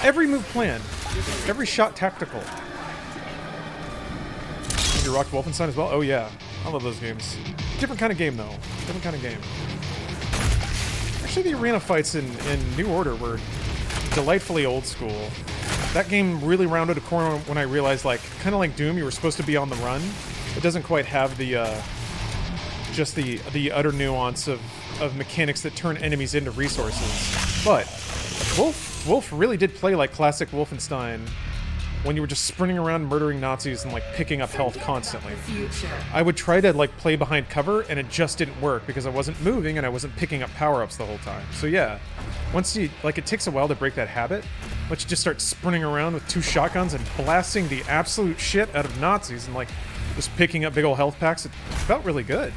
[SPEAKER 1] every move planned. Every shot tactical. You rocked Wolfenstein as well? Oh yeah. I love those games. Different kind of game though. Different kind of game. Actually, the arena fights in New Order were delightfully old school. That game really rounded a corner when I realized, like, kind of like Doom, you were supposed to be on the run. It doesn't quite have the, just the utter nuance of mechanics that turn enemies into resources. But Wolf really did play like classic Wolfenstein when you were just sprinting around murdering Nazis and, like, picking up health constantly. I would try to, like, play behind cover, and it just didn't work because I wasn't moving and I wasn't picking up power-ups the whole time. So yeah, once you, like, it takes a while to break that habit. Once you just start sprinting around with 2 shotguns and blasting the absolute shit out of Nazis and, like, just picking up big ol' health packs, it felt really good.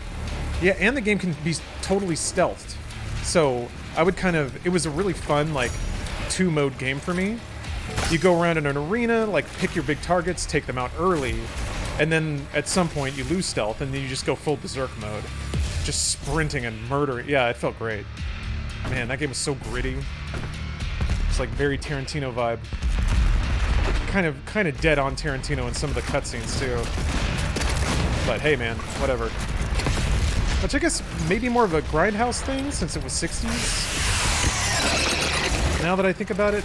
[SPEAKER 1] Yeah, and the game can be totally stealthed. So I would kind of, it was a really fun, like, 2-mode game for me. You go around in an arena, like, pick your big targets, take them out early, and then at some point you lose stealth, and then you just go full berserk mode. Just sprinting and murdering. Yeah, it felt great. Man, that game was so gritty. It's like very Tarantino vibe. Kind of dead on Tarantino in some of the cutscenes too. But hey man, whatever. Which I guess maybe more of a Grindhouse thing since it was 60s. Now that I think about it,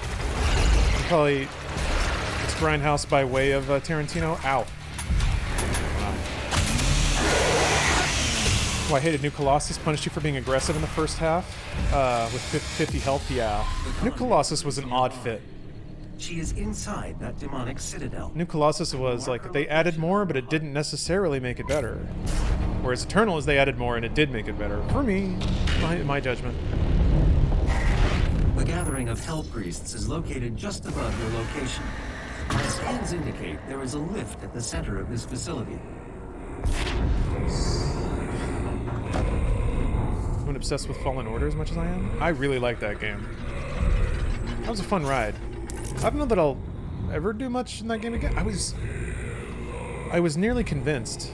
[SPEAKER 1] probably it's Grindhouse by way of Tarantino. Ow. Oh, I hated New Colossus. Punished you for being aggressive in the first half with 50 health. Yeah. New Colossus was an odd fit.
[SPEAKER 3] She is inside that demonic citadel.
[SPEAKER 1] New Colossus was like they added more, but it didn't necessarily make it better. Whereas Eternal is they added more and it did make it better. For me, my judgment.
[SPEAKER 3] The gathering of Hell Priests is located just above your location. My scans indicate there is a lift at the center of this facility.
[SPEAKER 1] I'm obsessed with Fallen Order as much as I am. I really like that game. That was a fun ride. I don't know that I'll ever do much in that game again. I was nearly convinced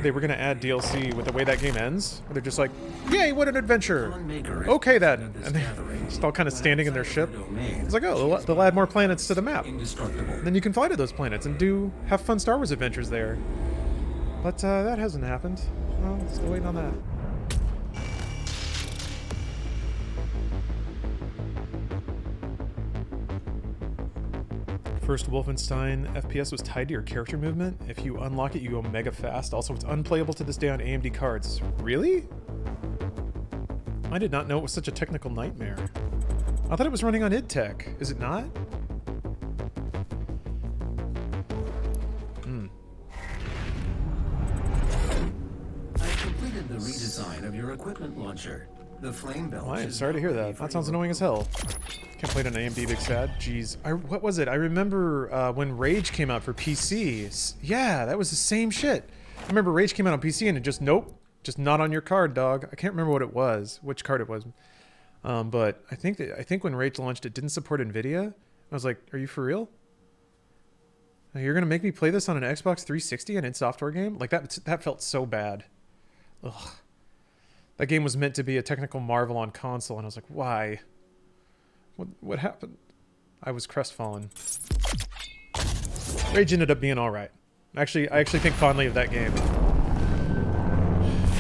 [SPEAKER 1] they were going to add DLC with the way that game ends. Where they're just like, yay, what an adventure! Okay then! And they're just all kind of standing in their ship. It's like, oh, they'll add more planets to the map. And then you can fly to those planets and have fun Star Wars adventures there. But that hasn't happened. Well, still waiting on that. First Wolfenstein FPS was tied to your character movement. If you unlock it, you go mega fast. Also, it's unplayable to this day on AMD cards. Really? I did not know it was such a technical nightmare. I thought it was running on id Tech. Is it not?
[SPEAKER 3] I've completed the redesign of your equipment launcher. The flame belt.
[SPEAKER 1] Well, I am sorry to hear that. That sounds annoying as hell. Can't play it on AMD, big sad. Jeez. What was it? I remember when Rage came out for PC. Yeah, that was the same shit. I remember Rage came out on PC and it just, nope. Just not on your card, dog. I can't remember what it was, which card it was. But I think when Rage launched, it didn't support NVIDIA. I was like, are you for real? You're going to make me play this on an Xbox 360, an id Software game? Like, that felt so bad. Ugh. That game was meant to be a technical marvel on console, and I was like, why? What happened? I was crestfallen. Rage ended up being alright. I actually think fondly of that game.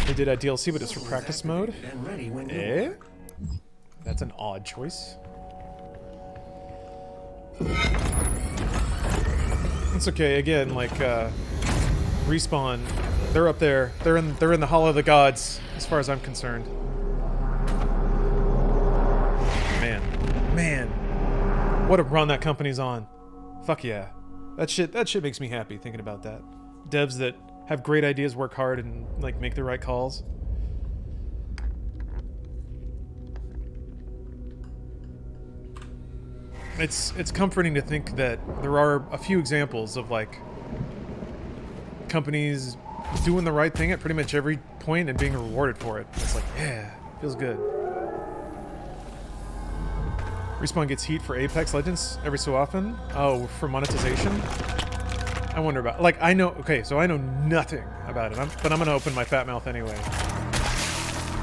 [SPEAKER 1] They did a DLC, but it's for practice mode. Eh? That's an odd choice. It's okay. Again, like Respawn, they're up there. They're in the Hall of the Gods, as far as I'm concerned. Man, what a run that company's on. Fuck yeah. That shit makes me happy thinking about that. devs that have great ideas work hard and like make the right calls. It's comforting to think that there are a few examples of like companies doing the right thing at pretty much every point and being rewarded for it. It's like, yeah, feels good. Respawn gets heat for Apex Legends every so often. Oh, for monetization? I wonder about, like, I know, okay, so I know nothing about it, but I'm gonna open my fat mouth anyway.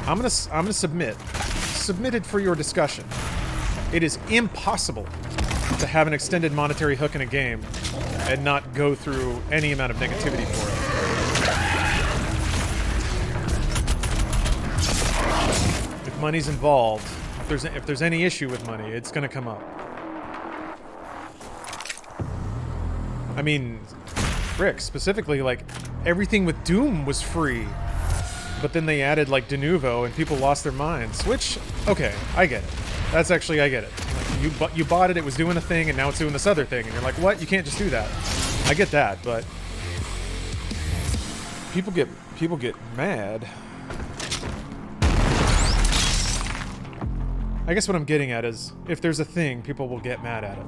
[SPEAKER 1] I'm gonna submit it for your discussion. It is impossible to have an extended monetary hook in a game and not go through any amount of negativity for it. If money's involved, if there's any issue with money, it's gonna come up. I mean, Rick, specifically, like, everything with Doom was free, but then they added, like, De Novo, and people lost their minds, which, okay, I get it. That's actually, I get it. Like, you bought it, it was doing a thing, and now it's doing this other thing, and you're like, what? You can't just do that. I get that, but people get mad. I guess what I'm getting at is, if there's a thing, people will get mad at it.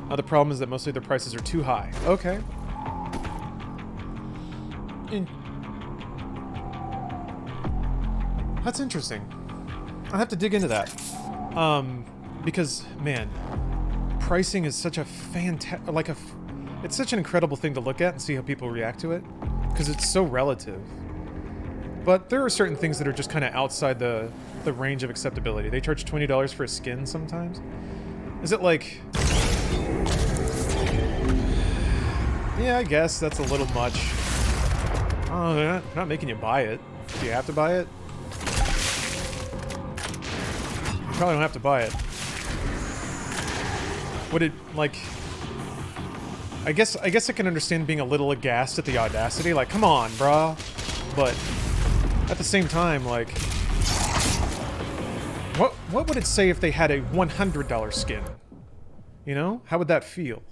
[SPEAKER 1] Now the problem is that mostly their prices are too high. Okay. That's interesting. I'll have to dig into that. Because, man, pricing is such a it's such an incredible thing to look at and see how people react to it. Because it's so relative. But there are certain things that are just kind of outside the range of acceptability. They charge $20 for a skin sometimes. Is it like... Yeah, I guess that's a little much. Oh, they're not making you buy it. Do you have to buy it? You probably don't have to buy it. Would it, like... I guess I can understand being a little aghast at the audacity. Like, come on, brah. But at the same time, like... What would it say if they had a $100 skin? You know? How would that feel?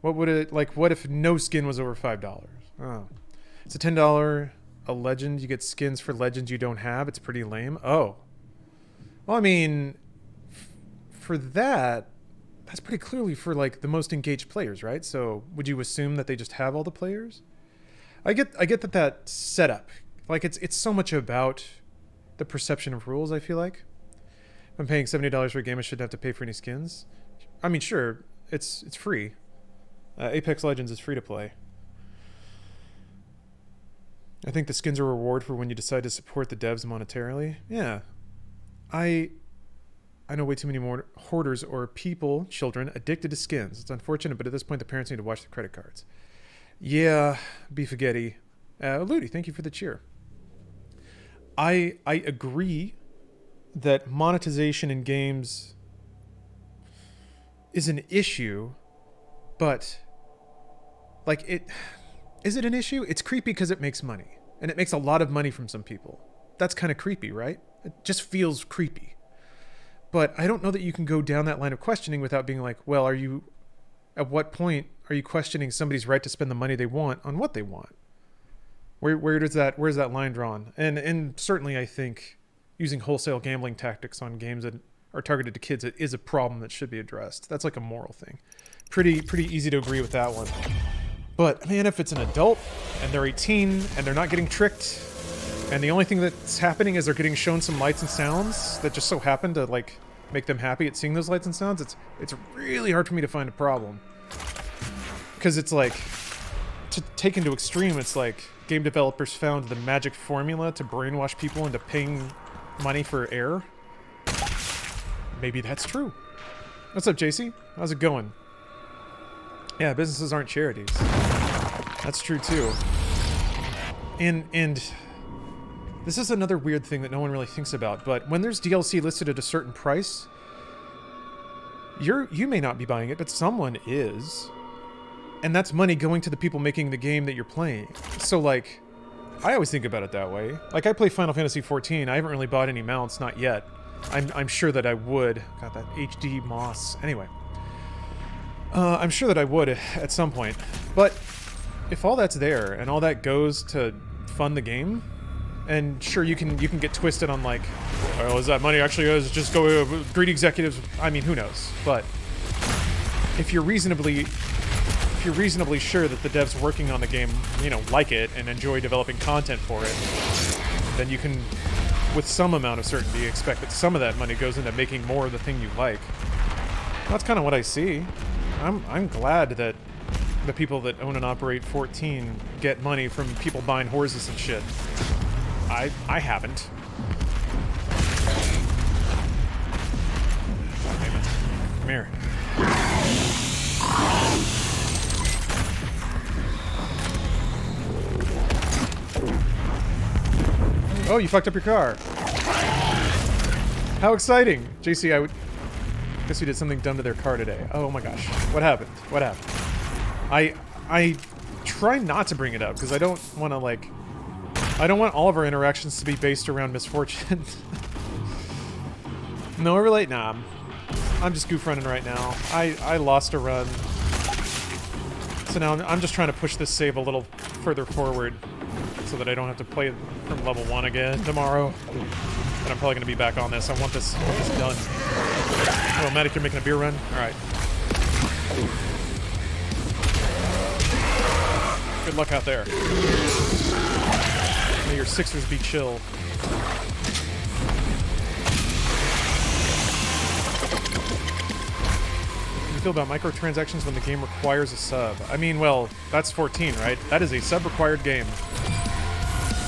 [SPEAKER 1] What would it, like, what if no skin was over $5? Oh. It's a $10 a legend. You get skins for legends you don't have. It's pretty lame. Oh. Well, I mean, for that, that's pretty clearly for, like, the most engaged players, right? So would you assume that they just have all the players? I get that setup. Like, it's so much about the perception of rules, I feel like. If I'm paying $70 for a game, I shouldn't have to pay for any skins. I mean, sure, it's free. Apex Legends is free to play. I think the skins are a reward for when you decide to support the devs monetarily. Yeah. I know way too many more hoarders or people, children, addicted to skins. It's unfortunate, but at this point the parents need to watch the credit cards. Yeah, Beefagetti. Ludi, thank you for the cheer. I agree that monetization in games is an issue, but like, is it an issue? It's creepy because it makes money, and it makes a lot of money from some people. That's kind of creepy, right? It just feels creepy. But I don't know that you can go down that line of questioning without being like, well, at what point are you questioning somebody's right to spend the money they want on what they want? Where's that line drawn? And certainly I think using wholesale gambling tactics on games that are targeted to kids is a problem that should be addressed. That's like a moral thing. Pretty easy to agree with that one. But man, if it's an adult and they're 18 and they're not getting tricked, and the only thing that's happening is they're getting shown some lights and sounds that just so happen to like make them happy at seeing those lights and sounds, it's really hard for me to find a problem. Because it's like, to take into extreme, it's like game developers found the magic formula to brainwash people into paying money for air. Maybe that's true. What's up, JC? How's it going? Yeah, businesses aren't charities. That's true too. And this is another weird thing that no one really thinks about, but when there's DLC listed at a certain price, you may not be buying it, but someone is. And that's money going to the people making the game that you're playing. So like, I always think about it that way. Like, I play Final Fantasy XIV, I haven't really bought any mounts, not yet. I'm sure that I would. Got that HD moss. Anyway. I'm sure that I would at some point. But if all that's there and all that goes to fund the game, and sure, you can get twisted on like, oh, is that money actually goes just go greedy executives? I mean, who knows? But if you're reasonably sure that the devs working on the game, you know, like it and enjoy developing content for it, then you can, with some amount of certainty, expect that some of that money goes into making more of the thing you like. That's kind of what I see. I'm glad that the people that own and operate 14 get money from people buying horses and shit. I haven't. God damn it. Come here. Oh, you fucked up your car. How exciting. JC, I guess you did something dumb to their car today. Oh my gosh. What happened? What happened? I try not to bring it up because I don't want to like... I don't want all of our interactions to be based around misfortune. No overlay? Nah. I'm just goof running right now. I lost a run. So now I'm just trying to push this save a little further forward so that I don't have to play from level 1 again tomorrow. But I'm probably going to be back on this. I want this done. Oh, Medic, you're making a beer run? Alright. Good luck out there. May your Sixers be chill. How do you feel about microtransactions when the game requires a sub? I mean, well, that's 14, right? That is a sub-required game.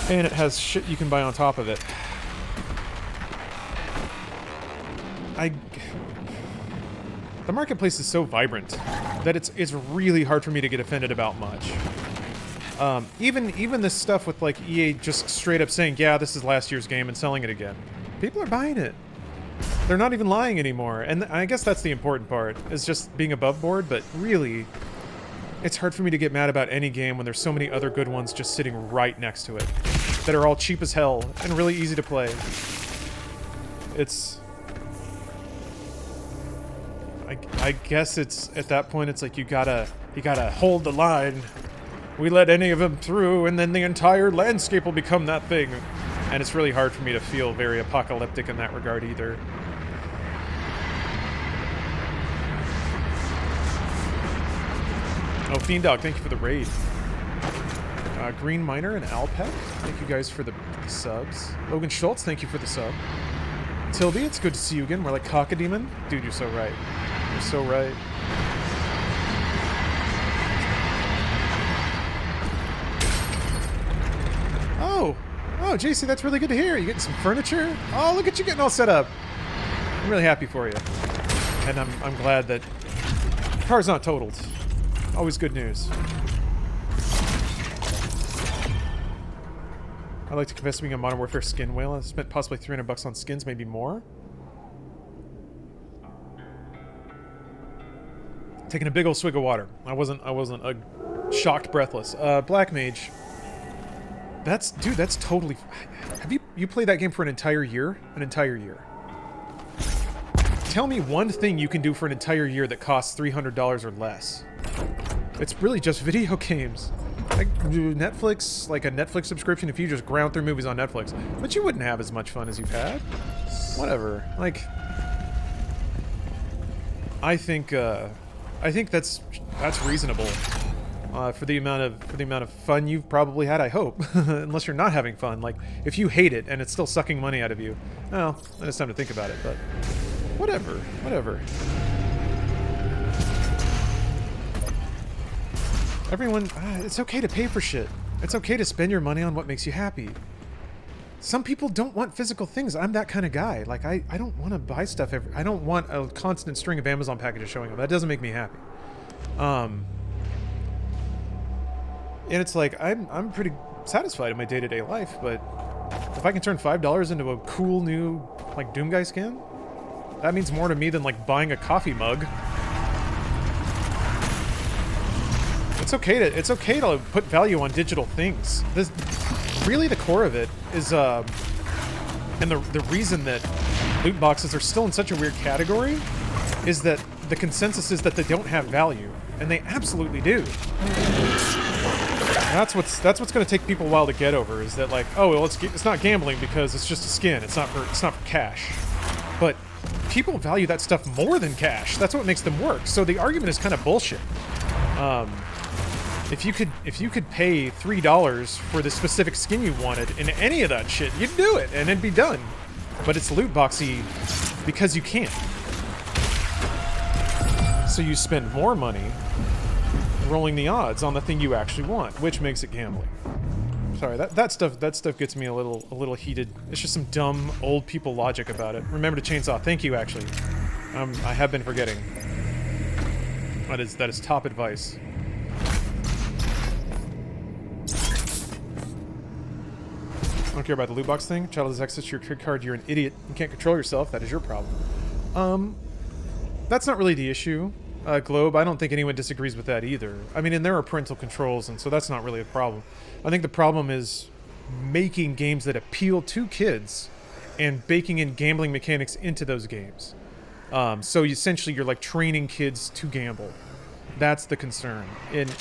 [SPEAKER 1] And it has shit you can buy on top of it. The marketplace is so vibrant that it's really hard for me to get offended about much. Even this stuff with like EA just straight up saying, yeah, this is last year's game and selling it again. People are buying it. They're not even lying anymore. And I guess that's the important part, is just being above board, but really, it's hard for me to get mad about any game when there's so many other good ones just sitting right next to it that are all cheap as hell and really easy to play. It's... I guess it's, at that point, it's like you gotta hold the line. We let any of them through, and then the entire landscape will become that thing. And it's really hard for me to feel very apocalyptic in that regard either. Oh, Fiend Dog, thank you for the raid. Green Miner and Alpec, thank you guys for the subs. Logan Schultz, thank you for the sub. Tilby, it's good to see you again. We're like Cockademon. Dude, you're so right. You're so right. Oh, JC, that's really good to hear. You getting some furniture? Oh, look at you getting all set up. I'm really happy for you. And I'm glad that the car's not totaled. Always good news. I'd like to confess to being a Modern Warfare skin whale. I spent possibly $300 on skins, maybe more. Taking a big old swig of water. I wasn't shocked breathless. Black Mage. That's totally... Have you played that game for an entire year? An entire year. Tell me one thing you can do for an entire year that costs $300 or less. It's really just video games. Like Netflix, like a Netflix subscription if you just ground through movies on Netflix. But you wouldn't have as much fun as you've had. Whatever. Like, I think that's reasonable. For the amount of fun you've probably had, I hope. Unless you're not having fun. Like, if you hate it and it's still sucking money out of you, well, then it's time to think about it, but whatever. Everyone, it's okay to pay for shit. It's okay to spend your money on what makes you happy. Some people don't want physical things. I'm that kind of guy. Like, I don't want to buy stuff I don't want a constant string of Amazon packages showing up. That doesn't make me happy. And it's like, I'm pretty satisfied in my day-to-day life, but if I can turn $5 into a cool new, like, Doomguy skin, that means more to me than, like, buying a coffee mug. It's okay to put value on digital things. Really the core of it is, and the reason that loot boxes are still in such a weird category is that the consensus is that they don't have value, and they absolutely do. That's what's going to take people a while to get over, is that like, oh well, it's not gambling because it's just a skin. It's not for cash. But people value that stuff more than cash. That's what makes them work. So the argument is kind of bullshit. If you could pay $3 for the specific skin you wanted in any of that shit, you'd do it and it'd be done. But it's loot boxy because you can't. So you spend more money rolling the odds on the thing you actually want, which makes it gambling. Sorry, that stuff gets me a little heated. It's just some dumb old people logic about it. Remember to chainsaw. Thank you, actually. I have been forgetting. That is top advice. I don't care about the loot box thing. Child has access to your credit card. You're an idiot. You can't control yourself. That is your problem. That's not really the issue. Globe, I don't think anyone disagrees with that either. I mean, and there are parental controls, and so that's not really a problem. I think the problem is making games that appeal to kids and baking in gambling mechanics into those games. So essentially you're like training kids to gamble. That's the concern. And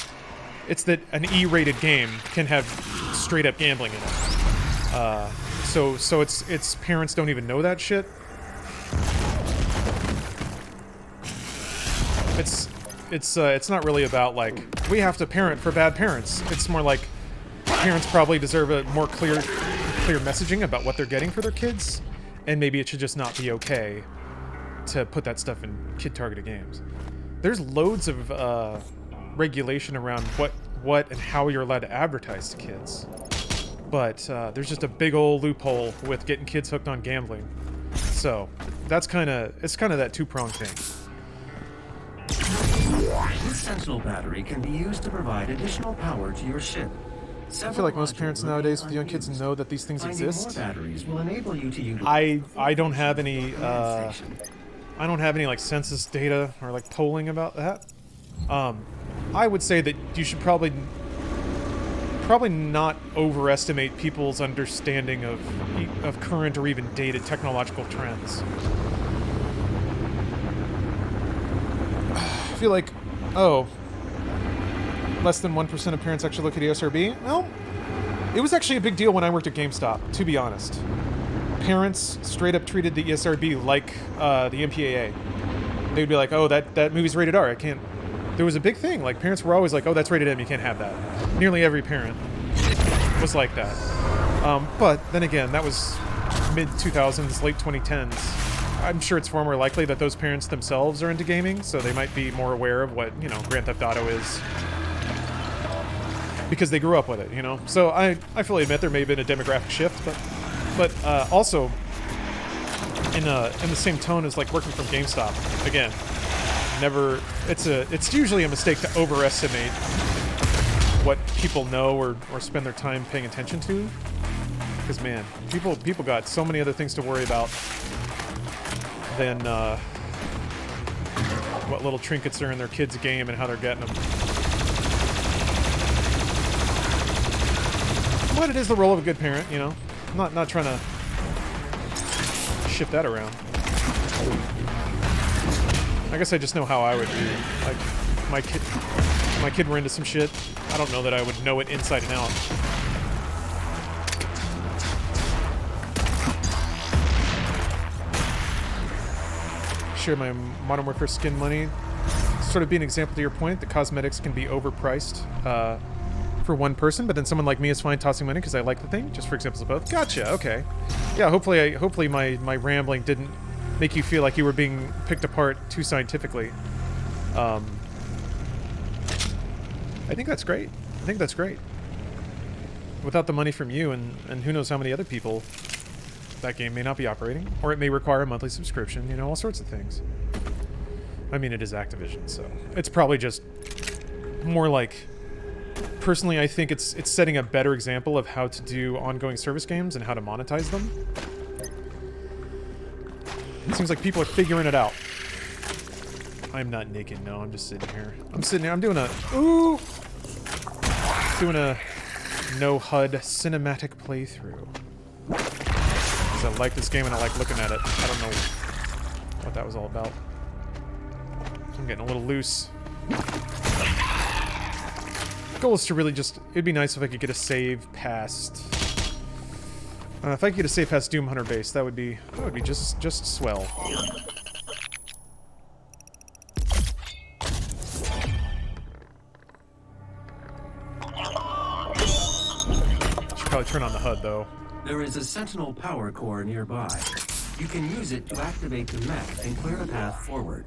[SPEAKER 1] it's that an E-rated game can have straight up gambling in it. So it's parents don't even know that shit. It's not really about like we have to parent for bad parents. It's more like parents probably deserve a more clear messaging about what they're getting for their kids, and maybe it should just not be okay to put that stuff in kid-targeted games. There's loads of regulation around what and how you're allowed to advertise to kids, but there's just a big old loophole with getting kids hooked on gambling. So it's kind of that two-pronged thing.
[SPEAKER 3] This Sentinel battery can be used to provide additional power to your ship.
[SPEAKER 1] I feel like most parents nowadays with young kids know that these things exist.
[SPEAKER 3] Batteries will enable you to use
[SPEAKER 1] I don't have any like census data or like polling about that. I would say that you should probably not overestimate people's understanding of current or even dated technological trends. I feel like, less than 1% of parents actually look at ESRB? Well, it was actually a big deal when I worked at GameStop, to be honest. Parents straight up treated the ESRB like the MPAA. They'd be like, oh, that movie's rated R, I can't... There was a big thing, like parents were always like, oh, that's rated M, you can't have that. Nearly every parent was like that. But then again, that was mid-2000s, late 2010s. I'm sure it's far more likely that those parents themselves are into gaming, so they might be more aware of what, Grand Theft Auto is. Because they grew up with it, So I fully admit there may have been a demographic shift, but also in the same tone as like working from GameStop. Again, it's usually a mistake to overestimate what people know or spend their time paying attention to. Because man, people got so many other things to worry about than what little trinkets are in their kids' game and how they're getting them. But it is the role of a good parent, I'm not trying to shift that around. I guess I just know how I would be. Like, my kid were into some shit, I don't know that I would know it inside and out. Share my Modern Warfare skin money. Sort of be an example to your point, the cosmetics can be overpriced for one person, but then someone like me is fine tossing money because I like the thing, just for examples of both. Gotcha, okay. Yeah, hopefully my rambling didn't make you feel like you were being picked apart too scientifically. I think that's great. Without the money from you and who knows how many other people, that game may not be operating, or it may require a monthly subscription, all sorts of things. I mean, it is Activision, so it's probably just more like, personally, I think it's setting a better example of how to do ongoing service games and how to monetize them. It seems like people are figuring it out. I'm not naked, no, I'm just sitting here. I'm doing a no HUD cinematic playthrough. Because I like this game and I like looking at it. I don't know what that was all about. I'm getting a little loose. Goal is to really just... It'd be nice if I could get a save past... if I could get a save past Doom Hunter base, that would be just swell. Should probably turn on the HUD though.
[SPEAKER 3] There is a Sentinel power core nearby. You can use it to activate the mech and clear a path forward.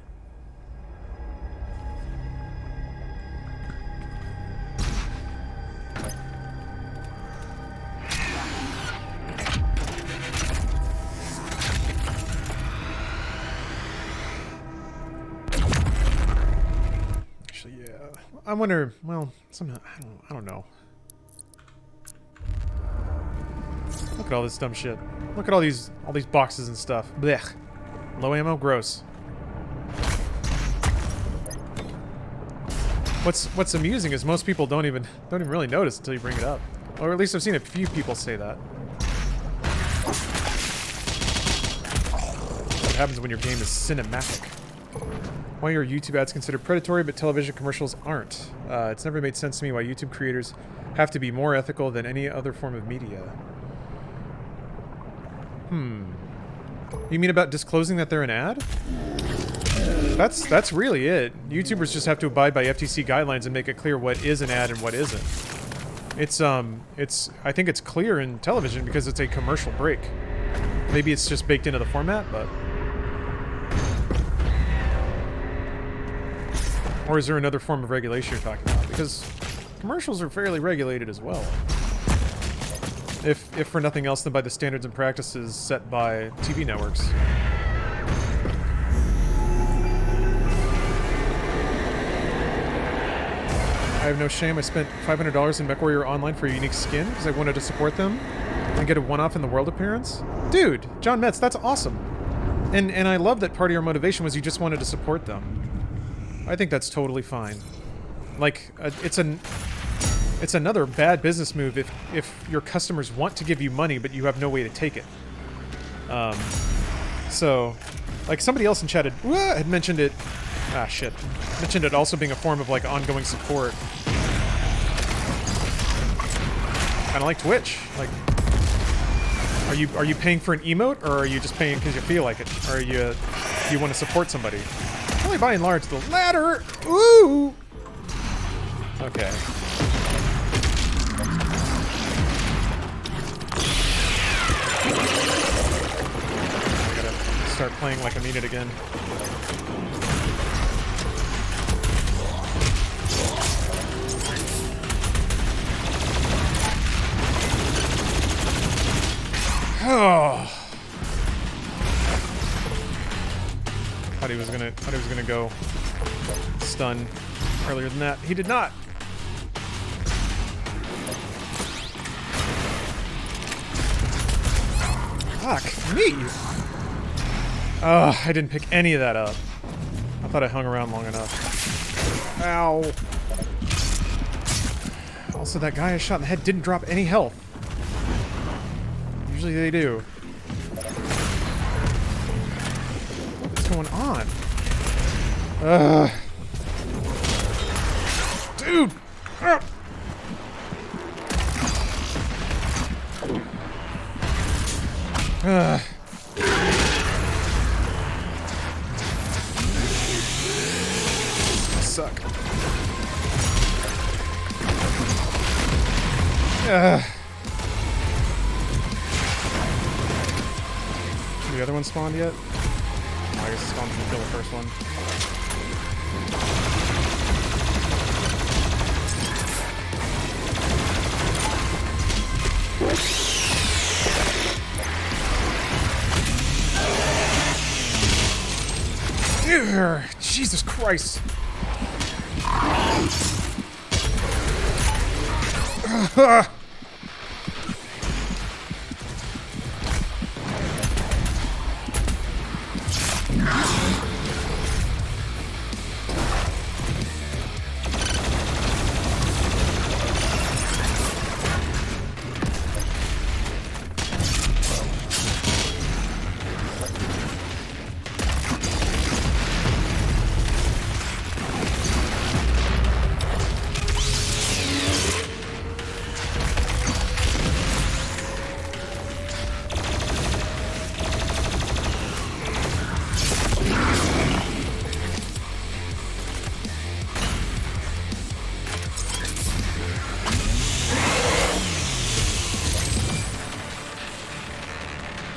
[SPEAKER 1] I wonder, well, I don't know. Look at all this dumb shit. Look at all these boxes and stuff. Blech. Low ammo, gross. What's amusing is most people don't even really notice until you bring it up. Or at least I've seen a few people say that. What happens when your game is cinematic? Why are YouTube ads considered predatory, but television commercials aren't? It's never made sense to me why YouTube creators have to be more ethical than any other form of media. You mean about disclosing that they're an ad? That's really it. YouTubers just have to abide by FTC guidelines and make it clear what is an ad and what isn't. I think it's clear in television because it's a commercial break. Maybe it's just baked into the format, but... Or is there another form of regulation you're talking about? Because commercials are fairly regulated as well. If for nothing else than by the standards and practices set by TV networks. I have no shame. I spent $500 in MechWarrior Online for a unique skin because I wanted to support them and get a one-off in the world appearance. Dude, John Metz, that's awesome. And I love that part of your motivation was you just wanted to support them. I think that's totally fine. Like, it's another bad business move if your customers want to give you money but you have no way to take it. So, like somebody else in chat had mentioned it. Ah, shit. Mentioned it also being a form of like ongoing support. Kind of like Twitch. Like, are you paying for an emote or are you just paying because you feel like it? Or do you want to support somebody? Probably by and large the latter. Ooh. Okay. I gotta start playing like I mean it again. Oh. Thought he was gonna go stun earlier than that. He did not. Fuck me. I didn't pick any of that up. I thought I hung around long enough. Ow. Also, that guy I shot in the head didn't drop any health. Usually they do. What's going on? Dude! Suck. The other one spawned yet? Oh, I guess it spawned to kill the first one. Jesus Christ.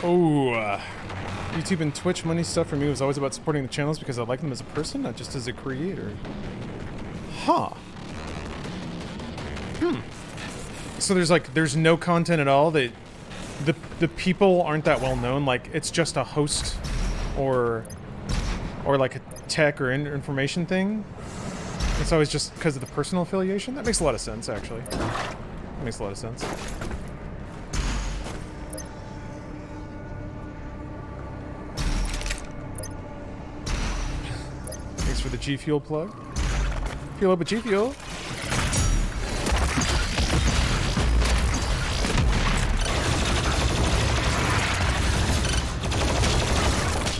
[SPEAKER 1] Oh, YouTube and Twitch money stuff for me was always about supporting the channels because I like them as a person, not just as a creator. Huh. So there's no content at all. The people aren't that well known. Like, it's just a host or like a tech or information thing. It's always just because of the personal affiliation. That makes a lot of sense, actually. That makes a lot of sense. Thanks for the G Fuel plug. Fuel up with G Fuel.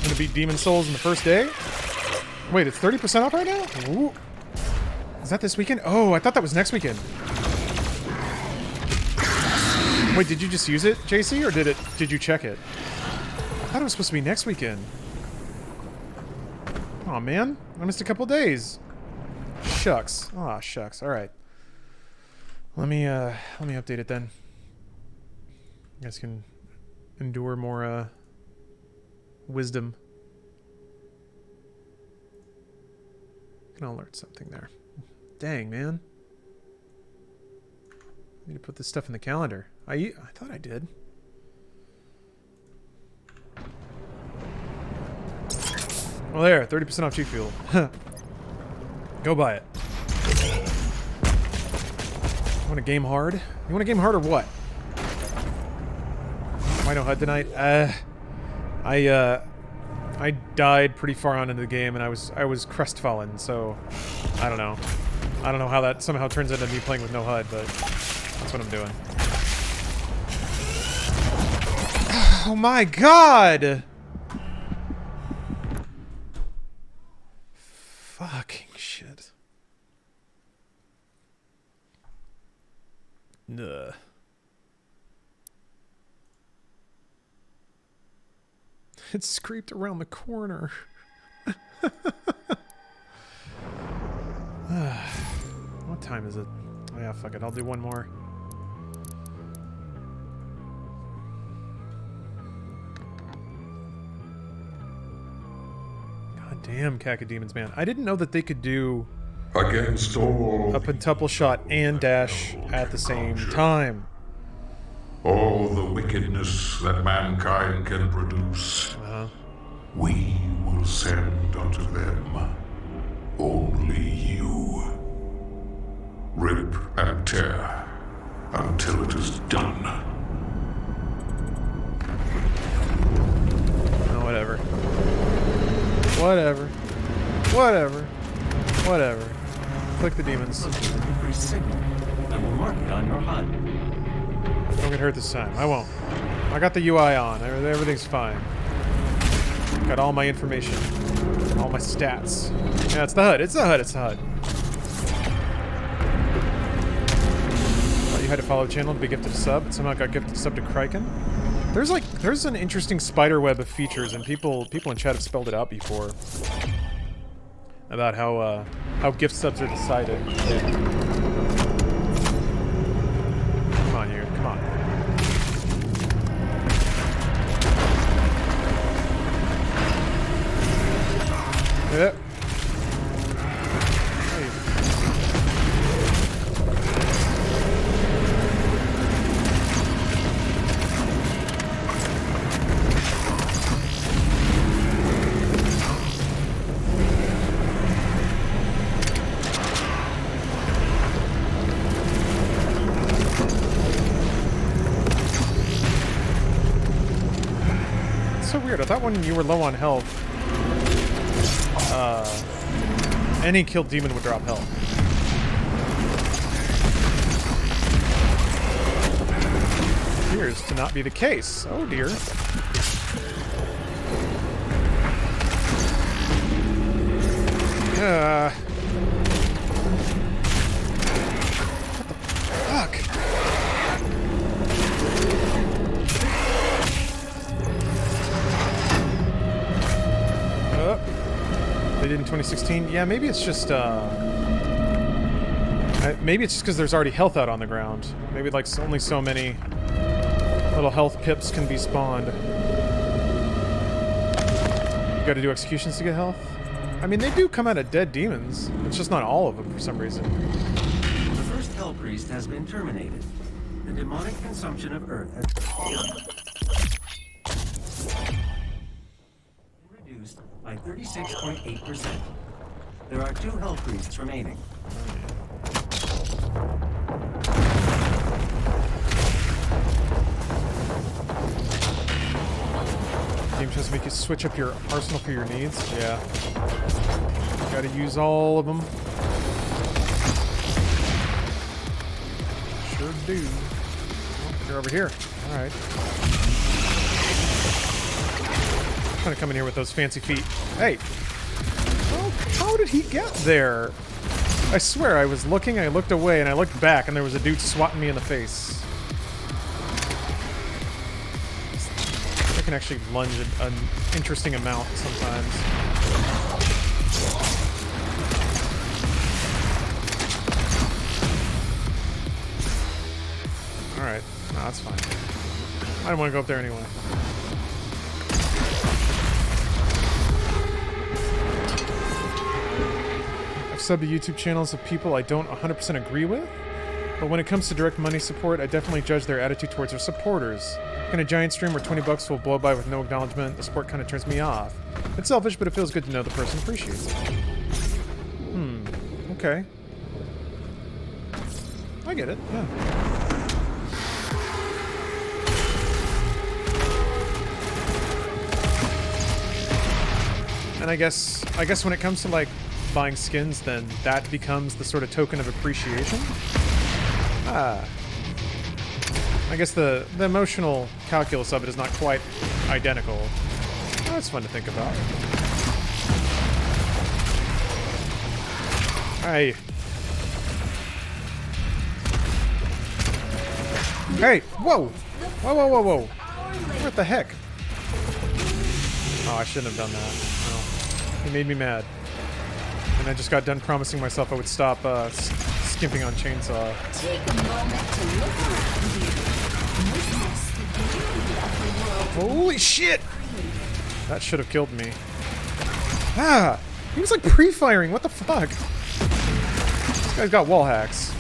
[SPEAKER 1] Gonna beat Demon Souls in the first day? Wait, it's 30% off right now? Ooh. Is that this weekend? Oh, I thought that was next weekend. Wait, did you just use it, JC, or did you check it? I thought it was supposed to be next weekend. Aw, man. I missed a couple days. Shucks. Aw, shucks. Alright. Let me update it then. You guys can endure more, wisdom. Can alert something there. Dang, man. I need to put this stuff in the calendar. I thought I did. Well, there. 30% off G Fuel. Go buy it. You want to game hard? You want to game hard or what? Why no HUD tonight? I died pretty far on into the game, and I was crestfallen, so I don't know. I don't know how that somehow turns into me playing with no HUD, but that's what I'm doing. Oh my god! Fucking shit. Ugh. It scraped around the corner. What time is it? Oh yeah, fuck it. I'll do one more. God damn, Cacodemons, man. I didn't know that they could do
[SPEAKER 2] against all
[SPEAKER 1] a pentuple shot and dash at the same time.
[SPEAKER 2] All the wickedness that mankind can produce, we will send unto them. Only you. Rip and tear until it is done.
[SPEAKER 1] Oh, whatever. Whatever. Whatever. Whatever. Click the demons.
[SPEAKER 3] I will mark it on your HUD.
[SPEAKER 1] Don't get hurt this time. I won't. I got the UI on. Everything's fine. Got all my information. All my stats. Yeah, it's the HUD. It's the HUD. It's the HUD. Thought you had to follow the channel to be gifted a sub. It somehow got gifted a sub to Kraken. There's an interesting spider web of features, and people in chat have spelled it out before. About how gift subs are decided. Come on here. Come on. Yep. It's so weird. I thought when you were low on health, any killed demon would drop health. Appears to not be the case. Oh dear. What the fuck? They did in 2016. Yeah, maybe it's just because there's already health out on the ground. Maybe like only so many little health pips can be spawned.
[SPEAKER 9] gotta do executions to get health? I mean, they do come out of dead demons. It's just not all of them for some reason.
[SPEAKER 3] The first Hell Priest has been terminated. The demonic consumption of Earth has been reduced by 36.8%. There are 2 Hell Priests remaining.
[SPEAKER 9] Game tries to make you switch up your arsenal for your needs. Yeah. Gotta use all of them. Sure do. Oh, you're over here. Alright. Trying to come in here with those fancy feet. Hey! Well, how did he get there? I swear, I was looking, I looked away, and I looked back, and there was a dude swatting me in the face. I can actually lunge an interesting amount sometimes. Alright. No, that's fine. I don't want to go up there anyway. I've subbed to YouTube channels of people I don't 100% agree with, but when it comes to direct money support, I definitely judge their attitude towards their supporters. In a giant stream where 20 bucks will blow by with no acknowledgement, the support kind of turns me off. It's selfish, but it feels good to know the person appreciates it. Okay. I get it, yeah. And I guess when it comes to, like, buying skins, then that becomes the sort of token of appreciation. I guess the emotional calculus of it is not quite identical. Oh, that's fun to think about. Hey. Hey! Whoa! Whoa, whoa, whoa, whoa! What the heck? Oh, I shouldn't have done that. No. He made me mad. And I just got done promising myself I would stop skimping on chainsaw.
[SPEAKER 11] Take a moment to look around you. Witness the beauty of the world.
[SPEAKER 9] Holy shit! That should have killed me. Ah! He was like pre-firing, what the fuck? This guy's got wall hacks.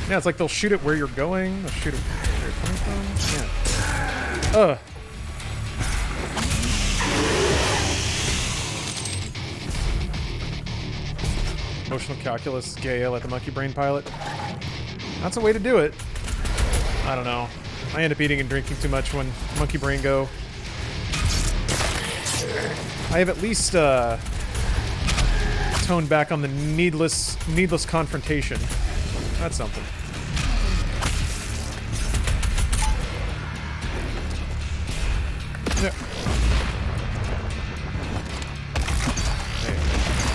[SPEAKER 9] Yeah, it's like they'll shoot it where you're going, they'll shoot it where you're coming from. Yeah. Emotional calculus, Gale at the monkey brain pilot. That's a way to do it. I don't know. I end up eating and drinking too much when monkey brain go. I have at least toned back on the needless confrontation. That's something. Yeah.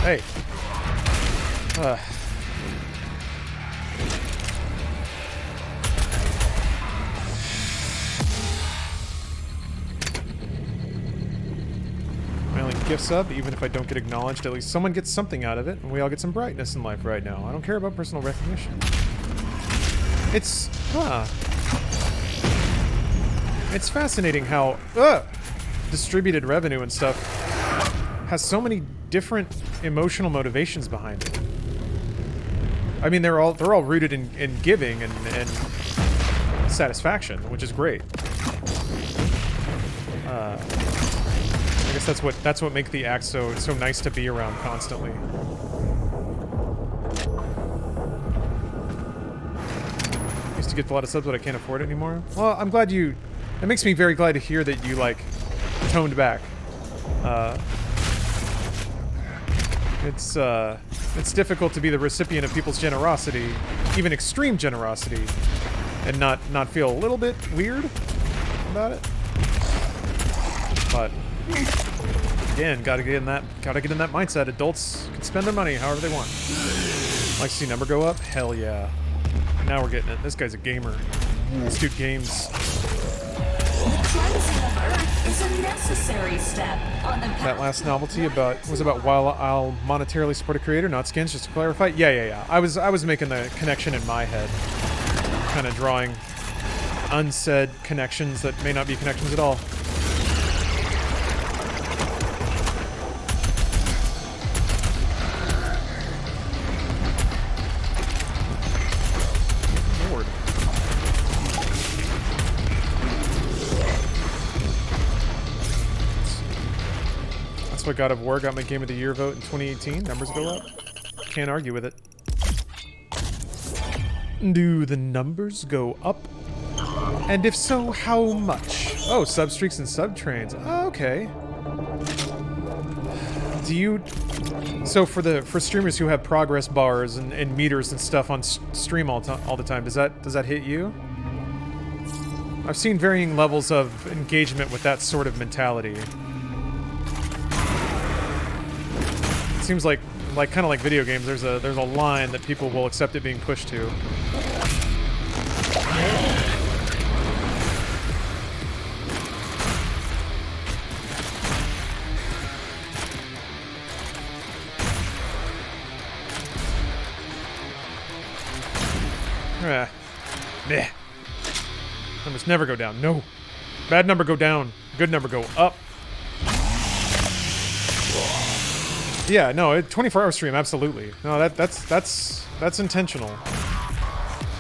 [SPEAKER 9] Hey. My only gift sub, even if I don't get acknowledged, at least someone gets something out of it, and we all get some brightness in life right now. I don't care about personal recognition. It's fascinating how distributed revenue and stuff has so many different emotional motivations behind it. I mean, they're all rooted in giving and satisfaction, which is great. I guess that's what makes the act so nice to be around constantly. Used to get a lot of subs, but I can't afford it anymore. Well, I'm glad you. It makes me very glad to hear that you like toned back. It's difficult to be the recipient of people's generosity, even extreme generosity, and not feel a little bit weird about it. But again, gotta get in that mindset. Adults can spend their money however they want. Like to see number go up? Hell yeah. Now we're getting it. This guy's a gamer. This dude games.
[SPEAKER 11] The cleansing of Earth is a necessary step on the path.
[SPEAKER 9] That last novelty was about while I'll monetarily support a creator, not skins, just to clarify. Yeah. I was making the connection in my head. Kind of drawing unsaid connections that may not be connections at all.
[SPEAKER 1] That's what God of War got my Game of the Year vote in 2018. Numbers go up. Can't argue with it. Do the numbers go up? And if so, how much? Oh, sub-streaks and sub-trains. Oh, okay. Do you... So for streamers who have progress bars and meters and stuff on stream all the time, does that hit you? I've seen varying levels of engagement with that sort of mentality. It seems like kind of like video games. There's a line that people will accept it being pushed to. Meh. Numbers never go down. No. Bad number go down. Good number go up. Yeah, no, 24-hour stream, absolutely. No, that's intentional.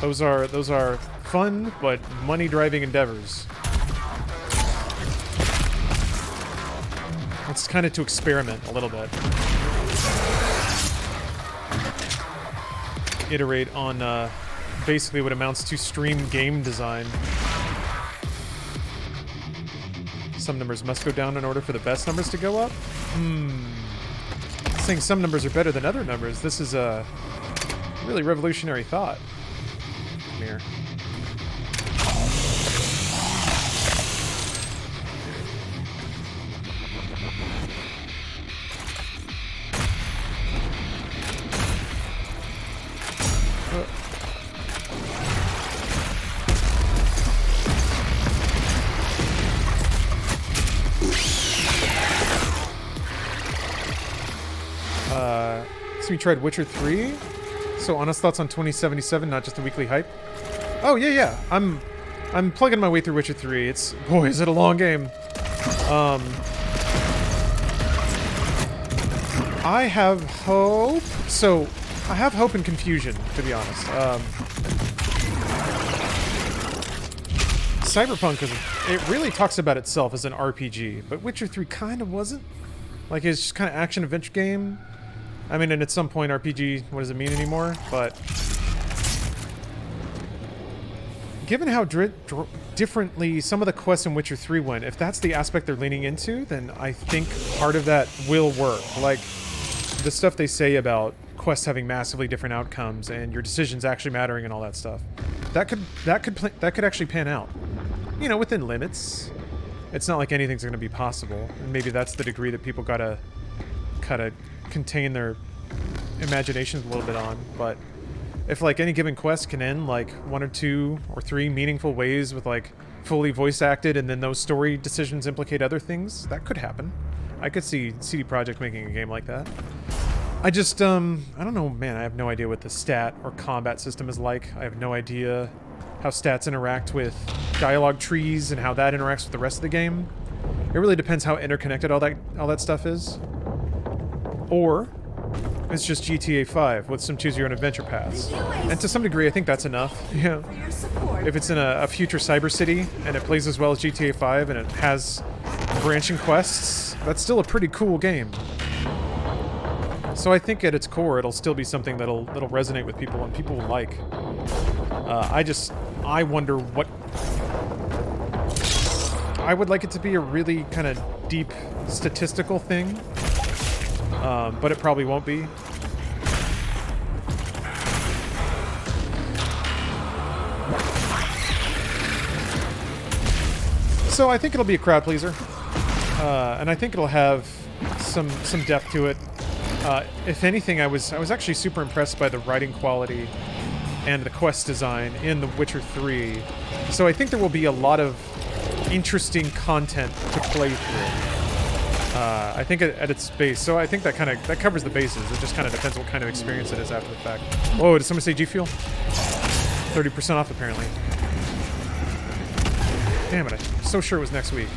[SPEAKER 1] Those are fun but money-driving endeavors. It's kind of to experiment a little bit. Iterate on basically what amounts to stream game design. Some numbers must go down in order for the best numbers to go up? Saying some numbers are better than other numbers. This is a really revolutionary thought. Come here. So you tried Witcher 3? So honest thoughts on 2077, not just a weekly hype? Oh yeah. I'm plugging my way through Witcher 3. Boy, is it a long game. I have hope. So I have hope and confusion, to be honest. Cyberpunk it really talks about itself as an RPG, but Witcher 3 kind of wasn't. Like, it's just kind of action adventure game. I mean, and at some point, RPG, what does it mean anymore? But given how differently some of the quests in Witcher 3 went, if that's the aspect they're leaning into, then I think part of that will work. Like, the stuff they say about quests having massively different outcomes and your decisions actually mattering and all that stuff. That could actually pan out. You know, within limits. It's not like anything's going to be possible, and maybe that's the degree that people gotta kind of contain their imaginations a little bit on. But if like any given quest can end like 1 or 2 or 3 meaningful ways with like fully voice acted, and then those story decisions implicate other things, that could happen. I could see CD Projekt making a game like that. I just I don't know, man. I have no idea what the stat or combat system is like. I have no idea how stats interact with dialogue trees and how that interacts with the rest of the game. It really depends how interconnected all that stuff is. Or it's just GTA 5 with some choose your own adventure paths. And to some degree, I think that's enough. Yeah. If it's in a future cyber city and it plays as well as GTA 5 and it has branching quests, that's still a pretty cool game. So I think at its core, it'll still be something that'll resonate with people and people will like. I wonder what... I would like it to be a really kind of deep statistical thing, but it probably won't be. So I think it'll be a crowd pleaser, and I think it'll have some depth to it. If anything, I was actually super impressed by the writing quality and the quest design in The Witcher 3. So I think there will be a lot of interesting content to play through. I think at its base. So I think that covers the bases. It just kind of depends what kind of experience it is after the fact. Whoa, did someone say G Fuel? 30% off apparently. Damn it, I'm so sure it was next week.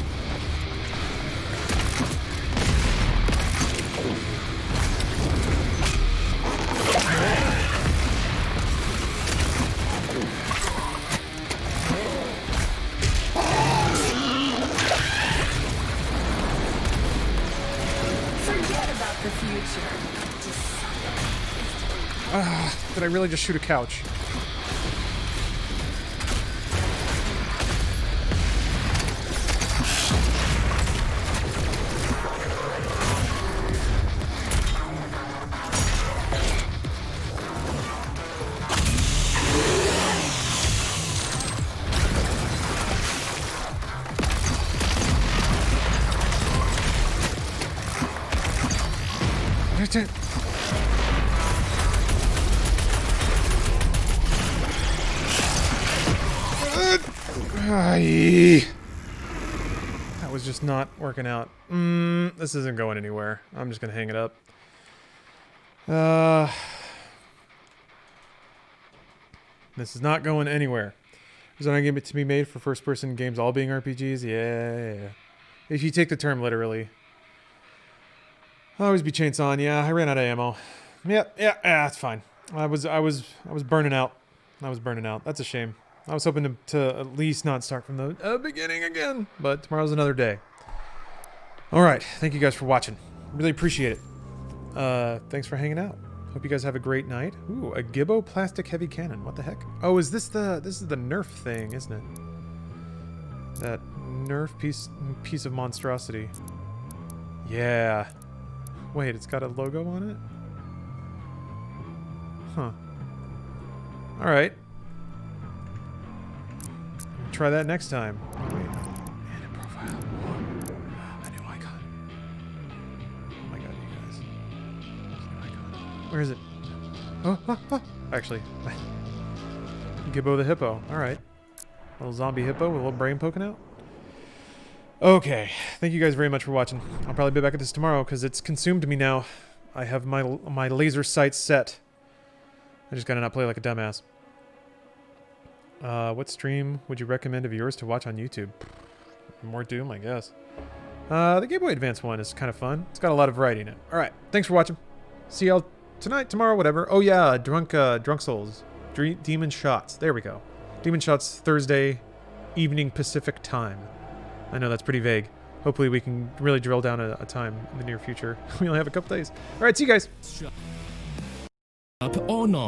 [SPEAKER 9] I really just shoot a couch? That was just not working out. This isn't going anywhere. I'm just gonna hang it up. This is not going anywhere. Is there going to be made for first-person games all being RPGs? Yeah. If you take the term literally. I'll always be chainsawing. Yeah, I ran out of ammo. Yeah, that's fine. I was burning out. That's a shame. I was hoping to at least not start from the beginning again, but tomorrow's another day. All right, thank you guys for watching. Really appreciate it. Thanks for hanging out. Hope you guys have a great night. Ooh, a Gibbo plastic heavy cannon. What the heck? Oh, this is the Nerf thing, isn't it? That Nerf piece of monstrosity. Yeah. Wait, it's got a logo on it? Huh. All right. Try that next time. Wait. Edit profile. A new icon. Oh my god, you guys. New icon. Where is it? Oh. Actually. Gibbo the hippo. Alright. Little zombie hippo with a little brain poking out. Okay. Thank you guys very much for watching. I'll probably be back at this tomorrow because it's consumed me now. I have my laser sights set. I just gotta not play like a dumbass. What stream would you recommend of yours to watch on YouTube? More Doom, I guess. The Game Boy Advance one is kind of fun. It's got a lot of variety in it. Alright, thanks for watching. See y'all tonight, tomorrow, whatever. Oh yeah, Drunk Souls. Demon Shots. There we go. Demon Shots Thursday evening Pacific time. I know that's pretty vague. Hopefully we can really drill down a time in the near future. We only have a couple days. Alright, see you guys.
[SPEAKER 18] Up or not?